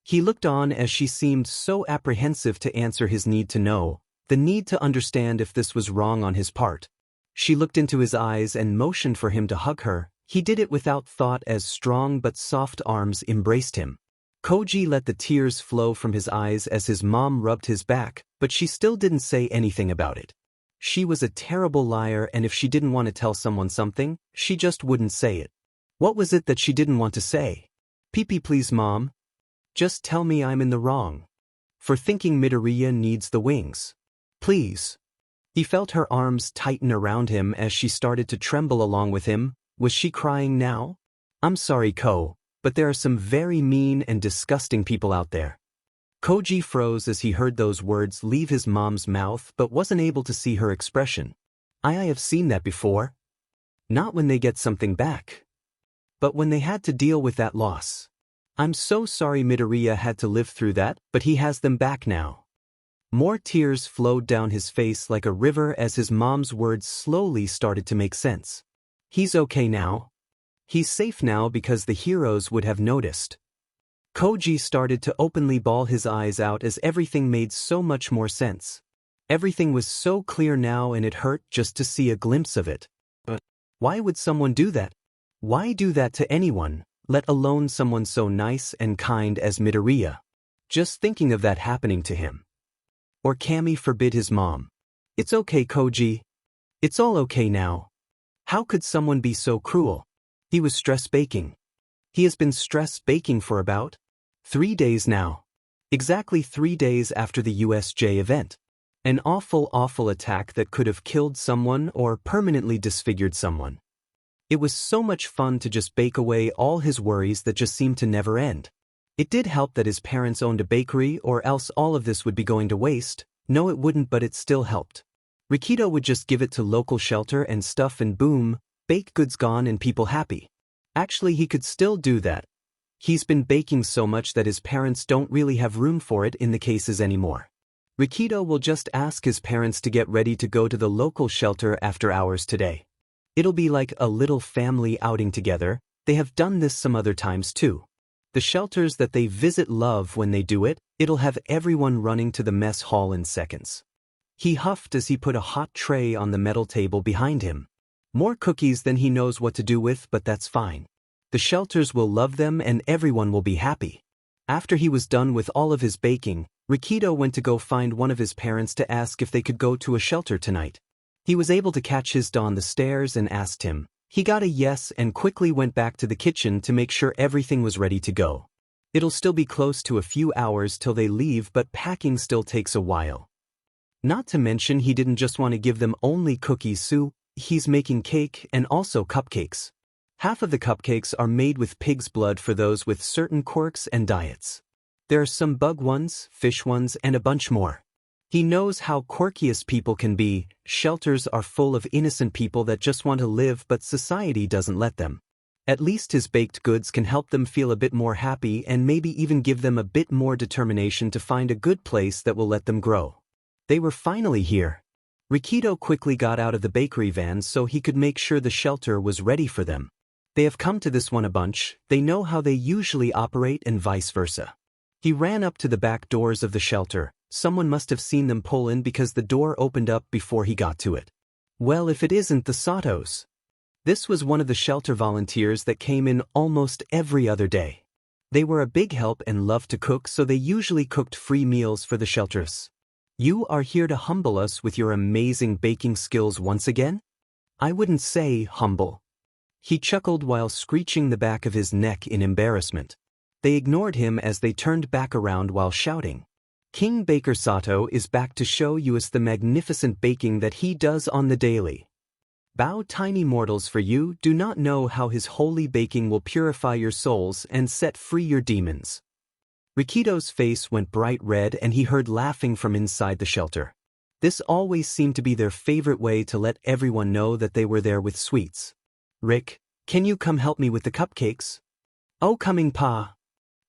A: He looked on as she seemed so apprehensive to answer his need to know, the need to understand if this was wrong on his part. She looked into his eyes and motioned for him to hug her. He did it without thought as strong but soft arms embraced him. Koji let the tears flow from his eyes as his mom rubbed his back, but she still didn't say anything about it. She was a terrible liar, and if she didn't want to tell someone something, she just wouldn't say it. What was it that she didn't want to say? Please, Mom. Just tell me I'm in the wrong. For thinking Midoriya needs the wings. Please. He felt her arms tighten around him as she started to tremble along with him. Was she crying now? I'm sorry, Ko, but there are some very mean and disgusting people out there. Koji froze as he heard those words leave his mom's mouth but wasn't able to see her expression. I have seen that before. Not when they get something back. But when they had to deal with that loss. I'm so sorry Midoriya had to live through that, but he has them back now. More tears flowed down his face like a river as his mom's words slowly started to make sense. He's okay now. He's safe now because the heroes would have noticed. Koji started to openly bawl his eyes out as everything made so much more sense. Everything was so clear now and it hurt just to see a glimpse of it. But why would someone do that? Why do that to anyone, let alone someone so nice and kind as Midoriya? Just thinking of that happening to him. Or Kami forbid his mom. It's okay, Koji. It's all okay now. How could someone be so cruel? He was stress baking. He has been stress baking for about 3 days now. Exactly 3 days after the USJ event. An awful attack that could have killed someone or permanently disfigured someone. It was so much fun to just bake away all his worries that just seemed to never end. It did help that his parents owned a bakery, or else all of this would be going to waste. No, it wouldn't, but it still helped. Rikido would just give it to local shelter and stuff and boom, baked goods gone and people happy. Actually, he could still do that. He's been baking so much that his parents don't really have room for it in the cases anymore. Rikido will just ask his parents to get ready to go to the local shelter after hours today. It'll be like a little family outing together. They have done this some other times too. The shelters that they visit love when they do it. It'll have everyone running to the mess hall in seconds. He huffed as he put a hot tray on the metal table behind him. More cookies than he knows what to do with, but that's fine. The shelters will love them and everyone will be happy. After he was done with all of his baking, Rikido went to go find one of his parents to ask if they could go to a shelter tonight. He was able to catch his on the stairs and asked him. He got a yes and quickly went back to the kitchen to make sure everything was ready to go. It'll still be close to a few hours till they leave, but packing still takes a while. Not to mention he didn't just want to give them only cookies, so he's making cake and also cupcakes. Half of the cupcakes are made with pig's blood for those with certain quirks and diets. There are some bug ones, fish ones, and a bunch more. He knows how quirkiest people can be. Shelters are full of innocent people that just want to live, but society doesn't let them. At least his baked goods can help them feel a bit more happy and maybe even give them a bit more determination to find a good place that will let them grow. They were finally here. Rikido quickly got out of the bakery van so he could make sure the shelter was ready for them. They have come to this one a bunch, they know how they usually operate and vice versa. He ran up to the back doors of the shelter. Someone must have seen them pull in because the door opened up before he got to it. Well, if it isn't the Satos. This was one of the shelter volunteers that came in almost every other day. They were a big help and loved to cook, so they usually cooked free meals for the shelters. You are here to humble us with your amazing baking skills once again? I wouldn't say humble. He chuckled while screeching the back of his neck in embarrassment. They ignored him as they turned back around while shouting. King Baker Sato is back to show you us the magnificent baking that he does on the daily. Bow tiny mortals, for you do not know how his holy baking will purify your souls and set free your demons. Rikido's face went bright red and he heard laughing from inside the shelter. This always seemed to be their favorite way to let everyone know that they were there with sweets. Rick, can you come help me with the cupcakes? Oh, coming pa.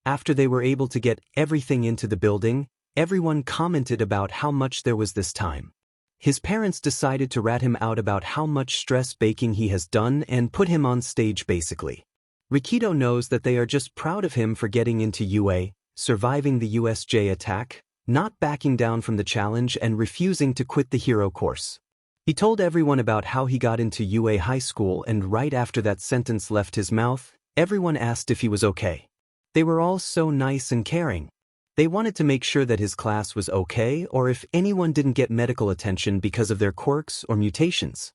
A: After they were able to get everything into the building, everyone commented about how much there was this time. His parents decided to rat him out about how much stress baking he has done and put him on stage basically. Rikido knows that they are just proud of him for getting into UA, surviving the USJ attack, not backing down from the challenge and refusing to quit the hero course. He told everyone about how he got into UA high school, and right after that sentence left his mouth, everyone asked if he was okay. They were all so nice and caring. They wanted to make sure that his class was okay or if anyone didn't get medical attention because of their quirks or mutations.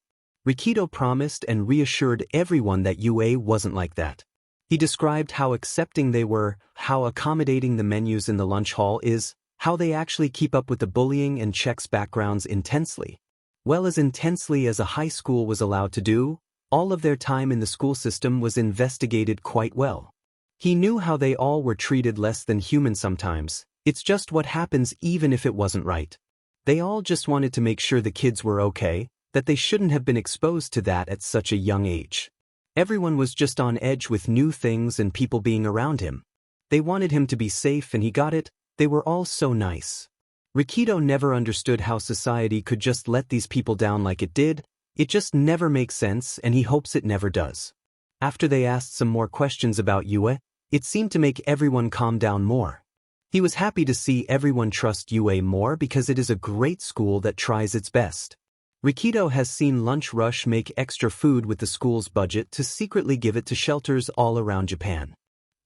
A: Rikido promised and reassured everyone that UA wasn't like that. He described how accepting they were, how accommodating the menus in the lunch hall is, how they actually keep up with the bullying and checks backgrounds intensely. Well, as intensely as a high school was allowed to do, all of their time in the school system was investigated quite well. He knew how they all were treated less than human sometimes. It's just what happens even if it wasn't right. They all just wanted to make sure the kids were okay, that they shouldn't have been exposed to that at such a young age. Everyone was just on edge with new things and people being around him. They wanted him to be safe and he got it. They were all so nice. Rikido never understood how society could just let these people down like it did. It just never makes sense and he hopes it never does. After they asked some more questions about UA, it seemed to make everyone calm down more. He was happy to see everyone trust UA more because it is a great school that tries its best. Rikido has seen Lunch Rush make extra food with the school's budget to secretly give it to shelters all around Japan.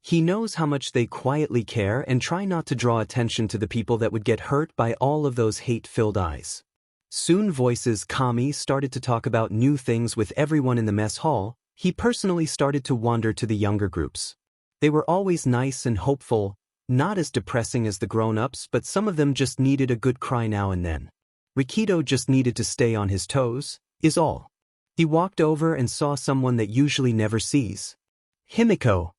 A: He knows how much they quietly care and try not to draw attention to the people that would get hurt by all of those hate-filled eyes. Soon voices Kami started to talk about new things with everyone in the mess hall. He personally started to wander to the younger groups. They were always nice and hopeful, not as depressing as the grown-ups, but some of them just needed a good cry now and then. Rikido just needed to stay on his toes, is all. He walked over and saw someone that usually never sees. Himiko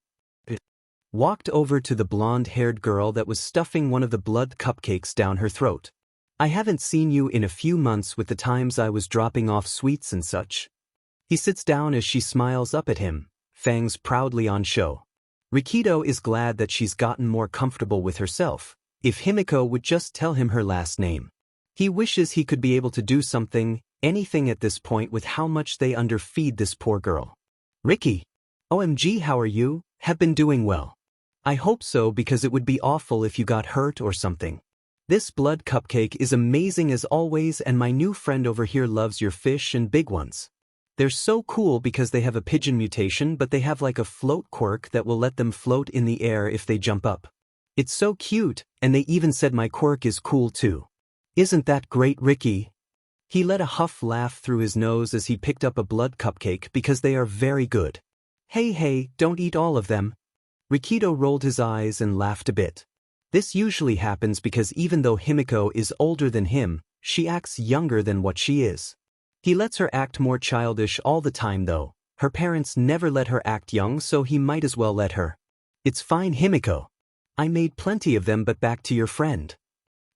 A: walked over to the blonde-haired girl that was stuffing one of the blood cupcakes down her throat. I haven't seen you in a few months with the times I was dropping off sweets and such. He sits down as she smiles up at him, fangs proudly on show. Rikido is glad that she's gotten more comfortable with herself. If Himiko would just tell him her last name. He wishes he could be able to do something, anything at this point with how much they underfeed this poor girl. Ricky. OMG, how are you? Have been doing well. I hope so, because it would be awful if you got hurt or something. This blood cupcake is amazing as always, and my new friend over here loves your fish and big ones. They're so cool because they have a pigeon mutation, but they have like a float quirk that will let them float in the air if they jump up. It's so cute, and they even said my quirk is cool too. Isn't that great, Ricky? He let a huff laugh through his nose as he picked up a blood cupcake because they are very good. Hey, don't eat all of them. Rikido rolled his eyes and laughed a bit. This usually happens because even though Himiko is older than him, she acts younger than what she is. He lets her act more childish all the time though. Her parents never let her act young, so he might as well let her. It's fine, Himiko. I made plenty of them, but back to your friend.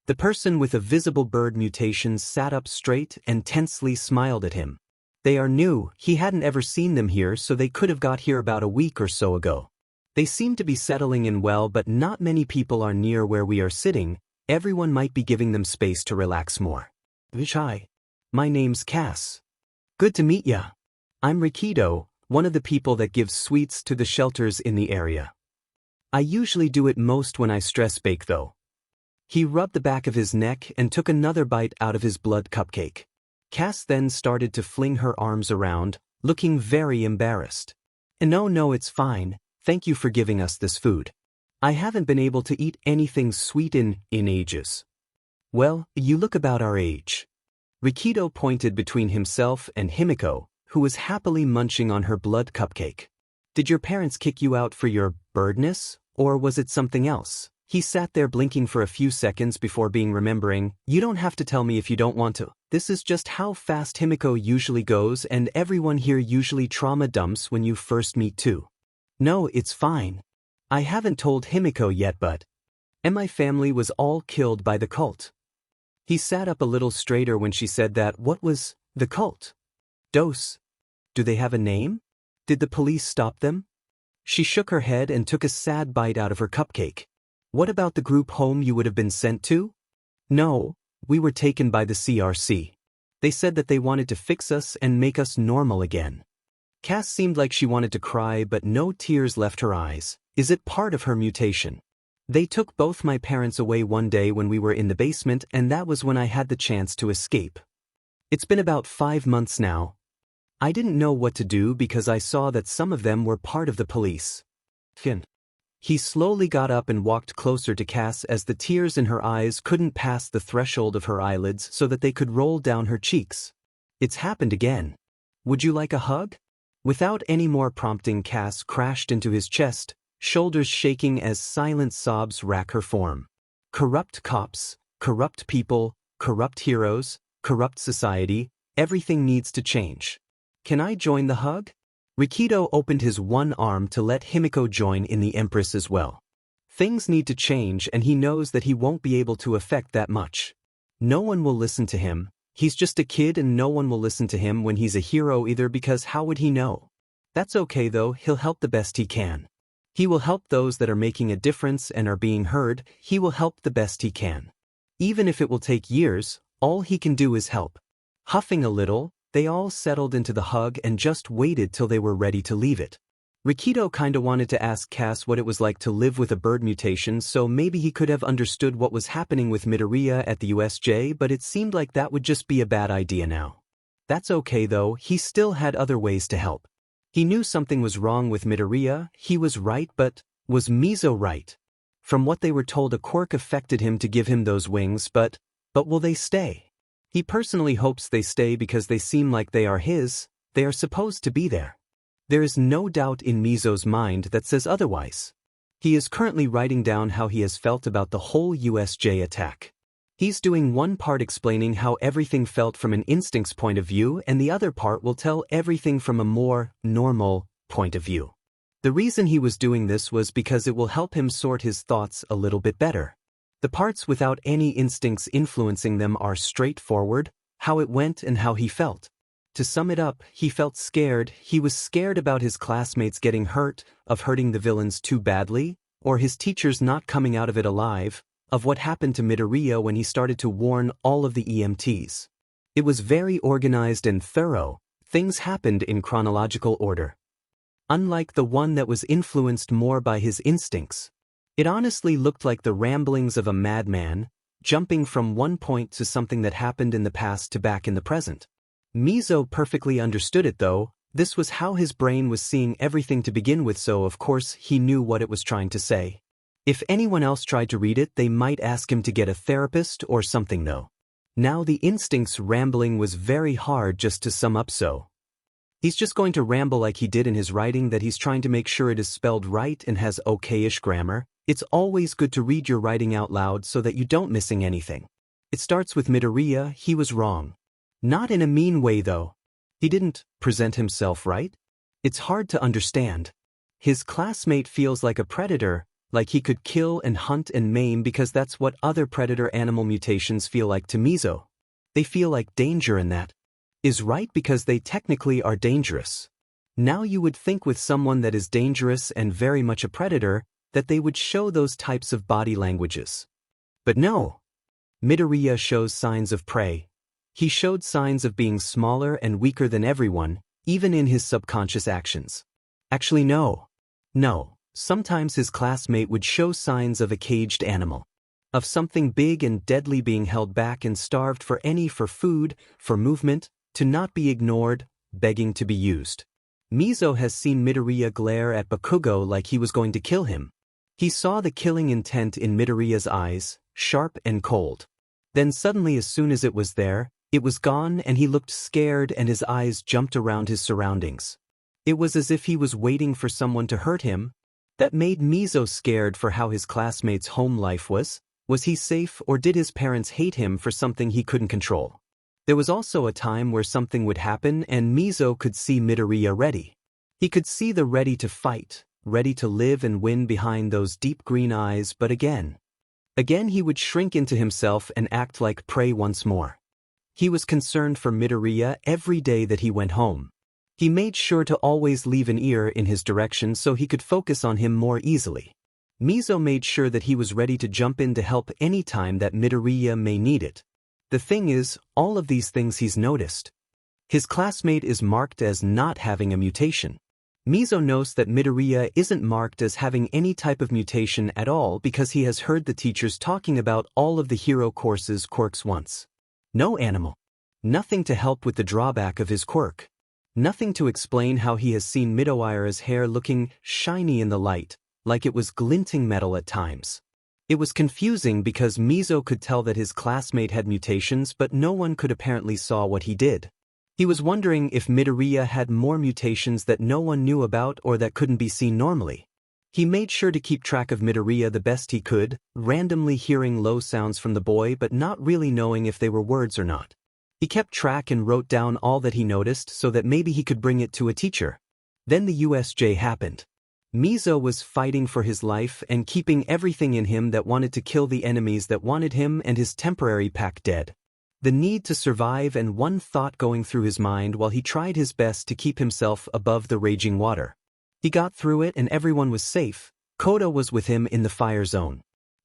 A: The person with a visible bird mutation sat up straight and tensely smiled at him. They are new, he hadn't ever seen them here, so they could have got here about a week or so ago. They seem to be settling in well, but not many people are near where we are sitting. Everyone might be giving them space to relax more. Hi. My name's Cass. Good to meet ya. I'm Rikido, one of the people that gives sweets to the shelters in the area. I usually do it most when I stress bake though. He rubbed the back of his neck and took another bite out of his blood cupcake. Cass then started to fling her arms around, looking very embarrassed. No, it's fine, thank you for giving us this food. I haven't been able to eat anything sweet in ages. Well, you look about our age. Rikido pointed between himself and Himiko, who was happily munching on her blood cupcake. Did your parents kick you out for your birdness, or was it something else? He sat there blinking for a few seconds before remembering, you don't have to tell me if you don't want to. This is just how fast Himiko usually goes, and everyone here usually trauma dumps when you first meet too. No, it's fine. I haven't told Himiko yet, but my family was all killed by the cult. He sat up a little straighter when she said that. What was the cult? Dose. Do they have a name? Did the police stop them? She shook her head and took a sad bite out of her cupcake. What about the group home you would have been sent to? No, we were taken by the CRC. They said that they wanted to fix us and make us normal again. Cass seemed like she wanted to cry, but no tears left her eyes. Is it part of her mutation? They took both my parents away one day when we were in the basement, and that was when I had the chance to escape. It's been about 5 months now. I didn't know what to do because I saw that some of them were part of the police. He slowly got up and walked closer to Cass as the tears in her eyes couldn't pass the threshold of her eyelids so that they could roll down her cheeks. It's happened again. Would you like a hug? Without any more prompting, Cass crashed into his chest, shoulders shaking as silent sobs rack her form. Corrupt cops, corrupt people, corrupt heroes, corrupt society, everything needs to change. Can I join the hug? Rikido opened his one arm to let Himiko join in the Empress as well. Things need to change, and he knows that he won't be able to affect that much. No one will listen to him. He's just a kid, and no one will listen to him when he's a hero either, because how would he know? That's okay though, he'll help the best he can. He will help those that are making a difference and are being heard. He will help the best he can. Even if it will take years, all he can do is help. Huffing a little, they all settled into the hug and just waited till they were ready to leave it. Rikido kinda wanted to ask Cass what it was like to live with a bird mutation, so maybe he could have understood what was happening with Midoriya at the USJ, but it seemed like that would just be a bad idea now. That's okay though, he still had other ways to help. He knew something was wrong with Midoriya. He was right, but was Mizo right? From what they were told, a quirk affected him to give him those wings, but will they stay? He personally hopes they stay because they seem like they are his. They are supposed to be there. There is no doubt in Mizo's mind that says otherwise. He is currently writing down how he has felt about the whole USJ attack. He's doing one part explaining how everything felt from an instinct's point of view, and the other part will tell everything from a more normal point of view. The reason he was doing this was because it will help him sort his thoughts a little bit better. The parts without any instincts influencing them are straightforward, how it went and how he felt. To sum it up, he felt scared. He was scared about his classmates getting hurt, of hurting the villains too badly, or his teachers not coming out of it alive, of what happened to Midoriya when he started to warn all of the EMTs. It was very organized and thorough. Things happened in chronological order. Unlike the one that was influenced more by his instincts. It honestly looked like the ramblings of a madman, jumping from one point to something that happened in the past to back in the present. Mizo perfectly understood it though. This was how his brain was seeing everything to begin with, so of course he knew what it was trying to say. If anyone else tried to read it, they might ask him to get a therapist or something though. Now the instincts rambling was very hard just to sum up so. He's just going to ramble like he did in his writing that he's trying to make sure it is spelled right and has okay-ish grammar. It's always good to read your writing out loud so that you don't missing anything. It starts with Midoriya, he was wrong. Not in a mean way though. He didn't present himself right. It's hard to understand. His classmate feels like a predator, like he could kill and hunt and maim because that's what other predator animal mutations feel like to Mizo. They feel like danger and that is right because they technically are dangerous. Now you would think with someone that is dangerous and very much a predator, that they would show those types of body languages. But no. Midoriya shows signs of prey. He showed signs of being smaller and weaker than everyone, even in his subconscious actions. Actually no. Sometimes his classmate would show signs of a caged animal. Of something big and deadly being held back and starved for food, for movement, to not be ignored, begging to be used. Mizo has seen Midoriya glare at Bakugo like he was going to kill him. He saw the killing intent in Midoriya's eyes, sharp and cold. Then suddenly as soon as it was there, it was gone and he looked scared and his eyes jumped around his surroundings. It was as if he was waiting for someone to hurt him. That made Mizo scared for how his classmate's home life was. Was he safe or did his parents hate him for something he couldn't control? There was also a time where something would happen and Mizo could see Midoriya ready. He could see the ready to fight, ready to live and win behind those deep green eyes, but again he would shrink into himself and act like prey once more. He was concerned for Midoriya every day that he went home. He made sure to always leave an ear in his direction so he could focus on him more easily. Mizo made sure that he was ready to jump in to help any time that Midoriya may need it. The thing is, all of these things he's noticed. His classmate is marked as not having a mutation. Mizo knows that Midoriya isn't marked as having any type of mutation at all because he has heard the teachers talking about all of the hero course's quirks once. No animal. Nothing to help with the drawback of his quirk. Nothing to explain how he has seen Midoriya's hair looking shiny in the light, like it was glinting metal at times. It was confusing because Mizo could tell that his classmate had mutations but no one could apparently saw what he did. He was wondering if Midoriya had more mutations that no one knew about or that couldn't be seen normally. He made sure to keep track of Midoriya the best he could, randomly hearing low sounds from the boy but not really knowing if they were words or not. He kept track and wrote down all that he noticed so that maybe he could bring it to a teacher. Then the USJ happened. Mizo was fighting for his life and keeping everything in him that wanted to kill the enemies that wanted him and his temporary pack dead. The need to survive and one thought going through his mind while he tried his best to keep himself above the raging water. He got through it and everyone was safe. Koda was with him in the fire zone.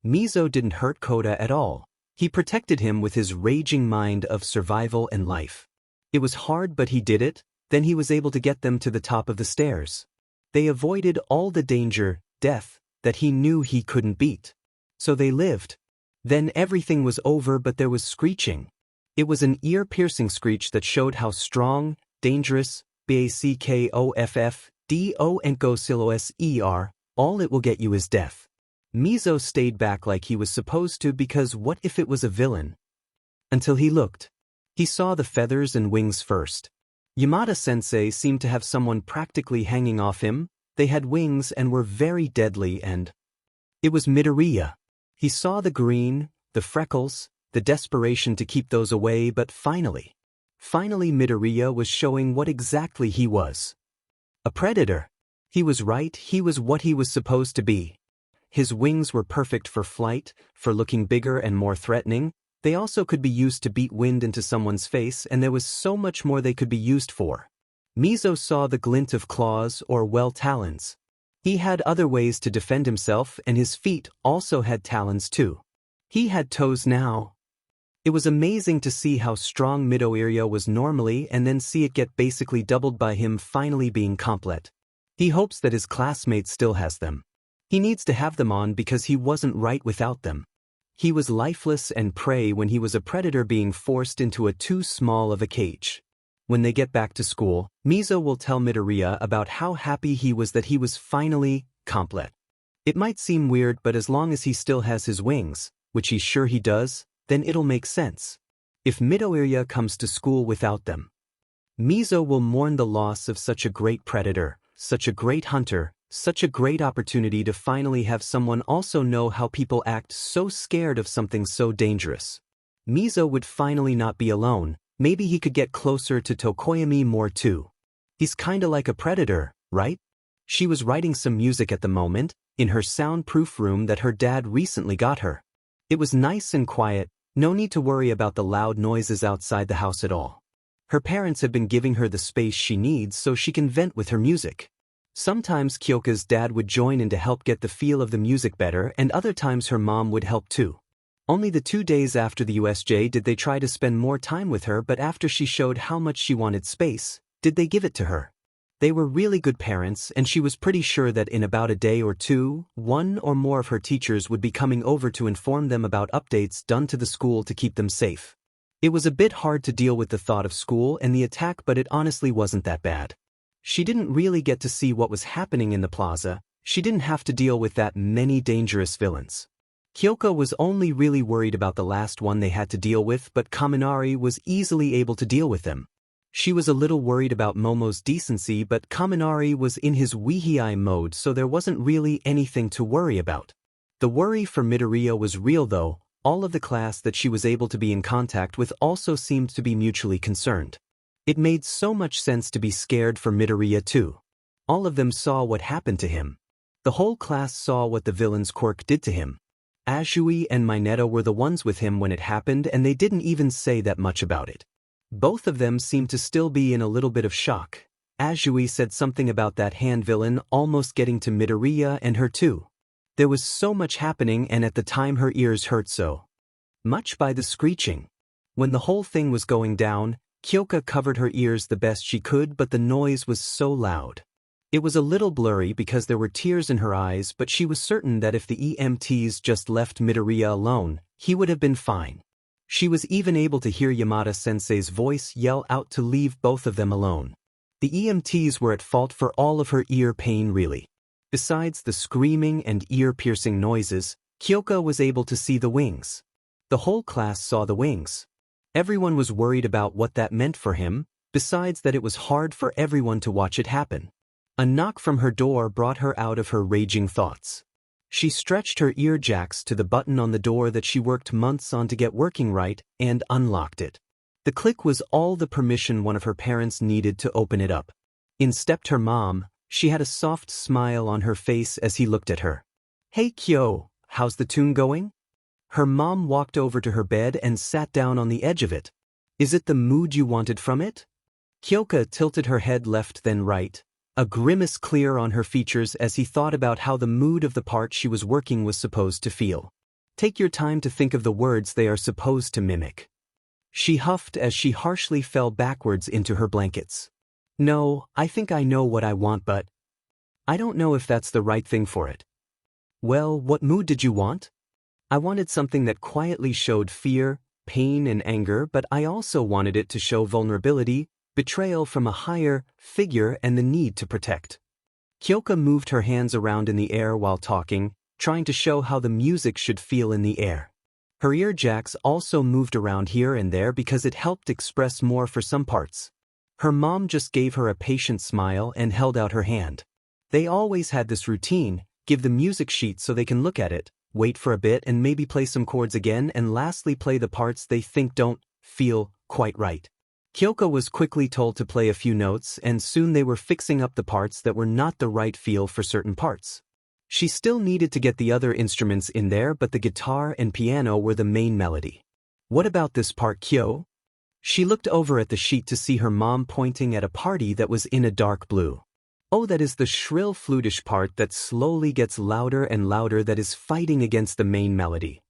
A: Mizo didn't hurt Koda at all. He protected him with his raging mind of survival and life. It was hard but he did it, then he was able to get them to the top of the stairs. They avoided all the danger, death, that he knew he couldn't beat. So they lived. Then everything was over but there was screeching. It was an ear-piercing screech that showed how strong, dangerous, Bakoffdo and Gosiloser, all it will get you is death. Mizo stayed back like he was supposed to because what if it was a villain? Until he looked. He saw the feathers and wings first. Yamada-sensei seemed to have someone practically hanging off him. They had wings and were very deadly and it was Midoriya. He saw the green, the freckles, the desperation to keep those away but finally Midoriya was showing what exactly he was. A predator. He was right, he was what he was supposed to be. His wings were perfect for flight, for looking bigger and more threatening. They also could be used to beat wind into someone's face and there was so much more they could be used for. Mizo saw the glint of claws or talons. He had other ways to defend himself and his feet also had talons too. He had toes now. It was amazing to see how strong Midoriya was normally and then see it get basically doubled by him finally being complete. He hopes that his classmate still has them. He needs to have them on because he wasn't right without them. He was lifeless and prey when he was a predator being forced into a too small of a cage. When they get back to school, Mizo will tell Midoriya about how happy he was that he was finally complete. It might seem weird but as long as he still has his wings, which he's sure he does, then it'll make sense. If Midoriya comes to school without them, Mizo will mourn the loss of such a great predator, such a great hunter, such a great opportunity to finally have someone also know how people act so scared of something so dangerous. Mizo would finally not be alone, maybe he could get closer to Tokoyami more too. He's kinda like a predator, right? She was writing some music at the moment, in her soundproof room that her dad recently got her. It was nice and quiet, no need to worry about the loud noises outside the house at all. Her parents have been giving her the space she needs so she can vent with her music. Sometimes Kyoka's dad would join in to help get the feel of the music better, and other times her mom would help too. Only the 2 days after the USJ did they try to spend more time with her, but after she showed how much she wanted space, did they give it to her. They were really good parents, and she was pretty sure that in about a day or two, one or more of her teachers would be coming over to inform them about updates done to the school to keep them safe. It was a bit hard to deal with the thought of school and the attack, but it honestly wasn't that bad. She didn't really get to see what was happening in the plaza, she didn't have to deal with that many dangerous villains. Kyoka was only really worried about the last one they had to deal with, but Kaminari was easily able to deal with them. She was a little worried about Momo's decency, but Kaminari was in his Weihei mode, so there wasn't really anything to worry about. The worry for Midoriya was real though. All of the class that she was able to be in contact with also seemed to be mutually concerned. It made so much sense to be scared for Midoriya too. All of them saw what happened to him. The whole class saw what the villain's Quirk did to him. Azui and Mineta were the ones with him when it happened, and they didn't even say that much about it. Both of them seemed to still be in a little bit of shock. Azui said something about that hand villain almost getting to Midoriya and her too. There was so much happening, and at the time her ears hurt so much by the screeching. When the whole thing was going down, Kyoka covered her ears the best she could, but the noise was so loud. It was a little blurry because there were tears in her eyes, but she was certain that if the EMTs just left Midoriya alone, he would have been fine. She was even able to hear Yamada-sensei's voice yell out to leave both of them alone. The EMTs were at fault for all of her ear pain really. Besides the screaming and ear-piercing noises, Kyoka was able to see the wings. The whole class saw the wings. Everyone was worried about what that meant for him, besides that it was hard for everyone to watch it happen. A knock from her door brought her out of her raging thoughts. She stretched her ear jacks to the button on the door that she worked months on to get working right, and unlocked it. The click was all the permission one of her parents needed to open it up. In stepped her mom. She had a soft smile on her face as he looked at her. "Hey Kyo, how's the tune going?" Her mom walked over to her bed and sat down on the edge of it. "Is it the mood you wanted from it?" Kyoka tilted her head left then right, a grimace clear on her features as he thought about how the mood of the part she was working was supposed to feel. "Take your time to think of the words they are supposed to mimic." She huffed as she harshly fell backwards into her blankets. "No, I think I know what I want, but I don't know if that's the right thing for it." "Well, what mood did you want?" "I wanted something that quietly showed fear, pain and anger, but I also wanted it to show vulnerability, betrayal from a higher figure and the need to protect." Kyoka moved her hands around in the air while talking, trying to show how the music should feel in the air. Her ear jacks also moved around here and there because it helped express more for some parts. Her mom just gave her a patient smile and held out her hand. They always had this routine, give the music sheet so they can look at it, wait for a bit and maybe play some chords again, and lastly play the parts they think don't feel quite right. Kyoka was quickly told to play a few notes, and soon they were fixing up the parts that were not the right feel for certain parts. She still needed to get the other instruments in there, but the guitar and piano were the main melody. "What about this part, Kyo?" She looked over at the sheet to see her mom pointing at a party that was in a dark blue. "Oh, that is the shrill flutish part that slowly gets louder and louder, that is fighting against the main melody."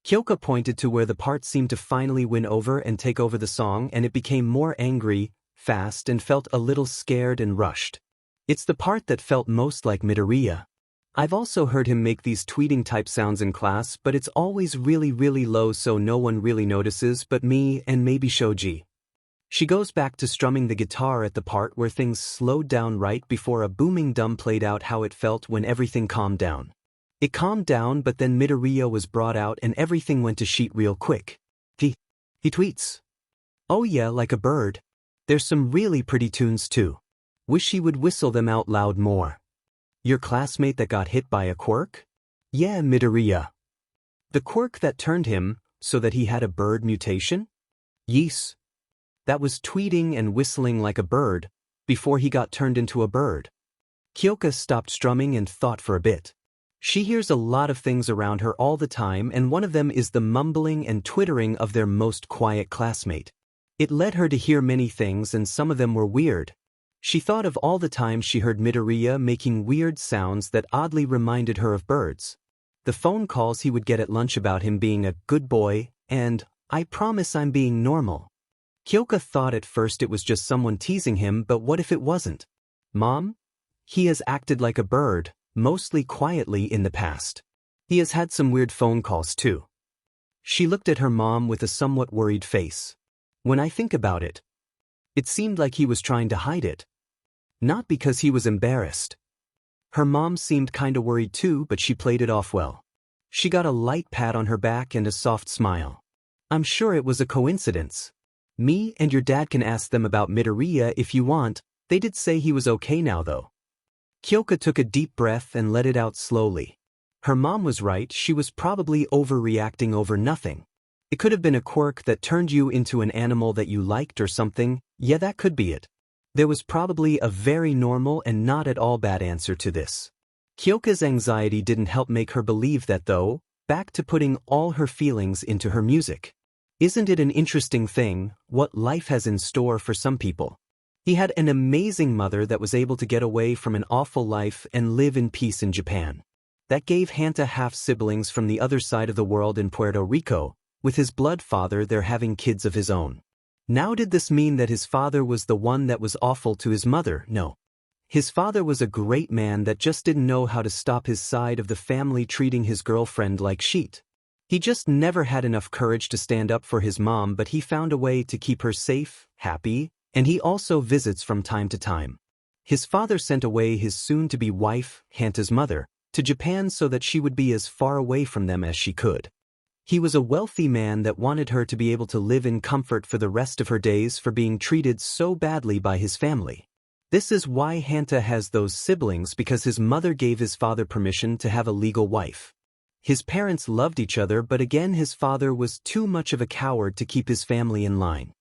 A: Kyoka pointed to where the part seemed to finally win over and take over the song, and it became more angry, fast, and felt a little scared and rushed. "It's the part that felt most like Midoriya. I've also heard him make these tweeting type sounds in class, but it's always really low so no one really notices but me and maybe Shoji." She goes back to strumming the guitar at the part where things slowed down right before a booming drum played out how it felt when everything calmed down. It calmed down, but then Midoriya was brought out and everything went to shit real quick. He tweets, "Oh yeah, like a bird. There's some really pretty tunes too. Wish he would whistle them out loud more. Your classmate that got hit by a quirk? Yeah, Midoriya. The quirk that turned him so that he had a bird mutation? Yes. That was tweeting and whistling like a bird before he got turned into a bird." Kyoka stopped strumming and thought for a bit. She hears a lot of things around her all the time, and one of them is the mumbling and twittering of their most quiet classmate. It led her to hear many things, and some of them were weird. She thought of all the times she heard Midoriya making weird sounds that oddly reminded her of birds. The phone calls he would get at lunch about him being a good boy and, "I promise I'm being normal." Kyoka thought at first it was just someone teasing him, but what if it wasn't? "Mom? He has acted like a bird, mostly quietly in the past. He has had some weird phone calls too." She looked at her mom with a somewhat worried face. "When I think about it, it seemed like he was trying to hide it. Not because he was embarrassed." Her mom seemed kinda worried too, but she played it off well. She got a light pat on her back and a soft smile. "I'm sure it was a coincidence. Me and your dad can ask them about Midoriya if you want. They did say he was okay now though." Kyoka took a deep breath and let it out slowly. Her mom was right, she was probably overreacting over nothing. It could have been a quirk that turned you into an animal that you liked or something. Yeah, that could be it. There was probably a very normal and not at all bad answer to this. Kyoka's anxiety didn't help make her believe that though, back to putting all her feelings into her music. Isn't it an interesting thing, what life has in store for some people? He had an amazing mother that was able to get away from an awful life and live in peace in Japan. That gave Hanta half-siblings from the other side of the world in Puerto Rico, with his blood father there having kids of his own. Now did this mean that his father was the one that was awful to his mother? No. His father was a great man that just didn't know how to stop his side of the family treating his girlfriend like shit. He just never had enough courage to stand up for his mom, but he found a way to keep her safe, happy, and he also visits from time to time. His father sent away his soon-to-be wife, Hanta's mother, to Japan so that she would be as far away from them as she could. He was a wealthy man that wanted her to be able to live in comfort for the rest of her days for being treated so badly by his family. This is why Hanta has those siblings, because his mother gave his father permission to have a legal wife. His parents loved each other, but again his father was too much of a coward to keep his family in line.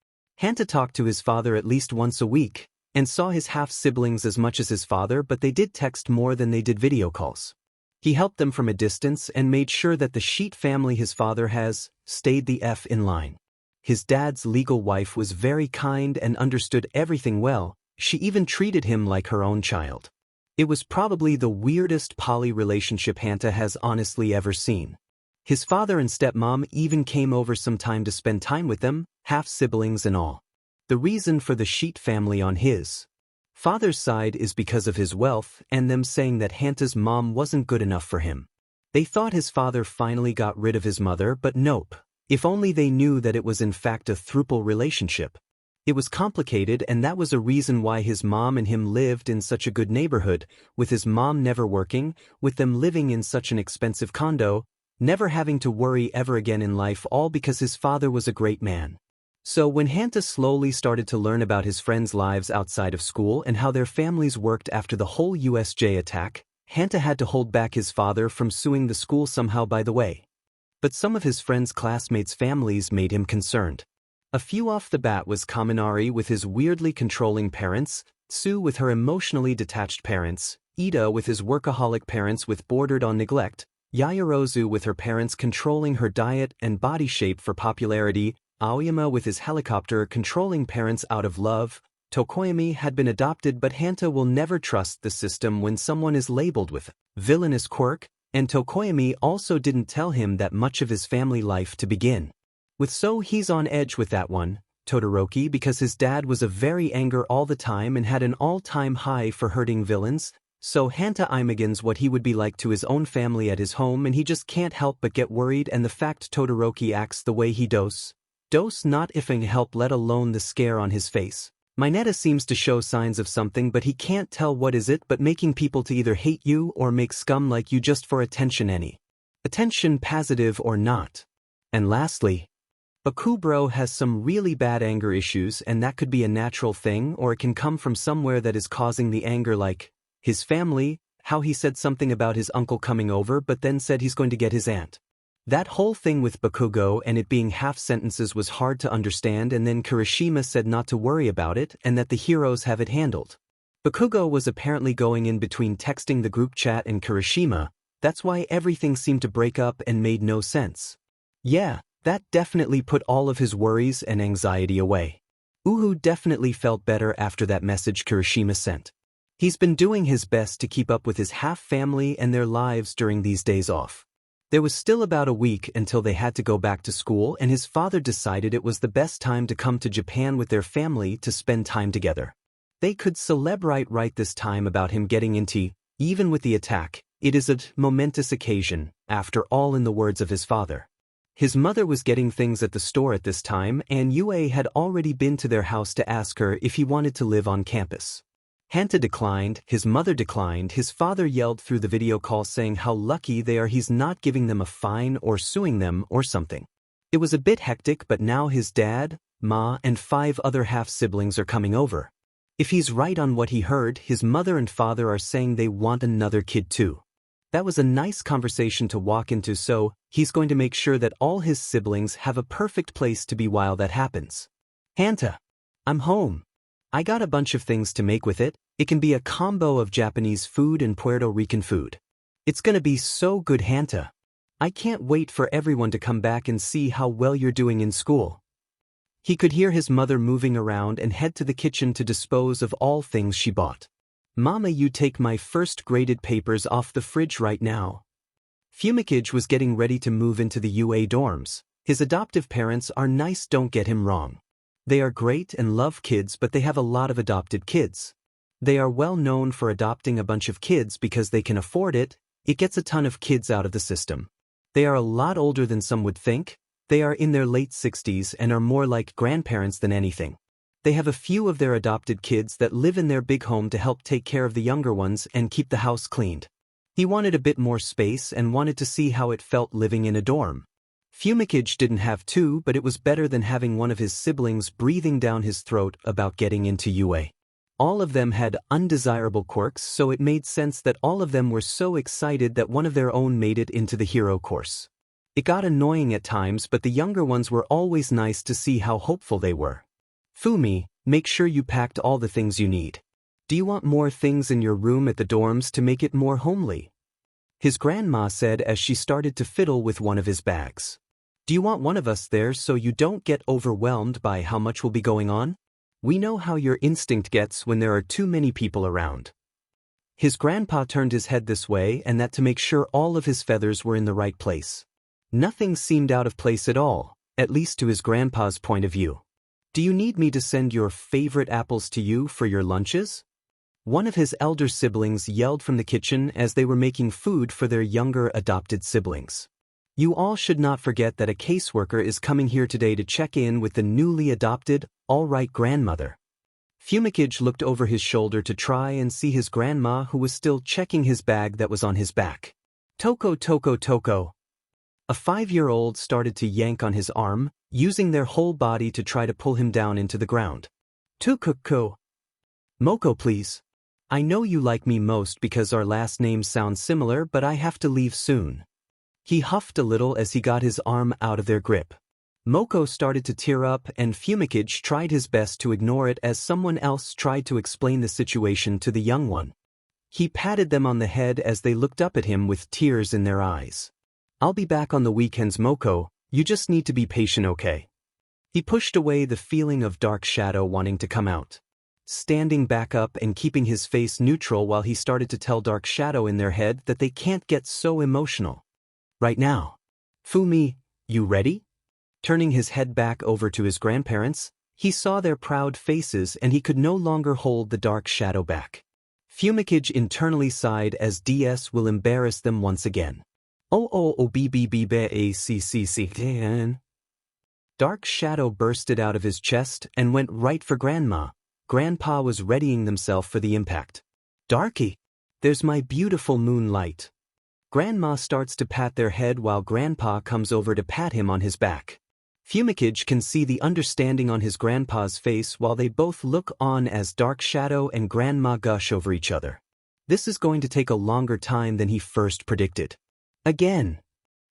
A: Hanta talked to his father at least once a week, and saw his half-siblings as much as his father, but they did text more than they did video calls. He helped them from a distance and made sure that the Sheet family his father has stayed the F in line. His dad's legal wife was very kind and understood everything well, she even treated him like her own child. It was probably the weirdest poly relationship Hanta has honestly ever seen. His father and stepmom even came over some time to spend time with them, half-siblings and all. The reason for the Sheet family on his father's side is because of his wealth and them saying that Hanta's mom wasn't good enough for him. They thought his father finally got rid of his mother, but nope. If only they knew that it was in fact a throuple relationship. It was complicated, and that was a reason why his mom and him lived in such a good neighborhood, with his mom never working, with them living in such an expensive condo, never having to worry ever again in life, all because his father was a great man. So when Hanta slowly started to learn about his friends' lives outside of school and how their families worked after the whole USJ attack, Hanta had to hold back his father from suing the school somehow, by the way. But some of his friends' classmates' families made him concerned. A few off the bat was Kaminari with his weirdly controlling parents, Tsu with her emotionally detached parents, Ida with his workaholic parents with bordered on neglect, Yaoyorozu with her parents controlling her diet and body shape for popularity, Aoyama with his helicopter controlling parents out of love. Tokoyami had been adopted, but Hanta will never trust the system when someone is labeled with villainous quirk, and Tokoyami also didn't tell him that much of his family life to begin with, so he's on edge with that one. Todoroki, because his dad was a very angry all the time and had an all-time high for hurting villains, so Hanta imagines what he would be like to his own family at his home, and he just can't help but get worried. And the fact Todoroki acts the way he does not ifing help, let alone the scare on his face. Mineta seems to show signs of something, but he can't tell what is it, but making people to either hate you or make scum like you just for attention, any attention, positive or not. And lastly, Bakubro has some really bad anger issues, and that could be a natural thing, or it can come from somewhere that is causing the anger, like his family, how he said something about his uncle coming over but then said he's going to get his aunt. That whole thing with Bakugo and it being half sentences was hard to understand, and then Kirishima said not to worry about it and that the heroes have it handled. Bakugo was apparently going in between texting the group chat and Kirishima, that's why everything seemed to break up and made no sense. Yeah, that definitely put all of his worries and anxiety away. Uhu definitely felt better after that message Kirishima sent. He's been doing his best to keep up with his half-family and their lives during these days off. There was still about a week until they had to go back to school, and his father decided it was the best time to come to Japan with their family to spend time together. They could celebrate right this time about him getting into, even with the attack. It is a momentous occasion, after all, in the words of his father. His mother was getting things at the store at this time, and Yue had already been to their house to ask her if he wanted to live on campus. Hanta declined, his mother declined, his father yelled through the video call saying how lucky they are he's not giving them a fine or suing them or something. It was a bit hectic, but now his dad, Ma, and 5 other half-siblings are coming over. If he's right on what he heard, his mother and father are saying they want another kid too. That was a nice conversation to walk into, so he's going to make sure that all his siblings have a perfect place to be while that happens. Hanta, I'm home. I got a bunch of things to make with it. It can be a combo of Japanese food and Puerto Rican food. It's gonna be so good, Hanta. I can't wait for everyone to come back and see how well you're doing in school. He could hear his mother moving around and head to the kitchen to dispose of all things she bought. Mama, you take my first graded papers off the fridge right now. Fumikage was getting ready to move into the UA dorms. His adoptive parents are nice, don't get him wrong. They are great and love kids, but they have a lot of adopted kids. They are well known for adopting a bunch of kids because they can afford it. It gets a ton of kids out of the system. They are a lot older than some would think. They are in their late 60s and are more like grandparents than anything. They have a few of their adopted kids that live in their big home to help take care of the younger ones and keep the house cleaned. He wanted a bit more space and wanted to see how it felt living in a dorm. Fumikage didn't have to, but it was better than having one of his siblings breathing down his throat about getting into UA. All of them had undesirable quirks, so it made sense that all of them were so excited that one of their own made it into the hero course. It got annoying at times, but the younger ones were always nice to see how hopeful they were. Fumi, make sure you packed all the things you need. Do you want more things in your room at the dorms to make it more homely? His grandma said as she started to fiddle with one of his bags. Do you want one of us there so you don't get overwhelmed by how much will be going on? We know how your instinct gets when there are too many people around. His grandpa turned his head this way and that to make sure all of his feathers were in the right place. Nothing seemed out of place at all, at least to his grandpa's point of view. Do you need me to send your favorite apples to you for your lunches? One of his elder siblings yelled from the kitchen as they were making food for their younger adopted siblings. You all should not forget that a caseworker is coming here today to check in with the newly adopted, all-right grandmother. Fumikage looked over his shoulder to try and see his grandma, who was still checking his bag that was on his back. Toko, Toko, Toko. A 5-year-old started to yank on his arm, using their whole body to try to pull him down into the ground. Tukuko. Moko, please. I know you like me most because our last names sound similar, but I have to leave soon. He huffed a little as he got his arm out of their grip. Moko started to tear up, and Fumikage tried his best to ignore it as someone else tried to explain the situation to the young one. He patted them on the head as they looked up at him with tears in their eyes. I'll be back on the weekends, Moko. You just need to be patient, okay? He pushed away the feeling of dark shadow wanting to come out. Standing back up and keeping his face neutral while he started to tell Dark Shadow in their head that they can't get so emotional. Right now. Fumi, you ready? Turning his head back over to his grandparents, he saw their proud faces and he could no longer hold the Dark Shadow back. Fumikage internally sighed as DS will embarrass them once again. BBBBACCC. Dark Shadow bursted out of his chest and went right for Grandma. Grandpa was readying themselves for the impact. Darky, there's my beautiful moonlight. Grandma starts to pat their head while Grandpa comes over to pat him on his back. Fumikage can see the understanding on his grandpa's face while they both look on as Dark Shadow and Grandma gush over each other. This is going to take a longer time than he first predicted. Again.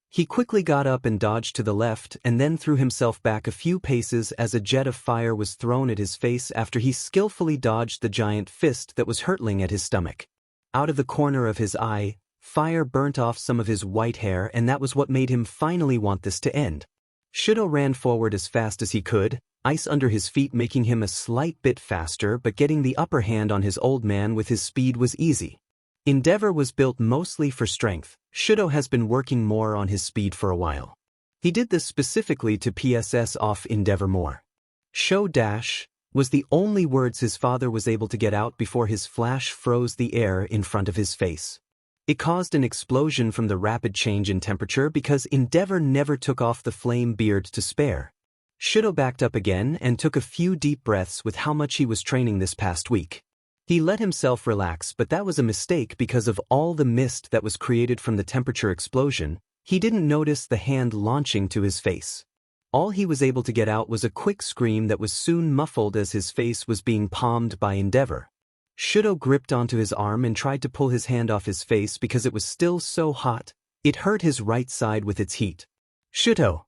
A: He quickly got up and dodged to the left and then threw himself back a few paces as a jet of fire was thrown at his face after he skillfully dodged the giant fist that was hurtling at his stomach. Out of the corner of his eye, fire burnt off some of his white hair, and that was what made him finally want this to end. Shudo ran forward as fast as he could, ice under his feet making him a slight bit faster, but getting the upper hand on his old man with his speed was easy. Endeavor was built mostly for strength. Shudo has been working more on his speed for a while. He did this specifically to PSS off Endeavor more. Show dash was the only words his father was able to get out before his flash froze the air in front of his face. It caused an explosion from the rapid change in temperature because Endeavor never took off the flame beard to spare. Shudo backed up again and took a few deep breaths with how much he was training this past week. He let himself relax, but that was a mistake because of all the mist that was created from the temperature explosion. He didn't notice the hand launching to his face. All he was able to get out was a quick scream that was soon muffled as his face was being palmed by Endeavor. Shudo gripped onto his arm and tried to pull his hand off his face because it was still so hot. It hurt his right side with its heat. Shudo!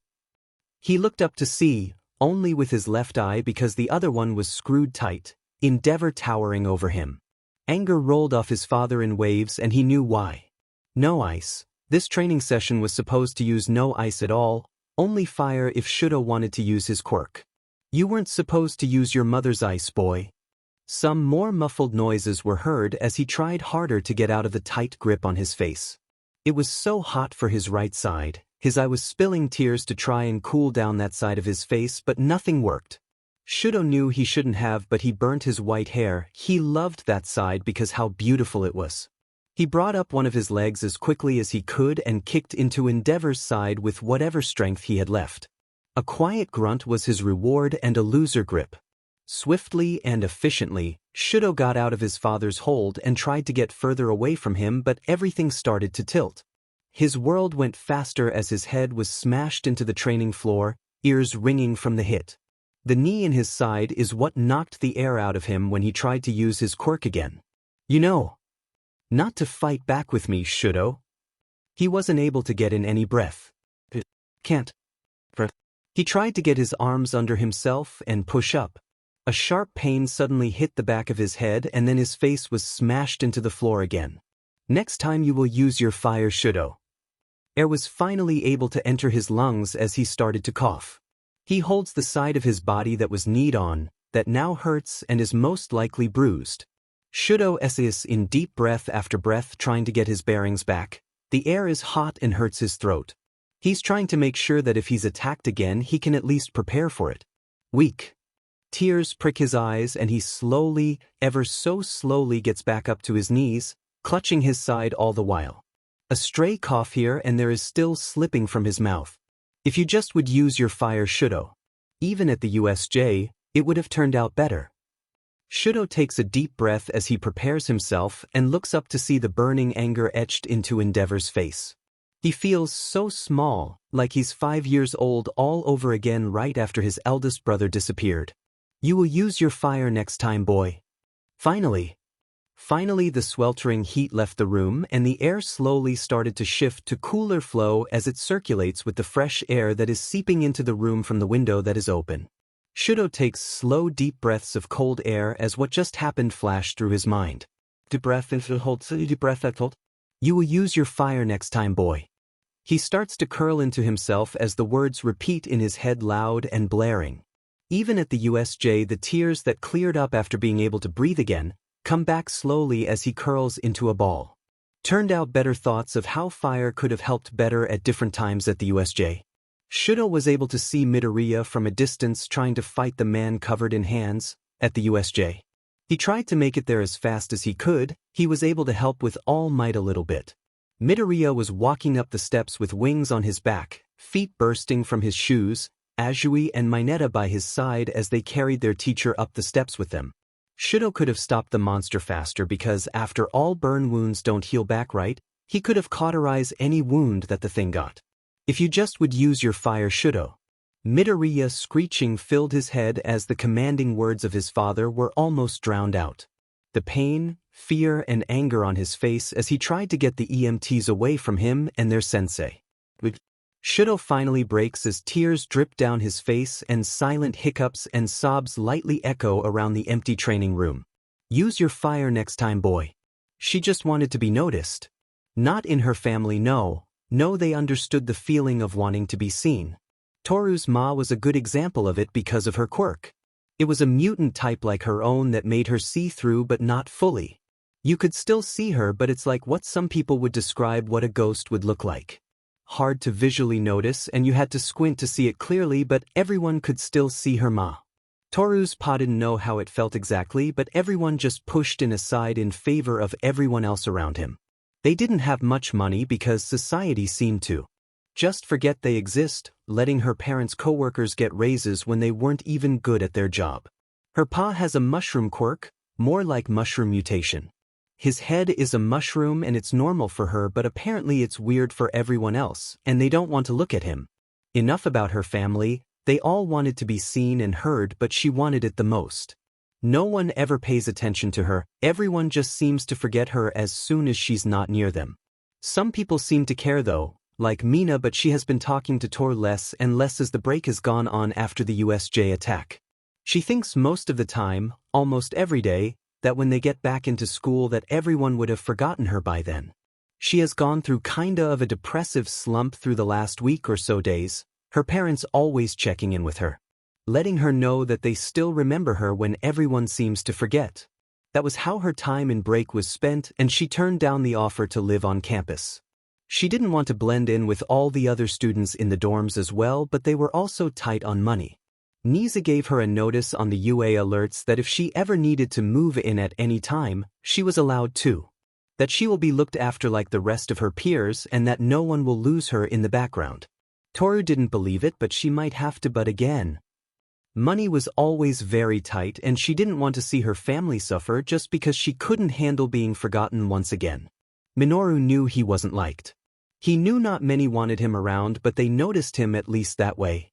A: He looked up to see, only with his left eye because the other one was screwed tight, Endeavor towering over him. Anger rolled off his father in waves and he knew why. No ice. This training session was supposed to use no ice at all, only fire if Shudo wanted to use his quirk. You weren't supposed to use your mother's ice, boy. Some more muffled noises were heard as he tried harder to get out of the tight grip on his face. It was so hot for his right side, his eye was spilling tears to try and cool down that side of his face, but nothing worked. Shudo knew he shouldn't have, but he burnt his white hair. He loved that side because how beautiful it was. He brought up one of his legs as quickly as he could and kicked into Endeavor's side with whatever strength he had left. A quiet grunt was his reward and a loser grip. Swiftly and efficiently, Shudo got out of his father's hold and tried to get further away from him, but everything started to tilt. His world went faster as his head was smashed into the training floor, ears ringing from the hit. The knee in his side is what knocked the air out of him when he tried to use his quirk again. You know, not to fight back with me, Shudo. He wasn't able to get in any breath. Can't. He tried to get his arms under himself and push up. A sharp pain suddenly hit the back of his head and then his face was smashed into the floor again. Next time you will use your fire, Shudo. Air was finally able to enter his lungs as he started to cough. He holds the side of his body that was kneed on, that now hurts and is most likely bruised. Shudo essays in deep breath after breath trying to get his bearings back. The air is hot and hurts his throat. He's trying to make sure that if he's attacked again he can at least prepare for it. Weak. Tears prick his eyes and he slowly, ever so slowly gets back up to his knees, clutching his side all the while. A stray cough here and there is still slipping from his mouth. If you just would use your fire, Shudo. Even at the USJ, it would have turned out better. Shudo takes a deep breath as he prepares himself and looks up to see the burning anger etched into Endeavor's face. He feels so small, like he's 5 years old all over again right after his eldest brother disappeared. You will use your fire next time, boy. Finally the sweltering heat left the room and the air slowly started to shift to cooler flow as it circulates with the fresh air that is seeping into the room from the window that is open. Shudo takes slow deep breaths of cold air as what just happened flashed through his mind. Deep breath and hold. You will use your fire next time, boy. He starts to curl into himself as the words repeat in his head loud and blaring. Even at the USJ, the tears that cleared up after being able to breathe again come back slowly as he curls into a ball. Turned out better thoughts of how fire could have helped better at different times at the USJ. Shudo was able to see Midoriya from a distance trying to fight the man covered in hands at the USJ. He tried to make it there as fast as he could. He was able to help with all might a little bit. Midoriya was walking up the steps with wings on his back, feet bursting from his shoes, Azui and Mineta by his side as they carried their teacher up the steps with them. Shudo could have stopped the monster faster because after all burn wounds don't heal back right, he could have cauterized any wound that the thing got. If you just would use your fire, Shudo. Midoriya screeching filled his head as the commanding words of his father were almost drowned out. The pain, fear and anger on his face as he tried to get the EMTs away from him and their sensei. Shudo finally breaks as tears drip down his face and silent hiccups and sobs lightly echo around the empty training room. Use your fire next time, boy. She just wanted to be noticed. Not in her family, no. No, they understood the feeling of wanting to be seen. Toru's ma was a good example of it because of her quirk. It was a mutant type like her own that made her see-through but not fully. You could still see her, but it's like what some people would describe what a ghost would look like. Hard to visually notice and you had to squint to see it clearly, but everyone could still see her ma. Toru's pa didn't know how it felt exactly, but everyone just pushed in aside in favor of everyone else around him. They didn't have much money because society seemed to just forget they exist, letting her parents' co-workers get raises when they weren't even good at their job. Her pa has a mushroom quirk, more like mushroom mutation. His head is a mushroom and it's normal for her, but apparently it's weird for everyone else, and they don't want to look at him. Enough about her family, they all wanted to be seen and heard, but she wanted it the most. No one ever pays attention to her, everyone just seems to forget her as soon as she's not near them. Some people seem to care though, like Mina, but she has been talking to Tor less and less as the break has gone on after the USJ attack. She thinks most of the time, almost every day, that when they get back into school that everyone would have forgotten her by then. She has gone through kinda of a depressive slump through the last week or so days, her parents always checking in with her, letting her know that they still remember her when everyone seems to forget. That was how her time in break was spent, and she turned down the offer to live on campus. She didn't want to blend in with all the other students in the dorms as well, but they were also tight on money. Nisa gave her a notice on the UA alerts that if she ever needed to move in at any time, she was allowed to. That she will be looked after like the rest of her peers and that no one will lose her in the background. Toru didn't believe it, but she might have to. But again, money was always very tight and she didn't want to see her family suffer just because she couldn't handle being forgotten once again. Minoru knew he wasn't liked. He knew not many wanted him around, but they noticed him at least that way.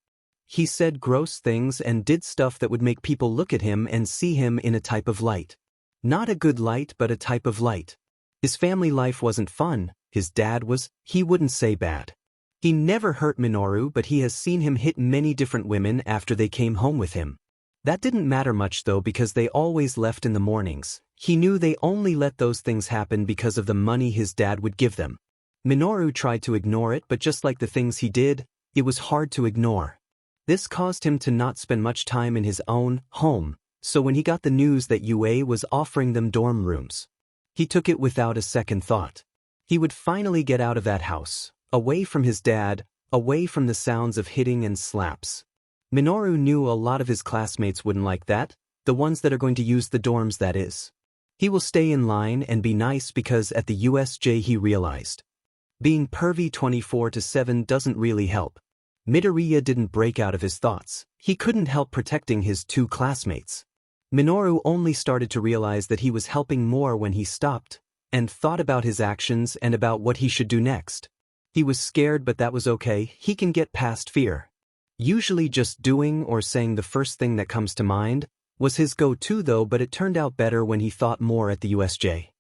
A: He said gross things and did stuff that would make people look at him and see him in a type of light. Not a good light, but a type of light. His family life wasn't fun, his dad was, he wouldn't say bad. He never hurt Minoru, but he has seen him hit many different women after they came home with him. That didn't matter much though because they always left in the mornings. He knew they only let those things happen because of the money his dad would give them. Minoru tried to ignore it, but just like the things he did, it was hard to ignore. This caused him to not spend much time in his own home, so when he got the news that UA was offering them dorm rooms, he took it without a second thought. He would finally get out of that house, away from his dad, away from the sounds of hitting and slaps. Minoru knew a lot of his classmates wouldn't like that, the ones that are going to use the dorms, that is. He will stay in line and be nice because at the USJ he realized being pervy 24/7 doesn't really help. Midoriya didn't break out of his thoughts. He couldn't help protecting his two classmates. Minoru only started to realize that he was helping more when he stopped and thought about his actions and about what he should do next. He was scared, but that was okay, he can get past fear. Usually just doing or saying the first thing that comes to mind was his go-to though, but it turned out better when he thought more at the USJ.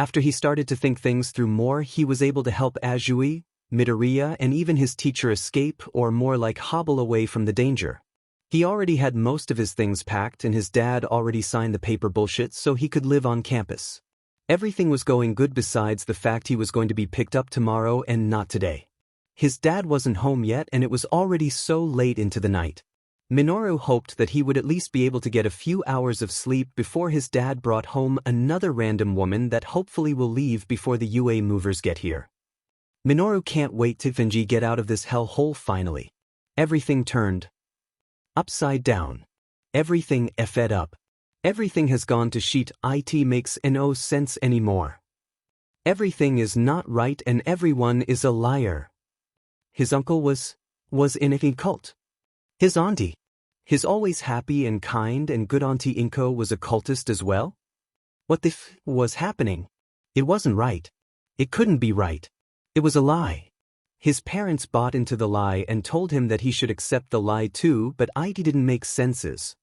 A: After he started to think things through more, he was able to help Azui, Midoriya and even his teacher escape, or more like hobble away from the danger. He already had most of his things packed and his dad already signed the paper bullshit so he could live on campus. Everything was going good besides the fact he was going to be picked up tomorrow and not today. His dad wasn't home yet and it was already so late into the night. Minoru hoped that he would at least be able to get a few hours of sleep before his dad brought home another random woman that hopefully will leave before the UA movers get here. Minoru can't wait to Finji get out of this hellhole finally. Everything turned upside down. Everything effed up. Everything has gone to shit. It makes no sense anymore. Everything is not right and everyone is a liar. His uncle was in a cult. His auntie, his always happy and kind and good auntie Inko, was a cultist as well? What the f was happening? It wasn't right. It couldn't be right. It was a lie. His parents bought into the lie and told him that he should accept the lie too, but it didn't make senses.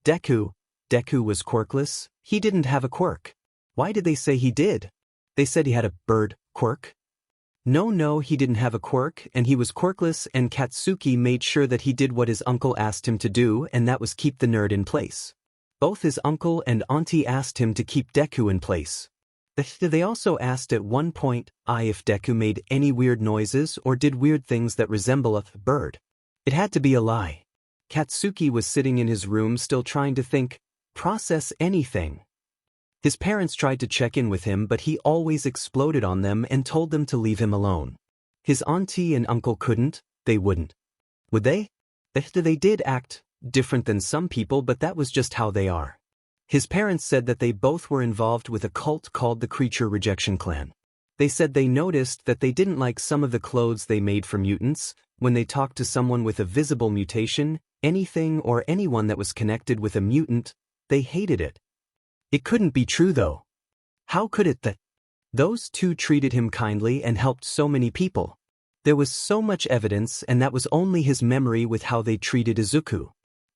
A: Deku was quirkless, he didn't have a quirk. Why did they say he did? They said he had a bird quirk? No, he didn't have a quirk, and he was quirkless, and Katsuki made sure that he did what his uncle asked him to do, and that was keep the nerd in place. Both his uncle and auntie asked him to keep Deku in place. They also asked at one point if Deku made any weird noises or did weird things that resemble a bird. It had to be a lie. Katsuki was sitting in his room still trying to process anything. His parents tried to check in with him, but he always exploded on them and told them to leave him alone. His auntie and uncle couldn't, they wouldn't. Would they? They did act different than some people, but that was just how they are. His parents said that they both were involved with a cult called the Creature Rejection Clan. They said they noticed that they didn't like some of the clothes they made for mutants. When they talked to someone with a visible mutation, anything or anyone that was connected with a mutant, they hated it. It couldn't be true though. How could it that those two treated him kindly and helped so many people? There was so much evidence, and that was only his memory with how they treated Izuku.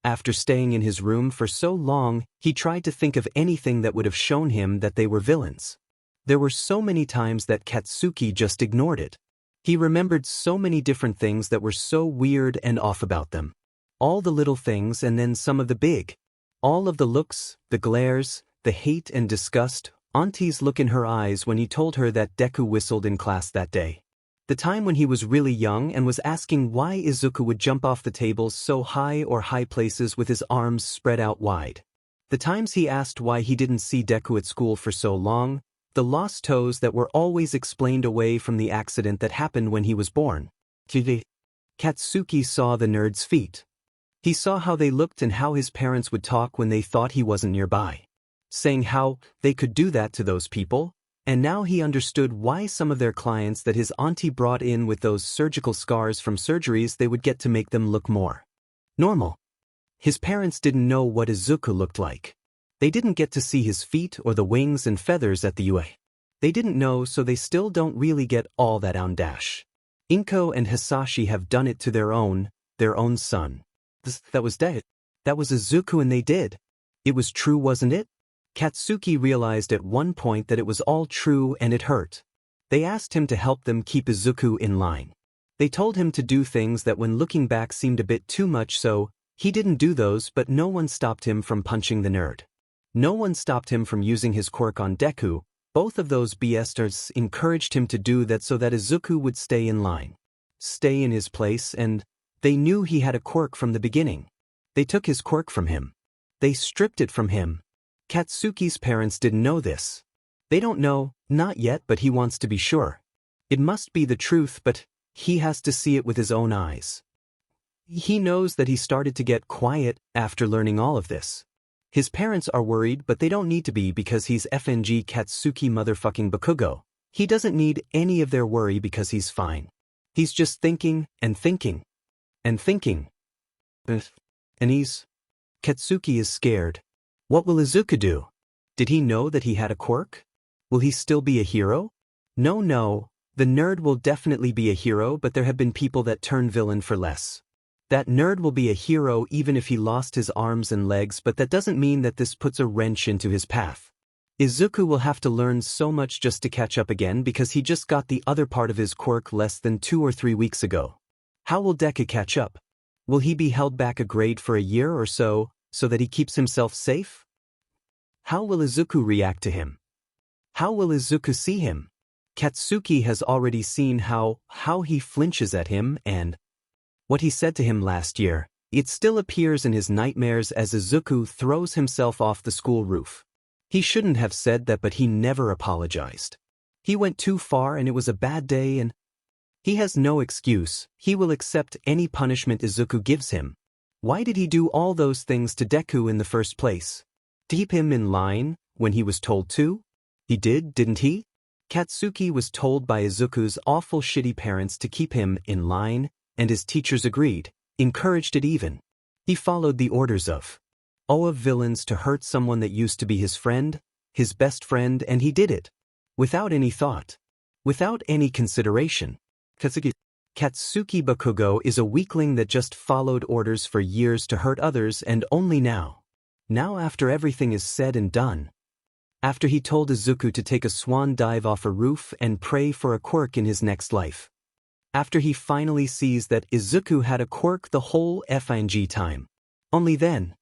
A: After staying in his room for so long, he tried to think of anything that would have shown him that they were villains. There were so many times that Katsuki just ignored it. He remembered so many different things that were so weird and off about them. All the little things and then some of the big. All of the looks, the glares, the hate and disgust, Auntie's look in her eyes when he told her that Deku whistled in class that day. The time when he was really young and was asking why Izuku would jump off the tables so high or high places with his arms spread out wide. The times he asked why he didn't see Deku at school for so long, the lost toes that were always explained away from the accident that happened when he was born. Katsuki saw the nerd's feet. He saw how they looked and how his parents would talk when they thought he wasn't nearby, saying how they could do that to those people, and now he understood why some of their clients that his auntie brought in with those surgical scars from surgeries they would get to make them look more normal. His parents didn't know what Izuku looked like. They didn't get to see his feet or the wings and feathers at the UA. They didn't know, so they still don't really get all that on dash. Inko and Hisashi have done it to their own son. That was dead. That was Izuku, and they did. It was true, wasn't it? Katsuki realized at one point that it was all true, and it hurt. They asked him to help them keep Izuku in line. They told him to do things that when looking back seemed a bit too much, so he didn't do those, but no one stopped him from punching the nerd. No one stopped him from using his quirk on Deku. Both of those BSers encouraged him to do that so that Izuku would stay in line, stay in his place, and they knew he had a quirk from the beginning. They took his quirk from him. They stripped it from him. Katsuki's parents didn't know this. They don't know, not yet, but he wants to be sure. It must be the truth, but he has to see it with his own eyes. He knows that he started to get quiet after learning all of this. His parents are worried, but they don't need to be because he's FNG Katsuki motherfucking Bakugo. He doesn't need any of their worry because he's fine. He's just thinking and thinking and thinking. And Katsuki is scared. What will Izuku do? Did he know that he had a quirk? Will he still be a hero? No, the nerd will definitely be a hero, but there have been people that turn villain for less. That nerd will be a hero even if he lost his arms and legs, but that doesn't mean that this puts a wrench into his path. Izuku will have to learn so much just to catch up again because he just got the other part of his quirk less than 2 or 3 weeks ago. How will Deku catch up? Will he be held back a grade for a year or so that he keeps himself safe? How will Izuku react to him? How will Izuku see him? Katsuki has already seen how he flinches at him, and what he said to him last year. It still appears in his nightmares as Izuku throws himself off the school roof. He shouldn't have said that, but he never apologized. He went too far and it was a bad day, and he has no excuse. He will accept any punishment Izuku gives him. Why did he do all those things to Deku in the first place? To keep him in line when he was told to? He did, didn't he? Katsuki was told by Izuku's awful shitty parents to keep him in line, and his teachers agreed, encouraged it even. He followed the orders of villains to hurt someone that used to be his friend, his best friend, and he did it. Without any thought. Without any consideration. Katsuki Katsuki Bakugo is a weakling that just followed orders for years to hurt others, and only now. Now after everything is said and done. After he told Izuku to take a swan dive off a roof and pray for a quirk in his next life. After he finally sees that Izuku had a quirk the whole FNG time. Only then.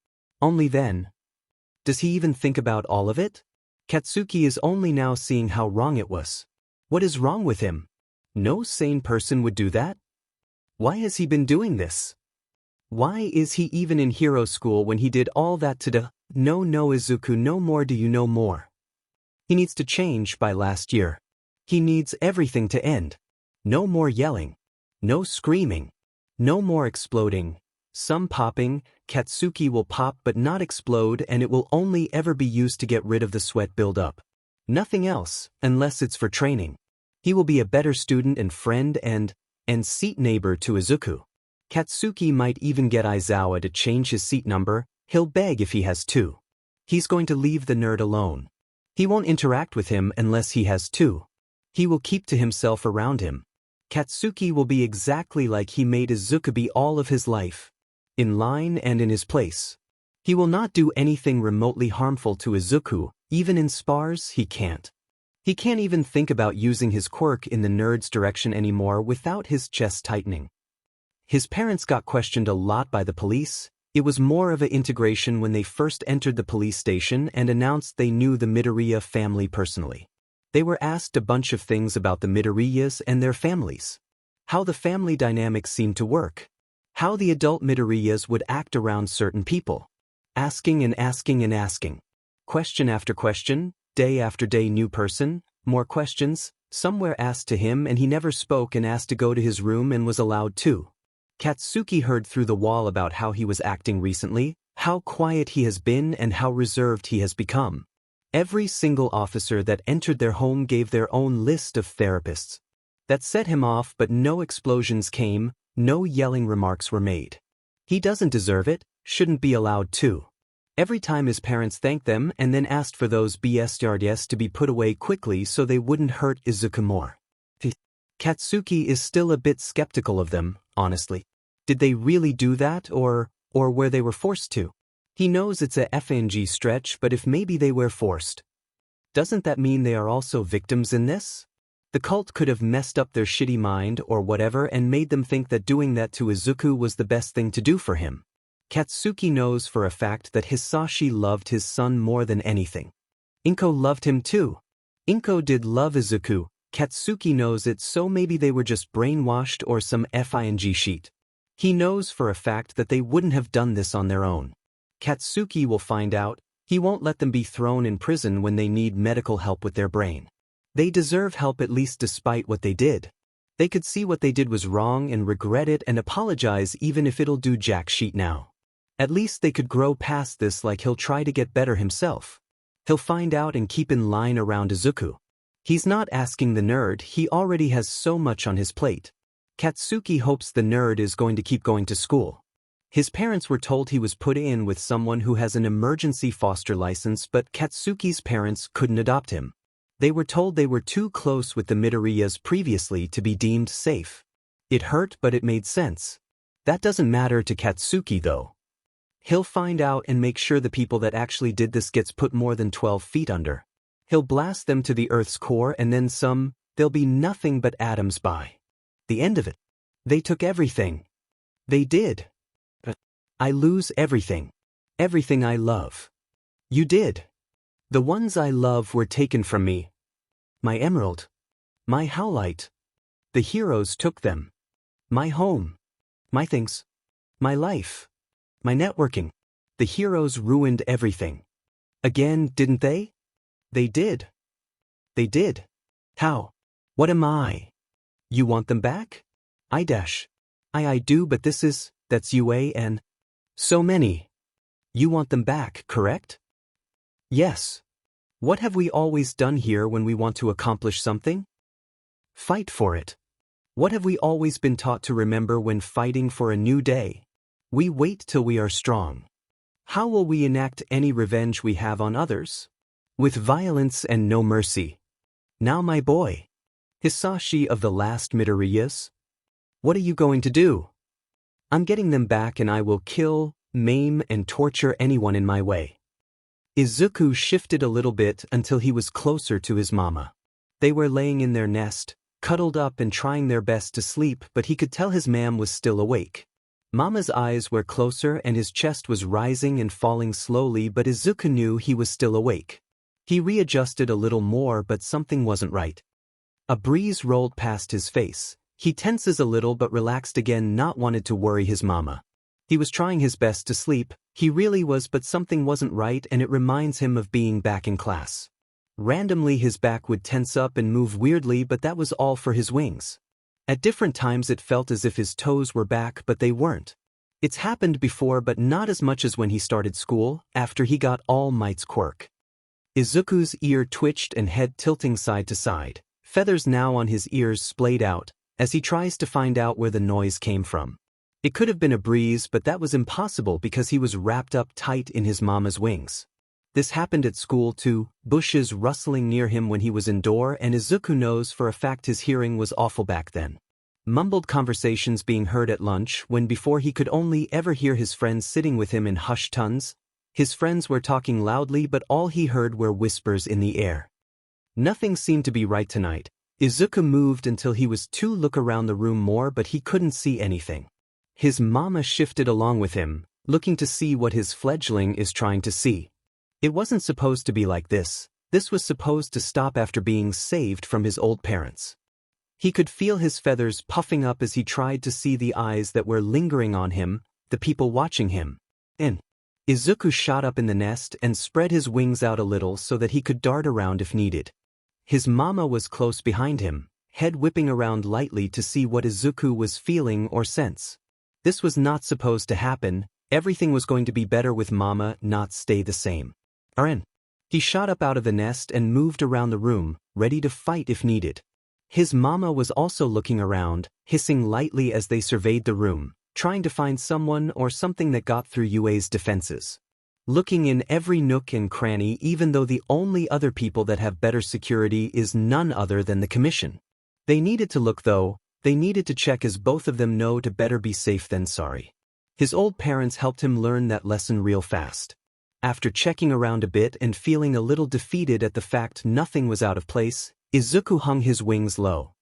A: Does he even think about all of it? Katsuki is only now seeing how wrong it was. What is wrong with him? No sane person would do that. Why has he been doing this? Why is he even in hero school when he did all that to No, Izuku, no more. Do you know more? He needs to change by last year. He needs everything to end. No more yelling. No screaming. No more exploding. Some popping. Katsuki will pop but not explode, and it will only ever be used to get rid of the sweat buildup. Nothing else, unless it's for training. He will be a better student and friend and seat neighbor to Izuku. Katsuki might even get Aizawa to change his seat number. He'll beg if he has to. He's going to leave the nerd alone. He won't interact with him unless he has to. He will keep to himself around him. Katsuki will be exactly like he made Izuku be all of his life. In line and in his place. He will not do anything remotely harmful to Izuku, even in spars he can't. He can't even think about using his quirk in the nerd's direction anymore without his chest tightening. His parents got questioned a lot by the police. It was more of an integration when they first entered the police station and announced they knew the Midoriya family personally. They were asked a bunch of things about the Midoriyas and their families. How the family dynamics seemed to work. How the adult Midoriyas would act around certain people. Asking and asking and asking. Question after question. Day after day, new person, more questions. Some were asked to him and he never spoke and asked to go to his room and was allowed to. Katsuki heard through the wall about how he was acting recently, how quiet he has been and how reserved he has become. Every single officer that entered their home gave their own list of therapists. That set him off, but no explosions came, no yelling remarks were made. He doesn't deserve it, shouldn't be allowed to. Every time his parents thanked them and then asked for those BSRDs to be put away quickly so they wouldn't hurt Izuku more. Katsuki is still a bit skeptical of them, honestly. Did they really do that or where they were forced to? He knows it's a FNG stretch, but if maybe they were forced. Doesn't that mean they are also victims in this? The cult could have messed up their shitty mind or whatever and made them think that doing that to Izuku was the best thing to do for him. Katsuki knows for a fact that Hisashi loved his son more than anything. Inko loved him too. Inko did love Izuku. Katsuki knows it, so maybe they were just brainwashed or some FING sheet. He knows for a fact that they wouldn't have done this on their own. Katsuki will find out. He won't let them be thrown in prison when they need medical help with their brain. They deserve help, at least despite what they did. They could see what they did was wrong and regret it and apologize, even if it'll do jack shit now. At least they could grow past this, like he'll try to get better himself. He'll find out and keep in line around Izuku. He's not asking the nerd, he already has so much on his plate. Katsuki hopes the nerd is going to keep going to school. His parents were told he was put in with someone who has an emergency foster license, but Katsuki's parents couldn't adopt him. They were told they were too close with the Midoriyas previously to be deemed safe. It hurt, but it made sense. That doesn't matter to Katsuki though. He'll find out and make sure the people that actually did this gets put more than 12 feet under. He'll blast them to the Earth's core and then some. There'll be nothing but atoms by the end of it. They took everything. They did. I lose everything. Everything I love. You did. The ones I love were taken from me. My emerald. My howlite. The heroes took them. My home. My things. My life. My networking. The heroes ruined everything. Again, didn't they? They did. They did. How? What am I? You want them back? I do, but that's UA and so many. You want them back, correct? Yes. What have we always done here when we want to accomplish something? Fight for it. What have we always been taught to remember when fighting for a new day? We wait till we are strong. How will we enact any revenge we have on others? With violence and no mercy. Now my boy. Hisashi of the last Midoriyas? What are you going to do? I'm getting them back and I will kill, maim and torture anyone in my way. Izuku shifted a little bit until he was closer to his mama. They were laying in their nest, cuddled up and trying their best to sleep, but he could tell his mam was still awake. Mama's eyes were closer and his chest was rising and falling slowly, but Izuku knew he was still awake. He readjusted a little more, but something wasn't right. A breeze rolled past his face. He tenses a little but relaxed again, not wanted to worry his mama. He was trying his best to sleep, he really was, but something wasn't right and it reminds him of being back in class. Randomly his back would tense up and move weirdly, but that was all for his wings. At different times it felt as if his toes were back, but they weren't. It's happened before, but not as much as when he started school, after he got All Might's quirk. Izuku's ear twitched and head tilting side to side, feathers now on his ears splayed out, as he tries to find out where the noise came from. It could have been a breeze, but that was impossible because he was wrapped up tight in his mama's wings. This happened at school too, bushes rustling near him when he was indoor, and Izuku knows for a fact his hearing was awful back then. Mumbled conversations being heard at lunch when before he could only ever hear his friends sitting with him in hushed tones. His friends were talking loudly, but all he heard were whispers in the air. Nothing seemed to be right tonight. Izuku moved until he was to look around the room more, but he couldn't see anything. His mama shifted along with him, looking to see what his fledgling is trying to see. It wasn't supposed to be like this. This was supposed to stop after being saved from his old parents. He could feel his feathers puffing up as he tried to see the eyes that were lingering on him, the people watching him. And Izuku shot up in the nest and spread his wings out a little so that he could dart around if needed. His mama was close behind him, head whipping around lightly to see what Izuku was feeling or sense. This was not supposed to happen. Everything was going to be better with mama, not stay the same. Aren. He shot up out of the nest and moved around the room, ready to fight if needed. His mama was also looking around, hissing lightly as they surveyed the room, trying to find someone or something that got through Yue's defenses. Looking in every nook and cranny, even though the only other people that have better security is none other than the commission. They needed to look though, they needed to check, as both of them know to better be safe than sorry. His old parents helped him learn that lesson real fast. After checking around a bit and feeling a little defeated at the fact nothing was out of place, Izuku hung his wings low.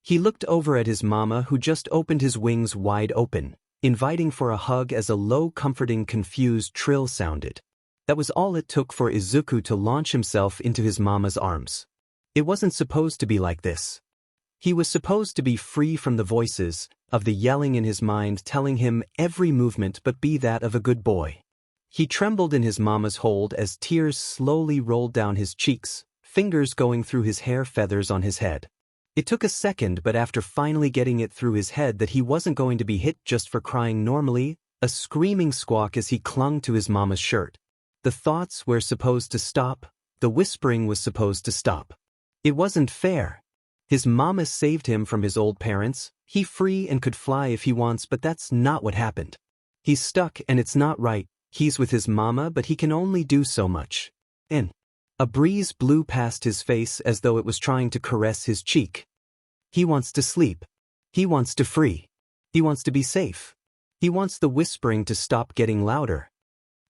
A: He looked over at his mama, who just opened his wings wide open, inviting for a hug as a low, comforting, confused trill sounded. That was all it took for Izuku to launch himself into his mama's arms. It wasn't supposed to be like this. He was supposed to be free from the voices of the yelling in his mind telling him every movement but be that of a good boy. He trembled in his mama's hold as tears slowly rolled down his cheeks, fingers going through his hair feathers on his head. It took a second, but after finally getting it through his head that he wasn't going to be hit just for crying normally, a screaming squawk as he clung to his mama's shirt. The thoughts were supposed to stop, the whispering was supposed to stop. It wasn't fair. His mama saved him from his old parents, he free and could fly if he wants, but that's not what happened. He's stuck and it's not right, he's with his mama but he can only do so much. And a breeze blew past his face as though it was trying to caress his cheek. He wants to sleep. He wants to free. He wants to be safe. He wants the whispering to stop getting louder.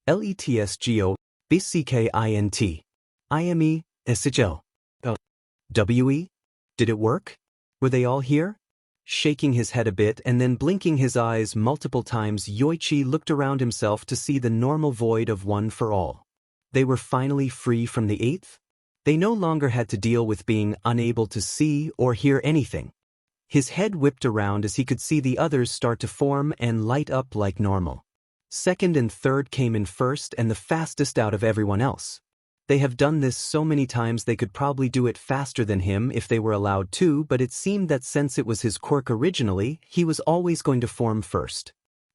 A: LETSGO, BCKINT. IME, SHL. WE? Did it work? Were they all here? Shaking his head a bit and then blinking his eyes multiple times, Yoichi looked around himself to see the normal void of one for all. They were finally free from the eighth? They no longer had to deal with being unable to see or hear anything. His head whipped around as he could see the others start to form and light up like normal. Second and third came in first and the fastest out of everyone else. They have done this so many times they could probably do it faster than him if they were allowed to, but it seemed that since it was his quirk originally, he was always going to form first.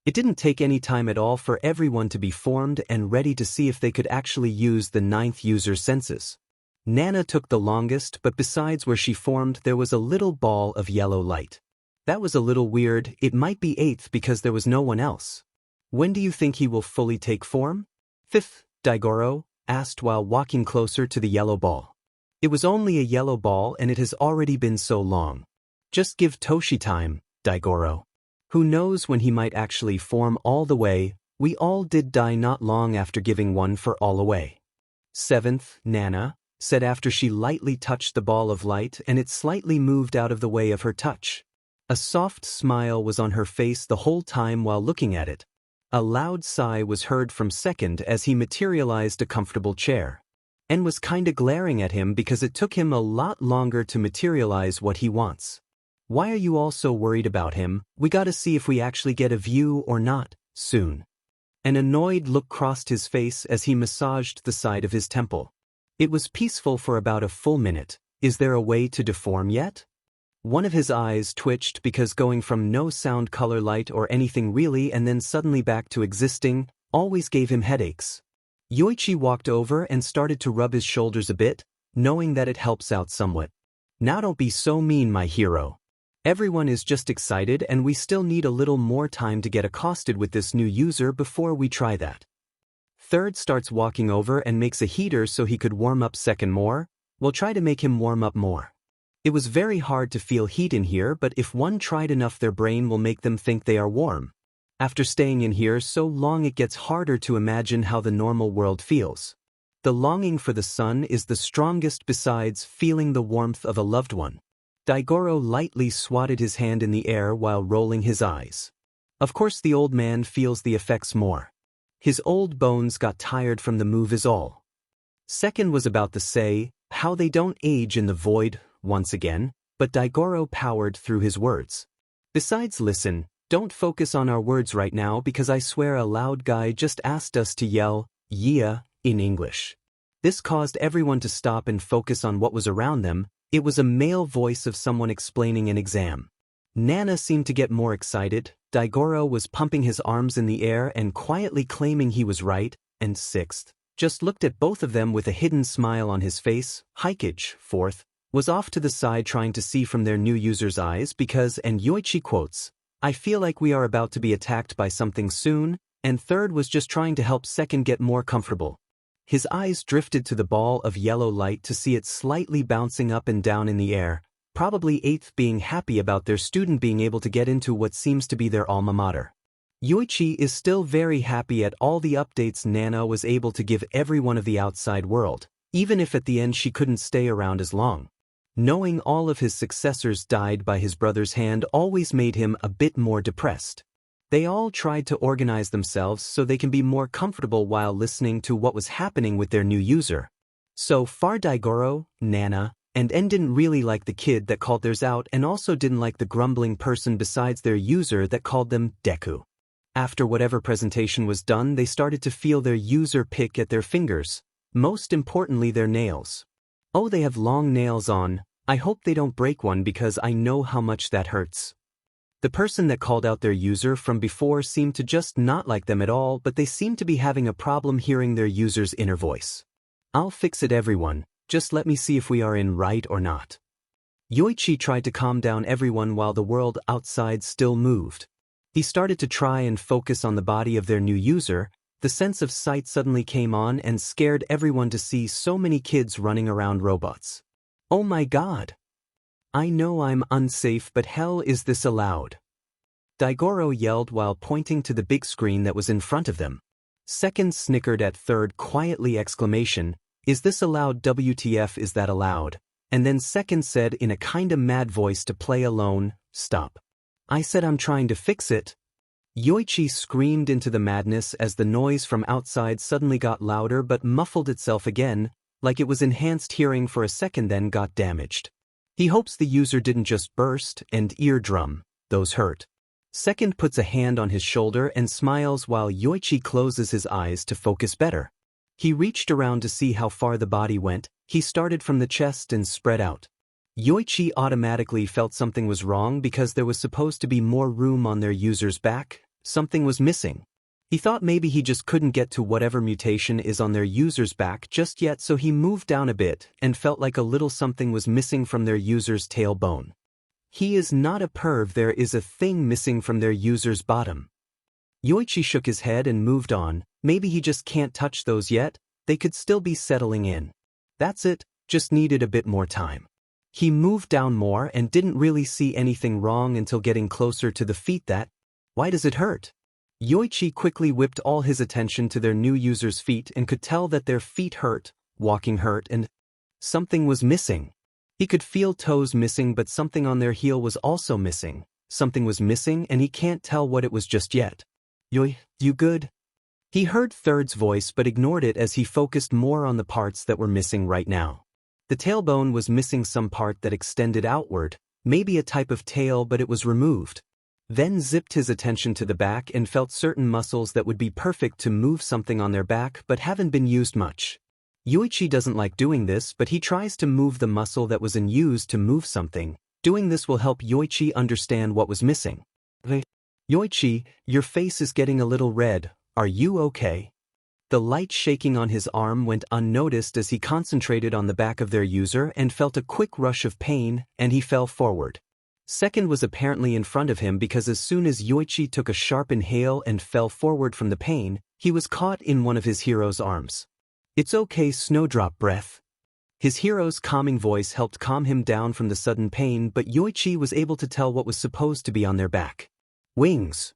A: It didn't take any time at all for everyone to be formed and ready to see if they could actually use the ninth user's senses. Nana took the longest, but besides where she formed there was a little ball of yellow light. That was a little weird. It might be eighth because there was no one else. When do you think he will fully take form? Fifth, Daigoro asked while walking closer to the yellow ball. It was only a yellow ball and it has already been so long. Just give Toshi time, Daigoro. Who knows when he might actually form all the way, we all did die not long after giving one for all away. 7th, Nana said after she lightly touched the ball of light and it slightly moved out of the way of her touch. A soft smile was on her face the whole time while looking at it. A loud sigh was heard from 2nd as he materialized a comfortable chair. And was kinda glaring at him because it took him a lot longer to materialize what he wants. Why are you all so worried about him? We gotta see if we actually get a view or not, soon. An annoyed look crossed his face as he massaged the side of his temple. It was peaceful for about a full minute. Is there a way to deform yet? One of his eyes twitched because going from no sound, color, light or anything really and then suddenly back to existing always gave him headaches. Yoichi walked over and started to rub his shoulders a bit, knowing that it helps out somewhat. Now don't be so mean, my hero. Everyone is just excited and we still need a little more time to get accosted with this new user before we try that. 3rd starts walking over and makes a heater so he could warm up 2nd more. We'll try to make him warm up more. It was very hard to feel heat in here, but if one tried enough their brain will make them think they are warm. After staying in here so long it gets harder to imagine how the normal world feels. The longing for the sun is the strongest besides feeling the warmth of a loved one. Daigoro lightly swatted his hand in the air while rolling his eyes. Of course the old man feels the effects more. His old bones got tired from the move is all. 2nd was about to say, how they don't age in the void, once again, but Daigoro powered through his words. Besides listen, don't focus on our words right now because I swear a loud guy just asked us to yell, yeah, in English. This caused everyone to stop and focus on what was around them. It was a male voice of someone explaining an exam. Nana seemed to get more excited. Daigoro was pumping his arms in the air and quietly claiming he was right, and 6th just looked at both of them with a hidden smile on his face. Hikage, 4th, was off to the side trying to see from their new user's eyes because, and Yoichi quotes, I feel like we are about to be attacked by something soon, and 3rd was just trying to help 2nd get more comfortable. His eyes drifted to the ball of yellow light to see it slightly bouncing up and down in the air, probably 8th being happy about their student being able to get into what seems to be their alma mater. Yoichi is still very happy at all the updates Nana was able to give everyone of the outside world, even if at the end she couldn't stay around as long. Knowing all of his successors died by his brother's hand always made him a bit more depressed. They all tried to organize themselves so they can be more comfortable while listening to what was happening with their new user. So far Daigoro, Nana, and En didn't really like the kid that called theirs out and also didn't like the grumbling person besides their user that called them Deku. After whatever presentation was done they started to feel their user pick at their fingers, most importantly their nails. Oh, they have long nails on. I hope they don't break one because I know how much that hurts. The person that called out their user from before seemed to just not like them at all, but they seemed to be having a problem hearing their user's inner voice. I'll fix it everyone, just let me see if we are in right or not. Yoichi tried to calm down everyone while the world outside still moved. He started to try and focus on the body of their new user. The sense of sight suddenly came on and scared everyone to see so many kids running around robots. Oh my god! I know I'm unsafe, but hell is this allowed? Daigoro yelled while pointing to the big screen that was in front of them. 2nd snickered at 3rd quietly exclamation, is this allowed? WTF is that allowed? And then 2nd said in a kinda mad voice to play alone, stop. I said I'm trying to fix it. Yoichi screamed into the madness as the noise from outside suddenly got louder but muffled itself again, like it was enhanced hearing for a second then got damaged. He hopes the user didn't just burst and eardrum, those hurt. 2nd puts a hand on his shoulder and smiles while Yoichi closes his eyes to focus better. He reached around to see how far the body went. He started from the chest and spread out. Yoichi automatically felt something was wrong because there was supposed to be more room on their user's back. Something was missing. He thought maybe he just couldn't get to whatever mutation is on their user's back just yet, so he moved down a bit and felt like a little something was missing from their user's tailbone. He is not a perv, there is a thing missing from their user's bottom. Yoichi shook his head and moved on. Maybe he just can't touch those yet, they could still be settling in. That's it, just needed a bit more time. He moved down more and didn't really see anything wrong until getting closer to the feet that, why does it hurt? Yoichi quickly whipped all his attention to their new user's feet and could tell that their feet hurt, walking hurt, and something was missing. He could feel toes missing, but something on their heel was also missing. Something was missing and he can't tell what it was just yet. Yoi, you good? He heard Third's voice but ignored it as he focused more on the parts that were missing right now. The tailbone was missing some part that extended outward, maybe a type of tail, but it was removed. Then zipped his attention to the back and felt certain muscles that would be perfect to move something on their back but haven't been used much. Yoichi doesn't like doing this, but he tries to move the muscle that was in use to move something. Doing this will help Yoichi understand what was missing. Yoichi, your face is getting a little red, are you okay? The light shaking on his arm went unnoticed as he concentrated on the back of their user and felt a quick rush of pain, and he fell forward. Second was apparently in front of him because as soon as Yoichi took a sharp inhale and fell forward from the pain, he was caught in one of his hero's arms. It's okay, Snowdrop breath. His hero's calming voice helped calm him down from the sudden pain, but Yoichi was able to tell what was supposed to be on their back. Wings.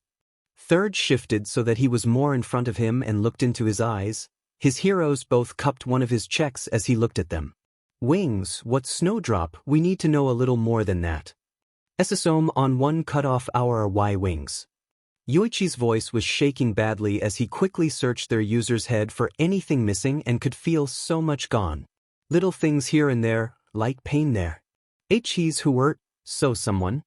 A: Third shifted so that he was more in front of him and looked into his eyes. His heroes both cupped one of his checks as he looked at them. Wings, what Snowdrop, we need to know a little more than that. Esosome on one cut off our Y wings. Yoichi's voice was shaking badly as he quickly searched their user's head for anything missing and could feel so much gone. Little things here and there, like pain there. He's who hurt, so someone.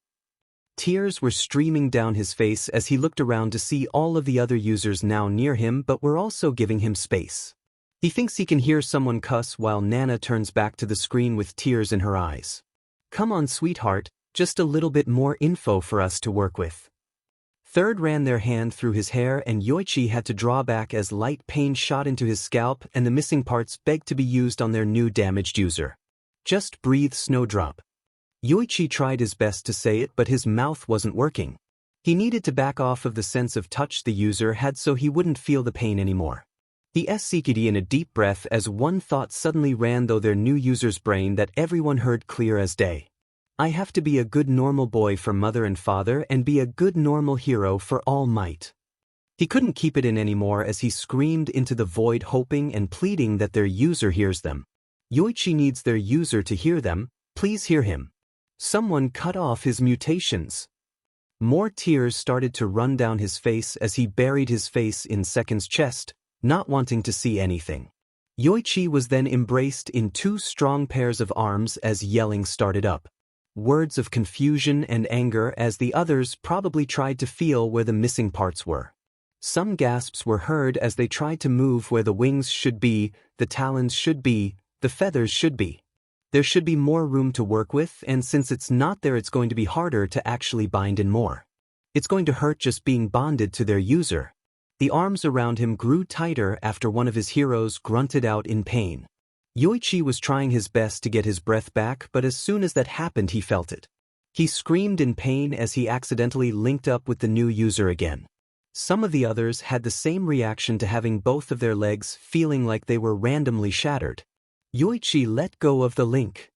A: Tears were streaming down his face as he looked around to see all of the other users now near him but were also giving him space. He thinks he can hear someone cuss while Nana turns back to the screen with tears in her eyes. Come on, sweetheart, just a little bit more info for us to work with. Third ran their hand through his hair and Yoichi had to draw back as light pain shot into his scalp and the missing parts begged to be used on their new damaged user. Just breathe, Snowdrop. Yoichi tried his best to say it but his mouth wasn't working. He needed to back off of the sense of touch the user had so he wouldn't feel the pain anymore. He seeked in a deep breath as one thought suddenly ran through their new user's brain that everyone heard clear as day. I have to be a good normal boy for mother and father and be a good normal hero for All Might. He couldn't keep it in anymore as he screamed into the void hoping and pleading that their user hears them. Yoichi needs their user to hear them, please hear him. Someone cut off his mutations. More tears started to run down his face as he buried his face in Second's chest, not wanting to see anything. Yoichi was then embraced in two strong pairs of arms as yelling started up. Words of confusion and anger as the others probably tried to feel where the missing parts were. Some gasps were heard as they tried to move where the wings should be, the talons should be, the feathers should be. There should be more room to work with, and since it's not there, it's going to be harder to actually bind in more. It's going to hurt just being bonded to their user. The arms around him grew tighter after one of his heroes grunted out in pain. Yoichi was trying his best to get his breath back, but as soon as that happened he felt it. He screamed in pain as he accidentally linked up with the new user again. Some of the others had the same reaction to having both of their legs feeling like they were randomly shattered. Yoichi let go of the link.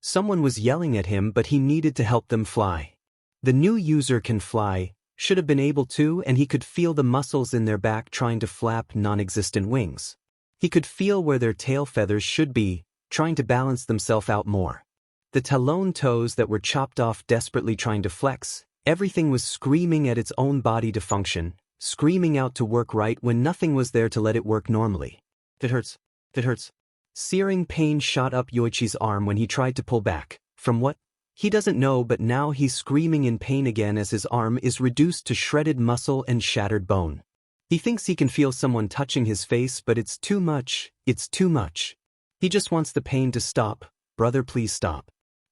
A: Someone was yelling at him but he needed to help them fly. The new user can fly, should have been able to, and he could feel the muscles in their back trying to flap non-existent wings. He could feel where their tail feathers should be, trying to balance themselves out more. The talon toes that were chopped off desperately trying to flex, everything was screaming at its own body to function, screaming out to work right when nothing was there to let it work normally. It hurts. It hurts. Searing pain shot up Yoichi's arm when he tried to pull back. From what? He doesn't know, but now he's screaming in pain again as his arm is reduced to shredded muscle and shattered bone. He thinks he can feel someone touching his face, but it's too much, it's too much. He just wants the pain to stop. Brother, please stop.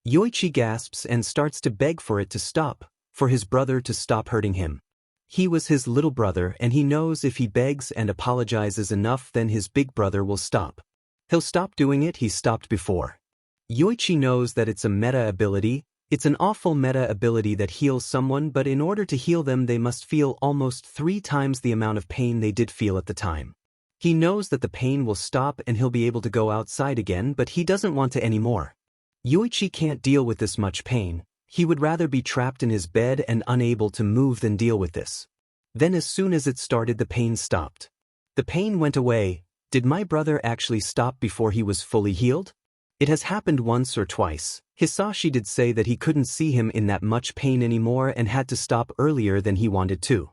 A: Yoichi gasps and starts to beg for it to stop, for his brother to stop hurting him. He was his little brother and he knows if he begs and apologizes enough then his big brother will stop. He'll stop doing it he stopped before. Yoichi knows that it's a meta ability. It's an awful meta ability that heals someone, but in order to heal them they must feel almost 3 times the amount of pain they did feel at the time. He knows that the pain will stop and he'll be able to go outside again, but he doesn't want to anymore. Yoichi can't deal with this much pain. He would rather be trapped in his bed and unable to move than deal with this. Then as soon as it started, the pain stopped. The pain went away. Did my brother actually stop before he was fully healed? It has happened once or twice. Hisashi did say that he couldn't see him in that much pain anymore and had to stop earlier than he wanted to.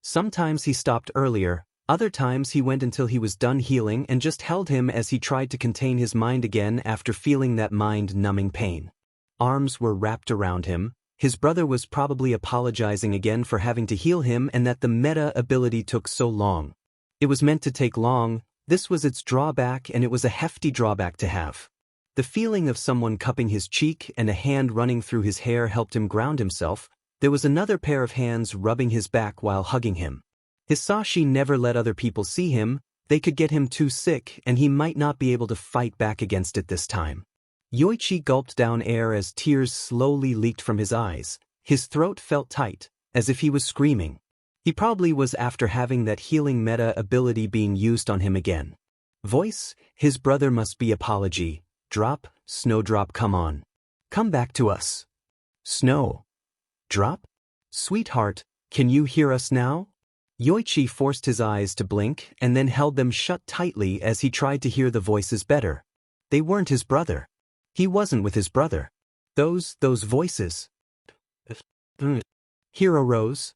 A: Sometimes he stopped earlier, other times he went until he was done healing and just held him as he tried to contain his mind again after feeling that mind-numbing pain. Arms were wrapped around him. His brother was probably apologizing again for having to heal him and that the meta ability took so long. It was meant to take long. This was its drawback, and it was a hefty drawback to have. The feeling of someone cupping his cheek and a hand running through his hair helped him ground himself. There was another pair of hands rubbing his back while hugging him. Hisashi never let other people see him. They could get him too sick and he might not be able to fight back against it this time. Yoichi gulped down air as tears slowly leaked from his eyes. His throat felt tight, as if he was screaming. He probably was after having that healing meta ability being used on him again. Voice, his brother must be apology. Drop, Snowdrop, come on. Come back to us. Snow. Drop? Sweetheart, can you hear us now? Yoichi forced his eyes to blink and then held them shut tightly as he tried to hear the voices better. They weren't his brother. He wasn't with his brother. Those voices. Hero Rose.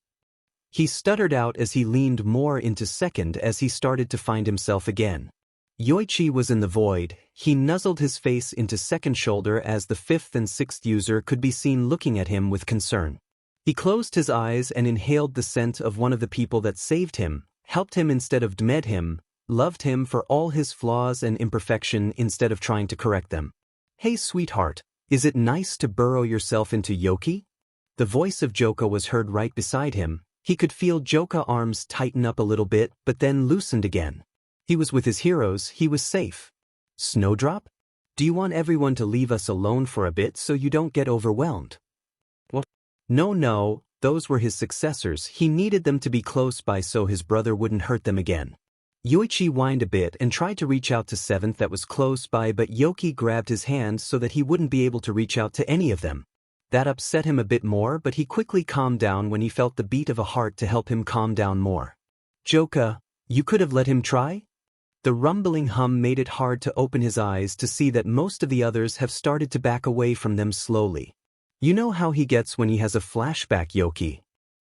A: He stuttered out as he leaned more into second as he started to find himself again. Yoichi was in the void. He nuzzled his face into second shoulder as the fifth and sixth user could be seen looking at him with concern. He closed his eyes and inhaled the scent of one of the people that saved him, helped him instead of demed him, loved him for all his flaws and imperfection instead of trying to correct them. Hey sweetheart, is it nice to burrow yourself into Yoki? The voice of Joka was heard right beside him. He could feel Joka's arms tighten up a little bit but then loosened again. He was with his heroes, he was safe. Snowdrop? Do you want everyone to leave us alone for a bit so you don't get overwhelmed? What? No, those were his successors. He needed them to be close by so his brother wouldn't hurt them again. Yoichi whined a bit and tried to reach out to seventh that was close by, but Yoki grabbed his hand so that he wouldn't be able to reach out to any of them. That upset him a bit more, but he quickly calmed down when he felt the beat of a heart to help him calm down more. Joka, you could have let him try? The rumbling hum made it hard to open his eyes to see that most of the others have started to back away from them slowly. You know how he gets when he has a flashback, Yoki.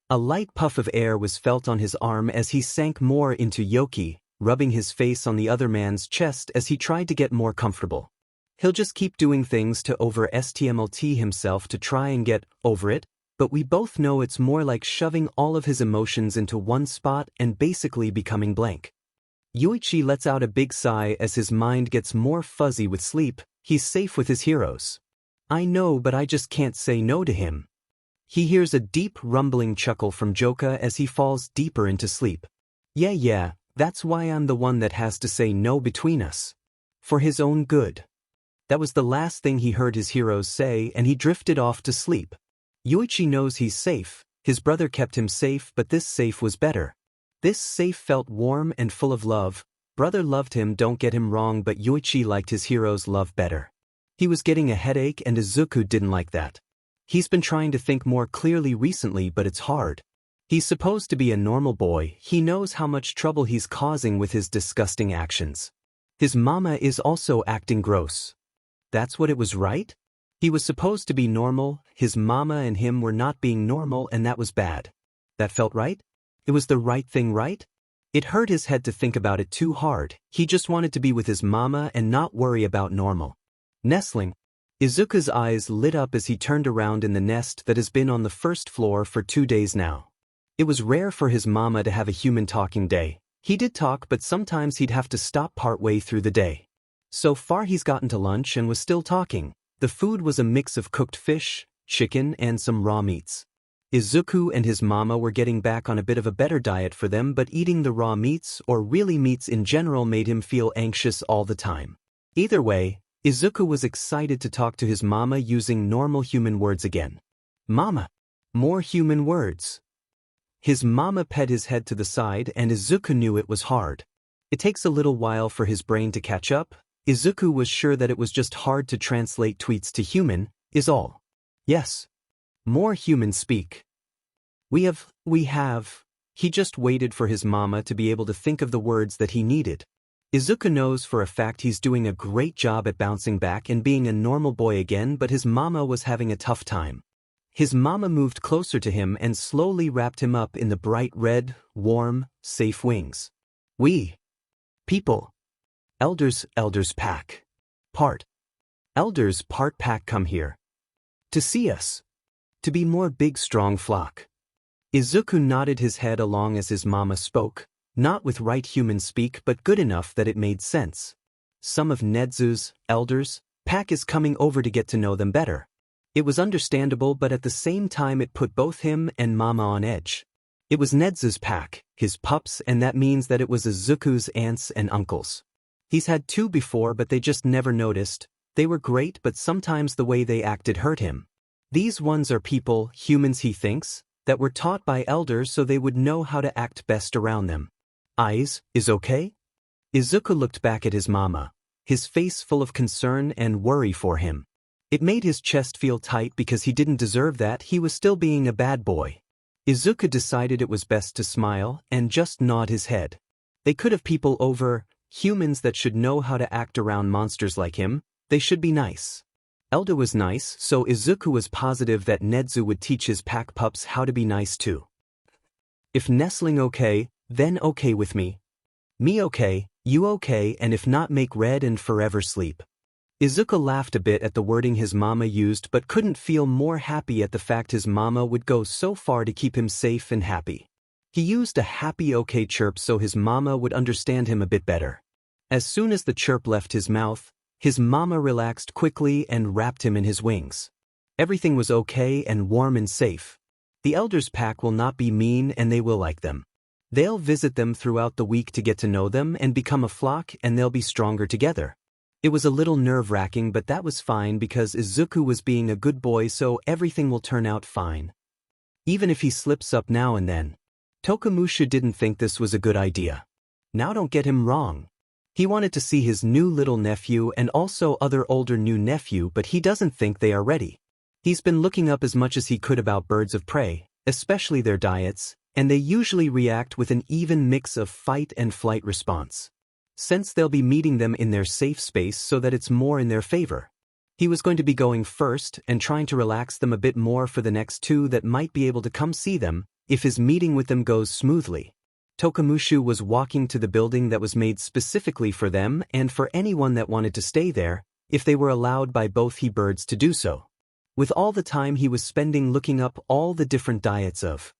A: A light puff of air was felt on his arm as he sank more into Yoki, rubbing his face on the other man's chest as he tried to get more comfortable. He'll just keep doing things to over-STMLT himself to try and get over it, but we both know it's more like shoving all of his emotions into one spot and basically becoming blank. Yoichi lets out a big sigh as his mind gets more fuzzy with sleep. He's safe with his heroes. I know, but I just can't say no to him. He hears a deep rumbling chuckle from Joka as he falls deeper into sleep. Yeah, that's why I'm the one that has to say no between us. For his own good. That was the last thing he heard his heroes say, and he drifted off to sleep. Yoichi knows he's safe. His brother kept him safe, but this safe was better. This safe felt warm and full of love. Brother loved him, don't get him wrong, but Yoichi liked his hero's love better. He was getting a headache and Izuku didn't like that. He's been trying to think more clearly recently, but it's hard. He's supposed to be a normal boy. He knows how much trouble he's causing with his disgusting actions. His mama is also acting gross. That's what it was, right? He was supposed to be normal. His mama and him were not being normal, and that was bad. That felt right? It was the right thing, right? It hurt his head to think about it too hard. He just wanted to be with his mama and not worry about normal. Nestling. Izuku's eyes lit up as he turned around in the nest that has been on the first floor for 2 days now. It was rare for his mama to have a human talking day. He did talk, but sometimes he'd have to stop partway through the day. So far he's gotten to lunch and was still talking. The food was a mix of cooked fish, chicken, and some raw meats. Izuku and his mama were getting back on a bit of a better diet for them, but eating the raw meats, or really meats in general, made him feel anxious all the time. Either way, Izuku was excited to talk to his mama using normal human words again. Mama. More human words. His mama pet his head to the side and Izuku knew it was hard. It takes a little while for his brain to catch up. Izuku was sure that it was just hard to translate tweets to human, is all. Yes. More human speak. We have. He just waited for his mama to be able to think of the words that he needed. Izuku knows for a fact he's doing a great job at bouncing back and being a normal boy again, but his mama was having a tough time. His mama moved closer to him and slowly wrapped him up in the bright red, warm, safe wings. We. People. Elders pack. Part. Elders part pack come here. To see us. To be more big strong flock. Izuku nodded his head along as his mama spoke. Not with right human speak but good enough that it made sense. Some of Nezu's elders pack is coming over to get to know them better. It was understandable, but at the same time it put both him and mama on edge. It was Nezu's pack, his pups, and that means that it was Izuku's aunts and uncles. He's had 2 before but they just never noticed. They were great but sometimes the way they acted hurt him. These ones are people, humans he thinks, that were taught by elders so they would know how to act best around them. Eyes, is okay? Izuku looked back at his mama, his face full of concern and worry for him. It made his chest feel tight because he didn't deserve that, he was still being a bad boy. Izuku decided it was best to smile and just nod his head. They could have people over, humans that should know how to act around monsters like him, they should be nice. Elda was nice, so Izuku was positive that Nezu would teach his pack pups how to be nice too. If nestling okay, then okay with me. Me okay, you okay, and if not make red and forever sleep. Izuku laughed a bit at the wording his mama used but couldn't feel more happy at the fact his mama would go so far to keep him safe and happy. He used a happy okay chirp so his mama would understand him a bit better. As soon as the chirp left his mouth, his mama relaxed quickly and wrapped him in his wings. Everything was okay and warm and safe. The elders pack will not be mean and they will like them. They'll visit them throughout the week to get to know them and become a flock, and they'll be stronger together. It was a little nerve-wracking, but that was fine because Izuku was being a good boy, so everything will turn out fine. Even if he slips up now and then. Tokumusha didn't think this was a good idea. Now don't get him wrong. He wanted to see his new little nephew and also other older new nephew, but he doesn't think they are ready. He's been looking up as much as he could about birds of prey, especially their diets, and they usually react with an even mix of fight and flight response. Since they'll be meeting them in their safe space so that it's more in their favor. He was going to be going first and trying to relax them a bit more for the next 2 that might be able to come see them, if his meeting with them goes smoothly. Tokumusha was walking to the building that was made specifically for them and for anyone that wanted to stay there, if they were allowed by both he birds to do so. With all the time he was spending looking up all the different diets of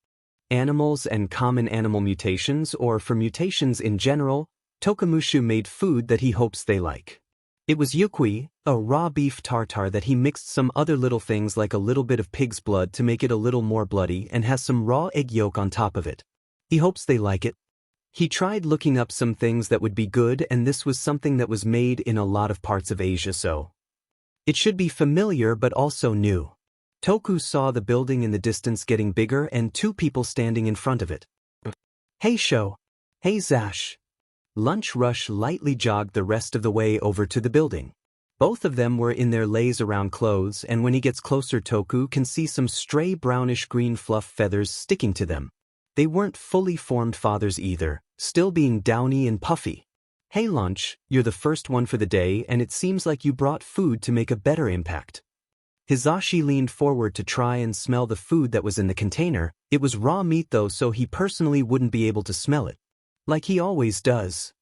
A: animals and common animal mutations, or for mutations in general, Tokumusha made food that he hopes they like. It was yukui, a raw beef tartare that he mixed some other little things like a little bit of pig's blood to make it a little more bloody and has some raw egg yolk on top of it. He hopes they like it. He tried looking up some things that would be good, and this was something that was made in a lot of parts of Asia, so it should be familiar but also new. Toku saw the building in the distance getting bigger and 2 people standing in front of it. Hey Sho. Hey Zash. Lunch Rush lightly jogged the rest of the way over to the building. Both of them were in their lays around clothes, and when he gets closer Toku can see some stray brownish-green fluff feathers sticking to them. They weren't fully formed fathers either, still being downy and puffy. Hey Lunch, you're the first one for the day and it seems like you brought food to make a better impact. Hizashi leaned forward to try and smell the food that was in the container. It was raw meat though, so he personally wouldn't be able to smell it. Like he always does.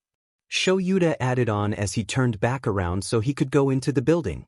A: Shoyuta added on as he turned back around so he could go into the building.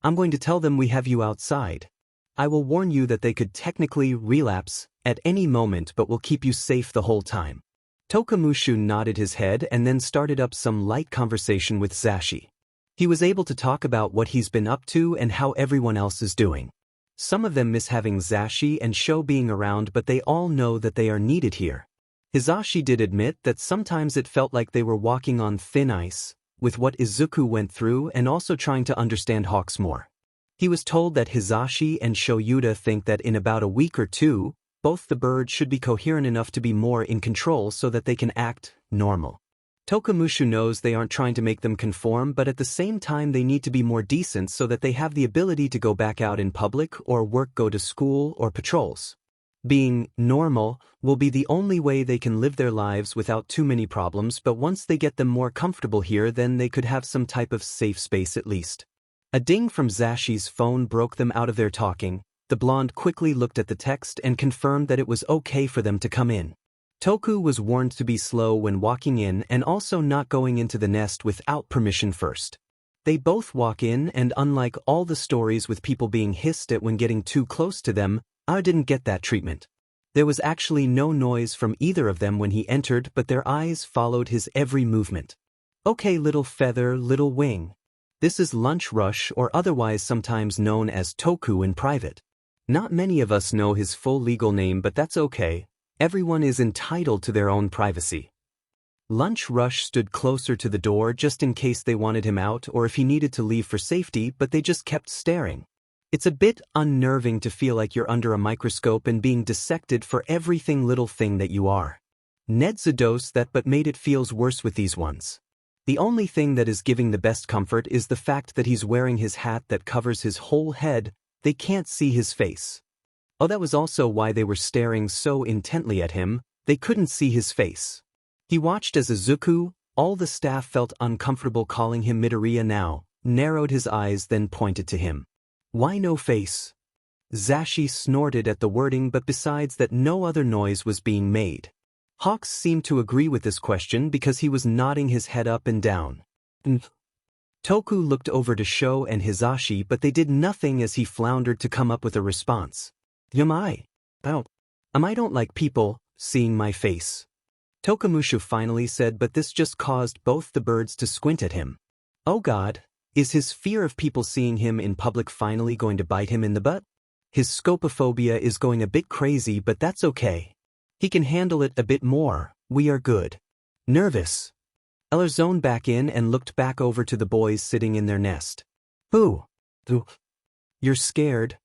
A: I'm going to tell them we have you outside. I will warn you that they could technically relapse at any moment but will keep you safe the whole time. Tokumusha nodded his head and then started up some light conversation with Zashi. He was able to talk about what he's been up to and how everyone else is doing. Some of them miss having Zashi and Sho being around, but they all know that they are needed here. Hizashi did admit that sometimes it felt like they were walking on thin ice, with what Izuku went through and also trying to understand Hawks more. He was told that Hizashi and Shoyuta think that in about a week or 2, both the birds should be coherent enough to be more in control so that they can act normal. Tokumushu knows they aren't trying to make them conform, but at the same time they need to be more decent so that they have the ability to go back out in public or work, go to school or patrols. Being normal will be the only way they can live their lives without too many problems, but once they get them more comfortable here, then they could have some type of safe space at least. A ding from Zashi's phone broke them out of their talking. The blonde quickly looked at the text and confirmed that it was okay for them to come in. Toku was warned to be slow when walking in and also not going into the nest without permission first. They both walk in, and unlike all the stories with people being hissed at when getting too close to them, I didn't get that treatment. There was actually no noise from either of them when he entered, but their eyes followed his every movement. Okay, little feather, little wing. This is Lunch Rush, or otherwise sometimes known as Toku in private. Not many of us know his full legal name, but that's okay. Everyone is entitled to their own privacy. Lunch Rush stood closer to the door just in case they wanted him out or if he needed to leave for safety, but they just kept staring. It's a bit unnerving to feel like you're under a microscope and being dissected for everything little thing that you are. Nedza dosed that, but made it feels worse with these ones. The only thing that is giving the best comfort is the fact that he's wearing his hat that covers his whole head. They can't see his face. Oh, that was also why they were staring so intently at him. They couldn't see his face. He watched as Izuku, all the staff felt uncomfortable calling him Midoriya now, narrowed his eyes, then pointed to him. Why no face? Zashi snorted at the wording, but besides that no other noise was being made. Hawks seemed to agree with this question because he was nodding his head up and down. Toku looked over to Sho and Hisashi, but they did nothing as he floundered to come up with a response. I don't like people seeing my face. Tokumushu finally said, but this just caused both the birds to squint at him. Oh God, is his fear of people seeing him in public finally going to bite him in the butt? His scopophobia is going a bit crazy, but that's okay. He can handle it a bit more. We are good. Nervous. Eller zoned back in and looked back over to the boys sitting in their nest. Who? You're scared?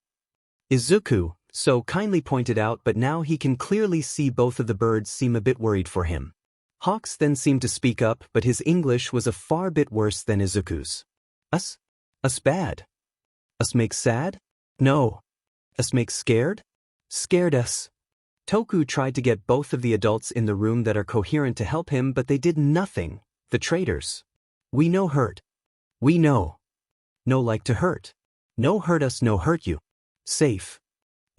A: Izuku, so kindly pointed out, but now he can clearly see both of the birds seem a bit worried for him. Hawks then seemed to speak up, but his English was a far bit worse than Izuku's. Us? Us bad? Us make sad? No. Us make scared? Scared us. Toku tried to get both of the adults in the room that are coherent to help him, but they did nothing. The traitors. We no hurt. We know. No like to hurt. No hurt us, no hurt you. Safe.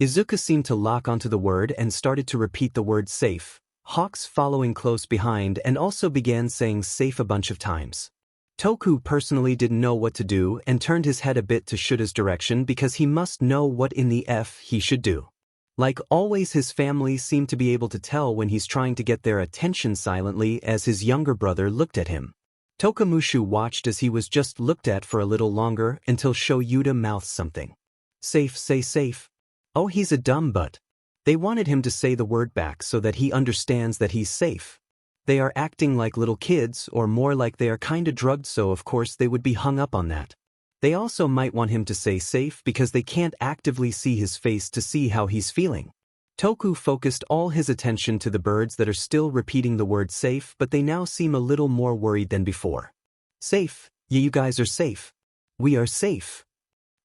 A: Izuku seemed to lock onto the word and started to repeat the word safe, Hawks following close behind and also began saying safe a bunch of times. Toku personally didn't know what to do and turned his head a bit to Shuta's direction because he must know what in the F he should do. Like always, his family seemed to be able to tell when he's trying to get their attention silently as his younger brother looked at him. Tokumushu watched as he was just looked at for a little longer until Shoyuta mouthed something. Safe, say safe. Oh, he's a dumb butt. They wanted him to say the word back so that he understands that he's safe. They are acting like little kids, or more like they are kinda drugged, so of course they would be hung up on that. They also might want him to say safe because they can't actively see his face to see how he's feeling. Toku focused all his attention to the birds that are still repeating the word safe, but they now seem a little more worried than before. Safe, yeah, you guys are safe. We are safe.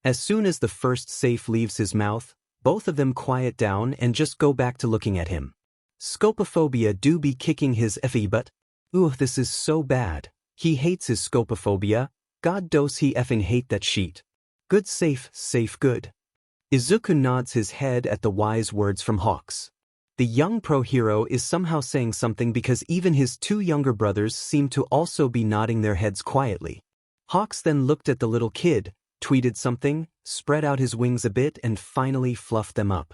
A: As soon as the first safe leaves his mouth, both of them quiet down and just go back to looking at him. Scopophobia do be kicking his effing butt. Ooh, this is so bad. He hates his scopophobia. God does he effing hate that sheet. Good safe, safe good. Izuku nods his head at the wise words from Hawks. The young pro-hero is somehow saying something because even his two younger brothers seem to also be nodding their heads quietly. Hawks then looked at the little kid, tweeted something, spread out his wings a bit and finally fluffed them up.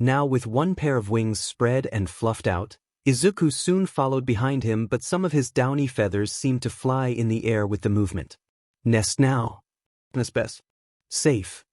A: Now with one pair of wings spread and fluffed out, Izuku soon followed behind him, but some of his downy feathers seemed to fly in the air with the movement. Nest now. Best. Safe.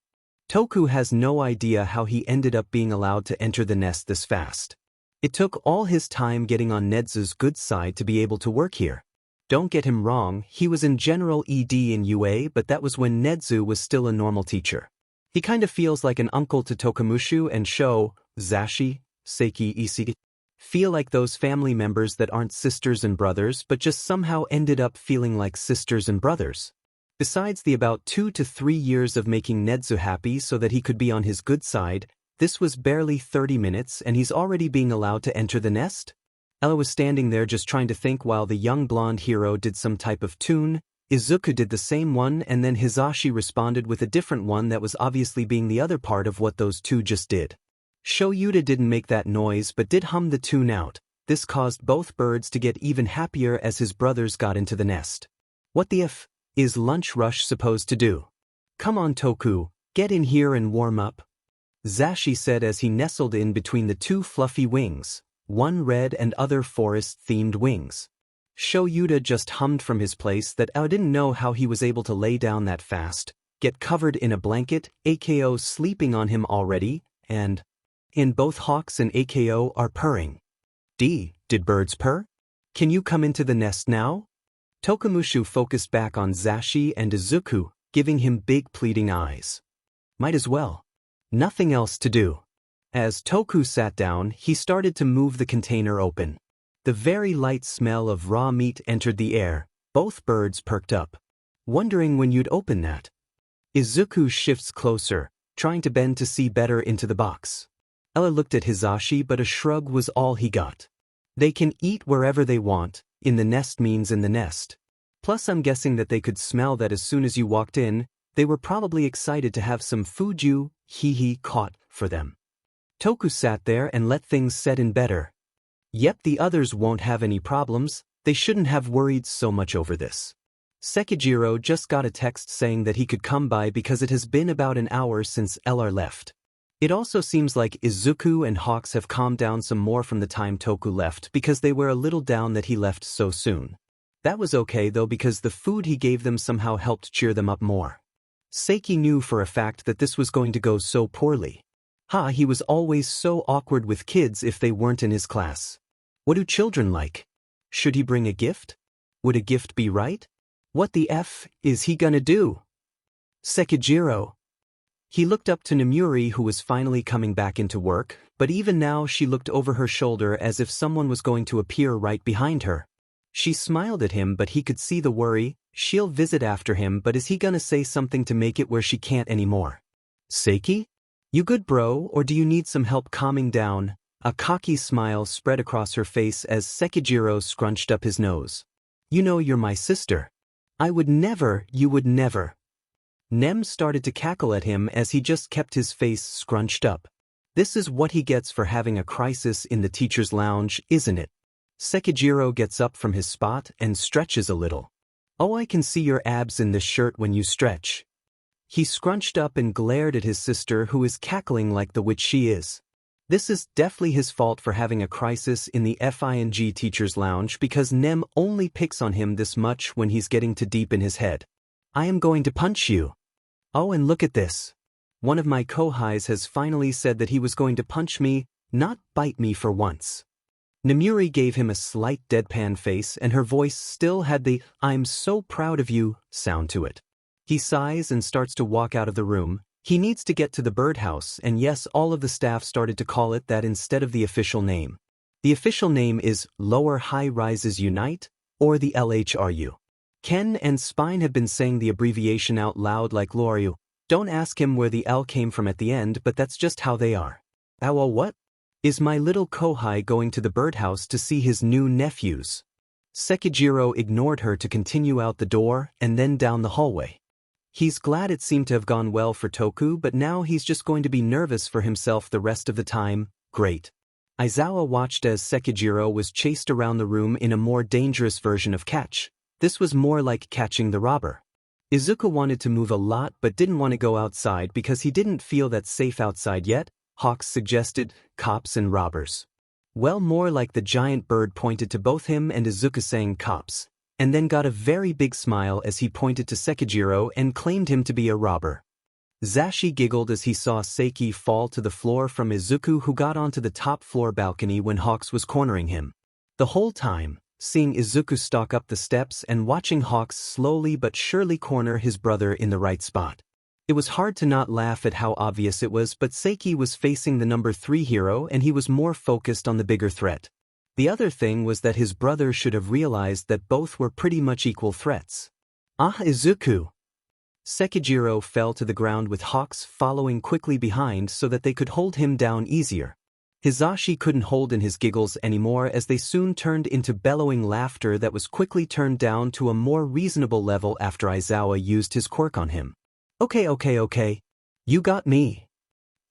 A: Toku has no idea how he ended up being allowed to enter the nest this fast. It took all his time getting on Nedzu's good side to be able to work here. Don't get him wrong, he was in general ED in UA, but that was when Nedzu was still a normal teacher. He kind of feels like an uncle to Tokumushu and Sho, Zashi, Seiki Isiki. Feel like those family members that aren't sisters and brothers but just somehow ended up feeling like sisters and brothers. Besides the about 2 to 3 years of making Nezu happy so that he could be on his good side, this was barely 30 minutes and he's already being allowed to enter the nest? Ella was standing there just trying to think while the young blonde hero did some type of tune. Izuku did the same one and then Hisashi responded with a different one that was obviously being the other part of what those two just did. Shoyuta didn't make that noise but did hum the tune out. This caused both birds to get even happier as his brothers got into the nest. What the f is Lunch Rush supposed to do? Come on Toku, get in here and warm up. Zashi said as he nestled in between the two fluffy wings, one red and other forest-themed wings. Shoyuta just hummed from his place that I didn't know how he was able to lay down that fast, get covered in a blanket, AKO sleeping on him already, and in both Hawks and AKO are purring. Did birds purr? Can you come into the nest now? Tokumushu focused back on Zashi and Izuku, giving him big pleading eyes. Might as well. Nothing else to do. As Toku sat down, he started to move the container open. The very light smell of raw meat entered the air. Both birds perked up. Wondering when you'd open that. Izuku shifts closer, trying to bend to see better into the box. Ella looked at Hisashi but a shrug was all he got. They can eat wherever they want, in the nest means in the nest. Plus I'm guessing that they could smell that as soon as you walked in, they were probably excited to have some food you, caught for them. Toku sat there and let things set in better. Yep, the others won't have any problems, they shouldn't have worried so much over this. Sekijiro just got a text saying that he could come by because it has been about an hour since LR left. It also seems like Izuku and Hawks have calmed down some more from the time Toku left because they were a little down that he left so soon. That was okay though because the food he gave them somehow helped cheer them up more. Seiki knew for a fact that this was going to go so poorly. He was always so awkward with kids if they weren't in his class. What do children like? Should he bring a gift? Would a gift be right? What the f is he gonna do? Sekijiro. He looked up to Nomuri who was finally coming back into work, but even now she looked over her shoulder as if someone was going to appear right behind her. She smiled at him but he could see the worry. She'll visit after him but is he gonna say something to make it where she can't anymore? Seiki? You good bro or do you need some help calming down? A cocky smile spread across her face as Sekijiro scrunched up his nose. You know you're my sister. I would never, you would never. Nem started to cackle at him as he just kept his face scrunched up. This is what he gets for having a crisis in the teacher's lounge, isn't it? Sekijiro gets up from his spot and stretches a little. Oh, I can see your abs in this shirt when you stretch. He scrunched up and glared at his sister who is cackling like the witch she is. This is definitely his fault for having a crisis in the FING teacher's lounge because Nem only picks on him this much when he's getting too deep in his head. I am going to punch you. Oh, and look at this. One of my kohais has finally said that he was going to punch me, not bite me for once. Nomuri gave him a slight deadpan face and her voice still had the "I'm so proud of you" sound to it. He sighs and starts to walk out of the room. He needs to get to the birdhouse and yes, all of the staff started to call it that instead of the official name. The official name is Lower High Rises Unite, or the LHRU. Ken and Spine have been saying the abbreviation out loud like Loryu. Don't ask him where the L came from at the end but that's just how they are. Ow, what? Is my little kohai going to the birdhouse to see his new nephews? Sekijiro ignored her to continue out the door and then down the hallway. He's glad it seemed to have gone well for Toku but now he's just going to be nervous for himself the rest of the time. Great. Aizawa watched as Sekijiro was chased around the room in a more dangerous version of catch. This was more like catching the robber. Izuku wanted to move a lot but didn't want to go outside because he didn't feel that safe outside yet. Hawks suggested, cops and robbers. Well, more like the giant bird pointed to both him and Izuku saying cops, and then got a very big smile as he pointed to Sekijiro and claimed him to be a robber. Zashi giggled as he saw Seiki fall to the floor from Izuku who got onto the top floor balcony when Hawks was cornering him. The whole time, seeing Izuku stalk up the steps and watching Hawks slowly but surely corner his brother in the right spot. It was hard to not laugh at how obvious it was, but Seiki was facing the number 3 hero and he was more focused on the bigger threat. The other thing was that his brother should have realized that both were pretty much equal threats. Ah, Izuku! Sekijiro fell to the ground with Hawks following quickly behind so that they could hold him down easier. Hizashi couldn't hold in his giggles anymore as they soon turned into bellowing laughter that was quickly turned down to a more reasonable level after Aizawa used his quirk on him. Okay. You got me.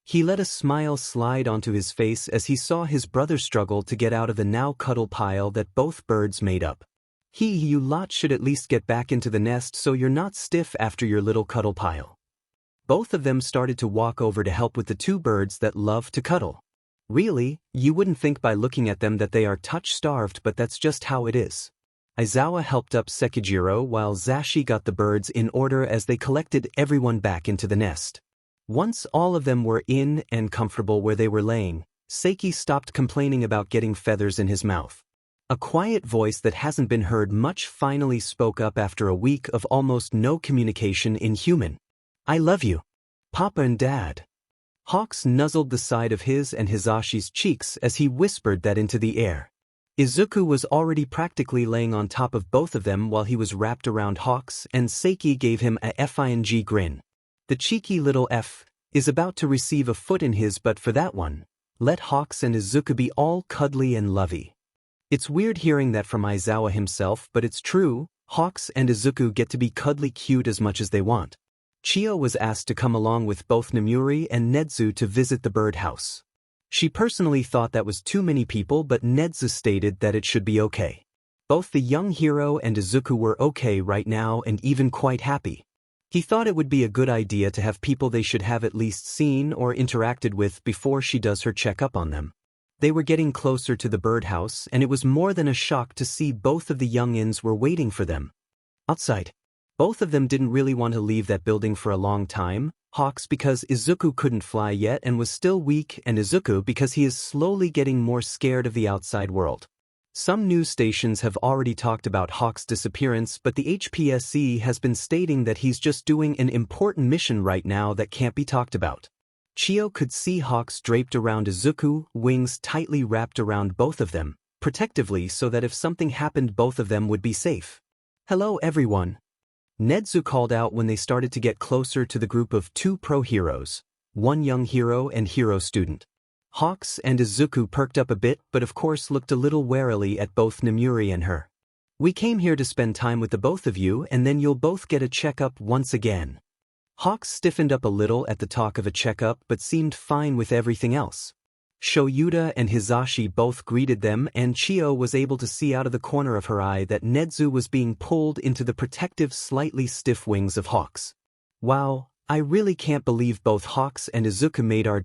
A: He let a smile slide onto his face as he saw his brother struggle to get out of the now cuddle pile that both birds made up. You lot should at least get back into the nest so you're not stiff after your little cuddle pile. Both of them started to walk over to help with the 2 birds that love to cuddle. Really, you wouldn't think by looking at them that they are touch-starved, but that's just how it is. Aizawa helped up Sekijiro while Zashi got the birds in order as they collected everyone back into the nest. Once all of them were in and comfortable where they were laying, Seiki stopped complaining about getting feathers in his mouth. A quiet voice that hasn't been heard much finally spoke up after a week of almost no communication in human. I love you, Papa and Dad. Hawks nuzzled the side of his and Hizashi's cheeks as he whispered that into the air. Izuku was already practically laying on top of both of them while he was wrapped around Hawks, and Seiki gave him a FING grin. The cheeky little F is about to receive a foot in his butt for that one. Let Hawks and Izuku be all cuddly and lovey. It's weird hearing that from Aizawa himself, but it's true. Hawks and Izuku get to be cuddly cute as much as they want. Chiyo was asked to come along with both Namuri and Nedzu to visit the birdhouse. She personally thought that was too many people, but Nedzu stated that it should be okay. Both the young hero and Izuku were okay right now and even quite happy. He thought it would be a good idea to have people they should have at least seen or interacted with before she does her checkup on them. They were getting closer to the birdhouse, and it was more than a shock to see both of the youngins were waiting for them. Outside. Both of them didn't really want to leave that building for a long time, Hawks because Izuku couldn't fly yet and was still weak, and Izuku because he is slowly getting more scared of the outside world. Some news stations have already talked about Hawks' disappearance, but the HPSC has been stating that he's just doing an important mission right now that can't be talked about. Chiyo could see Hawks draped around Izuku, wings tightly wrapped around both of them, protectively so that if something happened both of them would be safe. Hello everyone. Nedzu called out when they started to get closer to the group of 2 pro heroes, 1 young hero and hero student. Hawks and Izuku perked up a bit but of course looked a little warily at both Namuri and her. We came here to spend time with the both of you and then you'll both get a checkup once again. Hawks stiffened up a little at the talk of a checkup but seemed fine with everything else. Shoyuta and Hizashi both greeted them, and Chiyo was able to see out of the corner of her eye that Nedzu was being pulled into the protective, slightly stiff wings of Hawks. Wow, I really can't believe both Hawks and Izuku made our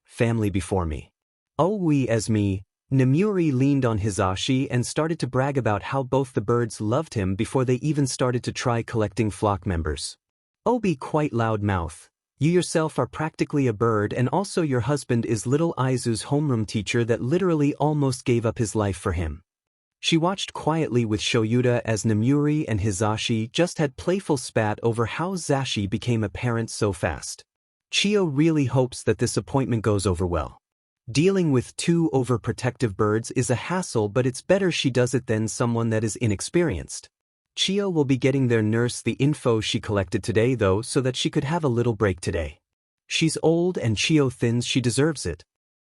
A: family before me. Oh, we as me. Namuri leaned on Hizashi and started to brag about how both the birds loved him before they even started to try collecting flock members. Oh, be quite loud mouth. You yourself are practically a bird, and also your husband is little Izu's homeroom teacher that literally almost gave up his life for him. She watched quietly with Shoyuta as Namuri and Hizashi just had playful spat over how Zashi became a parent so fast. Chiyo really hopes that this appointment goes over well. Dealing with 2 overprotective birds is a hassle, but it's better she does it than someone that is inexperienced. Chiyo will be getting their nurse the info she collected today though so that she could have a little break today. She's old and Chiyo thinks she deserves it.